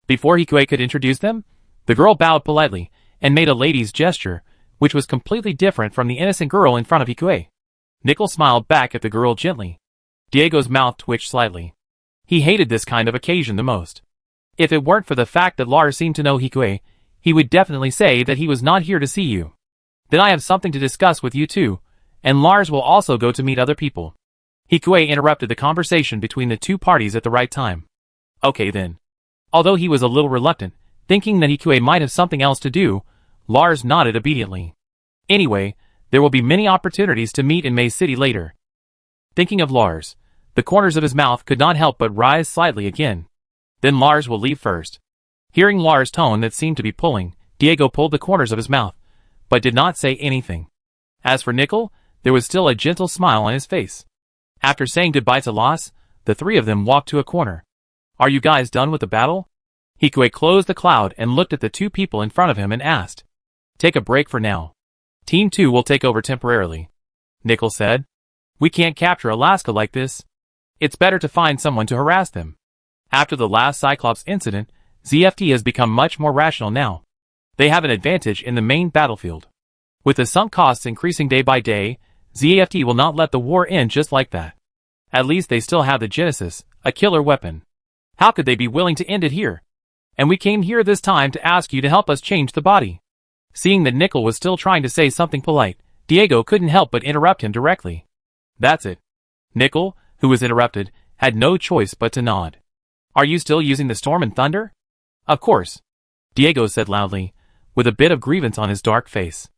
Before Hikue could introduce them, the girl bowed politely and made a lady's gesture, which was completely different from the innocent girl in front of Hikue. Nickel smiled back at the girl gently. Diego's mouth twitched slightly. He hated this kind of occasion the most. If it weren't for the fact that Lars seemed to know Hikue, he would definitely say that he was not here to see you. Then I have something to discuss with you too, and Lars will also go to meet other people. Hikue interrupted the conversation between the two parties at the right time. Okay then. Although he was a little reluctant, thinking that Hikue might have something else to do, Lars nodded obediently. Anyway, there will be many opportunities to meet in May City later. Thinking of Lars, the corners of his mouth could not help but rise slightly again. Then Lars will leave first. Hearing Lars' tone that seemed to be pulling, Diego pulled the corners of his mouth, but did not say anything. As for Nickel, there was still a gentle smile on his face. After saying goodbye to Loss, the three of them walked to a corner. Are you guys done with the battle? Hikue closed the cloud and looked at the two people in front of him and asked. Take a break for now. Team 2 will take over temporarily. Nickel said. We can't capture Alaska like this. It's better to find someone to harass them. After the last Cyclops incident, ZFT has become much more rational now. They have an advantage in the main battlefield. With the sunk costs increasing day by day, ZFT will not let the war end just like that. At least they still have the Genesis, a killer weapon. How could they be willing to end it here? And we came here this time to ask you to help us change the body. Seeing that Nickel was still trying to say something polite, Diego couldn't help but interrupt him directly. That's it. Nickel, who was interrupted, had no choice but to nod. Are you still using the storm and thunder? Of course, Diego said loudly, with a bit of grievance on his dark face.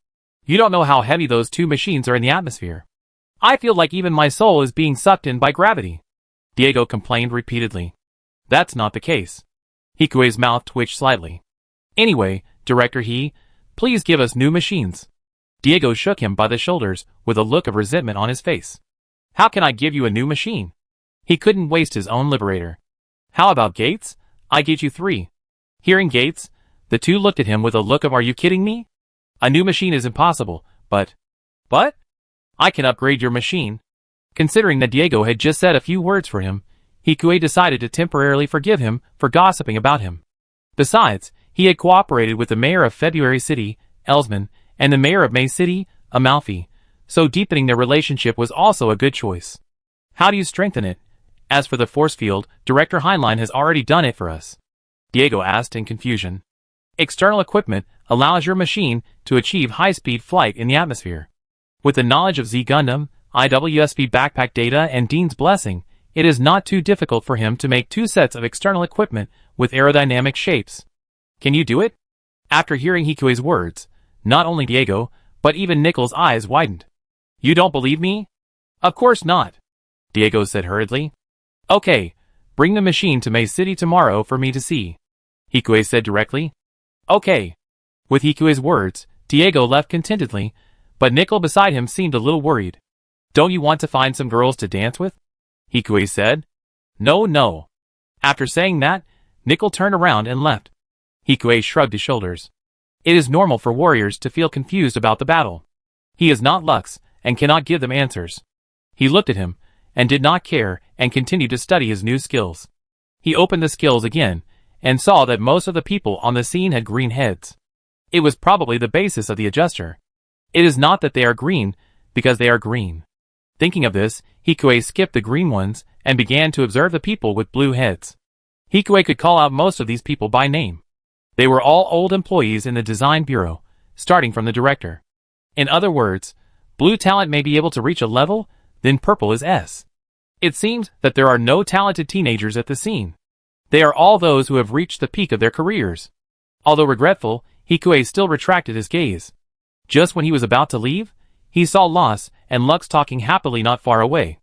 You don't know how heavy those two machines are in the atmosphere. I feel like even my soul is being sucked in by gravity. Diego complained repeatedly. That's not the case. Hikue's mouth twitched slightly. Anyway, Director please give us new machines. Diego shook him by the shoulders with a look of resentment on his face. How can I give you a new machine? He couldn't waste his own liberator. How about Gates? I get you 3. Hearing Gates, the two looked at him with a look of are you kidding me? A new machine is impossible, but... I can upgrade your machine. Considering that Diego had just said a few words for him, Hikue decided to temporarily forgive him for gossiping about him. Besides, he had cooperated with the mayor of February City, Elsman, and the mayor of May City, Amalfi, so deepening their relationship was also a good choice. How do you strengthen it? As for the force field, Director Heinlein has already done it for us. Diego asked in confusion. External equipment allows your machine to achieve high-speed flight in the atmosphere. With the knowledge of Z Gundam, IWSP backpack data and Dean's blessing, it is not too difficult for him to make 2 sets of external equipment with aerodynamic shapes. Can you do it? After hearing Hikue's words, not only Diego, but even Nickel's eyes widened. You don't believe me? Of course not, Diego said hurriedly. Okay, bring the machine to May City tomorrow for me to see, Hikue said directly. Okay. With Hikue's words, Diego left contentedly, but Nickel beside him seemed a little worried. Don't you want to find some girls to dance with? Hikue said. No. After saying that, Nickel turned around and left. Hikue shrugged his shoulders. It is normal for warriors to feel confused about the battle. He is not Lux, and cannot give them answers. He looked at him, and did not care, and continued to study his new skills. He opened the skills again, and saw that most of the people on the scene had green heads. It was probably the basis of the adjuster. It is not that they are green, because they are green. Thinking of this, Hikue skipped the green ones, and began to observe the people with blue heads. Hikue could call out most of these people by name. They were all old employees in the design bureau, starting from the director. In other words, blue talent may be able to reach a level, then purple is S. It seems that there are no talented teenagers at the scene. They are all those who have reached the peak of their careers. Although regretful, Hikue still retracted his gaze. Just when he was about to leave, he saw Loss and Lux talking happily not far away.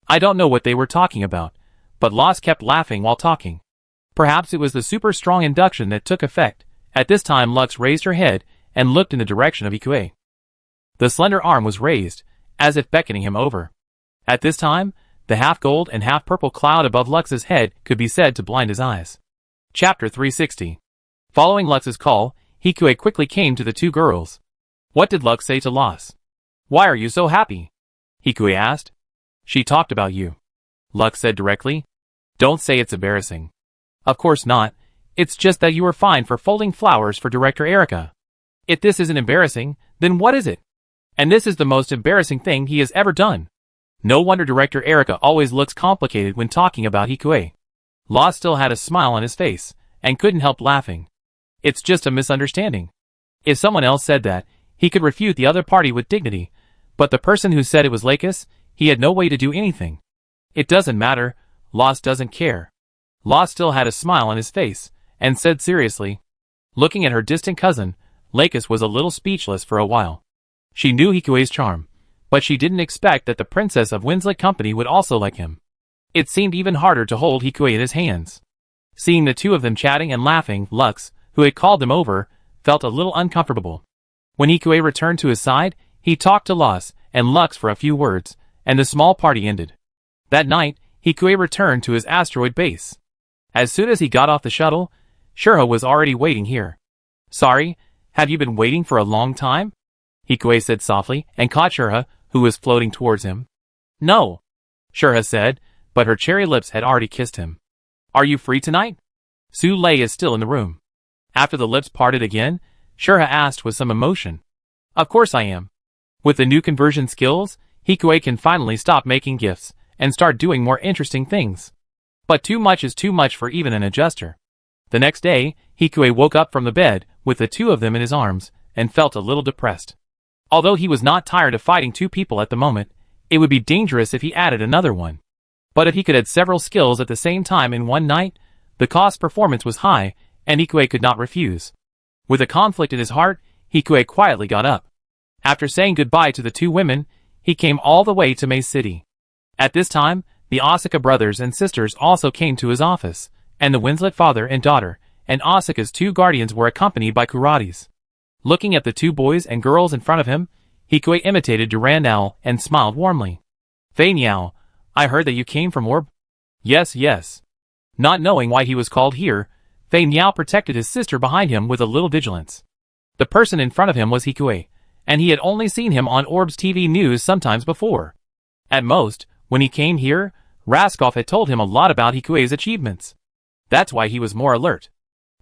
I don't know what they were talking about, but Loss kept laughing while talking. Perhaps it was the super strong induction that took effect. At this time Lux raised her head and looked in the direction of Hikue. The slender arm was raised, as if beckoning him over. At this time, the half-gold and half-purple cloud above Lux's head could be said to blind his eyes. Chapter 360. Following Lux's call, Hikue quickly came to the two girls. What did Lux say to Loss? Why are you so happy? Hikue asked. She talked about you, Lux said directly. Don't say it's embarrassing. Of course not. It's just that you were fined for folding flowers for Director Erica. If this isn't embarrassing, then what is it? And this is the most embarrassing thing he has ever done. No wonder Director Erica always looks complicated when talking about Hikue. Loss still had a smile on his face, and couldn't help laughing. It's just a misunderstanding. If someone else said that, he could refute the other party with dignity, but the person who said it was Lakis, he had no way to do anything. It doesn't matter, Loss doesn't care. Loss still had a smile on his face, and said seriously. Looking at her distant cousin, Lakis was a little speechless for a while. She knew Hikue's charm, but she didn't expect that the princess of Winslet Company would also like him. It seemed even harder to hold Hikue in his hands. Seeing the two of them chatting and laughing, Lux, who had called them over, felt a little uncomfortable. When Hikue returned to his side, he talked to Loss and Lux for a few words, and the small party ended. That night, Hikue returned to his asteroid base. As soon as he got off the shuttle, Shurha was already waiting here. Sorry, have you been waiting for a long time? Hikue said softly, and caught Shurha, who was floating towards him. No, Shurha said, but her cherry lips had already kissed him. Are you free tonight? Su Lei is still in the room. After the lips parted again, Shurha asked with some emotion. Of course I am. With the new conversion skills, Hikue can finally stop making gifts, and start doing more interesting things. But too much is too much for even an adjuster. The next day, Hikue woke up from the bed with the two of them in his arms and felt a little depressed. Although he was not tired of fighting two people at the moment, it would be dangerous if he added another one. But if he could add several skills at the same time in one night, the cost performance was high and Hikue could not refuse. With a conflict in his heart, Hikue quietly got up. After saying goodbye to the two women, he came all the way to Mei City. At this time, the Asuka brothers and sisters also came to his office, and the Winslet father and daughter, and Asuka's two guardians were accompanied by Kuratis. Looking at the two boys and girls in front of him, Hikue imitated Durandal and smiled warmly. "Fei Niao, I heard that you came from Orb?" "Yes, yes." Not knowing why he was called here, Fei Niao protected his sister behind him with a little vigilance. The person in front of him was Hikue, and he had only seen him on Orb's TV news sometimes before. At most, when he came here, Raskov had told him a lot about Hikue's achievements. That's why he was more alert.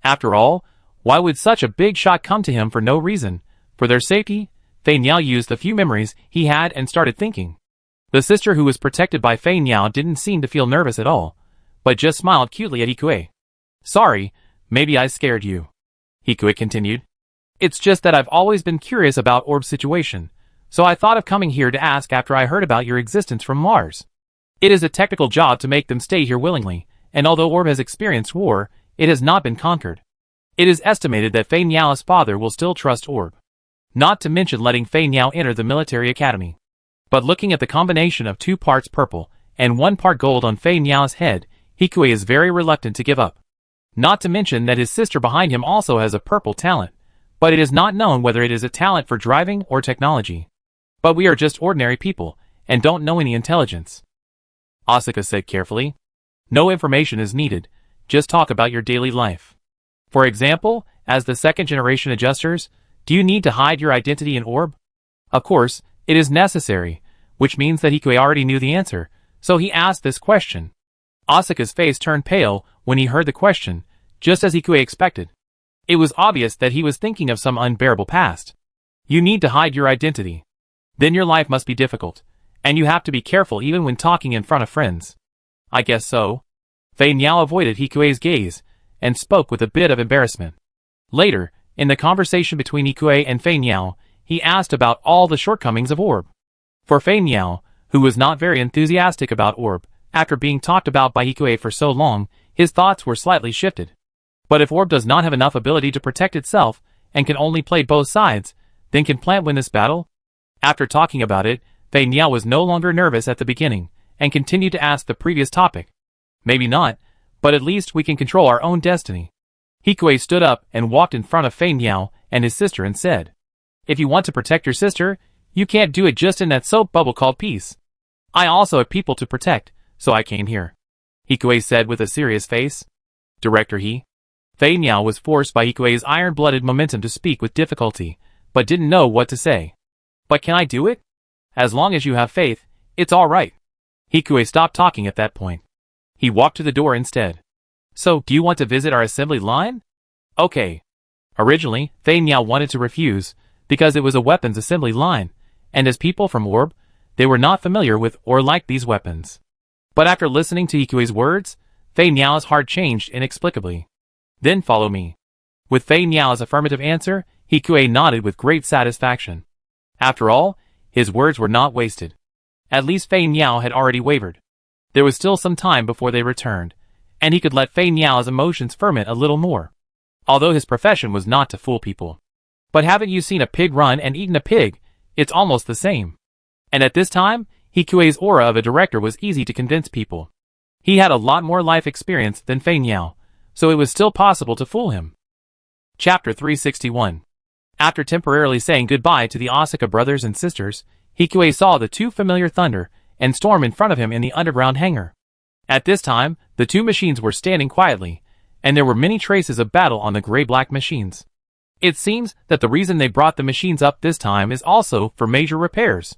After all, why would such a big shot come to him for no reason? For their safety, Fei Niao used the few memories he had and started thinking. The sister who was protected by Fei Niao didn't seem to feel nervous at all, but just smiled cutely at Hikue. "Sorry, maybe I scared you," Hikue continued. "It's just that I've always been curious about Orb's situation, so I thought of coming here to ask after I heard about your existence from Mars. It is a technical job to make them stay here willingly, and although Orb has experienced war, it has not been conquered. It is estimated that Fei Niao's father will still trust Orb. Not to mention letting Fei Niao enter the military academy. But looking at the combination of 2 parts purple and 1 part gold on Fei Niao's head, Hikue is very reluctant to give up. Not to mention that his sister behind him also has a purple talent, but it is not known whether it is a talent for driving or technology. But we are just ordinary people, and don't know any intelligence," Asuka said carefully. "No information is needed, just talk about your daily life. For example, as the second-generation adjusters, do you need to hide your identity in Orb?" Of course, it is necessary, which means that Hikue already knew the answer, so he asked this question. Asuka's face turned pale when he heard the question, just as Hikue expected. It was obvious that he was thinking of some unbearable past. You need to hide your identity. Then your life must be difficult, and you have to be careful even when talking in front of friends. I guess so. Fei Niao avoided Hikue's gaze, and spoke with a bit of embarrassment. Later, in the conversation between Hikue and Fei Niao, he asked about all the shortcomings of Orb. For Fei Niao, who was not very enthusiastic about Orb, after being talked about by Hikue for so long, his thoughts were slightly shifted. But if Orb does not have enough ability to protect itself, and can only play both sides, then can Plant win this battle? After talking about it, Fei Niao was no longer nervous at the beginning, and continued to ask the previous topic. Maybe not, but at least we can control our own destiny. Hikue stood up and walked in front of Fei Niao and his sister and said, "If you want to protect your sister, you can't do it just in that soap bubble called peace. I also have people to protect, so I came here," Hikue said with a serious face. Director Fei Niao was forced by Hikue's iron-blooded momentum to speak with difficulty, but didn't know what to say. "But can I do it? As long as you have faith, it's all right." Hikue stopped talking at that point. He walked to the door instead. "So, do you want to visit our assembly line?" "Okay." Originally, Fei Niao wanted to refuse, because it was a weapons assembly line, and as people from Orb, they were not familiar with or liked these weapons. But after listening to Hikue's words, Fei Niao's heart changed inexplicably. "Then follow me." With Fei Niao's affirmative answer, Hikue nodded with great satisfaction. After all, his words were not wasted. At least Fei Niao had already wavered. There was still some time before they returned, and he could let Fei Niao's emotions ferment a little more. Although his profession was not to fool people. But haven't you seen a pig run and eaten a pig? It's almost the same. And at this time, Hikue's aura of a director was easy to convince people. He had a lot more life experience than Fei Niao, so it was still possible to fool him. Chapter 361. After temporarily saying goodbye to the Asuka brothers and sisters, Hikue saw the 2 familiar Thunder and Storm in front of him in the underground hangar. At this time, the 2 machines were standing quietly, and there were many traces of battle on the gray-black machines. It seems that the reason they brought the machines up this time is also for major repairs.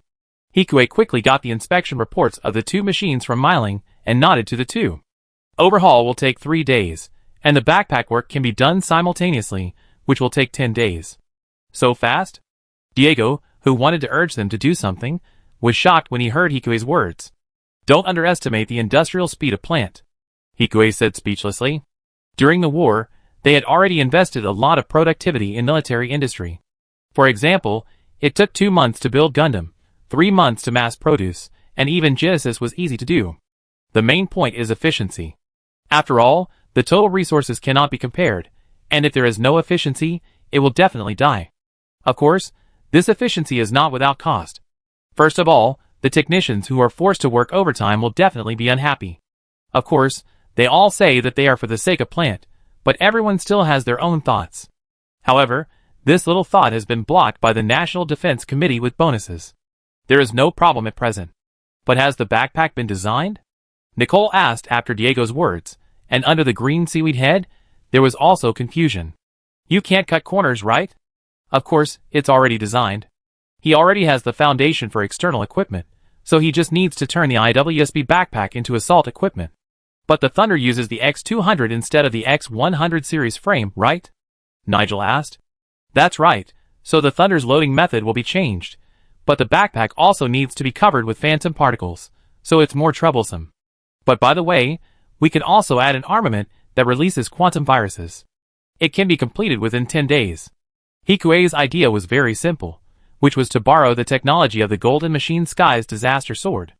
Hikue quickly got the inspection reports of the 2 machines from Myling and nodded to the 2. Overhaul will take 3 days, and the backpack work can be done simultaneously, which will take 10 days. So fast? Diego, who wanted to urge them to do something, was shocked when he heard Hikue's words. "Don't underestimate the industrial speed of Plant," Hikue said speechlessly. During the war, they had already invested a lot of productivity in military industry. For example, it took 2 months to build Gundam, 3 months to mass produce, and even Genesis was easy to do. The main point is efficiency. After all, the total resources cannot be compared, and if there is no efficiency, it will definitely die. Of course, this efficiency is not without cost. First of all, the technicians who are forced to work overtime will definitely be unhappy. Of course, they all say that they are for the sake of plant, but everyone still has their own thoughts. However, this little thought has been blocked by the National Defense Committee with bonuses. There is no problem at present. But has the backpack been designed? Nicole asked after Diego's words, and under the green seaweed head, there was also confusion. You can't cut corners, right? Of course, it's already designed. He already has the foundation for external equipment, so he just needs to turn the IWSB backpack into assault equipment. But the Thunder uses the X200 instead of the X100 series frame, right? Nigel asked. That's right, so the Thunder's loading method will be changed, but the backpack also needs to be covered with phantom particles, so it's more troublesome. But by the way, we can also add an armament that releases quantum viruses. It can be completed within 10 days. Hikuei's idea was very simple, which was to borrow the technology of the Golden Machine Sky's disaster sword.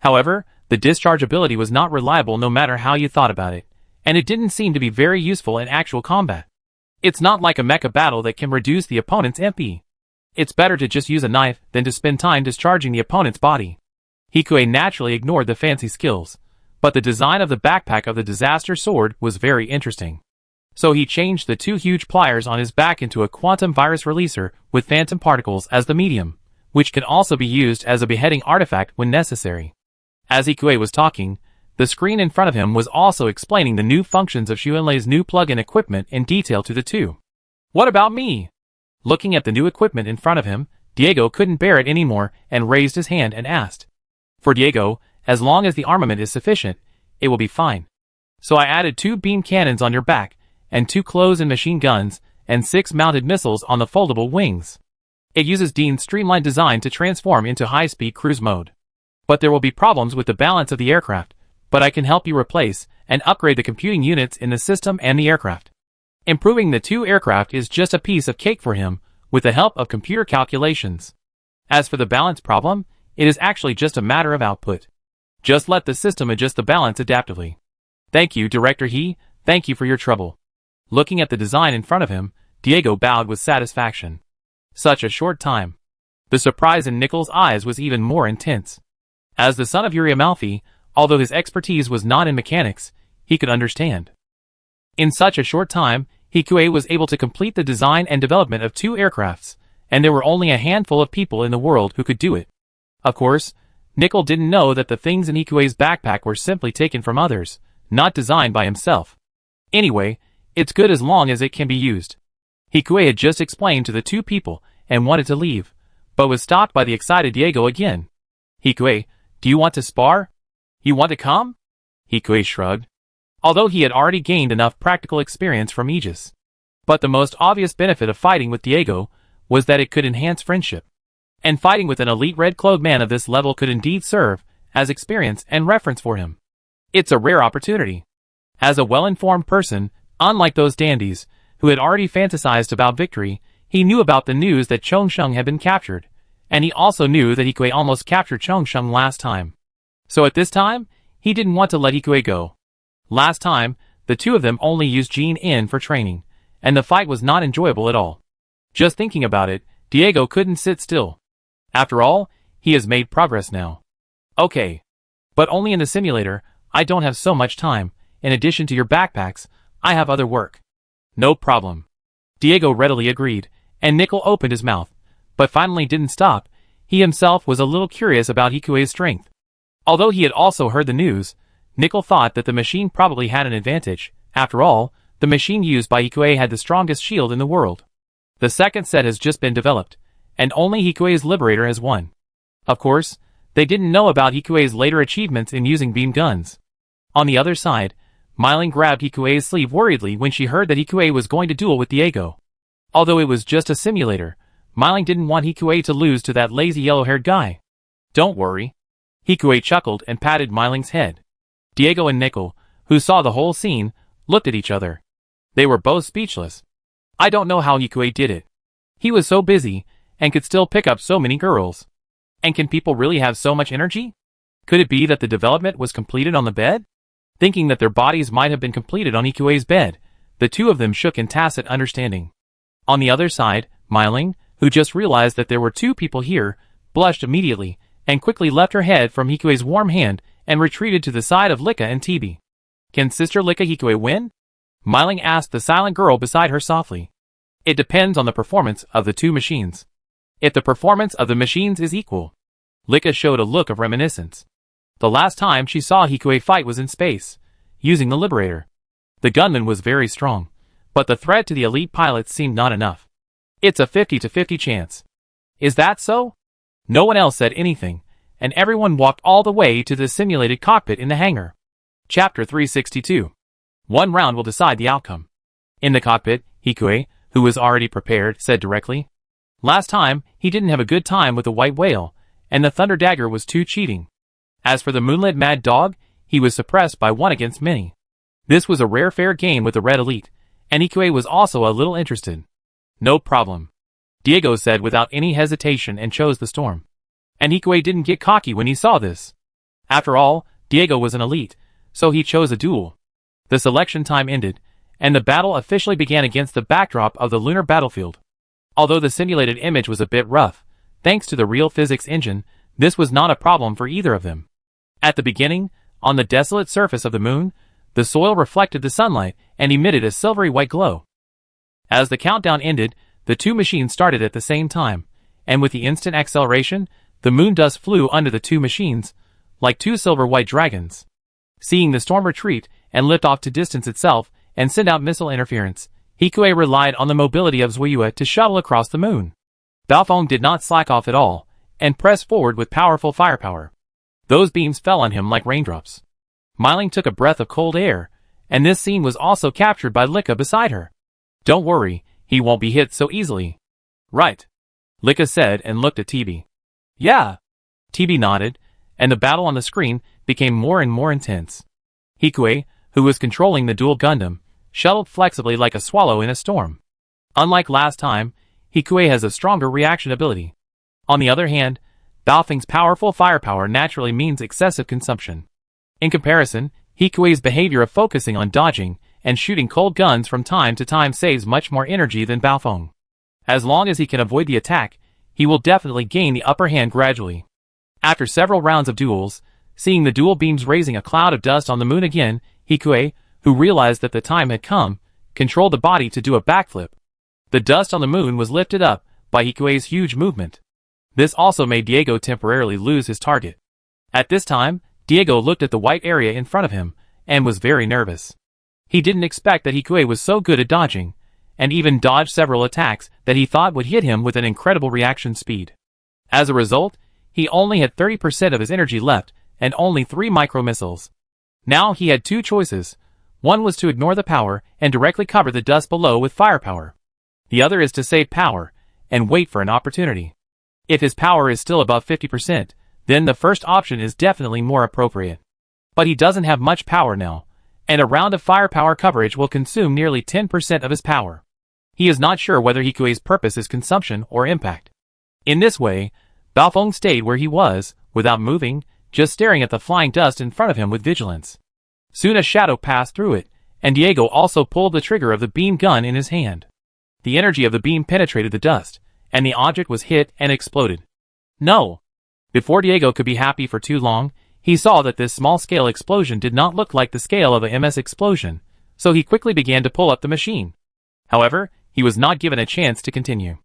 However, the discharge ability was not reliable no matter how you thought about it, and it didn't seem to be very useful in actual combat. It's not like a mecha battle that can reduce the opponent's MP. It's better to just use a knife than to spend time discharging the opponent's body. Hikuei naturally ignored the fancy skills, but the design of the backpack of the disaster sword was very interesting. So he changed the 2 huge pliers on his back into a quantum virus releaser with phantom particles as the medium, which can also be used as a beheading artifact when necessary. As Hikuei was talking, the screen in front of him was also explaining the new functions of Xuanlei's new plug-in equipment in detail to the 2. What about me? Looking at the new equipment in front of him, Diego couldn't bear it anymore and raised his hand and asked. For Diego, as long as the armament is sufficient, it will be fine. So I added 2 beam cannons on your back, and 2 close-in machine guns, and 6 mounted missiles on the foldable wings. It uses Dean's streamlined design to transform into high-speed cruise mode. But there will be problems with the balance of the aircraft, but I can help you replace and upgrade the computing units in the system and the aircraft. Improving the 2 aircraft is just a piece of cake for him, with the help of computer calculations. As for the balance problem, it is actually just a matter of output. Just let the system adjust the balance adaptively. Thank you, Director He, thank you for your trouble. Looking at the design in front of him, Diego bowed with satisfaction. Such a short time. The surprise in Nicole's eyes was even more intense. As the son of Yuri Amalfi, although his expertise was not in mechanics, he could understand. In such a short time, Hikuei was able to complete the design and development of 2 aircrafts, and there were only a handful of people in the world who could do it. Of course, Nicole didn't know that the things in Hikuei's backpack were simply taken from others, not designed by himself. Anyway, it's good as long as it can be used. Hikuei had just explained to the 2 people and wanted to leave, but was stopped by the excited Diego again. Hikuei, do you want to spar? You want to come? Hikuei shrugged. Although he had already gained enough practical experience from Aegis. But the most obvious benefit of fighting with Diego was that it could enhance friendship. And fighting with an elite red-clothed man of this level could indeed serve as experience and reference for him. It's a rare opportunity. As a well-informed person, unlike those dandies, who had already fantasized about victory, he knew about the news that Chongsheng had been captured, and he also knew that Hikuei almost captured Chongsheng last time. So at this time, he didn't want to let Hikuei go. Last time, the 2 of them only used Jean In for training, and the fight was not enjoyable at all. Just thinking about it, Diego couldn't sit still. After all, he has made progress now. Okay. But only in the simulator, I don't have so much time. In addition to your backpacks, I have other work. No problem. Diego readily agreed, and Nickel opened his mouth, but finally didn't stop. He himself was a little curious about Hikuei's strength. Although he had also heard the news, Nickel thought that the machine probably had an advantage. After all, the machine used by Hikuei had the strongest shield in the world. The second set has just been developed, and only Hikuei's Liberator has won. Of course, they didn't know about Hikuei's later achievements in using beam guns. On the other side, Myling grabbed Hikuei's sleeve worriedly when she heard that Hikuei was going to duel with Diego. Although it was just a simulator, Myling didn't want Hikuei to lose to that lazy yellow-haired guy. Don't worry. Hikuei chuckled and patted Myling's head. Diego and Nickel, who saw the whole scene, looked at each other. They were both speechless. I don't know how Hikue did it. He was so busy, and could still pick up so many girls. And can people really have so much energy? Could it be that the development was completed on the bed? Thinking that their bodies might have been completed on Hikue's bed, the two of them shook in tacit understanding. On the other side, Myling, who just realized that there were two people here, blushed immediately, and quickly left her head from Hikue's warm hand and retreated to the side of Lika and Tibi. Can Sister Lika Hikue win? Myling asked the silent girl beside her softly. It depends on the performance of the two machines. If the performance of the machines is equal. Lika showed a look of reminiscence. The last time she saw Hikue fight was in space, using the Liberator. The gunman was very strong, but the threat to the elite pilots seemed not enough. It's a 50-50 chance. Is that so? No one else said anything, and everyone walked all the way to the simulated cockpit in the hangar. Chapter 362. One round will decide the outcome. In the cockpit, Hikue, who was already prepared, said directly. Last time, he didn't have a good time with the white whale, and the thunder dagger was too cheating. As for the moonlit mad dog, he was suppressed by one against many. This was a rare fair game with the red elite, and Hikue was also a little interested. No problem. Diego said without any hesitation and chose the storm. And Hikue didn't get cocky when he saw this. After all, Diego was an elite, so he chose a duel. The selection time ended, and the battle officially began against the backdrop of the lunar battlefield. Although the simulated image was a bit rough, thanks to the real physics engine, this was not a problem for either of them. At the beginning, on the desolate surface of the moon, the soil reflected the sunlight and emitted a silvery white glow. As the countdown ended, the two machines started at the same time, and with the instant acceleration, the moon dust flew under the two machines, like two silver-white dragons. Seeing the storm retreat and lift off to distance itself and send out missile interference, Hikue relied on the mobility of Zhuiyue to shuttle across the moon. Baofeng did not slack off at all, and pressed forward with powerful firepower. Those beams fell on him like raindrops. Myling took a breath of cold air, and this scene was also captured by Lika beside her. Don't worry, he won't be hit so easily. Right. Lika said and looked at Tibi. Yeah. Tibi nodded, and the battle on the screen became more and more intense. Hikue, who was controlling the dual Gundam, shuttled flexibly like a swallow in a storm. Unlike last time, Hikue has a stronger reaction ability. On the other hand, Baofeng's powerful firepower naturally means excessive consumption. In comparison, Hikue's behavior of focusing on dodging and shooting cold guns from time to time saves much more energy than Baofeng. As long as he can avoid the attack, he will definitely gain the upper hand gradually. After several rounds of duels, seeing the dual beams raising a cloud of dust on the moon again, Hikue, who realized that the time had come, controlled the body to do a backflip. The dust on the moon was lifted up by Hikue's huge movement. This also made Diego temporarily lose his target. At this time, Diego looked at the white area in front of him, and was very nervous. He didn't expect that Hikue was so good at dodging, and even dodged several attacks that he thought would hit him with an incredible reaction speed. As a result, he only had 30% of his energy left, and only 3 micro-missiles. Now he had two choices. One was to ignore the power and directly cover the dust below with firepower. The other is to save power, and wait for an opportunity. If his power is still above 50%, then the first option is definitely more appropriate. But he doesn't have much power now, and a round of firepower coverage will consume nearly 10% of his power. He is not sure whether Hikue's purpose is consumption or impact. In this way, Baofeng stayed where he was, without moving, just staring at the flying dust in front of him with vigilance. Soon a shadow passed through it, and Diego also pulled the trigger of the beam gun in his hand. The energy of the beam penetrated the dust, and the object was hit and exploded. No! Before Diego could be happy for too long, he saw that this small-scale explosion did not look like the scale of a MS explosion, so he quickly began to pull up the machine. However, he was not given a chance to continue.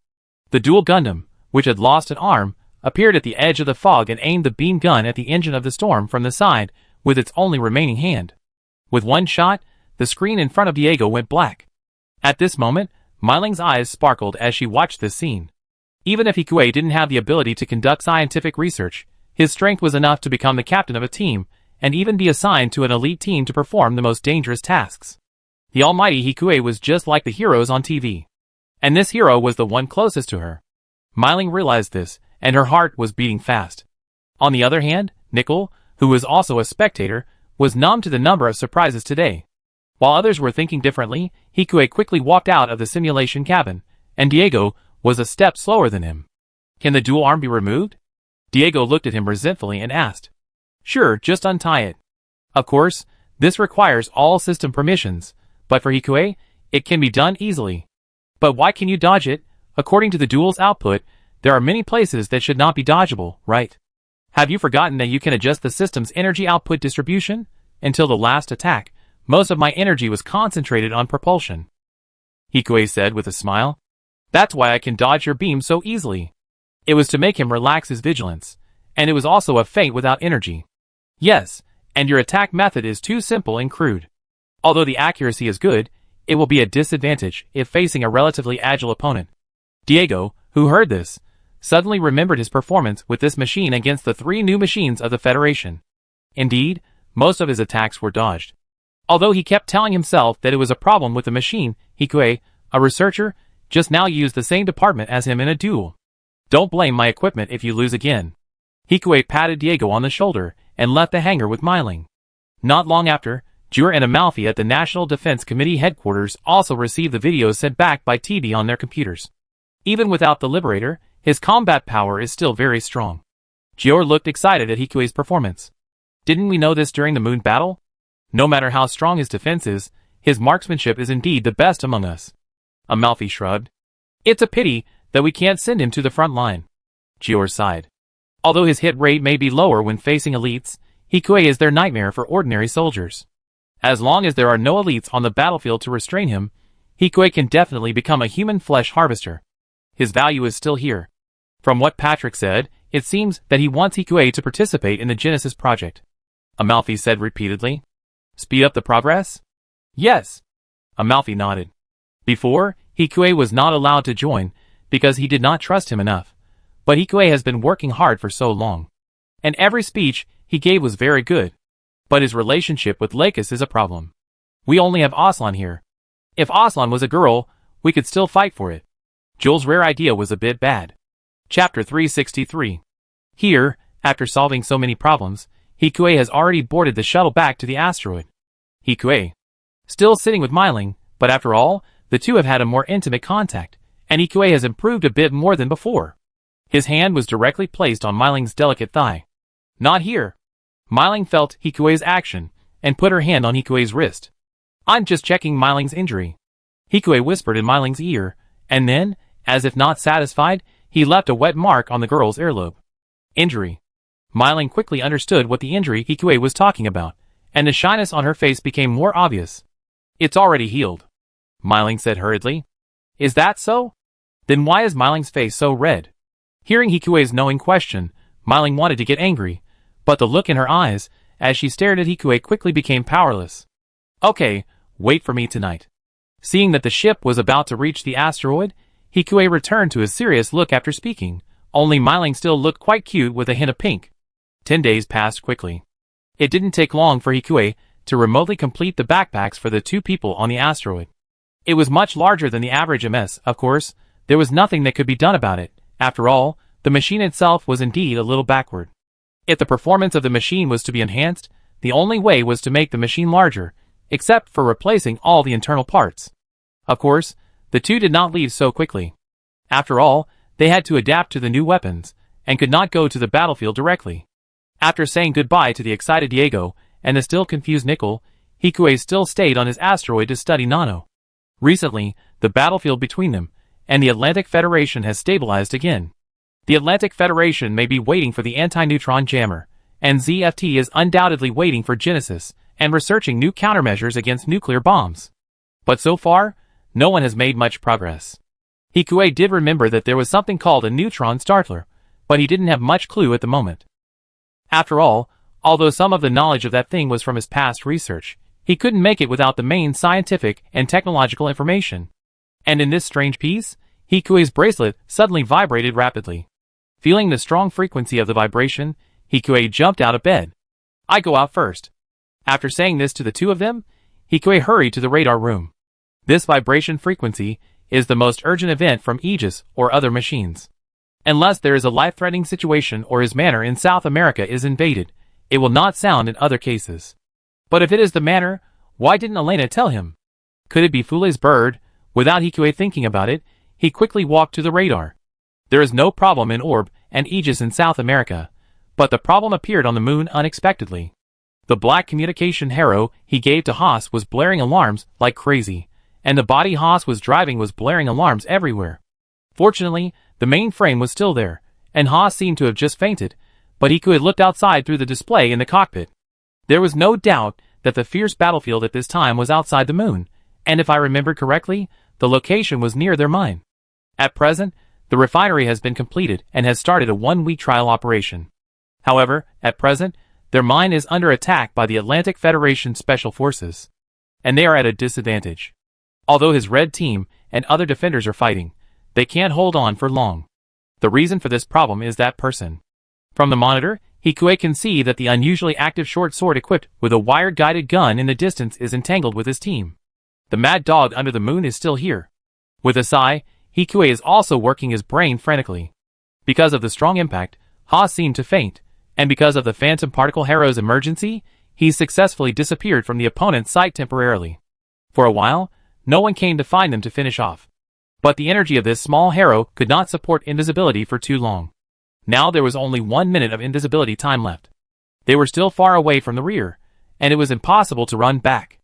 The dual Gundam, which had lost an arm, appeared at the edge of the fog and aimed the beam gun at the engine of the storm from the side with its only remaining hand. With one shot, the screen in front of Diego went black. At this moment, Myling's eyes sparkled as she watched this scene. Even if Hikue didn't have the ability to conduct scientific research, his strength was enough to become the captain of a team, and even be assigned to an elite team to perform the most dangerous tasks. The almighty Hikue was just like the heroes on TV. And this hero was the one closest to her. Myling realized this, and her heart was beating fast. On the other hand, Nickel, who was also a spectator, was numb to the number of surprises today. While others were thinking differently, Hikue quickly walked out of the simulation cabin, and Diego was a step slower than him. Can the dual arm be removed? Diego looked at him resentfully and asked. Sure, just untie it. Of course, this requires all system permissions, but for Hikue, it can be done easily. But why can you dodge it? According to the dual's output, there are many places that should not be dodgeable, right? Have you forgotten that you can adjust the system's energy output distribution? Until the last attack, most of my energy was concentrated on propulsion. Hikue said with a smile. That's why I can dodge your beam so easily. It was to make him relax his vigilance, and it was also a feint without energy. Yes, and your attack method is too simple and crude. Although the accuracy is good, it will be a disadvantage if facing a relatively agile opponent. Diego, who heard this, suddenly remembered his performance with this machine against the 3 new machines of the Federation. Indeed, most of his attacks were dodged. Although he kept telling himself that it was a problem with the machine, Hikue, a researcher, just now used the same department as him in a duel. Don't blame my equipment if you lose again. Hikue patted Diego on the shoulder and left the hangar with Myling. Not long after, Jur and Amalfi at the National Defense Committee headquarters also received the videos sent back by TB on their computers. Even without the Liberator, his combat power is still very strong. Jur looked excited at Hikue's performance. Didn't we know this during the moon battle? No matter how strong his defense is, his marksmanship is indeed the best among us. Amalfi shrugged. It's a pity that we can't send him to the front line. Jur sighed. Although his hit rate may be lower when facing elites, Hikue is their nightmare for ordinary soldiers. As long as there are no elites on the battlefield to restrain him, Hikue can definitely become a human flesh harvester. His value is still here. From what Patrick said, it seems that he wants Hikue to participate in the Genesis project. Amalfi said repeatedly. Speed up the progress? Yes. Amalfi nodded. Before, Hikue was not allowed to join because he did not trust him enough. But Hikue has been working hard for so long. And every speech he gave was very good. But his relationship with Lakis is a problem. We only have Aslan here. If Aslan was a girl, we could still fight for it. Joel's rare idea was a bit bad. Chapter 363. Here, after solving so many problems, Hikue has already boarded the shuttle back to the asteroid. Hikue. Still sitting with Myling, but after all, the two have had a more intimate contact, and Hikue has improved a bit more than before. His hand was directly placed on Myling's delicate thigh. Not here. Myling felt Hikue's action, and put her hand on Hikue's wrist. I'm just checking Myling's injury. Hikue whispered in Myling's ear, and then, as if not satisfied, he left a wet mark on the girl's earlobe. Injury. Myling quickly understood what the injury Hikue was talking about, and the shyness on her face became more obvious. It's already healed. Myling said hurriedly. Is that so? Then why is Myling's face so red? Hearing Hikue's knowing question, Myling wanted to get angry, but the look in her eyes, as she stared at Hikue, quickly became powerless. Okay, wait for me tonight. Seeing that the ship was about to reach the asteroid, Hikue returned to his serious look after speaking, only Myling still looked quite cute with a hint of pink. 10 days passed quickly. It didn't take long for Hikue to remotely complete the backpacks for the 2 people on the asteroid. It was much larger than the average MS, of course. There was nothing that could be done about it. After all, the machine itself was indeed a little backward. If the performance of the machine was to be enhanced, the only way was to make the machine larger, except for replacing all the internal parts. Of course, the two did not leave so quickly. After all, they had to adapt to the new weapons, and could not go to the battlefield directly. After saying goodbye to the excited Diego and the still confused Nickel, Hikue still stayed on his asteroid to study Nano. Recently, the battlefield between them and the Atlantic Federation has stabilized again. The Atlantic Federation may be waiting for the anti-neutron jammer, and ZFT is undoubtedly waiting for Genesis and researching new countermeasures against nuclear bombs. But so far, no one has made much progress. Hikue did remember that there was something called a neutron startler, but he didn't have much clue at the moment. After all, although some of the knowledge of that thing was from his past research, he couldn't make it without the main scientific and technological information. And in this strange piece, Hikue's bracelet suddenly vibrated rapidly. Feeling the strong frequency of the vibration, Hikue jumped out of bed. I go out first. After saying this to the two of them, Hikue hurried to the radar room. This vibration frequency is the most urgent event from Aegis or other machines. Unless there is a life-threatening situation or his manor in South America is invaded, it will not sound in other cases. But if it is the manor, Why didn't Elena tell him? Could it be Fule's bird? Without Hikue thinking about it, he quickly walked to the radar. There is no problem in Orb and Aegis in South America, but the problem appeared on the moon unexpectedly. The black communication harrow he gave to Haas was blaring alarms like crazy, and the body Haas was driving was blaring alarms everywhere. Fortunately, the main frame was still there, and Haas seemed to have just fainted, but Hikue had looked outside through the display in the cockpit. There was no doubt that the fierce battlefield at this time was outside the moon, and if I remembered correctly, the location was near their mine. At present, the refinery has been completed and has started a 1-week trial operation. However, at present, their mine is under attack by the Atlantic Federation Special Forces, and they are at a disadvantage. Although his red team and other defenders are fighting, they can't hold on for long. The reason for this problem is that person. From the monitor, Hikue can see that the unusually active short sword equipped with a wire-guided gun in the distance is entangled with his team. The mad dog under the moon is still here. With a sigh, Hikue is also working his brain frantically. Because of the strong impact, Haas seemed to faint, and because of the phantom particle harrow's emergency, he successfully disappeared from the opponent's sight temporarily. For a while, no one came to find them to finish off. But the energy of this small harrow could not support invisibility for too long. Now there was only 1 minute of invisibility time left. They were still far away from the rear, and it was impossible to run back.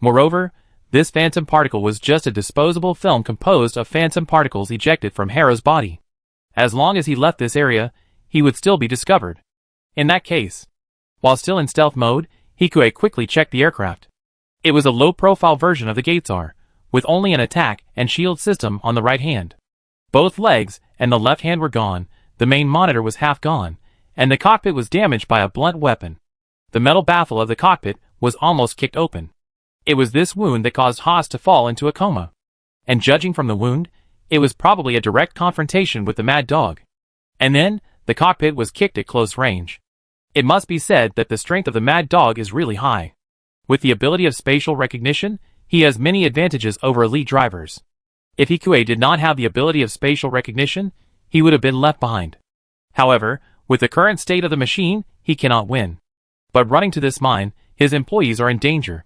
Moreover, this phantom particle was just a disposable film composed of phantom particles ejected from Harrow's body. As long as he left this area, he would still be discovered. In that case, while still in stealth mode, Hikue quickly checked the aircraft. It was a low-profile version of the Gatesar, with only an attack and shield system on the right hand. Both legs and the left hand were gone, the main monitor was half gone, and the cockpit was damaged by a blunt weapon. The metal baffle of the cockpit was almost kicked open. It was this wound that caused Haas to fall into a coma. And judging from the wound, it was probably a direct confrontation with the mad dog. And then, the cockpit was kicked at close range. It must be said that the strength of the mad dog is really high. With the ability of spatial recognition, he has many advantages over elite drivers. If Hikue did not have the ability of spatial recognition, he would have been left behind. However, with the current state of the machine, he cannot win. But running to this mine, his employees are in danger.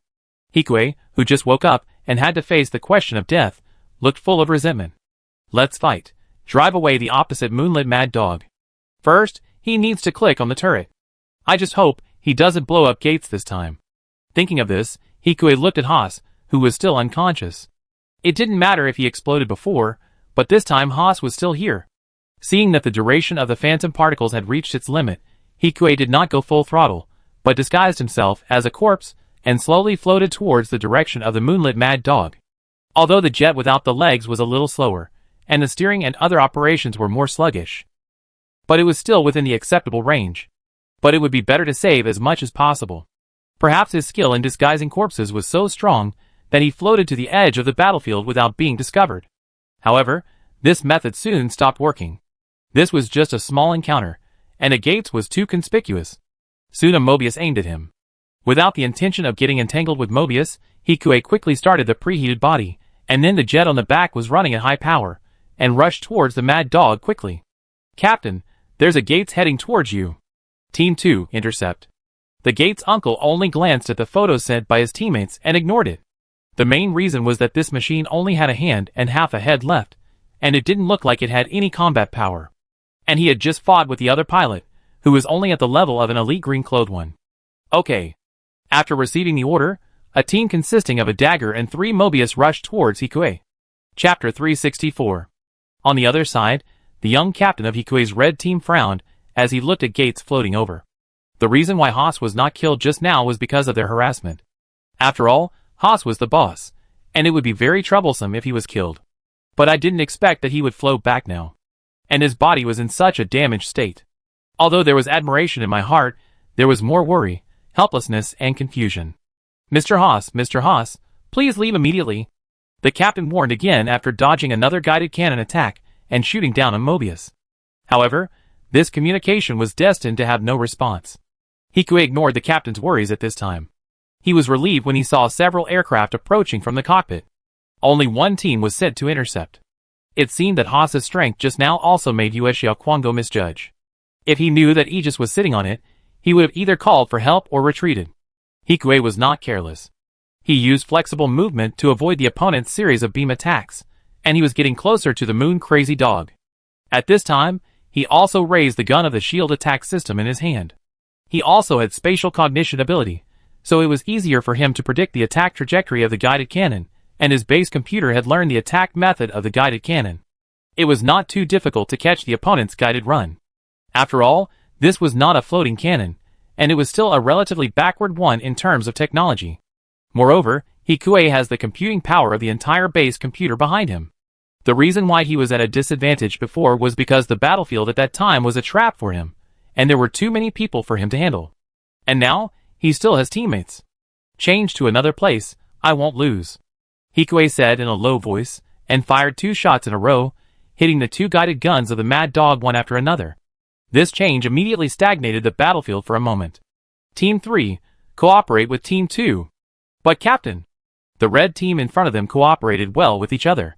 Hikue, who just woke up and had to face the question of death, looked full of resentment. Let's fight. Drive away the opposite moonlit mad dog. First, he needs to click on the turret. I just hope he doesn't blow up Gates this time. Thinking of this, Hikue looked at Haas, who was still unconscious. It didn't matter if he exploded before, but this time Haas was still here. Seeing that the duration of the phantom particles had reached its limit, Hikue did not go full throttle, but disguised himself as a corpse and slowly floated towards the direction of the moonlit mad dog. Although the jet without the legs was a little slower, and the steering and other operations were more sluggish, but it was still within the acceptable range. But it would be better to save as much as possible. Perhaps his skill in disguising corpses was so strong that he floated to the edge of the battlefield without being discovered. However, this method soon stopped working. This was just a small encounter, and a Gates was too conspicuous. Soon a Mobius aimed at him. Without the intention of getting entangled with Mobius, Hikue quickly started the preheated body, and then the jet on the back was running at high power, and rushed towards the mad dog quickly. Captain, there's a Gates heading towards you. Team 2, intercept. The Gates uncle only glanced at the photos sent by his teammates and ignored it. The main reason was that this machine only had a hand and half a head left, and it didn't look like it had any combat power. And he had just fought with the other pilot, who was only at the level of an elite green-clothed one. Okay. After receiving the order, a team consisting of a dagger and 3 Mobius rushed towards Hikue. Chapter 364. On the other side, the young captain of Hikue's red team frowned as he looked at Gates floating over. The reason why Haas was not killed just now was because of their harassment. After all, Haas was the boss, and it would be very troublesome if he was killed. But I didn't expect that he would float back now. And his body was in such a damaged state. Although there was admiration in my heart, there was more worry, helplessness, and confusion. Mr. Haas, please leave immediately. The captain warned again after dodging another guided cannon attack and shooting down a Mobius. However, this communication was destined to have no response. Hikue ignored the captain's worries at this time. He was relieved when he saw several aircraft approaching from the cockpit. Only one team was sent to intercept. It seemed that Haas's strength just now also made Yueshio Kwango misjudge. If he knew that Aegis was sitting on it, he would have either called for help or retreated. Hikue was not careless. He used flexible movement to avoid the opponent's series of beam attacks, and he was getting closer to the moon crazy dog. At this time, he also raised the gun of the shield attack system in his hand. He also had spatial cognition ability, so it was easier for him to predict the attack trajectory of the guided cannon, and his base computer had learned the attack method of the guided cannon. It was not too difficult to catch the opponent's guided run. After all, this was not a floating cannon, and it was still a relatively backward one in terms of technology. Moreover, Hikue has the computing power of the entire base computer behind him. The reason why he was at a disadvantage before was because the battlefield at that time was a trap for him, and there were too many people for him to handle. And now, he still has teammates. Change to another place, I won't lose, Hikue said in a low voice, and fired 2 shots in a row, hitting the 2 guided guns of the Mad Dog one after another. This change immediately stagnated the battlefield for a moment. Team 3, cooperate with Team 2. But Captain, the red team in front of them cooperated well with each other.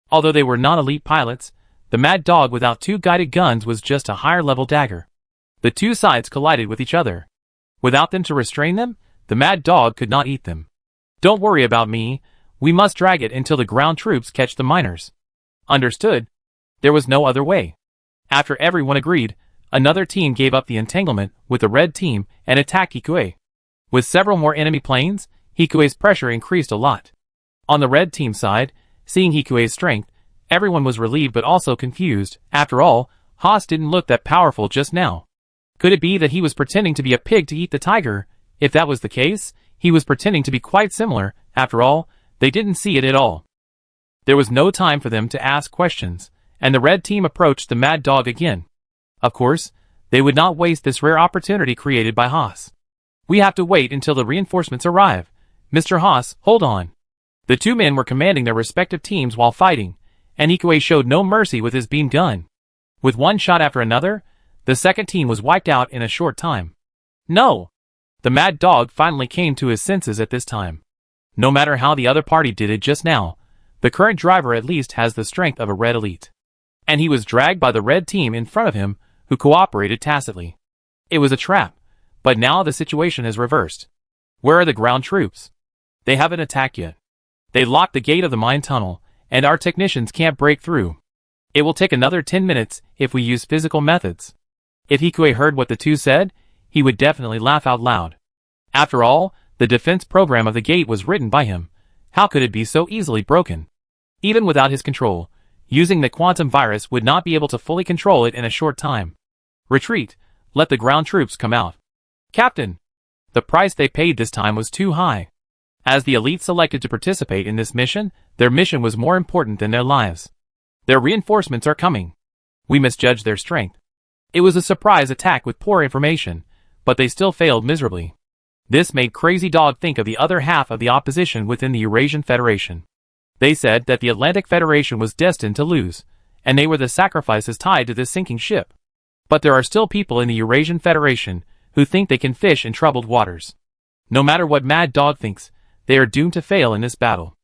Although they were not elite pilots, the Mad Dog without 2 guided guns was just a higher level dagger. The 2 sides collided with each other. Without them to restrain them, the Mad Dog could not eat them. Don't worry about me, we must drag it until the ground troops catch the miners. Understood? There was no other way. After everyone agreed, another team gave up the entanglement with the red team and attacked Hikue. With several more enemy planes, Hikue's pressure increased a lot. On the red team side, seeing Hikue's strength, everyone was relieved but also confused. After all, Haas didn't look that powerful just now. Could it be that he was pretending to be a pig to eat the tiger? If that was the case, he was pretending to be quite similar. After all, they didn't see it at all. There was no time for them to ask questions, and the red team approached the Mad Dog again. Of course, they would not waste this rare opportunity created by Haas. We have to wait until the reinforcements arrive. Mr. Haas, hold on. The 2 men were commanding their respective teams while fighting, and Hikue showed no mercy with his beam gun. With one shot after another, the second team was wiped out in a short time. No! The Mad Dog finally came to his senses at this time. No matter how the other party did it just now, the current driver at least has the strength of a red elite. And he was dragged by the red team in front of him, who cooperated tacitly. It was a trap, but now the situation is reversed. Where are the ground troops? They haven't attacked yet. They locked the gate of the mine tunnel, and our technicians can't break through. It will take another 10 minutes if we use physical methods. If Hikue heard what the 2 said, he would definitely laugh out loud. After all, the defense program of the gate was written by him. How could it be so easily broken? Even without his control, using the quantum virus would not be able to fully control it in a short time. Retreat, let the ground troops come out. Captain! The price they paid this time was too high. As the elite selected to participate in this mission, their mission was more important than their lives. Their reinforcements are coming. We misjudged their strength. It was a surprise attack with poor information, but they still failed miserably. This made Crazy Dog think of the other half of the opposition within the Eurasian Federation. They said that the Atlantic Federation was destined to lose, and they were the sacrifices tied to this sinking ship. But there are still people in the Eurasian Federation who think they can fish in troubled waters. No matter what Mad Dog thinks, they are doomed to fail in this battle.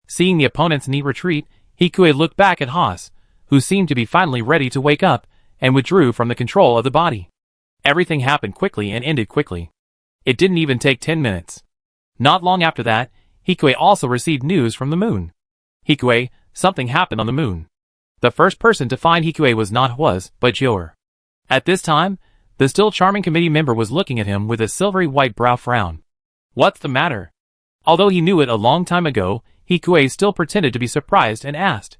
Seeing the opponent's neat retreat, Hikue looked back at Haas, who seemed to be finally ready to wake up, and withdrew from the control of the body. Everything happened quickly and ended quickly. It didn't even take 10 minutes. Not long after that, Hikue also received news from the moon. Hikue, something happened on the moon. The first person to find Hikue was not Hwas, but Jior. At this time, the still charming committee member was looking at him with a silvery white brow frown. What's the matter? Although he knew it a long time ago, Hikue still pretended to be surprised and asked.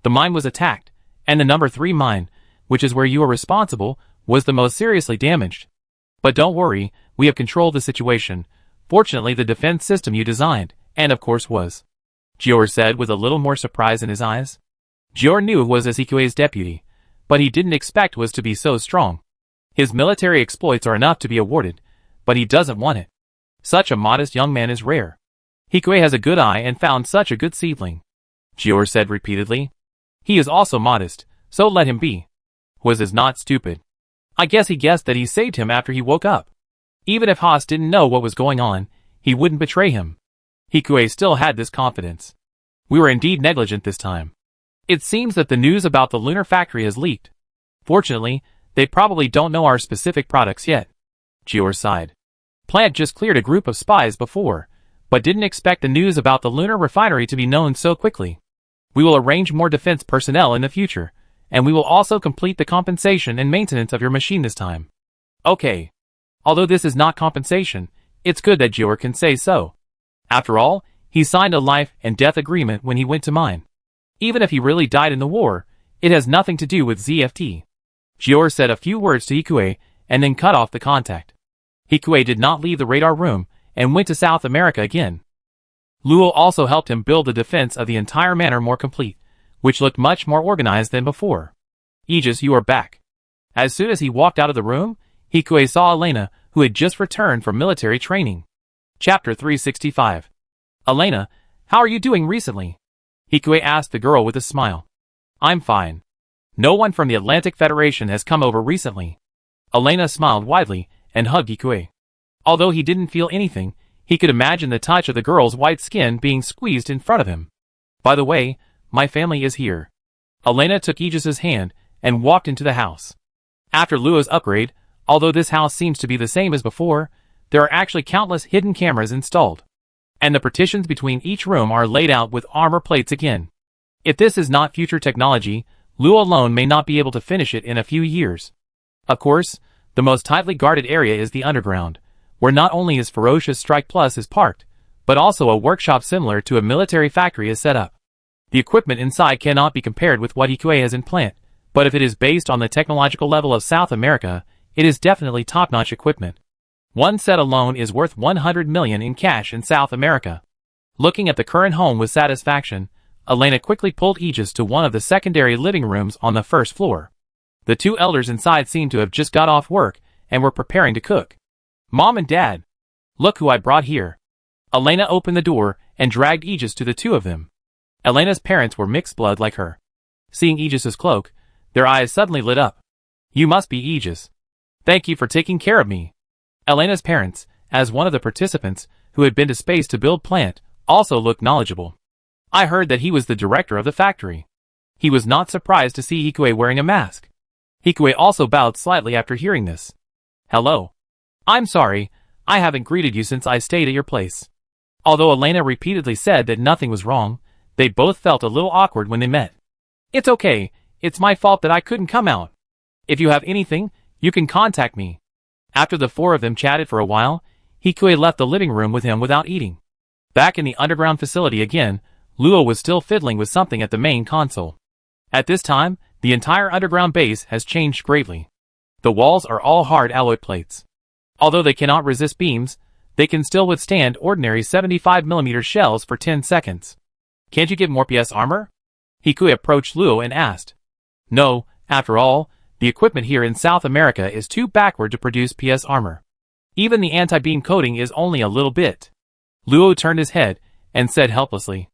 The mine was attacked, and the number 3 mine, which is where you are responsible, was the most seriously damaged. But don't worry, we have controlled the situation. Fortunately, the defense system you designed, and of course was. Jior said with a little more surprise in his eyes. Jior knew was as Hikue's deputy, but he didn't expect was to be so strong. His military exploits are enough to be awarded, but he doesn't want it. Such a modest young man is rare. Hikue has a good eye and found such a good seedling. Jior said repeatedly. He is also modest, so let him be. Hwas is not stupid. I guess he guessed that he saved him after he woke up. Even if Haas didn't know what was going on, he wouldn't betray him. Hikue still had this confidence. We were indeed negligent this time. It seems that the news about the lunar factory has leaked. Fortunately, they probably don't know our specific products yet. Jior sighed. Plant just cleared a group of spies before, but didn't expect the news about the lunar refinery to be known so quickly. We will arrange more defense personnel in the future, and we will also complete the compensation and maintenance of your machine this time. Okay. Although this is not compensation, it's good that Jior can say so. After all, he signed a life and death agreement when he went to mine. Even if he really died in the war, it has nothing to do with ZFT. Jior said a few words to Hikue and then cut off the contact. Hikue did not leave the radar room and went to South America again. Luo also helped him build the defense of the entire manor more complete, which looked much more organized than before. Aegis, you are back. As soon as he walked out of the room, Hikue saw Elena, who had just returned from military training. Chapter 365. Elena, how are you doing recently? Hikue asked the girl with a smile. I'm fine. No one from the Atlantic Federation has come over recently. Elena smiled widely and hugged Hikue. Although he didn't feel anything, he could imagine the touch of the girl's white skin being squeezed in front of him. By the way, my family is here. Elena took Aegis's hand and walked into the house. After Luo's upgrade, although this house seems to be the same as before, there are actually countless hidden cameras installed. And the partitions between each room are laid out with armor plates again. If this is not future technology, Luo alone may not be able to finish it in a few years. Of course, the most tightly guarded area is the underground, where not only is Ferocious Strike Plus is parked, but also a workshop similar to a military factory is set up. The equipment inside cannot be compared with what Hikue has in plant, but if it is based on the technological level of South America, it is definitely top-notch equipment. One set alone is worth 100 million in cash in South America. Looking at the current home with satisfaction, Elena quickly pulled Aegis to one of the secondary living rooms on the first floor. The two elders inside seemed to have just got off work and were preparing to cook. Mom and Dad, look who I brought here. Elena opened the door and dragged Aegis to the two of them. Elena's parents were mixed blood like her. Seeing Aegis's cloak, their eyes suddenly lit up. You must be Aegis. Thank you for taking care of me. Elena's parents, as one of the participants who had been to space to build plant, also looked knowledgeable. I heard that he was the director of the factory. He was not surprised to see Hikue wearing a mask. Hikue also bowed slightly after hearing this. Hello. I'm sorry, I haven't greeted you since I stayed at your place. Although Elena repeatedly said that nothing was wrong, they both felt a little awkward when they met. It's okay, it's my fault that I couldn't come out. If you have anything, you can contact me. After the four of them chatted for a while, Hikue left the living room with him without eating. Back in the underground facility again, Luo was still fiddling with something at the main console. At this time, the entire underground base has changed greatly. The walls are all hard alloy plates. Although they cannot resist beams, they can still withstand ordinary 75mm shells for 10 seconds. Can't you get more PS armor? Hikue approached Luo and asked. No, after all, the equipment here in South America is too backward to produce PS armor. Even the anti-beam coating is only a little bit. Luo turned his head and said helplessly.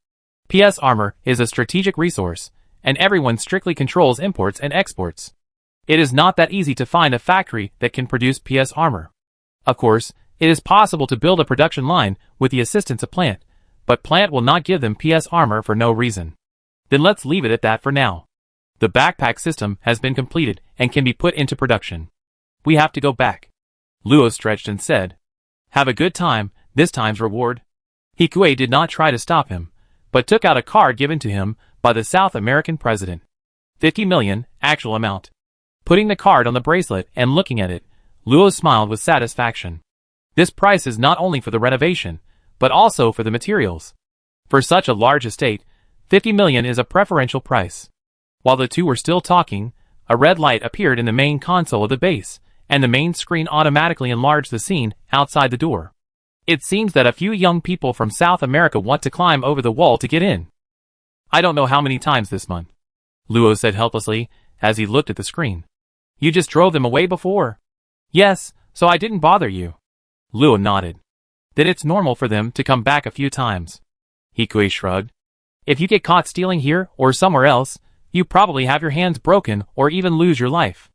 PS armor is a strategic resource, and everyone strictly controls imports and exports. It is not that easy to find a factory that can produce PS armor. Of course, it is possible to build a production line with the assistance of Plant, but Plant will not give them PS armor for no reason. Then let's leave it at that for now. The backpack system has been completed and can be put into production. We have to go back. Luo stretched and said. Have a good time, this time's reward. Hikue did not try to stop him, but took out a card given to him by the South American president. 50 million, actual amount. Putting the card on the bracelet and looking at it, Luo smiled with satisfaction. This price is not only for the renovation, but also for the materials. For such a large estate, 50 million is a preferential price. While the two were still talking, a red light appeared in the main console of the base, and the main screen automatically enlarged the scene outside the door. It seems that a few young people from South America want to climb over the wall to get in. I don't know how many times this month, Luo said helplessly as he looked at the screen. You just drove them away before? Yes, so I didn't bother you. Luo nodded. Then it's normal for them to come back a few times. Hikue shrugged. If you get caught stealing here or somewhere else, you probably have your hands broken or even lose your life.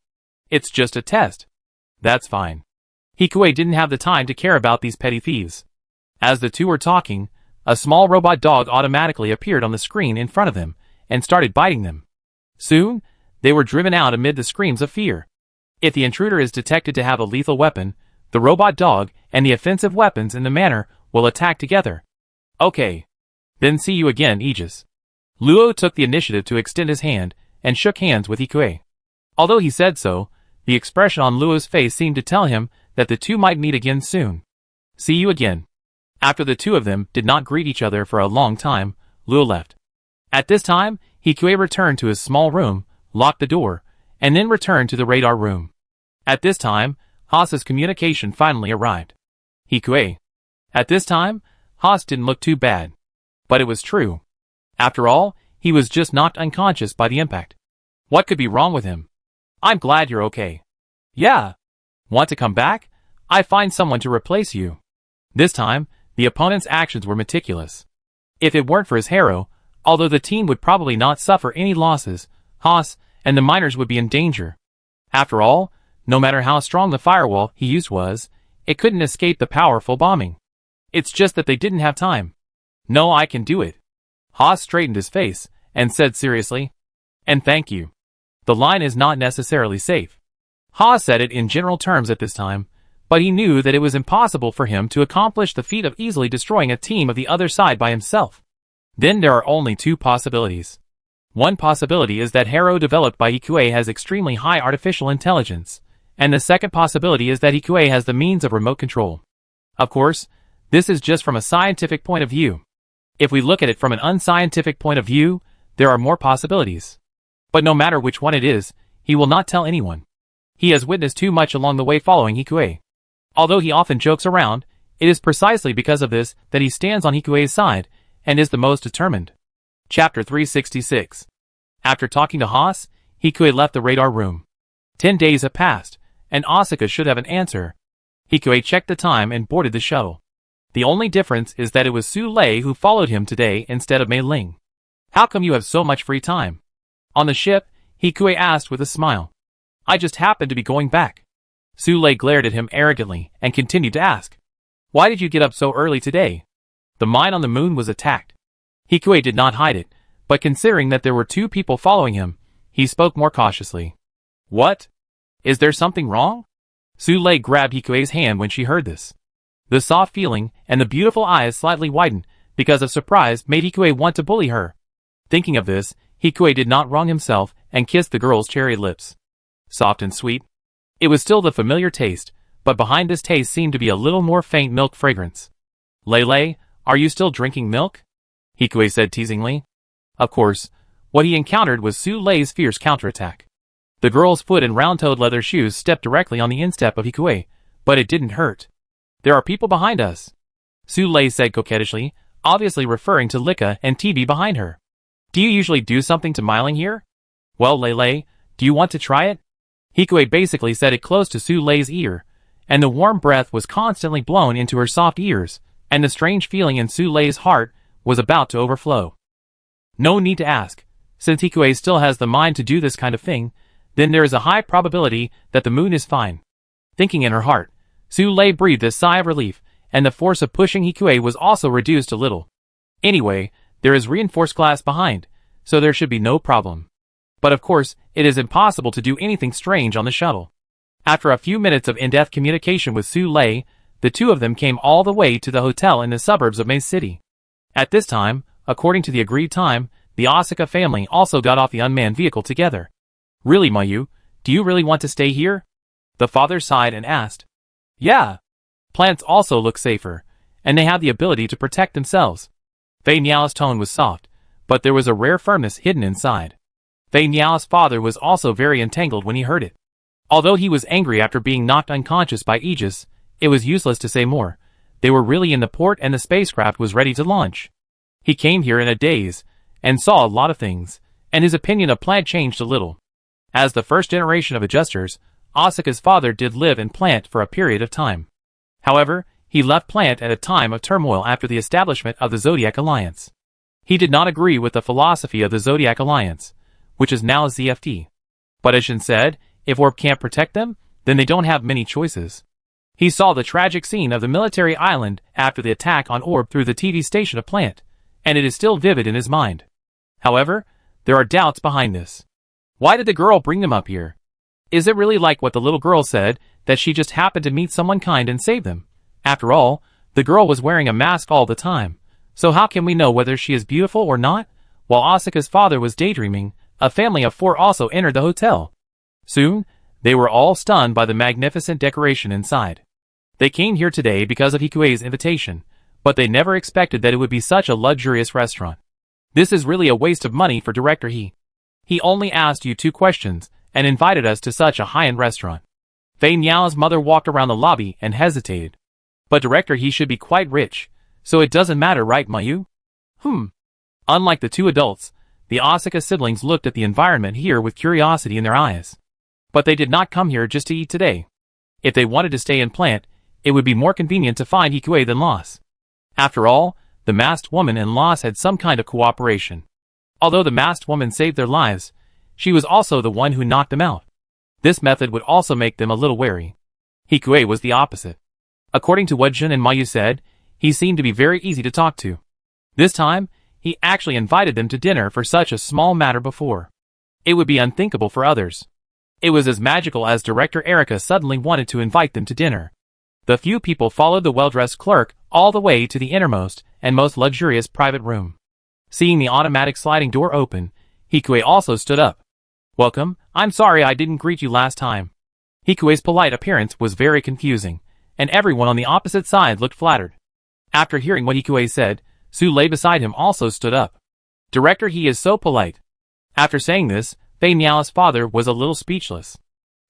It's just a test. That's fine. Hikue didn't have the time to care about these petty thieves. As the two were talking, a small robot dog automatically appeared on the screen in front of them and started biting them. Soon, they were driven out amid the screams of fear. If the intruder is detected to have a lethal weapon, the robot dog and the offensive weapons in the manor will attack together, Okay. Then see you again, Aegis. Luo took the initiative to extend his hand and shook hands with Ikue. Although he said so, the expression on Luo's face seemed to tell him that the two might meet again soon. See you again. After the two of them did not greet each other for a long time, Luo left. At this time, Ikue returned to his small room, locked the door, and then returned to the radar room. At this time, Haas's communication finally arrived. Ikue. At this time, Haas didn't look too bad. But it was true. After all, he was just knocked unconscious by the impact. What could be wrong with him? I'm glad you're okay. Yeah. Want to come back? I find someone to replace you. This time, the opponent's actions were meticulous. If it weren't for his hero, although the team would probably not suffer any losses, Haas and the miners would be in danger. After all, no matter how strong the firewall he used was, it couldn't escape the powerful bombing. It's just that they didn't have time. No, I can do it. Haas straightened his face and said seriously, and thank you. The line is not necessarily safe. Haas said it in general terms at this time, but he knew that it was impossible for him to accomplish the feat of easily destroying a team of the other side by himself. Then there are only two possibilities. One possibility is that Hero developed by Ikue has extremely high artificial intelligence, and the second possibility is that Ikue has the means of remote control. Of course, this is just from a scientific point of view. If we look at it from an unscientific point of view, there are more possibilities. But no matter which one it is, he will not tell anyone. He has witnessed too much along the way following Ikue. Although he often jokes around, it is precisely because of this that he stands on Ikue's side and is the most determined. Chapter 366. After talking to Haas, Ikue left the radar room. 10 days have passed, and Asuka should have an answer. Ikue checked the time and boarded the shuttle. The only difference is that it was Su Lei who followed him today instead of Mei Ling. How come you have so much free time? On the ship, Ikue asked with a smile. I just happened to be going back. Su Lei glared at him arrogantly and continued to ask. Why did you get up so early today? The mine on the moon was attacked. Ikue did not hide it, but considering that there were two people following him, he spoke more cautiously. What? Is there something wrong? Su Lei grabbed Ikue's hand when she heard this. The soft feeling and the beautiful eyes slightly widened because of surprise made Ikue want to bully her. Thinking of this, Ikue did not wrong himself and kissed the girl's cherry lips. Soft and sweet. It was still the familiar taste, but behind this taste seemed to be a little more faint milk fragrance. Lei, are you still drinking milk? Ikue said teasingly. Of course, what he encountered was Su Lei's fierce counterattack. The girl's foot in round-toed leather shoes stepped directly on the instep of Ikue, but it didn't hurt. There are people behind us, Su Lei said coquettishly, obviously referring to Lika and TB behind her. Do you usually do something to Myling here? Well, Lei, do you want to try it? Ikue basically said it close to Su Lei's ear, and the warm breath was constantly blown into her soft ears, and the strange feeling in Su Lei's heart was about to overflow. No need to ask. Since Ikue still has the mind to do this kind of thing, then there is a high probability that the moon is fine. Thinking in her heart, Su Lei breathed a sigh of relief, and the force of pushing Ikue was also reduced a little. Anyway, there is reinforced glass behind, so there should be no problem. But of course, it is impossible to do anything strange on the shuttle. After a few minutes of in-depth communication with Su Lei, the two of them came all the way to the hotel in the suburbs of Mei City. At this time, according to the agreed time, the Asuka family also got off the unmanned vehicle together. Really, Mayu, do you really want to stay here? The father sighed and asked. Yeah. Plants also look safer, and they have the ability to protect themselves. Fei Niao's tone was soft, but there was a rare firmness hidden inside. Fei Niao's father was also very entangled when he heard it. Although he was angry after being knocked unconscious by Aegis, it was useless to say more. They were really in the port and the spacecraft was ready to launch. He came here in a daze, and saw a lot of things, and his opinion of Plant changed a little. As the first generation of adjusters, Asuka's father did live in Plant for a period of time. However, he left Plant at a time of turmoil after the establishment of the Zodiac Alliance. He did not agree with the philosophy of the Zodiac Alliance, which is now ZFT. But as Shin said, if Orb can't protect them, then they don't have many choices. He saw the tragic scene of the military island after the attack on Orb through the TV station of Plant, and it is still vivid in his mind. However, there are doubts behind this. Why did the girl bring them up here? Is it really like what the little girl said, that she just happened to meet someone kind and save them? After all, the girl was wearing a mask all the time, So how can we know whether she is beautiful or not? While Asuka's father was daydreaming, a family of 4 also entered the hotel. Soon, they were all stunned by the magnificent decoration inside. They came here today because of Hikue's invitation, but they never expected that it would be such a luxurious restaurant. This is really a waste of money for Director He. He only asked you 2 questions and invited us to such a high-end restaurant. Fei Niao's mother walked around the lobby and hesitated. But Director He should be quite rich, so it doesn't matter, right, Mayu? Unlike the 2 adults, the Asuka siblings looked at the environment here with curiosity in their eyes. But they did not come here just to eat today. If they wanted to stay in Plant, it would be more convenient to find Hikue than Loss. After all, the masked woman and Loss had some kind of cooperation. Although the masked woman saved their lives, she was also the one who knocked them out. This method would also make them a little wary. Hikue was the opposite. According to what Jun and Mayu said, he seemed to be very easy to talk to. This time, he actually invited them to dinner for such a small matter before. It would be unthinkable for others. It was as magical as Director Erika suddenly wanted to invite them to dinner. The few people followed the well-dressed clerk all the way to the innermost and most luxurious private room. Seeing the automatic sliding door open, Hikue also stood up. "Welcome, I'm sorry I didn't greet you last time." Hikue's polite appearance was very confusing, and everyone on the opposite side looked flattered. After hearing what Hikue said, Su Lei beside him also stood up. "Director, he is so polite." After saying this, Fei Niao's father was a little speechless.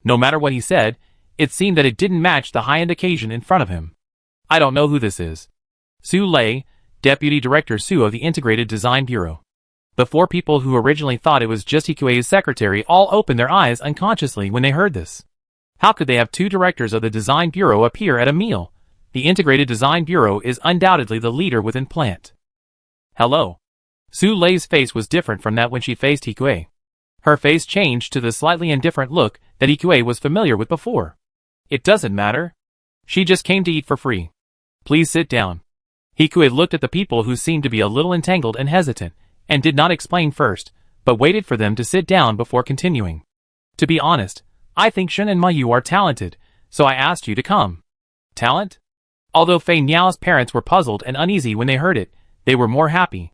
No matter what he said, it seemed that it didn't match the high-end occasion in front of him. "I don't know who this is." Su Lei, Deputy Director Su of the Integrated Design Bureau. The 4 people who originally thought it was just Hikue's secretary all opened their eyes unconsciously when they heard this. How could they have 2 directors of the Design Bureau appear at a meal? The Integrated Design Bureau is undoubtedly the leader within Plant. "Hello." Su Lei's face was different from that when she faced Hikue. Her face changed to the slightly indifferent look that Hikue was familiar with before. "It doesn't matter. She just came to eat for free. Please sit down." Hikue looked at the people who seemed to be a little entangled and hesitant, and did not explain first, but waited for them to sit down before continuing. "To be honest, I think Shen and Mayu are talented, so I asked you to come." Talent? Although Fei Niao's parents were puzzled and uneasy when they heard it, they were more happy.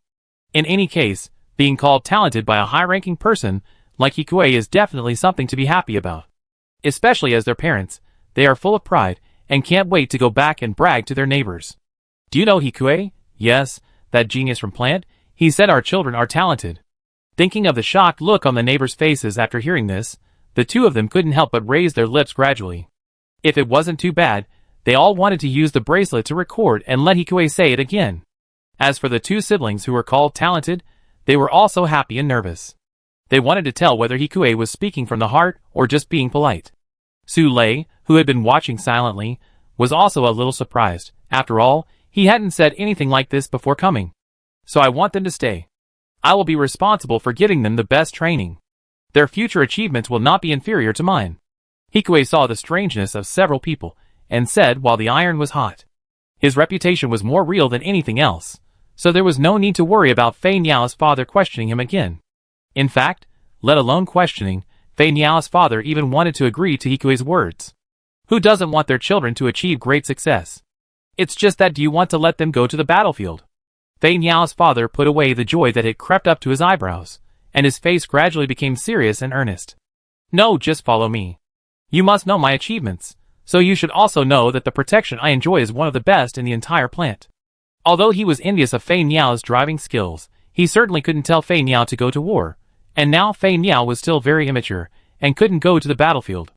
In any case, being called talented by a high-ranking person like Hikue is definitely something to be happy about. Especially as their parents, they are full of pride and can't wait to go back and brag to their neighbors. "Do you know Hikue? Yes, that genius from Plant. He said our children are talented." Thinking of the shocked look on the neighbors' faces after hearing this, the 2 of them couldn't help but raise their lips gradually. If it wasn't too bad, they all wanted to use the bracelet to record and let Hikue say it again. As for the 2 siblings who were called talented, they were also happy and nervous. They wanted to tell whether Hikue was speaking from the heart or just being polite. Su Lei, who had been watching silently, was also a little surprised. After all, he hadn't said anything like this before coming. "So I want them to stay. I will be responsible for giving them the best training. Their future achievements will not be inferior to mine." Hikue saw the strangeness of several people, and said while the iron was hot. His reputation was more real than anything else, so there was no need to worry about Fei Niao's father questioning him again. In fact, let alone questioning, Fei Niao's father even wanted to agree to Hikue's words. Who doesn't want their children to achieve great success? It's just that, do you want to let them go to the battlefield? Fei Niao's father put away the joy that had crept up to his eyebrows, and his face gradually became serious and earnest. "No, just follow me. You must know my achievements, so you should also know that the protection I enjoy is one of the best in the entire Plant." Although he was envious of Fei Niao's driving skills, he certainly couldn't tell Fei Niao to go to war, and now Fei Niao was still very immature, and couldn't go to the battlefield.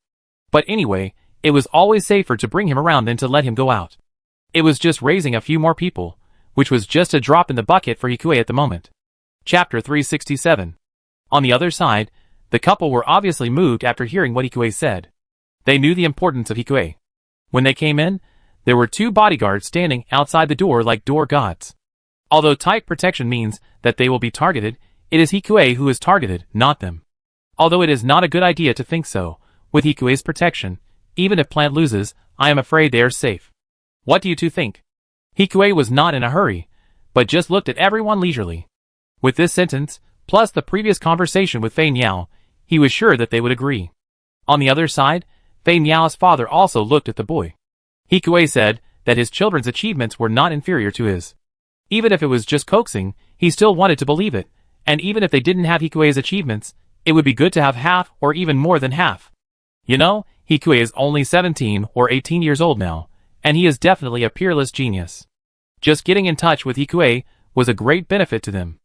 But anyway, it was always safer to bring him around than to let him go out. It was just raising a few more people, which was just a drop in the bucket for Hikue at the moment. Chapter 367. On the other side, the couple were obviously moved after hearing what Hikue said. They knew the importance of Hikue. When they came in, there were 2 bodyguards standing outside the door like door gods. Although tight protection means that they will be targeted, it is Hikue who is targeted, not them. Although it is not a good idea to think so, with Hikue's protection, even if Plant loses, I am afraid they are safe. What do you 2 think? Hikue was not in a hurry, but just looked at everyone leisurely. With this sentence, plus the previous conversation with Fei Niao, he was sure that they would agree. On the other side, Fei Niao's father also looked at the boy. Hikue said that his children's achievements were not inferior to his. Even if it was just coaxing, he still wanted to believe it, and even if they didn't have Hikue's achievements, it would be good to have half or even more than half. You know, Hikue is only 17 or 18 years old now, and he is definitely a peerless genius. Just getting in touch with Hikue was a great benefit to them.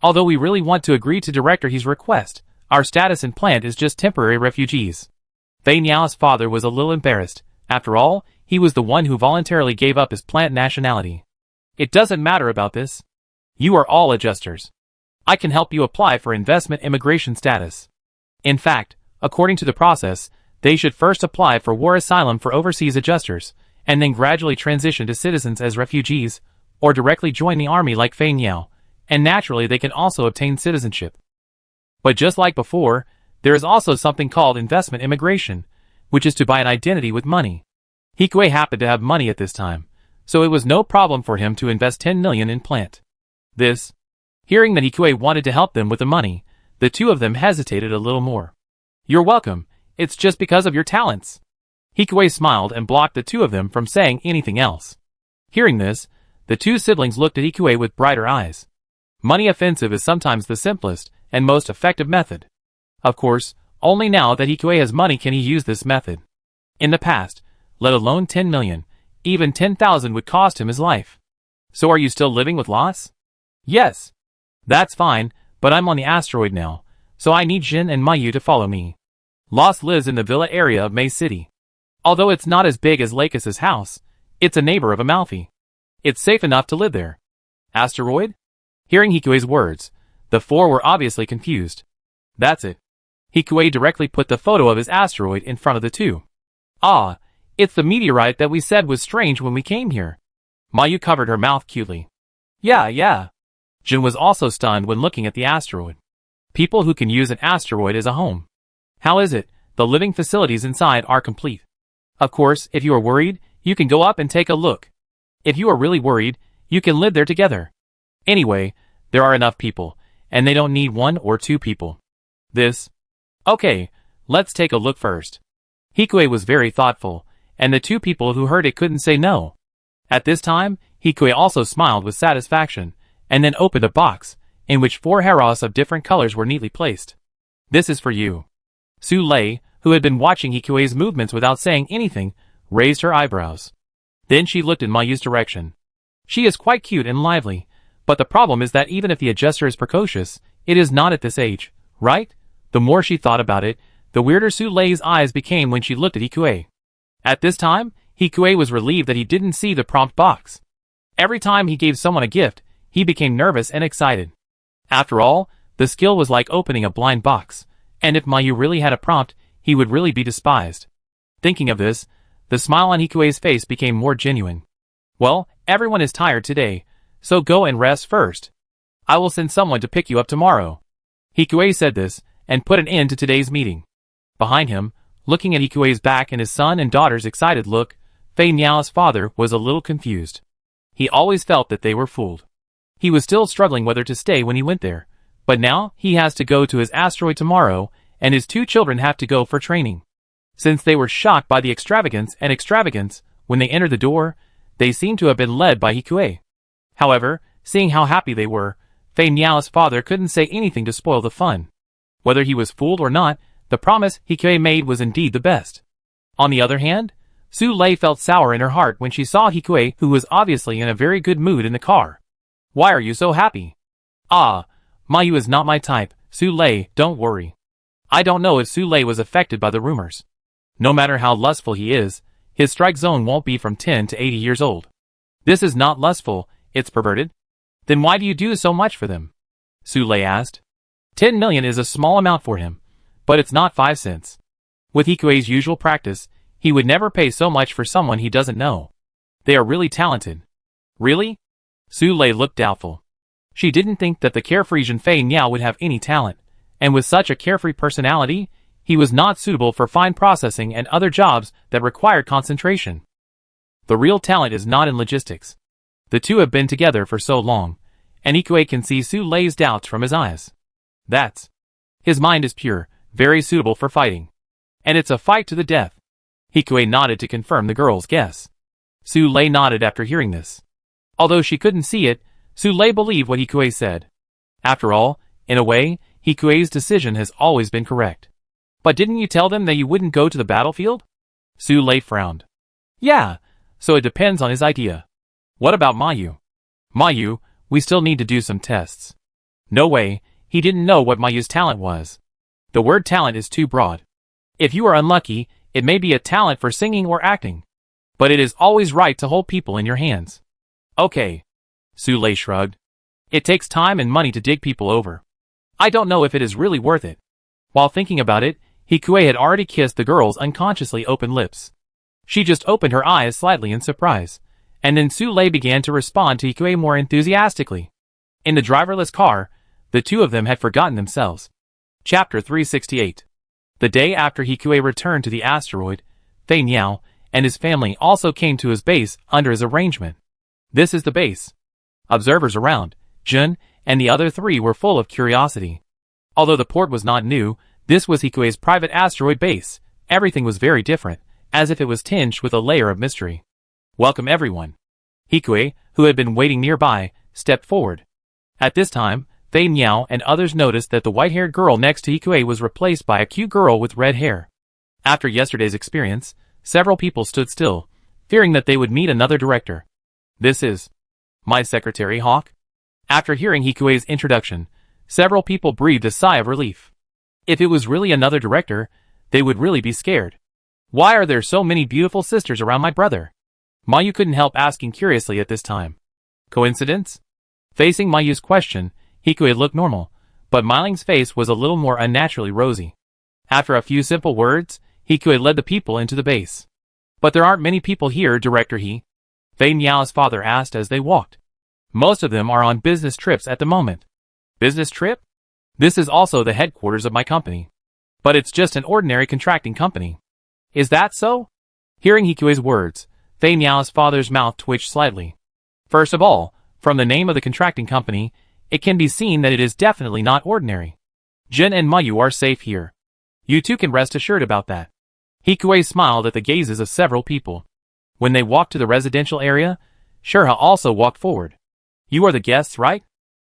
Although we really want to agree to Director He's request, our status in plant is just temporary refugees. Fei Niao's father was a little embarrassed. After all, he was the one who voluntarily gave up his plant nationality. It doesn't matter about this. You are all adjusters. I can help you apply for investment immigration status. In fact, according to the process, they should first apply for war asylum for overseas adjusters, and then gradually transition to citizens as refugees, or directly join the army like Fei Niao, and naturally they can also obtain citizenship. But just like before, there is also something called investment immigration, which is to buy an identity with money. Hikue happened to have money at this time, so it was no problem for him to invest 10 million in plant. Hearing that Hikue wanted to help them with the money, the two of them hesitated a little more. You're welcome, it's just because of your talents. Hikue smiled and blocked the two of them from saying anything else. Hearing this, the two siblings looked at Hikue with brighter eyes. Money offensive is sometimes the simplest and most effective method. Of course, only now that Hikue has money can he use this method. In the past, let alone 10 million, even 10,000 would cost him his life. So are you still living with loss? Yes. That's fine, but I'm on the asteroid now, so I need Jin and Mayu to follow me. Loss lives in the villa area of May City. Although it's not as big as Lakis's house, it's a neighbor of Amalfi. It's safe enough to live there. Asteroid? Hearing Hikue's words, the four were obviously confused. That's it. Hikue directly put the photo of his asteroid in front of the two. Ah, it's the meteorite that we said was strange when we came here. Mayu covered her mouth cutely. Yeah. Jin was also stunned when looking at the asteroid. People who can use an asteroid as a home. How is it? The living facilities inside are complete. Of course, if you are worried, you can go up and take a look. If you are really worried, you can live there together. Anyway, there are enough people, and they don't need 1 or 2 people. Okay, let's take a look first. Hikue was very thoughtful, and the two people who heard it couldn't say no. At this time, Hikue also smiled with satisfaction, and then opened a box, in which 4 haros of different colors were neatly placed. This is for you. Su Lei, who had been watching Hikue's movements without saying anything, raised her eyebrows. Then she looked in Mayu's direction. She is quite cute and lively, but the problem is that even if the adjuster is precocious, it is not at this age, right? The more she thought about it, the weirder Su Lei's eyes became when she looked at Hikue. At this time, Hikue was relieved that he didn't see the prompt box. Every time he gave someone a gift, he became nervous and excited. After all, the skill was like opening a blind box, and if Mayu really had a prompt, he would really be despised. Thinking of this, the smile on Hikue's face became more genuine. Well, everyone is tired today, so go and rest first. I will send someone to pick you up tomorrow. Hikue said this, and put an end to today's meeting. Behind him, looking at Hikue's back and his son and daughter's excited look, Fei Niao's father was a little confused. He always felt that they were fooled. He was still struggling whether to stay when he went there, but now he has to go to his asteroid tomorrow, and his 2 children have to go for training. Since they were shocked by the extravagance when they entered the door, they seemed to have been led by Hikue. However, seeing how happy they were, Fei Niao's father couldn't say anything to spoil the fun. Whether he was fooled or not, the promise Hikue made was indeed the best. On the other hand, Su Lei felt sour in her heart when she saw Hikue, who was obviously in a very good mood in the car. Why are you so happy? Ah, Mayu is not my type, Su Lei, don't worry. I don't know if Su Lei was affected by the rumors. No matter how lustful he is, his strike zone won't be from 10 to 80 years old. This is not lustful, it's perverted. Then why do you do so much for them? Su Lei asked. 10 million is a small amount for him, but it's not 5 cents. With Hikue's usual practice, he would never pay so much for someone he doesn't know. They are really talented. Really? Su Lei looked doubtful. She didn't think that the carefree Jin Fei Niao would have any talent, and with such a carefree personality, he was not suitable for fine processing and other jobs that required concentration. The real talent is not in logistics. The two have been together for so long, and Hikue can see Su Lei's doubts from his eyes. His mind is pure, very suitable for fighting. And it's a fight to the death. Hikue nodded to confirm the girl's guess. Su Lei nodded after hearing this. Although she couldn't see it, Sule believed what Hikue said. After all, in a way, Hikue's decision has always been correct. But didn't you tell them that you wouldn't go to the battlefield? Sule frowned. Yeah, so it depends on his idea. What about Mayu? Mayu, we still need to do some tests. No way, he didn't know what Mayu's talent was. The word talent is too broad. If you are unlucky, it may be a talent for singing or acting. But it is always right to hold people in your hands. Okay. Sule shrugged. It takes time and money to dig people over. I don't know if it is really worth it. While thinking about it, Hikue had already kissed the girl's unconsciously open lips. She just opened her eyes slightly in surprise, and then Sule began to respond to Hikue more enthusiastically. In the driverless car, the two of them had forgotten themselves. Chapter 368. The day after Hikue returned to the asteroid, Fei Niao and his family also came to his base under his arrangement. This is the base. Observers around, Jun, and the other three were full of curiosity. Although the port was not new, this was Hikue's private asteroid base. Everything was very different, as if it was tinged with a layer of mystery. Welcome everyone. Hikue, who had been waiting nearby, stepped forward. At this time, Fei Niao and others noticed that the white-haired girl next to Hikue was replaced by a cute girl with red hair. After yesterday's experience, several people stood still, fearing that they would meet another director. This is my secretary, Hawk. After hearing Hikue's introduction, several people breathed a sigh of relief. If it was really another director, they would really be scared. Why are there so many beautiful sisters around my brother? Mayu couldn't help asking curiously at this time. Coincidence? Facing Mayu's question, Hikue looked normal, but Miling's face was a little more unnaturally rosy. After a few simple words, Hikue led the people into the base. But there aren't many people here, Director He. Fei Niao's father asked as they walked. Most of them are on business trips at the moment. Business trip? This is also the headquarters of my company. But it's just an ordinary contracting company. Is that so? Hearing Hikue's words, Fei Niao's father's mouth twitched slightly. First of all, from the name of the contracting company, it can be seen that it is definitely not ordinary. Jin and Mayu are safe here. You two can rest assured about that. Hikue smiled at the gazes of several people. When they walked to the residential area, Shurha also walked forward. You are the guests, right?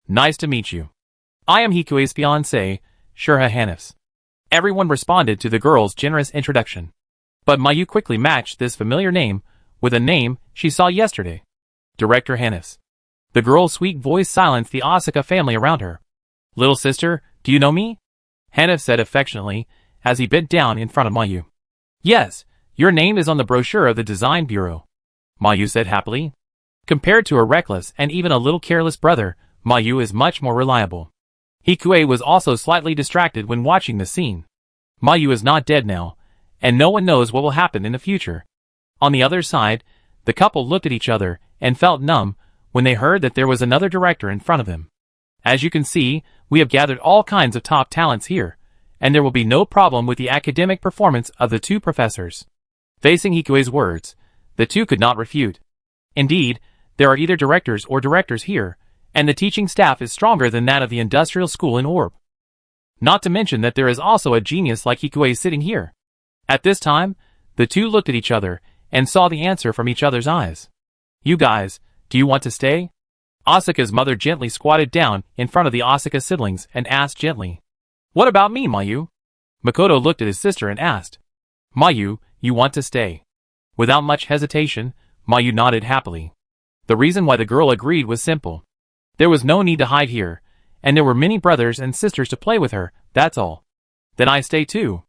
Nice to meet you. I am Hikue's fiancée, Shurha Hanifs. Everyone responded to the girl's generous introduction. But Mayu quickly matched this familiar name with a name she saw yesterday. Director Hanifs. The girl's sweet voice silenced the Asaka family around her. Little sister, do you know me? Hanif said affectionately as he bent down in front of Mayu. Yes, your name is on the brochure of the design bureau. Mayu said happily. Compared to her reckless and even a little careless brother, Mayu is much more reliable. Hikue was also slightly distracted when watching the scene. Mayu is not dead now, and no one knows what will happen in the future. On the other side, the couple looked at each other and felt numb when they heard that there was another director in front of them. As you can see, we have gathered all kinds of top talents here, and there will be no problem with the academic performance of the two professors. Facing Hikue's words, the two could not refute. Indeed, there are either directors or directors here, and the teaching staff is stronger than that of the industrial school in Orb. Not to mention that there is also a genius like Hikue sitting here. At this time, the two looked at each other and saw the answer from each other's eyes. You guys, do you want to stay? Asaka's mother gently squatted down in front of the Asaka siblings and asked gently. What about me, Mayu? Makoto looked at his sister and asked. Mayu, you want to stay? Without much hesitation, Mayu nodded happily. The reason why the girl agreed was simple. There was no need to hide here, and there were many brothers and sisters to play with her, that's all. Then I stay too.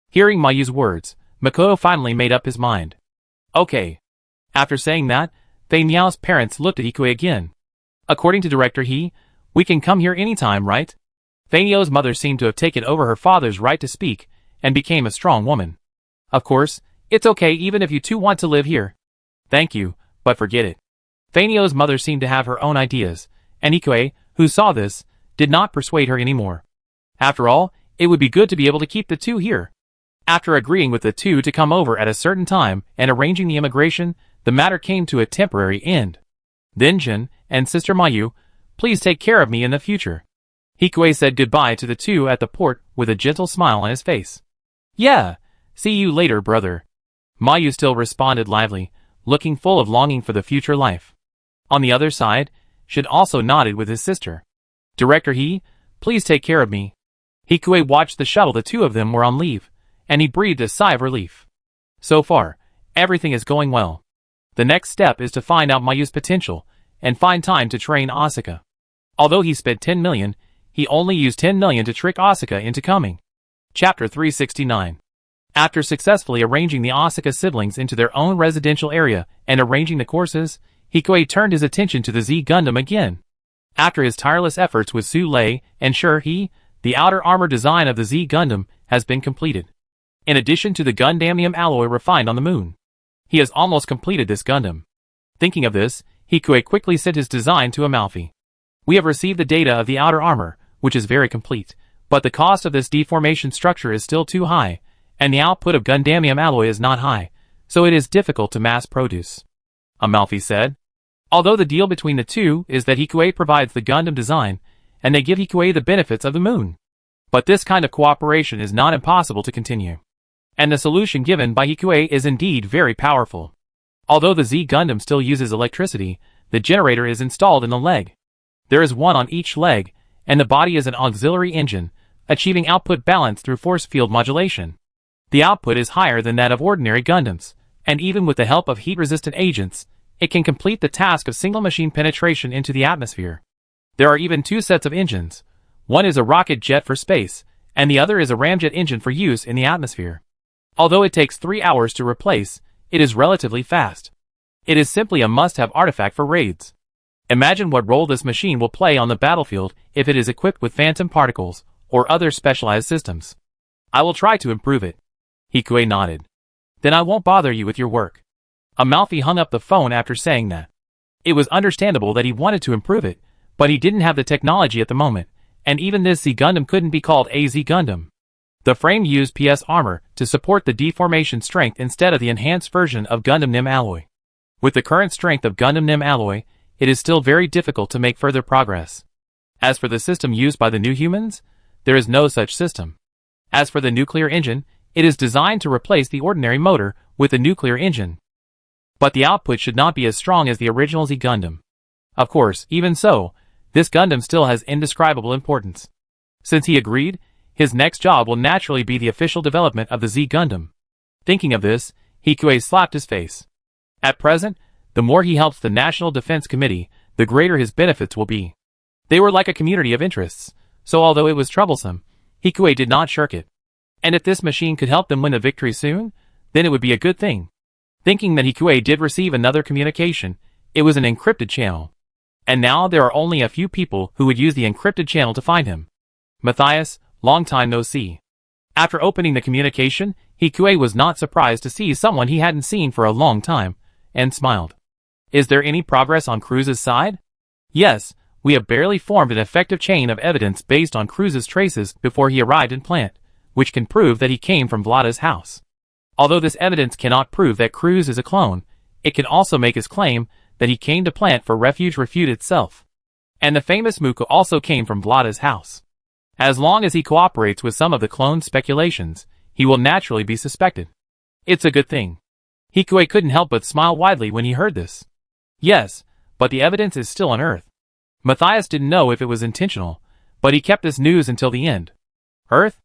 Hearing Mayu's words, Makoto finally made up his mind. Okay. After saying that, Fei Niao's parents looked at Hikue again. According to Director He, we can come here anytime, right? Fei Niao's mother seemed to have taken over her father's right to speak, and became a strong woman. Of course, it's okay even if you two want to live here. Thank you, but forget it. Fei Niao's mother seemed to have her own ideas, and Hikue, who saw this, did not persuade her anymore. After all, it would be good to be able to keep the two here. After agreeing with the two to come over at a certain time and arranging the immigration, the matter came to a temporary end. Then Jin and Sister Mayu, please take care of me in the future. Hikue said goodbye to the two at the port with a gentle smile on his face. Yeah, see you later, brother. Mayu still responded lively, looking full of longing for the future life. On the other side, should also nodded with his sister. Director please take care of me. Hikue watched the shuttle the two of them were on leave, and he breathed a sigh of relief. So far, everything is going well. The next step is to find out Mayu's potential, and find time to train Asuka. Although he spent 10 million, he only used 10 million to trick Asuka into coming. Chapter 369. After successfully arranging the Asuka siblings into their own residential area and arranging the courses, Hikue turned his attention to the Z Gundam again. After his tireless efforts with Su Lei and Sure the outer armor design of the Z Gundam has been completed. In addition to the Gundamium alloy refined on the moon, he has almost completed this Gundam. Thinking of this, Hikue quickly sent his design to Amalfi. We have received the data of the outer armor, which is very complete, but the cost of this deformation structure is still too high, and the output of Gundamium alloy is not high, so it is difficult to mass produce. Amalfi said. Although the deal between the two is that Hikue provides the Gundam design, and they give Hikue the benefits of the moon. But this kind of cooperation is not impossible to continue. And the solution given by Hikue is indeed very powerful. Although the Z Gundam still uses electricity, the generator is installed in the leg. There is one on each leg, and the body is an auxiliary engine, achieving output balance through force field modulation. The output is higher than that of ordinary Gundams, and even with the help of heat-resistant agents, it can complete the task of single machine penetration into the atmosphere. There are even two sets of engines. One is a rocket jet for space, and the other is a ramjet engine for use in the atmosphere. Although it takes 3 hours to replace, it is relatively fast. It is simply a must-have artifact for raids. Imagine what role this machine will play on the battlefield if it is equipped with phantom particles or other specialized systems. I will try to improve it. Hikue nodded. Then I won't bother you with your work. Amalfi hung up the phone after saying that. It was understandable that he wanted to improve it, but he didn't have the technology at the moment, and even this Z Gundam couldn't be called a Z Gundam. The frame used PS armor to support the deformation strength instead of the enhanced version of Gundam Nim alloy. With the current strength of Gundam Nim alloy, it is still very difficult to make further progress. As for the system used by the new humans, there is no such system. As for the nuclear engine, it is designed to replace the ordinary motor with a nuclear engine. But the output should not be as strong as the original Z Gundam. Of course, even so, this Gundam still has indescribable importance. Since he agreed, his next job will naturally be the official development of the Z Gundam. Thinking of this, Hikue slapped his face. At present, the more he helps the National Defense Committee, the greater his benefits will be. They were like a community of interests, so although it was troublesome, Hikue did not shirk it. And if this machine could help them win a victory soon, then it would be a good thing. Thinking that Hikue did receive another communication, it was an encrypted channel. And now there are only a few people who would use the encrypted channel to find him. Matthias, long time no see. After opening the communication, Hikue was not surprised to see someone he hadn't seen for a long time, and smiled. Is there any progress on Cruz's side? Yes, we have barely formed an effective chain of evidence based on Cruz's traces before he arrived in plant, which can prove that he came from Vlada's house. Although this evidence cannot prove that Cruz is a clone, it can also make his claim that he came to plant for refuge refute itself. And the famous Muko also came from Vlada's house. As long as he cooperates with some of the clone speculations, he will naturally be suspected. It's a good thing. Hikue couldn't help but smile widely when he heard this. Yes, but the evidence is still on Earth. Matthias didn't know if it was intentional, but he kept this news until the end. Earth?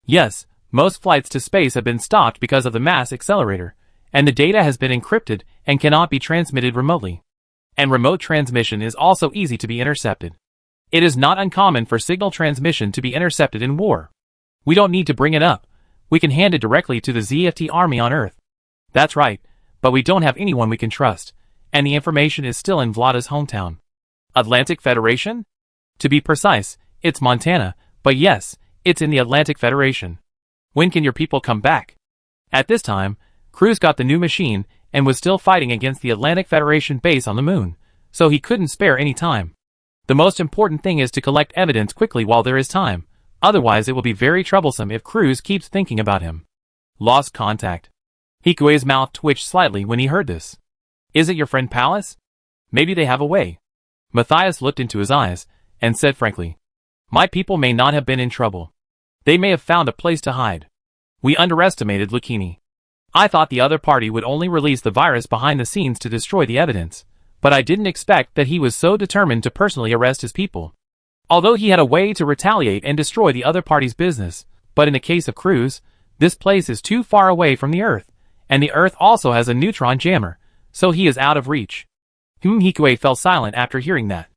Yes, most flights to space have been stopped because of the mass accelerator, and the data has been encrypted and cannot be transmitted remotely. And remote transmission is also easy to be intercepted. It is not uncommon for signal transmission to be intercepted in war. We don't need to bring it up. We can hand it directly to the ZFT army on Earth. That's right, but we don't have anyone we can trust, and the information is still in Vlada's hometown. Atlantic Federation? To be precise, it's Montana, but yes, it's in the Atlantic Federation. When can your people come back? At this time, Cruz got the new machine and was still fighting against the Atlantic Federation base on the moon, so he couldn't spare any time. The most important thing is to collect evidence quickly while there is time, otherwise it will be very troublesome if Cruz keeps thinking about him. Lost contact. Hikue's mouth twitched slightly when he heard this. Is it your friend Palace? Maybe they have a way. Matthias looked into his eyes and said frankly, my people may not have been in trouble. They may have found a place to hide. We underestimated Lucchini. I thought the other party would only release the virus behind the scenes to destroy the evidence, but I didn't expect that he was so determined to personally arrest his people. Although he had a way to retaliate and destroy the other party's business, but in the case of Cruz, this place is too far away from the Earth, and the Earth also has a neutron jammer, so he is out of reach. Hikue fell silent after hearing that.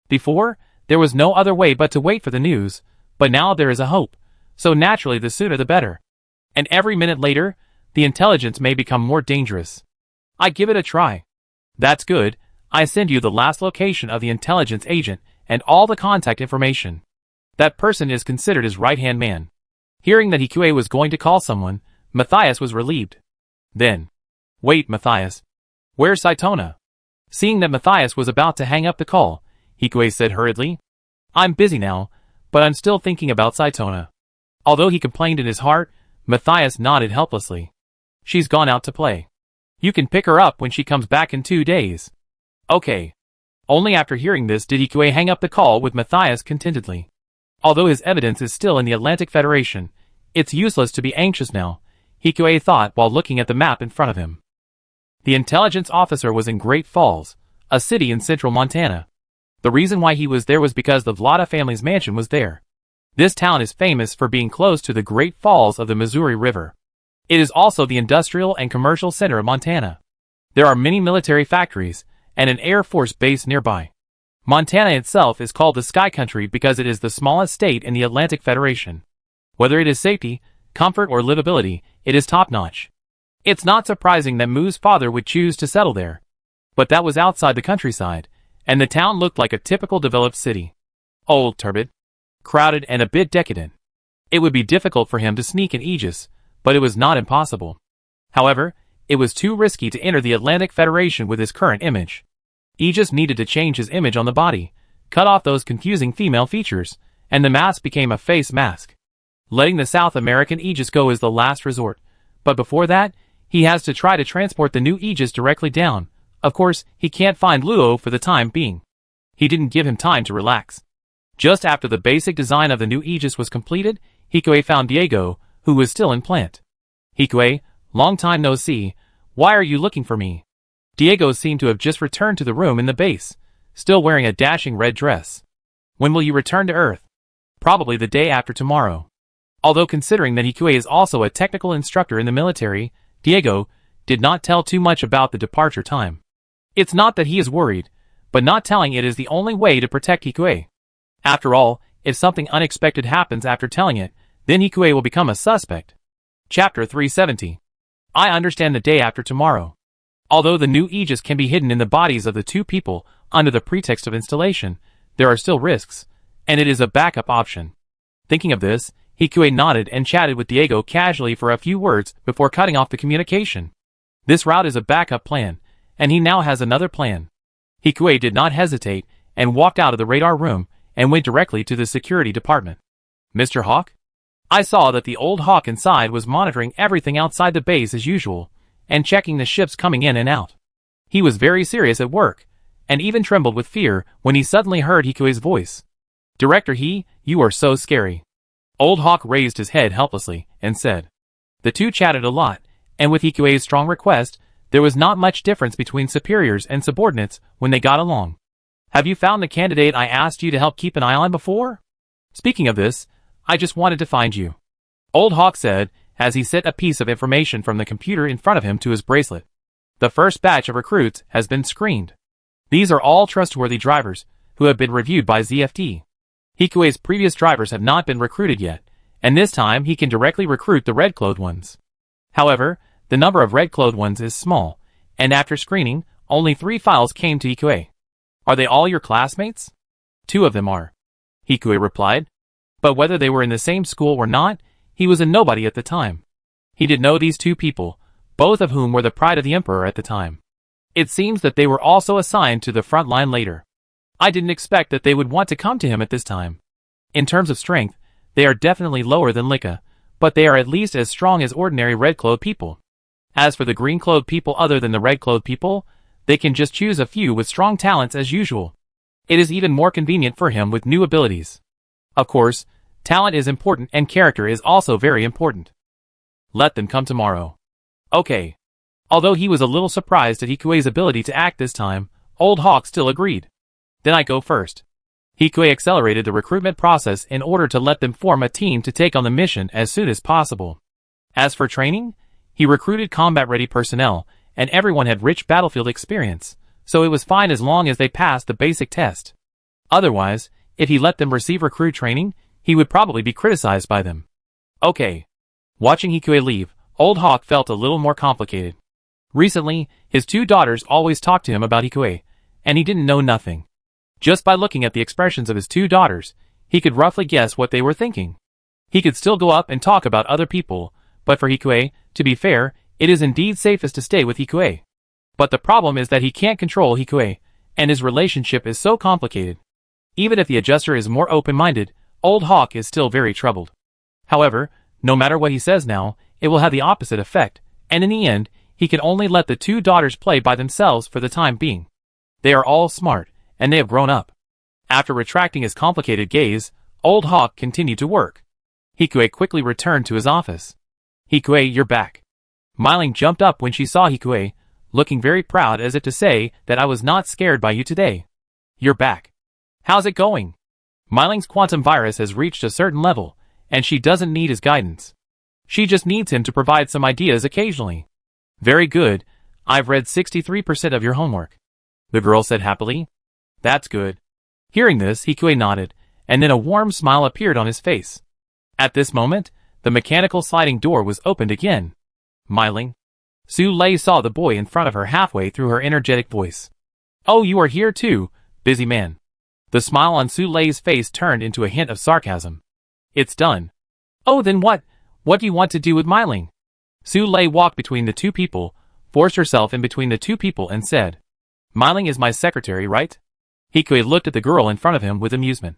Before, there was no other way but to wait for the news, but now there is a hope, so naturally the sooner the better. And every minute later, the intelligence may become more dangerous. I give it a try. That's good. I send you the last location of the intelligence agent and all the contact information. That person is considered his right-hand man. Hearing that Hikue was going to call someone, Matthias was relieved. Then, wait, Matthias. Where's Saitona? Seeing that Matthias was about to hang up the call, Hikue said hurriedly. I'm busy now, but I'm still thinking about Saitona. Although he complained in his heart, Matthias nodded helplessly. She's gone out to play. You can pick her up when she comes back in 2 days. Okay. Only after hearing this did Hikue hang up the call with Matthias contentedly. Although his evidence is still in the Atlantic Federation, it's useless to be anxious now, Hikue thought while looking at the map in front of him. The intelligence officer was in Great Falls, a city in central Montana. The reason why he was there was because the Vlada family's mansion was there. This town is famous for being close to the Great Falls of the Missouri River. It is also the industrial and commercial center of Montana. There are many military factories and an Air Force base nearby. Montana itself is called the Sky Country because it is the smallest state in the Atlantic Federation. Whether it is safety, comfort or livability, it is top-notch. It's not surprising that Moo's father would choose to settle there. But that was outside the countryside, and the town looked like a typical developed city. Old, turbid, crowded and a bit decadent. It would be difficult for him to sneak in Aegis, but it was not impossible. However, it was too risky to enter the Atlantic Federation with his current image. Aegis needed to change his image on the body, cut off those confusing female features, and the mask became a face mask. Letting the South American Aegis go is the last resort, but before that, he has to try to transport the new Aegis directly down. Of course, he can't find Luo for the time being. He didn't give him time to relax. Just after the basic design of the new Aegis was completed, Hikue found Diego, who was still in plant. Hikue, long time no see, why are you looking for me? Diego seemed to have just returned to the room in the base, still wearing a dashing red dress. When will you return to Earth? Probably the day after tomorrow. Although considering that Hikue is also a technical instructor in the military, Diego did not tell too much about the departure time. It's not that he is worried, but not telling it is the only way to protect Hikue. After all, if something unexpected happens after telling it, then Hikue will become a suspect. Chapter 370. I understand the day after tomorrow. Although the new Aegis can be hidden in the bodies of the two people under the pretext of installation, there are still risks, and it is a backup option. Thinking of this, Hikue nodded and chatted with Diego casually for a few words before cutting off the communication. This route is a backup plan, and he now has another plan. Hikue did not hesitate and walked out of the radar room and went directly to the security department. Mr. Hawk? I saw that the old Hawk inside was monitoring everything outside the base as usual, and checking the ships coming in and out. He was very serious at work, and even trembled with fear when he suddenly heard Hikue's voice. Director you are so scary. Old Hawk raised his head helplessly, and said. The two chatted a lot, and with Hikue's strong request, there was not much difference between superiors and subordinates when they got along. Have you found the candidate I asked you to help keep an eye on before? Speaking of this, I just wanted to find you. Old Hawk said, as he set a piece of information from the computer in front of him to his bracelet. The first batch of recruits has been screened. These are all trustworthy drivers, who have been reviewed by ZFT. Hikue's previous drivers have not been recruited yet, and this time he can directly recruit the red-clothed ones. However, the number of red-clothed ones is small, and after screening, only 3 files came to Hikue. Are they all your classmates? 2 of them are. Hikue replied. But whether they were in the same school or not, he was a nobody at the time. He did know these 2 people, both of whom were the pride of the Emperor at the time. It seems that they were also assigned to the front line later. I didn't expect that they would want to come to him at this time. In terms of strength, they are definitely lower than Lika, but they are at least as strong as ordinary red-clothed people. As for the green-clothed people other than the red-clothed people, they can just choose a few with strong talents as usual. It is even more convenient for him with new abilities. Of course, talent is important and character is also very important. Let them come tomorrow. Okay. Although he was a little surprised at Hikue's ability to act this time, Old Hawk still agreed. Then I go first. Hikue accelerated the recruitment process in order to let them form a team to take on the mission as soon as possible. As for training, he recruited combat-ready personnel, and everyone had rich battlefield experience, so it was fine as long as they passed the basic test. Otherwise, if he let them receive recruit training, he would probably be criticized by them. Okay. Watching Hikue leave, Old Hawk felt a little more complicated. Recently, his 2 daughters always talked to him about Hikue, and he didn't know nothing. Just by looking at the expressions of his 2 daughters, he could roughly guess what they were thinking. He could still go up and talk about other people, but for Hikue, to be fair, it is indeed safest to stay with Hikue. But the problem is that he can't control Hikue, and his relationship is so complicated. Even if the adjuster is more open-minded, Old Hawk is still very troubled. However, no matter what he says now, it will have the opposite effect, and in the end, he can only let the 2 daughters play by themselves for the time being. They are all smart, and they have grown up. After retracting his complicated gaze, Old Hawk continued to work. Hikue quickly returned to his office. Hikue, you're back. Myling jumped up when she saw Hikue, looking very proud as if to say that I was not scared by you today. You're back. How's it going? Myling's quantum virus has reached a certain level, and she doesn't need his guidance. She just needs him to provide some ideas occasionally. Very good, I've read 63% of your homework. The girl said happily. That's good. Hearing this, Hikue nodded, and then a warm smile appeared on his face. At this moment, the mechanical sliding door was opened again. Myling. Su Lei saw the boy in front of her halfway through her energetic voice. Oh, you are here too, busy man. The smile on Su Lei's face turned into a hint of sarcasm. It's done. Oh, then what? What do you want to do with Myling? Su Lei walked between the 2 people, forced herself in between the 2 people and said, Myling is my secretary, right? Hikue looked at the girl in front of him with amusement.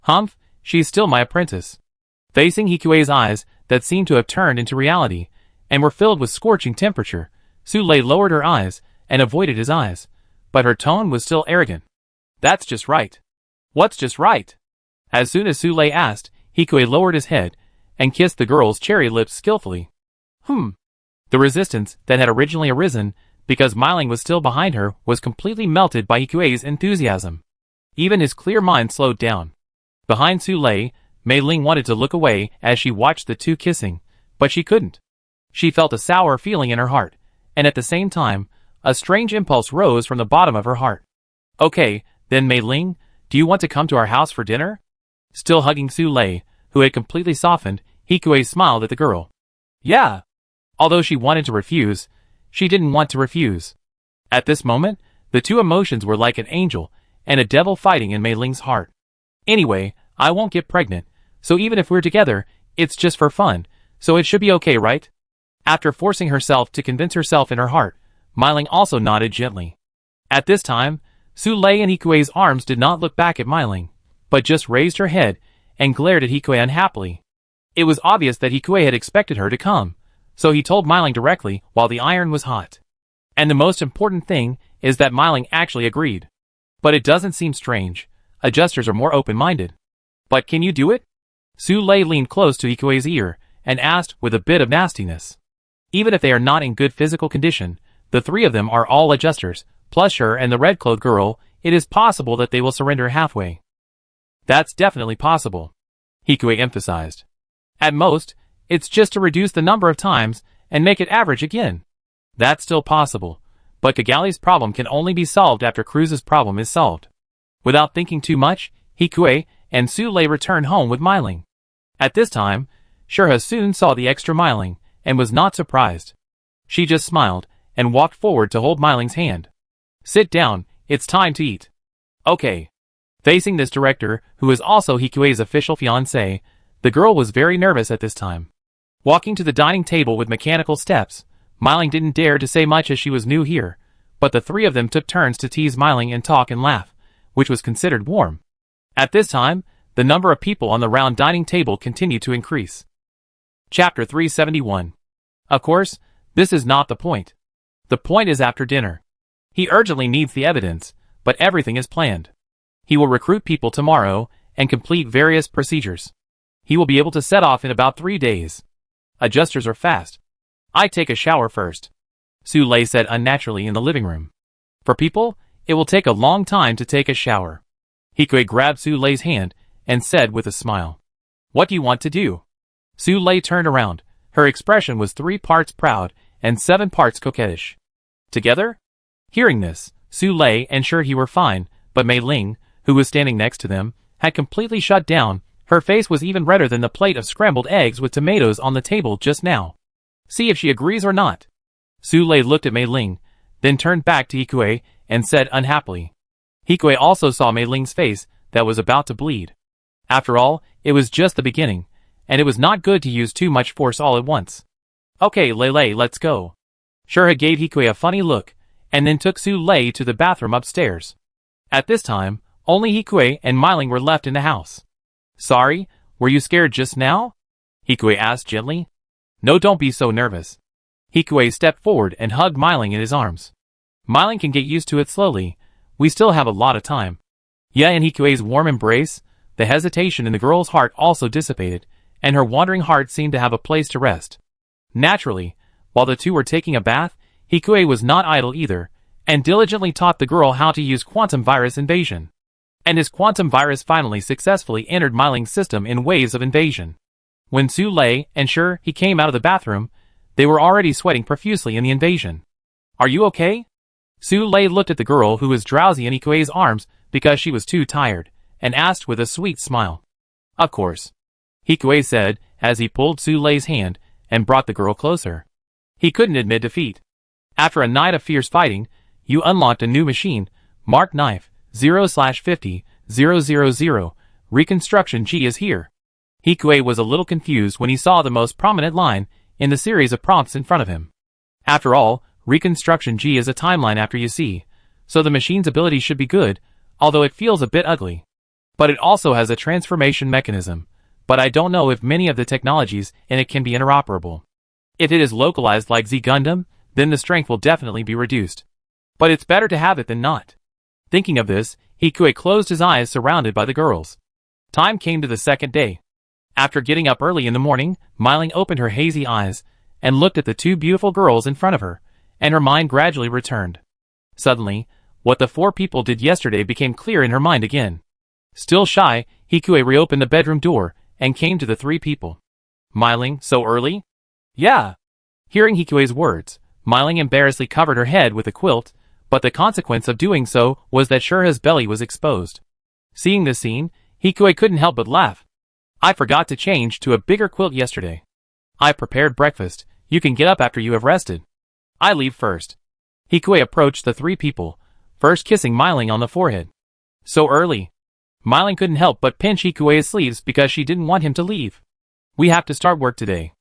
Humph, she's still my apprentice. Facing Hikue's eyes that seemed to have turned into reality, and were filled with scorching temperature, Su Lei lowered her eyes and avoided his eyes, but her tone was still arrogant. That's just right. What's just right? As soon as Su Lei asked, Hikue lowered his head and kissed the girl's cherry lips skillfully. The resistance that had originally arisen because Myling was still behind her was completely melted by Hikue's enthusiasm. Even his clear mind slowed down. Behind Su Lei, Mei Ling wanted to look away as she watched the 2 kissing, but she couldn't. She felt a sour feeling in her heart, and at the same time, a strange impulse rose from the bottom of her heart. Okay, then Mei Ling, do you want to come to our house for dinner? Still hugging Su Lei, who had completely softened, Hikue smiled at the girl. Yeah. Although she wanted to refuse, she didn't want to refuse. At this moment, the 2 emotions were like an angel and a devil fighting in Mei Ling's heart. Anyway, I won't get pregnant, so even if we're together, it's just for fun, so it should be okay, right? After forcing herself to convince herself in her heart, Myling also nodded gently. At this time, Su Lei and Hikue's arms did not look back at Myling, but just raised her head and glared at Hikue unhappily. It was obvious that Hikue had expected her to come, so he told Myling directly while the iron was hot. And the most important thing is that Myling actually agreed. But it doesn't seem strange. Adjusters are more open-minded. But can you do it? Su Lei leaned close to Hikue's ear and asked with a bit of nastiness. Even if they are not in good physical condition, the 3 of them are all adjusters, plus her and the red-clothed girl. It is possible that they will surrender halfway. That's definitely possible, Hikue emphasized. At most, it's just to reduce the number of times and make it average again. That's still possible, but Kigali's problem can only be solved after Cruz's problem is solved. Without thinking too much, Hikue and Su Lei returned home with Myling. At this time, Shurha soon saw the extra Myling and was not surprised. She just smiled and walked forward to hold Myling's hand. Sit down, it's time to eat. Okay. Facing this director, who is also Hikue's official fiancé, the girl was very nervous at this time. Walking to the dining table with mechanical steps, Myling didn't dare to say much as she was new here, but the 3 of them took turns to tease Myling and talk and laugh, which was considered warm. At this time, the number of people on the round dining table continued to increase. Chapter 371. Of course, this is not the point. The point is after dinner. He urgently needs the evidence, but everything is planned. He will recruit people tomorrow and complete various procedures. He will be able to set off in about 3 days. Adjusters are fast. I take a shower first, Su Lei said unnaturally in the living room. For people, it will take a long time to take a shower. Hikui grabbed Su Lei's hand and said with a smile. What do you want to do? Su Lei turned around. Her expression was 3 parts proud and 7 parts coquettish. Together? Hearing this, Su Lei and sure he were fine, but Mei Ling, who was standing next to them, had completely shut down. Her face was even redder than the plate of scrambled eggs with tomatoes on the table just now. See if she agrees or not. Su Lei looked at Mei Ling, then turned back to Hikui and said unhappily. Hikui also saw Mei Ling's face that was about to bleed. After all, it was just the beginning, and it was not good to use too much force all at once. Okay, Lei, let's go. Shurha gave Hikui a funny look, and then took Su Lei to the bathroom upstairs. At this time, only Hikui and Mei Ling were left in the house. Sorry, were you scared just now? Hikui asked gently. No, don't be so nervous. Hikui stepped forward and hugged Mei Ling in his arms. Mei Ling can get used to it slowly. We still have a lot of time. Yeah, in Hikui's warm embrace, the hesitation in the girl's heart also dissipated, and her wandering heart seemed to have a place to rest. Naturally, while the two were taking a bath, Hikui was not idle either, and diligently taught the girl how to use quantum virus invasion. And his quantum virus finally successfully entered Mei Ling's system in waves of invasion. When Su Lei and Sure he came out of the bathroom, they were already sweating profusely in the invasion. Are you okay? Su Lei looked at the girl who was drowsy in Hikui's arms because she was too tired, and asked with a sweet smile. Of course. Hikui said as he pulled Su Lei's hand and brought the girl closer. He couldn't admit defeat. After a night of fierce fighting, you unlocked a new machine, marked knife, 0/50-000, Reconstruction G is here. Hikui was a little confused when he saw the most prominent line in the series of prompts in front of him. After all, Reconstruction G is a timeline after you see, so the machine's ability should be good, although it feels a bit ugly. But it also has a transformation mechanism, but I don't know if many of the technologies in it can be interoperable. If it is localized like Z Gundam, then the strength will definitely be reduced. But it's better to have it than not. Thinking of this, Hikui closed his eyes surrounded by the girls. Time came to the second day. After getting up early in the morning, Mei Ling opened her hazy eyes and looked at the 2 beautiful girls in front of her, and her mind gradually returned. Suddenly, what the 4 people did yesterday became clear in her mind again. Still shy, Hikui reopened the bedroom door and came to the 3 people. Mei Ling, so early? Yeah. Hearing Hikui's words, Mei Ling embarrassedly covered her head with a quilt, but the consequence of doing so was that Shurha's belly was exposed. Seeing this scene, Hikui couldn't help but laugh. I forgot to change to a bigger quilt yesterday. I prepared breakfast. You can get up after you have rested. I leave first. Hikui approached the 3 people, first kissing Mei Ling on the forehead. So early. Mei Ling couldn't help but pinch Hikui's sleeves because she didn't want him to leave. We have to start work today.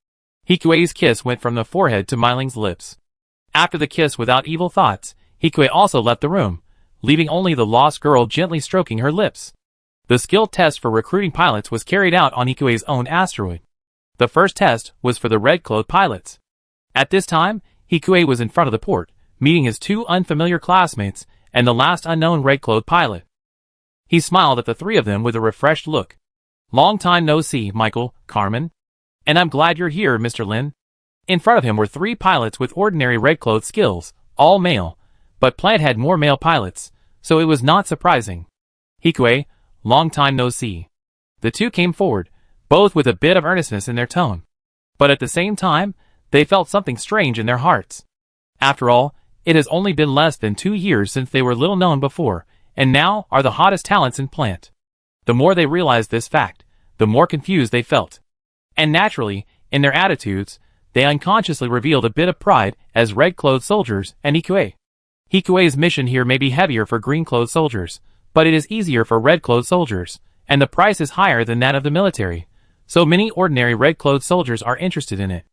Hikui's kiss went from the forehead to Mei Ling's lips. After the kiss without evil thoughts, Hikui also left the room, leaving only the lost girl gently stroking her lips. The skill test for recruiting pilots was carried out on Hikui's own asteroid. The first test was for the red-clothed pilots. At this time, Hikui was in front of the port, meeting his 2 unfamiliar classmates and the last unknown red-clothed pilot. He smiled at the 3 of them with a refreshed look. Long time no see, Michael, Carmen. And I'm glad you're here, Mr. Lin. In front of him were 3 pilots with ordinary red-clothed skills, all male, but Plant had more male pilots, so it was not surprising. Hikui, long time no see. The 2 came forward, both with a bit of earnestness in their tone. But at the same time, they felt something strange in their hearts. After all, it has only been less than 2 years since they were little known before, and now are the hottest talents in Plant. The more they realized this fact, the more confused they felt. And naturally, in their attitudes, they unconsciously revealed a bit of pride as red-clothed soldiers and Hikui. Hikui's mission here may be heavier for green-clothed soldiers, but it is easier for red-clothed soldiers, and the price is higher than that of the military, so many ordinary red-clothed soldiers are interested in it.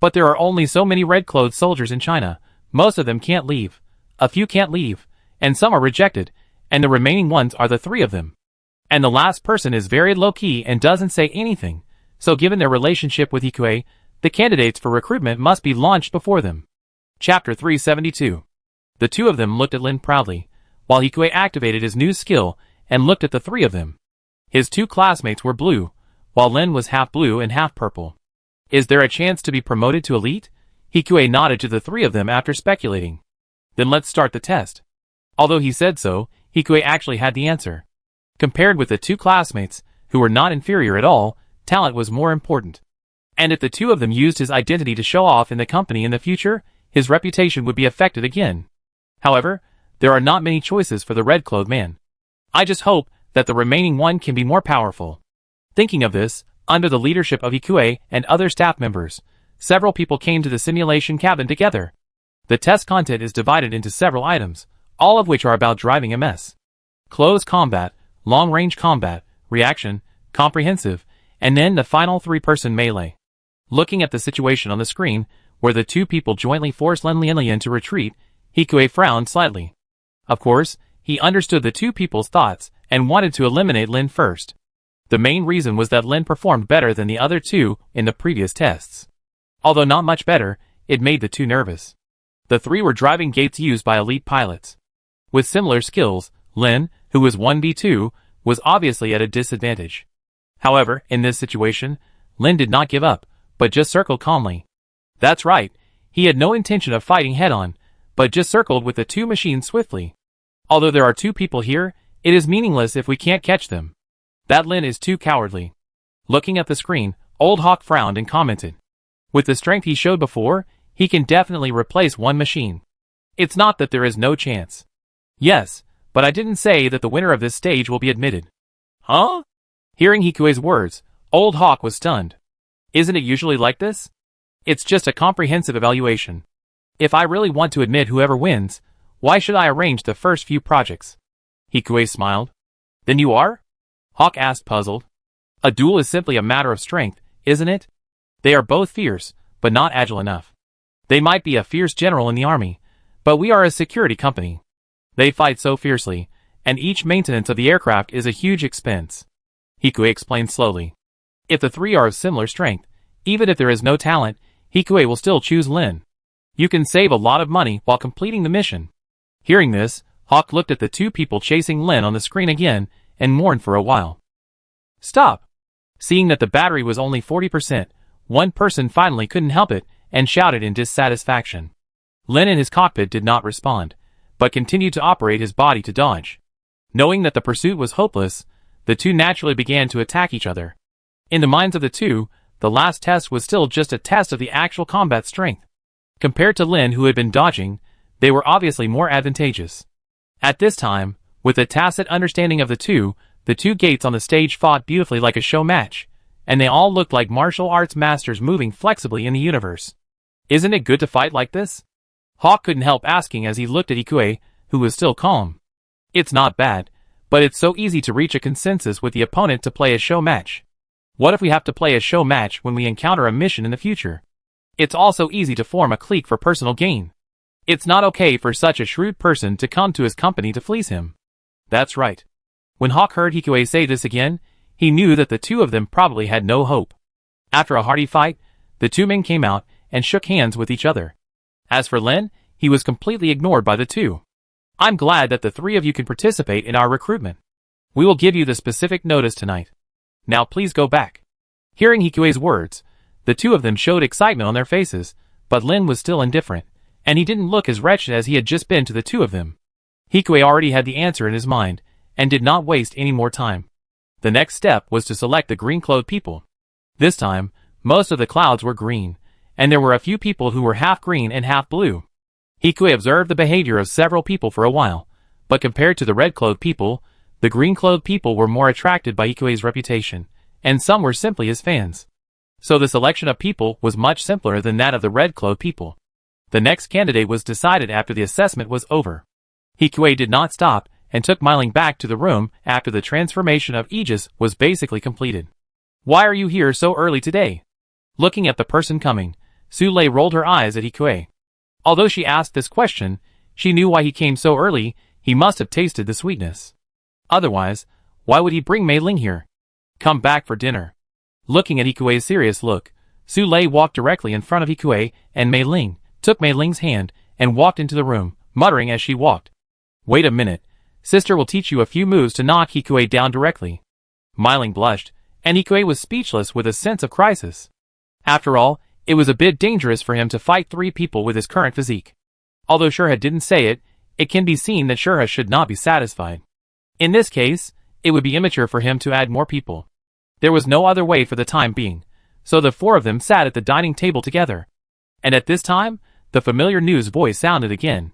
But there are only so many red-clothed soldiers in China, most of them can't leave, a few can't leave, and some are rejected, and the remaining ones are the 3 of them. And the last person is very low-key and doesn't say anything, so given their relationship with Hikui, the candidates for recruitment must be launched before them. Chapter 372. The 2 of them looked at Lin proudly, while Hikui activated his new skill and looked at the 3 of them. His 2 classmates were blue, while Lin was half blue and half purple. Is there a chance to be promoted to elite? Hikui nodded to the 3 of them after speculating. Then let's start the test. Although he said so, Hikue actually had the answer. Compared with the two classmates, who were not inferior at all, talent was more important. And if the two of them used his identity to show off in the company in the future, his reputation would be affected again. However, there are not many choices for the red-clothed man. I just hope that the remaining one can be more powerful. Thinking of this, under the leadership of Hikue and other staff members, several people came to the simulation cabin together. The test content is divided into several items, all of which are about driving MS. Close combat, long-range combat, reaction, comprehensive, and then the final three-person melee. Looking at the situation on the screen, where the two people jointly forced Lin Lianlian to retreat, Hikue frowned slightly. Of course, he understood the two people's thoughts and wanted to eliminate Lin first. The main reason was that Lin performed better than the other two in the previous tests. Although not much better, it made the two nervous. The three were driving gates used by elite pilots. With similar skills, Lin, who was 1v2, was obviously at a disadvantage. However, in this situation, Lin did not give up, but just circled calmly. That's right, he had no intention of fighting head-on, but just circled with the two machines swiftly. Although there are two people here, it is meaningless if we can't catch them. That Lin is too cowardly. Looking at the screen, Old Hawk frowned and commented. With the strength he showed before, he can definitely replace one machine. It's not that there is no chance. Yes, but I didn't say that the winner of this stage will be admitted. Huh? Hearing Hikue's words, Old Hawk was stunned. Isn't it usually like this? It's just a comprehensive evaluation. If I really want to admit whoever wins, why should I arrange the first few projects? Hikue smiled. Then you are? Hawk asked, puzzled. A duel is simply a matter of strength, isn't it? They are both fierce, but not agile enough. They might be a fierce general in the army, but we are a security company. They fight so fiercely, and each maintenance of the aircraft is a huge expense. Hikue explained slowly. If the three are of similar strength, even if there is no talent, Hikue will still choose Lin. You can save a lot of money while completing the mission. Hearing this, Hawk looked at the two people chasing Lin on the screen again and mourned for a while. Stop! Seeing that the battery was only 40%, one person finally couldn't help it and shouted in dissatisfaction. Lin in his cockpit did not respond, but continued to operate his body to dodge. Knowing that the pursuit was hopeless, the two naturally began to attack each other. In the minds of the two, the last test was still just a test of the actual combat strength. Compared to Lin, who had been dodging, they were obviously more advantageous. At this time, with a tacit understanding of the two gates on the stage fought beautifully like a show match, and they all looked like martial arts masters moving flexibly in the universe. Isn't it good to fight like this? Hawk couldn't help asking as he looked at Hikue, who was still calm. It's not bad, but it's so easy to reach a consensus with the opponent to play a show match. What if we have to play a show match when we encounter a mission in the future? It's also easy to form a clique for personal gain. It's not okay for such a shrewd person to come to his company to fleece him. That's right. When Hawk heard Hikue say this again, he knew that the two of them probably had no hope. After a hearty fight, the two men came out and shook hands with each other. As for Lin, he was completely ignored by the two. I'm glad that the three of you can participate in our recruitment. We will give you the specific notice tonight. Now please go back. Hearing Hikue's words, the two of them showed excitement on their faces, but Lin was still indifferent, and he didn't look as wretched as he had just been to the two of them. Hikue already had the answer in his mind, and did not waste any more time. The next step was to select the green-clothed people. This time, most of the clouds were green, and there were a few people who were half green and half blue. Hikue observed the behavior of several people for a while, but compared to the red-clothed people, the green-clothed people were more attracted by Hikue's reputation, and some were simply his fans. So the selection of people was much simpler than that of the red-clothed people. The next candidate was decided after the assessment was over. Hikue did not stop and took Myling back to the room after the transformation of Aegis was basically completed. Why are you here so early today? Looking at the person coming, Sule rolled her eyes at Hikue. Although she asked this question, she knew why he came so early. He must have tasted the sweetness. Otherwise, why would he bring Mei Ling here? Come back for dinner. Looking at Hikue's serious look, Sule walked directly in front of Hikue and Mei Ling, took Mei Ling's hand, and walked into the room, muttering as she walked. Wait a minute. Sister will teach you a few moves to knock Hikue down directly. Myling blushed, and Hikue was speechless with a sense of crisis. After all, it was a bit dangerous for him to fight three people with his current physique. Although Shurha didn't say it, it can be seen that Shura should not be satisfied. In this case, it would be immature for him to add more people. There was no other way for the time being, so the four of them sat at the dining table together. And at this time, the familiar news voice sounded again.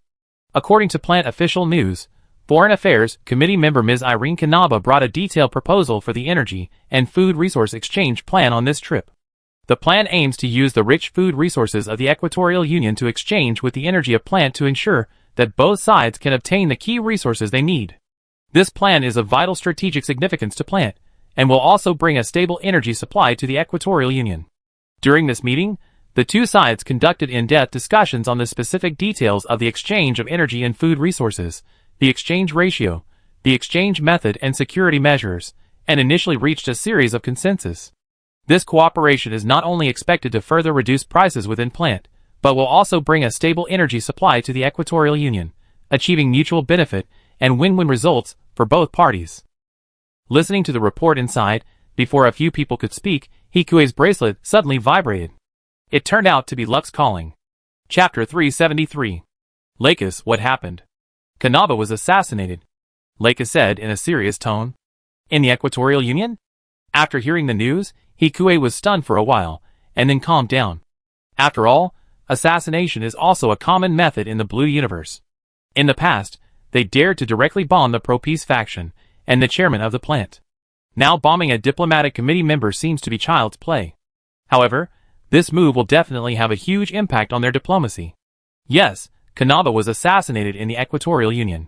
According to Plant Official News, Foreign Affairs Committee member Ms. Irene Kanaba brought a detailed proposal for the Energy and Food Resource Exchange Plan on this trip. The plan aims to use the rich food resources of the Equatorial Union to exchange with the energy of Plant to ensure that both sides can obtain the key resources they need. This plan is of vital strategic significance to Plant, and will also bring a stable energy supply to the Equatorial Union. During this meeting, the two sides conducted in-depth discussions on the specific details of the exchange of energy and food resources, the exchange ratio, the exchange method and security measures, and initially reached a series of consensus. This cooperation is not only expected to further reduce prices within Plant, but will also bring a stable energy supply to the Equatorial Union, achieving mutual benefit and win-win results for both parties. Listening to the report inside, before a few people could speak, Hikue's bracelet suddenly vibrated. It turned out to be Lux calling. Chapter 373. Lakis, what happened? Kanaba was assassinated, Lakis said in a serious tone. In the Equatorial Union? After hearing the news, Hikue was stunned for a while, and then calmed down. After all, assassination is also a common method in the Blue Universe. In the past, they dared to directly bomb the pro-peace faction and the chairman of the plant. Now bombing a diplomatic committee member seems to be child's play. However, this move will definitely have a huge impact on their diplomacy. Yes, Kanaba was assassinated in the Equatorial Union.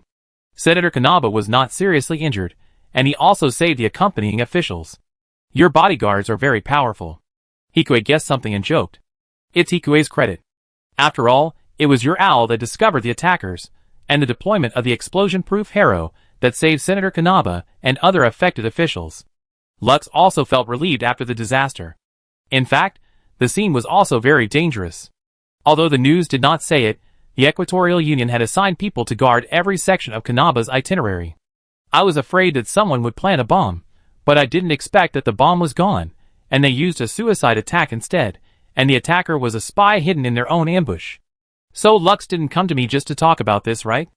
Senator Kanaba was not seriously injured, and he also saved the accompanying officials. Your bodyguards are very powerful. Hikue guessed something and joked. It's Hikue's credit. After all, it was your owl that discovered the attackers, and the deployment of the explosion-proof harrow that saved Senator Kanaba and other affected officials. Lux also felt relieved after the disaster. In fact, the scene was also very dangerous. Although the news did not say it, the Equatorial Union had assigned people to guard every section of Kanaba's itinerary. I was afraid that someone would plant a bomb, but I didn't expect that the bomb was gone, and they used a suicide attack instead, and the attacker was a spy hidden in their own ambush. So Lux didn't come to me just to talk about this, right?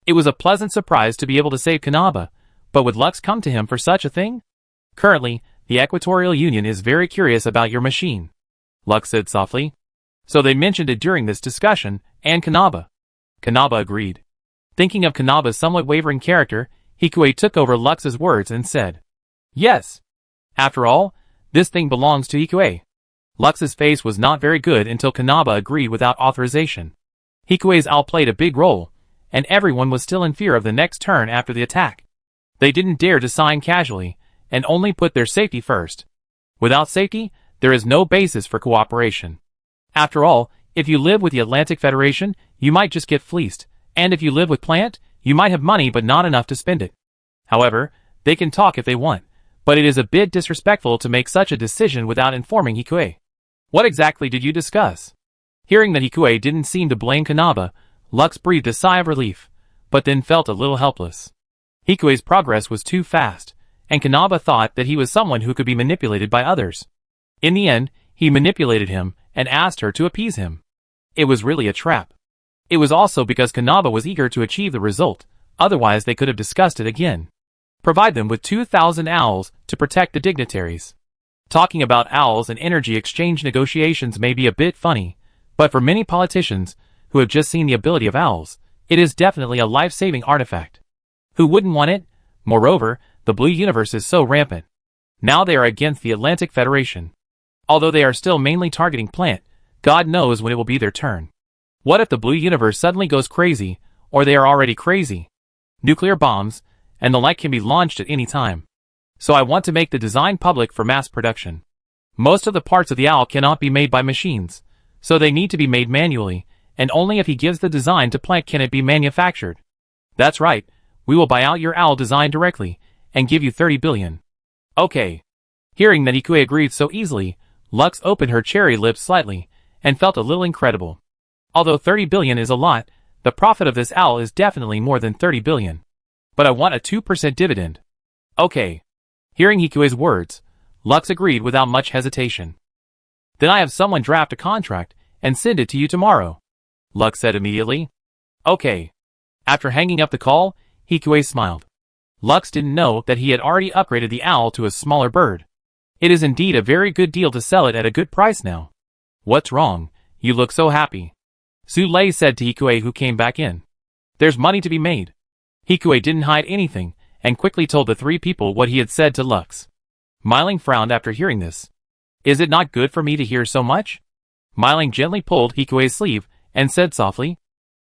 It was a pleasant surprise to be able to save Kanaba, but would Lux come to him for such a thing? Currently, the Equatorial Union is very curious about your machine, Lux said softly. So they mentioned it during this discussion, and Kanaba. Kanaba agreed. Thinking of Kanaba's somewhat wavering character, Hikue took over Lux's words and said, Yes. After all, this thing belongs to Hikue. Lux's face was not very good until Kanaba agreed without authorization. Hikue's owl played a big role, and everyone was still in fear of the next turn after the attack. They didn't dare to sign casually, and only put their safety first. Without safety, there is no basis for cooperation. After all, if you live with the Atlantic Federation, you might just get fleeced, and if you live with Plant, you might have money but not enough to spend it. However, they can talk if they want, but it is a bit disrespectful to make such a decision without informing Hikue. What exactly did you discuss? Hearing that Hikue didn't seem to blame Kanaba, Lux breathed a sigh of relief, but then felt a little helpless. Hikue's progress was too fast, and Kanaba thought that he was someone who could be manipulated by others. In the end, he manipulated him and asked her to appease him. It was really a trap. It was also because Kanaba was eager to achieve the result, otherwise they could have discussed it again. Provide them with 2,000 owls to protect the dignitaries. Talking about owls and energy exchange negotiations may be a bit funny, but for many politicians who have just seen the ability of owls, it is definitely a life-saving artifact. Who wouldn't want it? Moreover, the Blue Universe is so rampant. Now they are against the Atlantic Federation. Although they are still mainly targeting Plant, God knows when it will be their turn. What if the Blue Universe suddenly goes crazy, or they are already crazy? Nuclear bombs, and the like can be launched at any time. So I want to make the design public for mass production. Most of the parts of the owl cannot be made by machines, so they need to be made manually, and only if he gives the design to Plant can it be manufactured. That's right, we will buy out your owl design directly, and give you 30 billion. Okay. Hearing that Hikue agreed so easily, Lux opened her cherry lips slightly, and felt a little incredible. Although 30 billion is a lot, the profit of this owl is definitely more than 30 billion. But I want a 2% dividend. Okay. Hearing Hikue's words, Lux agreed without much hesitation. Then I have someone draft a contract, and send it to you tomorrow, Lux said immediately. Okay. After hanging up the call, Hikue smiled. Lux didn't know that he had already upgraded the owl to a smaller bird. It is indeed a very good deal to sell it at a good price now. What's wrong? You look so happy. Su Lei said to Hikue, who came back in. There's money to be made. Hikue didn't hide anything, and quickly told the three people what he had said to Lux. Miling frowned after hearing this. Is it not good for me to hear so much? Miling gently pulled Hikue's sleeve, and said softly.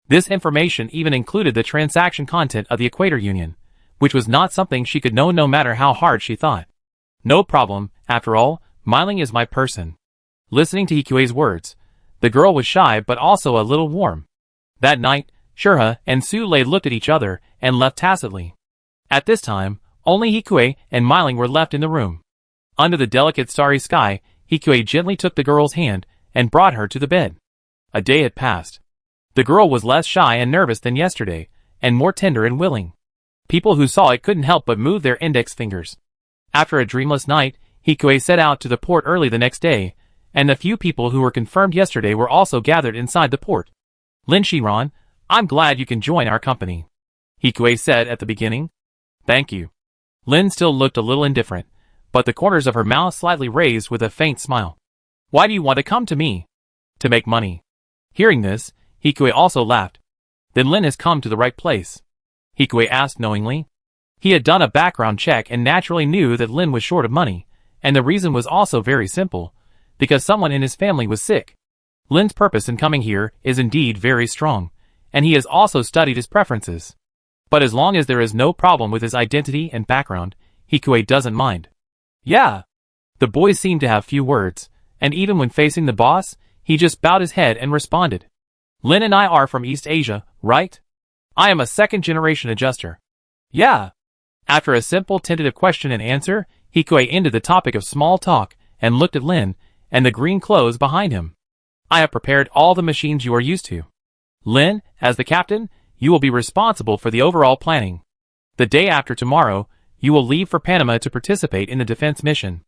This information even included the transaction content of the Equator Union, which was not something she could know no matter how hard she thought. No problem, after all, Miling is my person. Listening to Hikue's words, the girl was shy but also a little warm. That night, Shurha and Su Lei looked at each other and left tacitly. At this time, only Hikue and Miling were left in the room. Under the delicate starry sky, Hikue gently took the girl's hand and brought her to the bed. A day had passed. The girl was less shy and nervous than yesterday, and more tender and willing. People who saw it couldn't help but move their index fingers. After a dreamless night, Hikue set out to the port early the next day, and the few people who were confirmed yesterday were also gathered inside the port. Lin Shiran, I'm glad you can join our company, Hikue said at the beginning. Thank you. Lin still looked a little indifferent, but the corners of her mouth slightly raised with a faint smile. Why do you want to come to me? To make money. Hearing this, Hikue also laughed. Then Lin has come to the right place, Hikue asked knowingly. He had done a background check and naturally knew that Lin was short of money, and the reason was also very simple, because someone in his family was sick. Lin's purpose in coming here is indeed very strong, and he has also studied his preferences. But as long as there is no problem with his identity and background, Hikue doesn't mind. Yeah. The boy seemed to have few words, and even when facing the boss, he just bowed his head and responded. Lin and I are from East Asia, right? I am a second-generation adjuster. Yeah. After a simple tentative question and answer, Hikue ended the topic of small talk and looked at Lin and the green clothes behind him. I have prepared all the machines you are used to. Lin, as the captain, you will be responsible for the overall planning. The day after tomorrow, you will leave for Panama to participate in the defense mission.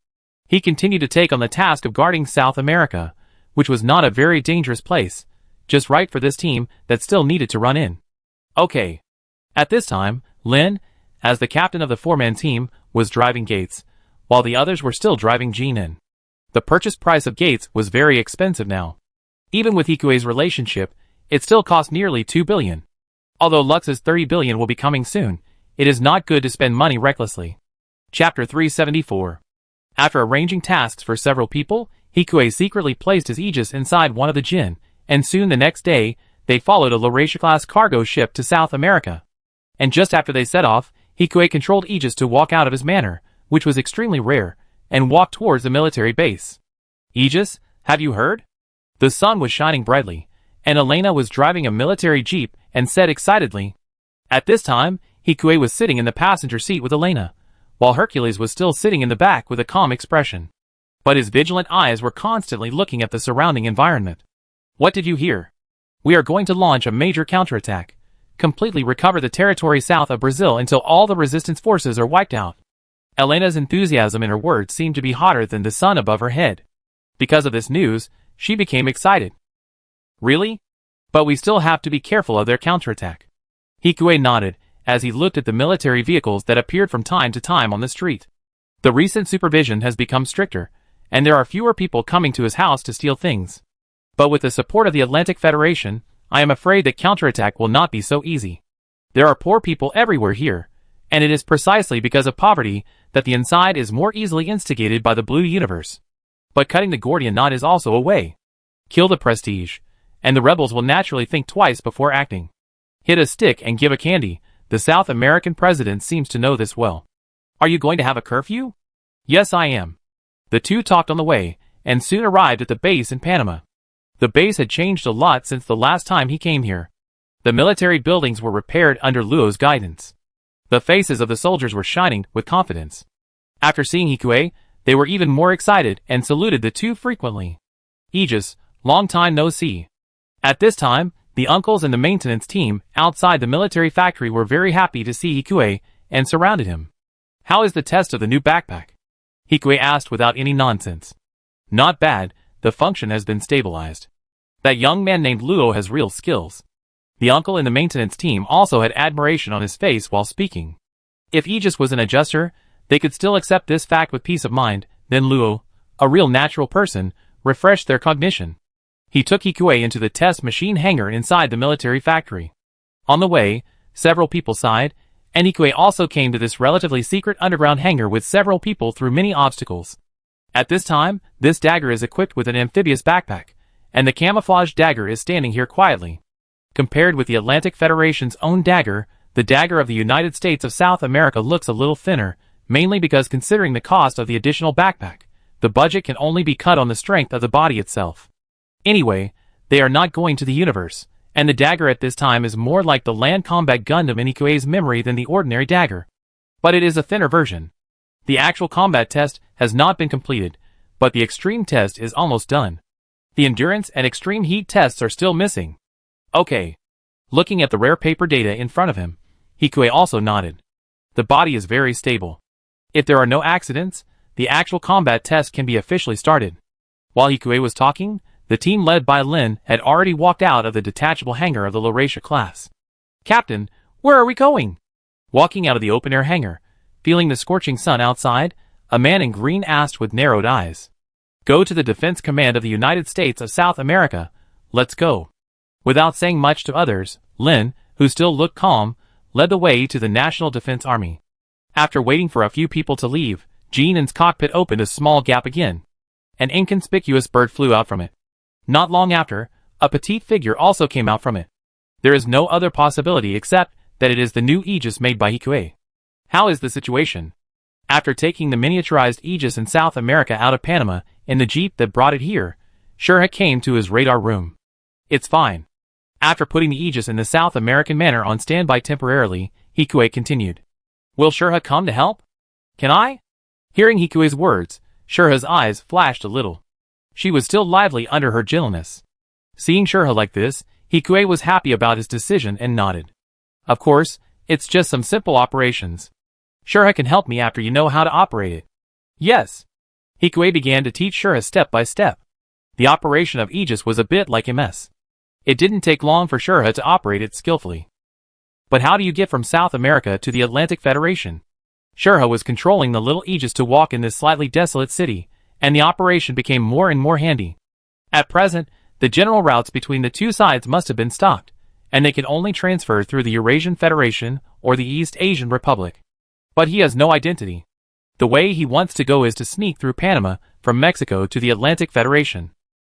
He continued to take on the task of guarding South America, which was not a very dangerous place, just right for this team that still needed to run in. Okay. At this time, Lin, as the captain of the four-man team, was driving Gates, while the others were still driving Jean in. The purchase price of Gates was very expensive now. Even with Hikue's relationship, it still cost nearly 2 billion. Although Lux's 30 billion will be coming soon, it is not good to spend money recklessly. Chapter 374. After arranging tasks for several people, Hikue secretly placed his Aegis inside one of the Jin, and soon the next day, they followed a Laurasia-class cargo ship to South America. And just after they set off, Hikue controlled Aegis to walk out of his manor, which was extremely rare, and walked towards the military base. Aegis, have you heard? The sun was shining brightly, and Elena was driving a military jeep and said excitedly. At this time, Hikue was sitting in the passenger seat with Elena, while Hercules was still sitting in the back with a calm expression. But his vigilant eyes were constantly looking at the surrounding environment. What did you hear? We are going to launch a major counterattack, completely recover the territory south of Brazil until all the resistance forces are wiped out. Elena's enthusiasm in her words seemed to be hotter than the sun above her head. Because of this news, she became excited. Really? But we still have to be careful of their counterattack. Hikue nodded, as he looked at the military vehicles that appeared from time to time on the street. The recent supervision has become stricter, and there are fewer people coming to his house to steal things. But with the support of the Atlantic Federation, I am afraid that counterattack will not be so easy. There are poor people everywhere here, and it is precisely because of poverty that the inside is more easily instigated by the blue universe. But cutting the Gordian knot is also a way. Kill the prestige, and the rebels will naturally think twice before acting. Hit a stick and give a candy. The South American president seems to know this well. Are you going to have a curfew? Yes, I am. The two talked on the way, and soon arrived at the base in Panama. The base had changed a lot since the last time he came here. The military buildings were repaired under Luo's guidance. The faces of the soldiers were shining with confidence. After seeing Hikue, they were even more excited and saluted the two frequently. Aegis, long time no see. At this time, the uncles and the maintenance team outside the military factory were very happy to see Hikue and surrounded him. How is the test of the new backpack? Hikue asked without any nonsense. Not bad, the function has been stabilized. That young man named Luo has real skills. The uncle in the maintenance team also had admiration on his face while speaking. If Aegis was an adjuster, they could still accept this fact with peace of mind. Then Luo, a real natural person, refreshed their cognition. He took Hikue into the test machine hangar inside the military factory. On the way, several people sighed, and Hikue also came to this relatively secret underground hangar with several people through many obstacles. At this time, this dagger is equipped with an amphibious backpack, and the camouflage dagger is standing here quietly. Compared with the Atlantic Federation's own dagger, the dagger of the United States of South America looks a little thinner, mainly because considering the cost of the additional backpack, the budget can only be cut on the strength of the body itself. Anyway, they are not going to the universe, and the dagger at this time is more like the Land Combat Gundam in Ikue's memory than the ordinary dagger. But it is a thinner version. The actual combat test has not been completed, but the extreme test is almost done. The endurance and extreme heat tests are still missing. Okay. Looking at the rare paper data in front of him, Hikue also nodded. The body is very stable. If there are no accidents, the actual combat test can be officially started. While Hikue was talking, the team led by Lin had already walked out of the detachable hangar of the Laurasia class. Captain, where are we going? Walking out of the open-air hangar, feeling the scorching sun outside, a man in green asked with narrowed eyes. Go to the Defense Command of the United States of South America. Let's go. Without saying much to others, Lin, who still looked calm, led the way to the National Defense Army. After waiting for a few people to leave, Jin's cockpit opened a small gap again. An inconspicuous bird flew out from it. Not long after, a petite figure also came out from it. There is no other possibility except that it is the new Aegis made by Hikue. How is the situation? After taking the miniaturized Aegis in South America out of Panama in the jeep that brought it here, Shurha came to his radar room. It's fine. After putting the Aegis in the South American manner on standby temporarily, Hikue continued. Will Shurha come to help? Can I? Hearing Hikue's words, Shurha's eyes flashed a little. She was still lively under her gentleness. Seeing Shurha like this, Hikue was happy about his decision and nodded. Of course, it's just some simple operations. Shurha can help me after you know how to operate it. Yes. Hikue began to teach Shurha step by step. The operation of Aegis was a bit like MS. It didn't take long for Shurha to operate it skillfully. But how do you get from South America to the Atlantic Federation? Shurha was controlling the little Aegis to walk in this slightly desolate city, and the operation became more and more handy. At present, the general routes between the two sides must have been stopped, and they can only transfer through the Eurasian Federation or the East Asian Republic. But he has no identity. The way he wants to go is to sneak through Panama from Mexico to the Atlantic Federation.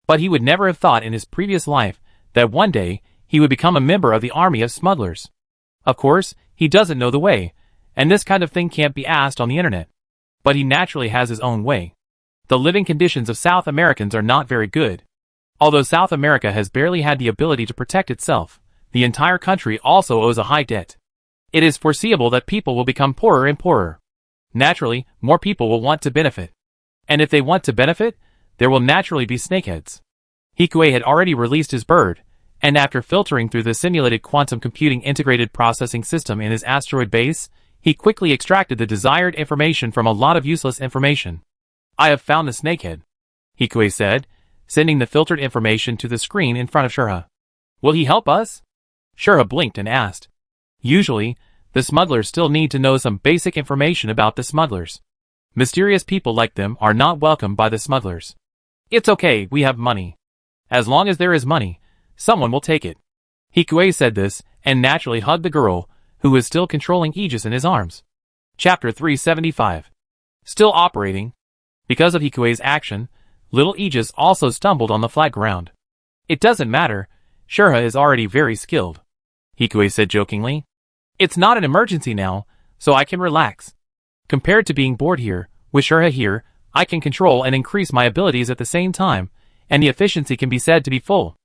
But he would never have thought in his previous life that one day he would become a member of the army of smugglers. Of course, he doesn't know the way, and this kind of thing can't be asked on the internet. But he naturally has his own way. The living conditions of South Americans are not very good. Although South America has barely had the ability to protect itself, the entire country also owes a high debt. It is foreseeable that people will become poorer and poorer. Naturally, more people will want to benefit. And if they want to benefit, there will naturally be snakeheads. Hikue had already released his bird, and after filtering through the simulated quantum computing integrated processing system in his asteroid base, he quickly extracted the desired information from a lot of useless information. I have found the snakehead, Hikue said, sending the filtered information to the screen in front of Shurha. Will he help us? Shurha blinked and asked. Usually, the smugglers still need to know some basic information about the smugglers. Mysterious people like them are not welcomed by the smugglers. It's okay, we have money. As long as there is money, someone will take it. Hikue said this, and naturally hugged the girl, who was still controlling Aegis in his arms. Chapter 375. Still operating. Because of Hikue's action, little Aegis also stumbled on the flat ground. It doesn't matter, Shurha is already very skilled, Hikue said jokingly. It's not an emergency now, so I can relax. Compared to being bored here, with Shurha here, I can control and increase my abilities at the same time, and the efficiency can be said to be full.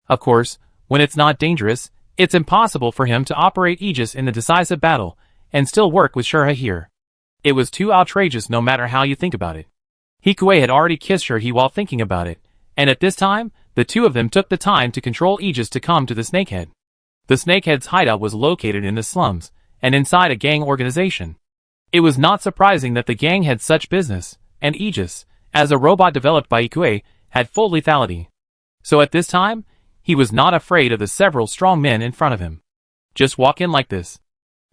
Of course, when it's not dangerous, it's impossible for him to operate Aegis in the decisive battle, and still work with Shurha here. It was too outrageous no matter how you think about it. Hikue had already kissed Shurha while thinking about it, and at this time, the two of them took the time to control Aegis to come to the Snakehead. The Snakehead's hideout was located in the slums, and inside a gang organization. It was not surprising that the gang had such business, and Aegis, as a robot developed by Hikue, had full lethality. So at this time, He was not afraid of the several strong men in front of him. Just walk in like this.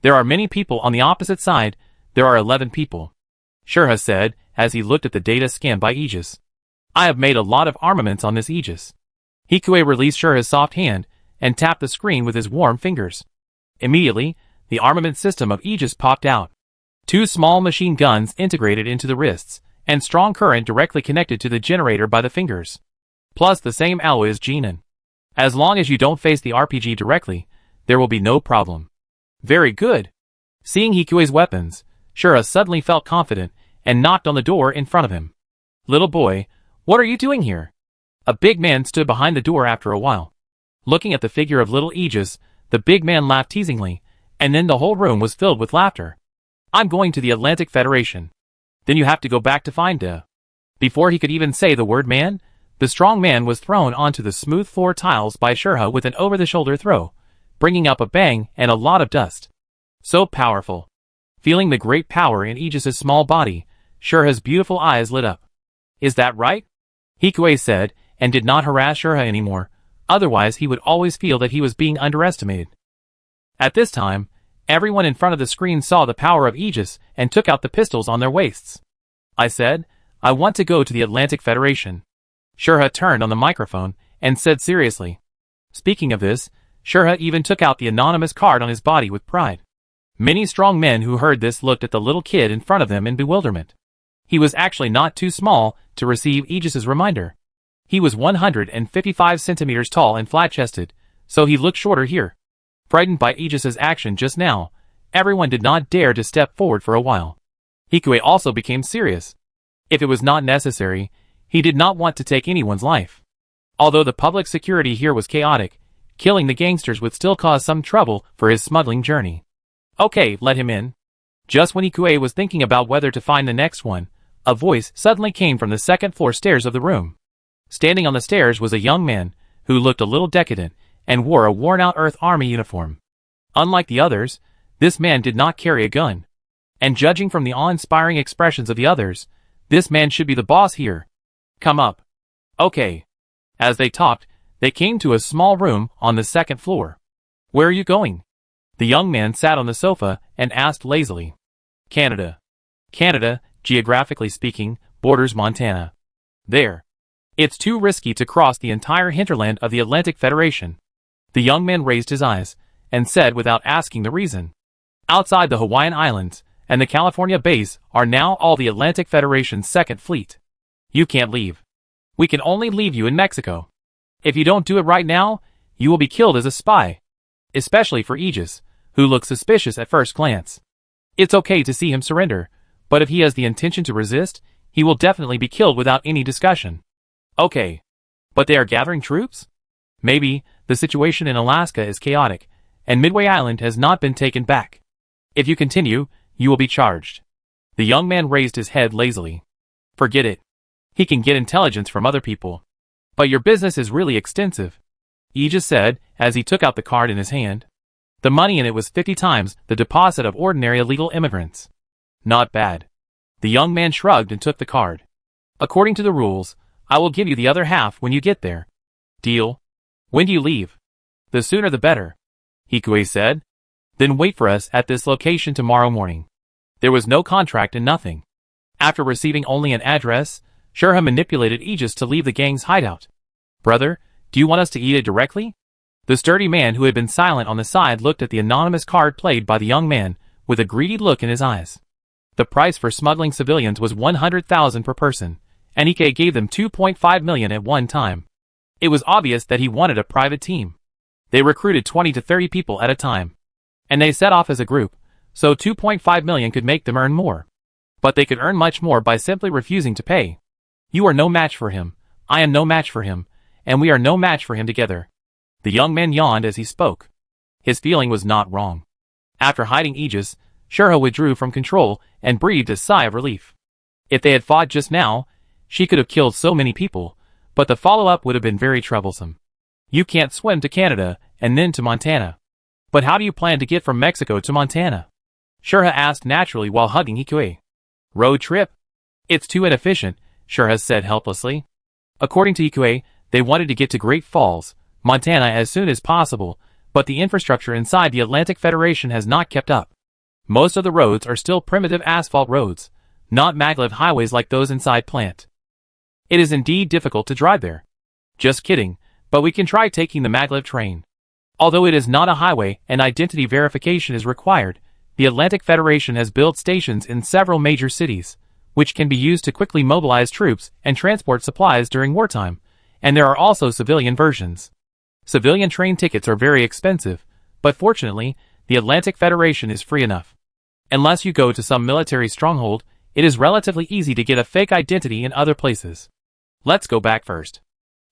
There are many people on the opposite side. There are 11 people. Shurha said, as he looked at the data scanned by Aegis. I have made a lot of armaments on this Aegis. Hikue released Shurha's soft hand and tapped the screen with his warm fingers. Immediately, the armament system of Aegis popped out. 2 small machine guns integrated into the wrists, and strong current directly connected to the generator by the fingers. Plus the same alloy as Jinan. As long as you don't face the RPG directly, there will be no problem. Very good. Seeing Hikue's weapons, Shurha suddenly felt confident and knocked on the door in front of him. Little boy, what are you doing here? A big man stood behind the door after a while. Looking at the figure of little Aegis, the big man laughed teasingly, and then the whole room was filled with laughter. I'm going to the Atlantic Federation. Then you have to go back to find De. Before he could even say the word man, the strong man was thrown onto the smooth floor tiles by Shurha with an over-the-shoulder throw, bringing up a bang and a lot of dust. So powerful. Feeling the great power in Aegis's small body, Shurha's beautiful eyes lit up. Is that right? Hikue said, and did not harass Shurha anymore, otherwise he would always feel that he was being underestimated. At this time, everyone in front of the screen saw the power of Aegis and took out the pistols on their waists. I said, I want to go to the Atlantic Federation. Shurha turned on the microphone and said seriously. Speaking of this, Shurha even took out the anonymous card on his body with pride. Many strong men who heard this looked at the little kid in front of them in bewilderment. He was actually not too small to receive Aegis's reminder. He was 155 centimeters tall and flat-chested, so he looked shorter here. Frightened by Aegis's action just now, everyone did not dare to step forward for a while. Hikue also became serious. If it was not necessary, he did not want to take anyone's life. Although the public security here was chaotic, killing the gangsters would still cause some trouble for his smuggling journey. Okay, let him in. Just when Hikue was thinking about whether to find the next one, a voice suddenly came from the second-floor stairs of the room. Standing on the stairs was a young man, who looked a little decadent, and wore a worn-out Earth Army uniform. Unlike the others, this man did not carry a gun. And judging from the awe-inspiring expressions of the others, this man should be the boss here. Come up. Okay. As they talked, they came to a small room on the second floor. Where are you going? The young man sat on the sofa and asked lazily. Canada. Canada, geographically speaking, borders Montana. There. It's too risky to cross the entire hinterland of the Atlantic Federation. The young man raised his eyes and said without asking the reason. Outside the Hawaiian Islands and the California base are now all the Atlantic Federation's second fleet. You can't leave. We can only leave you in Mexico. If you don't do it right now, you will be killed as a spy. Especially for Aegis, who looks suspicious at first glance. It's okay to see him surrender, but if he has the intention to resist, he will definitely be killed without any discussion. Okay. But they are gathering troops? Maybe, the situation in Alaska is chaotic, and Midway Island has not been taken back. If you continue, you will be charged. The young man raised his head lazily. Forget it. He can get intelligence from other people. But your business is really extensive. Aegis said, as he took out the card in his hand. The money in it was 50 times the deposit of ordinary illegal immigrants. Not bad. The young man shrugged and took the card. According to the rules, I will give you the other half when you get there. Deal? When do you leave? The sooner the better. Hikue said. Then wait for us at this location tomorrow morning. There was no contract and nothing. After receiving only an address, Shurha manipulated Aegis to leave the gang's hideout. Brother, do you want us to eat it directly? The sturdy man who had been silent on the side looked at the anonymous card played by the young man, with a greedy look in his eyes. The price for smuggling civilians was 100,000 per person, and Ike gave them 2.5 million at one time. It was obvious that he wanted a private team. They recruited 20 to 30 people at a time. And they set off as a group, so 2.5 million could make them earn more. But they could earn much more by simply refusing to pay. You are no match for him, I am no match for him, and we are no match for him together. The young man yawned as he spoke. His feeling was not wrong. After hiding Aegis, Shurha withdrew from control and breathed a sigh of relief. If they had fought just now, she could have killed so many people, but the follow-up would have been very troublesome. You can't swim to Canada and then to Montana. But how do you plan to get from Mexico to Montana? Shurha asked naturally while hugging Hikue. Road trip? It's too inefficient, Shurha said helplessly. According to Hikue, they wanted to get to Great Falls, Montana as soon as possible, but the infrastructure inside the Atlantic Federation has not kept up. Most of the roads are still primitive asphalt roads, not maglev highways like those inside plant. It is indeed difficult to drive there. Just kidding, but we can try taking the maglev train. Although it is not a highway and identity verification is required, the Atlantic Federation has built stations in several major cities, which can be used to quickly mobilize troops and transport supplies during wartime, and there are also civilian versions. Civilian train tickets are very expensive, but fortunately, the Atlantic Federation is free enough. Unless you go to some military stronghold, it is relatively easy to get a fake identity in other places. Let's go back first.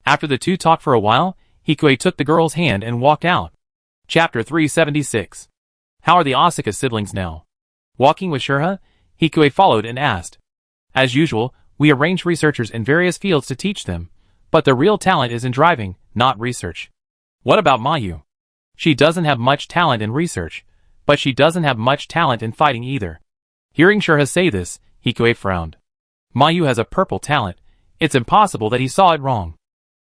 After the two talked for a while, Hikue took the girl's hand and walked out. Chapter 376. How are the Asuka siblings now? Walking with Shurha, Hikue followed and asked. As usual, we arrange researchers in various fields to teach them, but the real talent is in driving, not research. What about Mayu? She doesn't have much talent in research, but she doesn't have much talent in fighting either. Hearing Shurha say this, Hikue frowned. Mayu has a purple talent. It's impossible that he saw it wrong.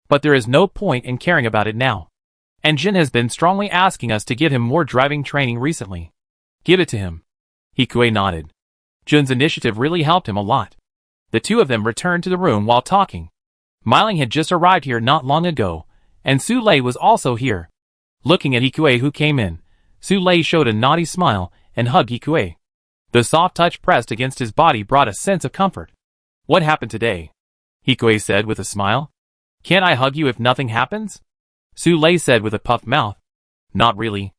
But there is no point in caring about it now. And Jin has been strongly asking us to give him more driving training recently. Give it to him. Hikue nodded. Jun's initiative really helped him a lot. The two of them returned to the room while talking. Myling had just arrived here not long ago, and Su Lei was also here. Looking at Hikue who came in, Su Lei showed a naughty smile and hugged Hikue. The soft touch pressed against his body brought a sense of comfort. What happened today? Hikue said with a smile. Can't I hug you if nothing happens? Su Lei said with a puffed mouth. Not really.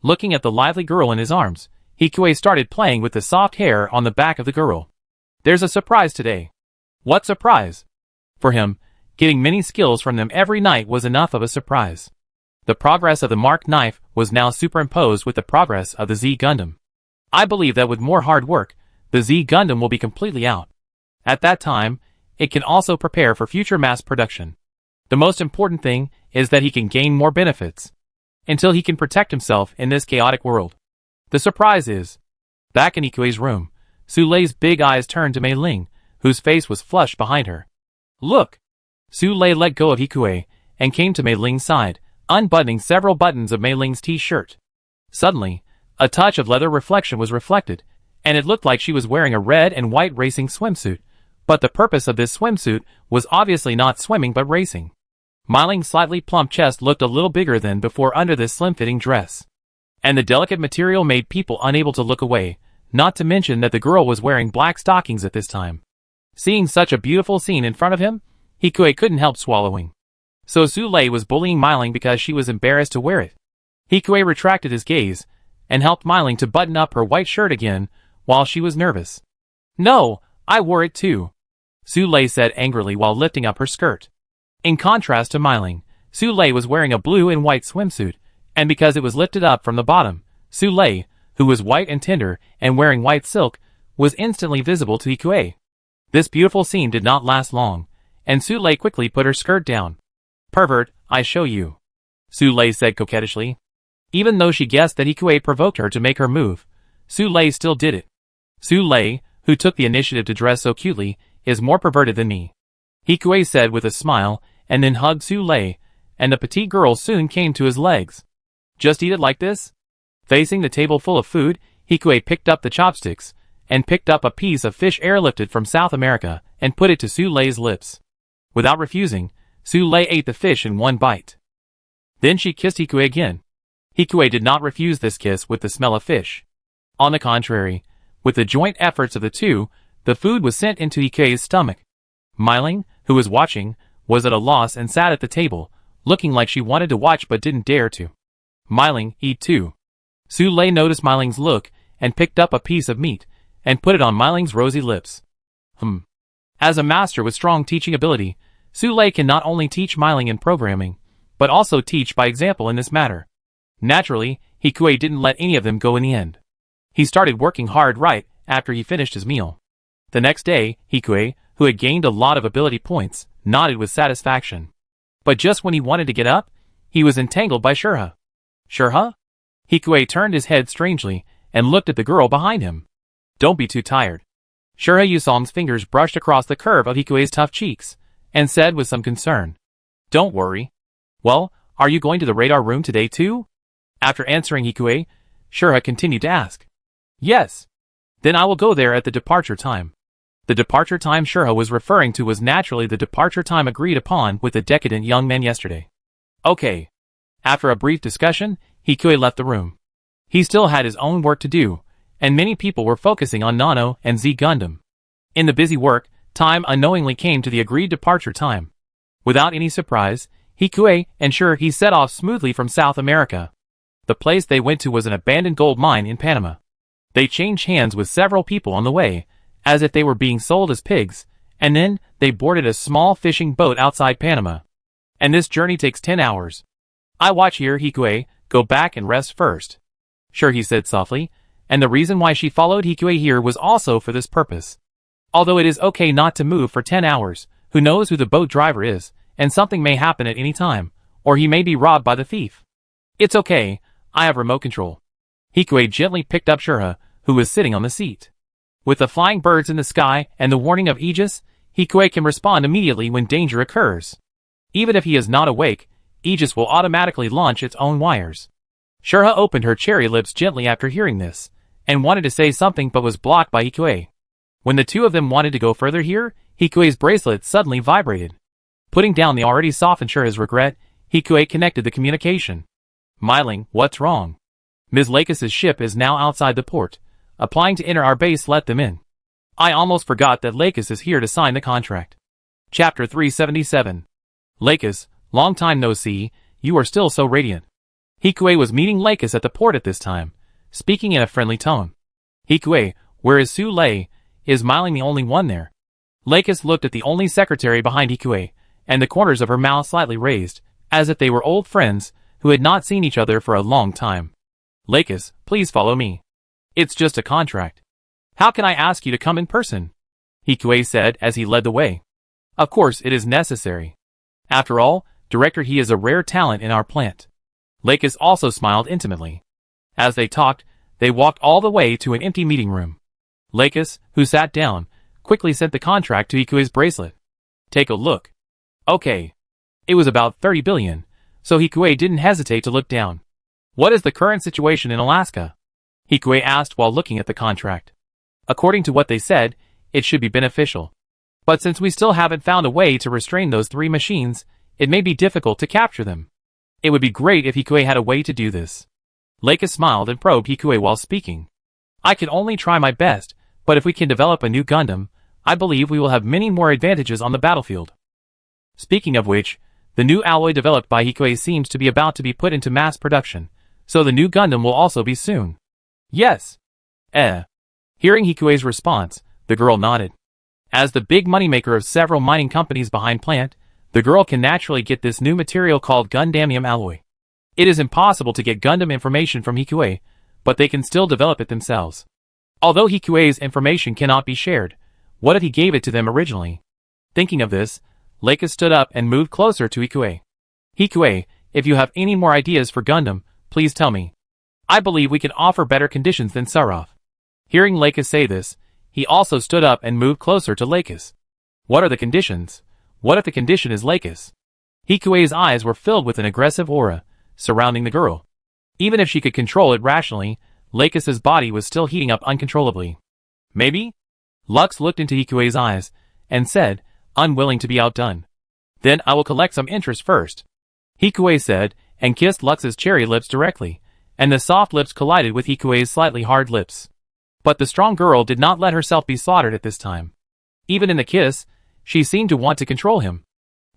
Looking at the lively girl in his arms, Hikue started playing with the soft hair on the back of the girl. There's a surprise today. What surprise? For him, getting many skills from them every night was enough of a surprise. The progress of the Mark knife was now superimposed with the progress of the Z Gundam. I believe that with more hard work, the Z Gundam will be completely out. At that time, it can also prepare for future mass production. The most important thing is that he can gain more benefits. Until he can protect himself in this chaotic world. The surprise is, back in Ikue's room, Su Lei's big eyes turned to Mei Ling, whose face was flushed behind her. Look! Su Lei let go of Hikue and came to Mei Ling's side, unbuttoning several buttons of Mei Ling's t-shirt. Suddenly, a touch of leather reflection was reflected, and it looked like she was wearing a red and white racing swimsuit, but the purpose of this swimsuit was obviously not swimming but racing. Mei Ling's slightly plump chest looked a little bigger than before under this slim-fitting dress. And the delicate material made people unable to look away, not to mention that the girl was wearing black stockings at this time. Seeing such a beautiful scene in front of him, Hikue couldn't help swallowing. So Su Lei was bullying Mei Ling because she was embarrassed to wear it. Hikue retracted his gaze, and helped Mei Ling to button up her white shirt again, while she was nervous. No, I wore it too. Su Lei said angrily while lifting up her skirt. In contrast to Mei Ling, Su Lei was wearing a blue and white swimsuit, and because it was lifted up from the bottom, Su Lei, who was white and tender and wearing white silk, was instantly visible to Hikue. This beautiful scene did not last long, and Su Lei quickly put her skirt down. Pervert, I show you. Su Lei said coquettishly. Even though she guessed that Hikue provoked her to make her move, Su Lei still did it. Su Lei, who took the initiative to dress so cutely, is more perverted than me. Hikue said with a smile, and then hugged Su Lei, and the petite girl soon came to his legs. Just eat it like this? Facing the table full of food, Hikue picked up the chopsticks, and picked up a piece of fish airlifted from South America, and put it to Su Lei's lips. Without refusing, Su Lei ate the fish in one bite. Then she kissed Hikue again. Hikue did not refuse this kiss with the smell of fish. On the contrary, with the joint efforts of the two, the food was sent into Hikue's stomach. Mei Ling, who was watching, was at a loss and sat at the table, looking like she wanted to watch but didn't dare to. Mei Ling, eat too. Su Lei noticed Mei Ling's look, and picked up a piece of meat, and put it on Mei Ling's rosy lips. As a master with strong teaching ability, Su Lei can not only teach Mei Ling in programming, but also teach by example in this matter. Naturally, Hikue didn't let any of them go in the end. He started working hard right after he finished his meal. The next day, Hikue, who had gained a lot of ability points, nodded with satisfaction. But just when he wanted to get up, he was entangled by Shurha. Shurha? Hikue turned his head strangely, and looked at the girl behind him. Don't be too tired. Shurha Yusong's fingers brushed across the curve of Hikue's tough cheeks, and said with some concern. Don't worry. Well, Are you going to the radar room today too? After answering Hikue, Shura continued to ask. Yes. Then I will go there at the departure time. The departure time Shura was referring to was naturally the departure time agreed upon with the decadent young man yesterday. Okay. After a brief discussion, Hikue left the room. He still had his own work to do, and many people were focusing on Nano and Z Gundam. In the busy work, time unknowingly came to the agreed departure time. Without any surprise, Hikue and Shura set off smoothly from South America. The place they went to was an abandoned gold mine in Panama. They changed hands with several people on the way, as if they were being sold as pigs, and then they boarded a small fishing boat outside Panama. And this journey takes 10 hours. I watch here, Hikue, go back and rest first. Sure, he said softly, and the reason why she followed Hikue here was also for this purpose. Although it is okay not to move for 10 hours, who knows who the boat driver is, and something may happen at any time, or he may be robbed by the thief. It's okay, I have remote control. Hikue gently picked up Shura, who was sitting on the seat. With the flying birds in the sky and the warning of Aegis, Hikue can respond immediately when danger occurs. Even if he is not awake, Aegis will automatically launch its own wires. Shura opened her cherry lips gently after hearing this, and wanted to say something but was blocked by Hikue. When the two of them wanted to go further here, Hikue's bracelet suddenly vibrated. Putting down the already softened Shura's regret, Hikue connected the communication. Myling, what's wrong? Ms. Lakis's ship is now outside the port. Applying to enter our base let them in. I almost forgot that Lakis is here to sign the contract. Chapter 377. Lakis, long time no see, you are still so radiant. Hikue was meeting Lakis at the port at this time, speaking in a friendly tone. Hikue, where is Su Lei? Is Myling the only one there? Lakis looked at the only secretary behind Hikue, and the corners of her mouth slightly raised, as if they were old friends who had not seen each other for a long time. Lakis, please follow me. It's just a contract. How can I ask you to come in person? Hikue said as he led the way. Of course it is necessary. After all, Director, he is a rare talent in our plant. Lakis also smiled intimately. As they talked, they walked all the way to an empty meeting room. Lakis, who sat down, quickly sent the contract to Hikue's bracelet. Take a look. Okay. It was about 30 billion, so Hikue didn't hesitate to look down. What is the current situation in Alaska? Hikue asked while looking at the contract. According to what they said, it should be beneficial. But since we still haven't found a way to restrain those 3 machines, it may be difficult to capture them. It would be great if Hikue had a way to do this. Lakis smiled and probed Hikue while speaking. I can only try my best, but if we can develop a new Gundam, I believe we will have many more advantages on the battlefield. Speaking of which, the new alloy developed by Hikue seems to be about to be put into mass production, so the new Gundam will also be soon. Yes. Hearing Hikue's response, the girl nodded. As the big moneymaker of several mining companies behind plant, the girl can naturally get this new material called Gundamium alloy. It is impossible to get Gundam information from Hikue, but they can still develop it themselves. Although Hikue's information cannot be shared, what if he gave it to them originally? Thinking of this, Lakis stood up and moved closer to Hikue. Hikue, if you have any more ideas for Gundam, please tell me. I believe we can offer better conditions than Sarov. Hearing Lakis say this, he also stood up and moved closer to Lakis. What are the conditions? What if the condition is Lakis? Hikue's eyes were filled with an aggressive aura surrounding the girl. Even if she could control it rationally, Lakis's body was still heating up uncontrollably. Maybe? Lux looked into Hikue's eyes and said, unwilling to be outdone. Then I will collect some interest first. Hikue said, and kissed Lux's cherry lips directly, and the soft lips collided with Hikue's slightly hard lips. But the strong girl did not let herself be slaughtered at this time. Even in the kiss, she seemed to want to control him.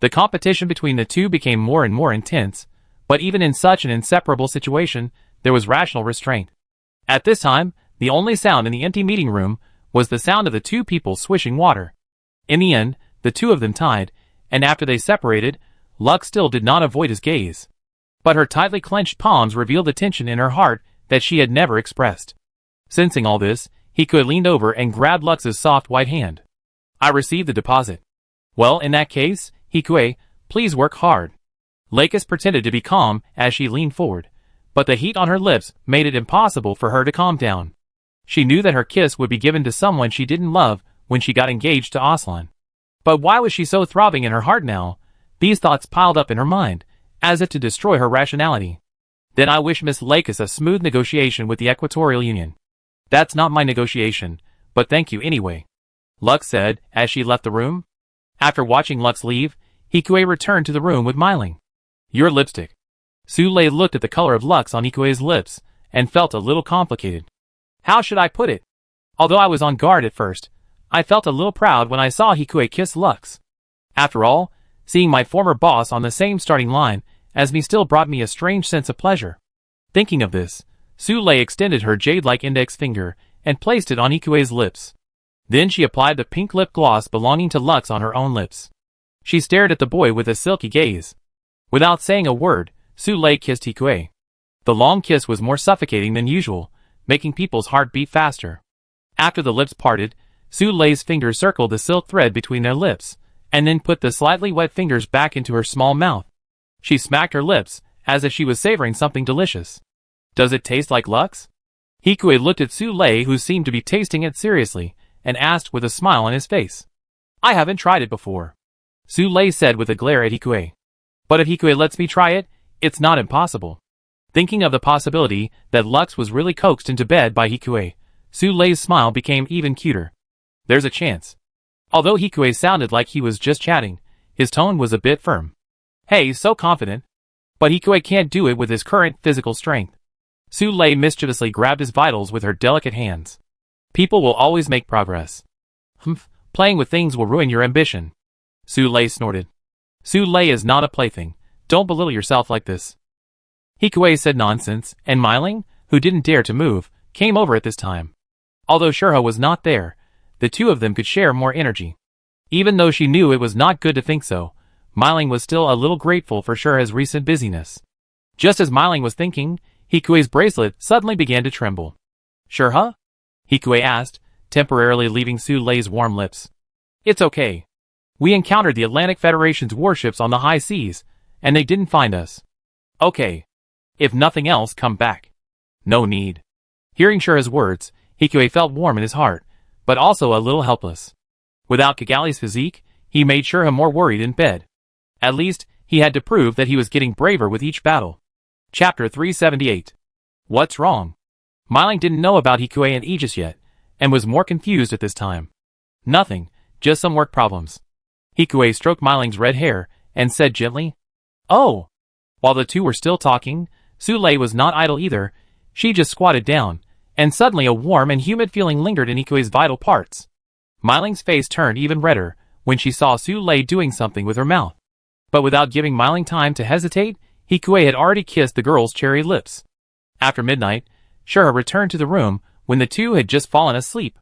The competition between the two became more and more intense, but even in such an inseparable situation, there was rational restraint. At this time, the only sound in the empty meeting room was the sound of the two people swishing water. In the end, the two of them tied, and after they separated, Lux still did not avoid his gaze. But her tightly clenched palms revealed the tension in her heart that she had never expressed. Sensing all this, Hikue leaned over and grabbed Lux's soft white hand. I received the deposit. Well, in that case, Hikue, please work hard. Lakis pretended to be calm as she leaned forward, but the heat on her lips made it impossible for her to calm down. She knew that her kiss would be given to someone she didn't love when she got engaged to Aslan. But why was she so throbbing in her heart now? These thoughts piled up in her mind, as if to destroy her rationality. Then I wish Miss Lakis a smooth negotiation with the Equatorial Union. That's not my negotiation, but thank you anyway, Lux said as she left the room. After watching Lux leave, Hikue returned to the room with Myling. Your lipstick. Sule looked at the color of Lux on Hikue's lips and felt a little complicated. How should I put it? Although I was on guard at first, I felt a little proud when I saw Hikue kiss Lux. After all, seeing my former boss on the same starting line as me still brought me a strange sense of pleasure. Thinking of this, Sule extended her jade-like index finger and placed it on Hikue's lips. Then she applied the pink lip gloss belonging to Lux on her own lips. She stared at the boy with a silky gaze. Without saying a word, Sule kissed Hikue. The long kiss was more suffocating than usual, making people's heart beat faster. After the lips parted, Sule's fingers circled the silk thread between their lips, and then put the slightly wet fingers back into her small mouth. She smacked her lips, as if she was savoring something delicious. Does it taste like Lux? Hikue looked at Sule, who seemed to be tasting it seriously, and asked with a smile on his face. I haven't tried it before, Sule said with a glare at Hikue. But if Hikue lets me try it, it's not impossible. Thinking of the possibility that Lux was really coaxed into bed by Hikue, Sule's smile became even cuter. There's a chance. Although Hikue sounded like he was just chatting, his tone was a bit firm. Hey, so confident. But Hikue can't do it with his current physical strength. Sule mischievously grabbed his vitals with her delicate hands. People will always make progress. Humph, playing with things will ruin your ambition, Sule snorted. Sule is not a plaything. Don't belittle yourself like this. Hikue said nonsense, and Myling, who didn't dare to move, came over at this time. Although Shurha was not there, the two of them could share more energy. Even though she knew it was not good to think so, Myling was still a little grateful for Shurha's recent busyness. Just as Myling was thinking, Hikue's bracelet suddenly began to tremble. Shurha? Hikue asked, temporarily leaving Sule's warm lips. It's okay. We encountered the Atlantic Federation's warships on the high seas, and they didn't find us. Okay. If nothing else, come back. No need. Hearing Shurha's words, Hikue felt warm in his heart, but also a little helpless. Without Kigali's physique, he made Shurha more worried in bed. At least, he had to prove that he was getting braver with each battle. Chapter 378. What's wrong? Myling didn't know about Hikue and Aegis yet, and was more confused at this time. Nothing, just some work problems. Hikue stroked Myling's red hair, and said gently, Oh! While the two were still talking, Sule was not idle either. She just squatted down, and suddenly a warm and humid feeling lingered in Hikue's vital parts. Myling's face turned even redder when she saw Sule doing something with her mouth. But without giving Myling time to hesitate, Hikue had already kissed the girl's cherry lips. After midnight, Shurha returned to the room when the two had just fallen asleep.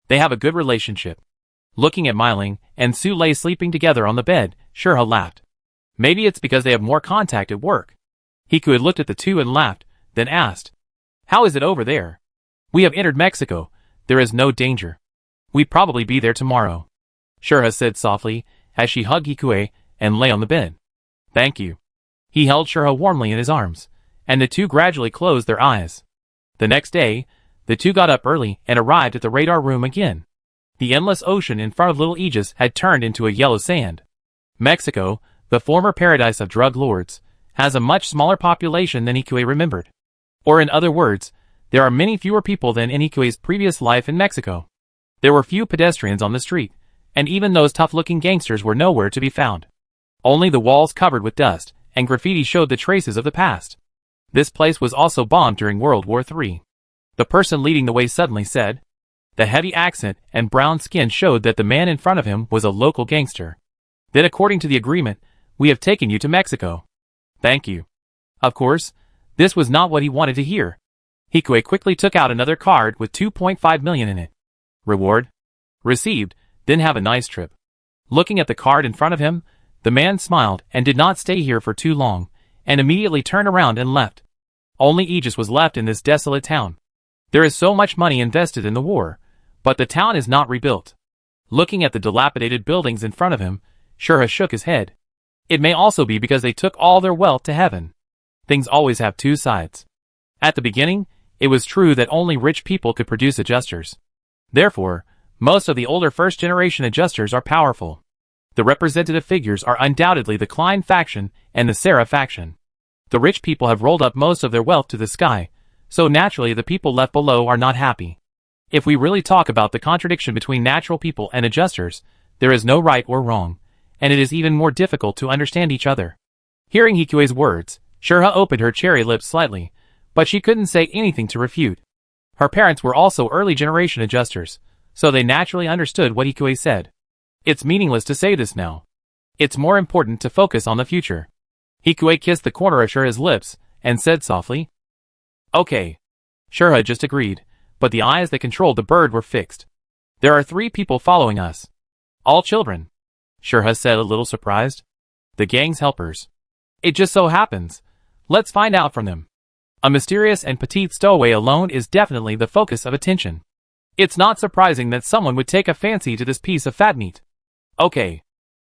They have a good relationship. Looking at Myling and Sule sleeping together on the bed, Shurha laughed. Maybe it's because they have more contact at work. Hikue looked at the two and laughed, then asked, How is it over there? We have entered Mexico. There is no danger. We'd probably be there tomorrow, Shurha said softly as she hugged Hikue and lay on the bed. Thank you. He held Shurha warmly in his arms, and the two gradually closed their eyes. The next day, the two got up early and arrived at the radar room again. The endless ocean in front of Little Aegis had turned into a yellow sand. Mexico, the former paradise of drug lords, has a much smaller population than Hikue remembered. Or in other words, there are many fewer people than in Hikue's previous life in Mexico. There were few pedestrians on the street, and even those tough-looking gangsters were nowhere to be found. Only the walls covered with dust, and graffiti showed the traces of the past. This place was also bombed during World War III. The person leading the way suddenly said. The heavy accent and brown skin showed that the man in front of him was a local gangster. Then according to the agreement, we have taken you to Mexico. Thank you. Of course, this was not what he wanted to hear. Hikue quickly took out another card with 2.5 million in it. Reward? Received, then have a nice trip. Looking at the card in front of him, the man smiled and did not stay here for too long, and immediately turned around and left. Only Aegis was left in this desolate town. There is so much money invested in the war, but the town is not rebuilt. Looking at the dilapidated buildings in front of him, Shurha shook his head. It may also be because they took all their wealth to heaven. Things always have two sides. At the beginning, it was true that only rich people could produce adjusters. Therefore, most of the older first-generation adjusters are powerful. The representative figures are undoubtedly the Klein faction and the Sarah faction. The rich people have rolled up most of their wealth to the sky, so naturally the people left below are not happy. If we really talk about the contradiction between natural people and adjusters, there is no right or wrong, and it is even more difficult to understand each other. Hearing Hikue's words, Shurha opened her cherry lips slightly, but she couldn't say anything to refute. Her parents were also early generation adjusters, so they naturally understood what Hikue said. It's meaningless to say this now. It's more important to focus on the future. Hikue kissed the corner of Shurha's lips and said softly, "Okay." Shurha just agreed, but the eyes that controlled the bird were fixed. "There are 3 people following us. All children," Shurha said, a little surprised. "The gang's helpers. It just so happens. Let's find out from them." A mysterious and petite stowaway alone is definitely the focus of attention. It's not surprising that someone would take a fancy to this piece of fat meat. "Okay."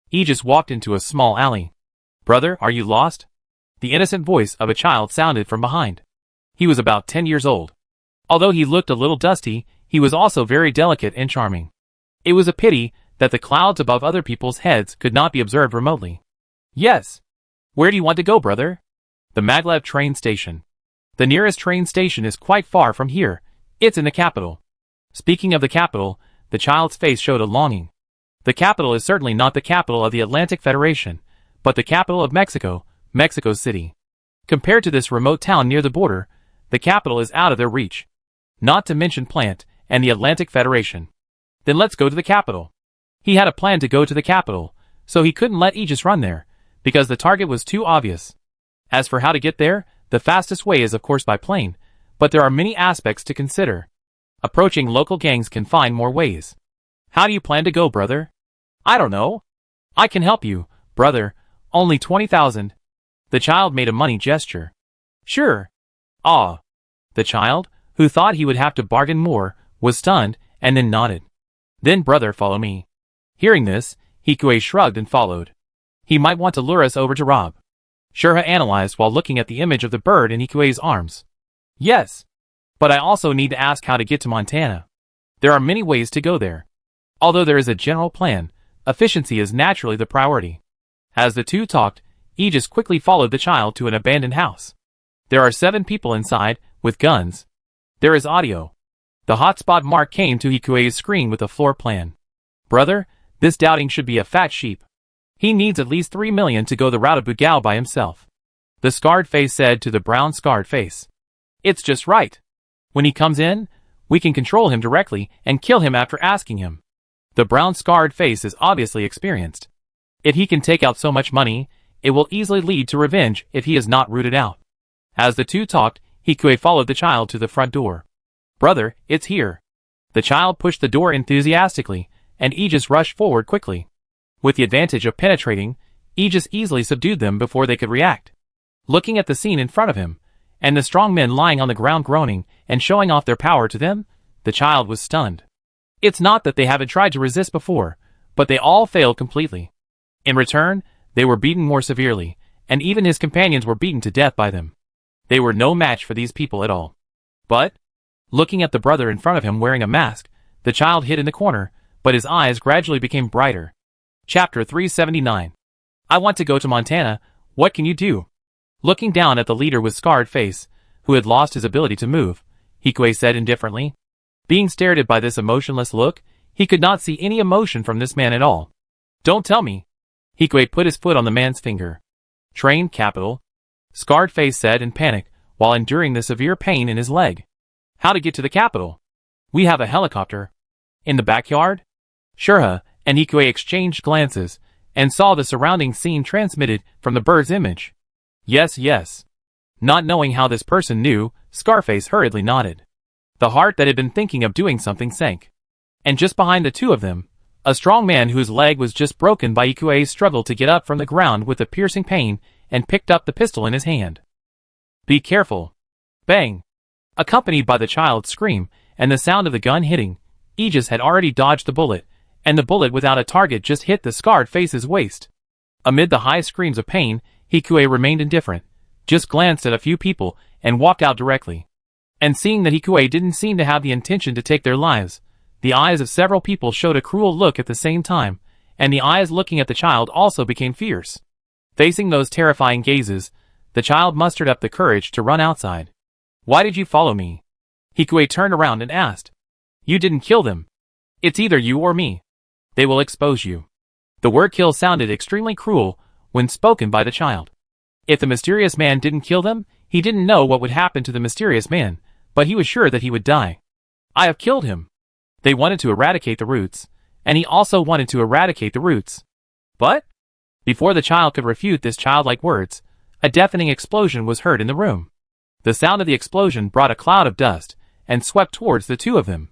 He just walked into a small alley. "Brother, are you lost?" The innocent voice of a child sounded from behind. He was about 10 years old. Although he looked a little dusty, he was also very delicate and charming. It was a pity that the clouds above other people's heads could not be observed remotely. "Yes." "Where do you want to go, brother?" "The Maglev train station." "The nearest train station is quite far from here. It's in the capital." Speaking of the capital, the child's face showed a longing. The capital is certainly not the capital of the Atlantic Federation, but the capital of Mexico, Mexico City. Compared to this remote town near the border, the capital is out of their reach. Not to mention Plant and the Atlantic Federation. Then let's go to the capital. He had a plan to go to the capital, so he couldn't let Aegis run there, because the target was too obvious. As for how to get there, the fastest way is of course by plane, but there are many aspects to consider. Approaching local gangs can find more ways. "How do you plan to go, brother?" "I don't know." "I can help you, brother. Only 20,000. The child made a money gesture. "Sure." "Ah." The child, who thought he would have to bargain more, was stunned, and then nodded. "Then brother, follow me." Hearing this, Hikue shrugged and followed. He might want to lure us over to rob. Shurha analyzed while looking at the image of the bird in Hikue's arms. "Yes. But I also need to ask how to get to Montana. There are many ways to go there. Although there is a general plan, efficiency is naturally the priority." As the two talked, Aegis quickly followed the child to an abandoned house. There are 7 people inside, with guns. There is audio. The hotspot mark came to Hikue's screen with a floor plan. "Brother, this doubting should be a fat sheep. He needs at least 3 million to go the route of Bugao by himself." The scarred face said to the brown scarred face. "It's just right. When he comes in, we can control him directly and kill him after asking him." The brown scarred face is obviously experienced. If he can take out so much money, it will easily lead to revenge if he is not rooted out. As the two talked, Hikue followed the child to the front door. "Brother, it's here." The child pushed the door enthusiastically, and Aegis rushed forward quickly. With the advantage of penetrating, Aegis easily subdued them before they could react. Looking at the scene in front of him, and the strong men lying on the ground groaning and showing off their power to them, the child was stunned. It's not that they haven't tried to resist before, but they all failed completely. In return, they were beaten more severely, and even his companions were beaten to death by them. They were no match for these people at all. But, looking at the brother in front of him wearing a mask, the child hid in the corner, but his eyes gradually became brighter. Chapter 379. "I want to go to Montana. What can you do?" Looking down at the leader with scarred face, who had lost his ability to move, Hikue said indifferently. Being stared at by this emotionless look, he could not see any emotion from this man at all. "Don't tell me." Hikue put his foot on the man's finger. "Train capital," Scarred Face said in panic, while enduring the severe pain in his leg. "How to get to the capital?" "We have a helicopter." "In the backyard?" Shurha and Hikue exchanged glances, and saw the surrounding scene transmitted from the bird's image. "Yes, yes." Not knowing how this person knew, Scarface hurriedly nodded. The heart that had been thinking of doing something sank. And just behind the two of them, a strong man whose leg was just broken by Ikue struggled to get up from the ground with a piercing pain and picked up the pistol in his hand. "Be careful." Bang! Accompanied by the child's scream and the sound of the gun hitting, Aegis had already dodged the bullet, and the bullet without a target just hit the scarred face's waist. Amid the high screams of pain, Hikue remained indifferent, just glanced at a few people, and walked out directly. And seeing that Hikue didn't seem to have the intention to take their lives, the eyes of several people showed a cruel look at the same time, and the eyes looking at the child also became fierce. Facing those terrifying gazes, the child mustered up the courage to run outside. "Why did you follow me?" Hikue turned around and asked. "You didn't kill them. It's either you or me. They will expose you." The word kill sounded extremely cruel when spoken by the child. If the mysterious man didn't kill them, he didn't know what would happen to the mysterious man, but he was sure that he would die. "I have killed him." They wanted to eradicate the roots, and he also wanted to eradicate the roots. But before the child could refute this childlike words, a deafening explosion was heard in the room. The sound of the explosion brought a cloud of dust and swept towards the two of them.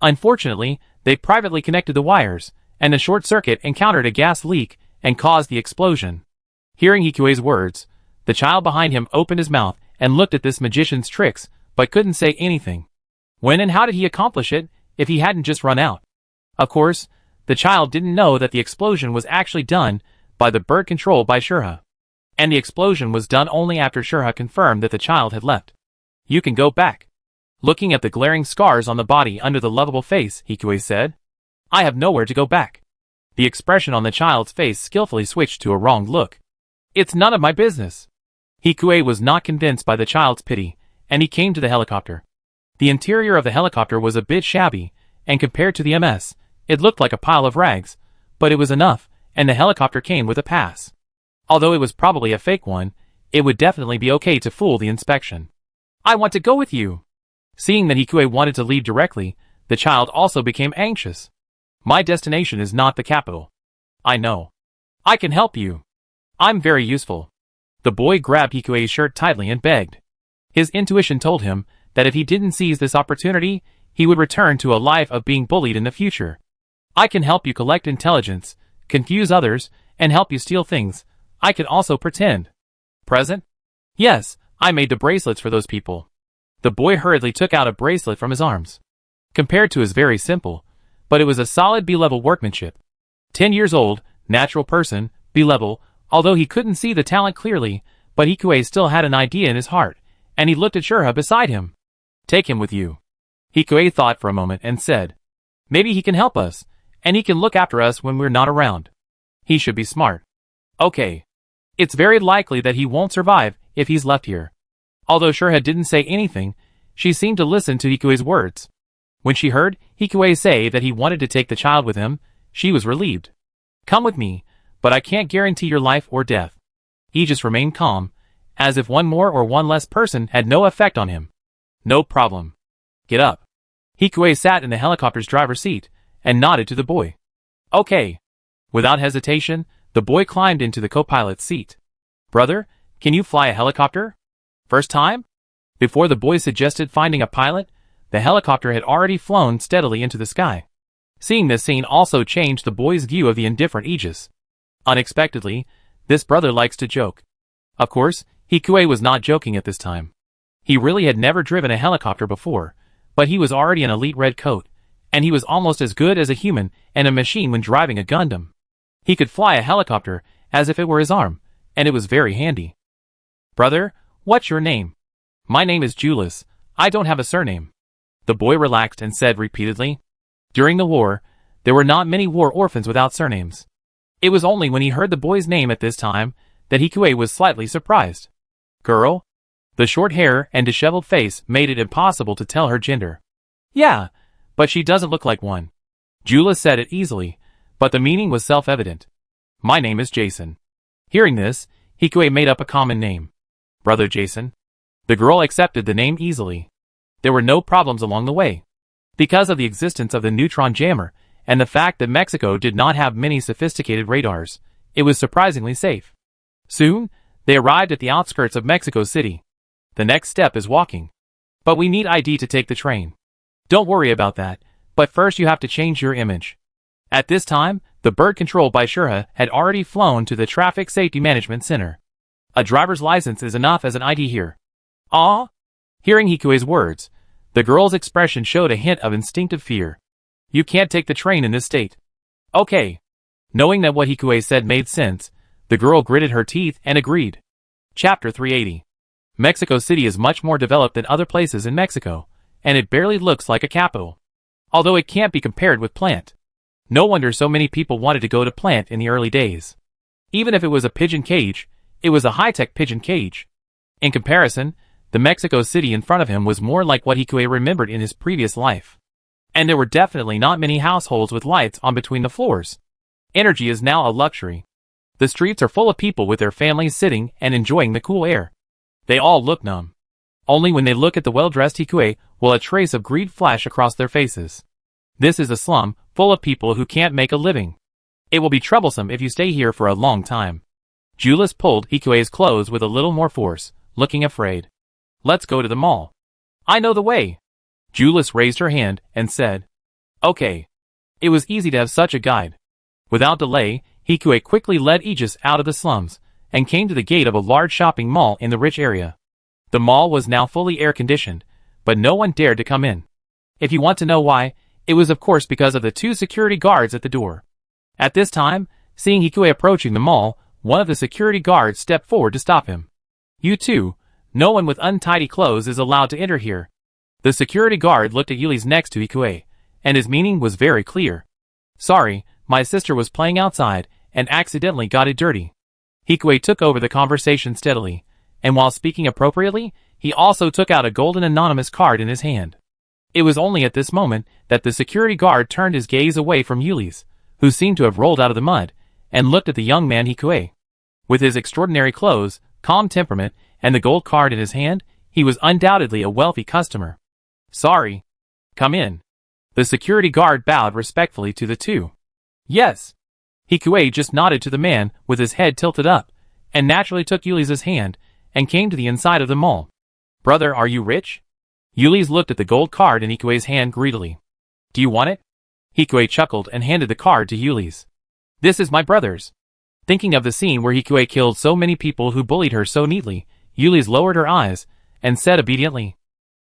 Unfortunately, they privately connected the wires, and the short circuit encountered a gas leak and caused the explosion. Hearing Hikue's words, the child behind him opened his mouth and looked at this magician's tricks, but couldn't say anything. When and how did he accomplish it if he hadn't just run out? Of course, the child didn't know that the explosion was actually done by the bird controlled by Shurha. And the explosion was done only after Shurha confirmed that the child had left. "You can go back." Looking at the glaring scars on the body under the lovable face, Hikue said, "I have nowhere to go back." The expression on the child's face skillfully switched to a wronged look. "It's none of my business." Hikue was not convinced by the child's pity, and he came to the helicopter. The interior of the helicopter was a bit shabby, and compared to the MS, it looked like a pile of rags, but it was enough, and the helicopter came with a pass. Although it was probably a fake one, it would definitely be okay to fool the inspection. "I want to go with you." Seeing that Hikue wanted to leave directly, the child also became anxious. "My destination is not the capital." "I know. I can help you. I'm very useful." The boy grabbed Hikue's shirt tightly and begged. His intuition told him that if he didn't seize this opportunity, he would return to a life of being bullied in the future. "I can help you collect intelligence, confuse others, and help you steal things. I can also pretend." "Present?" "Yes, I made the bracelets for those people." The boy hurriedly took out a bracelet from his arms. Compared to his very simple, but it was a solid B-level workmanship. 10 years old, natural person, B-level, although he couldn't see the talent clearly, but Hikue still had an idea in his heart, and he looked at Shurha beside him. "Take him with you." Hikue thought for a moment and said, "Maybe he can help us, and he can look after us when we're not around. He should be smart." "Okay. It's very likely that he won't survive if he's left here." Although Shurha didn't say anything, she seemed to listen to Hikue's words. When she heard Hikue say that he wanted to take the child with him, she was relieved. "Come with me, but I can't guarantee your life or death." He just remained calm, as if one more or one less person had no effect on him. "No problem. Get up." Hikue sat in the helicopter's driver's seat and nodded to the boy. "Okay." Without hesitation, the boy climbed into the co-pilot's seat. "Brother, can you fly a helicopter?" "First time?" Before the boy suggested finding a pilot, the helicopter had already flown steadily into the sky. Seeing this scene also changed the boy's view of the indifferent Aegis. Unexpectedly, this brother likes to joke. Of course, Hikue was not joking at this time. He really had never driven a helicopter before, but he was already an elite red coat, and he was almost as good as a human and a machine when driving a Gundam. He could fly a helicopter as if it were his arm, and it was very handy. "Brother, what's your name?" "My name is Julius. I don't have a surname." The boy relaxed and said repeatedly. During the war, there were not many war orphans without surnames. It was only when he heard the boy's name at this time that Hikue was slightly surprised. "Girl?" The short hair and disheveled face made it impossible to tell her gender. "Yeah, but she doesn't look like one." Julius said it easily, but the meaning was self-evident. "My name is Jason." Hearing this, Hikue made up a common name. "Brother Jason." The girl accepted the name easily. There were no problems along the way. Because of the existence of the neutron jammer, and the fact that Mexico did not have many sophisticated radars, it was surprisingly safe. Soon, they arrived at the outskirts of Mexico City. The next step is walking. "But we need ID to take the train." "Don't worry about that, but first you have to change your image." At this time, the bird controlled by Shurha had already flown to the Traffic Safety Management Center. "A driver's license is enough as an ID here." "Ah?" Hearing Hikue's words, the girl's expression showed a hint of instinctive fear. "You can't take the train in this state." "Okay." Knowing that what Hikue said made sense, the girl gritted her teeth and agreed. Chapter 380. Mexico City is much more developed than other places in Mexico, and it barely looks like a capital. Although it can't be compared with Plant. No wonder so many people wanted to go to Plant in the early days. Even if it was a pigeon cage, it was a high-tech pigeon cage. In comparison, the Mexico City in front of him was more like what Hikue remembered in his previous life. And there were definitely not many households with lights on between the floors. Energy is now a luxury. The streets are full of people with their families sitting and enjoying the cool air. They all look numb. Only when they look at the well-dressed Hikue will a trace of greed flash across their faces. This is a slum, full of people who can't make a living. It will be troublesome if you stay here for a long time. Julius pulled Hikue's clothes with a little more force, looking afraid. Let's go to the mall. I know the way. Julius raised her hand and said, Okay. It was easy to have such a guide. Without delay, Hikue quickly led Aegis out of the slums, and came to the gate of a large shopping mall in the rich area. The mall was now fully air-conditioned, but no one dared to come in. If you want to know why, it was of course because of the 2 security guards at the door. At this time, seeing Hikue approaching the mall, one of the security guards stepped forward to stop him. You too, no one with untidy clothes is allowed to enter here. The security guard looked at Yuli's next to Hikue, and his meaning was very clear. Sorry, my sister was playing outside, and accidentally got it dirty. Hikue took over the conversation steadily, and while speaking appropriately, he also took out a golden anonymous card in his hand. It was only at this moment that the security guard turned his gaze away from Yuli's, who seemed to have rolled out of the mud, and looked at the young man Hikue. With his extraordinary clothes, calm temperament, and the gold card in his hand, he was undoubtedly a wealthy customer. Sorry. Come in. The security guard bowed respectfully to the two. Yes. Hikue just nodded to the man with his head tilted up, and naturally took Yuli's hand, and came to the inside of the mall. Brother, are you rich? Yuli's looked at the gold card in Hikue's hand greedily. Do you want it? Hikue chuckled and handed the card to Yuli's. This is my brother's. Thinking of the scene where Hikue killed so many people who bullied her so neatly, Yuli's lowered her eyes, and said obediently,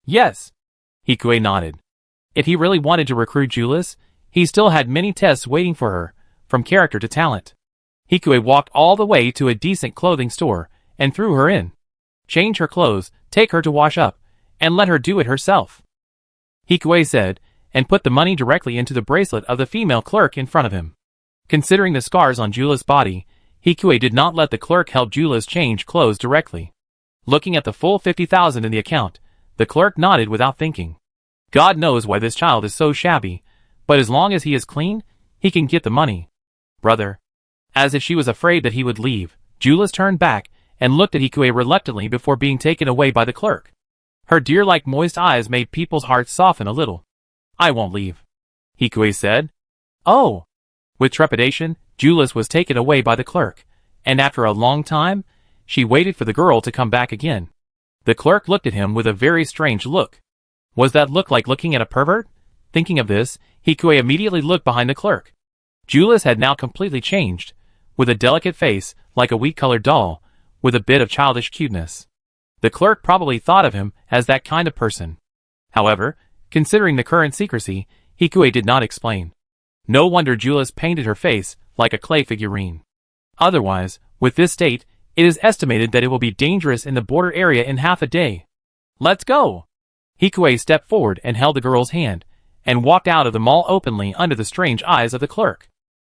Yes. Hikue nodded. If he really wanted to recruit Julius, he still had many tests waiting for her, from character to talent. Hikue walked all the way to a decent clothing store, and threw her in. Change her clothes, take her to wash up, and let her do it herself. Hikue said, and put the money directly into the bracelet of the female clerk in front of him. Considering the scars on Julius' body, Hikue did not let the clerk help Julius change clothes directly. Looking at the full 50,000 in the account, the clerk nodded without thinking. God knows why this child is so shabby, but as long as he is clean, he can get the money. Brother. As if she was afraid that he would leave, Julius turned back and looked at Hikue reluctantly before being taken away by the clerk. Her deer-like moist eyes made people's hearts soften a little. I won't leave. Hikue said. Oh. With trepidation, Julius was taken away by the clerk, and after a long time, she waited for the girl to come back again. The clerk looked at him with a very strange look. Was that look like looking at a pervert? Thinking of this, Hikue immediately looked behind the clerk. Julius had now completely changed, with a delicate face, like a wheat-colored doll, with a bit of childish cuteness. The clerk probably thought of him as that kind of person. However, considering the current secrecy, Hikue did not explain. No wonder Julius painted her face like a clay figurine. Otherwise, with this state, it is estimated that it will be dangerous in the border area in half a day. Let's go! Hikue stepped forward and held the girl's hand, and walked out of the mall openly under the strange eyes of the clerk.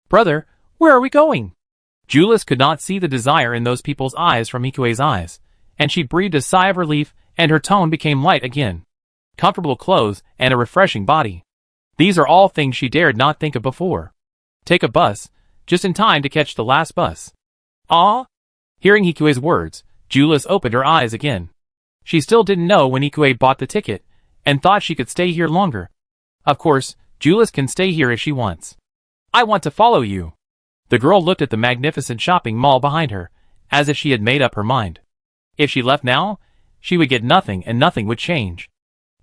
Brother, where are we going? Julius could not see the desire in those people's eyes from Hikue's eyes, and she breathed a sigh of relief, and her tone became light again. Comfortable clothes and a refreshing body. These are all things she dared not think of before. Take a bus, just in time to catch the last bus. Ah? Hearing Hikue's words, Julius opened her eyes again. She still didn't know when Hikue bought the ticket, and thought she could stay here longer. Of course, Julius can stay here if she wants. I want to follow you. The girl looked at the magnificent shopping mall behind her, as if she had made up her mind. If she left now, she would get nothing and nothing would change.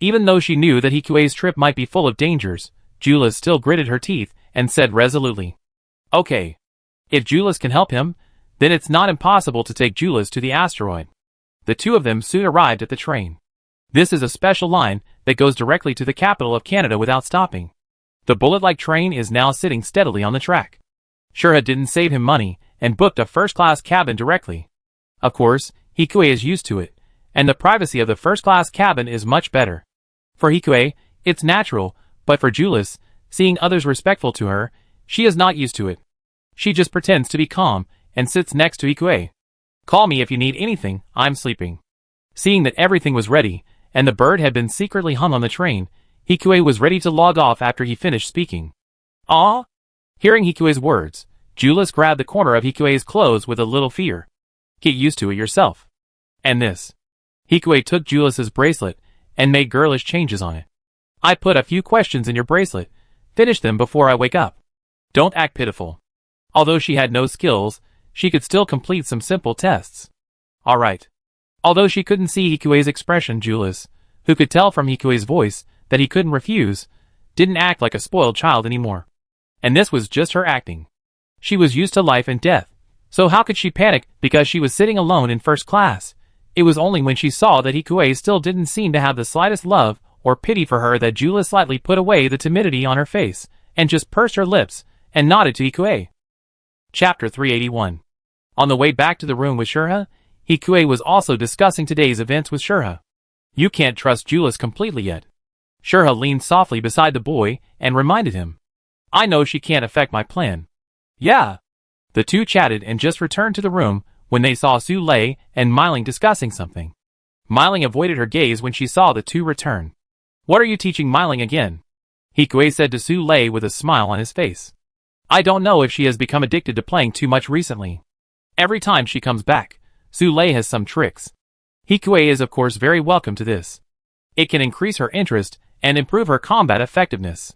Even though she knew that Hikue's trip might be full of dangers, Julius still gritted her teeth and said resolutely, Okay. If Julius can help him, then it's not impossible to take Julius to the asteroid. The two of them soon arrived at the train. This is a special line that goes directly to the capital of Canada without stopping. The bullet-like train is now sitting steadily on the track. Shurha didn't save him money and booked a first-class cabin directly. Of course, Hikue is used to it, and the privacy of the first-class cabin is much better. For Hikue, it's natural, but for Julius, seeing others respectful to her, She is not used to it. She just pretends to be calm and sits next to Ikue. Call me if you need anything, I'm sleeping. Seeing that everything was ready, and the bird had been secretly hung on the train, Ikue was ready to log off after he finished speaking. Ah! Hearing Hikue's words, Julius grabbed the corner of Hikue's clothes with a little fear. Get used to it yourself. And this. Hikue took Julius's bracelet and made girlish changes on it. I put a few questions in your bracelet. Finish them before I wake up. Don't act pitiful. Although she had no skills, she could still complete some simple tests. Alright. Although she couldn't see Hikue's expression, Julius, who could tell from Hikue's voice that he couldn't refuse, didn't act like a spoiled child anymore. And this was just her acting. She was used to life and death, so how could she panic because she was sitting alone in first class? It was only when she saw that Hikue still didn't seem to have the slightest love or pity for her that Julius slightly put away the timidity on her face, and just pursed her lips, and nodded to Hikue. Chapter 381. On the way back to the room with Shurha, Hikue was also discussing today's events with Shurha. You can't trust Julius completely yet. Shurha leaned softly beside the boy and reminded him. I know she can't affect my plan. Yeah. The two chatted and just returned to the room when they saw Su Lei and Myling discussing something. Myling avoided her gaze when she saw the two return. What are you teaching Myling again? Hikue said to Su Lei with a smile on his face. I don't know if she has become addicted to playing too much recently. Every time she comes back, Su Lei has some tricks. Hikue is of course very welcome to this. It can increase her interest and improve her combat effectiveness.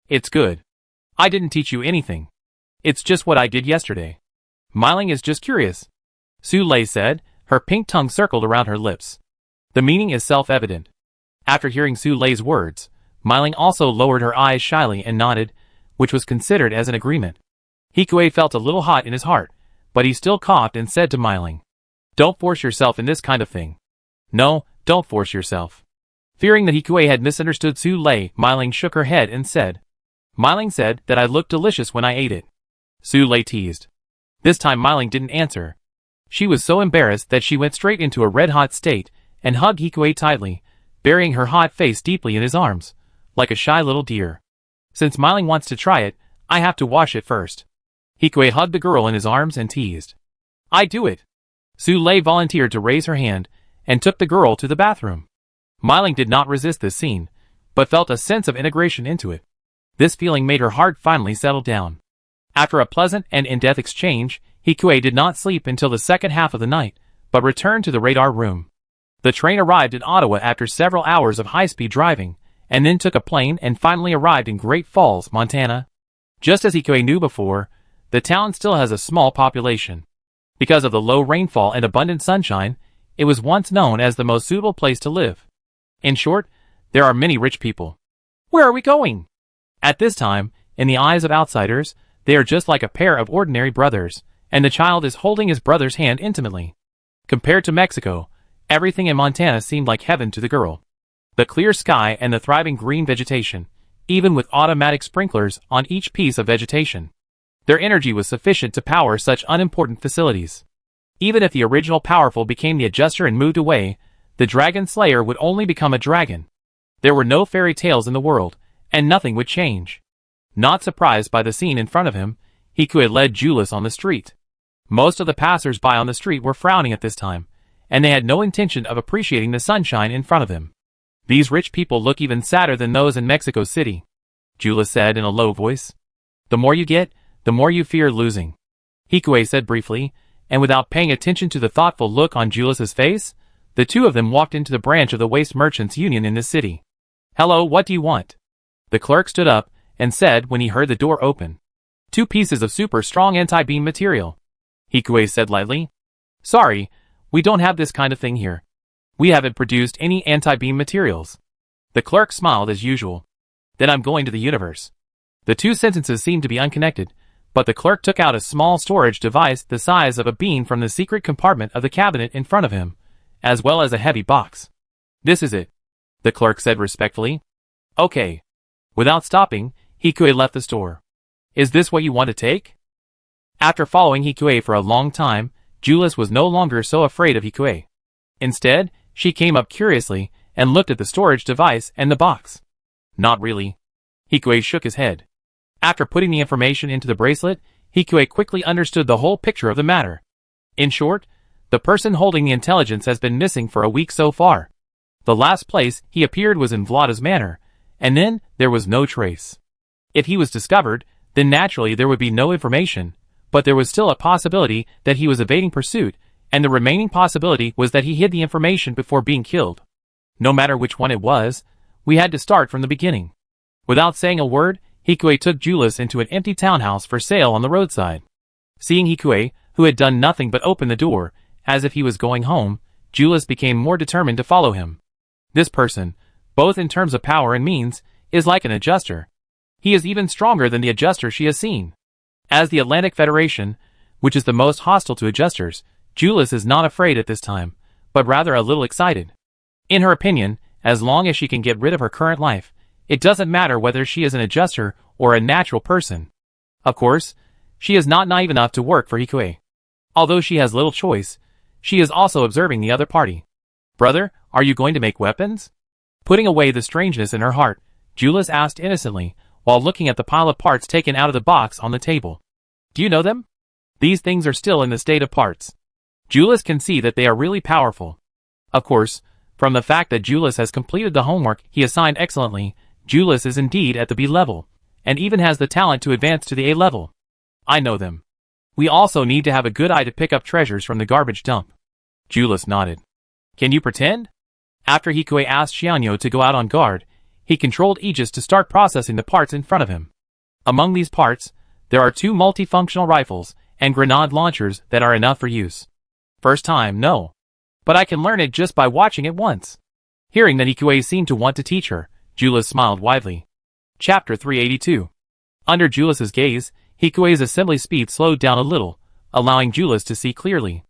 It's good. I didn't teach you anything. It's just what I did yesterday. Myling is just curious. Su Lei said, her pink tongue circled around her lips. The meaning is self-evident. After hearing Su Lei's words, Myling also lowered her eyes shyly and nodded, which was considered as an agreement. Hikue felt a little hot in his heart, but he still coughed and said to Myling, don't force yourself in this kind of thing. No, don't force yourself. Fearing that Hikue had misunderstood Su Lei, Myling shook her head and said, Myling said that I looked delicious when I ate it. Su Lei teased. This time Myling didn't answer. She was so embarrassed that she went straight into a red-hot state and hugged Hikue tightly, burying her hot face deeply in his arms, like a shy little deer. Since Myling wants to try it, I have to wash it first. Hikue hugged the girl in his arms and teased. I do it. Su Lei volunteered to raise her hand and took the girl to the bathroom. Myling did not resist this scene, but felt a sense of integration into it. This feeling made her heart finally settle down. After a pleasant and in-depth exchange, Hikue did not sleep until the second half of the night, but returned to the radar room. The train arrived in Ottawa after several hours of high-speed driving, and then took a plane and finally arrived in Great Falls, Montana. Just as Hikue knew before, the town still has a small population. Because of the low rainfall and abundant sunshine, it was once known as the most suitable place to live. In short, there are many rich people. Where are we going? At this time, in the eyes of outsiders, they are just like a pair of ordinary brothers, and the child is holding his brother's hand intimately. Compared to Mexico, everything in Montana seemed like heaven to the girl. The clear sky and the thriving green vegetation, even with automatic sprinklers on each piece of vegetation. Their energy was sufficient to power such unimportant facilities. Even if the original powerful became the adjuster and moved away, the dragon slayer would only become a dragon. There were no fairy tales in the world, and nothing would change. Not surprised by the scene in front of him, Hikue led Julius on the street. Most of the passers-by on the street were frowning at this time, and they had no intention of appreciating the sunshine in front of them. These rich people look even sadder than those in Mexico City, Julius said in a low voice. The more you get, the more you fear losing, Hikue said briefly, and without paying attention to the thoughtful look on Julius's face, the two of them walked into the branch of the Waste Merchants Union in this city. Hello, what do you want? The clerk stood up and said when he heard the door open. 2 pieces of super strong anti-beam material, Hikue said lightly. Sorry, we don't have this kind of thing here. We haven't produced any anti-beam materials. The clerk smiled as usual. Then I'm going to the universe. The two sentences seemed to be unconnected, but the clerk took out a small storage device the size of a bean from the secret compartment of the cabinet in front of him, as well as a heavy box. This is it, the clerk said respectfully. Okay. Without stopping, Hikue left the store. Is this what you want to take? After following Hikue for a long time, Julius was no longer so afraid of Hikue. Instead, she came up curiously and looked at the storage device and the box. Not really. Hikue shook his head. After putting the information into the bracelet, Hikue quickly understood the whole picture of the matter. In short, the person holding the intelligence has been missing for a week so far. The last place he appeared was in Vlada's manor, and then there was no trace. If he was discovered, then naturally there would be no information, but there was still a possibility that he was evading pursuit, and the remaining possibility was that he hid the information before being killed. No matter which one it was, we had to start from the beginning. Without saying a word, Hikue took Julius into an empty townhouse for sale on the roadside. Seeing Hikue, who had done nothing but open the door, as if he was going home, Julius became more determined to follow him. This person, both in terms of power and means, is like an adjuster. He is even stronger than the adjuster she has seen. As the Atlantic Federation, which is the most hostile to adjusters, Julius is not afraid at this time, but rather a little excited. In her opinion, as long as she can get rid of her current life, it doesn't matter whether she is an adjuster or a natural person. Of course, she is not naive enough to work for Hikue. Although she has little choice, she is also observing the other party. "Brother, are you going to make weapons?" Putting away the strangeness in her heart, Julius asked innocently, while looking at the pile of parts taken out of the box on the table. "Do you know them?" These things are still in the state of parts. Julius can see that they are really powerful. Of course, from the fact that Julius has completed the homework he assigned excellently, Julius is indeed at the B level, and even has the talent to advance to the A level. "I know them. We also need to have a good eye to pick up treasures from the garbage dump." Julius nodded. "Can you pretend?" After Hikue asked Xianyo to go out on guard, he controlled Aegis to start processing the parts in front of him. Among these parts, there are 2 multifunctional rifles and grenade launchers that are enough for use. First time, no. But I can learn it just by watching it once. Hearing that Hikue seemed to want to teach her, Julius smiled widely. Chapter 382. Under Julius's gaze, Hikue's assembly speed slowed down a little, allowing Julius to see clearly.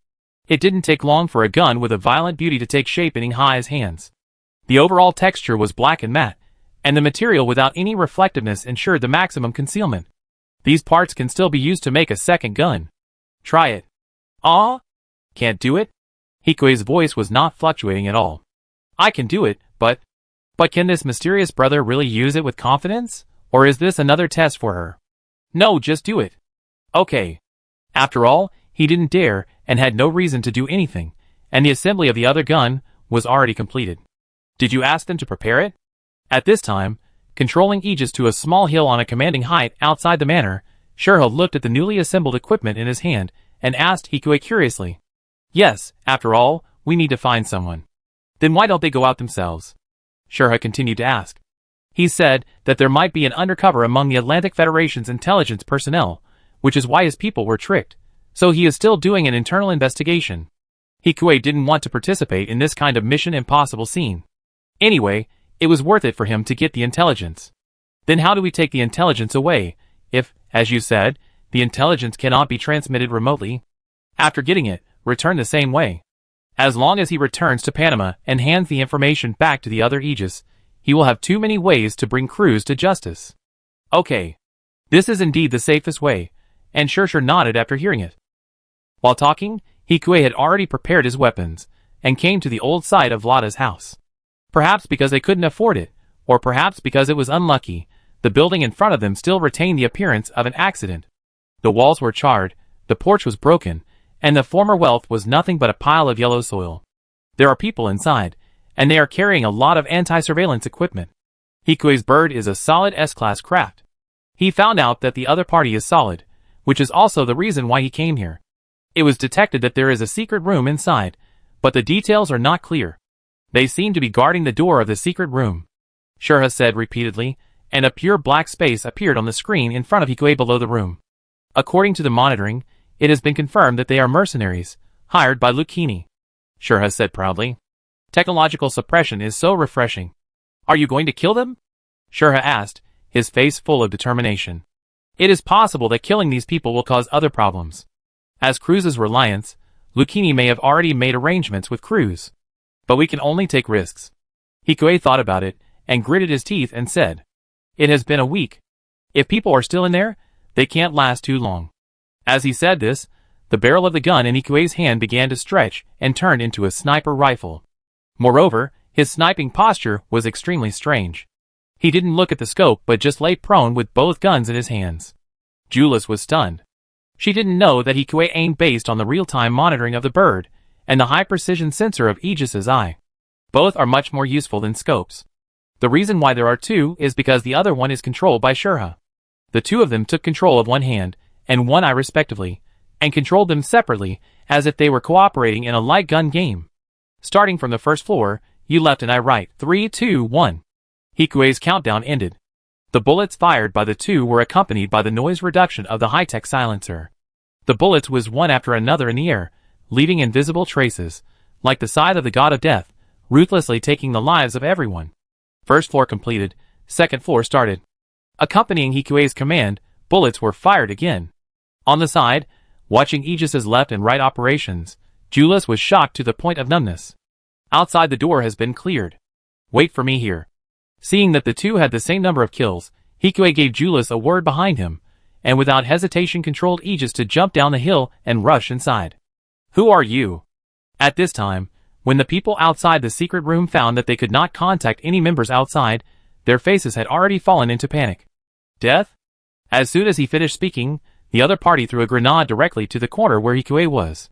It didn't take long for a gun with a violent beauty to take shape in Hai's hands. The overall texture was black and matte, and the material without any reflectiveness ensured the maximum concealment. These parts can still be used to make a second gun. "Try it." "Ah? Can't do it?" Hikue's voice was not fluctuating at all. "I can do it, but can this mysterious brother really use it with confidence? Or is this another test for her?" "No, just do it." "Okay." After all, he didn't dare, and had no reason to do anything, and the assembly of the other gun was already completed. "Did you ask them to prepare it?" At this time, controlling Aegis to a small hill on a commanding height outside the manor, Shurha looked at the newly assembled equipment in his hand, and asked Hikue curiously. "Yes, after all, we need to find someone." "Then why don't they go out themselves?" Shurha continued to ask. He said that there might be an undercover among the Atlantic Federation's intelligence personnel, which is why his people were tricked, so he is still doing an internal investigation. Hikue didn't want to participate in this kind of Mission Impossible scene. Anyway, it was worth it for him to get the intelligence. "Then how do we take the intelligence away, if, as you said, the intelligence cannot be transmitted remotely?" "After getting it, return the same way. As long as he returns to Panama and hands the information back to the other Aegis, he will have too many ways to bring Cruz to justice." "Okay. This is indeed the safest way," and Shurha nodded after hearing it. While talking, Hikue had already prepared his weapons, and came to the old site of Vlada's house. Perhaps because they couldn't afford it, or perhaps because it was unlucky, the building in front of them still retained the appearance of an accident. The walls were charred, the porch was broken, and the former wealth was nothing but a pile of yellow soil. There are people inside, and they are carrying a lot of anti-surveillance equipment. Hikue's bird is a solid S-class craft. He found out that the other party is solid, which is also the reason why he came here. It was detected that there is a secret room inside, but the details are not clear. They seem to be guarding the door of the secret room. Shurha said repeatedly, and a pure black space appeared on the screen in front of Hikue below the room. According to the monitoring, it has been confirmed that they are mercenaries, hired by Lucchini. Shurha said proudly. Technological suppression is so refreshing. "Are you going to kill them?" Shurha asked, his face full of determination. It is possible that killing these people will cause other problems. As Cruz's reliance, Lucchini may have already made arrangements with Cruz. But we can only take risks. Hikue thought about it, and gritted his teeth and said, "It has been a week. If people are still in there, they can't last too long." As he said this, the barrel of the gun in Hikue's hand began to stretch and turned into a sniper rifle. Moreover, his sniping posture was extremely strange. He didn't look at the scope but just lay prone with both guns in his hands. Julius was stunned. She didn't know that Hikue aimed based on the real-time monitoring of the bird and the high-precision sensor of Aegis's eye. Both are much more useful than scopes. The reason why there are two is because the other one is controlled by Shurha. The two of them took control of one hand and one eye respectively, and controlled them separately as if they were cooperating in a light gun game. Starting from the first floor, you left and I right. 3, 2, 1. Hikue's countdown ended. The bullets fired by the two were accompanied by the noise reduction of the high-tech silencer. The bullets whizzed one after another in the air, leaving invisible traces, like the scythe of the god of death, ruthlessly taking the lives of everyone. First floor completed, second floor started. Accompanying Hikue's command, bullets were fired again. On the side, watching Aegis's left and right operations, Julius was shocked to the point of numbness. Outside the door has been cleared. Wait for me here. Seeing that the two had the same number of kills, Hikue gave Julius a word behind him, and without hesitation controlled Aegis to jump down the hill and rush inside. Who are you? At this time, when the people outside the secret room found that they could not contact any members outside, their faces had already fallen into panic. Death? As soon as he finished speaking, the other party threw a grenade directly to the corner where Hikue was.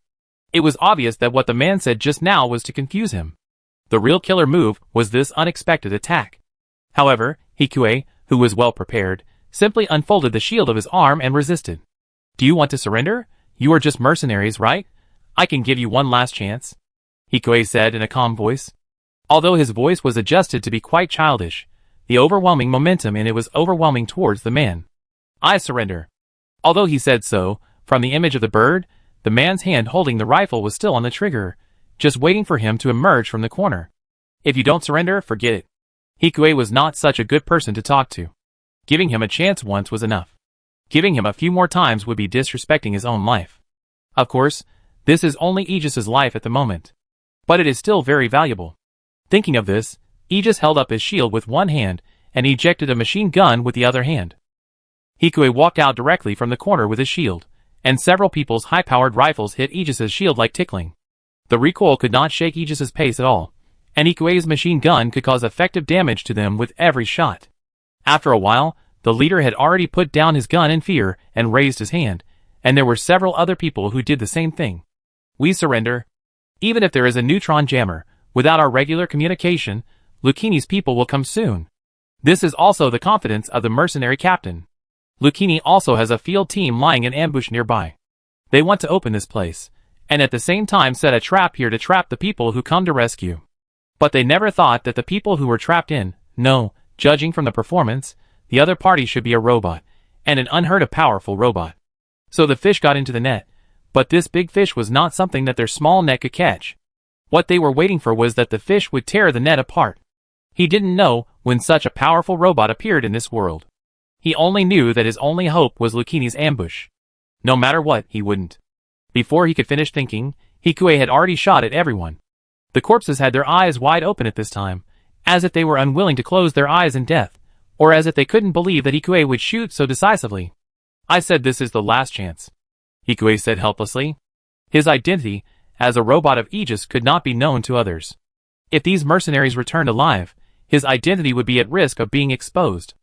It was obvious that what the man said just now was to confuse him. The real killer move was this unexpected attack. However, Hikue, who was well prepared, simply unfolded the shield of his arm and resisted. Do you want to surrender? You are just mercenaries, right? I can give you one last chance, Hikue said in a calm voice. Although his voice was adjusted to be quite childish, the overwhelming momentum in it was overwhelming towards the man. I surrender. Although he said so, from the image of the bird, the man's hand holding the rifle was still on the trigger, just waiting for him to emerge from the corner. If you don't surrender, forget it. Hikue was not such a good person to talk to. Giving him a chance once was enough. Giving him a few more times would be disrespecting his own life. Of course, this is only Aegis's life at the moment. But it is still very valuable. Thinking of this, Aegis held up his shield with one hand and ejected a machine gun with the other hand. Hikue walked out directly from the corner with his shield, and several people's high-powered rifles hit Aegis's shield like tickling. The recoil could not shake Aegis's pace at all, and Hikue's machine gun could cause effective damage to them with every shot. After a while, the leader had already put down his gun in fear and raised his hand, and there were several other people who did the same thing. We surrender. Even if there is a neutron jammer, without our regular communication, Lucchini's people will come soon. This is also the confidence of the mercenary captain. Lucchini also has a field team lying in ambush nearby. They want to open this place, and at the same time set a trap here to trap the people who come to rescue. But they never thought that the people who were trapped in, no, judging from the performance, the other party should be a robot, and an unheard of powerful robot. So the fish got into the net, but this big fish was not something that their small net could catch. What they were waiting for was that the fish would tear the net apart. He didn't know when such a powerful robot appeared in this world. He only knew that his only hope was Lucchini's ambush. No matter what, he wouldn't. Before he could finish thinking, Hikue had already shot at everyone. The corpses had their eyes wide open at this time, as if they were unwilling to close their eyes in death, or as if they couldn't believe that Hikue would shoot so decisively. I said this is the last chance, Hikue said helplessly. His identity, as a robot of Aegis, could not be known to others. If these mercenaries returned alive, his identity would be at risk of being exposed.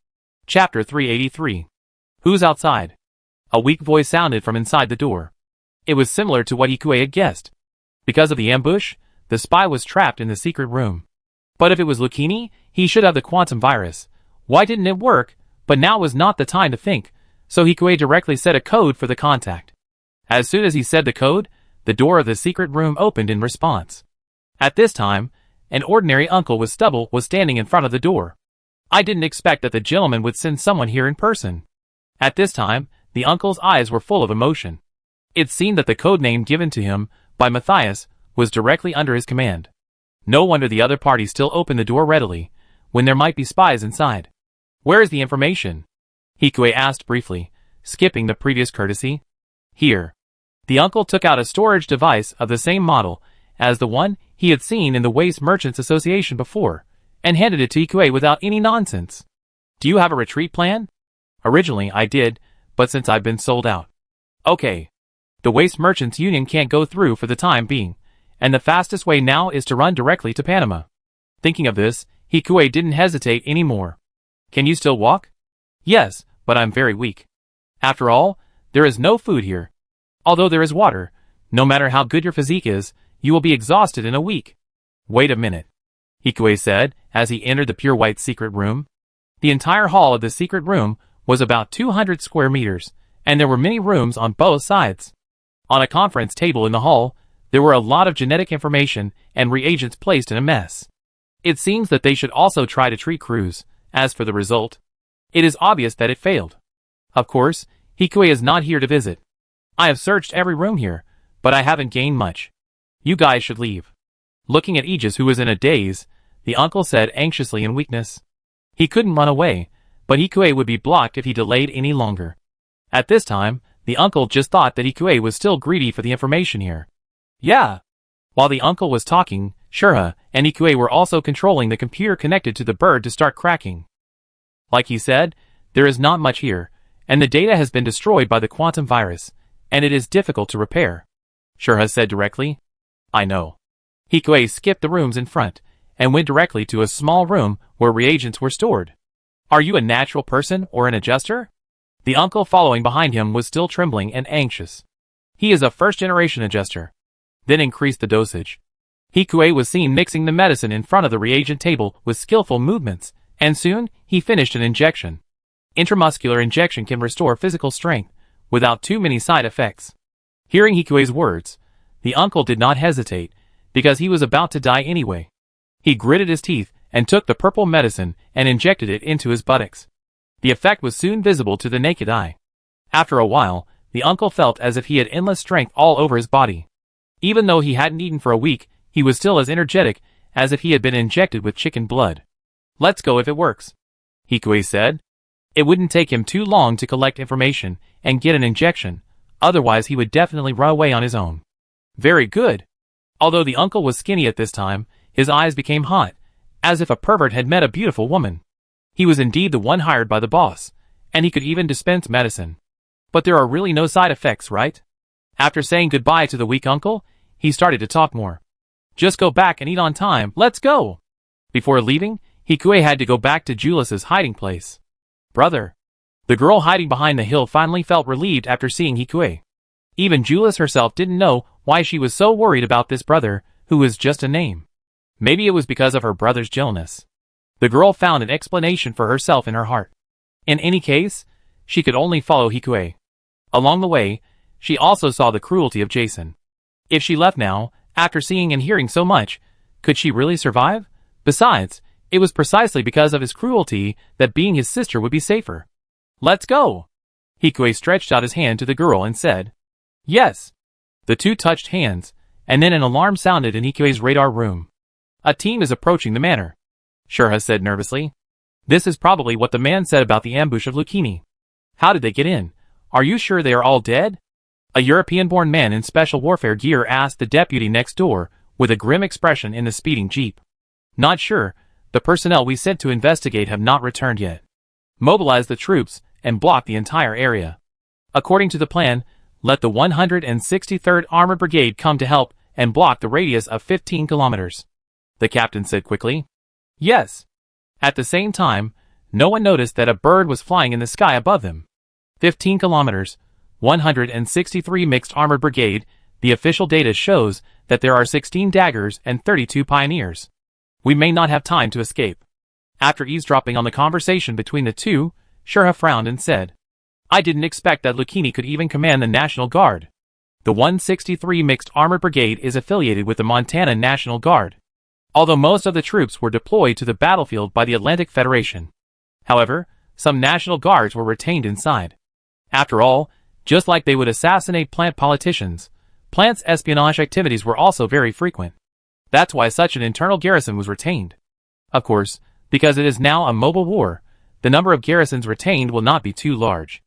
Chapter 383. Who's outside? A weak voice sounded from inside the door. It was similar to what Hikue had guessed. Because of the ambush, the spy was trapped in the secret room. But if it was Lucchini, he should have the quantum virus. Why didn't it work? But now was not the time to think, so Hikue directly set a code for the contact. As soon as he said the code, the door of the secret room opened in response. At this time, an ordinary uncle with stubble was standing in front of the door. I didn't expect that the gentleman would send someone here in person. At this time, the uncle's eyes were full of emotion. It seemed that the code name given to him by Matthias was directly under his command. No wonder the other party still opened the door readily, when there might be spies inside. Where is the information? Hikue asked briefly, skipping the previous courtesy. Here. The uncle took out a storage device of the same model as the one he had seen in the Waste Merchants Association before, and handed it to Hikue without any nonsense. Do you have a retreat plan? Originally I did, but since I've been sold out. Okay. The Waste Merchants Union can't go through for the time being, and the fastest way now is to run directly to Panama. Thinking of this, Hikue didn't hesitate anymore. Can you still walk? Yes, but I'm very weak. After all, there is no food here. Although there is water, no matter how good your physique is, you will be exhausted in a week. Wait a minute, Hikue said as he entered the pure white secret room. The entire hall of the secret room was about 200 square meters, and there were many rooms on both sides. On a conference table in the hall, there were a lot of genetic information and reagents placed in a mess. It seems that they should also try to treat Cruz. As for the result, it is obvious that it failed. Of course, Hikue is not here to visit. I have searched every room here, but I haven't gained much. You guys should leave. Looking at Aegis, who was in a daze, the uncle said anxiously in weakness. He couldn't run away, but Hikue would be blocked if he delayed any longer. At this time, the uncle just thought that Hikue was still greedy for the information here. Yeah. While the uncle was talking, Shura and Hikue were also controlling the computer connected to the bird to start cracking. Like he said, there is not much here, and the data has been destroyed by the quantum virus, and it is difficult to repair. Shura said directly. I know. Hikue skipped the rooms in front, and went directly to a small room where reagents were stored. Are you a natural person or an adjuster? The uncle following behind him was still trembling and anxious. He is a first-generation adjuster. Then increased the dosage. Hikue was seen mixing the medicine in front of the reagent table with skillful movements, and soon he finished an injection. Intramuscular injection can restore physical strength, without too many side effects. Hearing Hikue's words, the uncle did not hesitate, because he was about to die anyway. He gritted his teeth and took the purple medicine and injected it into his buttocks. The effect was soon visible to the naked eye. After a while, the uncle felt as if he had endless strength all over his body. Even though he hadn't eaten for a week, he was still as energetic as if he had been injected with chicken blood. Let's go if it works, Hikue said. It wouldn't take him too long to collect information and get an injection, otherwise he would definitely run away on his own. Very good. Although the uncle was skinny at this time, his eyes became hot, as if a pervert had met a beautiful woman. He was indeed the one hired by the boss, and he could even dispense medicine. But there are really no side effects, right? After saying goodbye to the weak uncle, he started to talk more. Just go back and eat on time, let's go! Before leaving, Hikue had to go back to Julius's hiding place. Brother. The girl hiding behind the hill finally felt relieved after seeing Hikue. Even Julius herself didn't know why she was so worried about this brother, who was just a name. Maybe it was because of her brother's jealousness. The girl found an explanation for herself in her heart. In any case, she could only follow Hikue. Along the way, she also saw the cruelty of Jason. If she left now, after seeing and hearing so much, could she really survive? Besides, it was precisely because of his cruelty that being his sister would be safer. Let's go! Hikue stretched out his hand to the girl and said, Yes. The two touched hands, and then an alarm sounded in Hikue's radar room. A team is approaching the manor, Shura said nervously. This is probably what the man said about the ambush of Lucchini. How did they get in? Are you sure they are all dead? A European-born man in special warfare gear asked the deputy next door, with a grim expression in the speeding jeep. Not sure. The personnel we sent to investigate have not returned yet. Mobilize the troops and block the entire area. According to the plan, let the 163rd Armored Brigade come to help and block the radius of 15 kilometers. The captain said quickly. Yes. At the same time, no one noticed that a bird was flying in the sky above them. 15 kilometers, 163 Mixed Armored Brigade. The official data shows that there are 16 daggers and 32 pioneers. We may not have time to escape. After eavesdropping on the conversation between the two, Shura frowned and said, I didn't expect that Lucchini could even command the National Guard. The 163 Mixed Armored Brigade is affiliated with the Montana National Guard, although most of the troops were deployed to the battlefield by the Atlantic Federation. However, some National Guards were retained inside. After all, just like they would assassinate plant politicians, plants' espionage activities were also very frequent. That's why such an internal garrison was retained. Of course, because it is now a mobile war, the number of garrisons retained will not be too large.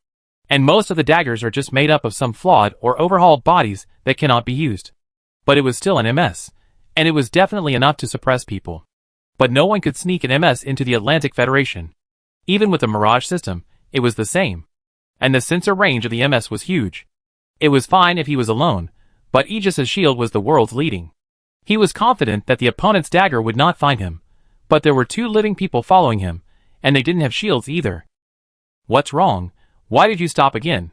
And most of the daggers are just made up of some flawed or overhauled bodies that cannot be used. But it was still an MS, and it was definitely enough to suppress people. But no one could sneak an MS into the Atlantic Federation. Even with the Mirage system, it was the same. And the sensor range of the MS was huge. It was fine if he was alone, but Aegis's shield was the world's leading. He was confident that the opponent's dagger would not find him, but there were two living people following him, and they didn't have shields either. What's wrong? Why did you stop again?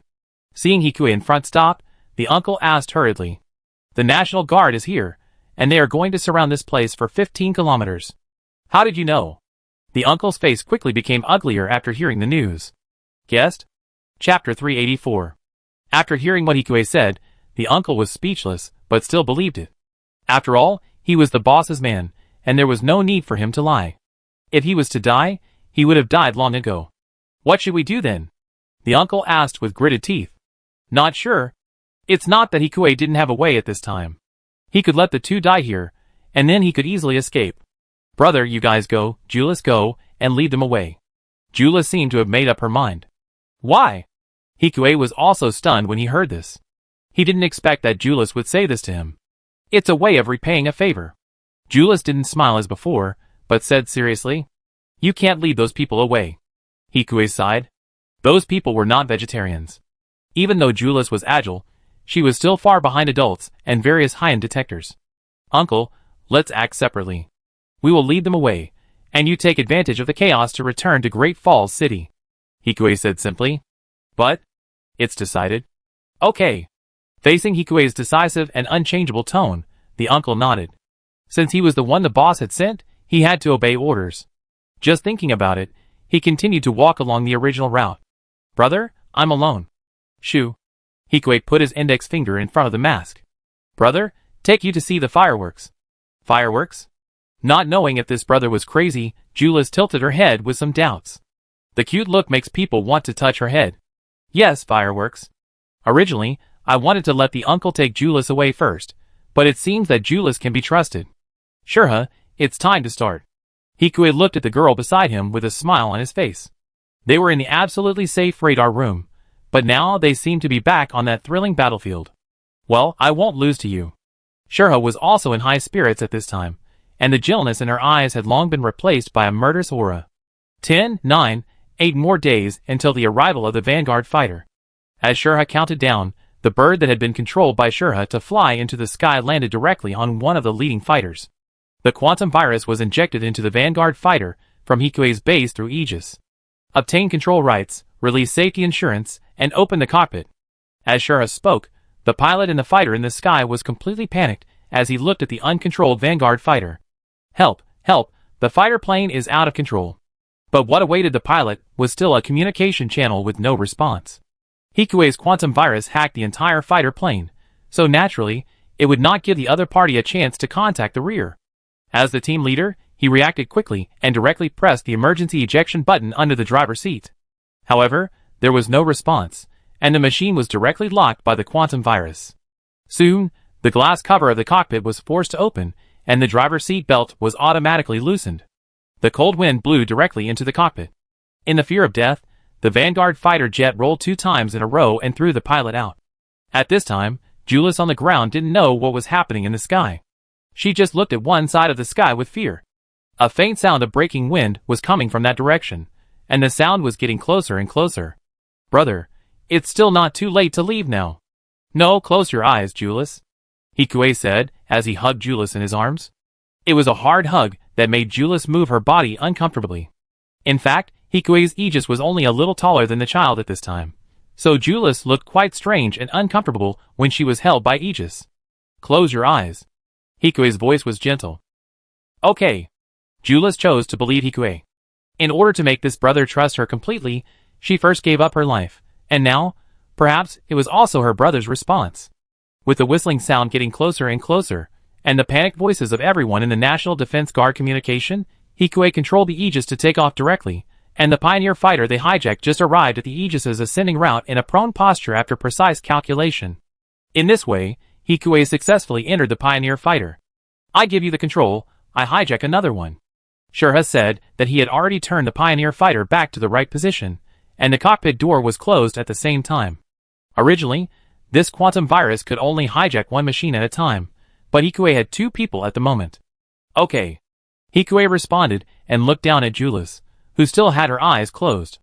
Seeing Hikui in front stop, the uncle asked hurriedly. The National Guard is here, and they are going to surround this place for 15 kilometers. How did you know? The uncle's face quickly became uglier after hearing the news. Guessed? Chapter 384. After hearing what Hikui said, the uncle was speechless, but still believed it. After all, he was the boss's man, and there was no need for him to lie. If he was to die, he would have died long ago. What should we do then? The uncle asked with gritted teeth. Not sure. It's not that Hikui didn't have a way at this time. He could let the two die here, and then he could easily escape. Brother, you guys go, Julius, go, and lead them away. Julius seemed to have made up her mind. Why? Hikui was also stunned when he heard this. He didn't expect that Julius would say this to him. It's a way of repaying a favor. Julius didn't smile as before, but said seriously, You can't lead those people away. Hikui sighed. Those people were not vegetarians. Even though Julius was agile, she was still far behind adults and various high-end detectors. Uncle, let's act separately. We will lead them away, and you take advantage of the chaos to return to Great Falls City. Hikui said simply. But? It's decided. Okay. Facing Hikui's decisive and unchangeable tone, the uncle nodded. Since he was the one the boss had sent, he had to obey orders. Just thinking about it, he continued to walk along the original route. Brother, I'm alone. Shoo. Hikui put his index finger in front of the mask. Brother, take you to see the fireworks. Fireworks? Not knowing if this brother was crazy, Julius tilted her head with some doubts. The cute look makes people want to touch her head. Yes, fireworks. Originally, I wanted to let the uncle take Julius away first, but it seems that Julius can be trusted. Sure, it's time to start. Hikui looked at the girl beside him with a smile on his face. They were in the absolutely safe radar room, but now they seemed to be back on that thrilling battlefield. Well, I won't lose to you. Shurha was also in high spirits at this time, and the gentleness in her eyes had long been replaced by a murderous aura. 10, 9, 8 more days until the arrival of the Vanguard fighter. As Shurha counted down, the bird that had been controlled by Shurha to fly into the sky landed directly on one of the leading fighters. The quantum virus was injected into the Vanguard fighter from Hikui's base through Aegis. Obtain control rights, release safety insurance, and open the cockpit. As Shurha spoke, the pilot and the fighter in the sky was completely panicked as he looked at the uncontrolled Vanguard fighter. Help, help, the fighter plane is out of control. But what awaited the pilot was still a communication channel with no response. Hikui's quantum virus hacked the entire fighter plane, so naturally, it would not give the other party a chance to contact the rear. As the team leader, he reacted quickly and directly pressed the emergency ejection button under the driver's seat. However, there was no response, and the machine was directly locked by the quantum virus. Soon, the glass cover of the cockpit was forced to open, and the driver's seat belt was automatically loosened. The cold wind blew directly into the cockpit. In the fear of death, the Vanguard fighter jet rolled 2 times in a row and threw the pilot out. At this time, Julius on the ground didn't know what was happening in the sky. She just looked at one side of the sky with fear. A faint sound of breaking wind was coming from that direction, and the sound was getting closer and closer. Brother, it's still not too late to leave now. No, close your eyes, Julius. Hikui said, as he hugged Julius in his arms. It was a hard hug that made Julius move her body uncomfortably. In fact, Hikui's Aegis was only a little taller than the child at this time, so Julius looked quite strange and uncomfortable when she was held by Aegis. Close your eyes. Hikui's voice was gentle. Okay. Julius chose to believe Hikui. In order to make this brother trust her completely, she first gave up her life, and now, perhaps, it was also her brother's response. With the whistling sound getting closer and closer, and the panicked voices of everyone in the National Defense Guard communication, Hikui controlled the Aegis to take off directly, and the Pioneer fighter they hijacked just arrived at the Aegis's ascending route in a prone posture after precise calculation. In this way, Hikui successfully entered the Pioneer fighter. I give you the control, I hijack another one. Shurha said that he had already turned the Pioneer fighter back to the right position, and the cockpit door was closed at the same time. Originally, this quantum virus could only hijack one machine at a time, but Hikui had 2 people at the moment. Okay. Hikui responded and looked down at Julius, who still had her eyes closed.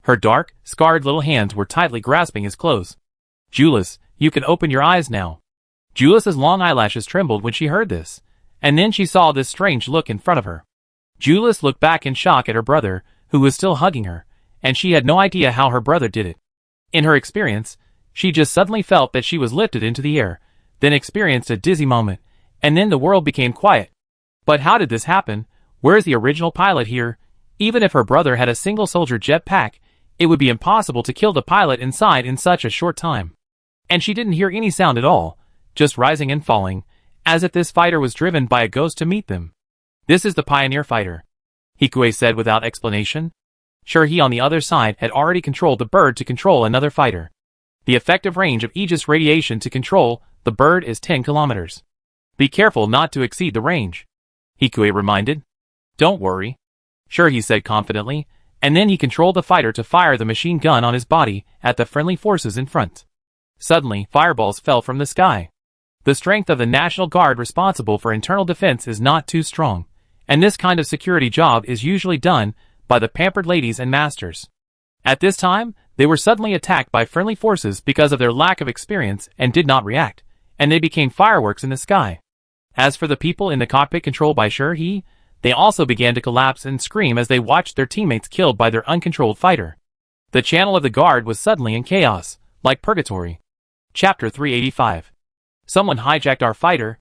Her dark, scarred little hands were tightly grasping his clothes. Julius, you can open your eyes now. Julius's long eyelashes trembled when she heard this, and then she saw this strange look in front of her. Julius looked back in shock at her brother, who was still hugging her, and she had no idea how her brother did it. In her experience, she just suddenly felt that she was lifted into the air, then experienced a dizzy moment, and then the world became quiet. But how did this happen? Where's the original pilot here? Even if her brother had a single-soldier jetpack, it would be impossible to kill the pilot inside in such a short time. And she didn't hear any sound at all, just rising and falling, as if this fighter was driven by a ghost to meet them. This is the Pioneer fighter, Hikue said without explanation. Sure, he on the other side had already controlled the bird to control another fighter. The effective range of Aegis radiation to control the bird is 10 kilometers. Be careful not to exceed the range, Hikue reminded. Don't worry. Sure, he said confidently, and then he controlled the fighter to fire the machine gun on his body at the friendly forces in front. Suddenly, fireballs fell from the sky. The strength of the National Guard responsible for internal defense is not too strong, and this kind of security job is usually done by the pampered ladies and masters. At this time, they were suddenly attacked by friendly forces because of their lack of experience and did not react, and they became fireworks in the sky. As for the people in the cockpit controlled by Shurhi, they also began to collapse and scream as they watched their teammates killed by their uncontrolled fighter. The channel of the guard was suddenly in chaos, like purgatory. Chapter 385. Someone hijacked our fighter.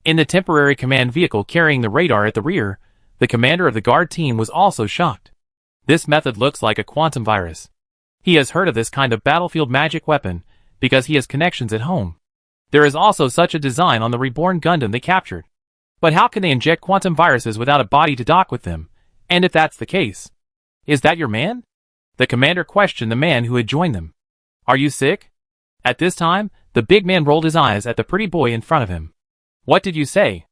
In the temporary command vehicle carrying the radar at the rear, the commander of the guard team was also shocked. This method looks like a quantum virus. He has heard of this kind of battlefield magic weapon because he has connections at home. There is also such a design on the reborn Gundam they captured. But how can they inject quantum viruses without a body to dock with them? And if that's the case, is that your man? The commander questioned the man who had joined them. Are you sick? At this time, the big man rolled his eyes at the pretty boy in front of him. What did you say?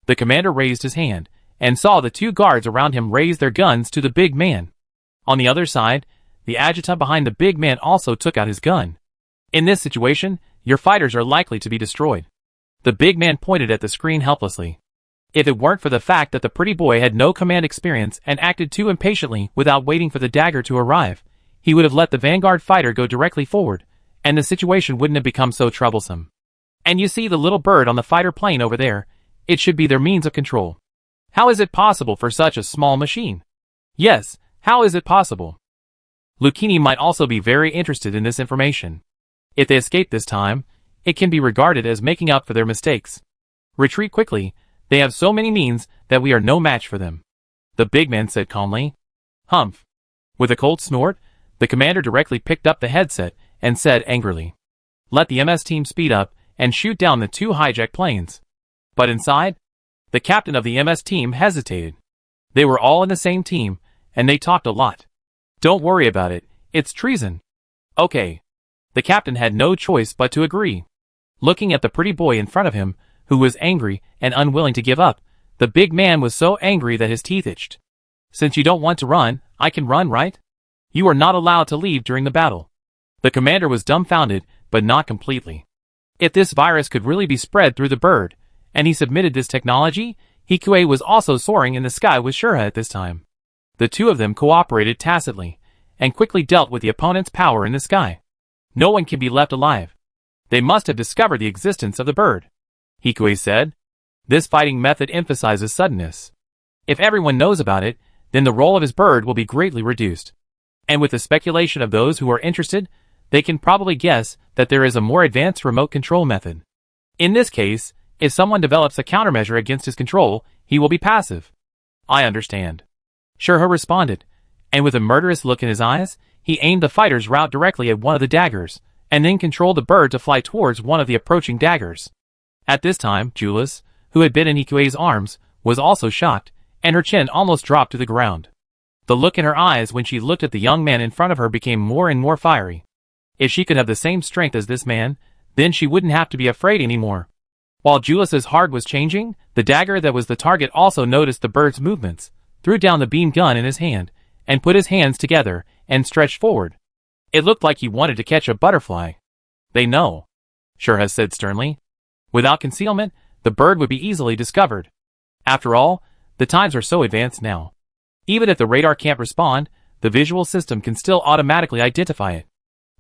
The commander raised his hand, and saw the two guards around him raise their guns to the big man. On the other side, the adjutant behind the big man also took out his gun. In this situation, your fighters are likely to be destroyed. The big man pointed at the screen helplessly. If it weren't for the fact that the pretty boy had no command experience and acted too impatiently without waiting for the dagger to arrive, he would have let the vanguard fighter go directly forward, and the situation wouldn't have become so troublesome. And you see the little bird on the fighter plane over there, it should be their means of control. How is it possible for such a small machine? Yes, how is it possible? Lucchini might also be very interested in this information. If they escape this time, it can be regarded as making up for their mistakes. Retreat quickly, they have so many means that we are no match for them. The big man said calmly. Humph. With a cold snort, the commander directly picked up the headset and said angrily, let the MS team speed up and shoot down the two hijacked planes. But inside, the captain of the MS team hesitated. They were all in the same team, and they talked a lot. Don't worry about it, it's treason. Okay. The captain had no choice but to agree. Looking at the pretty boy in front of him, who was angry and unwilling to give up, the big man was so angry that his teeth itched. Since you don't want to run, I can run, right? You are not allowed to leave during the battle. The commander was dumbfounded, but not completely. If this virus could really be spread through the bird, and he submitted this technology, Hikue was also soaring in the sky with Shura at this time. The two of them cooperated tacitly, and quickly dealt with the opponent's power in the sky. No one can be left alive. They must have discovered the existence of the bird, Hikue said. This fighting method emphasizes suddenness. If everyone knows about it, then the role of his bird will be greatly reduced. And with the speculation of those who are interested, they can probably guess that there is a more advanced remote control method. In this case, if someone develops a countermeasure against his control, he will be passive. I understand. Shurha responded, and with a murderous look in his eyes, he aimed the fighter's route directly at one of the daggers, and then controlled the bird to fly towards one of the approaching daggers. At this time, Julius, who had been in Hikue's arms, was also shocked, and her chin almost dropped to the ground. The look in her eyes when she looked at the young man in front of her became more and more fiery. If she could have the same strength as this man, then she wouldn't have to be afraid anymore. While Julius's heart was changing, the dagger that was the target also noticed the bird's movements, threw down the beam gun in his hand, and put his hands together, and stretched forward. It looked like he wanted to catch a butterfly. They know, Shurha said sternly. Without concealment, the bird would be easily discovered. After all, the times are so advanced now. Even if the radar can't respond, the visual system can still automatically identify it.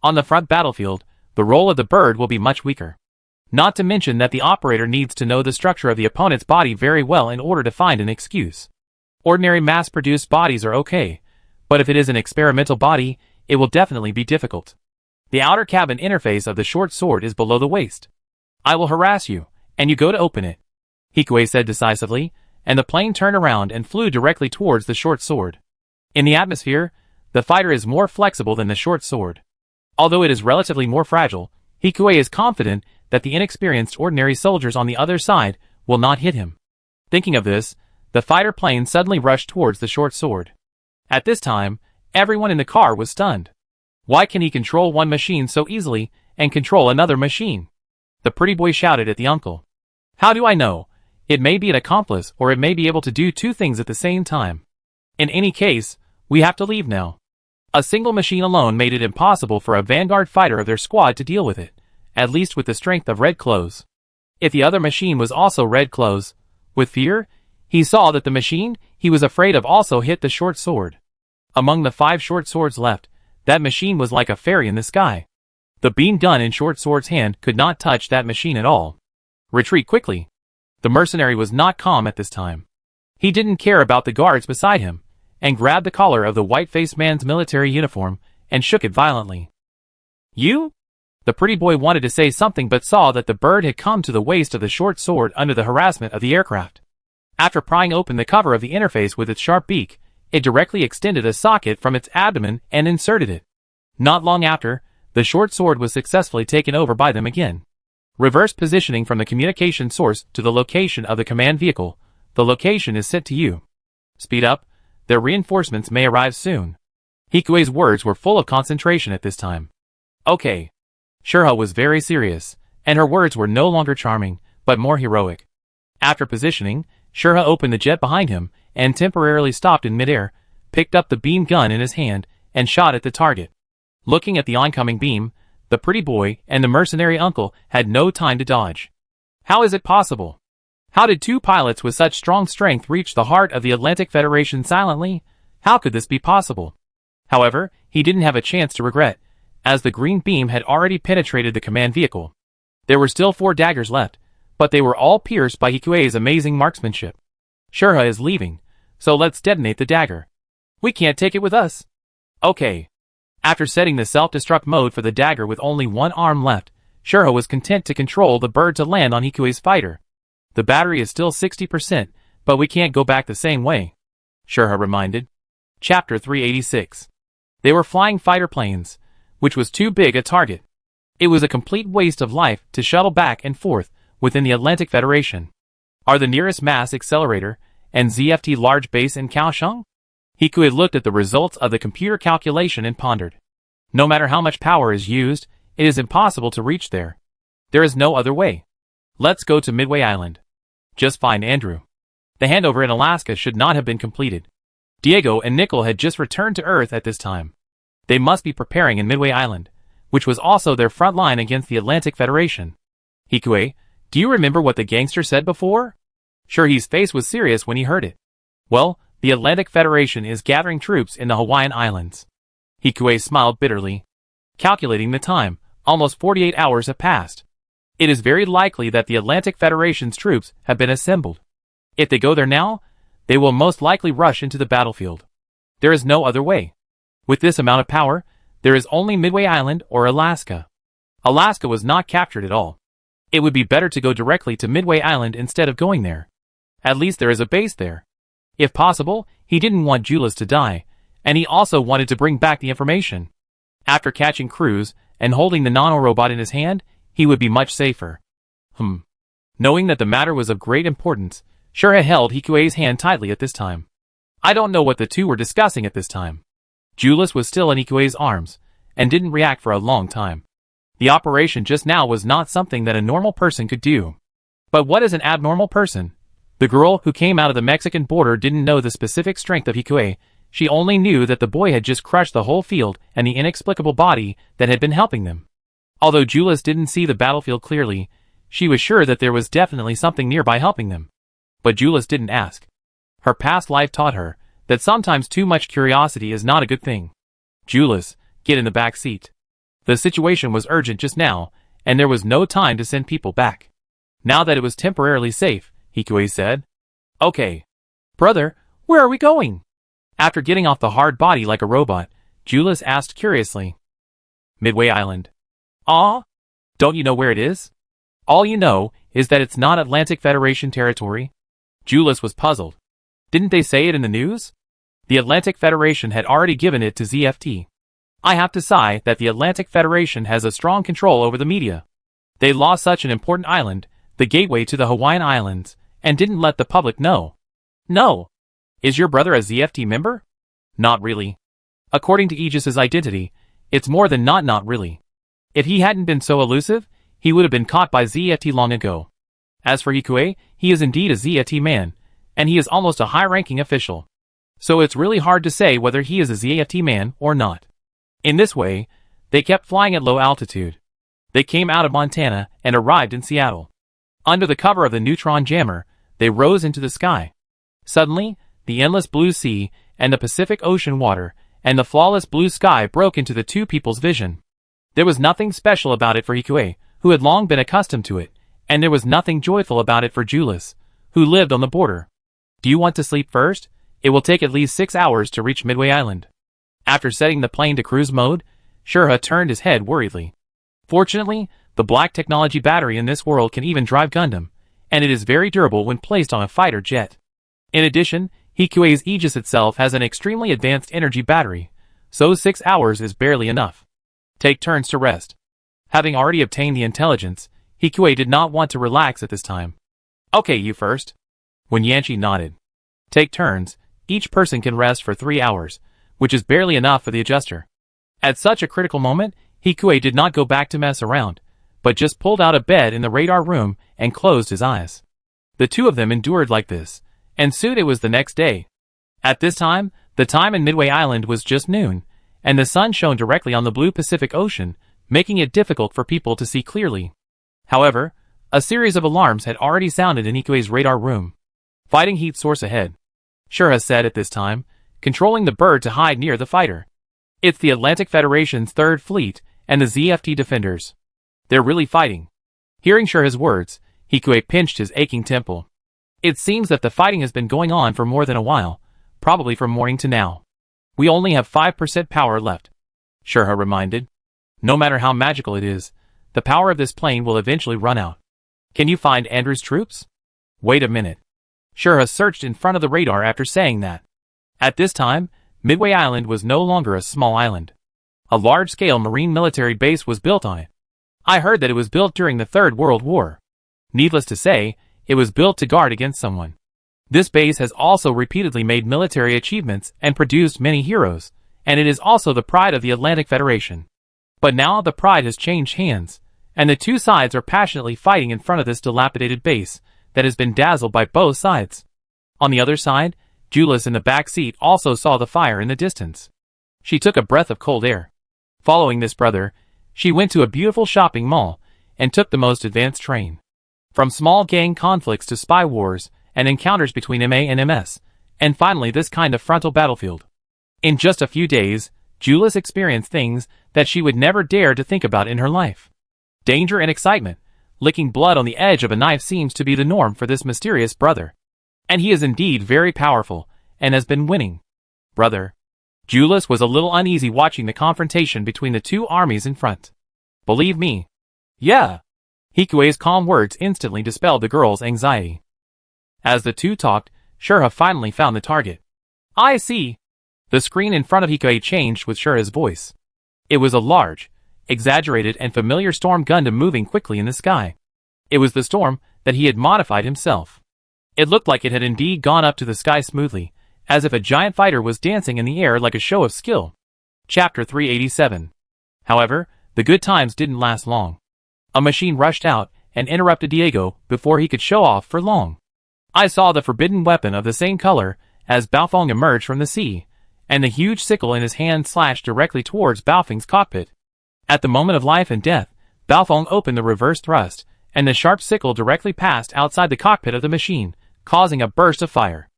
On the front battlefield, the role of the bird will be much weaker. Not to mention that the operator needs to know the structure of the opponent's body very well in order to find an excuse. Ordinary mass-produced bodies are okay, But if it is an experimental body, it will definitely be difficult. The outer cabin interface of the short sword is below the waist. I will harass you, and you go to open it, Hikuei said decisively, and the plane turned around and flew directly towards the short sword. In the atmosphere, the fighter is more flexible than the short sword. Although it is relatively more fragile, Hikuei is confident that the inexperienced ordinary soldiers on the other side will not hit him. Thinking of this, the fighter plane suddenly rushed towards the short sword. At this time, everyone in the car was stunned. Why can he control one machine so easily and control another machine? The pretty boy shouted at the uncle. How do I know? It may be an accomplice or it may be able to do two things at the same time. In any case, we have to leave now. A single machine alone made it impossible for a vanguard fighter of their squad to deal with it, at least with the strength of Red Clothes. If the other machine was also Red Clothes, with fear, he saw that the machine he was afraid of also hit the short sword. Among the 5 short swords left, that machine was like a fairy in the sky. The beam gun in short sword's hand could not touch that machine at all. Retreat quickly. The mercenary was not calm at this time. He didn't care about the guards beside him, and grabbed the collar of the white-faced man's military uniform and shook it violently. You? The pretty boy wanted to say something but saw that the bird had come to the waist of the short sword under the harassment of the aircraft. After prying open the cover of the interface with its sharp beak, it directly extended a socket from its abdomen and inserted it. Not long after, the short sword was successfully taken over by them again. Reverse positioning from the communication source to the location of the command vehicle. The location is set to you. Speed up. Their reinforcements may arrive soon. Hikuei's words were full of concentration at this time. Okay. Shurha was very serious, and her words were no longer charming, but more heroic. After positioning, Shurha opened the jet behind him and temporarily stopped in midair, picked up the beam gun in his hand, and shot at the target. Looking at the oncoming beam, the pretty boy and the mercenary uncle had no time to dodge. How is it possible? How did 2 pilots with such strong strength reach the heart of the Atlantic Federation silently? How could this be possible? However, he didn't have a chance to regret, as the green beam had already penetrated the command vehicle. There were still 4 daggers left, but they were all pierced by Hikuei's amazing marksmanship. Shurha is leaving, so let's detonate the dagger. We can't take it with us. Okay. After setting the self-destruct mode for the dagger with only one arm left, Shurha was content to control the bird to land on Hikuei's fighter. The battery is still 60%, but we can't go back the same way, Shurha reminded. Chapter 386. They were flying fighter planes, which was too big a target. It was a complete waste of life to shuttle back and forth within the Atlantic Federation. Are the nearest mass accelerator and ZFT large base in Kaohsiung? Hikuei looked at the results of the computer calculation and pondered. No matter how much power is used, it is impossible to reach there. There is no other way. Let's go to Midway Island. Just find Andrew. The handover in Alaska should not have been completed. Diego and Nickel had just returned to Earth at this time. They must be preparing in Midway Island, which was also their front line against the Atlantic Federation. Hikuei, do you remember what the gangster said before? Shurha's face was serious when he heard it. Well, the Atlantic Federation is gathering troops in the Hawaiian Islands. Hikuei smiled bitterly. Calculating the time, almost 48 hours have passed. It is very likely that the Atlantic Federation's troops have been assembled. If they go there now, they will most likely rush into the battlefield. There is no other way. With this amount of power, there is only Midway Island or Alaska. Alaska was not captured at all. It would be better to go directly to Midway Island instead of going there. At least there is a base there. If possible, he didn't want Julius to die, and he also wanted to bring back the information. After catching Cruz and holding the nanorobot in his hand, he would be much safer. Knowing that the matter was of great importance, Shurha held Hikuei's hand tightly at this time. I don't know what the two were discussing at this time. Julius was still in Hikuei's arms, and didn't react for a long time. The operation just now was not something that a normal person could do. But what is an abnormal person? The girl who came out of the Mexican border didn't know the specific strength of Hikuei. She only knew that the boy had just crushed the whole field and the inexplicable body that had been helping them. Although Julius didn't see the battlefield clearly, she was sure that there was definitely something nearby helping them. But Julius didn't ask. Her past life taught her that sometimes too much curiosity is not a good thing. Julius, get in the back seat. The situation was urgent just now, and there was no time to send people back. Now that it was temporarily safe, Hikuei said. Okay. Brother, where are we going? After getting off the hard body like a robot, Julius asked curiously. Midway Island. Ah? Don't you know where it is? All you know is that it's not Atlantic Federation territory. Julius was puzzled. Didn't they say it in the news? The Atlantic Federation had already given it to ZFT. I have to sigh that the Atlantic Federation has a strong control over the media. They lost such an important island, the gateway to the Hawaiian Islands, and didn't let the public know. No. Is your brother a ZFT member? Not really. According to Aegis's identity, it's more than not really. If he hadn't been so elusive, he would have been caught by ZFT long ago. As for Hikue, he is indeed a ZFT man, and he is almost a high-ranking official. So it's really hard to say whether he is a ZFT man or not. In this way, they kept flying at low altitude. They came out of Montana and arrived in Seattle. Under the cover of the neutron jammer, they rose into the sky. Suddenly, the endless blue sea and the Pacific Ocean water and the flawless blue sky broke into the two people's vision. There was nothing special about it for Hikue, who had long been accustomed to it, and there was nothing joyful about it for Julius, who lived on the border. Do you want to sleep first? It will take at least 6 hours to reach Midway Island. After setting the plane to cruise mode, Shurha turned his head worriedly. Fortunately, the black technology battery in this world can even drive Gundam, and it is very durable when placed on a fighter jet. In addition, Hikue's Aegis itself has an extremely advanced energy battery, so 6 hours is barely enough. Take turns to rest. Having already obtained the intelligence, Hikue did not want to relax at this time. Okay, you first. When Yanchi nodded. Take turns, each person can rest for 3 hours, which is barely enough for the adjuster. At such a critical moment, Hikue did not go back to mess around, but just pulled out a bed in the radar room and closed his eyes. The two of them endured like this, and soon it was the next day. At this time, the time in Midway Island was just noon, and the sun shone directly on the blue Pacific Ocean, making it difficult for people to see clearly. However, a series of alarms had already sounded in Hikue's radar room. Fighting heat source ahead. Shurha said at this time, controlling the bird to hide near the fighter. It's the Atlantic Federation's 3rd Fleet and the ZFT defenders. They're really fighting. Hearing Shurha's words, Hikue pinched his aching temple. It seems that the fighting has been going on for more than a while, probably from morning to now. We only have 5% power left, Shurha reminded. No matter how magical it is, the power of this plane will eventually run out. Can you find Andrew's troops? Wait a minute. Shurha searched in front of the radar after saying that. At this time, Midway Island was no longer a small island. A large-scale marine military base was built on it. I heard that it was built during the Third World War. Needless to say, it was built to guard against someone. This base has also repeatedly made military achievements and produced many heroes, and it is also the pride of the Atlantic Federation. But now the pride has changed hands, and the two sides are passionately fighting in front of this dilapidated base that has been dazzled by both sides. On the other side, Julius in the back seat also saw the fire in the distance. She took a breath of cold air. Following this brother, she went to a beautiful shopping mall and took the most advanced train. From small gang conflicts to spy wars and encounters between MA and MS, and finally this kind of frontal battlefield. In just a few days, Julius experienced things that she would never dare to think about in her life. Danger and excitement. Licking blood on the edge of a knife seems to be the norm for this mysterious brother. And he is indeed very powerful, and has been winning. Brother. Julius was a little uneasy watching the confrontation between the two armies in front. Believe me. Yeah. Hikue's calm words instantly dispelled the girl's anxiety. As the two talked, Shurha finally found the target. I see. The screen in front of Hikue changed with Shurha's voice. It was a large, exaggerated and familiar Storm Gundam moving quickly in the sky. It was the Storm that he had modified himself. It looked like it had indeed gone up to the sky smoothly, as if a giant fighter was dancing in the air like a show of skill. Chapter 387. However, the good times didn't last long. A machine rushed out and interrupted Diego before he could show off for long. I saw the forbidden weapon of the same color as Baofeng emerge from the sea, and the huge sickle in his hand slashed directly towards Baofeng's cockpit. At the moment of life and death, Baofeng opened the reverse thrust, and the sharp sickle directly passed outside the cockpit of the machine, causing a burst of fire.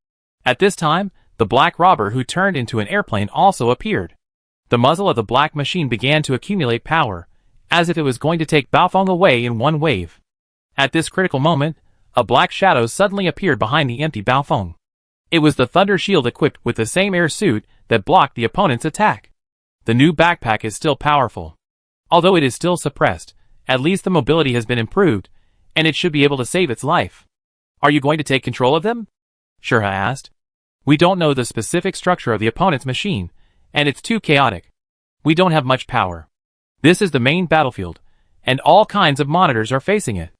At this time, the black robber who turned into an airplane also appeared. The muzzle of the black machine began to accumulate power, as if it was going to take Baofeng away in one wave. At this critical moment, a black shadow suddenly appeared behind the empty Baofeng. It was the Thunder Shield equipped with the same air suit that blocked the opponent's attack. The new backpack is still powerful. Although it is still suppressed, at least the mobility has been improved, and it should be able to save its life. Are you going to take control of them? Shurha asked. We don't know the specific structure of the opponent's machine, and it's too chaotic. We don't have much power. This is the main battlefield, and all kinds of monitors are facing it.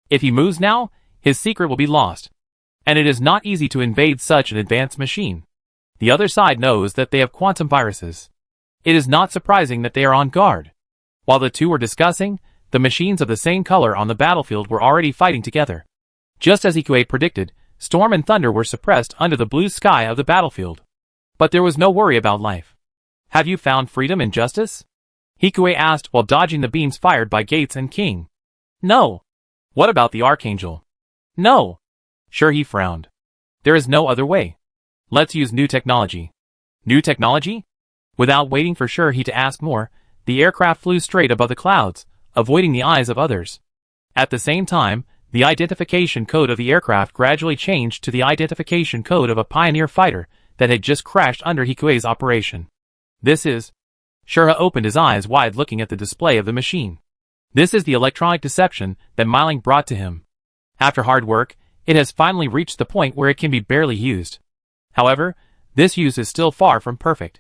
If he moves now, his secret will be lost. And it is not easy to invade such an advanced machine. The other side knows that they have quantum viruses. It is not surprising that they are on guard. While the two were discussing, the machines of the same color on the battlefield were already fighting together. Just as Ikue predicted, storm and thunder were suppressed under the blue sky of the battlefield. But there was no worry about life. Have you found freedom and justice? Hikue asked while dodging the beams fired by Gates and King. No. What about the Archangel? No. Sure, he frowned. There is no other way. Let's use new technology. New technology? Without waiting for Sure-He to ask more, the aircraft flew straight above the clouds, avoiding the eyes of others. At the same time, the identification code of the aircraft gradually changed to the identification code of a pioneer fighter that had just crashed under Hikue's operation. This is... Shurha opened his eyes wide looking at the display of the machine. This is the electronic deception that Myling brought to him. After hard work, it has finally reached the point where it can be barely used. However, this use is still far from perfect.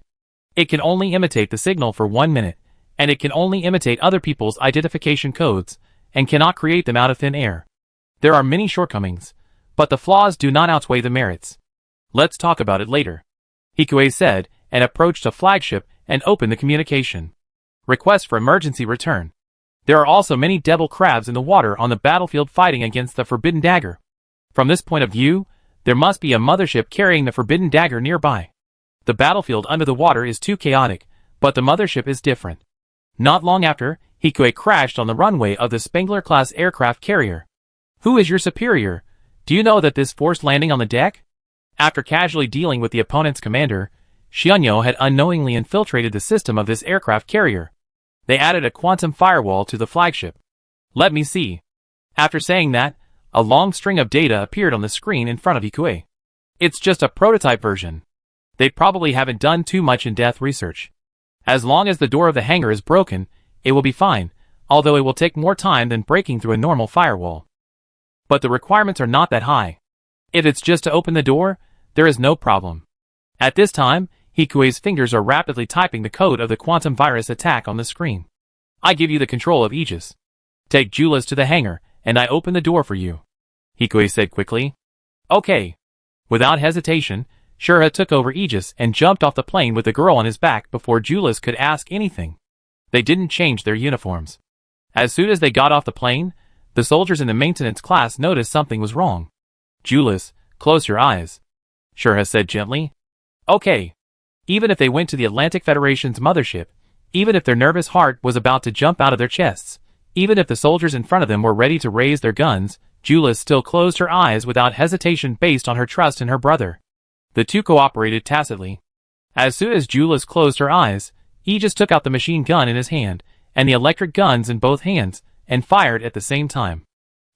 It can only imitate the signal for 1 minute, and it can only imitate other people's identification codes, and cannot create them out of thin air. There are many shortcomings, but the flaws do not outweigh the merits. Let's talk about it later, Hikue said, and approached a flagship and opened the communication. Request for emergency return. There are also many devil crabs in the water on the battlefield fighting against the Forbidden Dagger. From this point of view, there must be a mothership carrying the Forbidden Dagger nearby. The battlefield under the water is too chaotic, but the mothership is different. Not long after, Hikue crashed on the runway of the Spengler-class aircraft carrier. Who is your superior? Do you know that this forced landing on the deck? After casually dealing with the opponent's commander, Xianyo had unknowingly infiltrated the system of this aircraft carrier. They added a quantum firewall to the flagship. Let me see. After saying that, a long string of data appeared on the screen in front of Hikue. It's just a prototype version. They probably haven't done too much in-depth research. As long as the door of the hangar is broken, it will be fine, although it will take more time than breaking through a normal firewall. But the requirements are not that high. If it's just to open the door, there is no problem. At this time, Hikue's fingers are rapidly typing the code of the quantum virus attack on the screen. I give you the control of Aegis. Take Julius to the hangar, and I open the door for you, Hikue said quickly. Okay. Without hesitation, Shurha took over Aegis and jumped off the plane with the girl on his back before Julius could ask anything. They didn't change their uniforms. As soon as they got off the plane, the soldiers in the maintenance class noticed something was wrong. Julius, close your eyes, Shurha said gently. Okay. Even if they went to the Atlantic Federation's mothership, even if their nervous heart was about to jump out of their chests, even if the soldiers in front of them were ready to raise their guns, Julius still closed her eyes without hesitation based on her trust in her brother. The two cooperated tacitly. As soon as Julius closed her eyes, Aegis took out the machine gun in his hand, and the electric guns in both hands, and fired at the same time.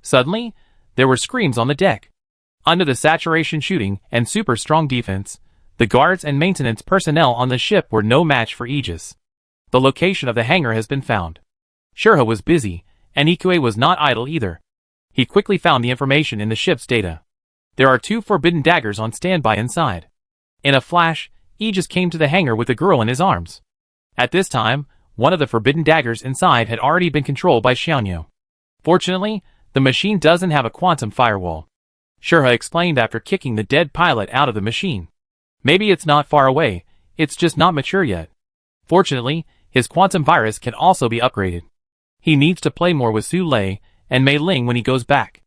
Suddenly, there were screams on the deck. Under the saturation shooting and super strong defense, the guards and maintenance personnel on the ship were no match for Aegis. The location of the hangar has been found. Shurha was busy, and Ikue was not idle either. He quickly found the information in the ship's data. There are 2 forbidden daggers on standby inside. In a flash, Aegis came to the hangar with the girl in his arms. At this time, one of the forbidden daggers inside had already been controlled by Xianyo. Fortunately, the machine doesn't have a quantum firewall, Shurha explained after kicking the dead pilot out of the machine. Maybe it's not far away, it's just not mature yet. Fortunately, his quantum virus can also be upgraded. He needs to play more with Su Lei and Mei Ling when he goes back.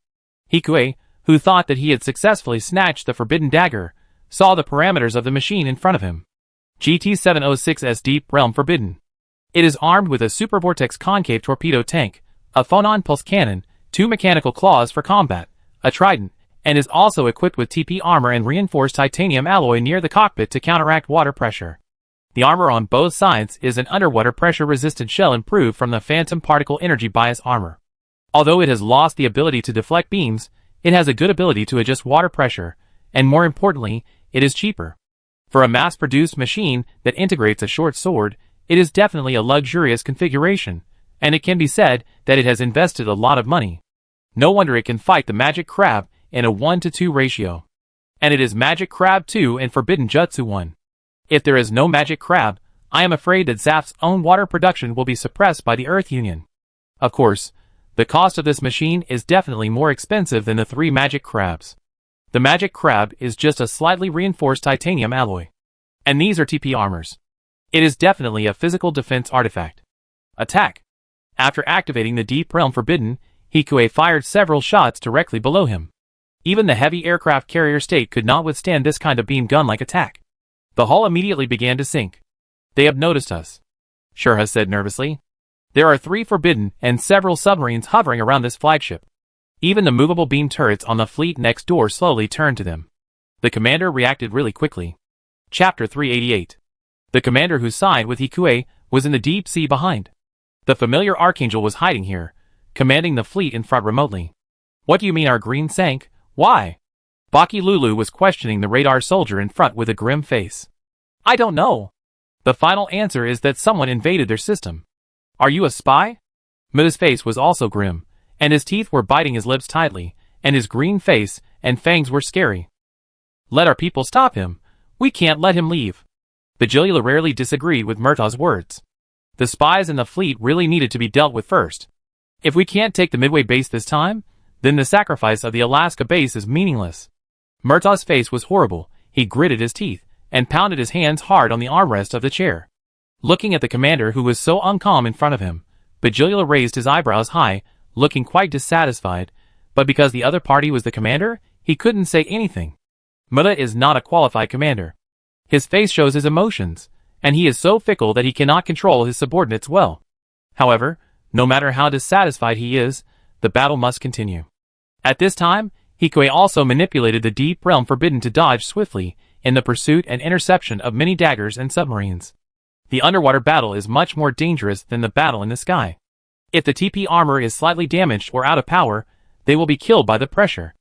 Hikue, who thought that he had successfully snatched the forbidden dagger, saw the parameters of the machine in front of him. GT-706S Deep Realm Forbidden. It is armed with a supervortex concave torpedo tank, a phonon pulse cannon, 2 mechanical claws for combat, a trident, and is also equipped with TP armor and reinforced titanium alloy near the cockpit to counteract water pressure. The armor on both sides is an underwater pressure-resistant shell improved from the Phantom Particle Energy Bias armor. Although it has lost the ability to deflect beams, it has a good ability to adjust water pressure, and more importantly, it is cheaper. For a mass-produced machine that integrates a short sword, it is definitely a luxurious configuration, and it can be said that it has invested a lot of money. No wonder it can fight the Magic Crab in a 1-to-2 ratio. And it is Magic Crab 2 and Forbidden Jutsu 1. If there is no Magic Crab, I am afraid that Zaf's own water production will be suppressed by the Earth Union. Of course, the cost of this machine is definitely more expensive than the 3 Magic Crabs. The Magic Crab is just a slightly reinforced titanium alloy. And these are TP armors. It is definitely a physical defense artifact. Attack! After activating the Deep Realm Forbidden, Hikue fired several shots directly below him. Even the heavy aircraft carrier state could not withstand this kind of beam gun-like attack. The hull immediately began to sink. They have noticed us, Shurha said nervously. There are 3 forbidden and several submarines hovering around this flagship. Even the movable beam turrets on the fleet next door slowly turned to them. The commander reacted really quickly. Chapter 388. The commander who signed with Hikue was in the deep sea behind. The familiar Archangel was hiding here, commanding the fleet in front remotely. What do you mean our green sank? Why? Baki Lulu was questioning the radar soldier in front with a grim face. I don't know. The final answer is that someone invaded their system. Are you a spy? Muta's face was also grim, and his teeth were biting his lips tightly, and his green face and fangs were scary. Let our people stop him. We can't let him leave. Bajilula rarely disagreed with Murtaugh's words. The spies in the fleet really needed to be dealt with first. If we can't take the Midway base this time, then the sacrifice of the Alaska base is meaningless. Murtaugh's face was horrible. He gritted his teeth and pounded his hands hard on the armrest of the chair. Looking at the commander who was so uncalm in front of him, Bajilula raised his eyebrows high, looking quite dissatisfied, but because the other party was the commander, he couldn't say anything. Muta is not a qualified commander. His face shows his emotions, and he is so fickle that he cannot control his subordinates well. However, no matter how dissatisfied he is, the battle must continue. At this time, Hikue also manipulated the Deep Realm Forbidden to dodge swiftly in the pursuit and interception of many daggers and submarines. The underwater battle is much more dangerous than the battle in the sky. If the TP armor is slightly damaged or out of power, they will be killed by the pressure.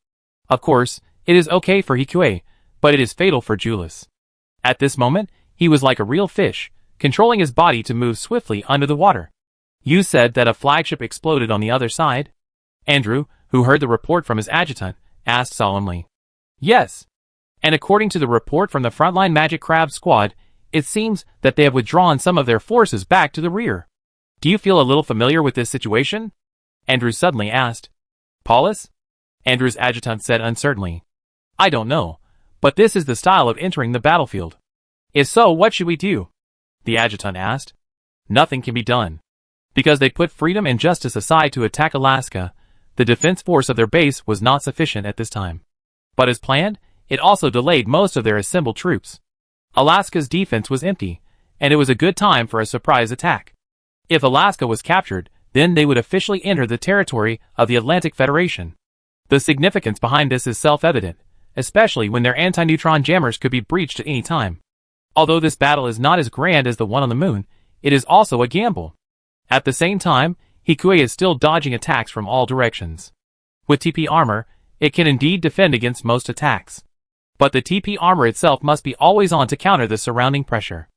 Of course, it is okay for Hikue, but it is fatal for Julius. At this moment, he was like a real fish, controlling his body to move swiftly under the water. You said that a flagship exploded on the other side? Andrew, who heard the report from his adjutant, asked solemnly. Yes. And according to the report from the frontline Magic Crab squad, it seems that they have withdrawn some of their forces back to the rear. Do you feel a little familiar with this situation? Andrew suddenly asked. Paulus? Andrew's adjutant said uncertainly. I don't know, but this is the style of entering the battlefield. If so, what should we do? The adjutant asked. Nothing can be done. Because they put freedom and justice aside to attack Alaska, the defense force of their base was not sufficient at this time. But as planned, it also delayed most of their assembled troops. Alaska's defense was empty, and it was a good time for a surprise attack. If Alaska was captured, then they would officially enter the territory of the Atlantic Federation. The significance behind this is self-evident, especially when their anti-neutron jammers could be breached at any time. Although this battle is not as grand as the one on the moon, it is also a gamble. At the same time, Hikue is still dodging attacks from all directions. With TP armor, it can indeed defend against most attacks. But the TP armor itself must be always on to counter the surrounding pressure.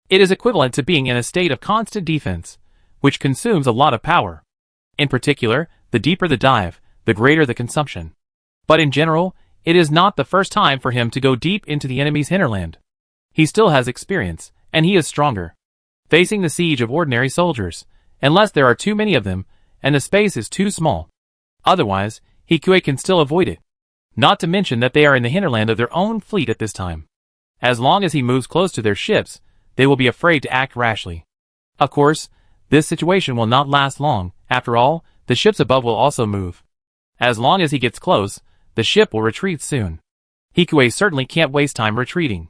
It is equivalent to being in a state of constant defense, which consumes a lot of power. In particular, the deeper the dive, the greater the consumption. But in general, it is not the first time for him to go deep into the enemy's hinterland. He still has experience, and he is stronger. Facing the siege of ordinary soldiers, unless there are too many of them, and the space is too small. Otherwise, Hikue can still avoid it. Not to mention that they are in the hinterland of their own fleet at this time. As long as he moves close to their ships, they will be afraid to act rashly. Of course, this situation will not last long. After all, the ships above will also move. As long as he gets close, the ship will retreat soon. Hikue certainly can't waste time retreating.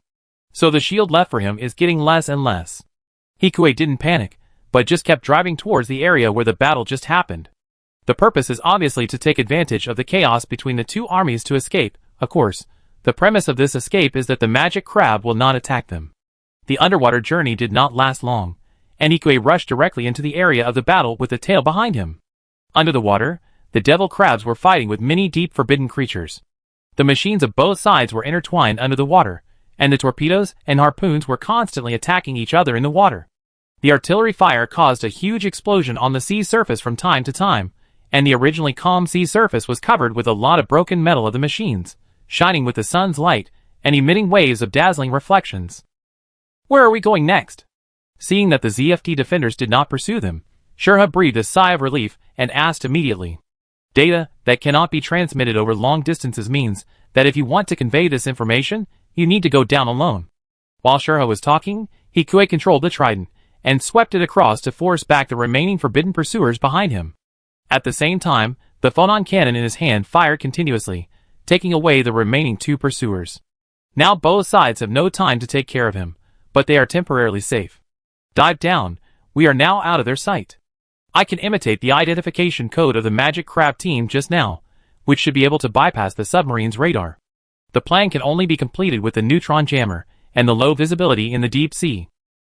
So the shield left for him is getting less and less. Hikue didn't panic, but just kept driving towards the area where the battle just happened. The purpose is obviously to take advantage of the chaos between the two armies to escape. Of course, the premise of this escape is that the Magic Crab will not attack them. The underwater journey did not last long, and Hikue rushed directly into the area of the battle with the tail behind him. Under the water, the devil crabs were fighting with many deep forbidden creatures. The machines of both sides were intertwined under the water, and the torpedoes and harpoons were constantly attacking each other in the water. The artillery fire caused a huge explosion on the sea surface from time to time, and the originally calm sea surface was covered with a lot of broken metal of the machines, shining with the sun's light and emitting waves of dazzling reflections. Where are we going next? Seeing that the ZFT defenders did not pursue them, Shurha breathed a sigh of relief and asked immediately. Data that cannot be transmitted over long distances means that if you want to convey this information, you need to go down alone. While Shurha was talking, Hikue controlled the trident and swept it across to force back the remaining forbidden pursuers behind him. At the same time, the phonon cannon in his hand fired continuously, taking away the remaining 2 pursuers. Now both sides have no time to take care of him, but they are temporarily safe. Dive down, we are now out of their sight. I can imitate the identification code of the Magic Crab team just now, which should be able to bypass the submarine's radar. The plan can only be completed with the neutron jammer and the low visibility in the deep sea.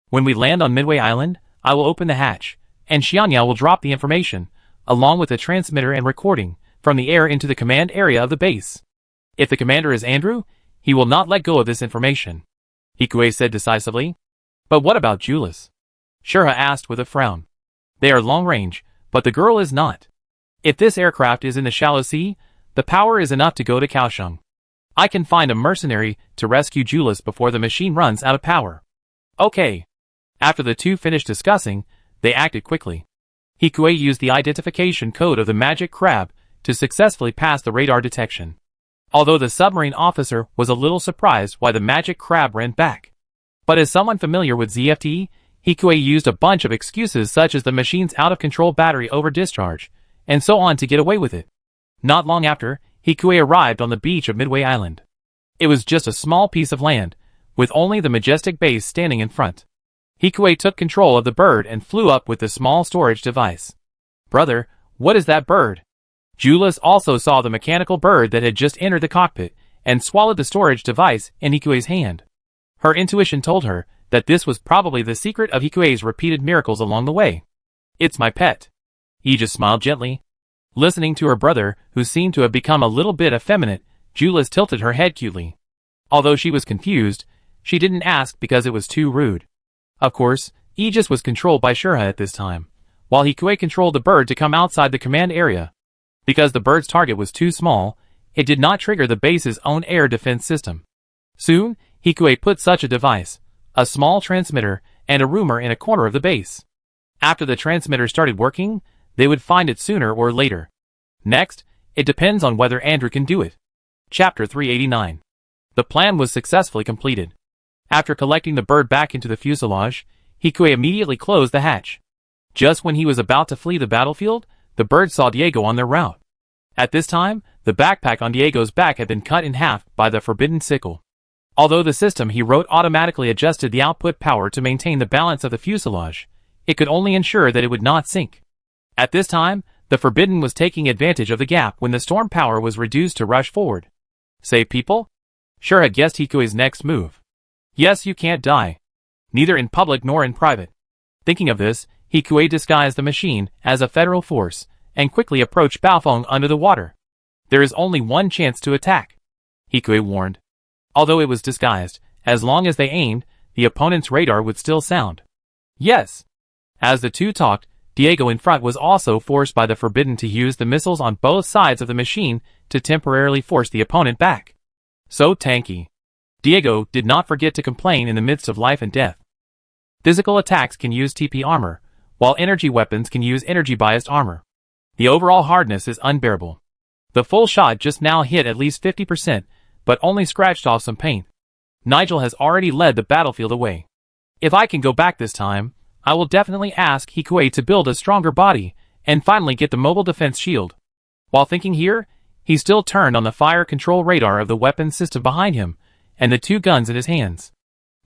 When we land on Midway Island, I will open the hatch, and Xianya will drop the information, along with the transmitter and recording, from the air into the command area of the base. If the commander is Andrew, he will not let go of this information, Hikue said decisively. But what about Julius? Shurha asked with a frown. They are long-range, but the girl is not. If this aircraft is in the shallow sea, the power is enough to go to Kaohsiung. I can find a mercenary to rescue Julius before the machine runs out of power. Okay. After the two finished discussing, they acted quickly. Hikue used the identification code of the Magic Crab to successfully pass the radar detection. Although the submarine officer was a little surprised why the Magic Crab ran back. But as someone familiar with ZFT, Hikue used a bunch of excuses such as the machine's out-of-control battery over discharge, and so on to get away with it. Not long after, Hikue arrived on the beach of Midway Island. It was just a small piece of land, with only the majestic base standing in front. Hikue took control of the bird and flew up with the small storage device. Brother, what is that bird? Julius also saw the mechanical bird that had just entered the cockpit and swallowed the storage device in Hikue's hand. Her intuition told her that this was probably the secret of Hikue's repeated miracles along the way. It's my pet. Aegis smiled gently. Listening to her brother, who seemed to have become a little bit effeminate, Julius tilted her head cutely. Although she was confused, she didn't ask because it was too rude. Of course, Aegis was controlled by Shurha at this time, while Hikue controlled the bird to come outside the command area. Because the bird's target was too small, it did not trigger the base's own air defense system. Soon, Hikue put such a device, a small transmitter, and a rumor in a corner of the base. After the transmitter started working, they would find it sooner or later. Next, it depends on whether Andrew can do it. Chapter 389. The plan was successfully completed. After collecting the bird back into the fuselage, Hikue immediately closed the hatch. Just when he was about to flee the battlefield, the bird saw Diego on their route. At this time, the backpack on Diego's back had been cut in half by the forbidden sickle. Although the system he wrote automatically adjusted the output power to maintain the balance of the fuselage, it could only ensure that it would not sink. At this time, the Forbidden was taking advantage of the gap when the storm power was reduced to rush forward. Save people? Shurha guessed Hikue's next move. Yes, you can't die. Neither in public nor in private. Thinking of this, Hikue disguised the machine as a federal force and quickly approached Baofeng under the water. There is only one chance to attack, Hikue warned. Although it was disguised, as long as they aimed, the opponent's radar would still sound. Yes. As the two talked, Diego in front was also forced by the Forbidden to use the missiles on both sides of the machine to temporarily force the opponent back. So tanky. Diego did not forget to complain in the midst of life and death. Physical attacks can use TP armor, while energy weapons can use energy-biased armor. The overall hardness is unbearable. The full shot just now hit at least 50%, but only scratched off some paint. Nigel has already led the battlefield away. If I can go back this time, I will definitely ask Hikue to build a stronger body, and finally get the mobile defense shield. While thinking here, he still turned on the fire control radar of the weapons system behind him, and the two guns in his hands.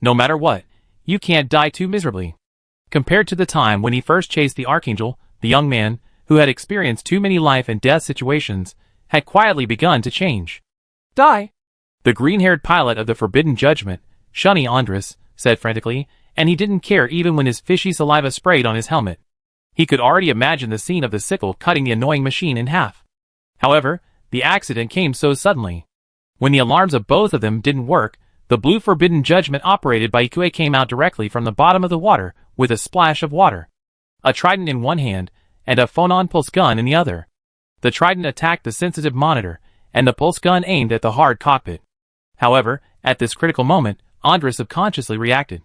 No matter what, you can't die too miserably. Compared to the time when he first chased the Archangel, the young man, who had experienced too many life and death situations, had quietly begun to change. Die! The green-haired pilot of the Forbidden Judgment, Shunny Andres, said frantically, and he didn't care even when his fishy saliva sprayed on his helmet. He could already imagine the scene of the sickle cutting the annoying machine in half. However, the accident came so suddenly. When the alarms of both of them didn't work, the The blue forbidden judgment operated by Ikue came out directly from the bottom of the water with a splash of water. A trident in one hand, and a phonon pulse gun in the other. The trident attacked the sensitive monitor, and the pulse gun aimed at the hard cockpit. However, at this critical moment, Andres subconsciously reacted.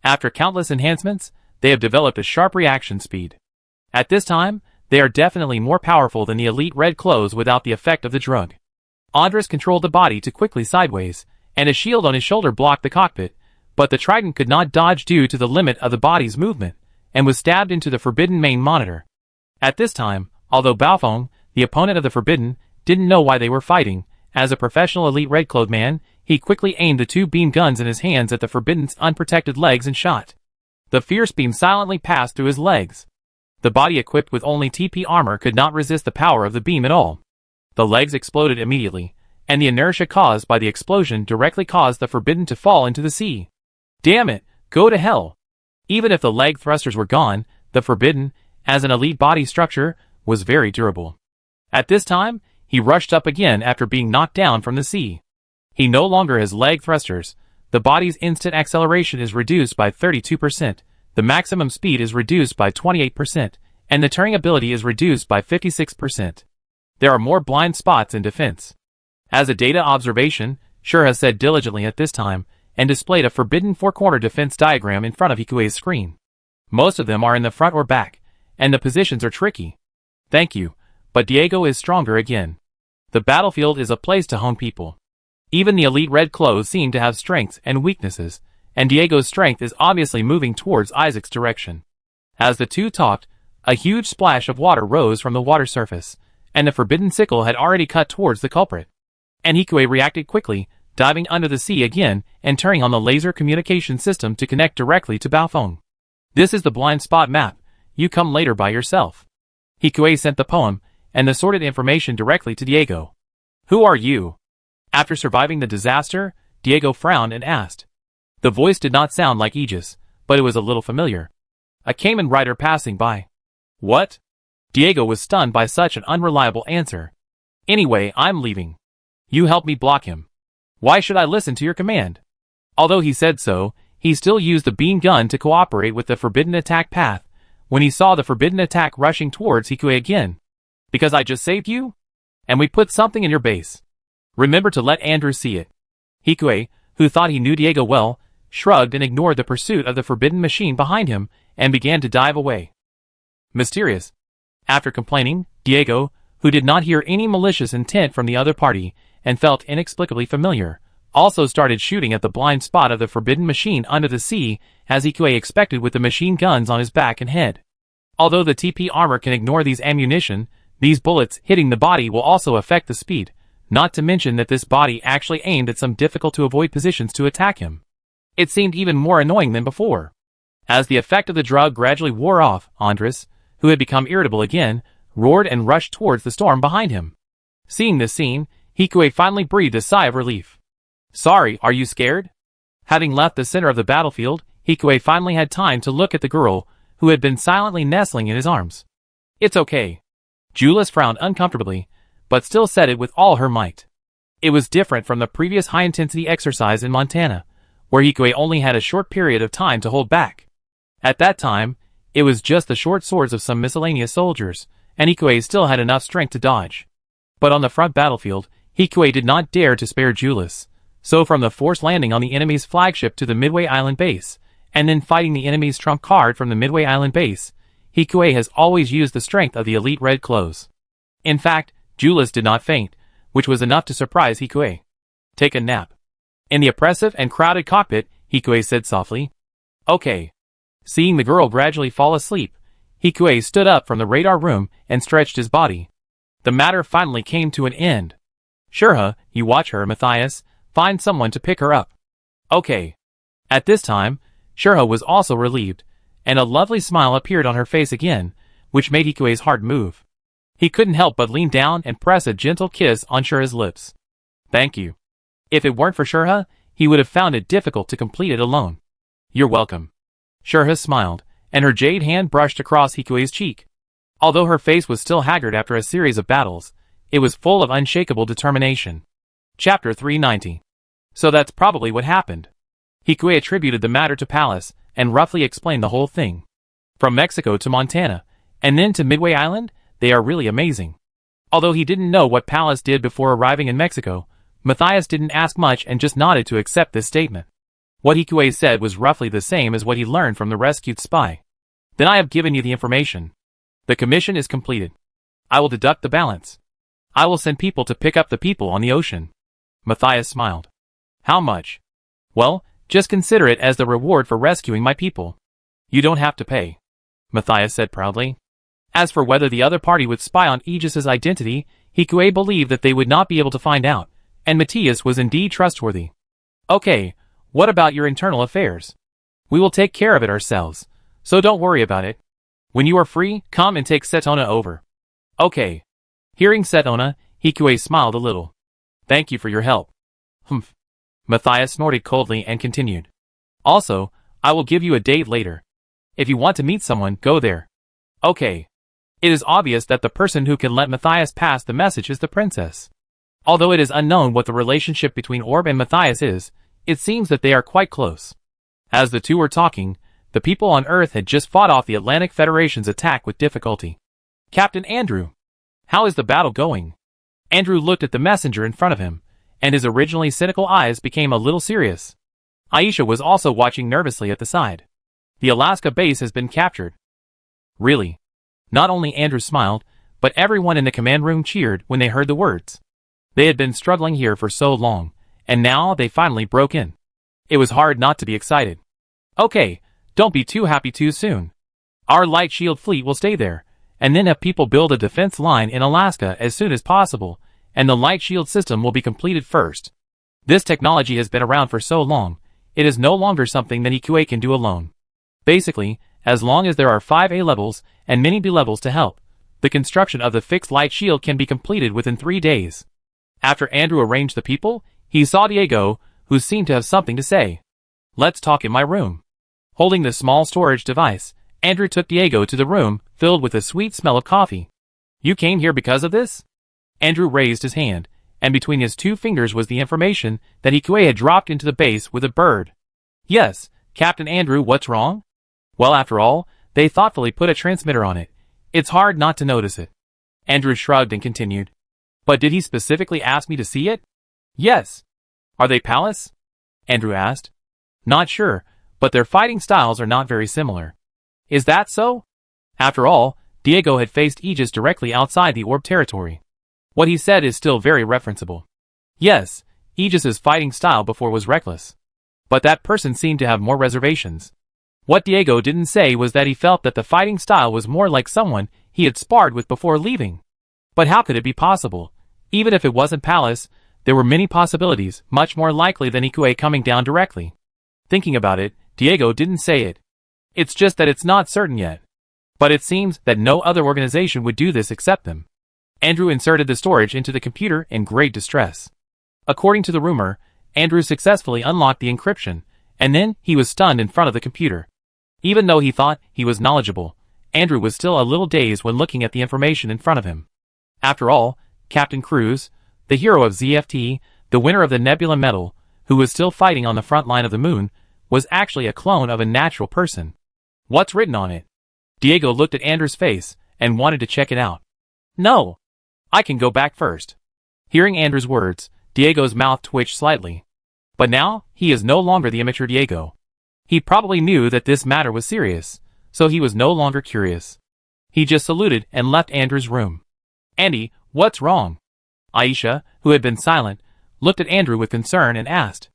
After countless enhancements, they have developed a sharp reaction speed. At this time, they are definitely more powerful than the elite red clothes without the effect of the drug. Andres controlled the body to quickly sideways, and a shield on his shoulder blocked the cockpit, but the trident could not dodge due to the limit of the body's movement, and was stabbed into the forbidden main monitor. At this time, although Baofeng, the opponent of the forbidden, didn't know why they were fighting, as a professional elite red-clothed man, he quickly aimed the two beam guns in his hands at the forbidden's unprotected legs and shot. The fierce beam silently passed through his legs. The body equipped with only TP armor could not resist the power of the beam at all. The legs exploded immediately, and the inertia caused by the explosion directly caused the forbidden to fall into the sea. Damn it, go to hell! Even if the leg thrusters were gone, the forbidden, as an elite body structure, was very durable. At this time, he rushed up again after being knocked down from the sea. He no longer has leg thrusters, the body's instant acceleration is reduced by 32%, the maximum speed is reduced by 28%, and the turning ability is reduced by 56%. There are more blind spots in defense. As a data observation, Shurha said diligently at this time, and displayed a forbidden four-corner defense diagram in front of Hikue's screen. Most of them are in the front or back, and the positions are tricky. Thank you, but Diego is stronger again. The battlefield is a place to hone people. Even the elite red clothes seem to have strengths and weaknesses, and Diego's strength is obviously moving towards Isaac's direction. As the two talked, a huge splash of water rose from the water surface, and the forbidden sickle had already cut towards the culprit. And Hikue reacted quickly, diving under the sea again and turning on the laser communication system to connect directly to Baofeng. This is the blind spot map, you come later by yourself. Hikue sent the poem and the sorted information directly to Diego. Who are you? After surviving the disaster, Diego frowned and asked. The voice did not sound like Aegis, but it was a little familiar. A Cayman rider passing by. What? Diego was stunned by such an unreliable answer. Anyway, I'm leaving. You help me block him. Why should I listen to your command? Although he said so, he still used the beam gun to cooperate with the forbidden attack path, when he saw the forbidden attack rushing towards Hikue again. Because I just saved you? And we put something in your base. Remember to let Andrew see it. Hikue, who thought he knew Diego well, shrugged and ignored the pursuit of the forbidden machine behind him, and began to dive away. Mysterious. After complaining, Diego, who did not hear any malicious intent from the other party, and felt inexplicably familiar, also started shooting at the blind spot of the forbidden machine under the sea, as Hikue expected with the machine guns on his back and head. Although the TP armor can ignore these ammunition, these bullets hitting the body will also affect the speed, not to mention that this body actually aimed at some difficult-to-avoid positions to attack him. It seemed even more annoying than before. As the effect of the drug gradually wore off, Andres, who had become irritable again, roared and rushed towards the storm behind him. Seeing this scene, Hikue finally breathed a sigh of relief. Sorry, are you scared? Having left the center of the battlefield, Hikue finally had time to look at the girl, who had been silently nestling in his arms. It's okay. Julius frowned uncomfortably, but still said it with all her might. It was different from the previous high-intensity exercise in Montana, where Hikue only had a short period of time to hold back. At that time, it was just the short swords of some miscellaneous soldiers, and Hikue still had enough strength to dodge. But on the front battlefield, Hikue did not dare to spare Julius, so from the forced landing on the enemy's flagship to the Midway Island base, and then fighting the enemy's trump card from the Midway Island base, Hikue has always used the strength of the elite red clothes. In fact, Julius did not faint, which was enough to surprise Hikue. Take a nap. In the oppressive and crowded cockpit, Hikue said softly. Okay. Seeing the girl gradually fall asleep, Hikue stood up from the radar room and stretched his body. The matter finally came to an end. Shurha, you watch her, Matthias. Find someone to pick her up. Okay. At this time, Shurha was also relieved, and a lovely smile appeared on her face again, which made Hikue's heart move. He couldn't help but lean down and press a gentle kiss on Shurha's lips. Thank you. If it weren't for Shurha, he would have found it difficult to complete it alone. You're welcome. Shurha smiled, and her jade hand brushed across Hikue's cheek. Although her face was still haggard after a series of battles, it was full of unshakable determination. Chapter 390. So that's probably what happened. Hikue attributed the matter to Palace and roughly explained the whole thing. From Mexico to Montana, and then to Midway Island, they are really amazing. Although he didn't know what Palace did before arriving in Mexico, Matthias didn't ask much and just nodded to accept this statement. What Hikue said was roughly the same as what he learned from the rescued spy. Then I have given you the information. The commission is completed. I will deduct the balance. I will send people to pick up the people on the ocean. Matthias smiled. How much? Well, just consider it as the reward for rescuing my people. You don't have to pay. Matthias said proudly. As for whether the other party would spy on Aegis's identity, Hikue believed that they would not be able to find out, and Matthias was indeed trustworthy. Okay, what about your internal affairs? We will take care of it ourselves, so don't worry about it. When you are free, come and take Setona over. Okay. Hearing Setona, Hikue smiled a little. Thank you for your help. Humph. Matthias snorted coldly and continued. Also, I will give you a date later. If you want to meet someone, go there. Okay. It is obvious that the person who can let Matthias pass the message is the princess. Although it is unknown what the relationship between Orb and Matthias is, it seems that they are quite close. As the two were talking, the people on Earth had just fought off the Atlantic Federation's attack with difficulty. Captain Andrew, how is the battle going? Andrew looked at the messenger in front of him, and his originally cynical eyes became a little serious. Aisha was also watching nervously at the side. The Alaska base has been captured. Really? Not only Andrew smiled, but everyone in the command room cheered when they heard the words. They had been struggling here for so long, and now they finally broke in. It was hard not to be excited. Okay, don't be too happy too soon. Our light shield fleet will stay there, and then have people build a defense line in Alaska as soon as possible, and the light shield system will be completed first. This technology has been around for so long, it is no longer something that Hikue can do alone. Basically, as long as there are 5 A levels and many B levels to help, the construction of the fixed light shield can be completed within 3 days. After Andrew arranged the people, he saw Diego, who seemed to have something to say. Let's talk in my room. Holding the small storage device, Andrew took Diego to the room, filled with a sweet smell of coffee. You came here because of this? Andrew raised his hand, and between his 2 fingers was the information that Hikue had dropped into the base with a bird. Yes, Captain Andrew, what's wrong? Well, after all, they thoughtfully put a transmitter on it. It's hard not to notice it. Andrew shrugged and continued. But did he specifically ask me to see it? Yes. Are they Palace? Andrew asked. Not sure, but their fighting styles are not very similar. Is that so? After all, Diego had faced Aegis directly outside the Orb territory. What he said is still very referenceable. Yes, Aegis's fighting style before was reckless. But that person seemed to have more reservations. What Diego didn't say was that he felt that the fighting style was more like someone he had sparred with before leaving. But how could it be possible? Even if it wasn't Palace, there were many possibilities, much more likely than Hikue coming down directly. Thinking about it, Diego didn't say it. It's just that it's not certain yet. But it seems that no other organization would do this except them. Andrew inserted the storage into the computer in great distress. According to the rumor, Andrew successfully unlocked the encryption, and then he was stunned in front of the computer. Even though he thought he was knowledgeable, Andrew was still a little dazed when looking at the information in front of him. After all, Captain Cruz, the hero of ZFT, the winner of the Nebula Medal, who was still fighting on the front line of the moon, was actually a clone of a natural person. What's written on it? Diego looked at Andrew's face and wanted to check it out. No. I can go back first. Hearing Andrew's words, Diego's mouth twitched slightly. But now, he is no longer the immature Diego. He probably knew that this matter was serious, so he was no longer curious. He just saluted and left Andrew's room. Andy, what's wrong? Aisha, who had been silent, looked at Andrew with concern and asked.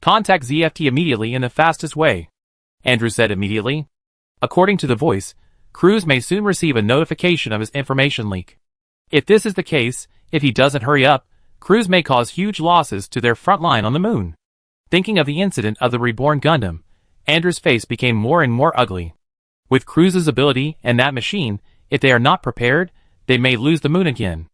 Contact ZFT immediately in the fastest way. Andrew said immediately. According to the voice, Cruz may soon receive a notification of his information leak. If this is the case, if he doesn't hurry up, Cruz may cause huge losses to their front line on the moon. Thinking of the incident of the reborn Gundam, Andrew's face became more and more ugly. With Cruz's ability and that machine, if they are not prepared, they may lose the moon again.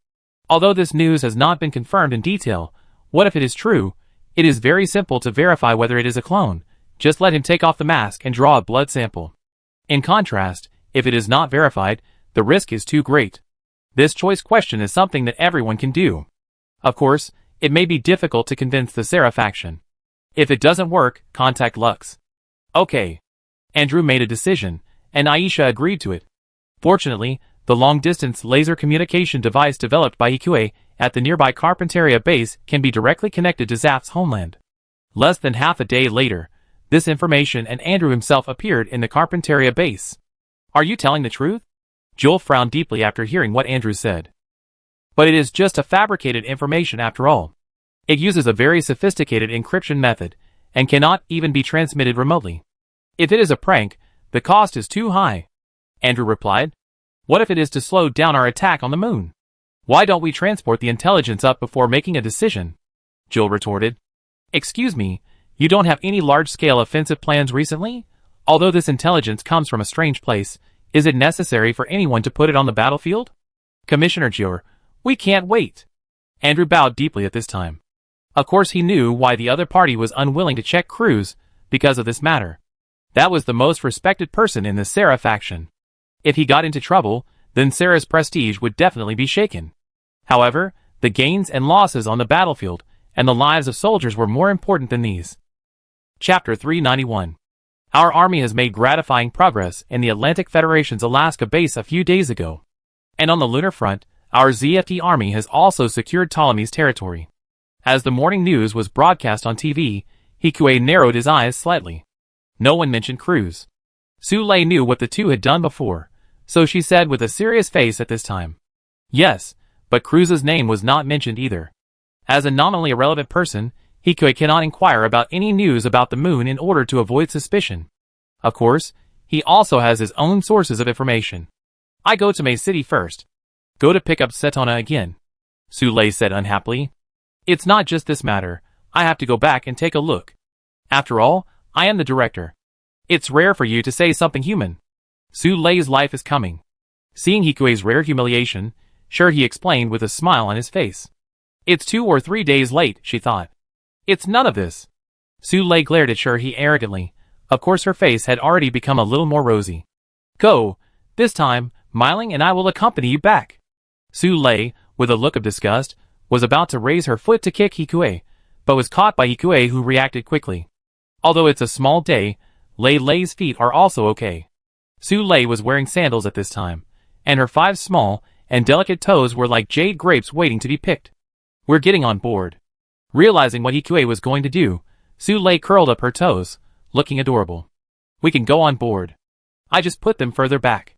Although this news has not been confirmed in detail, what if it is true? It is very simple to verify whether it is a clone. Just let him take off the mask and draw a blood sample. In contrast, if it is not verified, the risk is too great. This choice question is something that everyone can do. Of course, it may be difficult to convince the Seraph faction. If it doesn't work, contact Lux. Okay. Andrew made a decision, and Aisha agreed to it. Fortunately, the long-distance laser communication device developed by EQA at the nearby Carpinteria base can be directly connected to Zap's homeland. Less than half a day later, this information and Andrew himself appeared in the Carpinteria base. Are you telling the truth? Joel frowned deeply after hearing what Andrew said. But it is just a fabricated information after all. It uses a very sophisticated encryption method, and cannot even be transmitted remotely. If it is a prank, the cost is too high. Andrew replied. What if it is to slow down our attack on the moon? Why don't we transport the intelligence up before making a decision? Joel retorted. Excuse me, you don't have any large-scale offensive plans recently? Although this intelligence comes from a strange place, is it necessary for anyone to put it on the battlefield? Commissioner Joer, we can't wait. Andrew bowed deeply at this time. Of course he knew why the other party was unwilling to check Cruz, because of this matter. That was the most respected person in the Sarah faction. If he got into trouble, then Sarah's prestige would definitely be shaken. However, the gains and losses on the battlefield and the lives of soldiers were more important than these. Chapter 391. Our army has made gratifying progress in the Atlantic Federation's Alaska base a few days ago. And on the lunar front, our ZFT army has also secured Ptolemy's territory. As the morning news was broadcast on TV, Hikue narrowed his eyes slightly. No one mentioned Cruz. Su Lei knew what the two had done before, so she said with a serious face at this time. Yes, but Cruz's name was not mentioned either. As a nominally irrelevant person, Hikue cannot inquire about any news about the moon in order to avoid suspicion. Of course, he also has his own sources of information. I go to May City first. Go to pick up Setona again. Su Lei said unhappily. It's not just this matter, I have to go back and take a look. After all, I am the director. It's rare for you to say something human. Su Lei's life is coming. Seeing Hikue's rare humiliation, sure he explained with a smile on his face. It's 2 or 3 days late, she thought. It's none of this. Su Lei glared at Sure he arrogantly. Of course her face had already become a little more rosy. Go. This time, Myling and I will accompany you back. Su Lei, with a look of disgust, was about to raise her foot to kick Hikue, but was caught by Hikue who reacted quickly. Although it's a small day, Lei's feet are also okay. Su Lei was wearing sandals at this time, and her 5 small and delicate toes were like jade grapes waiting to be picked. We're getting on board. Realizing what Hikue was going to do, Su Lei curled up her toes, looking adorable. We can go on board. I just put them further back.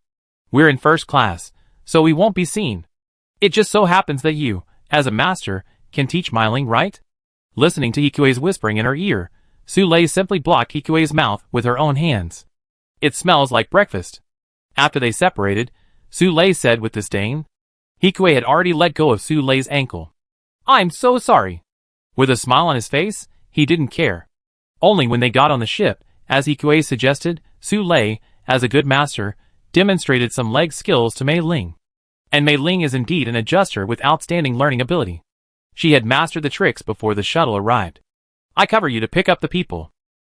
We're in first class, so we won't be seen. It just so happens that you, as a master, can teach Myling, right? Listening to Hikue's whispering in her ear, Su Lei simply blocked Hikue's mouth with her own hands. It smells like breakfast. After they separated, Su Lei said with disdain. Hikue had already let go of Su Lei's ankle. I'm so sorry. With a smile on his face, he didn't care. Only when they got on the ship, as Hikue suggested, Su Lei, as a good master, demonstrated some leg skills to Mei Ling. And Mei Ling is indeed an adjuster with outstanding learning ability. She had mastered the tricks before the shuttle arrived. I cover you to pick up the people.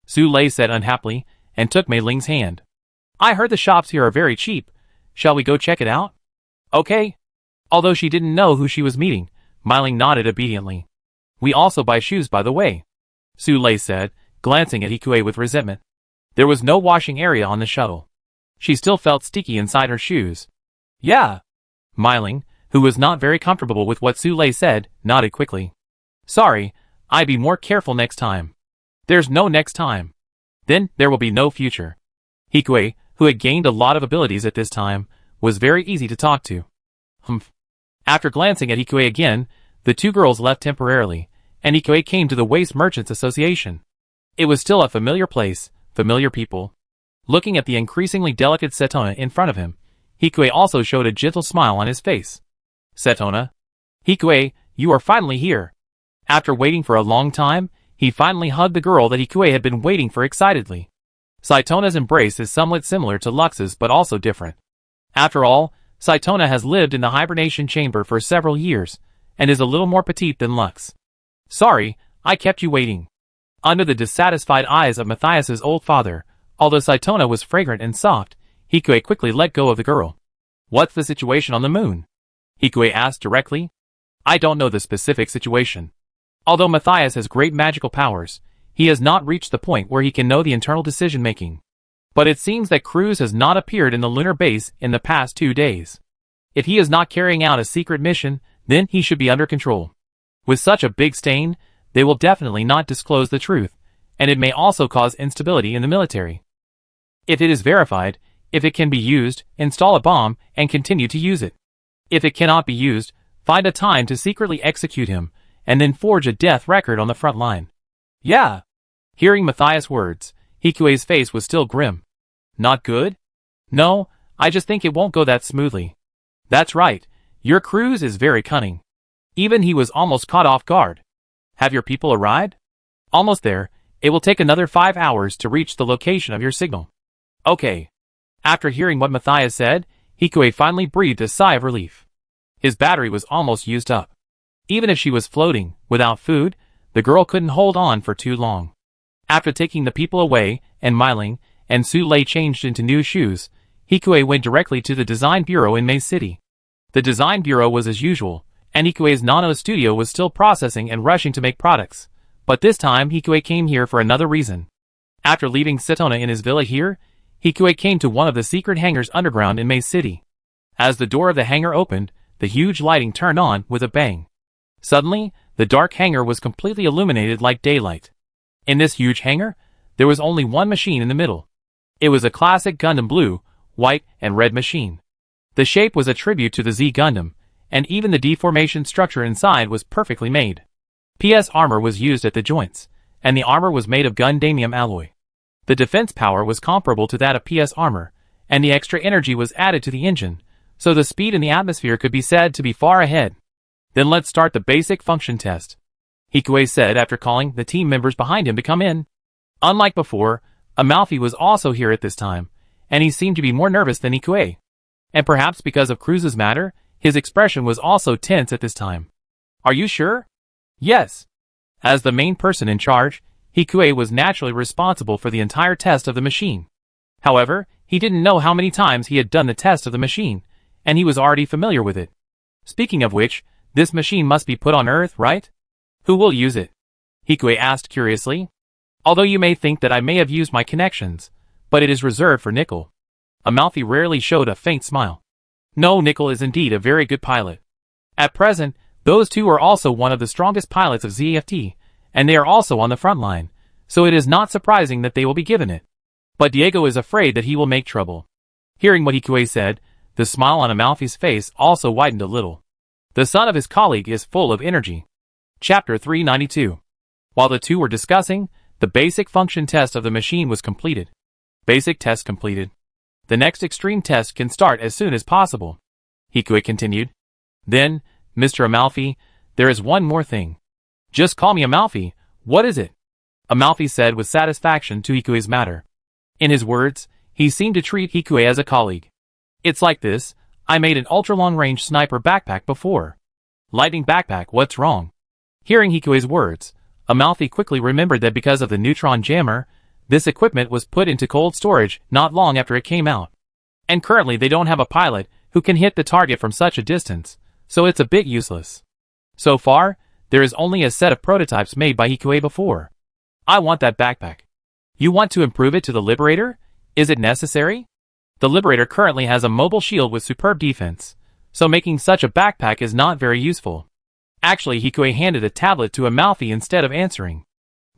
Su Lei said unhappily, and took Mei Ling's hand. I heard the shops here are very cheap. Shall we go check it out? Okay. Although she didn't know who she was meeting, Myling nodded obediently. We also buy shoes by the way, Su Lei said, glancing at Hikue with resentment. There was no washing area on the shuttle. She still felt sticky inside her shoes. Yeah. Myling, who was not very comfortable with what Su Lei said, nodded quickly. Sorry, I'd be more careful next time. There's no next time. Then there will be no future. Hikue, who had gained a lot of abilities at this time, was very easy to talk to. Humph. After glancing at Hikue again, the two girls left temporarily, and Hikue came to the Waste Merchants Association. It was still a familiar place, familiar people. Looking at the increasingly delicate Setona in front of him, Hikue also showed a gentle smile on his face. Setona. Hikue, you are finally here. After waiting for a long time, he finally hugged the girl that Hikue had been waiting for excitedly. Saitona's embrace is somewhat similar to Lux's but also different. After all, Saitona has lived in the hibernation chamber for several years, and is a little more petite than Lux. Sorry, I kept you waiting. Under the dissatisfied eyes of Matthias's old father, although Saitona was fragrant and soft, Hikue quickly let go of the girl. What's the situation on the moon? Hikue asked directly. I don't know the specific situation. Although Matthias has great magical powers, He has not reached the point where he can know the internal decision-making. But it seems that Cruz has not appeared in the lunar base in the past 2 days. If he is not carrying out a secret mission, then he should be under control. With such a big stain, they will definitely not disclose the truth, and it may also cause instability in the military. If it is verified, if it can be used, install a bomb and continue to use it. If it cannot be used, find a time to secretly execute him, and then forge a death record on the front line. Yeah. Hearing Matthias' words, Hikue's face was still grim. Not good? No, I just think it won't go that smoothly. That's right, your Cruz is very cunning. Even he was almost caught off guard. Have your people arrived? Almost there. It will take another 5 hours to reach the location of your signal. Okay. After hearing what Matthias said, Hikue finally breathed a sigh of relief. His battery was almost used up. Even if she was floating, without food, the girl couldn't hold on for too long. After taking the people away, and Myling and Su Lei changed into new shoes, Hikue went directly to the design bureau in Mei City. The design bureau was as usual, and Hikue's nano studio was still processing and rushing to make products. But this time Hikue came here for another reason. After leaving Setona in his villa here, Hikue came to one of the secret hangars underground in Mei City. As the door of the hangar opened, the huge lighting turned on with a bang. Suddenly, the dark hangar was completely illuminated like daylight. In this huge hangar, there was only one machine in the middle. It was a classic Gundam blue, white, and red machine. The shape was a tribute to the Z Gundam, and even the deformation structure inside was perfectly made. PS armor was used at the joints, and the armor was made of Gundamium alloy. The defense power was comparable to that of PS armor, and the extra energy was added to the engine, so the speed in the atmosphere could be said to be far ahead. Then let's start the basic function test, Hikue said after calling the team members behind him to come in. Unlike before, Amalfi was also here at this time, and he seemed to be more nervous than Hikue. And perhaps because of Cruz's matter, his expression was also tense at this time. Are you sure? Yes. As the main person in charge, Hikue was naturally responsible for the entire test of the machine. However, he didn't know how many times he had done the test of the machine, and he was already familiar with it. Speaking of which, this machine must be put on Earth, right? Who will use it? Hikue asked curiously. Although you may think that I may have used my connections, but it is reserved for Nickel. Amalfi rarely showed a faint smile. No, Nickel is indeed a very good pilot. At present, those two are also one of the strongest pilots of ZFT, and they are also on the front line, so it is not surprising that they will be given it. But Diego is afraid that he will make trouble. Hearing what Hikue said, the smile on Amalfi's face also widened a little. The son of his colleague is full of energy. Chapter 392. While the two were discussing, the basic function test of the machine was completed. Basic test completed. The next extreme test can start as soon as possible, Hikue continued. Then, Mr. Amalfi, there is one more thing. Just call me Amalfi, what is it? Amalfi said with satisfaction to Hikue's matter. In his words, he seemed to treat Hikue as a colleague. It's like this, I made an ultra-long-range sniper backpack before. Lightning backpack, what's wrong? Hearing Hikue's words, Amalfi quickly remembered that because of the neutron jammer, this equipment was put into cold storage not long after it came out. And currently they don't have a pilot who can hit the target from such a distance, so it's a bit useless. So far, there is only a set of prototypes made by Hikue before. I want that backpack. You want to improve it to the Liberator? Is it necessary? The Liberator currently has a mobile shield with superb defense, so making such a backpack is not very useful. Actually, Hikue handed a tablet to Amalfi instead of answering.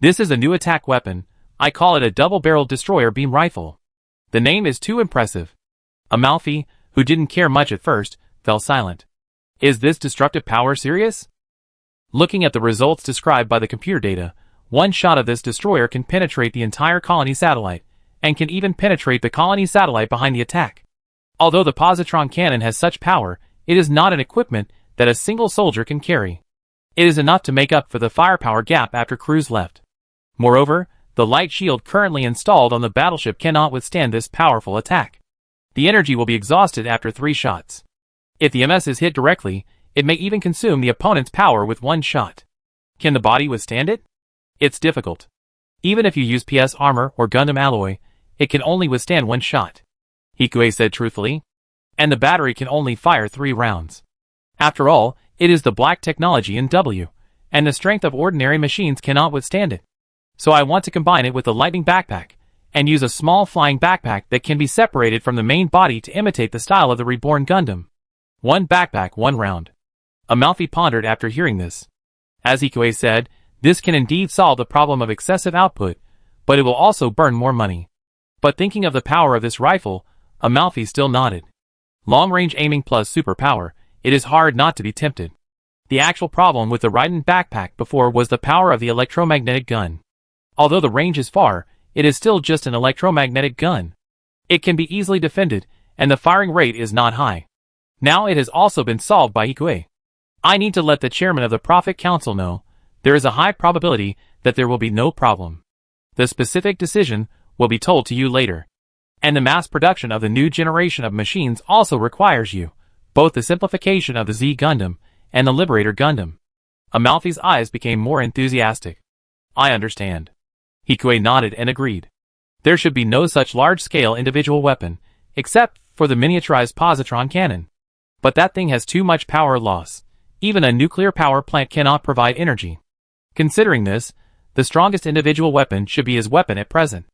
This is a new attack weapon. I call it a double-barreled destroyer beam rifle. The name is too impressive. Amalfi, who didn't care much at first, fell silent. Is this destructive power serious? Looking at the results described by the computer data, one shot of this destroyer can penetrate the entire colony satellite, and can even penetrate the colony satellite behind the attack. Although the positron cannon has such power, it is not an equipment that a single soldier can carry. It is enough to make up for the firepower gap after Cruz left. Moreover, the light shield currently installed on the battleship cannot withstand this powerful attack. The energy will be exhausted after 3 shots. If the MS is hit directly, it may even consume the opponent's power with 1 shot. Can the body withstand it? It's difficult. Even if you use PS armor or Gundam alloy, it can only withstand 1 shot, Hikue said truthfully. And the battery can only fire 3 rounds. After all, it is the black technology in W, and the strength of ordinary machines cannot withstand it. So I want to combine it with the lightning backpack, and use a small flying backpack that can be separated from the main body to imitate the style of the reborn Gundam. One backpack, one round. Amalfi pondered after hearing this. As Hikue said, this can indeed solve the problem of excessive output, but it will also burn more money. But thinking of the power of this rifle, Amalfi still nodded. Long-range aiming plus superpower, it is hard not to be tempted. The actual problem with the Raiden backpack before was the power of the electromagnetic gun. Although the range is far, it is still just an electromagnetic gun. It can be easily defended, and the firing rate is not high. Now it has also been solved by Hikue. I need to let the chairman of the Profit Council know. There is a high probability that there will be no problem. The specific decision will be told to you later. And the mass production of the new generation of machines also requires you, both the simplification of the Z Gundam and the Liberator Gundam. Amalfi's eyes became more enthusiastic. I understand. Hikue nodded and agreed. There should be no such large-scale individual weapon, except for the miniaturized positron cannon. But that thing has too much power loss. Even a nuclear power plant cannot provide energy. Considering this, the strongest individual weapon should be his weapon at present.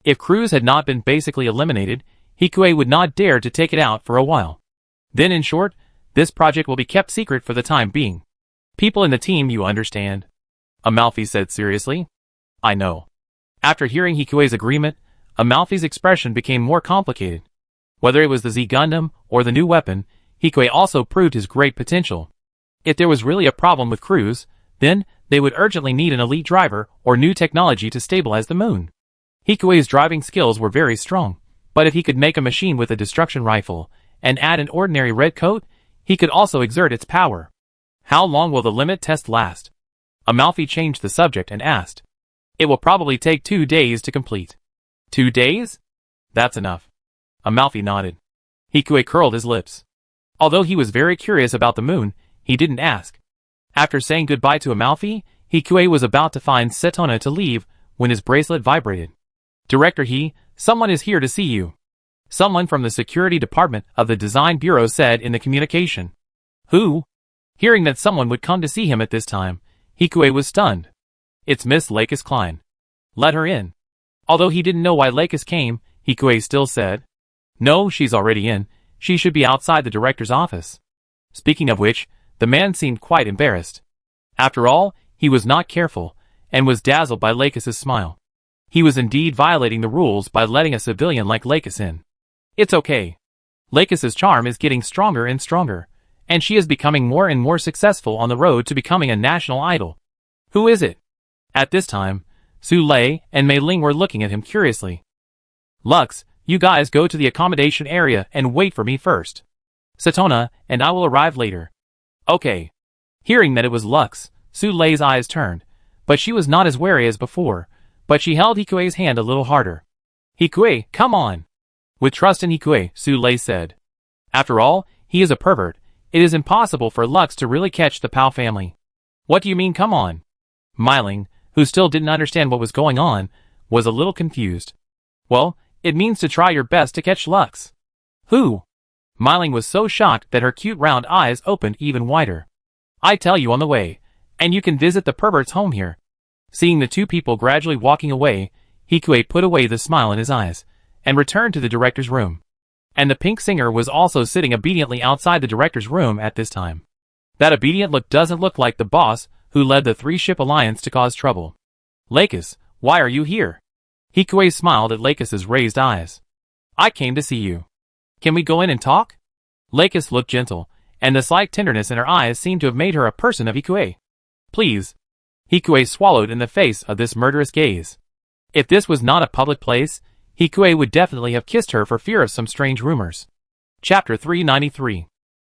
If Cruz had not been basically eliminated, Hikue would not dare to take it out for a while. Then in short, this project will be kept secret for the time being. People in the team, you understand. Amalfi said seriously. I know. After hearing Hikue's agreement, Amalfi's expression became more complicated. Whether it was the Z Gundam or the new weapon, Hikue also proved his great potential. If there was really a problem with Cruz, then they would urgently need an elite driver or new technology to stabilize the moon. Hikue's driving skills were very strong, but if he could make a machine with a destruction rifle and add an ordinary red coat, he could also exert its power. How long will the limit test last? Amalfi changed the subject and asked. It will probably take 2 days to complete. 2 days? That's enough. Amalfi nodded. Hikue curled his lips. Although he was very curious about the moon, he didn't ask. After saying goodbye to Amalfi, Hikue was about to find Setona to leave when his bracelet vibrated. Director someone is here to see you. Someone from the security department of the design bureau said in the communication. Who? Hearing that someone would come to see him at this time, Hikue was stunned. It's Miss Lakis Klein. Let her in. Although he didn't know why Lakis came, Hikue still said. No, she's already in. She should be outside the director's office. Speaking of which, the man seemed quite embarrassed. After all, he was not careful, and was dazzled by Lakis's smile. He was indeed violating the rules by letting a civilian like Lakis in. It's okay. Lakis's charm is getting stronger and stronger, and she is becoming more and more successful on the road to becoming a national idol. Who is it? At this time, Su Lei and Mei Ling were looking at him curiously. Lux, you guys go to the accommodation area and wait for me first. Setona and I will arrive later. Okay. Hearing that it was Lux, Su Lei's eyes turned, but she was not as wary as before, but she held Hikue's hand a little harder. Hikue, come on. With trust in Hikue, Su Lei said. After all, he is a pervert. It is impossible for Lux to really catch the Pao family. What do you mean come on? Mei Ling, who still didn't understand what was going on, was a little confused. Well, it means to try your best to catch Lux. Who? Mei Ling was so shocked that her cute round eyes opened even wider. I tell you on the way, and you can visit the pervert's home here. Seeing the two people gradually walking away, Hikue put away the smile in his eyes, and returned to the director's room. And the pink singer was also sitting obediently outside the director's room at this time. That obedient look doesn't look like the boss who led the three-ship alliance to cause trouble. Lakis, why are you here? Hikue smiled at Lakis's raised eyes. I came to see you. Can we go in and talk? Lakis looked gentle, and the slight tenderness in her eyes seemed to have made her a person of Hikue. Please. Hikue swallowed in the face of this murderous gaze. If this was not a public place, Hikue would definitely have kissed her for fear of some strange rumors. Chapter 393.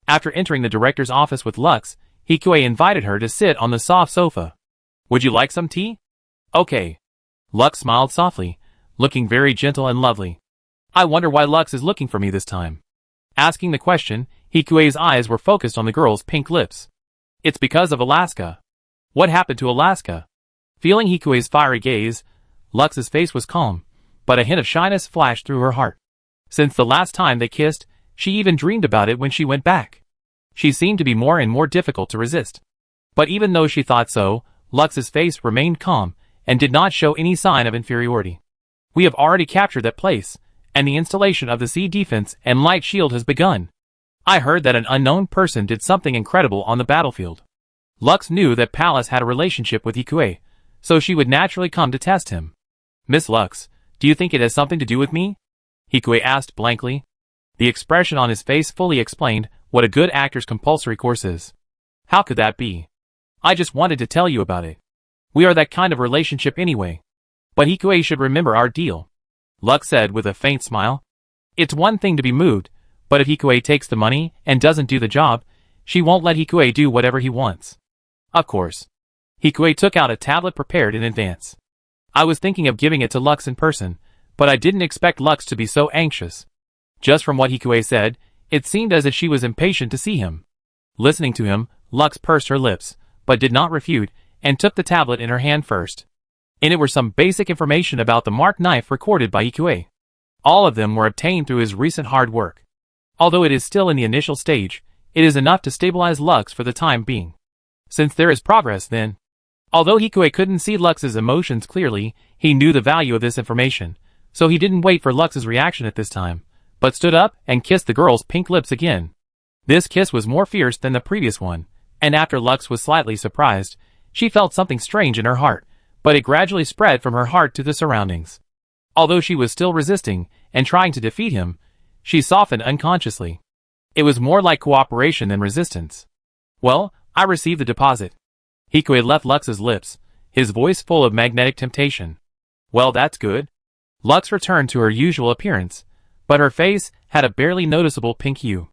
After entering the director's office with Lux, Hikue invited her to sit on the soft sofa. Would you like some tea? Okay. Lux smiled softly, looking very gentle and lovely. I wonder why Lux is looking for me this time. Asking the question, Hikue's eyes were focused on the girl's pink lips. It's because of Alaska. What happened to Alaska? Feeling Hikue's fiery gaze, Lux's face was calm, but a hint of shyness flashed through her heart. Since the last time they kissed, she even dreamed about it when she went back. She seemed to be more and more difficult to resist. But even though she thought so, Lux's face remained calm, and did not show any sign of inferiority. We have already captured that place, and the installation of the sea defense and light shield has begun. I heard that an unknown person did something incredible on the battlefield. Lux knew that Pallas had a relationship with Ikue, so she would naturally come to test him. Miss Lux, do you think it has something to do with me? Ikue asked blankly. The expression on his face fully explained what a good actor's compulsory course is. How could that be? I just wanted to tell you about it. We are that kind of relationship anyway. But Ikue should remember our deal. Lux said with a faint smile. It's one thing to be moved, but if Ikue takes the money and doesn't do the job, she won't let Ikue do whatever he wants. Of course. Ikue took out a tablet prepared in advance. I was thinking of giving it to Lux in person, but I didn't expect Lux to be so anxious. Just from what Ikue said, it seemed as if she was impatient to see him. Listening to him, Lux pursed her lips, but did not refute, and took the tablet in her hand first. In it were some basic information about the marked knife recorded by Ikue. All of them were obtained through his recent hard work. Although it is still in the initial stage, it is enough to stabilize Lux for the time being. Since there is progress then. Although Ikue couldn't see Lux's emotions clearly, he knew the value of this information, so he didn't wait for Lux's reaction at this time, but stood up and kissed the girl's pink lips again. This kiss was more fierce than the previous one, and after Lux was slightly surprised, she felt something strange in her heart, but it gradually spread from her heart to the surroundings. Although she was still resisting and trying to defeat him, she softened unconsciously. It was more like cooperation than resistance. Well, I received the deposit. Ikue left Lux's lips, his voice full of magnetic temptation. Well, that's good. Lux returned to her usual appearance, but her face had a barely noticeable pink hue.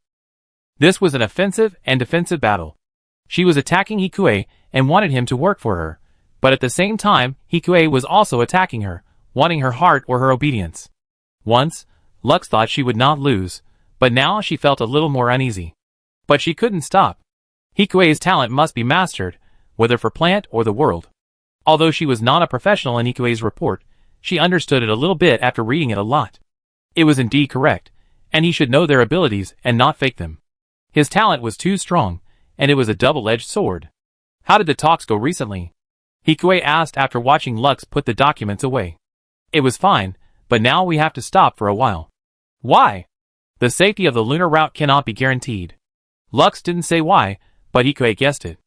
This was an offensive and defensive battle. She was attacking Ikue and wanted him to work for her, but at the same time, Ikue was also attacking her, wanting her heart or her obedience. Once, Lux thought she would not lose, but now she felt a little more uneasy. But she couldn't stop. Ikue's talent must be mastered, whether for plant or the world. Although she was not a professional in Ikue's report, she understood it a little bit after reading it a lot. It was indeed correct, and he should know their abilities and not fake them. His talent was too strong, and it was a double-edged sword. How did the talks go recently? Ikue asked after watching Lux put the documents away. It was fine, but now we have to stop for a while. Why? The safety of the lunar route cannot be guaranteed. Lux didn't say why, but Ikue guessed it.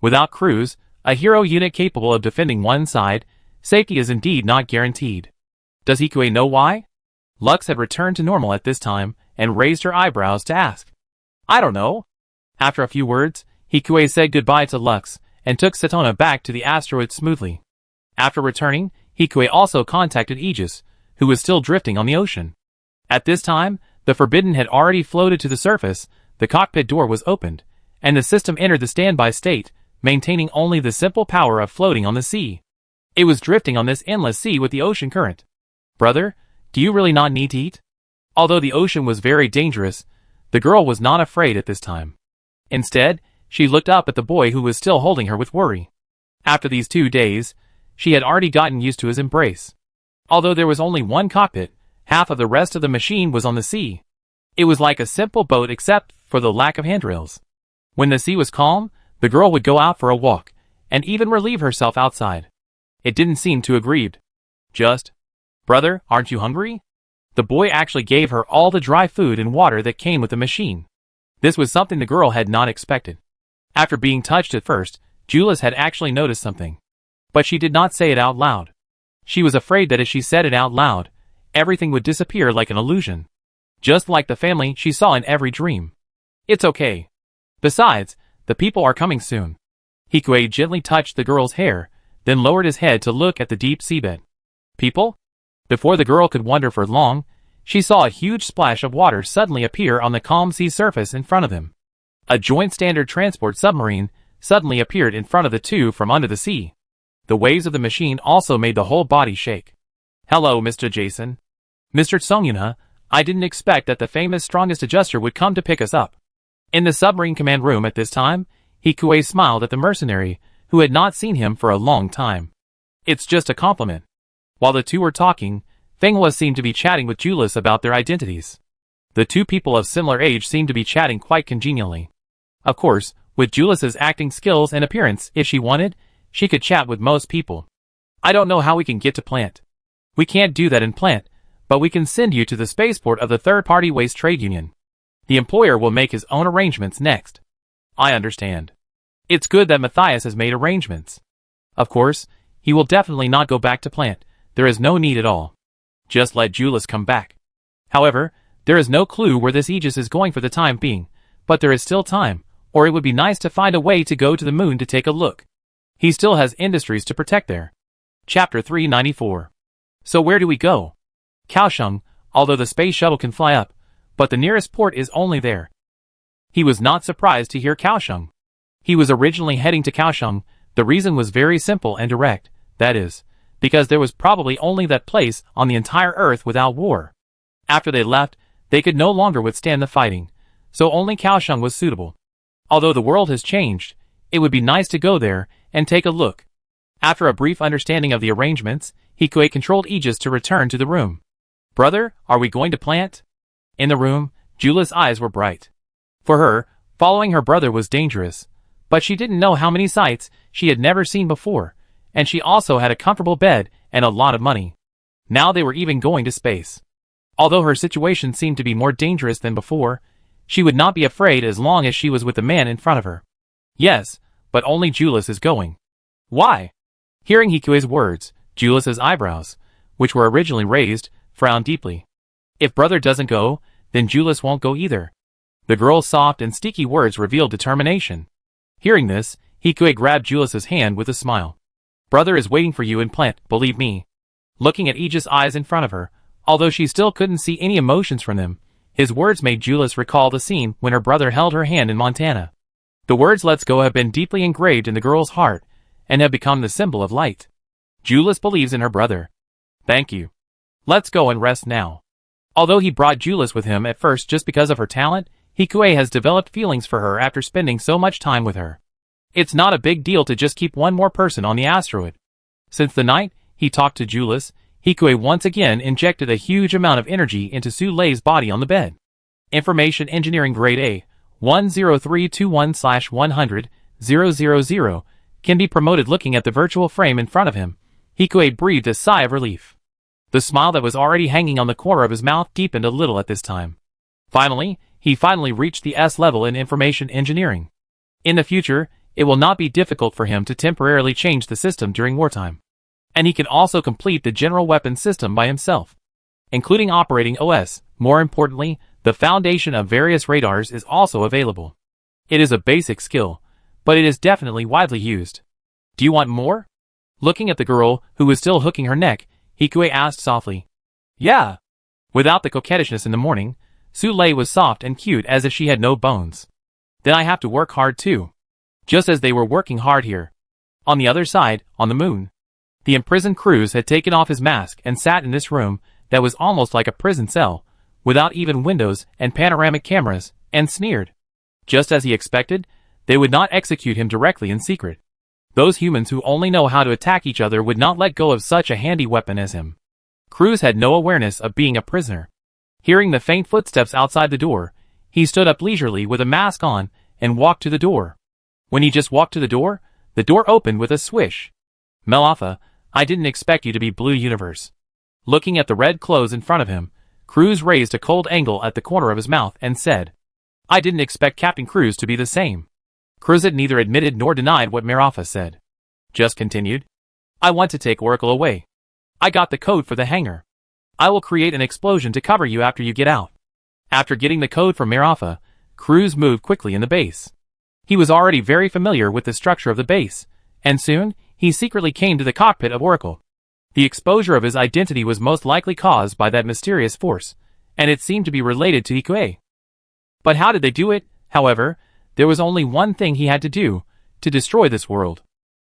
Without crews, a hero unit capable of defending one side, safety is indeed not guaranteed. Does Ikue know why? Lux had returned to normal at this time and raised her eyebrows to ask. I don't know. After a few words, Ikue said goodbye to Lux and took Setona back to the asteroid smoothly. After returning, Ikue also contacted Aegis, who was still drifting on the ocean. At this time, the Forbidden had already floated to the surface, the cockpit door was opened, and the system entered the standby state, maintaining only the simple power of floating on the sea. It was drifting on this endless sea with the ocean current. Brother, do you really not need to eat? Although the ocean was very dangerous, the girl was not afraid at this time. Instead, she looked up at the boy who was still holding her with worry. After these 2 days, she had already gotten used to his embrace. Although there was only one cockpit, half of the rest of the machine was on the sea. It was like a simple boat except for the lack of handrails. When the sea was calm, the girl would go out for a walk, and even relieve herself outside. It didn't seem too aggrieved. Just, brother, aren't you hungry? The boy actually gave her all the dry food and water that came with the machine. This was something the girl had not expected. After being touched at first, Julius had actually noticed something. But she did not say it out loud. She was afraid that if she said it out loud, everything would disappear like an illusion. Just like the family she saw in every dream. It's okay. Besides, the people are coming soon. Ikue gently touched the girl's hair, then lowered his head to look at the deep seabed. People? Before the girl could wonder for long, she saw a huge splash of water suddenly appear on the calm sea surface in front of them. A joint standard transport submarine suddenly appeared in front of the two from under the sea. The waves of the machine also made the whole body shake. Hello, Mr. Jason. Mr. Songyuna, I didn't expect that the famous strongest adjuster would come to pick us up. In the submarine command room at this time, Ikue smiled at the mercenary, who had not seen him for a long time. It's just a compliment. While the two were talking, Fenghua seemed to be chatting with Julius about their identities. The two people of similar age seemed to be chatting quite congenially. Of course, with Julius's acting skills and appearance, if she wanted, she could chat with most people. I don't know how we can get to plant. We can't do that in plant, but we can send you to the spaceport of the third-party waste trade union. The employer will make his own arrangements next. I understand. It's good that Matthias has made arrangements. Of course, he will definitely not go back to plant. There is no need at all. Just let Julius come back. However, there is no clue where this Aegis is going for the time being, but there is still time, or it would be nice to find a way to go to the moon to take a look. He still has industries to protect there. Chapter 394. So where do we go? Kaohsiung, although the space shuttle can fly up, but the nearest port is only there. He was not surprised to hear Kaohsiung. He was originally heading to Kaohsiung. The reason was very simple and direct, that is, because there was probably only that place on the entire Earth without war. After they left, they could no longer withstand the fighting, so only Kaohsiung was suitable. Although the world has changed, it would be nice to go there and take a look. After a brief understanding of the arrangements, Hikue controlled Aegis to return to the room. Brother, are we going to plant? In the room, Julia's eyes were bright. For her, following her brother was dangerous, but she didn't know how many sights she had never seen before, and she also had a comfortable bed and a lot of money. Now they were even going to space. Although her situation seemed to be more dangerous than before, she would not be afraid as long as she was with the man in front of her. Yes, but only Julius is going. Why? Hearing Hikue's words, Julius's eyebrows, which were originally raised, frowned deeply. If brother doesn't go, then Julius won't go either. The girl's soft and sticky words revealed determination. Hearing this, Hikue grabbed Julius's hand with a smile. Brother is waiting for you in plant, believe me. Looking at Aegis' eyes in front of her, although she still couldn't see any emotions from them, his words made Julius recall the scene when her brother held her hand in Montana. The words "let's go" have been deeply engraved in the girl's heart, and have become the symbol of light. Julius believes in her brother. Thank you. Let's go and rest now. Although he brought Julius with him at first just because of her talent, Hikue has developed feelings for her after spending so much time with her. It's not a big deal to just keep one more person on the asteroid. Since the night he talked to Julius, Hikue once again injected a huge amount of energy into Su Lei's body on the bed. Information Engineering Grade A, 10321/100-000, can be promoted. Looking at the virtual frame in front of him, Hikue breathed a sigh of relief. The smile that was already hanging on the corner of his mouth deepened a little at this time. He finally reached the S level in Information Engineering. In the future, it will not be difficult for him to temporarily change the system during wartime. And he can also complete the general weapons system by himself, including operating OS. More importantly, the foundation of various radars is also available. It is a basic skill, but it is definitely widely used. Do you want more? Looking at the girl, who was still hooking her neck, Hikue asked softly. Yeah. Without the coquettishness in the morning, Su Lei was soft and cute as if she had no bones. Then I have to work hard too. Just as they were working hard here. On the other side, on the moon, the imprisoned Cruz had taken off his mask and sat in this room that was almost like a prison cell, without even windows and panoramic cameras, and sneered. Just as he expected, they would not execute him directly in secret. Those humans who only know how to attack each other would not let go of such a handy weapon as him. Cruz had no awareness of being a prisoner. Hearing the faint footsteps outside the door, he stood up leisurely with a mask on and walked to the door. When he just walked to the door opened with a swish. Melapha, I didn't expect you to be Blue Universe. Looking at the red clothes in front of him, Cruz raised a cold angle at the corner of his mouth and said, I didn't expect Captain Cruz to be the same. Cruz had neither admitted nor denied what Melapha said. Just continued. I want to take Oracle away. I got the code for the hangar. I will create an explosion to cover you after you get out. After getting the code from Melapha, Cruz moved quickly in the base. He was already very familiar with the structure of the base, and soon, he secretly came to the cockpit of Oracle. The exposure of his identity was most likely caused by that mysterious force, and it seemed to be related to Hikue. But how did they do it? However, there was only one thing he had to do, to destroy this world.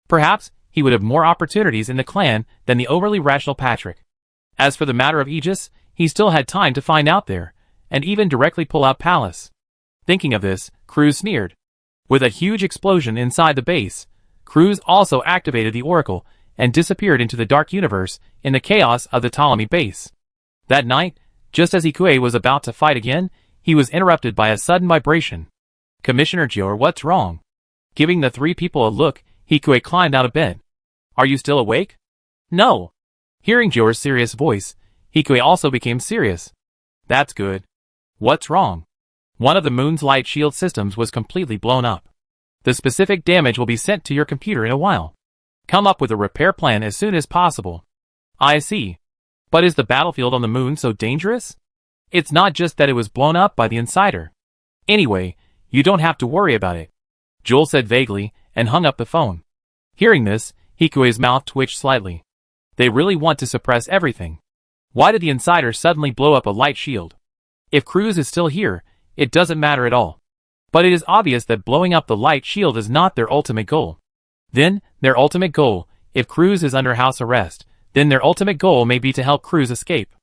Perhaps, he would have more opportunities in the clan than the overly rational Patrick. As for the matter of Aegis, he still had time to find out there, and even directly pull out Palace. Thinking of this, Cruz sneered. With a huge explosion inside the base, Cruz also activated the Oracle and disappeared into the dark universe in the chaos of the Ptolemy base. That night, just as Hikue was about to fight again, he was interrupted by a sudden vibration. Commissioner Jior, what's wrong? Giving the three people a look, Hikue climbed out of bed. Are you still awake? No. Hearing Jior's serious voice, Hikui also became serious. That's good. What's wrong? One of the moon's light shield systems was completely blown up. The specific damage will be sent to your computer in a while. Come up with a repair plan as soon as possible. I see. But is the battlefield on the moon so dangerous? It's not just that it was blown up by the insider. Anyway, you don't have to worry about it, Joel said vaguely, and hung up the phone. Hearing this, Hikui's mouth twitched slightly. They really want to suppress everything. Why did the insider suddenly blow up a light shield? If Cruz is still here, it doesn't matter at all. But it is obvious that blowing up the light shield is not their ultimate goal. Then, their ultimate goal, if Cruz is under house arrest, then their ultimate goal may be to help Cruz escape.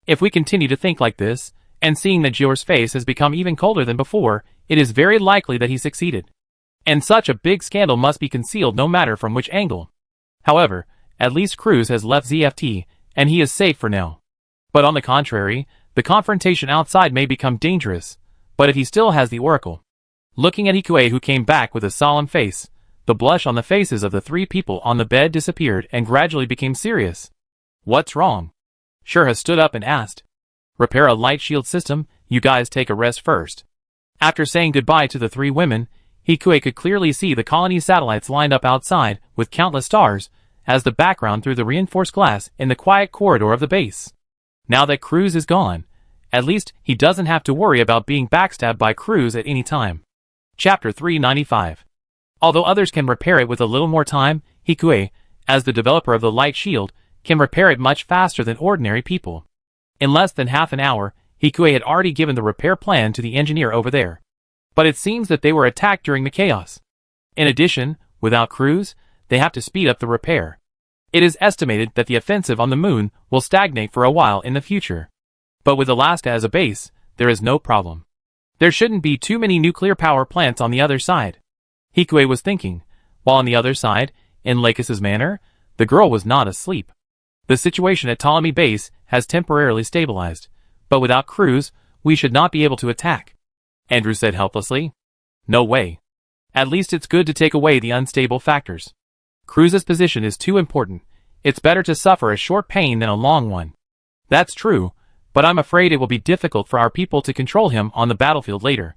If we continue to think like this, and seeing that Jior's face has become even colder than before, it is very likely that he succeeded. And such a big scandal must be concealed no matter from which angle. However, at least Cruz has left ZFT, and he is safe for now. But on the contrary, the confrontation outside may become dangerous, but if he still has the Oracle. Looking at Hikui, who came back with a solemn face, the blush on the faces of the three people on the bed disappeared and gradually became serious. What's wrong? Shurha stood up and asked. Repair a light shield system, you guys take a rest first. After saying goodbye to the three women, Hikui could clearly see the colony satellites lined up outside with countless stars as the background through the reinforced glass in the quiet corridor of the base. Now that Cruz is gone, at least he doesn't have to worry about being backstabbed by Cruz at any time. Chapter 395. Although others can repair it with a little more time, Hikui, as the developer of the light shield, can repair it much faster than ordinary people. In less than half an hour, Hikui had already given the repair plan to the engineer over there. But it seems that they were attacked during the chaos. In addition, without Cruz, they have to speed up the repair. It is estimated that the offensive on the moon will stagnate for a while in the future. But with Alaska as a base, there is no problem. There shouldn't be too many nuclear power plants on the other side. Hikui was thinking, while on the other side, in Lakis's manor, the girl was not asleep. The situation at Ptolemy Base has temporarily stabilized, but without Cruz, we should not be able to attack. Andrew said helplessly. No way. At least it's good to take away the unstable factors. Cruz's position is too important. It's better to suffer a short pain than a long one. That's true, but I'm afraid it will be difficult for our people to control him on the battlefield later.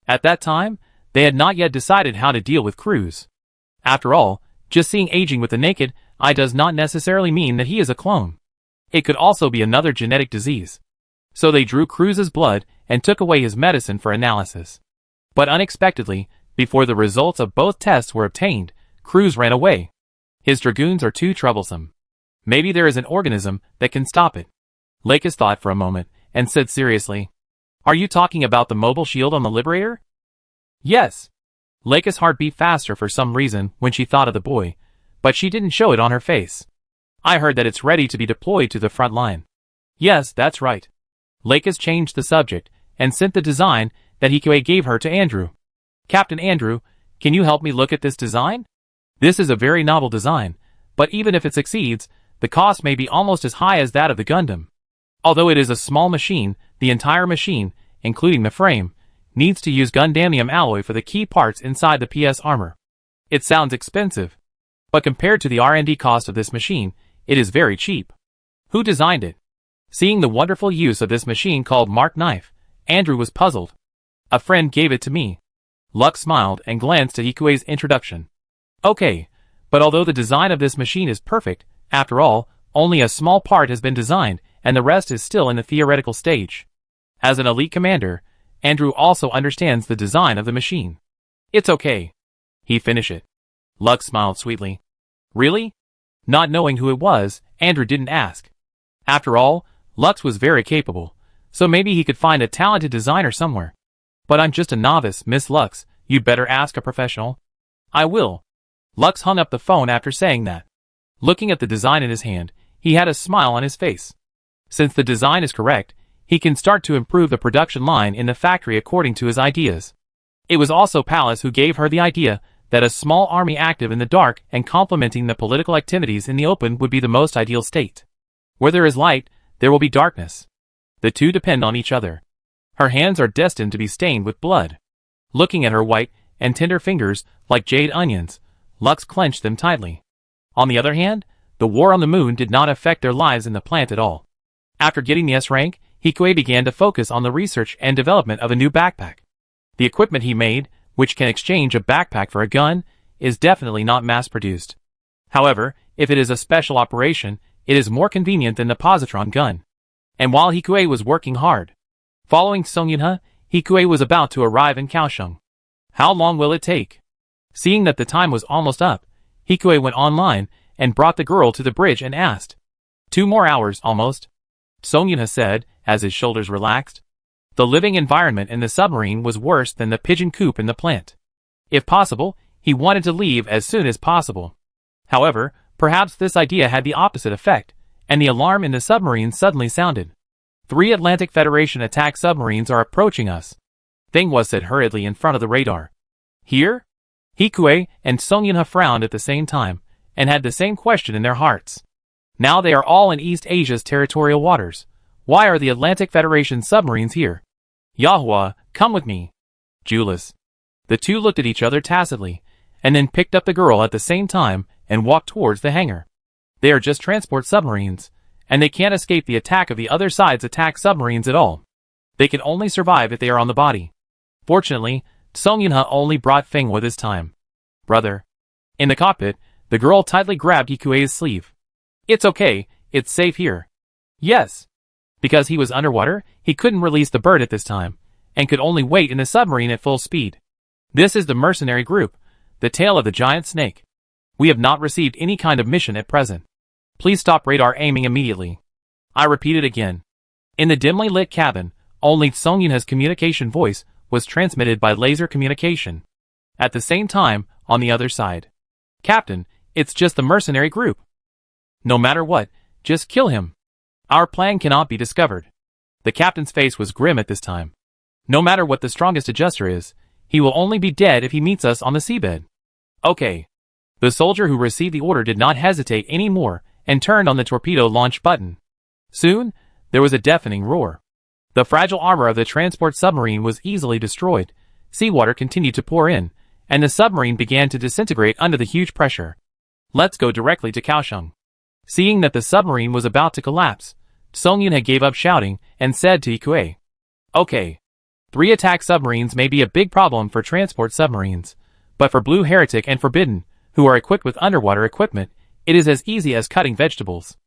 At that time, they had not yet decided how to deal with Cruz. After all, just seeing aging with the naked eye does not necessarily mean that he is a clone. It could also be another genetic disease. So they drew Cruz's blood and took away his medicine for analysis. But unexpectedly, before the results of both tests were obtained, Cruz ran away. His dragoons are too troublesome. Maybe there is an organism that can stop it. Lakis thought for a moment and said seriously, Are you talking about the mobile shield on the Liberator? Yes. Lakis' heart beat faster for some reason when she thought of the boy, but she didn't show it on her face. I heard that it's ready to be deployed to the front line. Yes, that's right. Lakis changed the subject and sent the design that Hikui gave her to Andrew. Captain Andrew, can you help me look at this design? This is a very novel design, but even if it succeeds, the cost may be almost as high as that of the Gundam. Although it is a small machine, the entire machine, including the frame, needs to use Gundamium alloy for the key parts inside the PS armor. It sounds expensive, but compared to the R&D cost of this machine, it is very cheap. Who designed it? Seeing the wonderful use of this machine called Mark Knife, Andrew was puzzled. A friend gave it to me. Lux smiled and glanced at Hikui's introduction. Okay, but although the design of this machine is perfect, after all, only a small part has been designed and the rest is still in the theoretical stage. As an elite commander, Andrew also understands the design of the machine. It's okay. He finished it. Lux smiled sweetly. Really? Not knowing who it was, Andrew didn't ask. After all, Lux was very capable, so maybe he could find a talented designer somewhere. But I'm just a novice, Miss Lux. You'd better ask a professional. I will. Lux hung up the phone after saying that. Looking at the design in his hand, he had a smile on his face. Since the design is correct, he can start to improve the production line in the factory according to his ideas. It was also Pallas who gave her the idea that a small army active in the dark and complementing the political activities in the open would be the most ideal state. Where there is light, there will be darkness. The two depend on each other. Her hands are destined to be stained with blood. Looking at her white and tender fingers like jade onions, Lux clenched them tightly. On the other hand, The war on the moon did not affect their lives in the plant at all. After getting the S rank, Hikue began to focus on the research and development of a new backpack. The equipment he made, which can exchange a backpack for a gun, is definitely not mass-produced. However, if it is a special operation, it is more convenient than the positron gun. And while Hikue was working hard, following Song Yunha, Hikue was about to arrive in Kaohsiung. How long will it take? Seeing that the time was almost up, Hikue went online and brought the girl to the bridge and asked. 2 more hours, almost. Song Yunha said, as his shoulders relaxed. The living environment in the submarine was worse than the pigeon coop in the plant. If possible, he wanted to leave as soon as possible. However, perhaps this idea had the opposite effect, and the alarm in the submarine suddenly sounded. 3 Atlantic Federation attack submarines are approaching us. Thing said hurriedly in front of the radar. Here? Hikue and Song Yunha frowned at the same time, and had the same question in their hearts. Now they are all in East Asia's territorial waters. Why are the Atlantic Federation submarines here? Yahua, come with me. Julius. The two looked at each other tacitly, and then picked up the girl at the same time and walked towards the hangar. They are just transport submarines, and they can't escape the attack of the other side's attack submarines at all. They can only survive if they are on the body. Fortunately, Song Yunha only brought Fenghua this time. Brother. In the cockpit, the girl tightly grabbed Hikue's sleeve. It's okay, it's safe here. Yes. Because he was underwater, he couldn't release the bird at this time, and could only wait in the submarine at full speed. This is the mercenary group, the tail of the giant snake. We have not received any kind of mission at present. Please stop radar aiming immediately. I repeated again. In the dimly lit cabin, only Song Yunha's communication voice was transmitted by laser communication. At the same time, on the other side. Captain, it's just the mercenary group. No matter what, just kill him. Our plan cannot be discovered. The captain's face was grim at this time. No matter what the strongest adjuster is, he will only be dead if he meets us on the seabed. Okay. The soldier who received the order did not hesitate any more and turned on the torpedo launch button. Soon, there was a deafening roar. The fragile armor of the transport submarine was easily destroyed. Seawater continued to pour in, and the submarine began to disintegrate under the huge pressure. Let's go directly to Kaohsiung. Seeing that the submarine was about to collapse, Song Yunha gave up shouting and said to Hikue. Okay. 3 attack submarines may be a big problem for transport submarines, but for Blue Heretic and Forbidden, who are equipped with underwater equipment, it is as easy as cutting vegetables.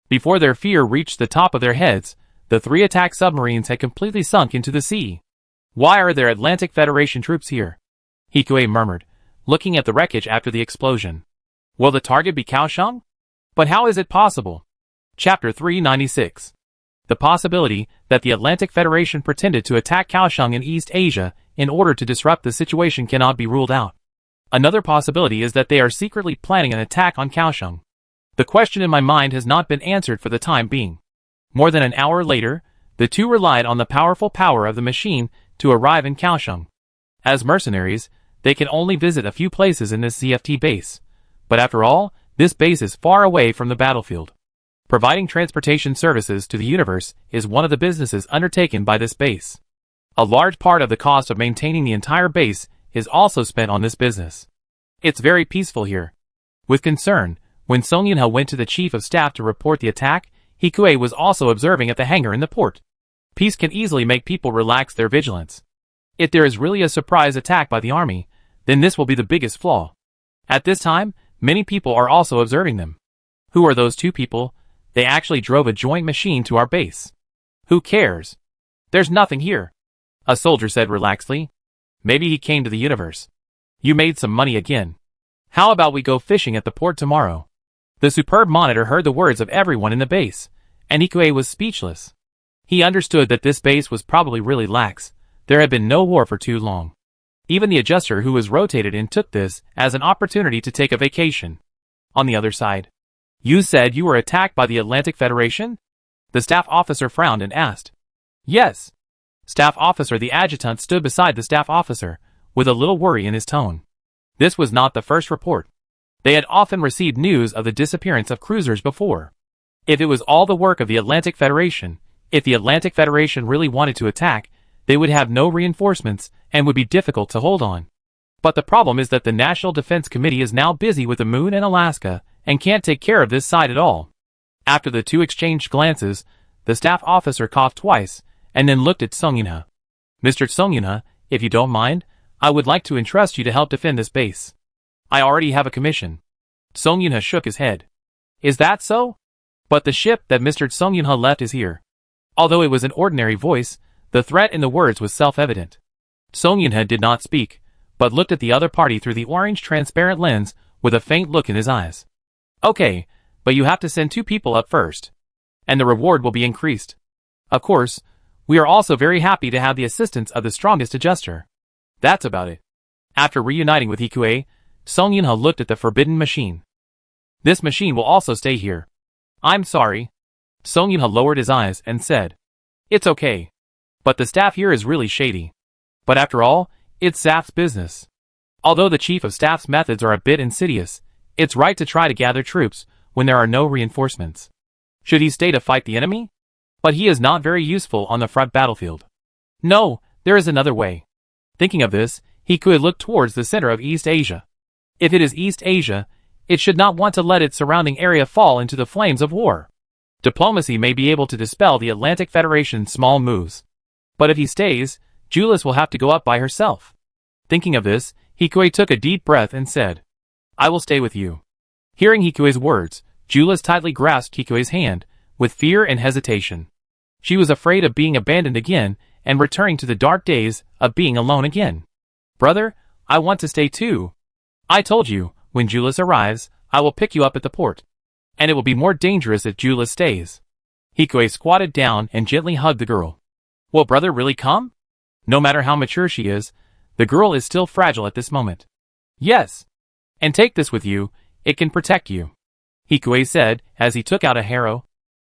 Before their fear reached the top of their heads, the 3 attack submarines had completely sunk into the sea. Why are there Atlantic Federation troops here? Hikue murmured, looking at the wreckage after the explosion. Will the target be Kaohsiung? But how is it possible? Chapter 396. The possibility that the Atlantic Federation pretended to attack Kaohsiung in East Asia in order to disrupt the situation cannot be ruled out. Another possibility is that they are secretly planning an attack on Kaohsiung. The question in my mind has not been answered for the time being. More than an hour later, the two relied on the powerful power of the machine to arrive in Kaohsiung. As mercenaries, they can only visit a few places in this CFT base. But after all, this base is far away from the battlefield. Providing transportation services to the universe is one of the businesses undertaken by this base. A large part of the cost of maintaining the entire base is also spent on this business. It's very peaceful here. With concern, when Song Yunha went to the chief of staff to report the attack, Hikue was also observing at the hangar in the port. Peace can easily make people relax their vigilance. If there is really a surprise attack by the army, then this will be the biggest flaw. At this time, many people are also observing them. Who are those 2 people? They actually drove a joint machine to our base. Who cares? There's nothing here. A soldier said relaxedly. Maybe he came to the universe. You made some money again. How about we go fishing at the port tomorrow? The superb monitor heard the words of everyone in the base, and Hikue was speechless. He understood that this base was probably really lax. There had been no war for too long. Even the adjuster who was rotated in took this as an opportunity to take a vacation. On the other side. You said you were attacked by the Atlantic Federation? The staff officer frowned and asked. Yes. Staff officer the adjutant stood beside the staff officer, with a little worry in his tone. This was not the first report. They had often received news of the disappearance of cruisers before. If it was all the work of the Atlantic Federation, if the Atlantic Federation really wanted to attack, they would have no reinforcements and would be difficult to hold on. But the problem is that the National Defense Committee is now busy with the moon and Alaska, and can't take care of this side at all. After the two exchanged glances, the staff officer coughed twice, and then looked at Sung Yun-ha. Mr. Sung Yun-ha, if you don't mind, I would like to entrust you to help defend this base. I already have a commission. Sung Yun-ha shook his head. Is that so? But the ship that Mr. Sung Yun-ha left is here. Although it was an ordinary voice, the threat in the words was self-evident. Sung Yun-ha did not speak, but looked at the other party through the orange transparent lens with a faint look in his eyes. Okay, but you have to send 2 people up first. And the reward will be increased. Of course, we are also very happy to have the assistance of the strongest adjuster. That's about it. After reuniting with Ikue, Sung Yun-ha looked at the forbidden machine. This machine will also stay here. I'm sorry. Sung Yun-ha lowered his eyes and said. It's okay. But the staff here is really shady. But after all, it's staff's business. Although the chief of staff's methods are a bit insidious, it's right to try to gather troops when there are no reinforcements. Should he stay to fight the enemy? But he is not very useful on the front battlefield. No, there is another way. Thinking of this, he could look towards the center of East Asia. If it is East Asia, it should not want to let its surrounding area fall into the flames of war. Diplomacy may be able to dispel the Atlantic Federation's small moves. But if he stays, Julius will have to go up by herself. Thinking of this, Hikue took a deep breath and said, I will stay with you. Hearing Hikue's words, Julius tightly grasped Hikue's hand, with fear and hesitation. She was afraid of being abandoned again and returning to the dark days of being alone again. Brother, I want to stay too. I told you, when Julius arrives, I will pick you up at the port. And it will be more dangerous if Julius stays. Hikue squatted down and gently hugged the girl. Will brother really come? No matter how mature she is, the girl is still fragile at this moment. Yes. And take this with you, it can protect you. Hikue said as he took out a harrow.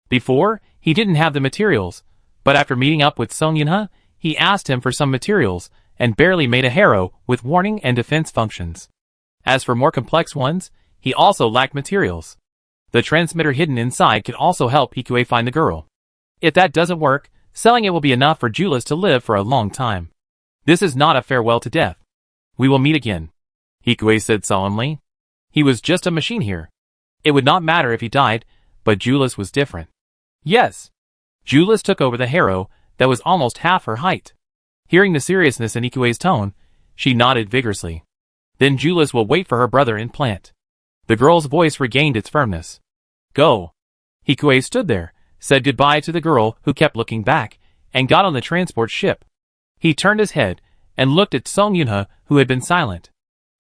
Before, he didn't have the materials, but after meeting up with Sung Yun-ha, he asked him for some materials and barely made a harrow with warning and defense functions. As for more complex ones, he also lacked materials. The transmitter hidden inside could also help Hikue find the girl. If that doesn't work, selling it will be enough for Julius to live for a long time. This is not a farewell to death. We will meet again, Hikue said solemnly. He was just a machine here. It would not matter if he died, but Julius was different. Yes. Julius took over the harrow that was almost half her height. Hearing the seriousness in Ikue's tone, she nodded vigorously. Then Julius will wait for her brother in plant. The girl's voice regained its firmness. Go. Hikue stood there, said goodbye to the girl who kept looking back, and got on the transport ship. He turned his head and looked at Sung Yun-ha, who had been silent.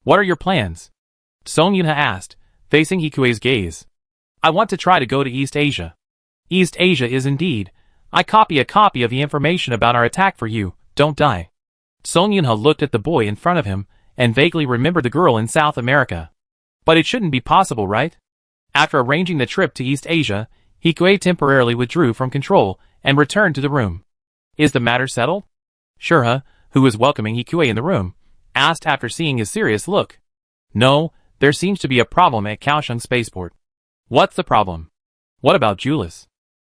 What are your plans? Sung Yun-ha asked, facing Hikue's gaze. I want to try to go to East Asia. East Asia is indeed. I copy a copy of the information about our attack for you, don't die. Sung Yun-ha looked at the boy in front of him and vaguely remembered the girl in South America. But it shouldn't be possible, right? After arranging the trip to East Asia, Hikue temporarily withdrew from control and returned to the room. Is the matter settled? Shurha, who was welcoming Hikue in the room, asked after seeing his serious look. No, there seems to be a problem at Kaohsiung Spaceport. What's the problem? What about Julius?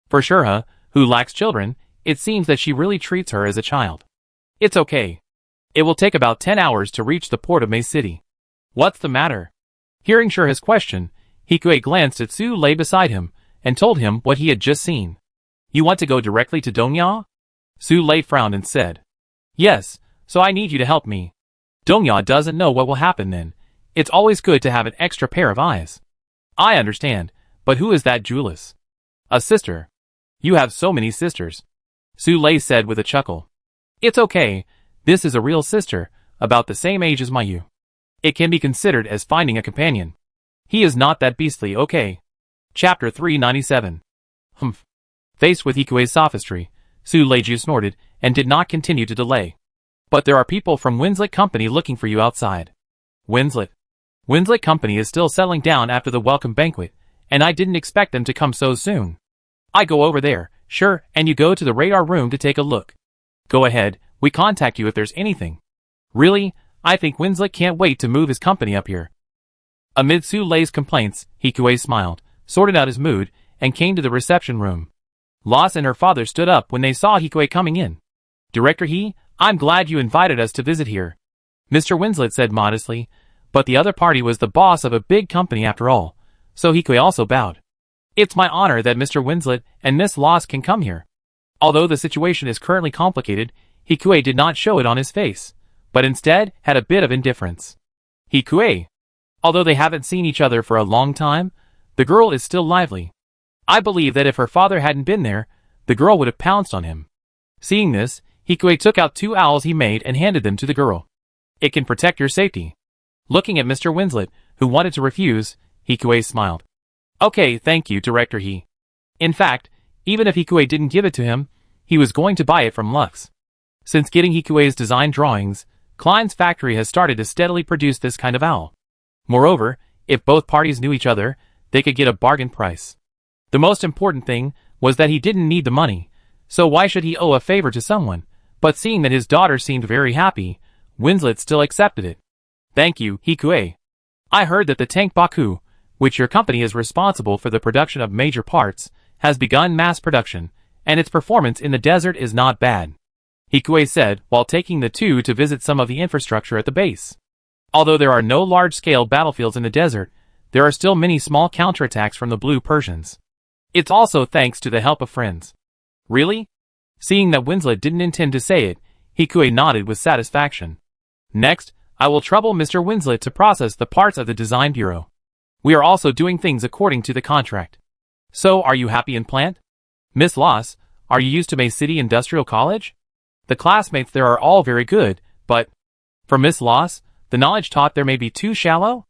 For Shurha, who lacks children, it seems that she really treats her as a child. It's okay. It will take about 10 hours to reach the port of May City. What's the matter? Hearing Shurha's question, Hikue glanced at Su Lei beside him and told him what he had just seen. You want to go directly to Dongya? Su Lei frowned and said. Yes, so I need you to help me. Dongya doesn't know what will happen then. It's always good to have an extra pair of eyes. I understand, but who is that Julius? A sister. You have so many sisters. Su Lei said with a chuckle. It's okay, this is a real sister, about the same age as Mayu. It can be considered as finding a companion. He is not that beastly, okay. Chapter 397. Humph. Faced with Hikue's sophistry, Su Leiju snorted and did not continue to delay. But there are people from Winslet Company looking for you outside. Winslet. Winslet Company is still settling down after the welcome banquet, and I didn't expect them to come so soon. I go over there, sure, and you go to the radar room to take a look. Go ahead, we contact you if there's anything. Really, I think Winslet can't wait to move his company up here. Amid Su Lei's complaints, Hikue smiled, sorted out his mood, and came to the reception room. Loss and her father stood up when they saw Hikue coming in. Director He, I'm glad you invited us to visit here. Mr. Winslet said modestly, but the other party was the boss of a big company after all. so Hikui also bowed. It's my honor that Mr. Winslet and Miss Loss can come here. Although the situation is currently complicated, Hikui did not show it on his face, but instead had a bit of indifference. Hikui. Although they haven't seen each other for a long time, the girl is still lively. I believe that if her father hadn't been there, the girl would have pounced on him. Seeing this, Hikui took out 2 owls he made and handed them to the girl. It can protect your safety. Looking at Mr. Winslet, who wanted to refuse, Hikui smiled. Okay, thank you, Director He. In fact, even if Hikui didn't give it to him, he was going to buy it from Lux. Since getting Hikui's design drawings, Klein's factory has started to steadily produce this kind of owl. Moreover, if both parties knew each other, they could get a bargain price. The most important thing was that he didn't need the money, so why should he owe a favor to someone? But seeing that his daughter seemed very happy, Winslet still accepted it. Thank you, Hikui. I heard that the tank Baku, which your company is responsible for the production of major parts, has begun mass production, and its performance in the desert is not bad. Hikui said while taking the 2 to visit some of the infrastructure at the base. Although there are no large-scale battlefields in the desert, there are still many small counterattacks from the Blue Persians. It's also thanks to the help of friends. Really? Seeing that Winslet didn't intend to say it, Hikui nodded with satisfaction. Next, I will trouble Mr. Winslet to process the parts of the design bureau. We are also doing things according to the contract. So, are you happy in plant? Miss Loss, are you used to May City Industrial College? The classmates there are all very good, but for Miss Loss, the knowledge taught there may be too shallow?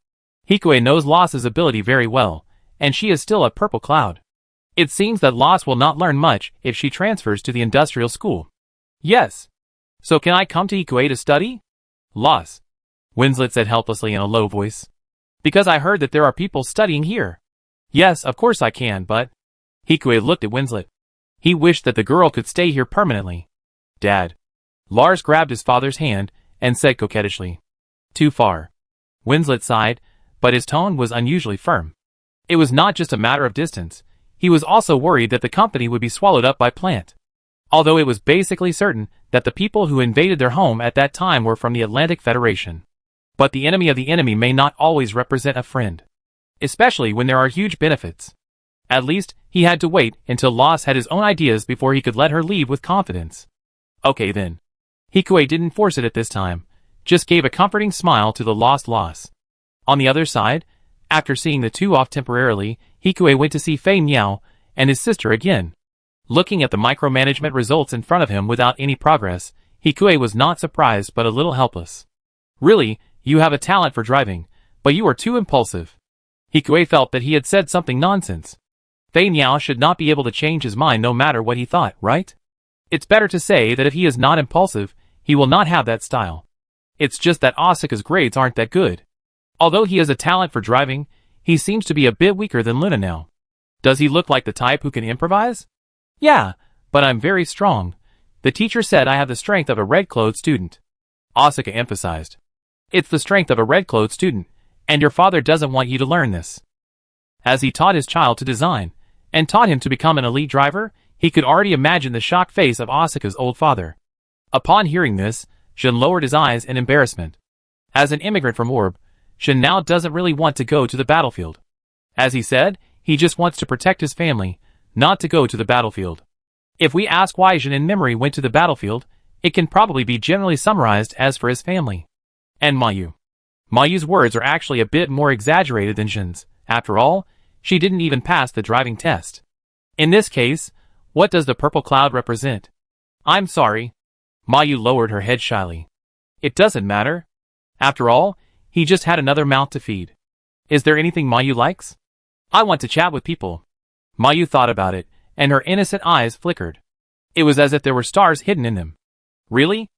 Hikui knows Loss's ability very well, and she is still a purple cloud. It seems that Loss will not learn much if she transfers to the industrial school. Yes. So can I come to Hikui to study? Loss. Winslet said helplessly in a low voice. Because I heard that there are people studying here. Yes, of course I can, but... Hikui looked at Winslet. He wished that the girl could stay here permanently. Dad. Lars grabbed his father's hand and said coquettishly. Too far. Winslet sighed, but his tone was unusually firm. It was not just a matter of distance. He was also worried that the company would be swallowed up by Plant. Although it was basically certain that the people who invaded their home at that time were from the Atlantic Federation. But the enemy of the enemy may not always represent a friend. Especially when there are huge benefits. At least, he had to wait until Loss had his own ideas before he could let her leave with confidence. Okay then. Hikui didn't force it at this time, just gave a comforting smile to the lost Loss. On the other side, after seeing the 2 off temporarily, Hikui went to see Fei Miao and his sister again. Looking at the micromanagement results in front of him without any progress, Hikui was not surprised but a little helpless. Really, you have a talent for driving, but you are too impulsive. Hikui felt that he had said something nonsense. Fei Miao should not be able to change his mind no matter what he thought, right? It's better to say that if he is not impulsive, he will not have that style. It's just that Asuka's grades aren't that good. Although he has a talent for driving, he seems to be a bit weaker than Luna now. Does he look like the type who can improvise? Yeah, but I'm very strong. The teacher said I have the strength of a red-clothed student. Asuka emphasized. It's the strength of a red-clothed student, and your father doesn't want you to learn this. As he taught his child to design, and taught him to become an elite driver, he could already imagine the shocked face of Asuka's old father. Upon hearing this, Shin lowered his eyes in embarrassment. As an immigrant from Orb, Shin now doesn't really want to go to the battlefield. As he said, he just wants to protect his family, not to go to the battlefield. If we ask why Shin in memory went to the battlefield, it can probably be generally summarized as for his family. And Mayu. Mayu's words are actually a bit more exaggerated than Shin's. After all, she didn't even pass the driving test. In this case, what does the purple cloud represent? I'm sorry. Mayu lowered her head shyly. It doesn't matter. After all, he just had another mouth to feed. Is there anything Mayu likes? I want to chat with people. Mayu thought about it, and her innocent eyes flickered. It was as if there were stars hidden in them. Really?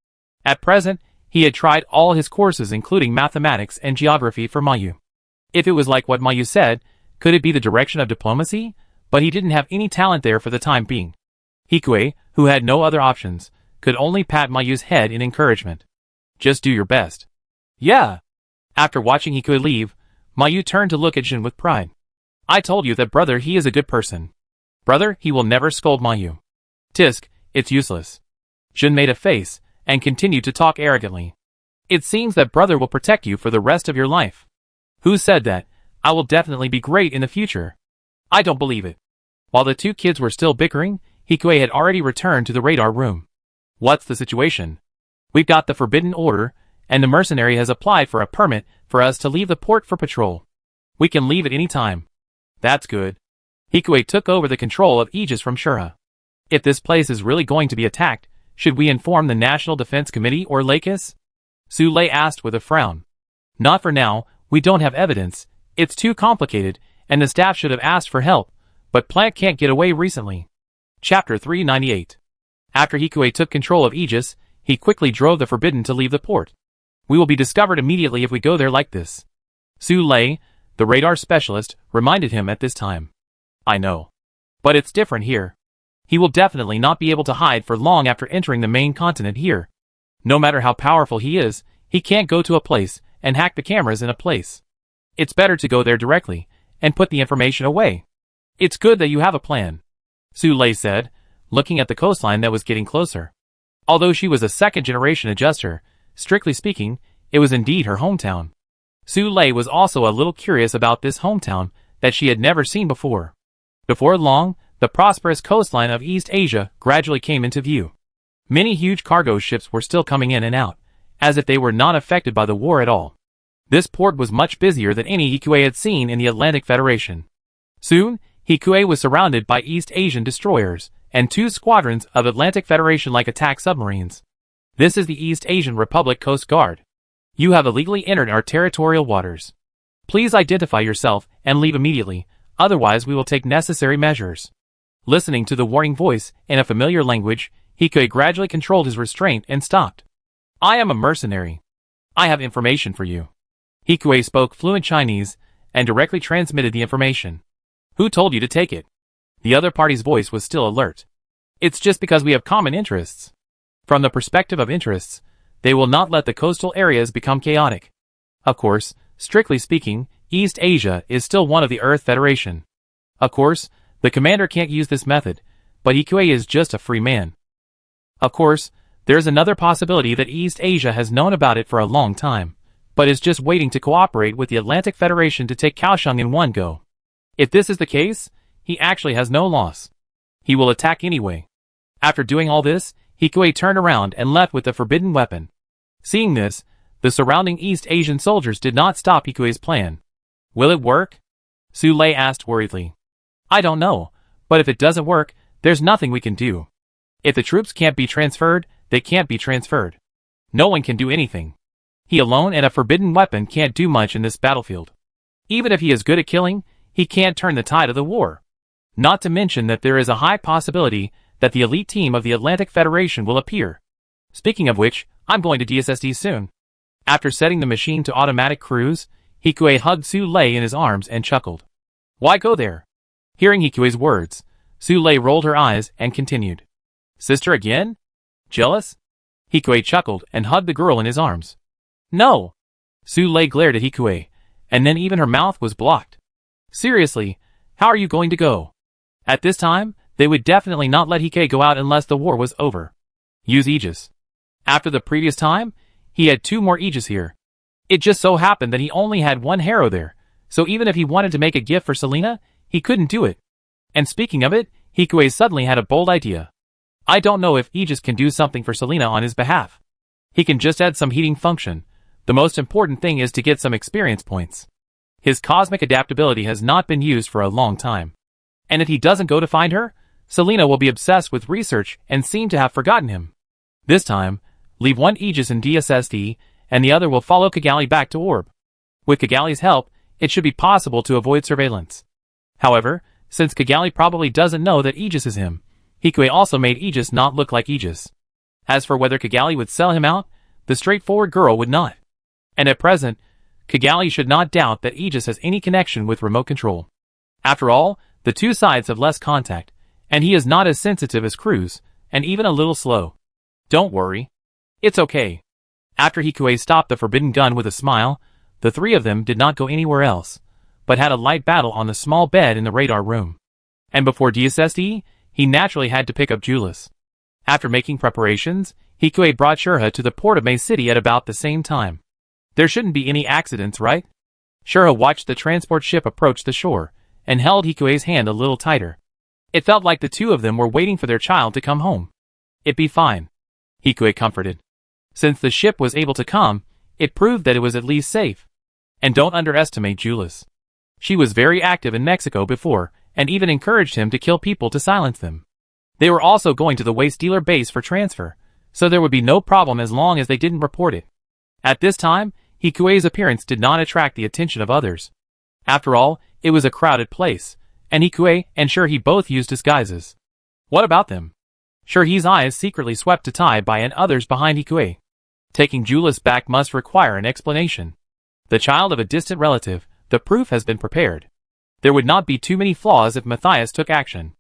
At present, he had tried all his courses including mathematics and geography for Mayu. If it was like what Mayu said, could it be the direction of diplomacy? But he didn't have any talent there for the time being. Hikui, who had no other options, could only pat Mayu's head in encouragement. Just do your best. Yeah. After watching Hikui leave, Mayu turned to look at Jin with pride. I told you that brother he is a good person. Brother, he will never scold Mayu. Tisk, it's useless. Jin made a face, and continued to talk arrogantly. It seems that brother will protect you for the rest of your life. Who said that? I will definitely be great in the future. I don't believe it. While the two kids were still bickering, Hikue had already returned to the radar room. What's the situation? We've got the forbidden order, and the mercenary has applied for a permit for us to leave the port for patrol. We can leave at any time. That's good. Hikue took over the control of Aegis from Shura. If this place is really going to be attacked, should we inform the National Defense Committee or Lakis? Su Lei asked with a frown. Not for now, we don't have evidence, it's too complicated, and the staff should have asked for help, but Plant can't get away recently. Chapter 398. After Hikue took control of Aegis, he quickly drove the Forbidden to leave the port. We will be discovered immediately if we go there like this. Su Lei, the radar specialist, reminded him at this time. I know. But it's different here. He will definitely not be able to hide for long after entering the main continent here. No matter how powerful he is, he can't go to a place and hack the cameras in a place. It's better to go there directly and put the information away. It's good that you have a plan, Su Lei said, looking at the coastline that was getting closer. Although she was a second-generation adjuster, strictly speaking, it was indeed her hometown. Su Lei was also a little curious about this hometown that she had never seen before. Before long, the prosperous coastline of East Asia gradually came into view. Many huge cargo ships were still coming in and out, as if they were not affected by the war at all. This port was much busier than any Hikue had seen in the Atlantic Federation. Soon, Hikue was surrounded by East Asian destroyers and 2 squadrons of Atlantic Federation-like attack submarines. This is the East Asian Republic Coast Guard. You have illegally entered our territorial waters. Please identify yourself and leave immediately, otherwise we will take necessary measures. Listening to the warning voice in a familiar language, Hikue gradually controlled his restraint and stopped. I am a mercenary. I have information for you. Hikue spoke fluent Chinese and directly transmitted the information. Who told you to take it? The other party's voice was still alert. It's just because we have common interests. From the perspective of interests, they will not let the coastal areas become chaotic. Of course, strictly speaking, East Asia is still one of the Earth Federation. Of course, the commander can't use this method, but Hikue is just a free man. Of course, there's another possibility that East Asia has known about it for a long time, but is just waiting to cooperate with the Atlantic Federation to take Kaohsiung in one go. If this is the case, he actually has no loss. He will attack anyway. After doing all this, Hikue turned around and left with the forbidden weapon. Seeing this, the surrounding East Asian soldiers did not stop Hikue's plan. Will it work? Su Lei asked worriedly. I don't know, but if it doesn't work, there's nothing we can do. If the troops can't be transferred, they can't be transferred. No one can do anything. He alone and a forbidden weapon can't do much in this battlefield. Even if he is good at killing, he can't turn the tide of the war. Not to mention that there is a high possibility that the elite team of the Atlantic Federation will appear. Speaking of which, I'm going to DSSD soon. After setting the machine to automatic cruise, Hikue hugged Su Lei in his arms and chuckled. Why go there? Hearing Hikue's words, Su Lei rolled her eyes and continued. Sister again? Jealous? Hikue chuckled and hugged the girl in his arms. No! Su Lei glared at Hikue, and then even her mouth was blocked. Seriously, how are you going to go? At this time, they would definitely not let Hikue go out unless the war was over. Use Aegis. After the previous time, he had 2 more Aegis here. It just so happened that he only had 1 Harrow there, so even if he wanted to make a gift for Selena, he couldn't do it. And speaking of it, Hikue suddenly had a bold idea. I don't know if Aegis can do something for Selena on his behalf. He can just add some heating function. The most important thing is to get some experience points. His cosmic adaptability has not been used for a long time. And if he doesn't go to find her, Selena will be obsessed with research and seem to have forgotten him. This time, leave 1 Aegis in DSSD, and the other will follow Kigali back to Orb. With Kigali's help, it should be possible to avoid surveillance. However, since Kigali probably doesn't know that Aegis is him, Hikue also made Aegis not look like Aegis. As for whether Kigali would sell him out, the straightforward girl would not. And at present, Kigali should not doubt that Aegis has any connection with remote control. After all, the 2 sides have less contact, and he is not as sensitive as Cruz, and even a little slow. Don't worry. It's okay. After Hikue stopped the forbidden gun with a smile, the 3 of them did not go anywhere else, but had a light battle on the small bed in the radar room. And before DSSD, he naturally had to pick up Julius. After making preparations, Hikue brought Shurha to the port of May City at about the same time. There shouldn't be any accidents, right? Shura watched the transport ship approach the shore, and held Hikue's hand a little tighter. It felt like the two of them were waiting for their child to come home. "It'd be fine," Hikue comforted. Since the ship was able to come, it proved that it was at least safe. And don't underestimate Julius. She was very active in Mexico before, and even encouraged him to kill people to silence them. They were also going to the waste dealer base for transfer, so there would be no problem as long as they didn't report it. At this time, Hikue's appearance did not attract the attention of others. After all, it was a crowded place, and Hikue and Shuri both used disguises. What about them? Shuri's eyes secretly swept to Tai Bai and others behind Hikue. Taking Julius back must require an explanation. The child of a distant relative, the proof has been prepared. There would not be too many flaws if Matthias took action.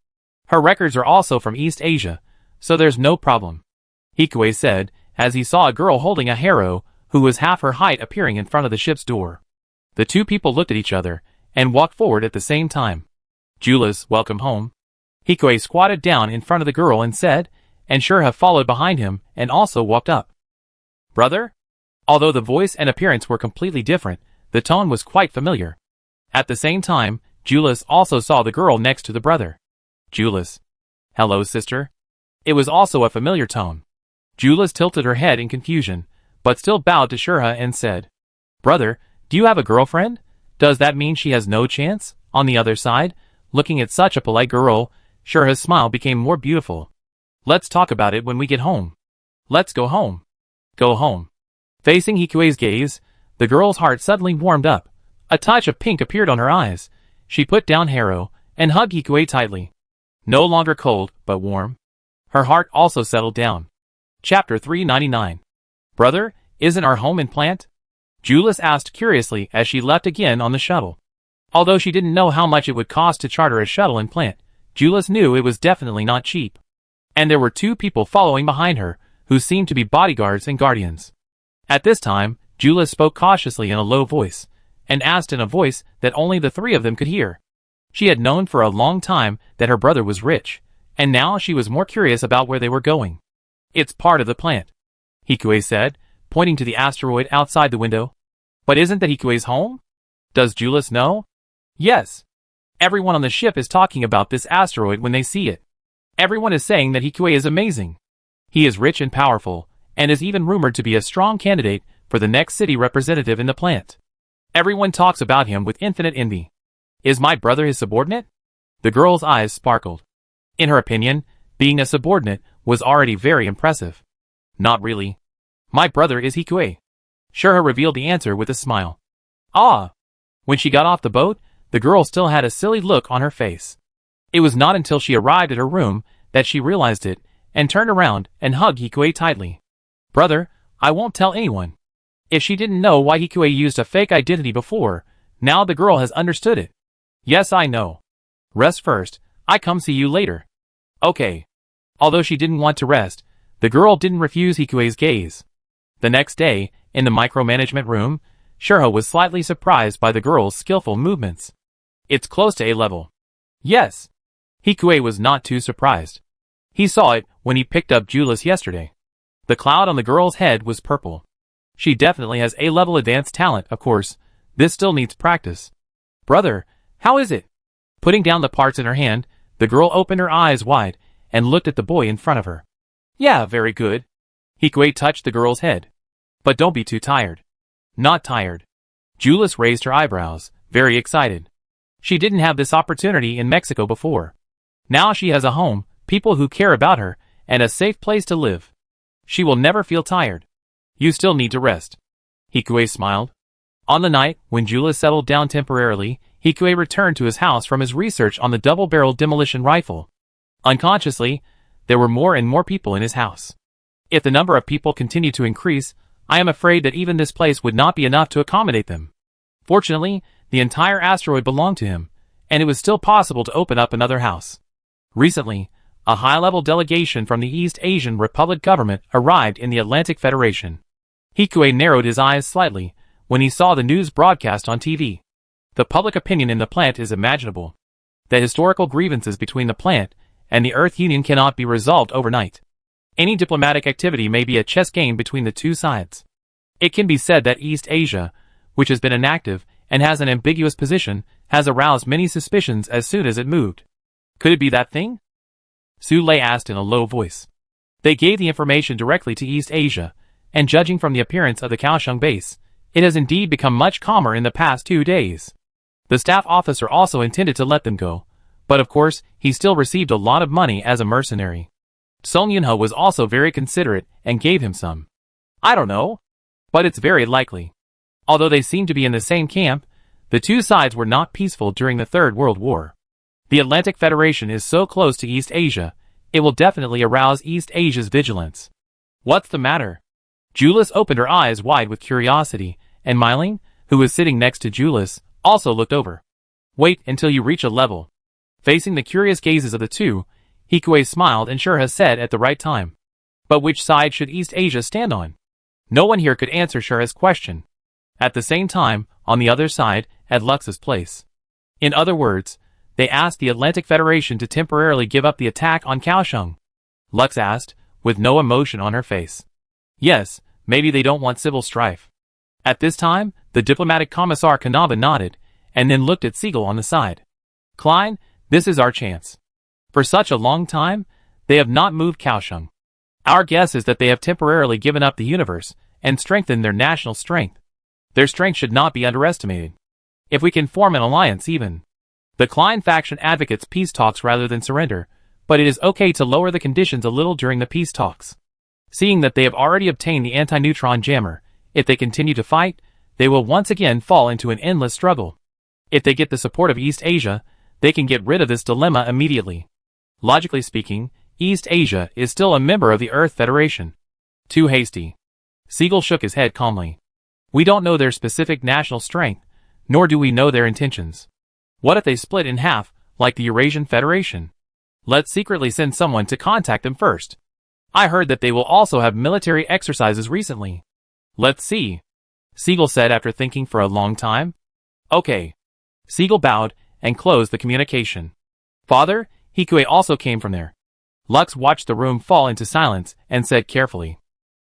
Her records are also from East Asia, so there's no problem, Hikue said, as he saw a girl holding a harrow, who was half her height, appearing in front of the ship's door. The two people looked at each other, and walked forward at the same time. "Julius, welcome home." Hikue squatted down in front of the girl and said, and Shura followed behind him, and also walked up. "Brother?" Although the voice and appearance were completely different, the tone was quite familiar. At the same time, Julius also saw the girl next to the brother. "Julius." "Hello, sister." It was also a familiar tone. Julius tilted her head in confusion, but still bowed to Shura and said, "Brother, do you have a girlfriend? Does that mean she has no chance?" On the other side, looking at such a polite girl, Shura's smile became more beautiful. "Let's talk about it when we get home." "Let's go home." "Go home." Facing Hikue's gaze, the girl's heart suddenly warmed up. A touch of pink appeared on her eyes. She put down harrow, and hugged Hikue tightly. No longer cold, but warm. Her heart also settled down. Chapter 399. "Brother, isn't our home in plant?" Julius asked curiously as she left again on the shuttle. Although she didn't know how much it would cost to charter a shuttle in plant, Julius knew it was definitely not cheap. And there were two people following behind her, who seemed to be bodyguards and guardians. At this time, Julius spoke cautiously in a low voice, and asked in a voice that only the three of them could hear. She had known for a long time that her brother was rich, and now she was more curious about where they were going. "It's part of the plant," Hikue said, pointing to the asteroid outside the window. "But isn't that Hikue's home?" "Does Julius know?" "Yes. Everyone on the ship is talking about this asteroid when they see it. Everyone is saying that Hikue is amazing. He is rich and powerful, and is even rumored to be a strong candidate for the next city representative in the plant. Everyone talks about him with infinite envy. Is my brother his subordinate?" The girl's eyes sparkled. In her opinion, being a subordinate was already very impressive. "Not really. My brother is Hikue." Shura revealed the answer with a smile. "Ah!" When she got off the boat, the girl still had a silly look on her face. It was not until she arrived at her room that she realized it, and turned around and hugged Hikue tightly. "Brother, I won't tell anyone." If she didn't know why Hikue used a fake identity before, now the girl has understood it. "Yes, I know. Rest first, I come see you later." "Okay." Although she didn't want to rest, the girl didn't refuse Hikue's gaze. The next day, in the micromanagement room, Shura was slightly surprised by the girl's skillful movements. "It's close to A level." "Yes." Hikue was not too surprised. He saw it when he picked up Julius yesterday. The cloud on the girl's head was purple. She definitely has A-level advanced talent, of course. This still needs practice. "Brother, how is it?" Putting down the parts in her hand, the girl opened her eyes wide, and looked at the boy in front of her. "Yeah, very good." Hikue touched the girl's head. "But don't be too tired." "Not tired." Julius raised her eyebrows, very excited. She didn't have this opportunity in Mexico before. Now she has a home, people who care about her, and a safe place to live. She will never feel tired. "You still need to rest." Hikue smiled. On the night when Julius settled down temporarily, Hikue returned to his house from his research on the double-barreled demolition rifle. Unconsciously, there were more and more people in his house. If the number of people continued to increase, I am afraid that even this place would not be enough to accommodate them. Fortunately, the entire asteroid belonged to him, and it was still possible to open up another house. Recently, a high-level delegation from the East Asian Republic government arrived in the Atlantic Federation. Hikue narrowed his eyes slightly when he saw the news broadcast on TV. The public opinion in the plant is imaginable. The historical grievances between the plant and the Earth Union cannot be resolved overnight. Any diplomatic activity may be a chess game between the two sides. It can be said that East Asia, which has been inactive and has an ambiguous position, has aroused many suspicions as soon as it moved. Could it be that thing? Su Lei asked in a low voice. They gave the information directly to East Asia, and judging from the appearance of the Kaohsiung base, it has indeed become much calmer in the past 2 days. The staff officer also intended to let them go, but of course, he still received a lot of money as a mercenary. Song Yunho was also very considerate and gave him some. I don't know, but it's very likely. Although they seemed to be in the same camp, the two sides were not peaceful during the Third World War. The Atlantic Federation is so close to East Asia, it will definitely arouse East Asia's vigilance. What's the matter? Julius opened her eyes wide with curiosity, and Myling, who was sitting next to Julius, also looked over. Wait until you reach a level. Facing the curious gazes of the two, Hikue smiled and Shurha said at the right time. But which side should East Asia stand on? No one here could answer Shurha's question. At the same time, on the other side, at Lux's place. In other words, they asked the Atlantic Federation to temporarily give up the attack on Kaohsiung. Lux asked, with no emotion on her face. Yes, maybe they don't want civil strife. At this time, the diplomatic commissar Kanaba nodded, and then looked at Siegel on the side. Klein, this is our chance. For such a long time, they have not moved Kaohsiung. Our guess is that they have temporarily given up the universe, and strengthened their national strength. Their strength should not be underestimated. If we can form an alliance even. The Klein faction advocates peace talks rather than surrender, but it is okay to lower the conditions a little during the peace talks. Seeing that they have already obtained the anti-neutron jammer, if they continue to fight, they will once again fall into an endless struggle. If they get the support of East Asia, they can get rid of this dilemma immediately. Logically speaking, East Asia is still a member of the Earth Federation. Too hasty. Siegel shook his head calmly. We don't know their specific national strength, nor do we know their intentions. What if they split in half, like the Eurasian Federation? Let's secretly send someone to contact them first. I heard that they will also have military exercises recently. Let's see. Siegel said after thinking for a long time. Okay. Siegel bowed and closed the communication. Father, Hikue also came from there. Lux watched the room fall into silence and said carefully.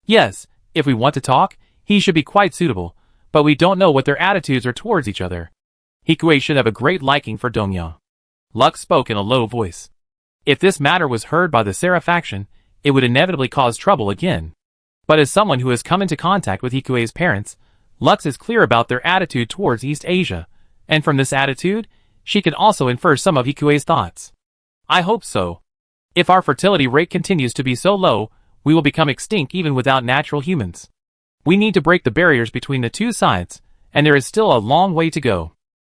Yes, if we want to talk, he should be quite suitable, but we don't know what their attitudes are towards each other. Hikue should have a great liking for Dongya. Lux spoke in a low voice. If this matter was heard by the Seraph faction, it would inevitably cause trouble again. But as someone who has come into contact with Hikue's parents, Lux is clear about their attitude towards East Asia, and from this attitude, she can also infer some of Hikue's thoughts. I hope so. If our fertility rate continues to be so low, we will become extinct even without natural humans. We need to break the barriers between the two sides, and there is still a long way to go.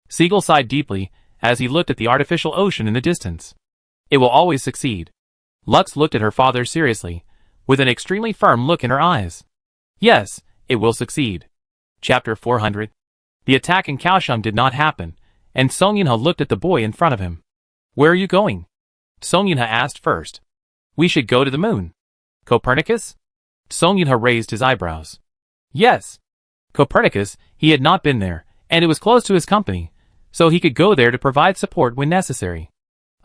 Siegel sighed deeply as he looked at the artificial ocean in the distance. It will always succeed. Lux looked at her father seriously, with an extremely firm look in her eyes. Yes, it will succeed. Chapter 400. The attack in Kaohsiung did not happen, and Song Yunha looked at the boy in front of him. Where are you going? Song Yunha asked first. We should go to the moon. Copernicus? Song Yunha raised his eyebrows. Yes. Copernicus, he had not been there, and it was close to his company, so he could go there to provide support when necessary.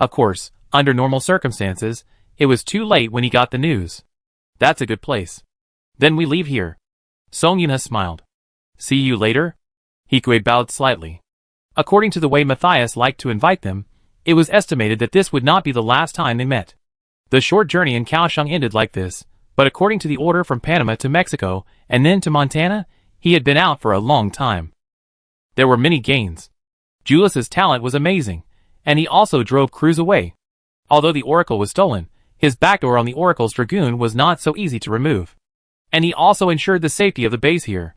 Of course, under normal circumstances, it was too late when he got the news. That's a good place. Then we leave here. Song Yunha smiled. See you later? Hikue bowed slightly. According to the way Matthias liked to invite them, it was estimated that this would not be the last time they met. The short journey in Kaohsiung ended like this, but according to the order from Panama to Mexico and then to Montana, he had been out for a long time. There were many gains. Julius's talent was amazing, and he also drove crews away. Although the Oracle was stolen, his backdoor on the Oracle's Dragoon was not so easy to remove. And he also ensured the safety of the base here.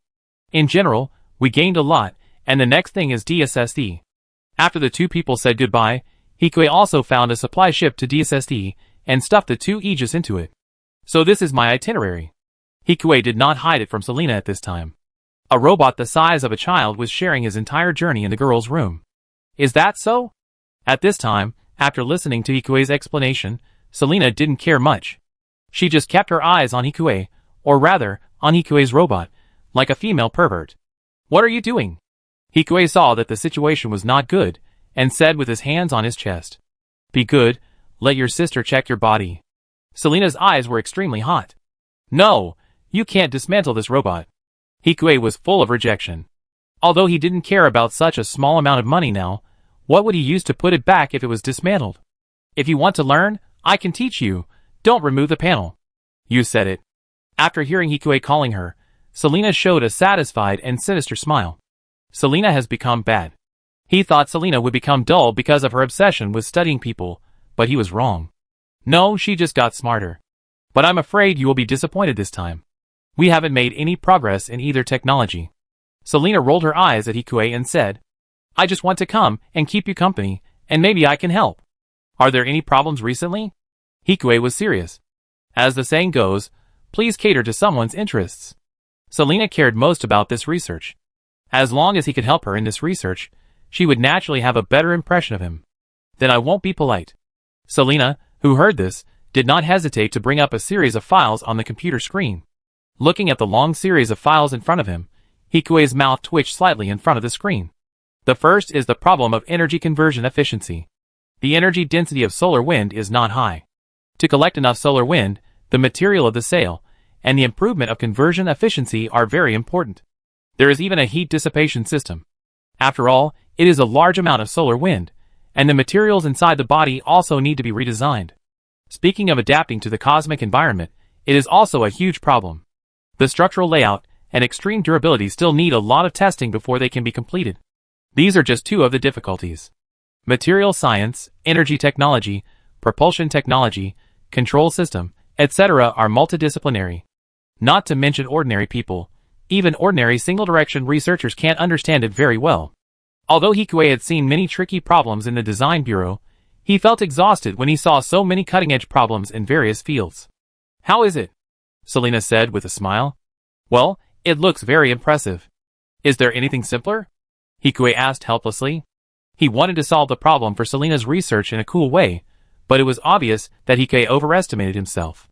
In general, we gained a lot, and the next thing is DSSD. After the two people said goodbye, Hikue also found a supply ship to DSSD and stuffed the two Aegis into it. So this is my itinerary. Hikue did not hide it from Selena at this time. A robot the size of a child was sharing his entire journey in the girl's room. Is that so? At this time, after listening to Hikue's explanation, Selena didn't care much. She just kept her eyes on Hikue, or rather, on Hikue's robot, like a female pervert. What are you doing? Hikue saw that the situation was not good, and said with his hands on his chest. Be good, let your sister check your body. Selena's eyes were extremely hot. No, you can't dismantle this robot. Hikue was full of rejection. Although he didn't care about such a small amount of money now, what would he use to put it back if it was dismantled? If you want to learn, I can teach you. Don't remove the panel. You said it. After hearing Hikue calling her, Selena showed a satisfied and sinister smile. Selena has become bad. He thought Selena would become dull because of her obsession with studying people, but he was wrong. No, she just got smarter. But I'm afraid you will be disappointed this time. We haven't made any progress in either technology. Selena rolled her eyes at Hikue and said, I just want to come and keep you company, and maybe I can help. Are there any problems recently? Hikue was serious. As the saying goes, please cater to someone's interests. Selena cared most about this research. As long as he could help her in this research, she would naturally have a better impression of him. Then I won't be polite. Selena, who heard this, did not hesitate to bring up a series of files on the computer screen. Looking at the long series of files in front of him, Hikue's mouth twitched slightly in front of the screen. The first is the problem of energy conversion efficiency. The energy density of solar wind is not high. To collect enough solar wind, the material of the sail, and the improvement of conversion efficiency are very important. There is even a heat dissipation system. After all, it is a large amount of solar wind, and the materials inside the body also need to be redesigned. Speaking of adapting to the cosmic environment, it is also a huge problem. The structural layout and extreme durability still need a lot of testing before they can be completed. These are just two of the difficulties. Material science, energy technology, propulsion technology, control system, etc. are multidisciplinary. Not to mention ordinary people. Even ordinary single-direction researchers can't understand it very well. Although Hikue had seen many tricky problems in the design bureau, he felt exhausted when he saw so many cutting-edge problems in various fields. How is it? Selena said with a smile. Well, it looks very impressive. Is there anything simpler? Hikue asked helplessly. He wanted to solve the problem for Selena's research in a cool way, but it was obvious that Hikue overestimated himself.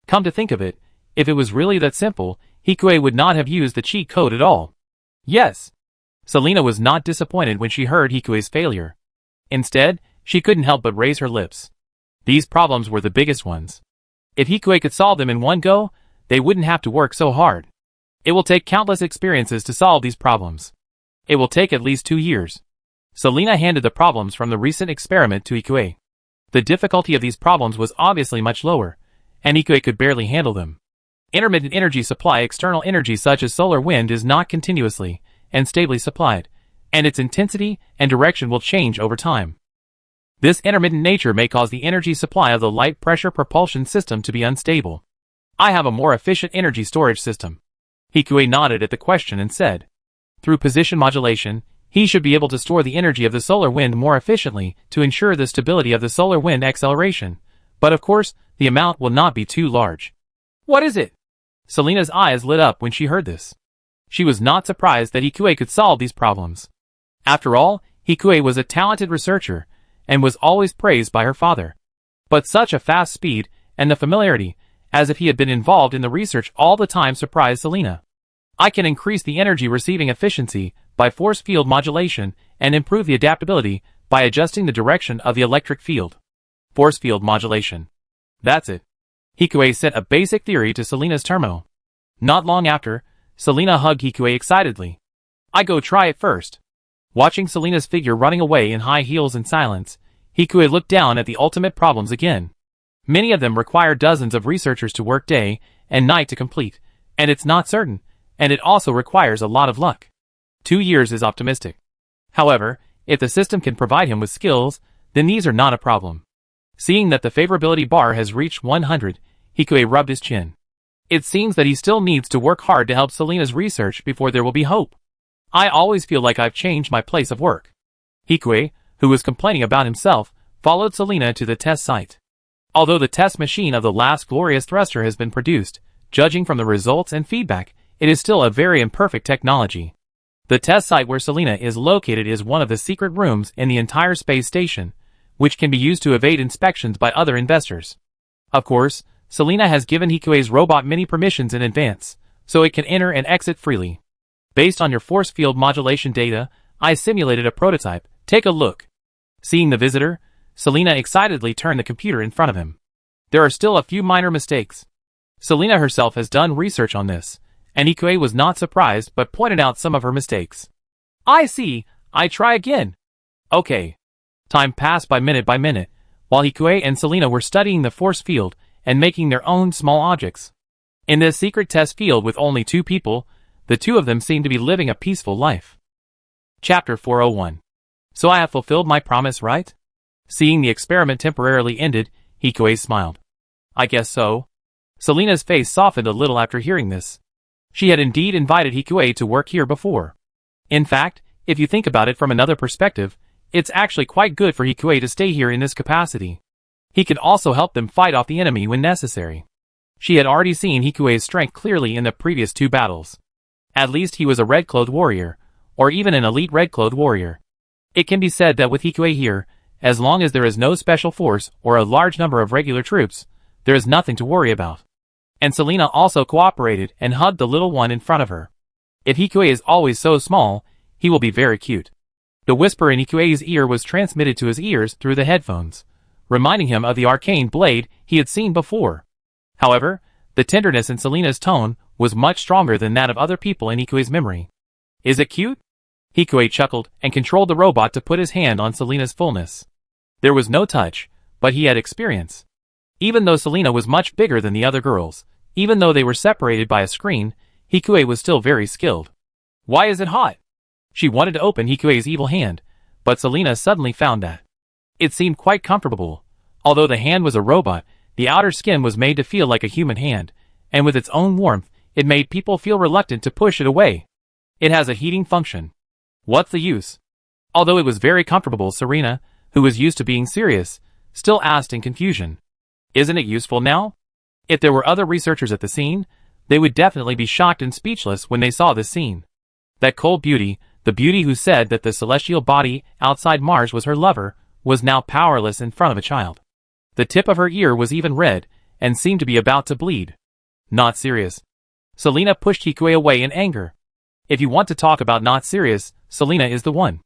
Come to think of it, if it was really that simple, Hikue would not have used the cheat code at all. Yes. Selena was not disappointed when she heard Hikue's failure. Instead, she couldn't help but raise her lips. These problems were the biggest ones. If Hikue could solve them in one go, they wouldn't have to work so hard. It will take countless experiences to solve these problems. It will take at least 2 years. Selena handed the problems from the recent experiment to Hikue. The difficulty of these problems was obviously much lower, and Hikue could barely handle them. Intermittent energy supply. External energy such as solar wind is not continuously and stably supplied, and its intensity and direction will change over time. This intermittent nature may cause the energy supply of the light pressure propulsion system to be unstable. I have a more efficient energy storage system. Hikue nodded at the question and said, through position modulation, he should be able to store the energy of the solar wind more efficiently to ensure the stability of the solar wind acceleration, but of course, the amount will not be too large. What is it? Selena's eyes lit up when she heard this. She was not surprised that Hikue could solve these problems. After all, Hikue was a talented researcher, and was always praised by her father. But such a fast speed, and the familiarity, as if he had been involved in the research all the time, surprised Selena. I can increase the energy receiving efficiency by force field modulation and improve the adaptability by adjusting the direction of the electric field. Force field modulation. That's it. Hikue sent a basic theory to Selena's terminal. Not long after, Selena hugged Hikue excitedly. I go try it first. Watching Selena's figure running away in high heels in silence, Hikue looked down at the ultimate problems again. Many of them require dozens of researchers to work day and night to complete, and it's not certain, and it also requires a lot of luck. 2 years is optimistic. However, if the system can provide him with skills, then these are not a problem. Seeing that the favorability bar has reached 100, Hikue rubbed his chin. It seems that he still needs to work hard to help Selena's research before there will be hope. I always feel like I've changed my place of work. Hikue, who was complaining about himself, followed Selena to the test site. Although the test machine of the last glorious thruster has been produced, judging from the results and feedback, it is still a very imperfect technology. The test site where Selena is located is one of the secret rooms in the entire space station, which can be used to evade inspections by other investors. Of course, Selena has given Hikue's robot many permissions in advance, so it can enter and exit freely. Based on your force field modulation data, I simulated a prototype. Take a look. Seeing the visitor, Selena excitedly turned the computer in front of him. There are still a few minor mistakes. Selena herself has done research on this, and Hikue was not surprised but pointed out some of her mistakes. I see. I try again. Okay. Time passed by minute, while Hikue and Selena were studying the force field and making their own small objects. In this secret test field with only 2 people, the 2 of them seemed to be living a peaceful life. Chapter 401. So I have fulfilled my promise, right? Seeing the experiment temporarily ended, Hikue smiled. I guess so. Selena's face softened a little after hearing this. She had indeed invited Hikue to work here before. In fact, if you think about it from another perspective, it's actually quite good for Hikue to stay here in this capacity. He could also help them fight off the enemy when necessary. She had already seen Hikue's strength clearly in the previous 2 battles. At least he was a red-clothed warrior, or even an elite red-clothed warrior. It can be said that with Hikue here, as long as there is no special force or a large number of regular troops, there is nothing to worry about. And Selena also cooperated and hugged the little one in front of her. If Hikue is always so small, he will be very cute. The whisper in Hikue's ear was transmitted to his ears through the headphones, reminding him of the arcane blade he had seen before. However, the tenderness in Selena's tone was much stronger than that of other people in Hikue's memory. Is it cute? Hikue chuckled and controlled the robot to put his hand on Selena's fullness. There was no touch, but he had experience. Even though Selena was much bigger than the other girls, even though they were separated by a screen, Hikue was still very skilled. Why is it hot? She wanted to open Hikue's evil hand, but Selena suddenly found that it seemed quite comfortable. Although the hand was a robot, the outer skin was made to feel like a human hand, and with its own warmth, it made people feel reluctant to push it away. It has a heating function. What's the use? Although it was very comfortable, Serena, who was used to being serious, still asked in confusion. Isn't it useful now? If there were other researchers at the scene, they would definitely be shocked and speechless when they saw this scene. That cold beauty, the beauty who said that the celestial body outside Mars was her lover, was now powerless in front of a child. The tip of her ear was even red, and seemed to be about to bleed. Not serious. Selena pushed Hikue away in anger. If you want to talk about not serious, Selena is the one.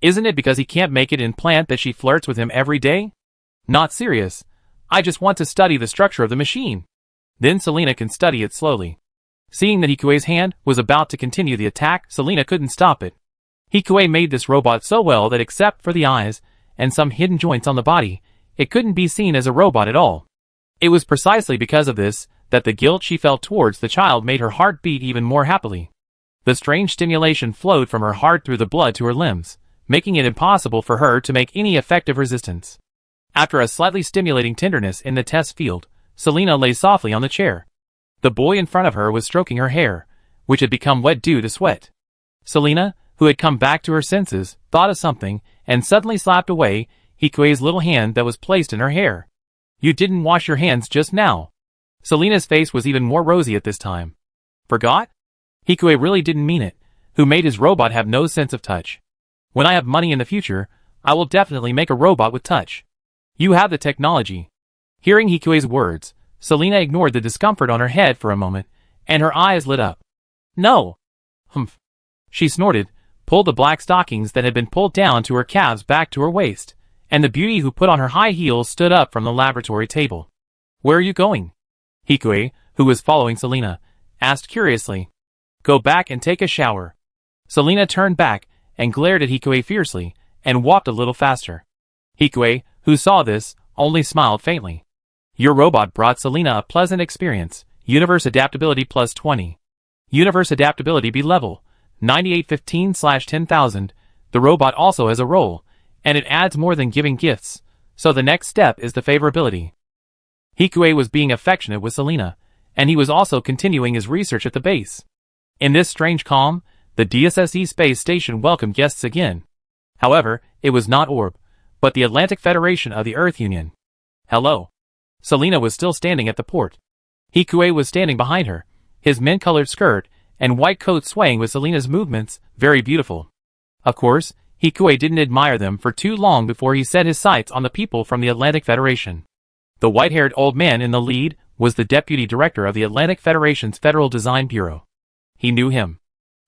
Isn't it because he can't make it in plant that she flirts with him every day? Not serious. I just want to study the structure of the machine. Then Selena can study it slowly. Seeing that Hikue's hand was about to continue the attack, Selena couldn't stop it. Hikue made this robot so well that except for the eyes and some hidden joints on the body, it couldn't be seen as a robot at all. It was precisely because of this that the guilt she felt towards the child made her heart beat even more happily. The strange stimulation flowed from her heart through the blood to her limbs, making it impossible for her to make any effective resistance. After a slightly stimulating tenderness in the test field, Selena lay softly on the chair. The boy in front of her was stroking her hair, which had become wet due to sweat. Selena, who had come back to her senses, thought of something, and suddenly slapped away Hikue's little hand that was placed in her hair. You didn't wash your hands just now. Selena's face was even more rosy at this time. Forgot? Hikue really didn't mean it, who made his robot have no sense of touch. When I have money in the future, I will definitely make a robot with touch. You have the technology. Hearing Hikue's words, Selena ignored the discomfort on her head for a moment, and her eyes lit up. No. Humph. She snorted, pulled the black stockings that had been pulled down to her calves back to her waist, and the beauty who put on her high heels stood up from the laboratory table. Where are you going? Hikue, who was following Selena, asked curiously. Go back and take a shower. Selena turned back and glared at Hikue fiercely, and walked a little faster. Hikue, who saw this, only smiled faintly. Your robot brought Selena a pleasant experience. Universe Adaptability plus 20. Universe Adaptability B level, 9815/10,000. The robot also has a role, and it adds more than giving gifts, so the next step is the favorability. Hikue was being affectionate with Selena, and he was also continuing his research at the base. In this strange calm, the DSSE space station welcomed guests again. However, it was not Orb, but the Atlantic Federation of the Earth Union. Hello. Selena was still standing at the port. Hikue was standing behind her, his mint-colored skirt and white coat swaying with Selena's movements, very beautiful. Of course, Hikue didn't admire them for too long before he set his sights on the people from the Atlantic Federation. The white-haired old man in the lead was the deputy director of the Atlantic Federation's Federal Design Bureau. He knew him.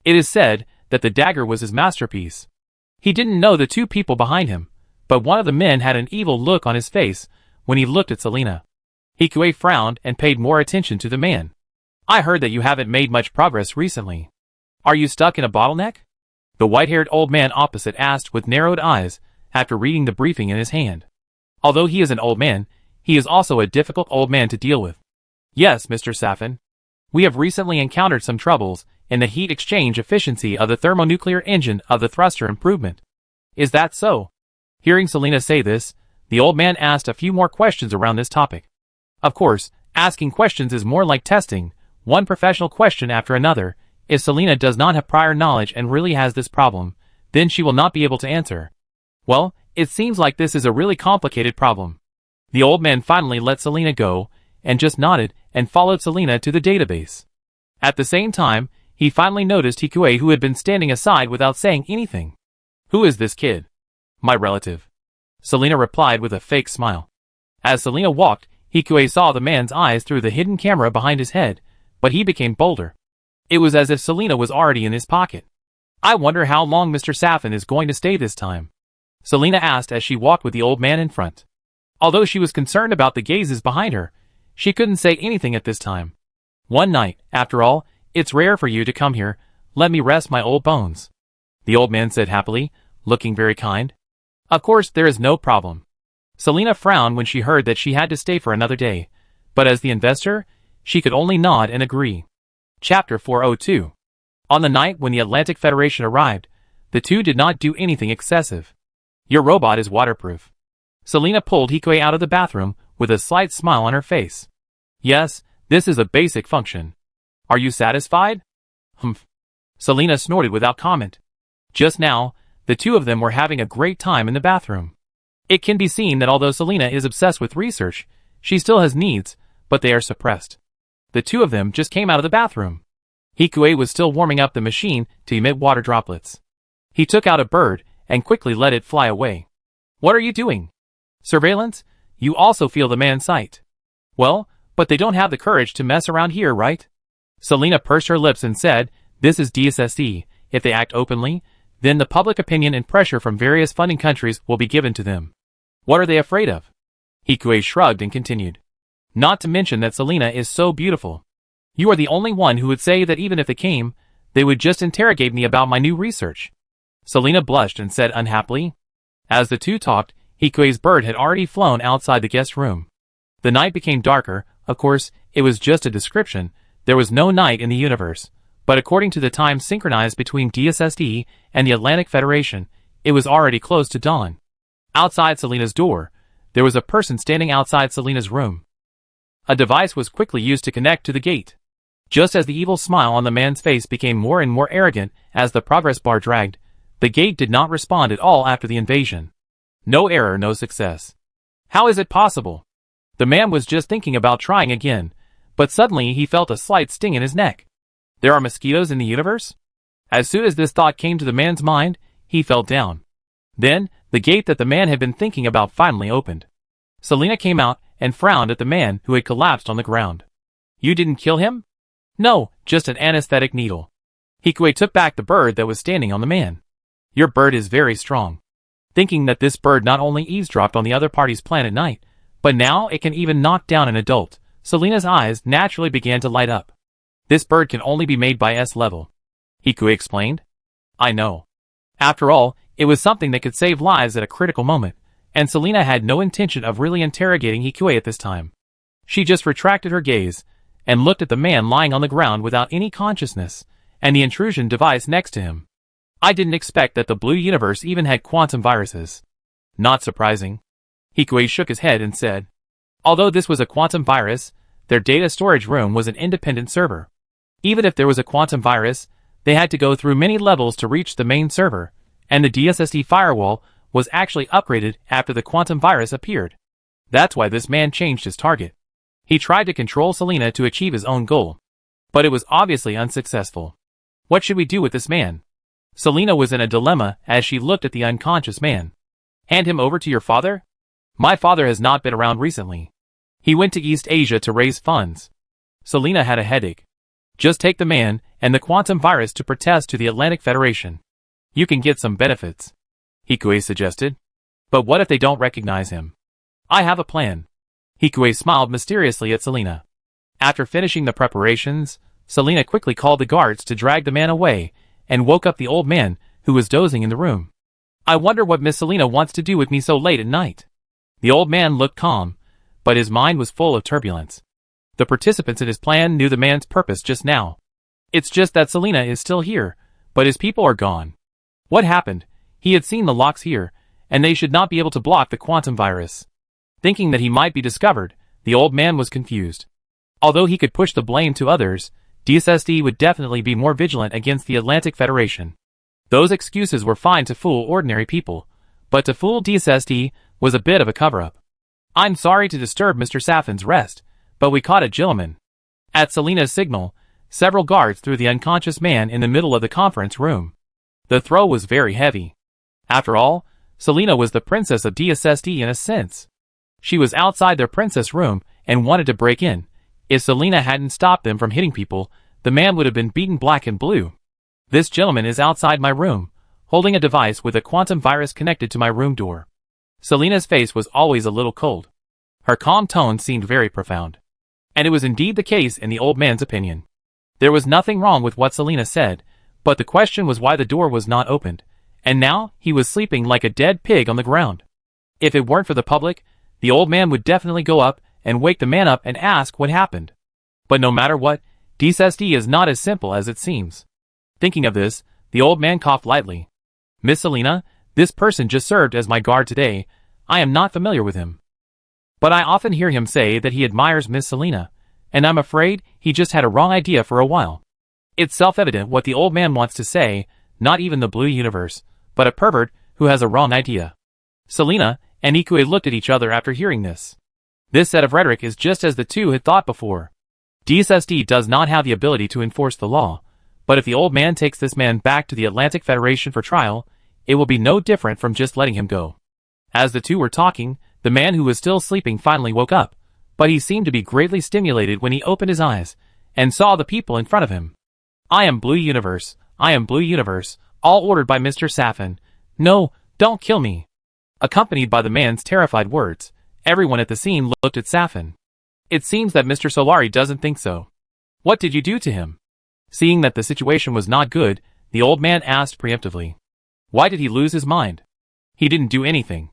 It is said that the dagger was his masterpiece. He didn't know the 2 people behind him, but one of the men had an evil look on his face when he looked at Selena. Hikue frowned and paid more attention to the man. I heard that you haven't made much progress recently. Are you stuck in a bottleneck? The white-haired old man opposite asked with narrowed eyes after reading the briefing in his hand. Although he is an old man, he is also a difficult old man to deal with. Yes, Mr. Safin. We have recently encountered some troubles in the heat exchange efficiency of the thermonuclear engine of the thruster improvement. Is that so? Hearing Selina say this, the old man asked a few more questions around this topic. Of course, asking questions is more like testing, one professional question after another. If Selina does not have prior knowledge and really has this problem, then she will not be able to answer. Well, it seems like this is a really complicated problem. The old man finally let Selina go, and just nodded and followed Selina to the database. At the same time, he finally noticed Hikue, who had been standing aside without saying anything. Who is this kid? My relative. Selina replied with a fake smile. As Selina walked, Hikue saw the man's eyes through the hidden camera behind his head, but he became bolder. It was as if Selina was already in his pocket. I wonder how long Mr. Safin is going to stay this time, Selina asked as she walked with the old man in front. Although she was concerned about the gazes behind her, she couldn't say anything at this time. One night, after all, it's rare for you to come here. Let me rest my old bones, the old man said happily, looking very kind. Of course, there is no problem. Selina frowned when she heard that she had to stay for another day, but as the investor, she could only nod and agree. Chapter 402. On the night when the Atlantic Federation arrived, the two did not do anything excessive. Your robot is waterproof. Selina pulled Hikue out of the bathroom with a slight smile on her face. Yes, this is a basic function. Are you satisfied? Humph. Selina snorted without comment. Just now, the two of them were having a great time in the bathroom. It can be seen that although Selina is obsessed with research, she still has needs, but they are suppressed. The two of them just came out of the bathroom. Hikue was still warming up the machine to emit water droplets. He took out a bird and quickly let it fly away. What are you doing? Surveillance? You also feel the man's sight. Well, but they don't have the courage to mess around here, right? Selina pursed her lips and said, this is DSSE. If they act openly, then the public opinion and pressure from various funding countries will be given to them. What are they afraid of? Hikue shrugged and continued. Not to mention that Selina is so beautiful. You are the only one who would say that even if they came, they would just interrogate me about my new research. Selina blushed and said unhappily. As the two talked, Hikue's bird had already flown outside the guest room. The night became darker. Of course, it was just a description. There was no night in the universe. But according to the time synchronized between DSSD and the Atlantic Federation, it was already close to dawn. Outside Selina's door, there was a person standing outside Selina's room. A device was quickly used to connect to the gate. Just as the evil smile on the man's face became more and more arrogant as the progress bar dragged, the gate did not respond at all after the invasion. No error, no success. How is it possible? The man was just thinking about trying again, but suddenly he felt a slight sting in his neck. There are mosquitoes in the universe? As soon as this thought came to the man's mind, he fell down. Then, the gate that the man had been thinking about finally opened. Selina came out and frowned at the man who had collapsed on the ground. You didn't kill him? No, just an anesthetic needle. Hikue took back the bird that was standing on the man. Your bird is very strong. Thinking that this bird not only eavesdropped on the other party's plan at night, but now it can even knock down an adult, Selina's eyes naturally began to light up. This bird can only be made by S-level, Hikue explained. I know. After all, it was something that could save lives at a critical moment, and Selina had no intention of really interrogating Hikue at this time. She just retracted her gaze, and looked at the man lying on the ground without any consciousness, and the intrusion device next to him. I didn't expect that the blue universe even had quantum viruses. Not surprising. Hikue shook his head and said. Although this was a quantum virus, their data storage room was an independent server. Even if there was a quantum virus, they had to go through many levels to reach the main server, and the DSSD firewall was actually upgraded after the quantum virus appeared. That's why this man changed his target. He tried to control Selina to achieve his own goal. But it was obviously unsuccessful. What should we do with this man? Selina was in a dilemma as she looked at the unconscious man. Hand him over to your father? My father has not been around recently. He went to East Asia to raise funds. Selina had a headache. Just take the man and the quantum virus to protest to the Atlantic Federation. You can get some benefits, Hikue suggested. But what if they don't recognize him? I have a plan. Hikue smiled mysteriously at Selina. After finishing the preparations, Selina quickly called the guards to drag the man away and woke up the old man, who was dozing in the room. I wonder what Miss Selina wants to do with me so late at night. The old man looked calm, but his mind was full of turbulence. The participants in his plan knew the man's purpose just now. It's just that Selina is still here, but his people are gone. What happened? He had seen the locks here, and they should not be able to block the quantum virus. Thinking that he might be discovered, the old man was confused. Although he could push the blame to others, DSSD would definitely be more vigilant against the Atlantic Federation. Those excuses were fine to fool ordinary people, but to fool DSSD was a bit of a cover-up. I'm sorry to disturb Mr. Saffin's rest, but we caught a gentleman. At Selina's signal, several guards threw the unconscious man in the middle of the conference room. The throw was very heavy. After all, Selina was the princess of DSSD in a sense. She was outside their princess room and wanted to break in. If Selina hadn't stopped them from hitting people, the man would have been beaten black and blue. This gentleman is outside my room, holding a device with a quantum virus connected to my room door. Selina's face was always a little cold. Her calm tone seemed very profound. And it was indeed the case in the old man's opinion. There was nothing wrong with what Selina said, but the question was why the door was not opened, and now he was sleeping like a dead pig on the ground. If it weren't for the public, the old man would definitely go up and wake the man up and ask what happened. But no matter what, DSSD is not as simple as it seems. Thinking of this, the old man coughed lightly. Miss Selina, this person just served as my guard today. I am not familiar with him. But I often hear him say that he admires Miss Selina, and I'm afraid he just had a wrong idea for a while. It's self-evident what the old man wants to say, not even the blue universe, but a pervert who has a wrong idea. Selina and Ikue looked at each other after hearing this. This set of rhetoric is just as the two had thought before. DSSD does not have the ability to enforce the law, but if the old man takes this man back to the Atlantic Federation for trial, it will be no different from just letting him go. As the two were talking, the man who was still sleeping finally woke up, but he seemed to be greatly stimulated when he opened his eyes and saw the people in front of him. I am Blue Universe, all ordered by Mr. Saffin. No, don't kill me. Accompanied by the man's terrified words, everyone at the scene looked at Saffin. It seems that Mr. Solari doesn't think so. What did you do to him? Seeing that the situation was not good, the old man asked preemptively. Why did he lose his mind? He didn't do anything.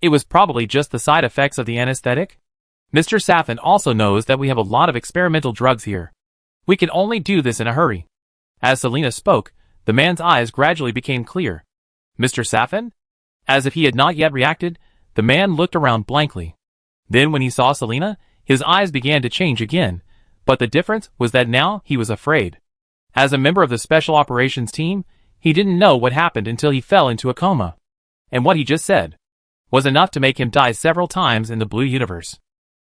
It was probably just the side effects of the anesthetic. Mr. Saffin also knows that we have a lot of experimental drugs here. We can only do this in a hurry. As Selina spoke, the man's eyes gradually became clear. Mr. Saffin? As if he had not yet reacted, the man looked around blankly. Then when he saw Selina, his eyes began to change again, but the difference was that now he was afraid. As a member of the Special Operations team, he didn't know what happened until he fell into a coma. And what he just said was enough to make him die several times in the Blue Universe.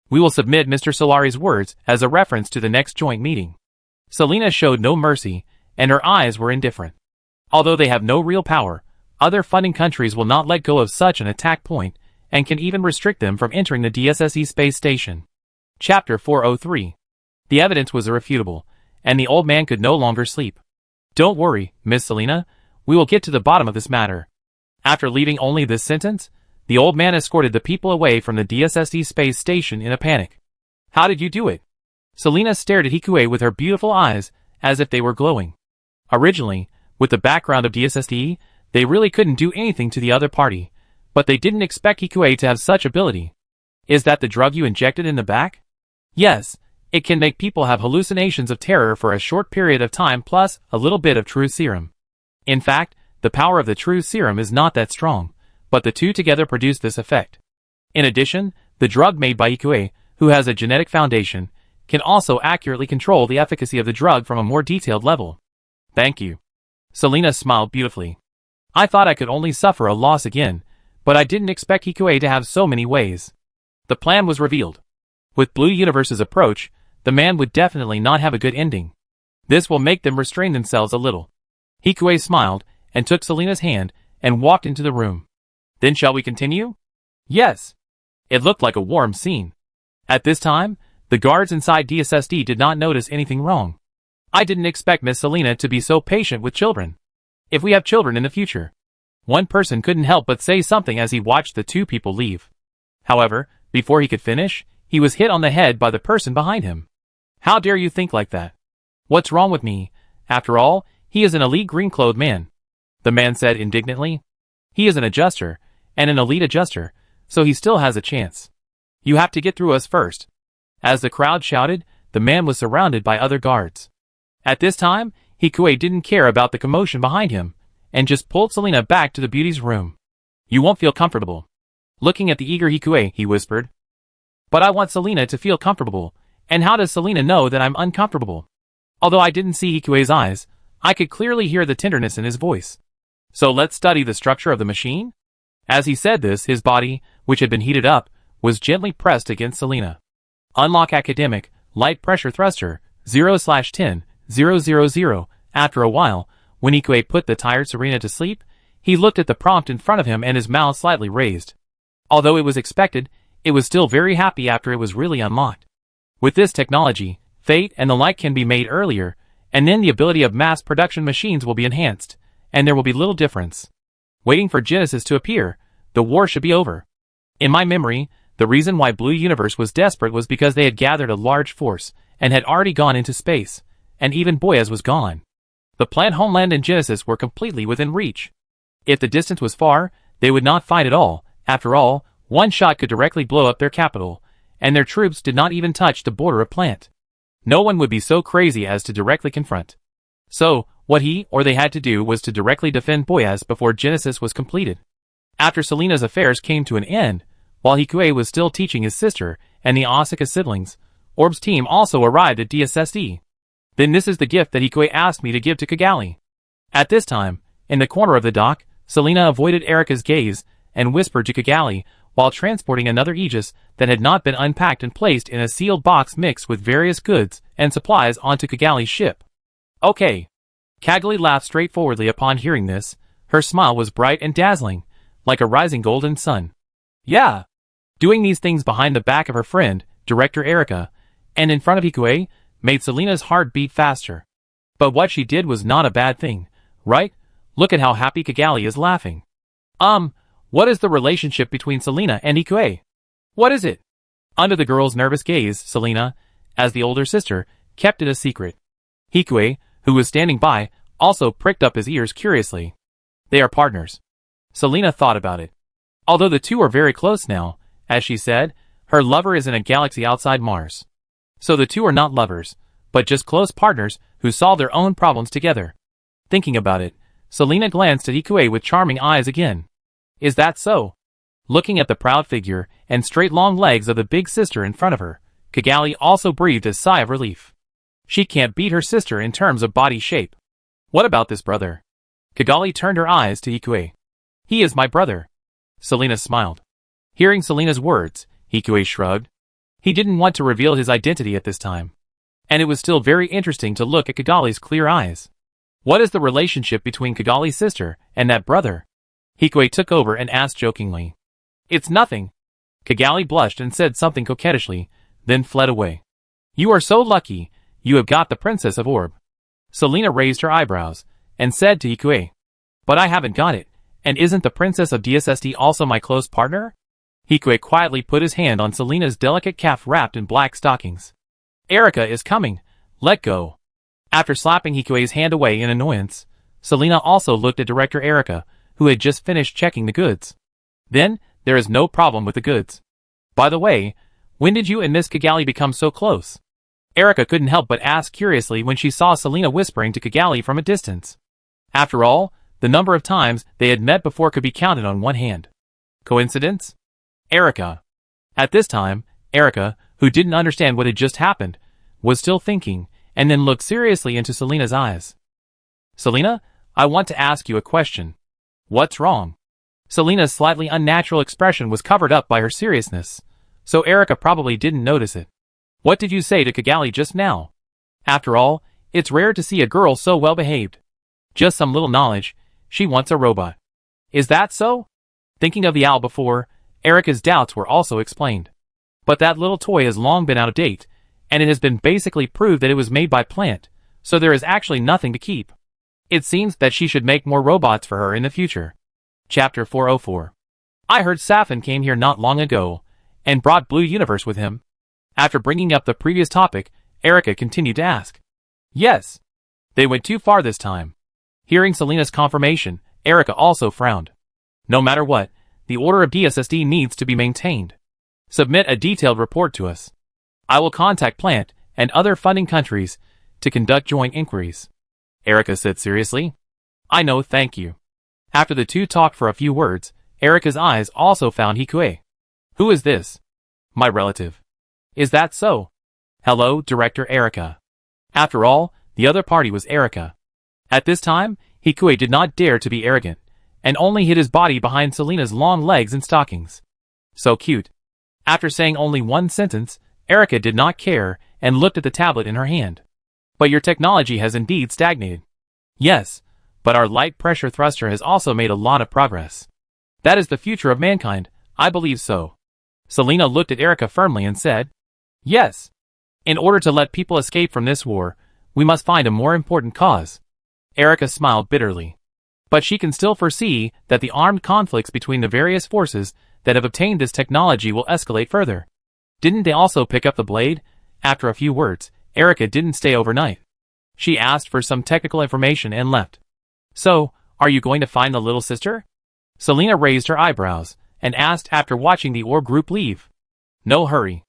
We will submit Mr. Solari's words as a reference to the next joint meeting. Selina showed no mercy, and her eyes were indifferent. Although they have no real power, other funding countries will not let go of such an attack point, and can even restrict them from entering the DSSE space station. Chapter 403. The evidence was irrefutable, and the old man could no longer sleep. Don't worry, Miss Selina, we will get to the bottom of this matter. After leaving only this sentence, the old man escorted the people away from the DSSE space station in a panic. How did you do it? Selina stared at Hikue with her beautiful eyes, as if they were glowing. Originally, with the background of DSSE, they really couldn't do anything to the other party, but they didn't expect Hikue to have such ability. Is that the drug you injected in the back? Yes, it can make people have hallucinations of terror for a short period of time plus a little bit of true serum. In fact, the power of the true serum is not that strong, but the two together produce this effect. In addition, the drug made by Ikue, who has a genetic foundation, can also accurately control the efficacy of the drug from a more detailed level. Thank you. Selina smiled beautifully. I thought I could only suffer a loss again, but I didn't expect Hikue to have so many ways. The plan was revealed. With Blue Universe's approach, the man would definitely not have a good ending. This will make them restrain themselves a little. Hikue smiled, and took Selina's hand, and walked into the room. Then shall we continue? Yes. It looked like a warm scene. At this time, the guards inside DSSD did not notice anything wrong. I didn't expect Miss Selina to be so patient with children. If we have children in the future. One person couldn't help but say something as he watched the two people leave. However, before he could finish, he was hit on the head by the person behind him. How dare you think like that? What's wrong with me? After all, he is an elite green-clothed man. the man said indignantly. He is an adjuster, and an elite adjuster, so he still has a chance. You have to get through us first. As the crowd shouted, the man was surrounded by other guards. At this time, Hikue didn't care about the commotion behind him, and just pulled Selena back to the beauty's room. You won't feel comfortable. Looking at the eager Hikue, he whispered. But I want Selena to feel comfortable, and how does Selena know that I'm uncomfortable? Although I didn't see Hikue's eyes, I could clearly hear the tenderness in his voice. So let's study the structure of the machine? As he said this, his body, which had been heated up, was gently pressed against Selena. Unlock academic, light pressure thruster, 0/10, 000. After a while, when Hikue put the tired Serena to sleep, he looked at the prompt in front of him and his mouth slightly raised. Although it was expected, it was still very happy after it was really unlocked. With this technology, Fate and the like can be made earlier, and then the ability of mass production machines will be enhanced, and there will be little difference. Waiting for Genesis to appear, the war should be over. In my memory, the reason why Blue Universe was desperate was because they had gathered a large force, and had already gone into space, and even Boyaz was gone. The plant homeland and Genesis were completely within reach. If the distance was far, they would not fight at all. After all, one shot could directly blow up their capital, and their troops did not even touch the border of Plant. No one would be so crazy as to directly confront. So, what he or they had to do was to directly defend Boyaz before Genesis was completed. After Selena's affairs came to an end, while Hikue was still teaching his sister and the Asuka siblings, Orb's team also arrived at DSSD. Then this is the gift that Hikue asked me to give to Kigali. At this time, in the corner of the dock, Selena avoided Erika's gaze and whispered to Kigali while transporting another Aegis that had not been unpacked and placed in a sealed box mixed with various goods and supplies onto Kigali's ship. Okay. Kigali laughed straightforwardly upon hearing this. Her smile was bright and dazzling, like a rising golden sun. Yeah. Doing these things behind the back of her friend, Director Erika, and in front of Hikue, made Selena's heart beat faster. But what she did was not a bad thing, right? Look at how happy Kigali is laughing. What is the relationship between Selena and Hikue? What is it? Under the girl's nervous gaze, Selena, as the older sister, kept it a secret. Hikue, who was standing by, also pricked up his ears curiously. They are partners. Selena thought about it. Although the two are very close now, as she said, her lover is in a galaxy outside Mars. So the two are not lovers, but just close partners who solve their own problems together. Thinking about it, Selena glanced at Hikue with charming eyes again. Is that so? Looking at the proud figure and straight long legs of the big sister in front of her, Kigali also breathed a sigh of relief. She can't beat her sister in terms of body shape. What about this brother? Kigali turned her eyes to Hikue. He is my brother. Selena smiled. Hearing Selena's words, Hikue shrugged. He didn't want to reveal his identity at this time. And it was still very interesting to look at Kigali's clear eyes. What is the relationship between Kigali's sister and that brother? Hikue took over and asked jokingly. It's nothing. Kigali blushed and said something coquettishly, then fled away. You are so lucky, you have got the Princess of Orb. Selena raised her eyebrows, and said to Hikue. But I haven't got it, and isn't the Princess of DSSD also my close partner? Hikue quietly put his hand on Selena's delicate calf wrapped in black stockings. Erika is coming, let go. After slapping Hikue's hand away in annoyance, Selena also looked at Director Erika, who had just finished checking the goods. Then, there is no problem with the goods. By the way, when did you and Miss Kigali become so close? Erika couldn't help but ask curiously when she saw Selena whispering to Kigali from a distance. After all, the number of times they had met before could be counted on one hand. Coincidence? Erika. At this time, Erika, who didn't understand what had just happened, was still thinking, and then looked seriously into Selena's eyes. Selena, I want to ask you a question. What's wrong? Selena's slightly unnatural expression was covered up by her seriousness, so Erika probably didn't notice it. What did you say to Kigali just now? After all, it's rare to see a girl so well behaved. Just some little knowledge, she wants a robot. Is that so? Thinking of the owl before, Erika's doubts were also explained. But that little toy has long been out of date, and it has been basically proved that it was made by Plant, so there is actually nothing to keep. It seems that she should make more robots for her in the future. Chapter 404. I heard Safin came here not long ago, and brought Blue Universe with him. After bringing up the previous topic, Erika continued to ask. Yes. They went too far this time. Hearing Selena's confirmation, Erika also frowned. No matter what, the order of DSSD needs to be maintained. Submit a detailed report to us. I will contact plant and other funding countries to conduct joint inquiries. Erika said seriously. I know, thank you. After the two talked for a few words, Erika's eyes also found Hikue. Who is this? My relative. Is that so? Hello, Director Erika. After all, the other party was Erika. At this time, Hikue did not dare to be arrogant, and only hid his body behind Selena's long legs and stockings. So cute. After saying only one sentence, Erika did not care and looked at the tablet in her hand. But your technology has indeed stagnated. Yes, but our light pressure thruster has also made a lot of progress. That is the future of mankind, I believe so. Selena looked at Erika firmly and said, Yes. In order to let people escape from this war, we must find a more important cause. Erika smiled bitterly. But she can still foresee that the armed conflicts between the various forces that have obtained this technology will escalate further. Didn't they also pick up the blade? After a few words, Erika didn't stay overnight. She asked for some technical information and left. So, are you going to find the little sister? Selena raised her eyebrows and asked after watching the orb group leave. No hurry.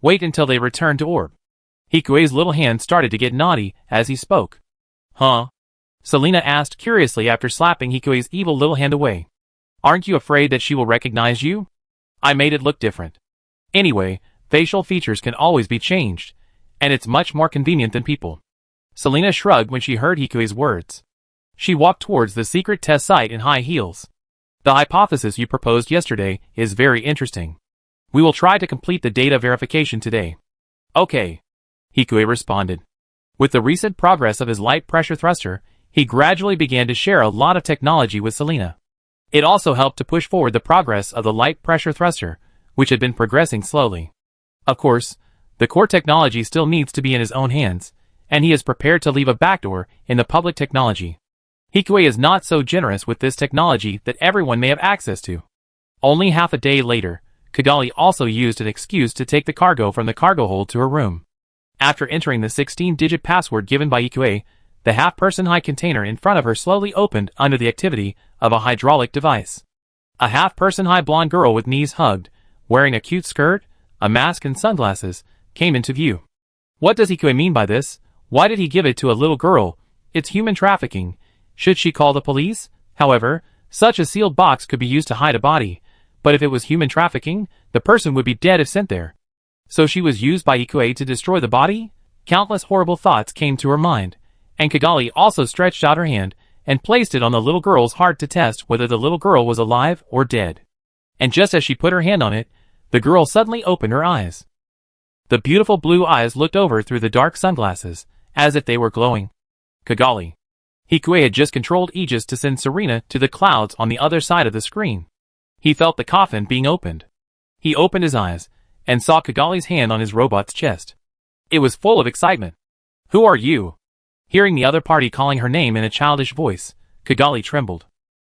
Wait until they return to orb. Hikue's little hand started to get naughty as he spoke. Huh? Selena asked curiously after slapping Hikue's evil little hand away. Aren't you afraid that she will recognize you? I made it look different. Anyway, facial features can always be changed, and it's much more convenient than people. Selena shrugged when she heard Hikue's words. She walked towards the secret test site in high heels. The hypothesis you proposed yesterday is very interesting. We will try to complete the data verification today. Okay. Hikue responded. With the recent progress of his light pressure thruster, he gradually began to share a lot of technology with Selena. It also helped to push forward the progress of the light pressure thruster, which had been progressing slowly. Of course, the core technology still needs to be in his own hands, and he is prepared to leave a backdoor in the public technology. Hikue is not so generous with this technology that everyone may have access to. Only half a day later, Kigali also used an excuse to take the cargo from the cargo hold to her room. After entering the 16-digit password given by Hikue, the half-person high container in front of her slowly opened under the activity of a hydraulic device. A half-person high blonde girl with knees hugged, wearing a cute skirt, a mask and sunglasses, came into view. What does Hikue mean by this? Why did he give it to a little girl? It's human trafficking. Should she call the police? However, such a sealed box could be used to hide a body, but if it was human trafficking, the person would be dead if sent there. So she was used by Hikue to destroy the body? Countless horrible thoughts came to her mind, and Kigali also stretched out her hand and placed it on the little girl's heart to test whether the little girl was alive or dead. And just as she put her hand on it, the girl suddenly opened her eyes. The beautiful blue eyes looked over through the dark sunglasses, as if they were glowing. Kigali. Hikue had just controlled Aegis to send Serena to the clouds on the other side of the screen. He felt the coffin being opened. He opened his eyes and saw Kigali's hand on his robot's chest. It was full of excitement. Who are you? Hearing the other party calling her name in a childish voice, Kigali trembled.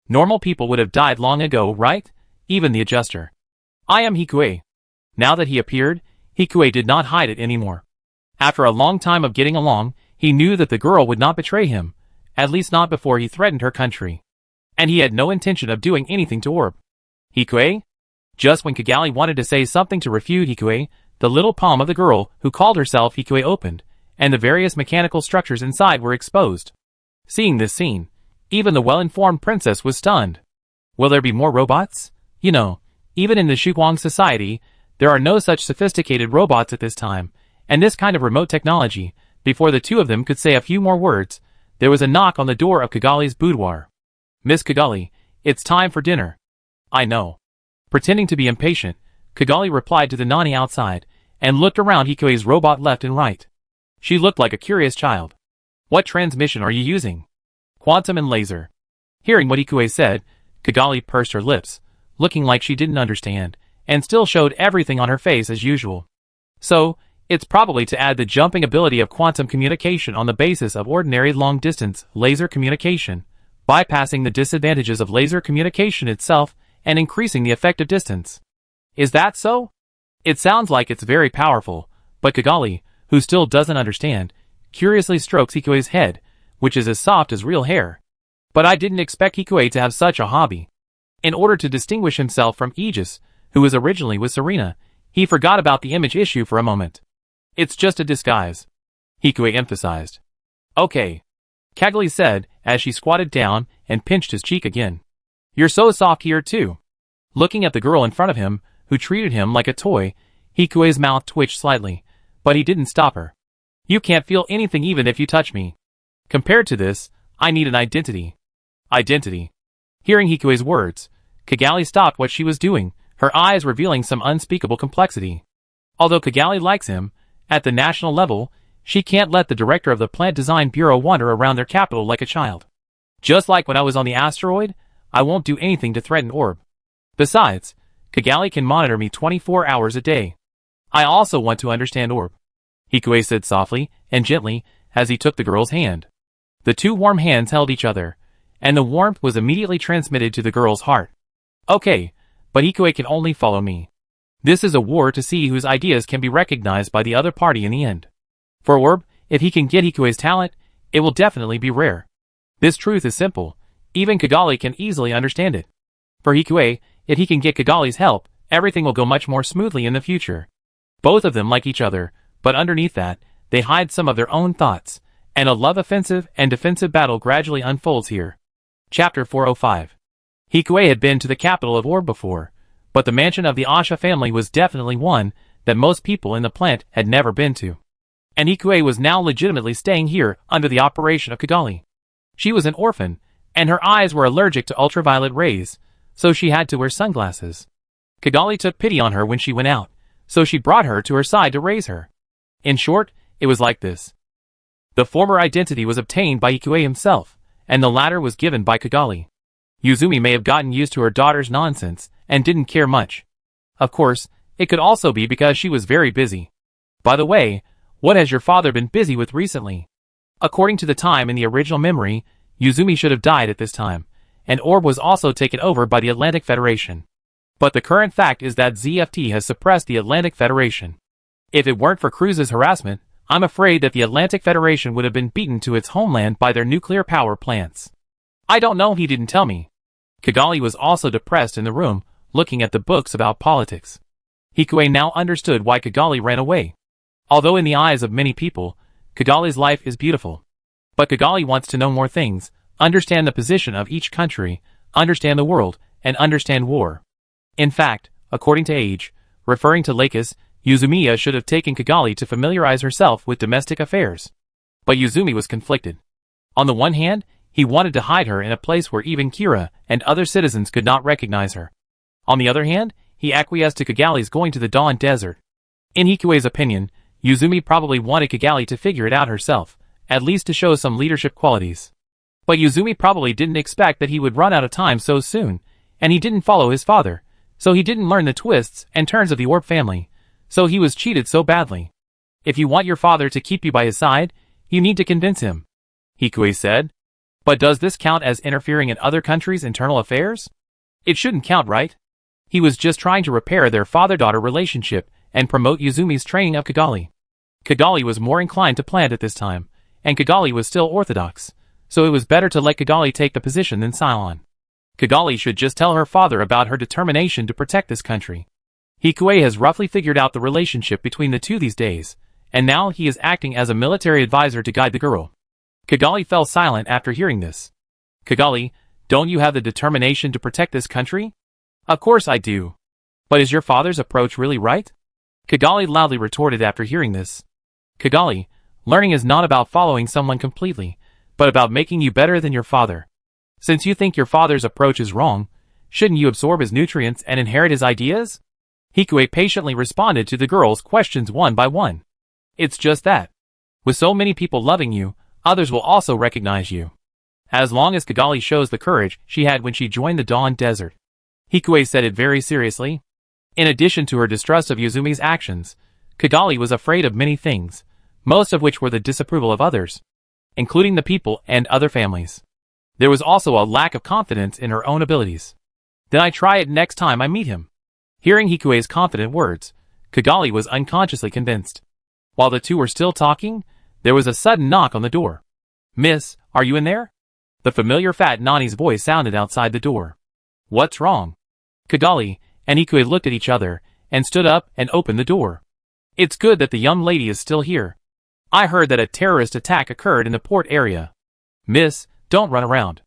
Normal people would have died long ago, right? Even the adjuster. I am Hikue. Now that he appeared, Hikue did not hide it anymore. After a long time of getting along, he knew that the girl would not betray him, at least not before he threatened her country. And he had no intention of doing anything to Orb. Hikue? Just when Kigali wanted to say something to refute Hikue, the little palm of the girl who called herself Hikue opened, and the various mechanical structures inside were exposed. Seeing this scene, even the well-informed princess was stunned. Will there be more robots? You know, even in the Shuguang society, there are no such sophisticated robots at this time, and this kind of remote technology. Before the two of them could say a few more words, there was a knock on the door of Kigali's boudoir. Miss Kigali, it's time for dinner. I know. Pretending to be impatient, Kigali replied to the nanny outside, and looked around Hikue's robot left and right. She looked like a curious child. What transmission are you using? Quantum and laser. Hearing what Hikue said, Kigali pursed her lips, looking like she didn't understand, and still showed everything on her face as usual. So, it's probably to add the jumping ability of quantum communication on the basis of ordinary long-distance laser communication, bypassing the disadvantages of laser communication itself and increasing the effective distance. Is that so? It sounds like it's very powerful, but Kigali, who still doesn't understand, curiously strokes Hikue's head, which is as soft as real hair. But I didn't expect Hikue to have such a hobby. In order to distinguish himself from Aegis, who was originally with Serena, he forgot about the image issue for a moment. It's just a disguise, Hikue emphasized. Okay, Kagami said as she squatted down and pinched his cheek again. You're so soft here too. Looking at the girl in front of him, who treated him like a toy, Hikue's mouth twitched slightly, but he didn't stop her. You can't feel anything even if you touch me. Compared to this, I need an identity. Identity. Hearing Hikue's words, Kagami stopped what she was doing, her eyes revealing some unspeakable complexity. Although Kagami likes him, at the national level, she can't let the director of the Plant Design Bureau wander around their capital like a child. Just like when I was on the asteroid, I won't do anything to threaten Orb. Besides, Kagami can monitor me 24 hours a day. I also want to understand Orb, Hikue said softly and gently as he took the girl's hand. The two warm hands held each other, and the warmth was immediately transmitted to the girl's heart. Okay, but Hikue can only follow me. This is a war to see whose ideas can be recognized by the other party in the end. For Orb, if he can get Hikue's talent, it will definitely be rare. This truth is simple. Even Kagami can easily understand it. For Hikue, if he can get Kagali's help, everything will go much more smoothly in the future. Both of them like each other, but underneath that, they hide some of their own thoughts, and a love offensive and defensive battle gradually unfolds here. Chapter 405. Hikue had been to the capital of Orb before, but the mansion of the Asha family was definitely one that most people in the plant had never been to. And Hikue was now legitimately staying here under the operation of Kagami. She was an orphan, and her eyes were allergic to ultraviolet rays, so she had to wear sunglasses. Kagami took pity on her when she went out, so she brought her to her side to raise her. In short, it was like this. The former identity was obtained by Hikue himself, and the latter was given by Kagami. Yuzumi may have gotten used to her daughter's nonsense and didn't care much. Of course, it could also be because she was very busy. By the way, what has your father been busy with recently? According to the time in the original memory, Yuzumi should have died at this time, and Orb was also taken over by the Atlantic Federation. But the current fact is that ZFT has suppressed the Atlantic Federation. If it weren't for Cruz's harassment, I'm afraid that the Atlantic Federation would have been beaten to its homeland by their nuclear power plants. I don't know, he didn't tell me. Kagami was also depressed in the room, looking at the books about politics. Hikue now understood why Kagami ran away. Although in the eyes of many people, Kagami's life is beautiful. But Kagami wants to know more things, understand the position of each country, understand the world, and understand war. In fact, according to Age, referring to Lakis, Yuzumiya should have taken Kagami to familiarize herself with domestic affairs. But Yuzumi was conflicted. On the one hand, he wanted to hide her in a place where even Kira and other citizens could not recognize her. On the other hand, he acquiesced to Kagami's going to the Dawn Desert. In Hikue's opinion, Yuzumi probably wanted Kagami to figure it out herself, at least to show some leadership qualities. But Yuzumi probably didn't expect that he would run out of time so soon, and he didn't follow his father, so he didn't learn the twists and turns of the Orb family, so he was cheated so badly. If you want your father to keep you by his side, you need to convince him, Hikue said. But does this count as interfering in other countries' internal affairs? It shouldn't count, right? He was just trying to repair their father-daughter relationship and promote Yuzumi's training of Kagami. Kagami was more inclined to plant at this time, and Kagami was still orthodox, so it was better to let Kagami take the position than Cylon. Kagami should just tell her father about her determination to protect this country. Hikue has roughly figured out the relationship between the two these days, and now he is acting as a military advisor to guide the girl. Kagami fell silent after hearing this. Kagami, don't you have the determination to protect this country? Of course I do. But is your father's approach really right? Kagami loudly retorted after hearing this. Kagami, learning is not about following someone completely, but about making you better than your father. Since you think your father's approach is wrong, shouldn't you absorb his nutrients and inherit his ideas? Hikue patiently responded to the girl's questions one by one. It's just that. With so many people loving you, others will also recognize you. As long as Kagami shows the courage she had when she joined the Dawn Desert. Hikue said it very seriously. In addition to her distrust of Yuzumi's actions, Kagami was afraid of many things, most of which were the disapproval of others, including the people and other families. There was also a lack of confidence in her own abilities. Then I try it next time I meet him. Hearing Hikue's confident words, Kagami was unconsciously convinced. While the two were still talking, there was a sudden knock on the door. Miss, are you in there? The familiar fat Nani's voice sounded outside the door. What's wrong? Kigali and Ikue looked at each other and stood up and opened the door. It's good that the young lady is still here. I heard that a terrorist attack occurred in the port area. Miss, don't run around.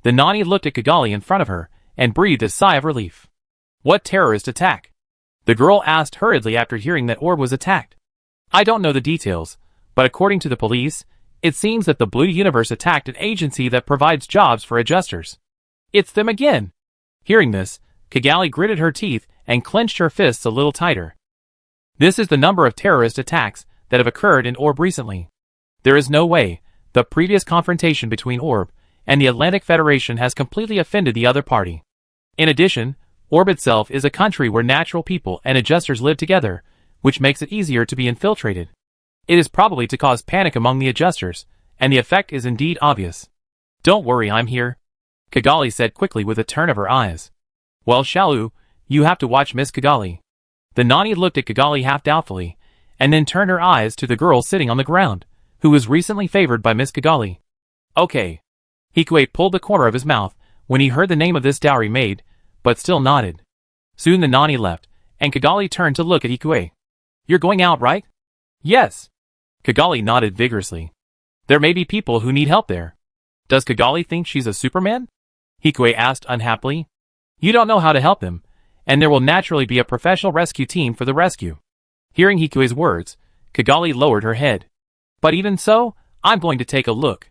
The Nani looked at Kigali in front of her and breathed a sigh of relief. What terrorist attack? The girl asked hurriedly after hearing that Orb was attacked. I don't know the details, but according to the police, it seems that the Blue Universe attacked an agency that provides jobs for adjusters. It's them again. Hearing this, Kigali gritted her teeth and clenched her fists a little tighter. This is the number of terrorist attacks that have occurred in Orb recently. There is no way the previous confrontation between Orb and the Atlantic Federation has completely offended the other party. In addition, Orb itself is a country where natural people and adjusters live together, which makes it easier to be infiltrated. It is probably to cause panic among the adjusters, and the effect is indeed obvious. Don't worry, I'm here, Kigali said quickly with a turn of her eyes. Well, Shalu, you have to watch Miss Kigali. The Nani looked at Kigali half doubtfully, and then turned her eyes to the girl sitting on the ground, who was recently favored by Miss Kigali. Okay. Hikue pulled the corner of his mouth when he heard the name of this dowry maid, but still nodded. Soon the Nani left, and Kigali turned to look at Hikue. You're going out, right? Yes. Kigali nodded vigorously. There may be people who need help there. Does Kigali think she's a Superman? Hikue asked unhappily. You don't know how to help them, and there will naturally be a professional rescue team for the rescue. Hearing Hikue's words, Kigali lowered her head. But even so, I'm going to take a look.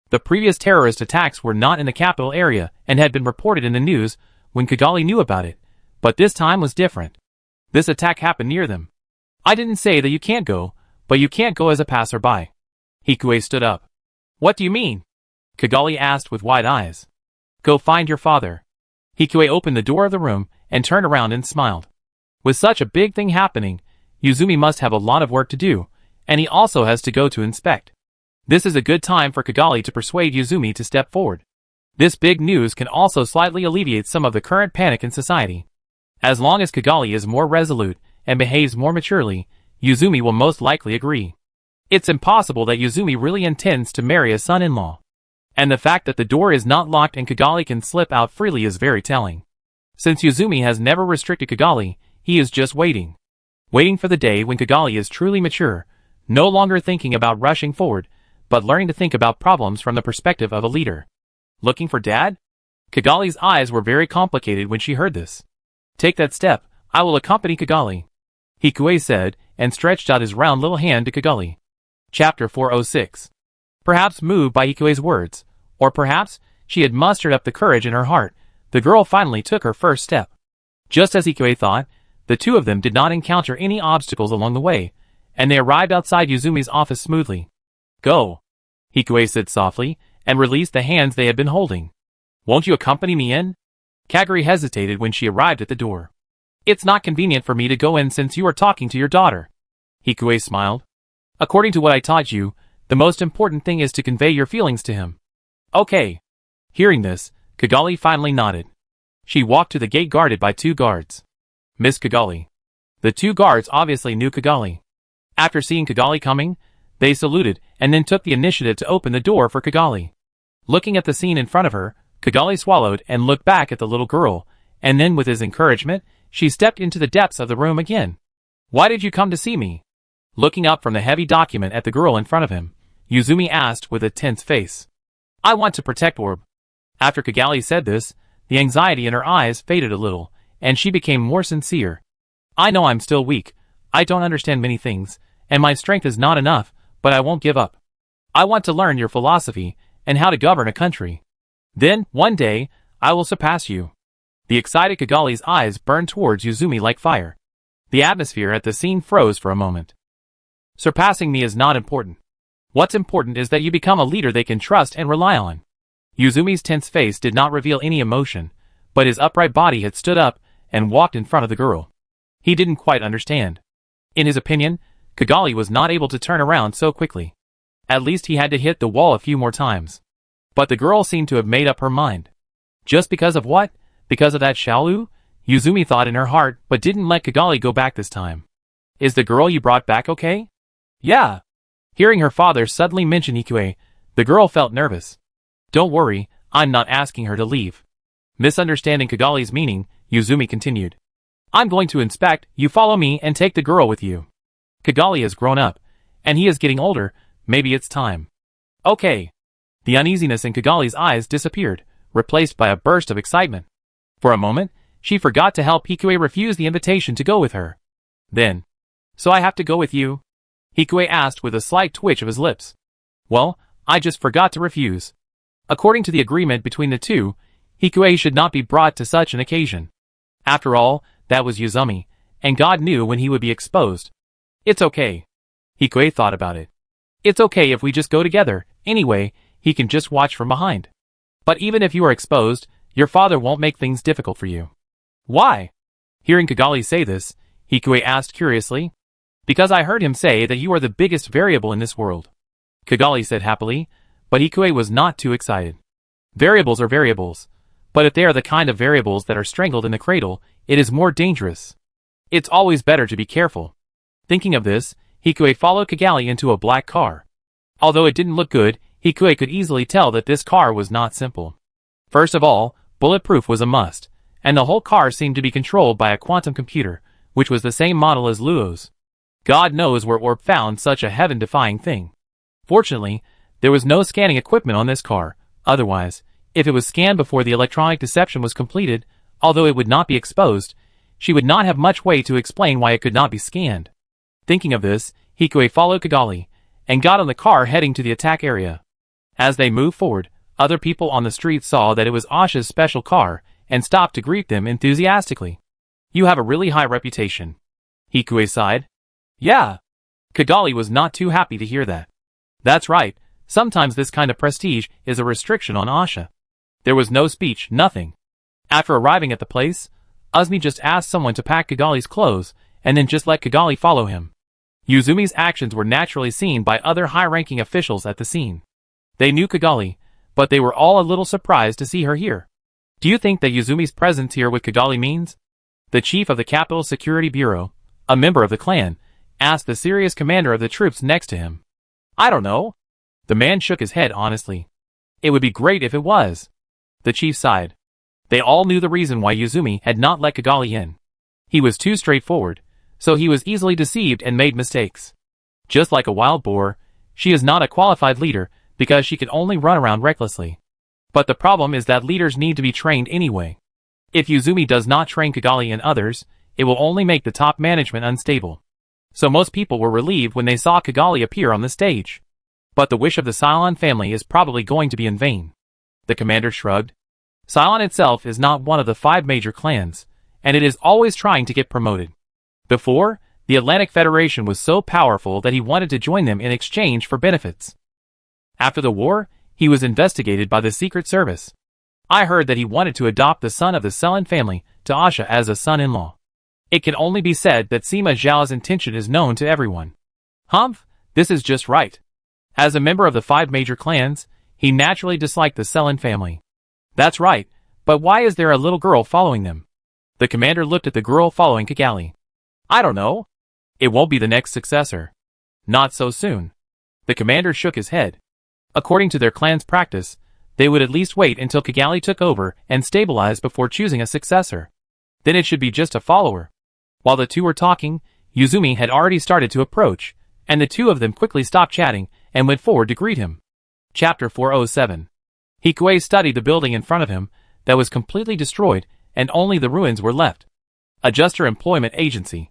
The previous terrorist attacks were not in the capital area and had been reported in the news when Kigali knew about it, but this time was different. This attack happened near them. I didn't say that you can't go, but you can't go as a passerby. Hikue stood up. What do you mean? Kigali asked with wide eyes. Go find your father. Hikue opened the door of the room and turned around and smiled. With such a big thing happening, Yuzumi must have a lot of work to do, and he also has to go to inspect. This is a good time for Kigali to persuade Yuzumi to step forward. This big news can also slightly alleviate some of the current panic in society. As long as Kigali is more resolute and behaves more maturely, Yuzumi will most likely agree. It's impossible that Yuzumi really intends to marry a son-in-law. And the fact that the door is not locked and Kigali can slip out freely is very telling. Since Yuzumi has never restricted Kigali, he is just waiting. Waiting for the day when Kigali is truly mature, no longer thinking about rushing forward, but learning to think about problems from the perspective of a leader. Looking for Dad? Kigali's eyes were very complicated when she heard this. Take that step, I will accompany Kigali, Hikue said, and stretched out his round little hand to Kigali. Chapter 406. Perhaps moved by Hikue's words, or perhaps she had mustered up the courage in her heart, the girl finally took her first step. Just as Hikue thought, the two of them did not encounter any obstacles along the way, and they arrived outside Yuzumi's office smoothly. Go, Hikue said softly, and released the hands they had been holding. Won't you accompany me in? Kaguri hesitated when she arrived at the door. It's not convenient for me to go in since you are talking to your daughter. Hikue smiled. According to what I taught you, the most important thing is to convey your feelings to him. Okay. Hearing this, Kigali finally nodded. She walked to the gate guarded by two guards. Miss Kigali. The two guards obviously knew Kigali. After seeing Kigali coming, they saluted and then took the initiative to open the door for Kigali. Looking at the scene in front of her, Kigali swallowed and looked back at the little girl, and then with his encouragement, she stepped into the depths of the room again. Why did you come to see me? Looking up from the heavy document at the girl in front of him, Yuzumi asked with a tense face. I want to protect Orb. After Kigali said this, the anxiety in her eyes faded a little, and she became more sincere. I know I'm still weak, I don't understand many things, and my strength is not enough, but I won't give up. I want to learn your philosophy and how to govern a country. Then, one day, I will surpass you. The excited Kigali's eyes burned towards Yuzumi like fire. The atmosphere at the scene froze for a moment. Surpassing me is not important. What's important is that you become a leader they can trust and rely on. Yuzumi's tense face did not reveal any emotion, but his upright body had stood up and walked in front of the girl. He didn't quite understand. In his opinion, Kigali was not able to turn around so quickly. At least he had to hit the wall a few more times. But the girl seemed to have made up her mind. Just because of what? Because of that Shaolu? Yuzumi thought in her heart, but didn't let Kigali go back this time. Is the girl you brought back okay? Yeah. Hearing her father suddenly mention Hikue, the girl felt nervous. Don't worry, I'm not asking her to leave. Misunderstanding Kigali's meaning, Yuzumi continued. I'm going to inspect, you follow me and take the girl with you. Kigali has grown up, and he is getting older, maybe it's time. Okay. The uneasiness in Kigali's eyes disappeared, replaced by a burst of excitement. For a moment, she forgot to help Hikue refuse the invitation to go with her. Then, so I have to go with you? Hikue asked with a slight twitch of his lips. Well, I just forgot to refuse. According to the agreement between the two, Hikue should not be brought to such an occasion. After all, that was Yuzumi, and God knew when he would be exposed. It's okay. Hikue thought about it. It's okay if we just go together, anyway, he can just watch from behind. But even if you are exposed, your father won't make things difficult for you. Why? Hearing Kigali say this, Hikue asked curiously. Because I heard him say that you are the biggest variable in this world. Kigali said happily, but Hikue was not too excited. Variables are variables, but if they are the kind of variables that are strangled in the cradle, it is more dangerous. It's always better to be careful. Thinking of this, Hikue followed Kigali into a black car. Although it didn't look good, Hikue could easily tell that this car was not simple. First of all, bulletproof was a must, and the whole car seemed to be controlled by a quantum computer, which was the same model as Luo's. God knows where Orb found such a heaven-defying thing. Fortunately, there was no scanning equipment on this car, otherwise, if it was scanned before the electronic deception was completed, although it would not be exposed, she would not have much way to explain why it could not be scanned. Thinking of this, Hikue followed Kigali, and got on the car heading to the attack area. As they moved forward, other people on the street saw that it was Asha's special car, and stopped to greet them enthusiastically. You have a really high reputation. Hikue sighed. Yeah. Kigali was not too happy to hear that. That's right, sometimes this kind of prestige is a restriction on Asha. There was no speech, nothing. After arriving at the place, Uzumi just asked someone to pack Kigali's clothes, and then just let Kigali follow him. Yuzumi's actions were naturally seen by other high-ranking officials at the scene. They knew Kigali, but they were all a little surprised to see her here. Do you think that Yuzumi's presence here with Kigali means? The chief of the Capital Security Bureau, a member of the clan, asked the serious commander of the troops next to him. I don't know. The man shook his head honestly. It would be great if it was. The chief sighed. They all knew the reason why Yuzumi had not let Kigali in. He was too straightforward, so he was easily deceived and made mistakes. Just like a wild boar, she is not a qualified leader because she can only run around recklessly. But the problem is that leaders need to be trained anyway. If Yuzumi does not train Kigali and others, it will only make the top management unstable. So most people were relieved when they saw Kigali appear on the stage. But the wish of the Cylon family is probably going to be in vain. The commander shrugged. Cylon itself is not one of the 5 major clans, and it is always trying to get promoted. Before, the Atlantic Federation was so powerful that he wanted to join them in exchange for benefits. After the war, he was investigated by the Secret Service. I heard that he wanted to adopt the son of the Cylon family to Asha as a son-in-law. It can only be said that Sima Zhao's intention is known to everyone. Humph, this is just right. As a member of the 5 major clans, he naturally disliked the Cylon family. That's right, but why is there a little girl following them? The commander looked at the girl following Kigali. I don't know. It won't be the next successor. Not so soon. The commander shook his head. According to their clan's practice, they would at least wait until Kigali took over and stabilized before choosing a successor. Then it should be just a follower. While the two were talking, Yuzumi had already started to approach, and the two of them quickly stopped chatting and went forward to greet him. Chapter 407. Hikue studied the building in front of him that was completely destroyed and only the ruins were left. Adjuster Employment Agency.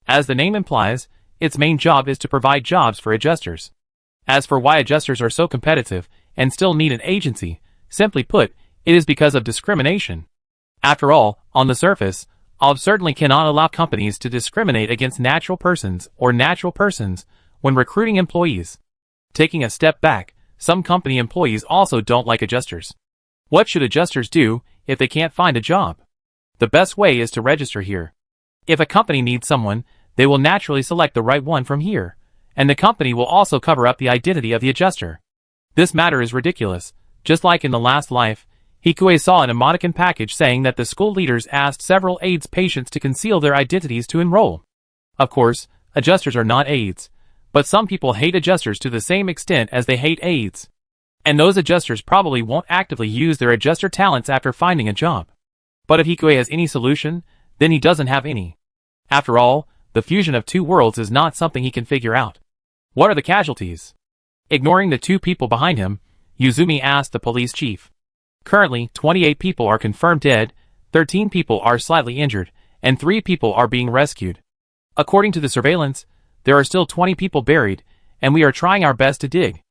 As the name implies, its main job is to provide jobs for adjusters. As for why adjusters are so competitive and still need an agency, simply put, it is because of discrimination. After all, on the surface, OB certainly cannot allow companies to discriminate against natural persons or natural persons when recruiting employees. Taking a step back, some company employees also don't like adjusters. What should adjusters do if they can't find a job? The best way is to register here. If a company needs someone, they will naturally select the right one from here, and the company will also cover up the identity of the adjuster. This matter is ridiculous. Just like in the last life, Hikue saw an emoticon package saying that the school leaders asked several AIDS patients to conceal their identities to enroll. Of course, adjusters are not AIDS, but some people hate adjusters to the same extent as they hate AIDS. And those adjusters probably won't actively use their adjuster talents after finding a job. But if Hikue has any solution, then he doesn't have any. After all, the fusion of two worlds is not something he can figure out. What are the casualties? Ignoring the two people behind him, Yuzumi asked the police chief. Currently, 28 people are confirmed dead, 13 people are slightly injured, and 3 people are being rescued. According to the surveillance, there are still 20 people buried, and we are trying our best to dig.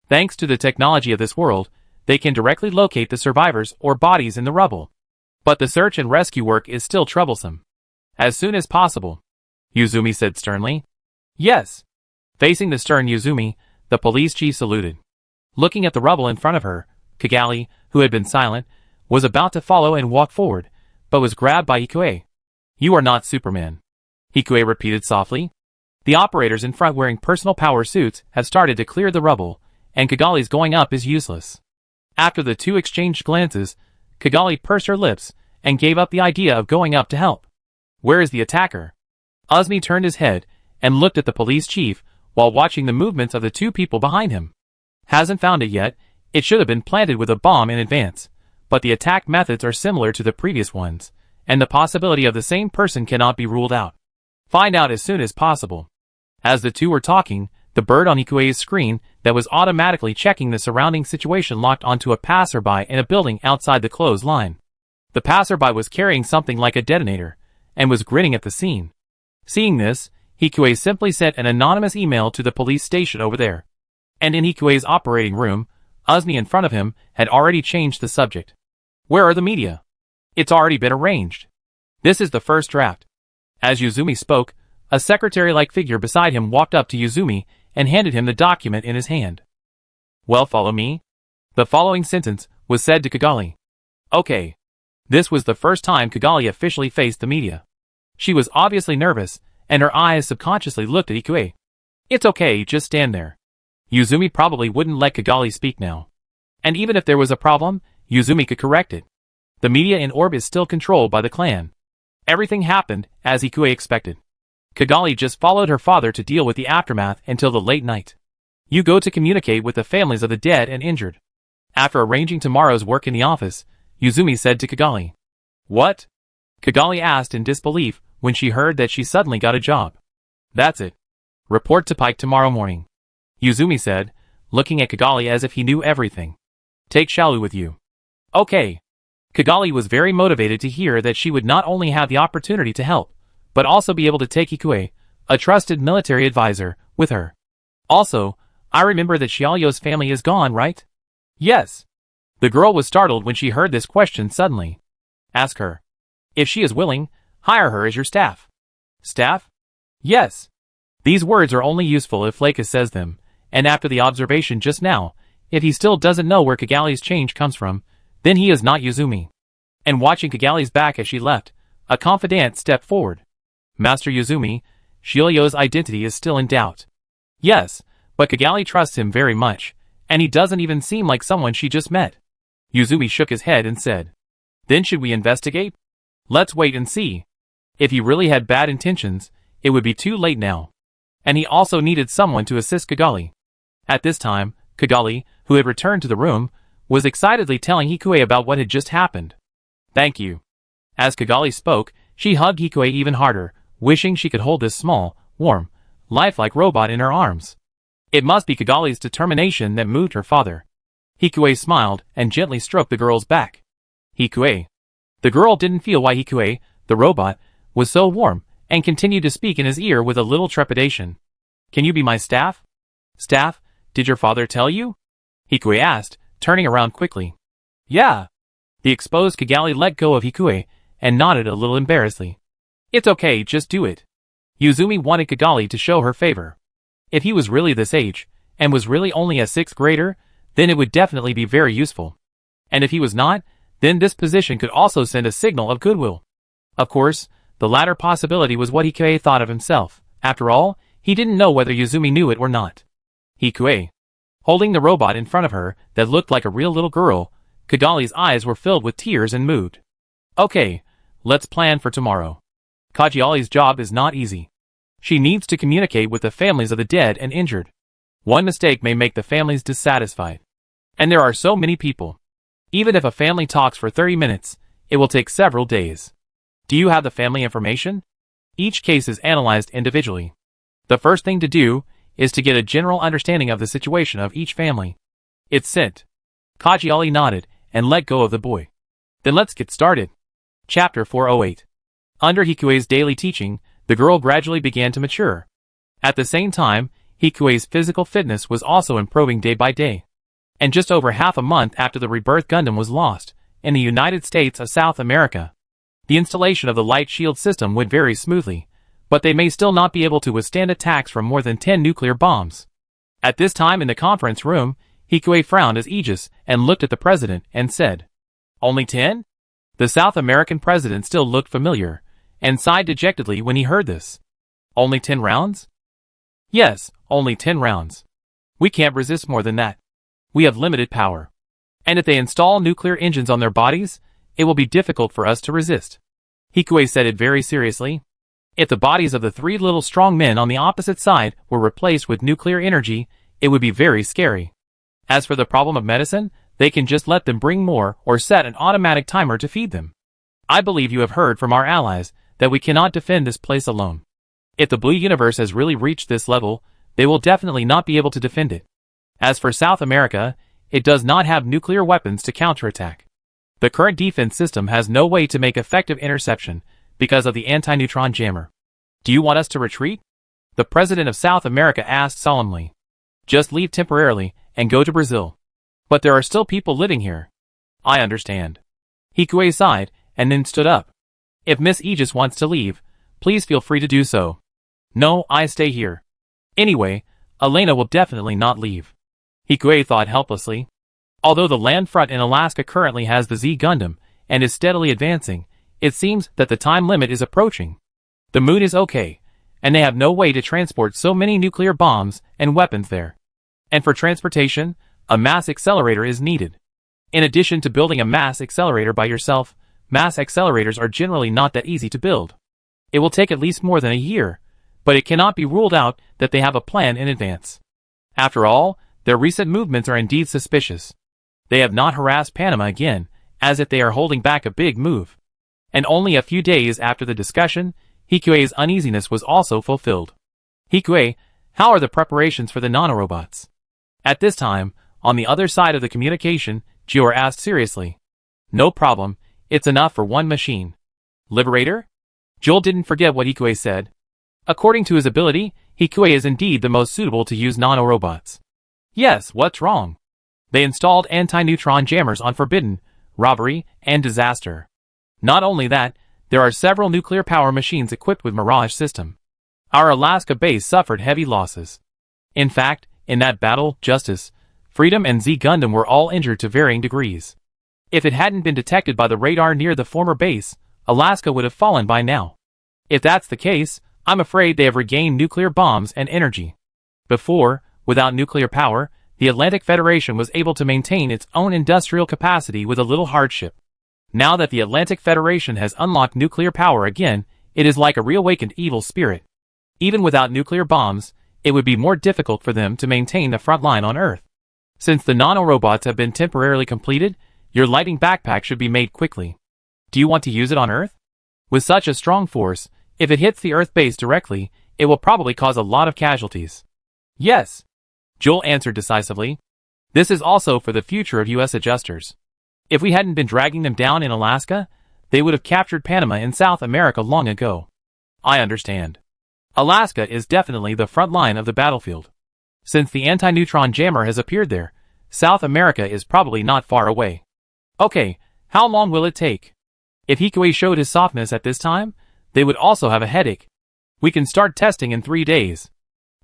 Thanks to the technology of this world, they can directly locate the survivors or bodies in the rubble. But the search and rescue work is still troublesome. As soon as possible, Yuzumi said sternly. Yes. Facing the stern Yuzumi, the police chief saluted. Looking at the rubble in front of her, Kigali, who had been silent, was about to follow and walk forward, but was grabbed by Hikue. You are not Superman, Hikue repeated softly. The operators in front wearing personal power suits have started to clear the rubble, and Kigali's going up is useless. After the two exchanged glances, Kigali pursed her lips and gave up the idea of going up to help. Where is the attacker? Uzumi turned his head and looked at the police chief while watching the movements of the two people behind him. Hasn't found it yet. It should have been planted with a bomb in advance, but the attack methods are similar to the previous ones, and the possibility of the same person cannot be ruled out. Find out as soon as possible. As the two were talking, the bird on Hikue's screen that was automatically checking the surrounding situation locked onto a passerby in a building outside the closed line. The passerby was carrying something like a detonator, and was grinning at the scene. Seeing this, Hikue simply sent an anonymous email to the police station over there. And in Hikue's operating room, Uzumi in front of him had already changed the subject. Where are the media? It's already been arranged. This is the first draft. As Yuzumi spoke, a secretary-like figure beside him walked up to Yuzumi and handed him the document in his hand. Well, follow me. The following sentence was said to Kigali. Okay. This was the first time Kigali officially faced the media. She was obviously nervous, and her eyes subconsciously looked at Hikue. It's okay, just stand there. Yuzumi probably wouldn't let Kigali speak now. And even if there was a problem, Yuzumi could correct it. The media in Orb is still controlled by the clan. Everything happened as Hikue expected. Kigali just followed her father to deal with the aftermath until the late night. You go to communicate with the families of the dead and injured. After arranging tomorrow's work in the office, Yuzumi said to Kigali. What? Kigali asked in disbelief when she heard that she suddenly got a job. That's it. Report to Pike tomorrow morning, Yuzumi said, looking at Kigali as if he knew everything. Take Shalu with you. Okay. Kigali was very motivated to hear that she would not only have the opportunity to help, but also be able to take Hikue, a trusted military advisor, with her. Also, I remember that Xiaoyo's family is gone, right? Yes. The girl was startled when she heard this question suddenly. Ask her. If she is willing, hire her as your staff. Staff? Yes. These words are only useful if Leica says them, and after the observation just now, if he still doesn't know where Kigali's change comes from, then he is not Yuzumi. And watching Kigali's back as she left, a confidant stepped forward. Master Yuzumi, Xiaoyo's identity is still in doubt. Yes, but Kigali trusts him very much, and he doesn't even seem like someone she just met. Yuzumi shook his head and said, Then should we investigate? Let's wait and see. If he really had bad intentions, it would be too late now. And he also needed someone to assist Kigali. At this time, Kigali, who had returned to the room, was excitedly telling Hikue about what had just happened. Thank you. As Kigali spoke, she hugged Hikue even harder, wishing she could hold this small, warm, lifelike robot in her arms. It must be Kigali's determination that moved her father. Hikue smiled and gently stroked the girl's back. Hikue. The girl didn't feel why Hikue, the robot, was so warm, and continued to speak in his ear with a little trepidation. Can you be my staff? Staff, did your father tell you? Hikue asked, turning around quickly. Yeah. The exposed Kigali let go of Hikue, and nodded a little embarrassedly. It's okay, just do it. Yuzumi wanted Kigali to show her favor. If he was really this age, and was really only a 6th grader, then it would definitely be very useful. And if he was not, then this position could also send a signal of goodwill. Of course, the latter possibility was what Hikue thought of himself. After all, he didn't know whether Yuzumi knew it or not. Hikue. Holding the robot in front of her that looked like a real little girl, Kigali's eyes were filled with tears and moved. Okay, let's plan for tomorrow. Kajiali's job is not easy. She needs to communicate with the families of the dead and injured. One mistake may make the families dissatisfied. And there are so many people. Even if a family talks for 30 minutes, it will take several days. Do you have the family information? Each case is analyzed individually. The first thing to do is to get a general understanding of the situation of each family. It's sent. Kajiali nodded and let go of the boy. Then let's get started. Chapter 408. Under Hikue's daily teaching, the girl gradually began to mature. At the same time, Hikue's physical fitness was also improving day by day. And just over half a month after the Rebirth Gundam was lost, in the United States of South America, the installation of the light shield system went very smoothly, but they may still not be able to withstand attacks from more than 10 nuclear bombs. At this time in the conference room, Hikue frowned as Aegis and looked at the president and said, "Only 10?" The South American president still looked familiar, and sighed dejectedly when he heard this. "Only 10 rounds?" "Yes, only 10 rounds. We can't resist more than that. We have limited power. And if they install nuclear engines on their bodies, it will be difficult for us to resist." Hikue said it very seriously. If the bodies of the 3 little strong men on the opposite side were replaced with nuclear energy, it would be very scary. As for the problem of medicine, they can just let them bring more or set an automatic timer to feed them. I believe you have heard from our allies that we cannot defend this place alone. If the Blue Universe has really reached this level, they will definitely not be able to defend it. As for South America, it does not have nuclear weapons to counterattack. The current defense system has no way to make effective interception because of the anti-neutron jammer. "Do you want us to retreat?" the president of South America asked solemnly. "Just leave temporarily and go to Brazil. But there are still people living here." "I understand." Hikue sighed and then stood up. "If Miss Aegis wants to leave, please feel free to do so." "No, I stay here. Anyway, Elena will definitely not leave." Hikue thought helplessly. Although the land front in Alaska currently has the Z Gundam and is steadily advancing, it seems that the time limit is approaching. The moon is okay, and they have no way to transport so many nuclear bombs and weapons there. And for transportation, a mass accelerator is needed. In addition to building a mass accelerator by yourself, mass accelerators are generally not that easy to build. It will take at least more than a year, but it cannot be ruled out that they have a plan in advance. After all, their recent movements are indeed suspicious. They have not harassed Panama again, as if they are holding back a big move. And only a few days after the discussion, Hikue's uneasiness was also fulfilled. "Hikue, how are the preparations for the nanorobots?" At this time, on the other side of the communication, Jior asked seriously. "No problem, it's enough for one machine." "Liberator?" Joel didn't forget what Hikue said. According to his ability, Hikue is indeed the most suitable to use nanorobots. "Yes, what's wrong?" They installed anti-neutron jammers on Forbidden, Robbery, and Disaster. Not only that, there are several nuclear power machines equipped with Mirage system. Our Alaska base suffered heavy losses. In fact, in that battle, Justice, Freedom and Z Gundam were all injured to varying degrees. If it hadn't been detected by the radar near the former base, Alaska would have fallen by now. If that's the case, I'm afraid they have regained nuclear bombs and energy. Before, without nuclear power, the Atlantic Federation was able to maintain its own industrial capacity with a little hardship. Now that the Atlantic Federation has unlocked nuclear power again, it is like a reawakened evil spirit. Even without nuclear bombs, it would be more difficult for them to maintain the front line on Earth. Since the nanorobots have been temporarily completed, your lightning backpack should be made quickly. Do you want to use it on Earth? With such a strong force, if it hits the Earth base directly, it will probably cause a lot of casualties. Yes, Joel answered decisively. This is also for the future of U.S. adjusters. If we hadn't been dragging them down in Alaska, they would have captured Panama in South America long ago. I understand. Alaska is definitely the front line of the battlefield. Since the anti-neutron jammer has appeared there, South America is probably not far away. Okay, how long will it take? If Hikue showed his softness at this time, they would also have a headache. We can start testing in 3 days.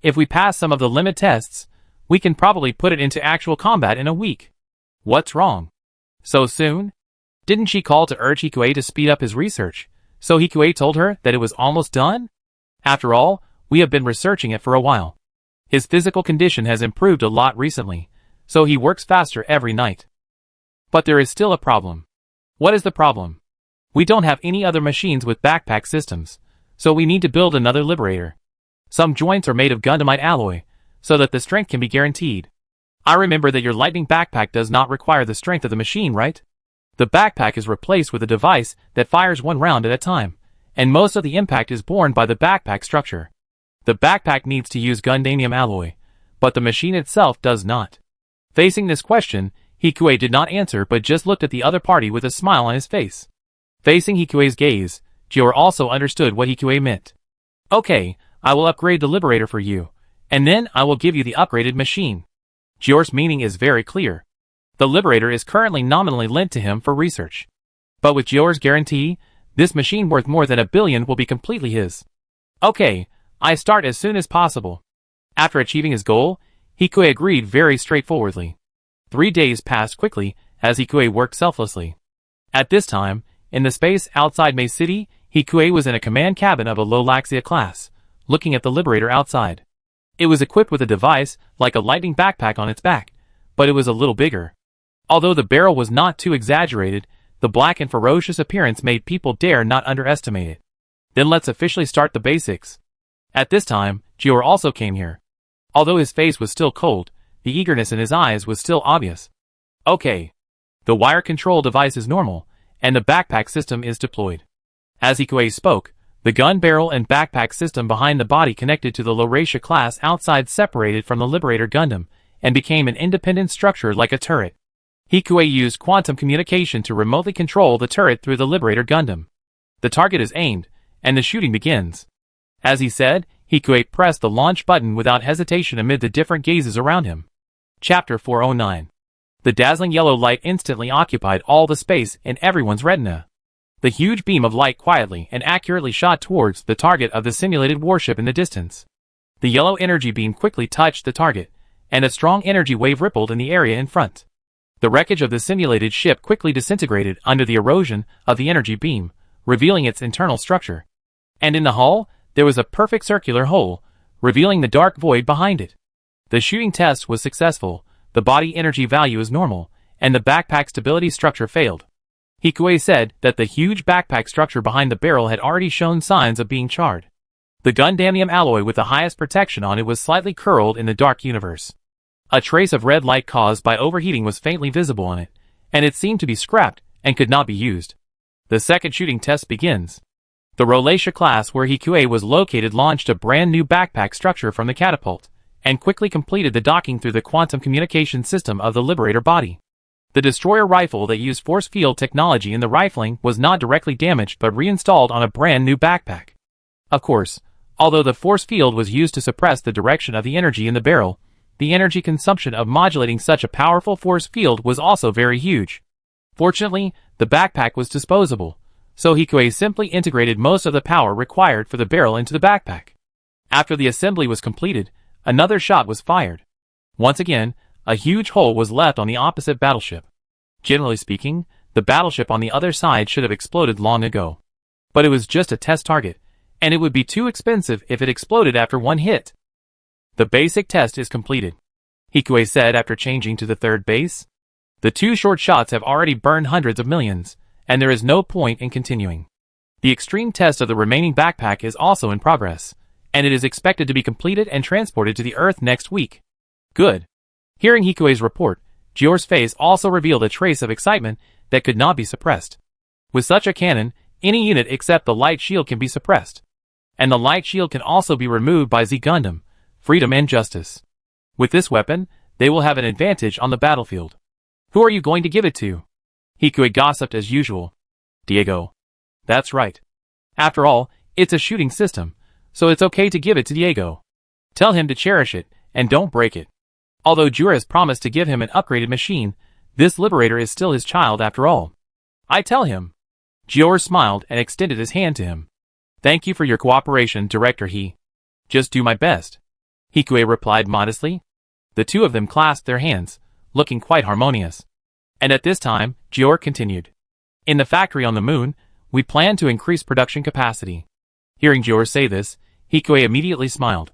If we pass some of the limit tests, we can probably put it into actual combat in a week. What's wrong? So soon? Didn't she call to urge Hikue to speed up his research, so Hikue told her that it was almost done? After all, we have been researching it for a while. His physical condition has improved a lot recently, so he works faster every night. But there is still a problem. What is the problem? We don't have any other machines with backpack systems, so we need to build another liberator. Some joints are made of Gundamite alloy, so that the strength can be guaranteed. I remember that your lightning backpack does not require the strength of the machine, right? The backpack is replaced with a device that fires one round at a time, and most of the impact is borne by the backpack structure. The backpack needs to use Gundanium alloy, but the machine itself does not. Facing this question, Hikue did not answer but just looked at the other party with a smile on his face. Facing Hikue's gaze, Jior also understood what Hikue meant. Okay, I will upgrade the Liberator for you, and then I will give you the upgraded machine. Jior's meaning is very clear. The Liberator is currently nominally lent to him for research. But with Jior's guarantee, this machine worth more than 1 billion will be completely his. Okay, I start as soon as possible. After achieving his goal, Hikue agreed very straightforwardly. 3 days passed quickly as Hikue worked selflessly. At this time, in the space outside Mei City, Hikue was in a command cabin of a Lolaxia class, looking at the Liberator outside. It was equipped with a device like a lightning backpack on its back, but it was a little bigger. Although the barrel was not too exaggerated, the black and ferocious appearance made people dare not underestimate it. Then let's officially start the basics. At this time, Jior also came here. Although his face was still cold, the eagerness in his eyes was still obvious. Okay. The wire control device is normal, and the backpack system is deployed. As Hikue spoke, the gun barrel and backpack system behind the body connected to the Laurasia class outside separated from the Liberator Gundam, and became an independent structure like a turret. Hikue used quantum communication to remotely control the turret through the Liberator Gundam. The target is aimed, and the shooting begins. As he said, Hikue pressed the launch button without hesitation amid the different gazes around him. Chapter 409. The dazzling yellow light instantly occupied all the space in everyone's retina. The huge beam of light quietly and accurately shot towards the target of the simulated warship in the distance. The yellow energy beam quickly touched the target, and a strong energy wave rippled in the area in front. The wreckage of the simulated ship quickly disintegrated under the erosion of the energy beam, revealing its internal structure. And in the hull, there was a perfect circular hole, revealing the dark void behind it. The shooting test was successful, the body energy value is normal, and the backpack stability structure failed. Hikue said that the huge backpack structure behind the barrel had already shown signs of being charred. The Gundanium alloy with the highest protection on it was slightly curled in the dark universe. A trace of red light caused by overheating was faintly visible on it, and it seemed to be scrapped and could not be used. The second shooting test begins. The Laurasia class where Hikue was located launched a brand new backpack structure from the catapult, and quickly completed the docking through the quantum communication system of the Liberator body. The destroyer rifle that used force field technology in the rifling was not directly damaged but reinstalled on a brand new backpack. Of course, although the force field was used to suppress the direction of the energy in the barrel, the energy consumption of modulating such a powerful force field was also very huge. Fortunately, the backpack was disposable, so Hikue simply integrated most of the power required for the barrel into the backpack. After the assembly was completed, another shot was fired. Once again, a huge hole was left on the opposite battleship. Generally speaking, the battleship on the other side should have exploded long ago. But it was just a test target, and it would be too expensive if it exploded after one hit. The basic test is completed, Hikue said after changing to the third base. The 2 short shots have already burned hundreds of millions, and there is no point in continuing. The extreme test of the remaining backpack is also in progress, and it is expected to be completed and transported to the Earth next week. Good. Hearing Hikue's report, Jior's face also revealed a trace of excitement that could not be suppressed. With such a cannon, any unit except the light shield can be suppressed. And the light shield can also be removed by Z Gundam, Freedom and Justice. With this weapon, they will have an advantage on the battlefield. Who are you going to give it to? Hikue gossiped as usual. Diego. That's right. After all, it's a shooting system, so it's okay to give it to Diego. Tell him to cherish it, and don't break it. Although Jior has promised to give him an upgraded machine, this Liberator is still his child after all. I tell him. Jior smiled and extended his hand to him. Thank you for your cooperation, Director He. Just do my best. Hikue replied modestly. The two of them clasped their hands, looking quite harmonious. And at this time, Jior continued. In the factory on the moon, we plan to increase production capacity. Hearing Jior say this, Hikue immediately smiled.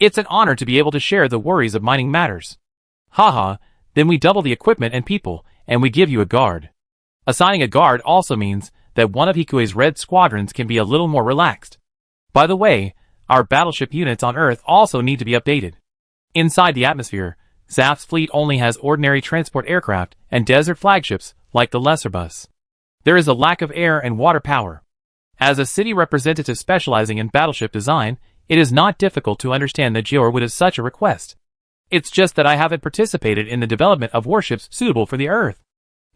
It's an honor to be able to share the worries of mining matters. Haha, then we double the equipment and people, and we give you a guard. Assigning a guard also means that one of Hikue's red squadrons can be a little more relaxed. By the way, our battleship units on Earth also need to be updated. Inside the atmosphere, Zaf's fleet only has ordinary transport aircraft and desert flagships like the Lesser Bus. There is a lack of air and water power. As a city representative specializing in battleship design, it is not difficult to understand that Gior would have such a request. It's just that I haven't participated in the development of warships suitable for the Earth.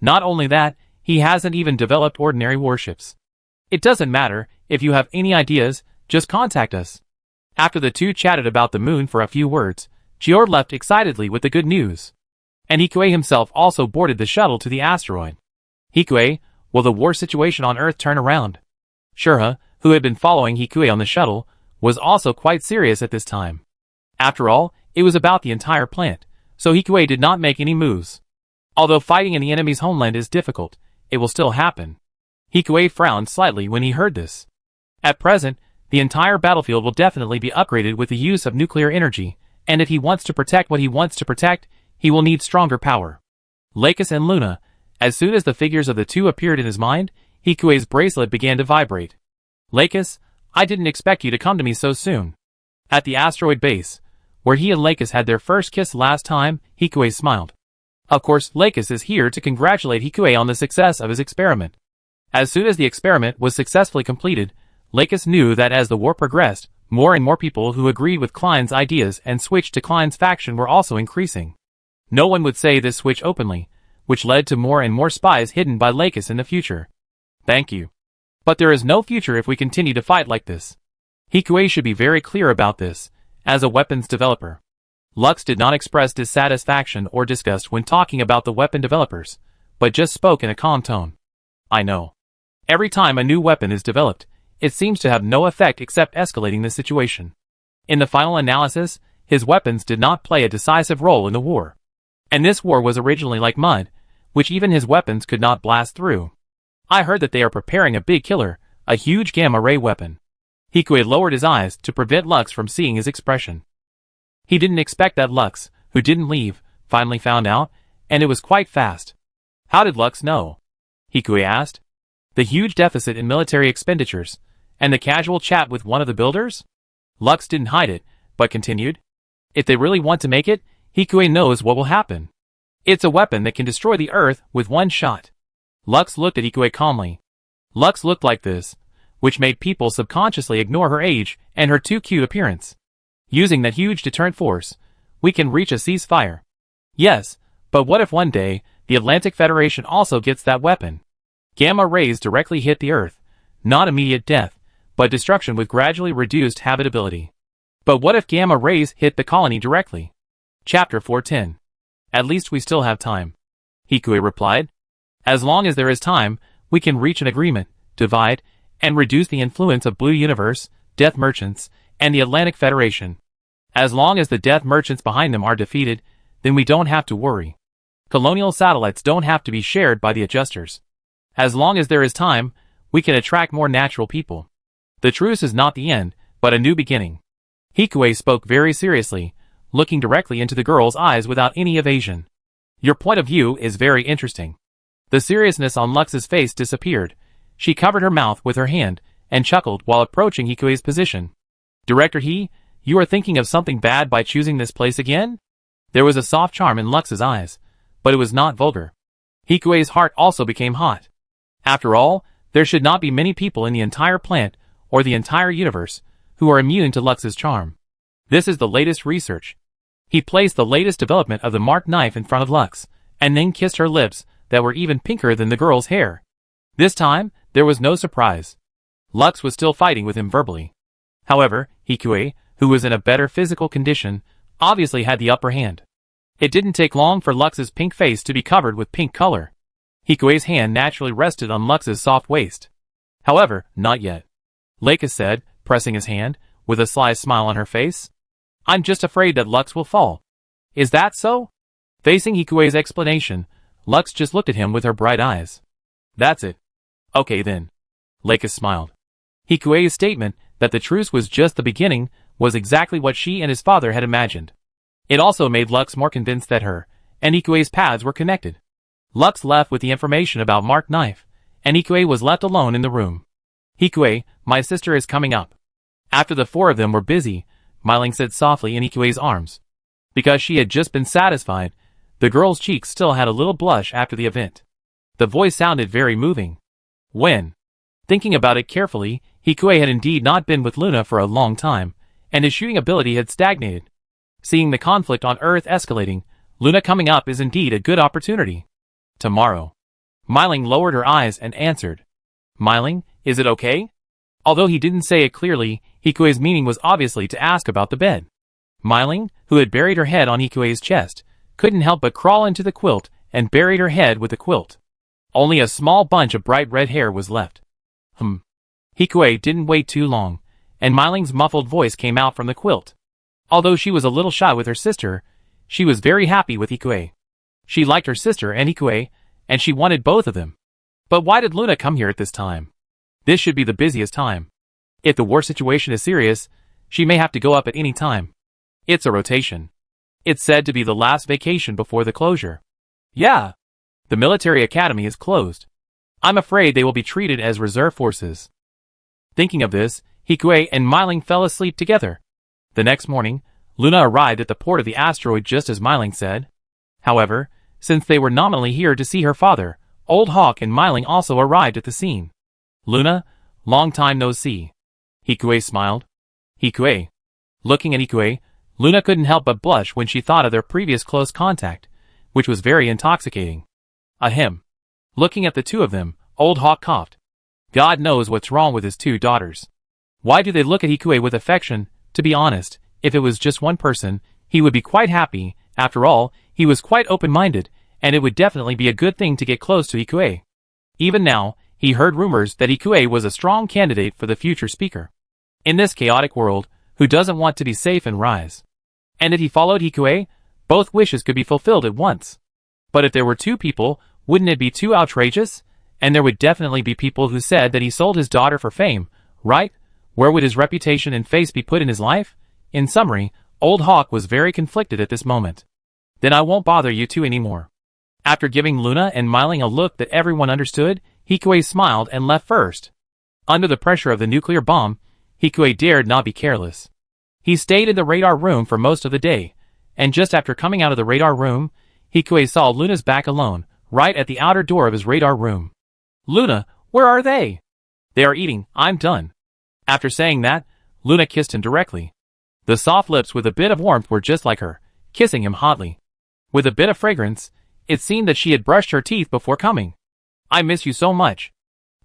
Not only that, he hasn't even developed ordinary warships. It doesn't matter, if you have any ideas, just contact us. After the two chatted about the moon for a few words, Gior left excitedly with the good news. And Hikue himself also boarded the shuttle to the asteroid. Hikue, will the war situation on Earth turn around? Shurha, who had been following Hikue on the shuttle, was also quite serious at this time. After all, it was about the entire planet, so Hikue did not make any moves. Although fighting in the enemy's homeland is difficult, it will still happen. Hikue frowned slightly when he heard this. At present, the entire battlefield will definitely be upgraded with the use of nuclear energy, and if he wants to protect what he wants to protect, he will need stronger power. Lakis and Luna, as soon as the figures of the two appeared in his mind, Hikue's bracelet began to vibrate. Lakis, I didn't expect you to come to me so soon. At the asteroid base, where he and Lakis had their first kiss last time, Hikue smiled. Of course, Lakis is here to congratulate Hikue on the success of his experiment. As soon as the experiment was successfully completed, Lakis knew that as the war progressed, more and more people who agreed with Klein's ideas and switched to Klein's faction were also increasing. No one would say this switch openly, which led to more and more spies hidden by Lakis in the future. Thank you. But there is no future if we continue to fight like this. Hikue should be very clear about this, as a weapons developer. Lux did not express dissatisfaction or disgust when talking about the weapon developers, but just spoke in a calm tone. I know. Every time a new weapon is developed, it seems to have no effect except escalating the situation. In the final analysis, his weapons did not play a decisive role in the war. And this war was originally like mud, which even his weapons could not blast through. I heard that they are preparing a big killer, a huge gamma-ray weapon. Hikue lowered his eyes to prevent Lux from seeing his expression. He didn't expect that Lux, who didn't leave, finally found out, and it was quite fast. How did Lux know? Hikue asked. The huge deficit in military expenditures, and the casual chat with one of the builders? Lux didn't hide it, but continued. If they really want to make it, Hikue knows what will happen. It's a weapon that can destroy the Earth with one shot. Lux looked at Hikue calmly. Lux looked like this, which made people subconsciously ignore her age and her too cute appearance. Using that huge deterrent force, we can reach a ceasefire. Yes, but what if one day, the Atlantic Federation also gets that weapon? Gamma rays directly hit the Earth, not immediate death, but destruction with gradually reduced habitability. But what if gamma rays hit the colony directly? Chapter 410. At least we still have time. Hikue replied. As long as there is time, we can reach an agreement, divide, and reduce the influence of Blue Universe, Death Merchants, and the Atlantic Federation. As long as the Death Merchants behind them are defeated, then we don't have to worry. Colonial satellites don't have to be shared by the adjusters. As long as there is time, we can attract more natural people. The truce is not the end, but a new beginning. Hikue spoke very seriously, looking directly into the girl's eyes without any evasion. Your point of view is very interesting. The seriousness on Lux's face disappeared. She covered her mouth with her hand, and chuckled while approaching Hikue's position. Director He, you are thinking of something bad by choosing this place again? There was a soft charm in Lux's eyes, but it was not vulgar. Hikue's heart also became hot. After all, there should not be many people in the entire planet, or the entire universe, who are immune to Lux's charm. This is the latest research. He placed the latest development of the marked knife in front of Lux, and then kissed her lips that were even pinker than the girl's hair. This time, there was no surprise. Lux was still fighting with him verbally. However, Hikue, who was in a better physical condition, obviously had the upper hand. It didn't take long for Lux's pink face to be covered with pink color. Hikue's hand naturally rested on Lux's soft waist. However, not yet. Lakis said, pressing his hand, with a sly smile on her face. I'm just afraid that Lux will fall. Is that so? Facing Hikue's explanation, Lux just looked at him with her bright eyes. That's it. Okay then. Lakis smiled. Hikue's statement that the truce was just the beginning was exactly what she and his father had imagined. It also made Lux more convinced that her and Hikue's paths were connected. Lux left with the information about Mark Knife, and Hikue was left alone in the room. Hikue, my sister is coming up. After the four of them were busy, Myling said softly in Hikue's arms. Because she had just been satisfied, the girl's cheeks still had a little blush after the event. The voice sounded very moving. When thinking about it carefully, Hikue had indeed not been with Luna for a long time, and his shooting ability had stagnated. Seeing the conflict on Earth escalating, Luna coming up is indeed a good opportunity. Tomorrow. Myling lowered her eyes and answered. Myling, is it okay? Although he didn't say it clearly, Hikue's meaning was obviously to ask about the bed. Myling, who had buried her head on Hikue's chest, couldn't help but crawl into the quilt and buried her head with the quilt. Only a small bunch of bright red hair was left. Hikue didn't wait too long, and Myling's muffled voice came out from the quilt. Although she was a little shy with her sister, she was very happy with Hikue. She liked her sister and Hikue, and she wanted both of them. But why did Luna come here at this time? This should be the busiest time. If the war situation is serious, she may have to go up at any time. It's a rotation. It's said to be the last vacation before the closure. Yeah. The military academy is closed. I'm afraid they will be treated as reserve forces. Thinking of this, Hikue and Myling fell asleep together. The next morning, Luna arrived at the port of the asteroid just as Myling said. However, since they were nominally here to see her father, Old Hawk and Myling also arrived at the scene. Luna, long time no see. Hikue smiled. Hikue. Looking at Hikue, Luna couldn't help but blush when she thought of their previous close contact, which was very intoxicating. Ahem. Looking at the two of them, Old Hawk coughed. God knows what's wrong with his two daughters. Why do they look at Hikue with affection? To be honest, if it was just one person, he would be quite happy. After all, he was quite open-minded, and it would definitely be a good thing to get close to Hikue. Even now, he heard rumors that Hikue was a strong candidate for the future speaker. In this chaotic world, who doesn't want to be safe and rise? And if he followed Hikue, both wishes could be fulfilled at once. But if there were two people, wouldn't it be too outrageous? And there would definitely be people who said that he sold his daughter for fame, right? Where would his reputation and face be put in his life? In summary, Old Hawk was very conflicted at this moment. Then I won't bother you two anymore. After giving Luna and Myling a look that everyone understood, Hikue smiled and left first. Under the pressure of the nuclear bomb, Hikue dared not be careless. He stayed in the radar room for most of the day, and just after coming out of the radar room, Hikue saw Luna's back alone, right at the outer door of his radar room. Luna, where are they? They are eating, I'm done. After saying that, Luna kissed him directly. The soft lips with a bit of warmth were just like her, kissing him hotly. With a bit of fragrance, it seemed that she had brushed her teeth before coming. I miss you so much.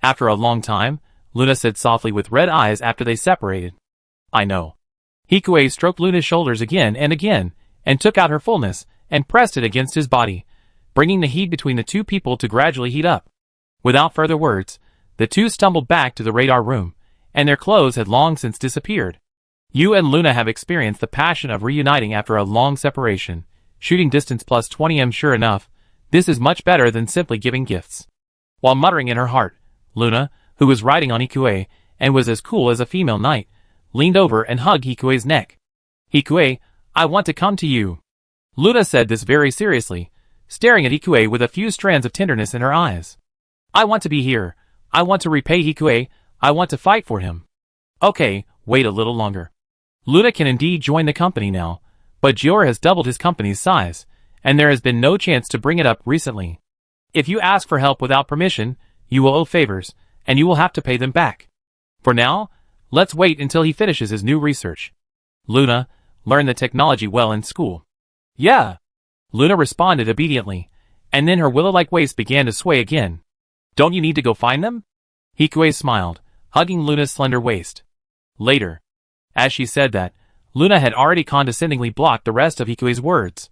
After a long time, Luna said softly with red eyes after they separated. I know. Hikue stroked Luna's shoulders again, and took out her fullness, and pressed it against his body, bringing the heat between the two people to gradually heat up. Without further words, the two stumbled back to the radar room, and their clothes had long since disappeared. You and Luna have experienced the passion of reuniting after a long separation. Shooting distance plus 20m. Sure enough, this is much better than simply giving gifts. While muttering in her heart, Luna, who was riding on Hikue, and was as cool as a female knight, leaned over and hugged Hikue's neck. Hikue, I want to come to you. Luna said this very seriously, staring at Hikue with a few strands of tenderness in her eyes. I want to be here. I want to repay Hikue. I want to fight for him. Okay, wait a little longer. Luna can indeed join the company now, but Gior has doubled his company's size, and there has been no chance to bring it up recently. If you ask for help without permission, you will owe favors, and you will have to pay them back. For now, let's wait until he finishes his new research. Luna, learn the technology well in school. Yeah. Luna responded obediently, and then her willow-like waist began to sway again. Don't you need to go find them? Hikue smiled, hugging Luna's slender waist. Later. As she said that, Luna had already condescendingly blocked the rest of Hikue's words.